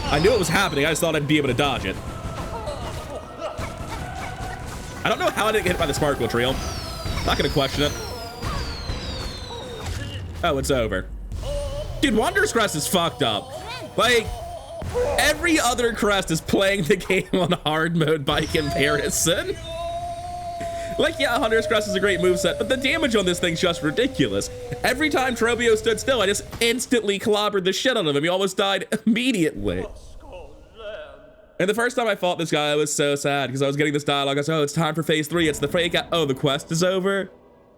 I knew it was happening. I just thought I'd be able to dodge it. I don't know how I didn't get hit by the sparkle trail. Not gonna question it. Oh, it's over. Dude, Wanderer's Crest is fucked up. Like, every other crest is playing the game on hard mode by comparison. Like, yeah, Hunter's Crest is a great moveset, but the damage on this thing's just ridiculous. Every time Trobio stood still, I just instantly clobbered the shit out of him. He almost died immediately. And the first time I fought this guy, I was so sad because I was getting this dialogue. I was like, oh, it's time for phase 3. It's the fake out. Oh, the quest is over.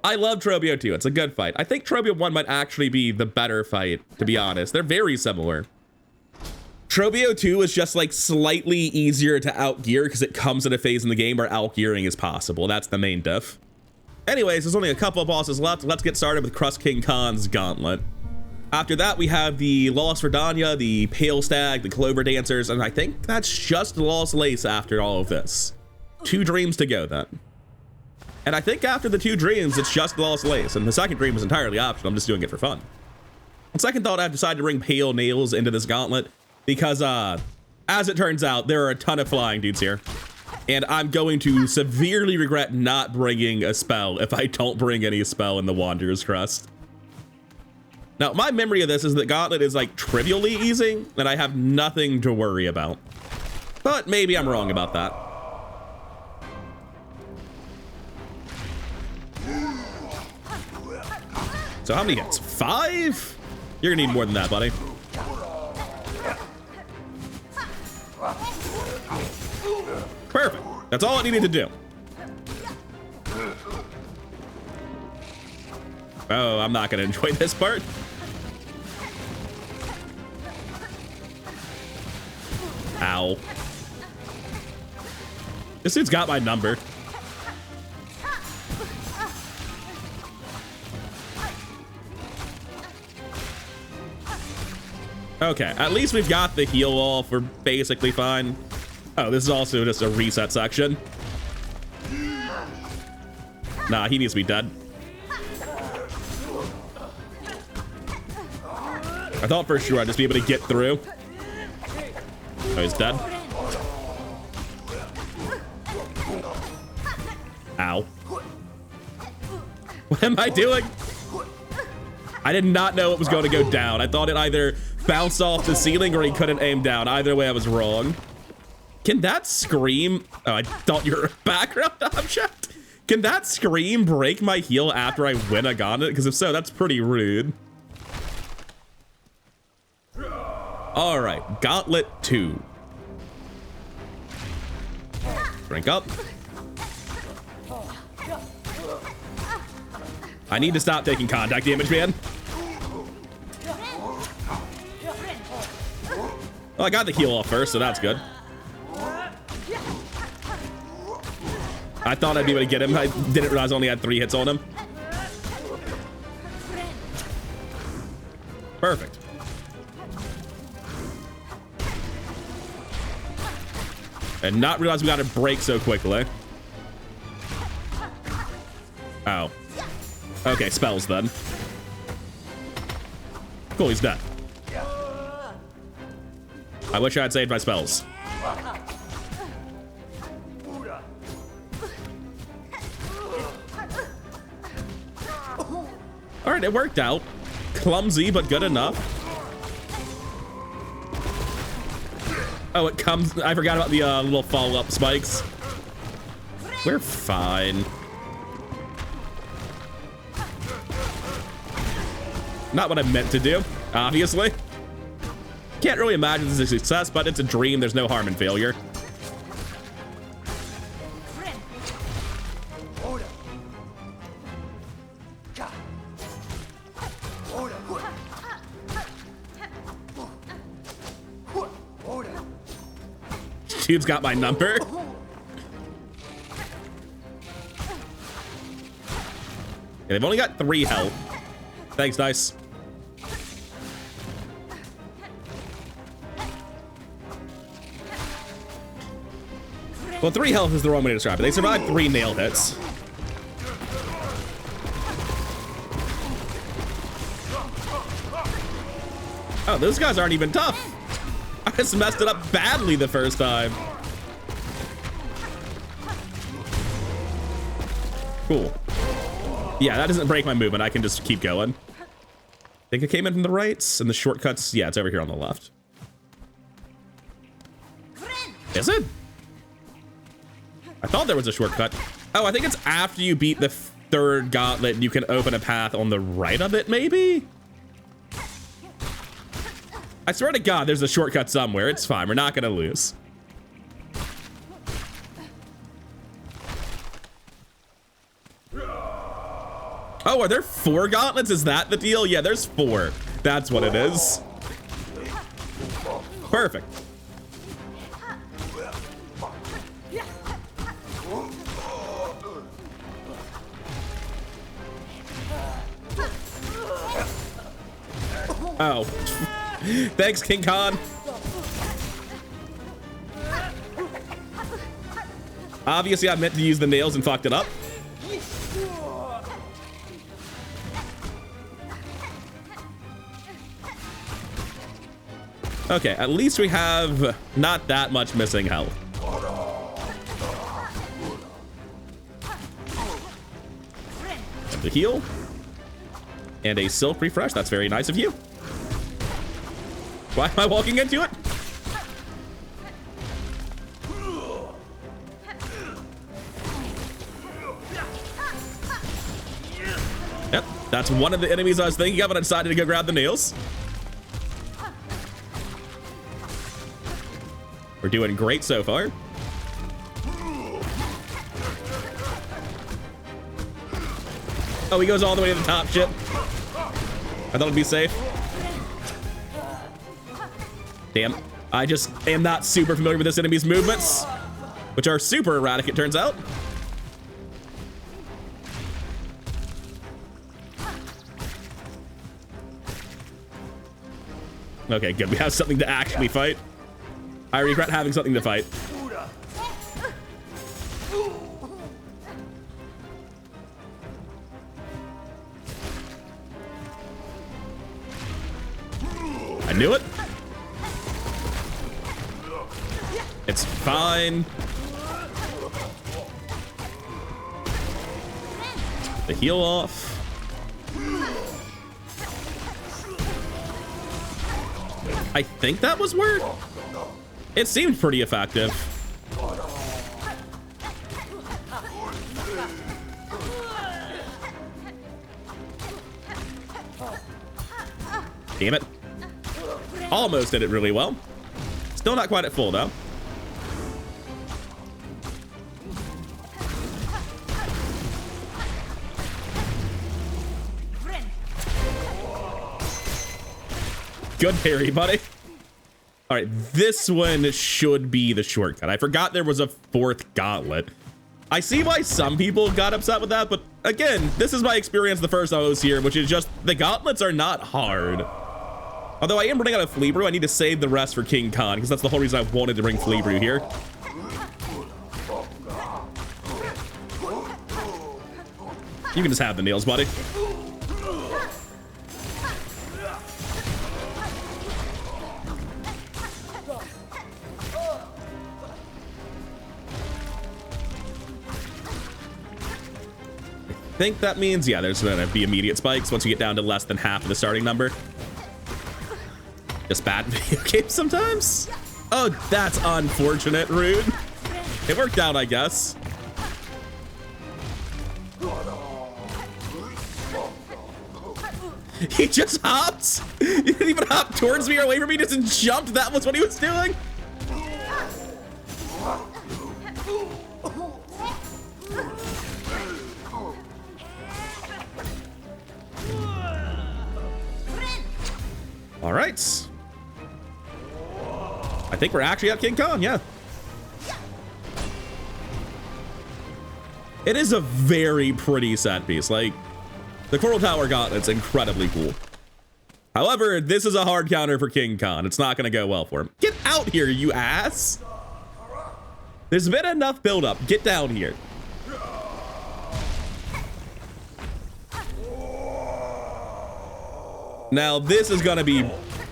I love Trobio 2. It's a good fight. I think Trobio 1 might actually be the better fight, to be honest. They're very similar. Trobio 2 is just like slightly easier to outgear because it comes at a phase in the game where outgearing is possible. That's the main diff. Anyways, there's only a couple of bosses left. Let's get started with Crust King Khan's Gauntlet. After that, we have the Lost Verdania, the Pale Stag, the Clover Dancers, and I think that's just Lost Lace after all of this. 2 dreams to go then. And I think after the 2 dreams, it's just Lost Lace, and the second dream is entirely optional. I'm just doing it for fun. On second thought, I've decided to bring Pale Nails into this gauntlet because, as it turns out, there are a ton of flying dudes here. And I'm going to severely regret not bringing a spell if I don't bring any spell in the Wanderer's Crest. Now, my memory of this is that Gauntlet is like trivially easy, and I have nothing to worry about. But maybe I'm wrong about that. So how many hits? 5? You're gonna need more than that, buddy. Perfect. That's all it needed to do. Oh, I'm not gonna enjoy this part. Ow. This dude's got my number. Okay, at least we've got the heal off. We're basically fine. Oh, this is also just a reset section. Nah, he needs to be dead. I thought for sure I'd just be able to get through. Oh, he's dead. Ow. What am I doing? I did not know it was going to go down. I thought it either bounced off the ceiling or he couldn't aim down. Either way, I was wrong. Can that scream? Oh, I thought you were a background object. Can that scream break my heel after I win a gauntlet? Because if so, that's pretty rude. All right, Gauntlet 2. Drink up. I need to stop taking contact damage, man. Well, I got the heal off first, so that's good. I thought I'd be able to get him. I didn't realize I only had 3 hits on him. Perfect. And not realize we got to break so quickly. Oh. Okay, spells then. Cool, he's dead. I wish I had saved my spells. All right, it worked out. Clumsy, but good enough. Oh, it comes. I forgot about the little follow-up spikes. We're fine. Not what I meant to do, obviously. Can't really imagine this is a success, but it's a dream. There's no harm in failure. Dude's got my number. Yeah, they've only got 3 health. Thanks, Dice. Well, 3 health is the wrong way to describe it. They survived 3 nail hits. Oh, those guys aren't even tough. I just messed it up badly the first time. Cool. Yeah, that doesn't break my movement. I can just keep going. I think I came in from the right, and the shortcuts, yeah, it's over here on the left. Is it? I thought there was a shortcut. Oh, I think it's after you beat the third gauntlet, you can open a path on the right of it, maybe? I swear to God, there's a shortcut somewhere. It's fine. We're not going to lose. Oh, are there 4 gauntlets? Is that the deal? Yeah, there's 4. That's what it is. Perfect. Oh. Thanks, King Khan. Obviously, I meant to use the nails and fucked it up. Okay, at least we have not that much missing health. And the heal. And a silk refresh. That's very nice of you. Why am I walking into it? Yep, that's one of the enemies I was thinking of, and I decided to go grab the nails. We're doing great so far. Oh, he goes all the way to the top, shit. I thought it'd be safe. Damn, I just am not super familiar with this enemy's movements, which are super erratic, it turns out. Okay, good. We have something to actually fight. I regret having something to fight. I knew it. It's fine. The heal off. I think that was word. It seemed pretty effective. Damn it. Almost did it really well. Still not quite at full, though. Good parry, buddy. All right, this one should be the shortcut. I forgot there was a 4th gauntlet. I see why some people got upset with that, but again, this is my experience the first time I was here, which is just the gauntlets are not hard. Although I am running out of flea brew, I need to save the rest for King Khan, because that's the whole reason I wanted to bring flea brew here. You can just have the nails, buddy. I think that means, yeah, there's gonna be immediate spikes once you get down to less than half of the starting number. Just bad video games sometimes. Oh, that's unfortunate, Rude. It worked out, I guess. He just hopped. He didn't even hop towards me or away from me, just jumped. That was what he was doing. All right. I think we're actually at King Kong, yeah. It is a very pretty set piece. Like, the Coral Tower Gauntlet's incredibly cool. However, this is a hard counter for King Khan. It's not going to go well for him. Get out here, you ass. There's been enough buildup. Get down here. Now, this is going to be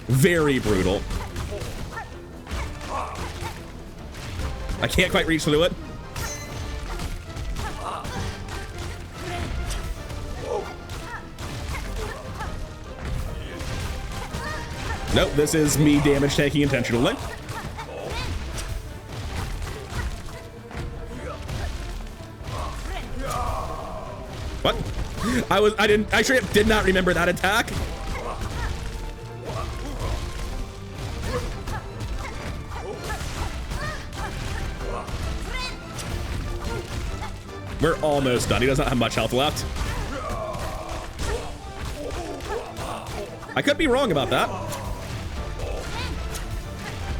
very brutal. I can't quite reach through it. Nope, this is me damage taking intentionally. What? I straight up did not remember that attack. We're almost done. He doesn't have much health left. I could be wrong about that.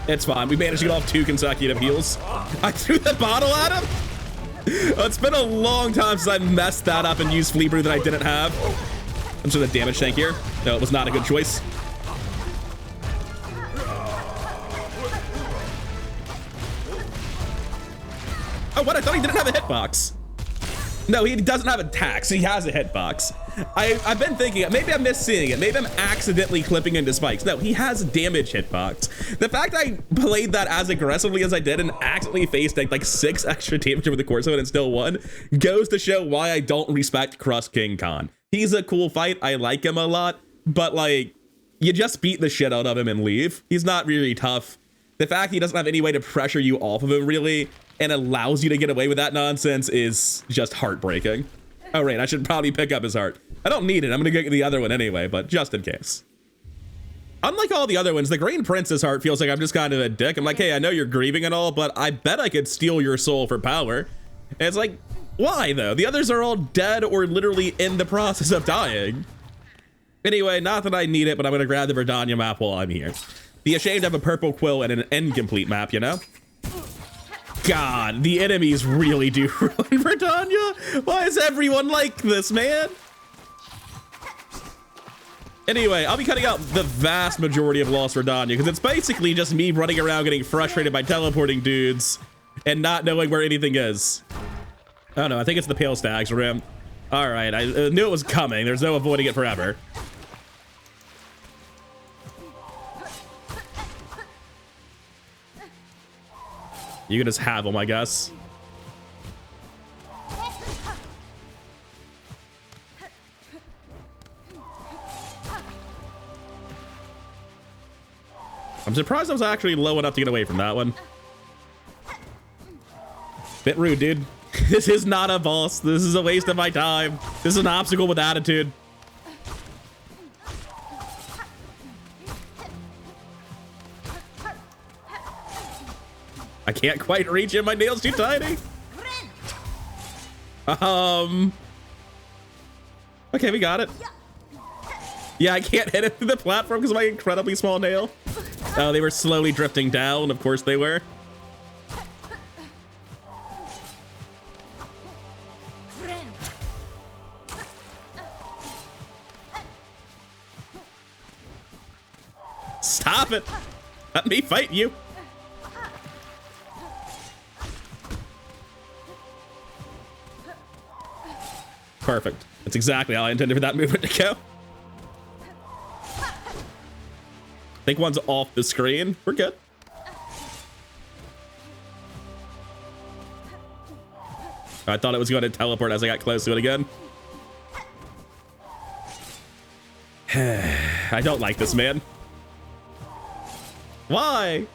It's fine. We managed to get off 2 consecutive heals. I threw the bottle at him. It's been a long time since I messed that up and used Flea Brew that I didn't have. I'm sure the damage tank here. No, it was not a good choice. Oh, what? I thought he didn't have a hitbox. No, he doesn't have attacks. He has a hitbox. I've been thinking, maybe I'm misseeing it. Maybe I'm accidentally clipping into spikes. No, he has a damage hitbox. The fact I played that as aggressively as I did and accidentally faced like 6 extra damage over the course of it and still won goes to show why I don't respect Crust King Khan. He's a cool fight. I like him a lot, but like, you just beat the shit out of him and leave. He's not really tough. The fact he doesn't have any way to pressure you off of him really and allows you to get away with that nonsense is just heartbreaking. Oh, right, I should probably pick up his heart. I don't need it. I'm gonna get the other one anyway, but just in case. Unlike all the other ones, the Green Prince's heart feels like I'm just kind of a dick. I'm like, hey, I know you're grieving and all, but I bet I could steal your soul for power. And it's like, why though? The others are all dead or literally in the process of dying. Anyway, not that I need it, but I'm gonna grab the Verdania map while I'm here. Be ashamed to have a purple quill and an incomplete map, you know? God, the enemies really do ruin Verdania. Why is everyone like this, man? Anyway, I'll be cutting out the vast majority of Lost Verdania because it's basically just me running around getting frustrated by teleporting dudes and not knowing where anything is. Oh no, I think it's the Pale Stag's room. All right, I knew it was coming. There's no avoiding it forever. You can just have them, I guess. I'm surprised I was actually low enough to get away from that one. Bit rude, dude. This is not a boss. This is a waste of my time. This is an obstacle with attitude. I can't quite reach it. My nail's too tiny. Okay, we got it. Yeah, I can't hit it through the platform because of my incredibly small nail. Oh, they were slowly drifting down. Of course they were. Stop it. Let me fight you. Perfect. That's exactly how I intended for that movement to go. I think one's off the screen. We're good. I thought it was going to teleport as I got close to it again. I don't like this, man. Why?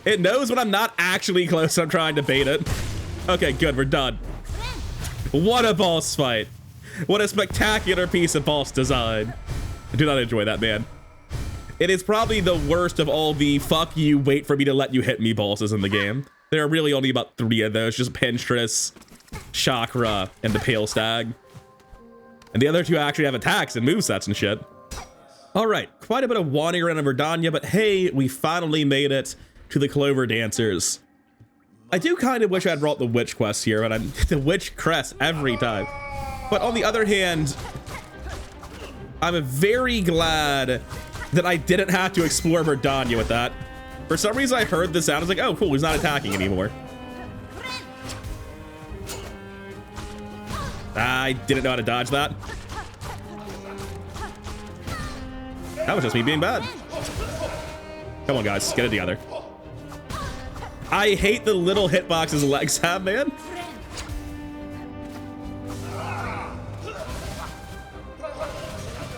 It knows when I'm not actually close. I'm trying to bait it. Okay, good. We're done. What a boss fight. What a spectacular piece of boss design. I do not enjoy that, man. It is probably the worst of all the fuck you, wait for me to let you hit me bosses in the game. There are really only about 3 of those, just Pinstress, Chakra, and the Pale Stag. And the other 2 actually have attacks and movesets and shit. All right, quite a bit of wandering around in Verdania, but hey, we finally made it to the Clover Dancers. I do kind of wish I had brought the Witch Quest here, but I'm the Witch Crest every time. But on the other hand, I'm very glad that I didn't have to explore Verdania with that. For some reason, I heard the sound. I was like, oh, cool, he's not attacking anymore. I didn't know how to dodge that. That was just me being bad. Come on, guys, get it together. I hate the little hitboxes legs have, man.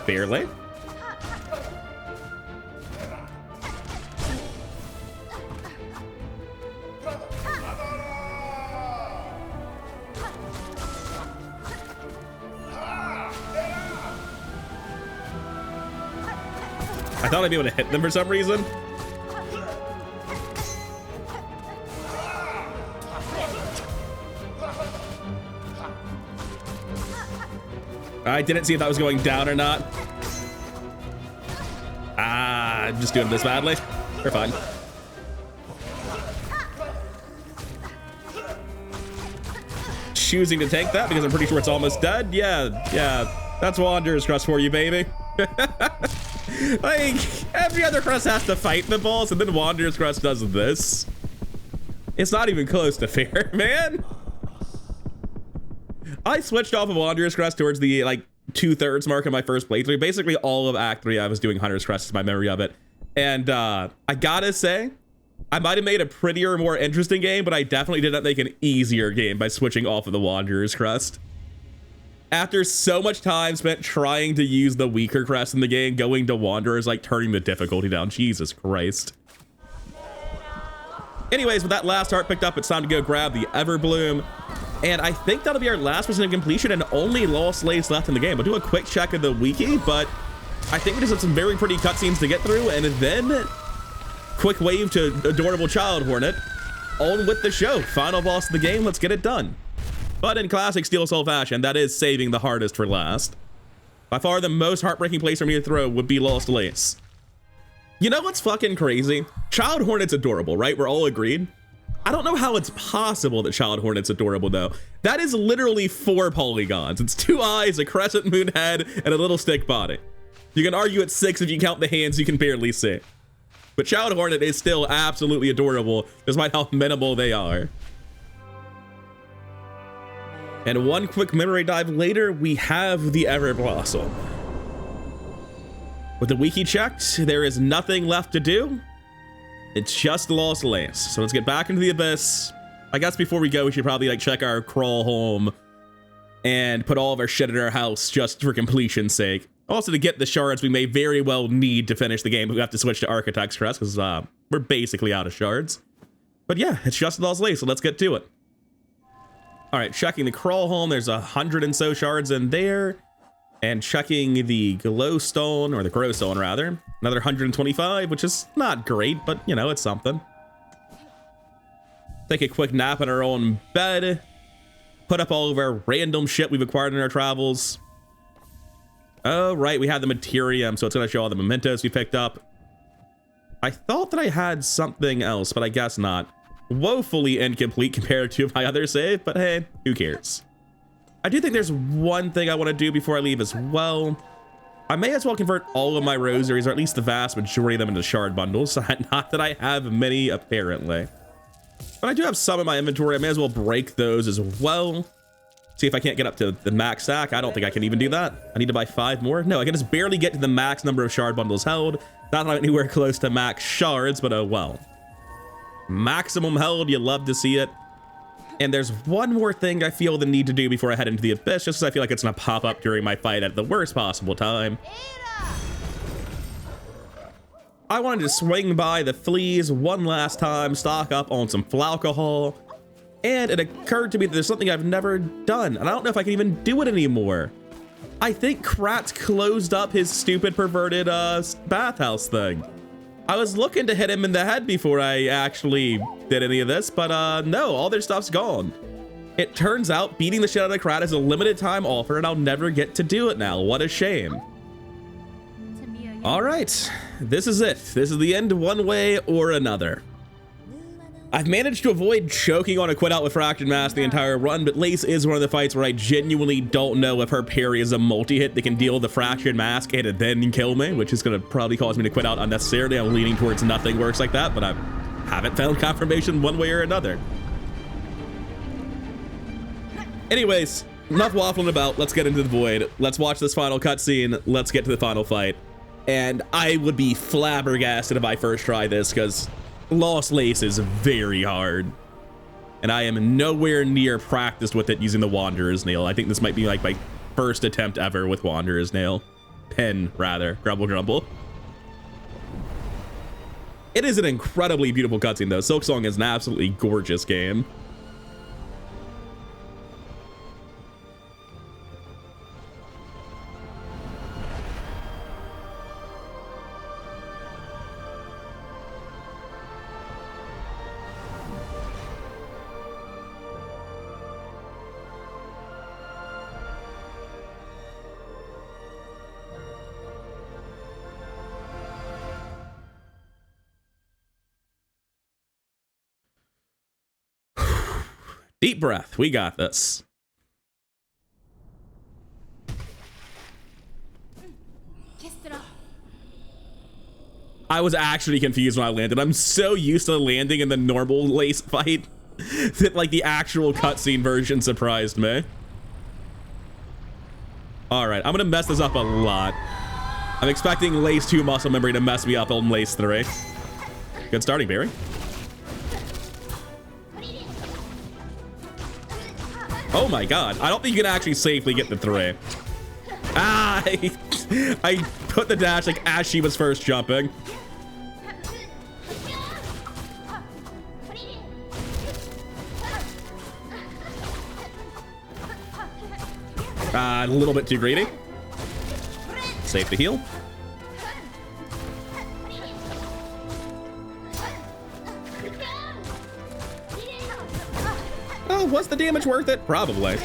Barely. I thought I'd be able to hit them for some reason. I didn't see if that was going down or not. Ah, I'm just doing this badly. We're fine. Choosing to take that because I'm pretty sure it's almost dead. Yeah, that's Wanderer's Crust for you, baby. Like, every other crust has to fight the boss, and then Wanderer's Crust does this. It's not even close to fair, man. I switched off of Wanderer's Crest towards the, like, 2/3 mark of my first playthrough. Basically, all of Act 3, I was doing Hunter's Crest, is my memory of it. And, I gotta say, I might have made a prettier, more interesting game, but I definitely did not make an easier game by switching off of the Wanderer's Crest. After so much time spent trying to use the weaker crest in the game, going to Wanderer is like turning the difficulty down. Jesus Christ. Anyways, with that last heart picked up, it's time to go grab the Everbloom. And I think that'll be our last percent of completion and only Lost Lace left in the game. We'll do a quick check of the wiki, but I think we just have some very pretty cutscenes to get through, and then quick wave to Adorable Child Hornet. On with the show. Final boss of the game. Let's get it done. But in classic Steel Soul fashion, that is saving the hardest for last. By far, the most heartbreaking place for me to throw would be Lost Lace. You know what's fucking crazy? Child Hornet's adorable, right? We're all agreed. I don't know how it's possible that Child Hornet's adorable, though. That is literally 4 polygons. It's 2 eyes, a crescent moon head, and a little stick body. You can argue it's 6 if you count the hands you can barely see. But Child Hornet is still absolutely adorable, despite how minimal they are. And one quick memory dive later, we have the Everblossom. With the wiki checked, there is nothing left to do. It's just Lost Lace. So let's get back into the Abyss. I guess before we go, we should probably like check our crawl home and put all of our shit in our house just for completion's sake. Also, to get the shards, we may very well need to finish the game, but we have to switch to Architect's Crest because we're basically out of shards. But yeah, it's just Lost Lace, so let's get to it. All right, checking the crawl home, there's 100 and so shards in there. And checking the glowstone, or the growstone rather, another 125, which is not great, but you know, it's something. Take a quick nap in our own bed. Put up all of our random shit we've acquired in our travels. Oh, right, we had the Materium, so it's gonna show all the mementos we picked up. I thought that I had something else, but I guess not. Woefully incomplete compared to my other save, but hey, who cares? I do think there's one thing I want to do before I leave as well. I may as well convert all of my rosaries, or at least the vast majority of them, into shard bundles. Not that I have many, apparently. But I do have some in my inventory. I may as well break those as well. See if I can't get up to the max stack. I don't think I can even do that. I need to buy 5 more. No, I can just barely get to the max number of shard bundles held. Not that I'm anywhere close to max shards, but oh well. Maximum held, you love to see it. And there's one more thing I feel the need to do before I head into the Abyss, just because I feel like it's gonna pop up during my fight at the worst possible time. I wanted to swing by the fleas one last time, stock up on some alcohol, and it occurred to me that there's something I've never done, and I don't know if I can even do it anymore. I think Kratz closed up his stupid perverted bathhouse thing. I was looking to hit him in the head before I actually did any of this, but no, all their stuff's gone. It turns out beating the shit out of Krat is a limited time offer, and I'll never get to do it now. What a shame. All right, this is it. This is the end one way or another. I've managed to avoid choking on a quit out with Fractured Mask the entire run, but Lace is one of the fights where I genuinely don't know if her parry is a multi-hit that can deal the Fractured Mask and then kill me, which is going to probably cause me to quit out unnecessarily. I'm leaning towards nothing works like that, but I haven't found confirmation one way or another. Anyways, enough waffling about. Let's get into the void. Let's watch this final cutscene. Let's get to the final fight. And I would be flabbergasted if I first try this, because Lost Lace is very hard, and I am nowhere near practiced with it using the Wanderer's Nail. I think this might be like my first attempt ever with Wanderer's Nail. Pen, rather. Grumble, grumble. It is an incredibly beautiful cutscene, though. Silksong is an absolutely gorgeous game. Deep breath. We got this. I was actually confused when I landed. I'm so used to landing in the normal Lace fight that like the actual cutscene version surprised me. All right, I'm gonna mess this up a lot. I'm expecting Lace 2 muscle memory to mess me up on Lace 3. Good starting, Barry. Oh my god, I don't think you can actually safely get the 3. Ah, I put the dash like as she was first jumping. A little bit too greedy. Safe to heal. Oh, was the damage worth it? Probably.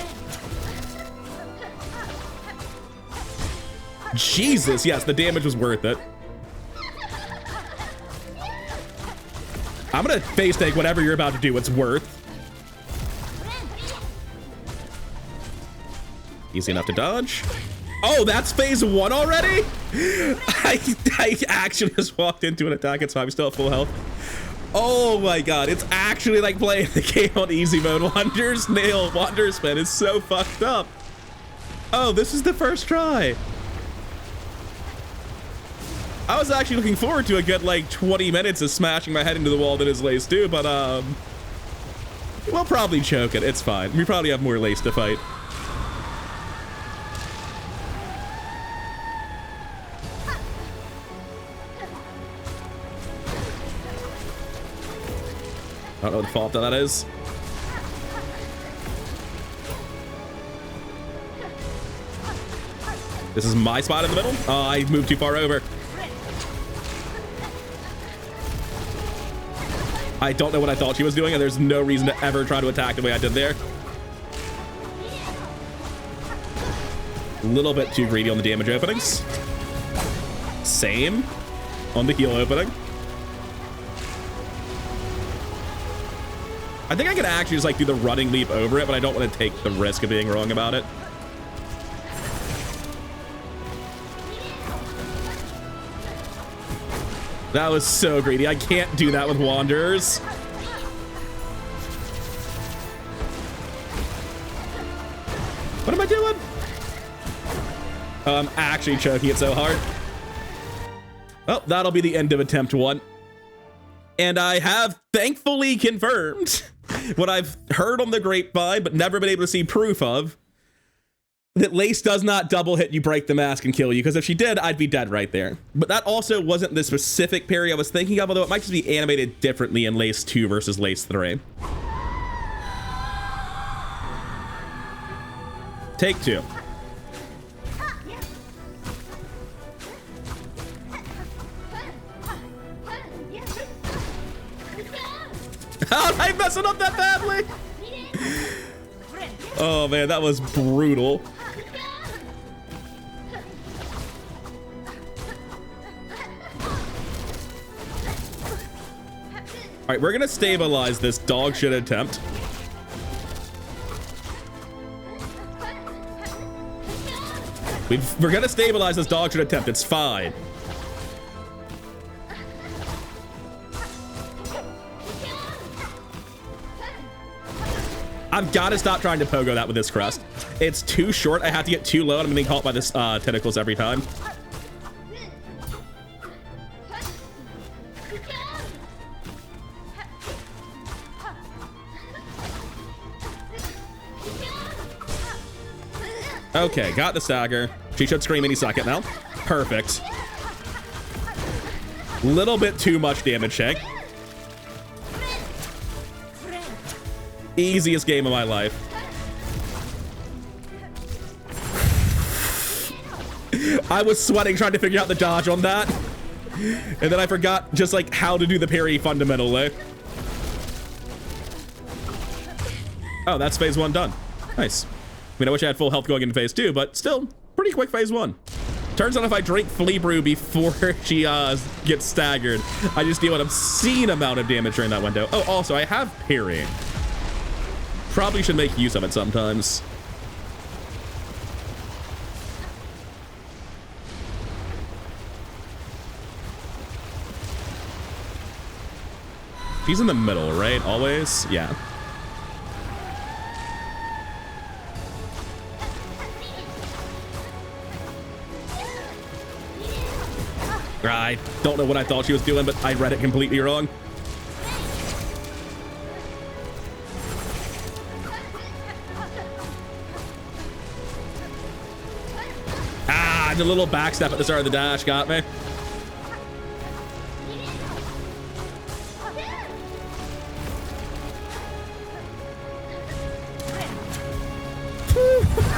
Jesus, yes, the damage was worth it. I'm gonna face take whatever you're about to do. It's worth. Easy enough to dodge. Oh, that's phase 1 already? I actually just walked into an attack. It's fine. I'm still at full health. Oh my god, it's actually like playing the game on easy mode. Wander's nail, Wander's spin is so fucked up. Oh, this is the first try. I was actually looking forward to a good like 20 minutes of smashing my head into the wall that is Lace 2, but we'll probably choke it. It's fine. We probably have more Lace to fight. I don't know what the fault that is. This is my spot in the middle. Oh, I moved too far over. I don't know what I thought she was doing, and there's no reason to ever try to attack the way I did there. A little bit too greedy on the damage openings. Same on the heal opening. I think I could actually just like do the running leap over it, but I don't want to take the risk of being wrong about it. That was so greedy. I can't do that with Wanderers. What am I doing? Oh, I'm actually choking it so hard. Well, that'll be the end of attempt 1. And I have thankfully confirmed what I've heard on the grapevine, but never been able to see proof of, that Lace does not double hit you, break the mask, and kill you, because if she did, I'd be dead right there. But that also wasn't the specific parry I was thinking of, although it might just be animated differently in Lace 2 versus Lace 3. Take 2. How did I mess it up that badly? Oh man, that was brutal. All right, we're gonna stabilize this dog shit attempt. We're gonna stabilize this dog shit attempt. It's fine. I've got to stop trying to pogo that with this crest. It's too short. I have to get too low, and I'm being caught by this tentacles every time. Okay, got the stagger. She should scream any second now. Perfect. Little bit too much damage, Shank. Easiest game of my life. I was sweating trying to figure out the dodge on that. And then I forgot just like how to do the parry fundamentally. Oh, that's phase 1 done. Nice. I mean, I wish I had full health going into phase 2, but still pretty quick phase 1. Turns out if I drink Flea Brew before she gets staggered, I just deal an obscene amount of damage during that window. Oh, also I have parry. Probably should make use of it sometimes. She's in the middle, right? Always? Yeah. I don't know what I thought she was doing, but I read it completely wrong. Ah, the little backstep at the start of the dash got me.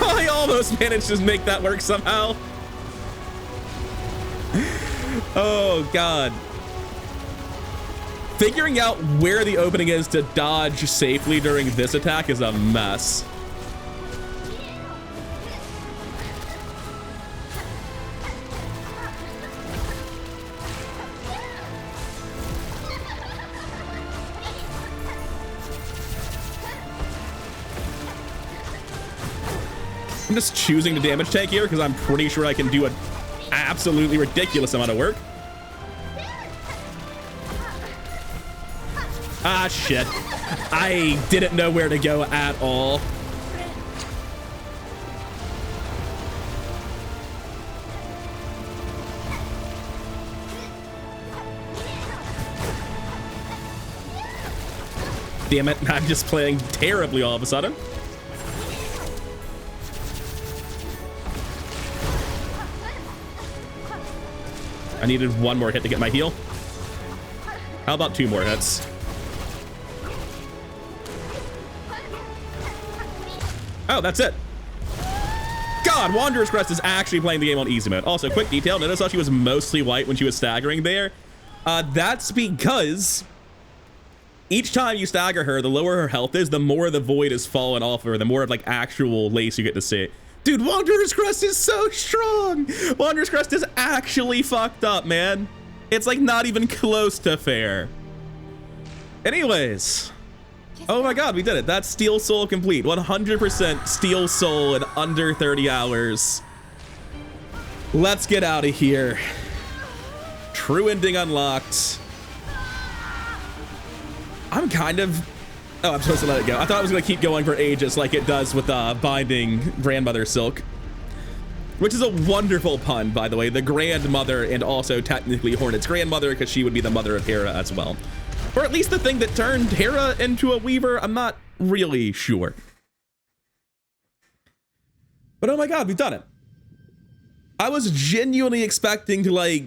I almost managed to make that work somehow. Oh, God. Figuring out where the opening is to dodge safely during this attack is a mess. I'm just choosing to damage tank here because I'm pretty sure I can do an absolutely ridiculous amount of work. Ah, shit. I didn't know where to go at all. Damn it, I'm just playing terribly all of a sudden. I needed one more hit to get my heal. How about 2 more hits? Oh, that's it. God, Wanderer's Crest is actually playing the game on easy mode. Also, quick detail, notice how she was mostly white when she was staggering there. That's because each time you stagger her, the lower her health is, the more the void is falling off her, the more of like actual lace you get to see. Dude, Wanderer's Crest is so strong. Wanderer's Crest is actually fucked up, man. It's like not even close to fair. Anyways. Oh my God, we did it. That's Steel Soul complete. 100% Steel Soul in under 30 hours. Let's get out of here. True ending unlocked. I'm kind of... Oh, I'm supposed to let it go. I thought I was going to keep going for ages like it does with binding Grandmother Silk. Which is a wonderful pun, by the way. The grandmother and also technically Hornet's grandmother, because she would be the mother of Hera as well. Or at least the thing that turned Hera into a Weaver. I'm not really sure. But oh my God, we've done it. I was genuinely expecting to like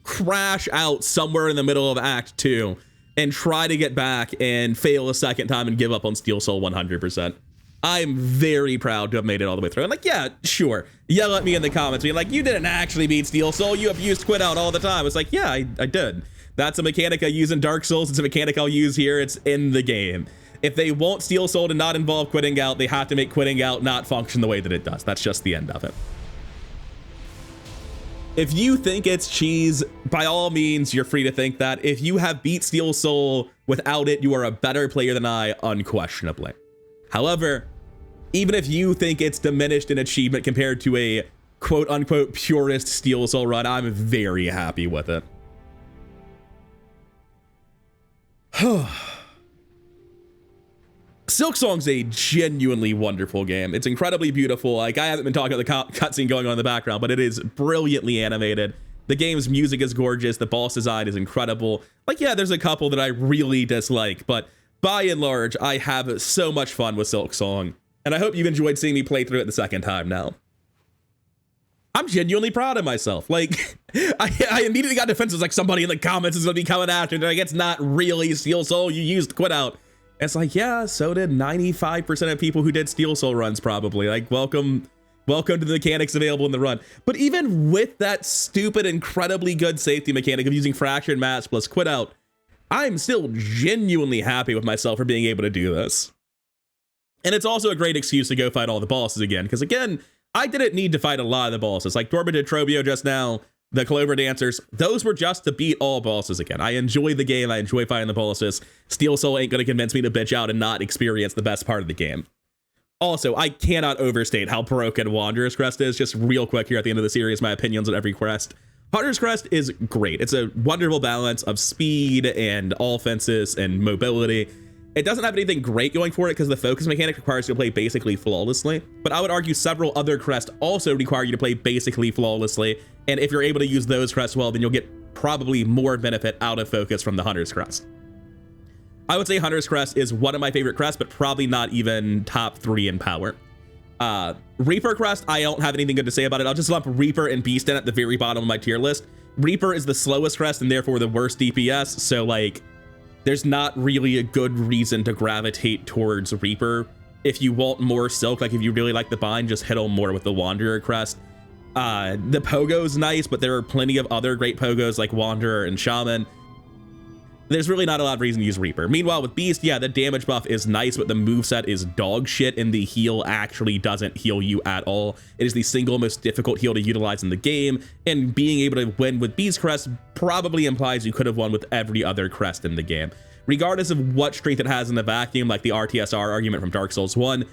crash out somewhere in the middle of Act 2 and try to get back and fail a second time and give up on Steel Soul 100%. I'm very proud to have made it all the way through. I'm like, yeah, sure. Yell at me in the comments. Be like, you didn't actually beat Steel Soul. You abused Quit Out all the time. It's like, yeah, I did. That's a mechanic I use in Dark Souls. It's a mechanic I'll use here. It's in the game. If they want Steel Soul to not involve quitting out, they have to make quitting out not function the way that it does. That's just the end of it. If you think it's cheese, by all means, you're free to think that. If you have beat Steel Soul without it, you are a better player than I, unquestionably. However, even if you think it's diminished in achievement compared to a quote-unquote purist Steel Soul run, I'm very happy with it. Silksong's a genuinely wonderful game. It's incredibly beautiful. Like, I haven't been talking about the cutscene going on in the background, but it is brilliantly animated. The game's music is gorgeous. The boss design is incredible. Like, yeah, there's a couple that I really dislike, but by and large, I have so much fun with Silksong. And I hope you've enjoyed seeing me play through it the second time now. I'm genuinely proud of myself. Like, I immediately got defenses like somebody in the comments is gonna be coming after me. Like, it's not really Steel Soul, you used Quit Out. And it's like, yeah, so did 95% of people who did Steel Soul runs probably. Like, welcome to the mechanics available in the run. But even with that stupid, incredibly good safety mechanic of using Fractured Match plus Quit Out, I'm still genuinely happy with myself for being able to do this. And it's also a great excuse to go fight all the bosses again, because again, I didn't need to fight a lot of the bosses. Like Dormant Trobio just now, the Clover Dancers, those were just to beat all bosses again. I enjoy the game. I enjoy fighting the bosses. Steel Soul ain't gonna convince me to bitch out and not experience the best part of the game. Also, I cannot overstate how broken Wanderer's Crest is. Just real quick here at the end of the series, my opinions on every crest. Hunter's Crest is great. It's a wonderful balance of speed and offenses and mobility. It doesn't have anything great going for it because the focus mechanic requires you to play basically flawlessly, but I would argue several other crests also require you to play basically flawlessly, and if you're able to use those crests well, then you'll get probably more benefit out of focus from the Hunter's Crest. I would say Hunter's Crest is one of my favorite crests, but probably not even top 3 in power. Reaper Crest, I don't have anything good to say about it. I'll just lump Reaper and Beast in at the very bottom of my tier list. Reaper is the slowest crest and therefore the worst DPS, so like, there's not really a good reason to gravitate towards Reaper. If you want more Silk, like if you really like the bind, just hit on more with the Wanderer Crest. The Pogo's nice, but there are plenty of other great Pogos like Wanderer and Shaman. There's really not a lot of reason to use Reaper. Meanwhile, with Beast, yeah, the damage buff is nice, but the moveset is dog shit, and the heal actually doesn't heal you at all. It is the single most difficult heal to utilize in the game, and being able to win with Beast Crest probably implies you could have won with every other crest in the game. Regardless of what strength it has in the vacuum, like the RTSR argument from Dark Souls 1,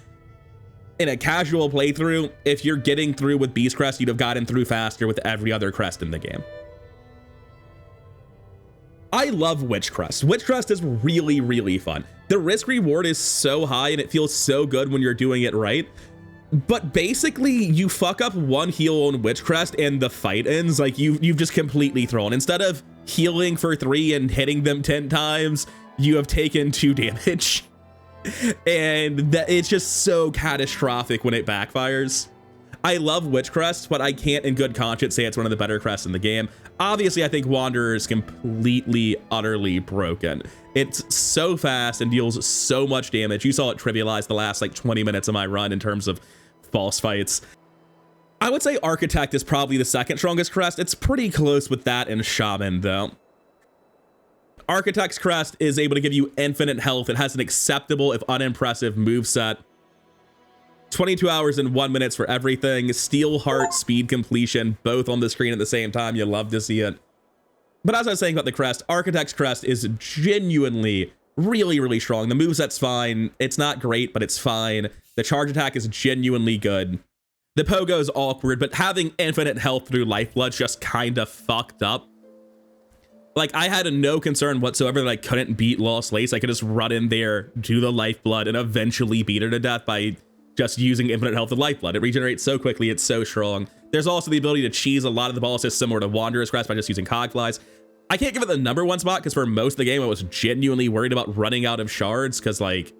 in a casual playthrough, if you're getting through with Beast Crest, you'd have gotten through faster with every other crest in the game. I love Witch Crest. Witch Crest is really, really fun. The risk reward is so high and it feels so good when you're doing it right. But basically, you fuck up one heal on Witch Crest and the fight ends. Like you've just completely thrown. Instead of healing for 3 and hitting them 10 times, you have taken 2 damage. And it's just so catastrophic when it backfires. I love Witch Crest, but I can't in good conscience say it's one of the better crests in the game. Obviously, I think Wanderer is completely, utterly broken. It's so fast and deals so much damage. You saw it trivialize the last like 20 minutes of my run in terms of boss fights. I would say Architect is probably the second strongest crest. It's pretty close with that and Shaman though. Architect's crest is able to give you infinite health. It has an acceptable, if unimpressive, moveset. 22 hours and 1 minute for everything. Steel Heart, speed completion, both on the screen at the same time. You love to see it. But as I was saying about the crest, Architect's crest is genuinely really, really strong. The moveset's fine. It's not great, but it's fine. The charge attack is genuinely good. The Pogo's awkward, but having infinite health through Lifeblood's just kind of fucked up. Like, I had no concern whatsoever that I couldn't beat Lost Lace. I could just run in there, do the Lifeblood, and eventually beat her to death by just using infinite health with Lifeblood. It regenerates so quickly, it's so strong. There's also the ability to cheese a lot of the bosses similar to Wanderer's Crest by just using Cogflies. I can't give it the #1 spot because for most of the game I was genuinely worried about running out of shards because like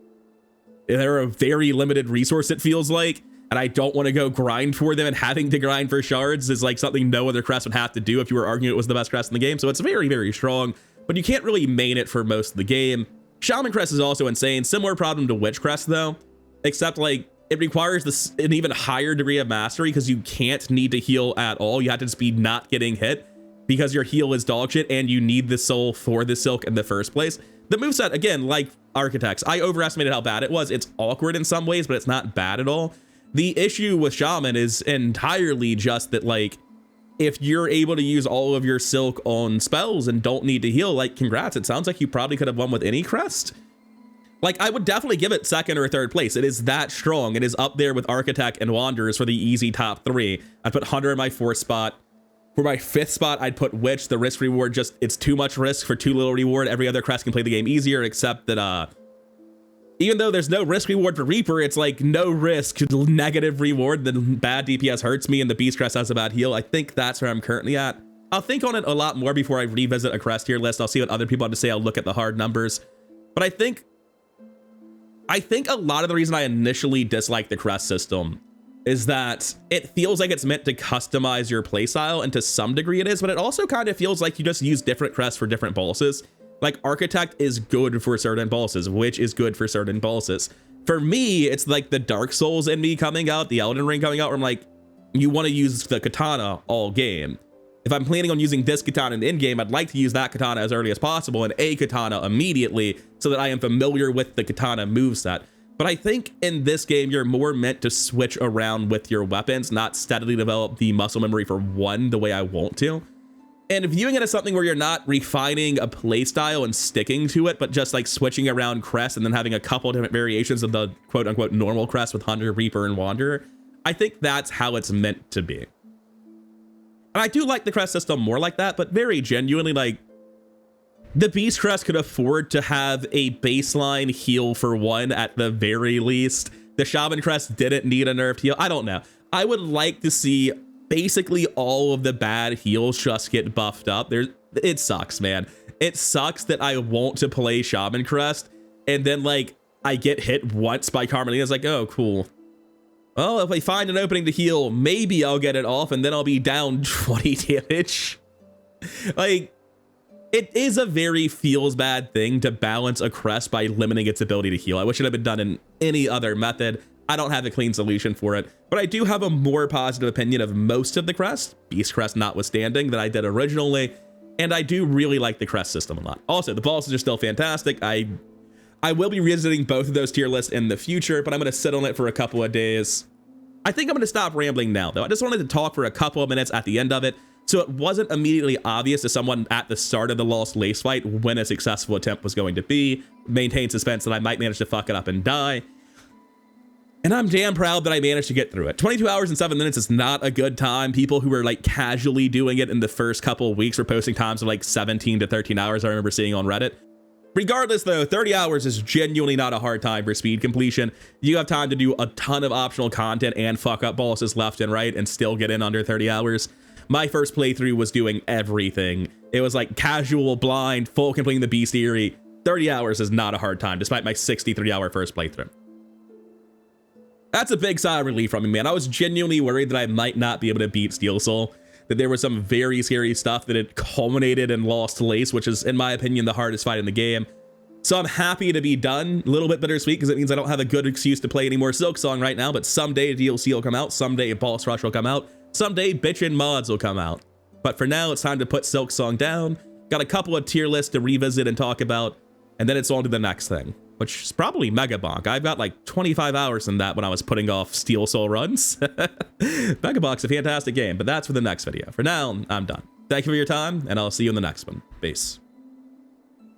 they're a very limited resource it feels like, and I don't want to go grind for them, and having to grind for shards is like something no other crest would have to do if you were arguing it was the best crest in the game. So it's very, very strong, but you can't really main it for most of the game. Shaman Crest is also insane. Similar problem to Witch Crest though, except like it requires an even higher degree of mastery because you can't need to heal at all. You have to just be not getting hit because your heal is dog shit and you need the soul for the silk in the first place. The moveset, again, like Architects, I overestimated how bad it was. It's awkward in some ways, but it's not bad at all. The issue with Shaman is entirely just that, like, if you're able to use all of your silk on spells and don't need to heal, like, congrats. It sounds like you probably could have won with any crest. Like, I would definitely give it second or third place. It is that strong. It is up there with Architect and Wanderers for the easy top 3. I'd put Hunter in my 4th spot. For my 5th spot, I'd put Witch. The risk reward just, it's too much risk for too little reward. Every other crest can play the game easier, except that, even though there's no risk reward for Reaper, it's like no risk, negative reward. The bad DPS hurts me and the Beast Crest has a bad heal. I think that's where I'm currently at. I'll think on it a lot more before I revisit a crest tier list. I'll see what other people have to say. I'll look at the hard numbers. But I think a lot of the reason I initially disliked the crest system is that it feels like it's meant to customize your playstyle, and to some degree it is, but it also kind of feels like you just use different crests for different bosses. Like, Architect is good for certain bosses, Witch is good for certain bosses. For me, it's like the Dark Souls in me coming out, the Elden Ring coming out, where I'm like, you want to use the katana all game. If I'm planning on using this katana in the in-game, I'd like to use that katana as early as possible and a katana immediately so that I am familiar with the katana moveset. But I think in this game, you're more meant to switch around with your weapons, not steadily develop the muscle memory for one the way I want to. And viewing it as something where you're not refining a playstyle and sticking to it, but just like switching around crests and then having a couple different variations of the quote unquote normal crest with Hunter, Reaper, and Wanderer, I think that's how it's meant to be. And I do like the crest system more like that, but very genuinely, like, the Beast crest could afford to have a baseline heal for one at the very least. The Shaman crest didn't need a nerfed heal. I don't know. I would like to see basically all of the bad heals just get buffed up. It sucks, man. It sucks that I want to play Shaman crest and then like I get hit once by Carmelina. It's like, oh, cool. Well, if I find an opening to heal, maybe I'll get it off and then I'll be down 20 damage. Like, it is a very feels bad thing to balance a crest by limiting its ability to heal. I wish it had been done in any other method. I don't have a clean solution for it, but I do have a more positive opinion of most of the crests, Beast crest notwithstanding, than I did originally, and I do really like the crest system a lot. Also, the bosses are still fantastic. I will be revisiting both of those tier lists in the future, but I'm going to sit on it for a couple of days. I think I'm going to stop rambling now, though. I just wanted to talk for a couple of minutes at the end of it, so it wasn't immediately obvious to someone at the start of the Lost Lace fight when a successful attempt was going to be, maintain suspense that I might manage to fuck it up and die. And I'm damn proud that I managed to get through it. 22 hours and 7 minutes is not a good time. People who were like casually doing it in the first couple of weeks were posting times of like 17 to 13 hours I remember seeing on Reddit. Regardless though, 30 hours is genuinely not a hard time for speed completion. You have time to do a ton of optional content and fuck up bosses left and right and still get in under 30 hours. My first playthrough was doing everything. It was like casual, blind, full completing the bestiary. 30 hours is not a hard time despite my 63-hour first playthrough. That's a big sigh of relief from me, man. I was genuinely worried that I might not be able to beat Steel Soul, that there was some very scary stuff that had culminated in Lost Lace, which is, in my opinion, the hardest fight in the game. So I'm happy to be done. A little bit bittersweet because it means I don't have a good excuse to play any more Silksong right now, but someday DLC will come out, someday Boss Rush will come out, someday bitchin' mods will come out. But for now, it's time to put Silksong down. Got a couple of tier lists to revisit and talk about, and then it's on to the next thing, which is probably Mega Bonk. I've got like 25 hours in that when I was putting off Steel Soul runs. Mega Bonk's a fantastic game, but that's for the next video. For now, I'm done. Thank you for your time, and I'll see you in the next one. Peace.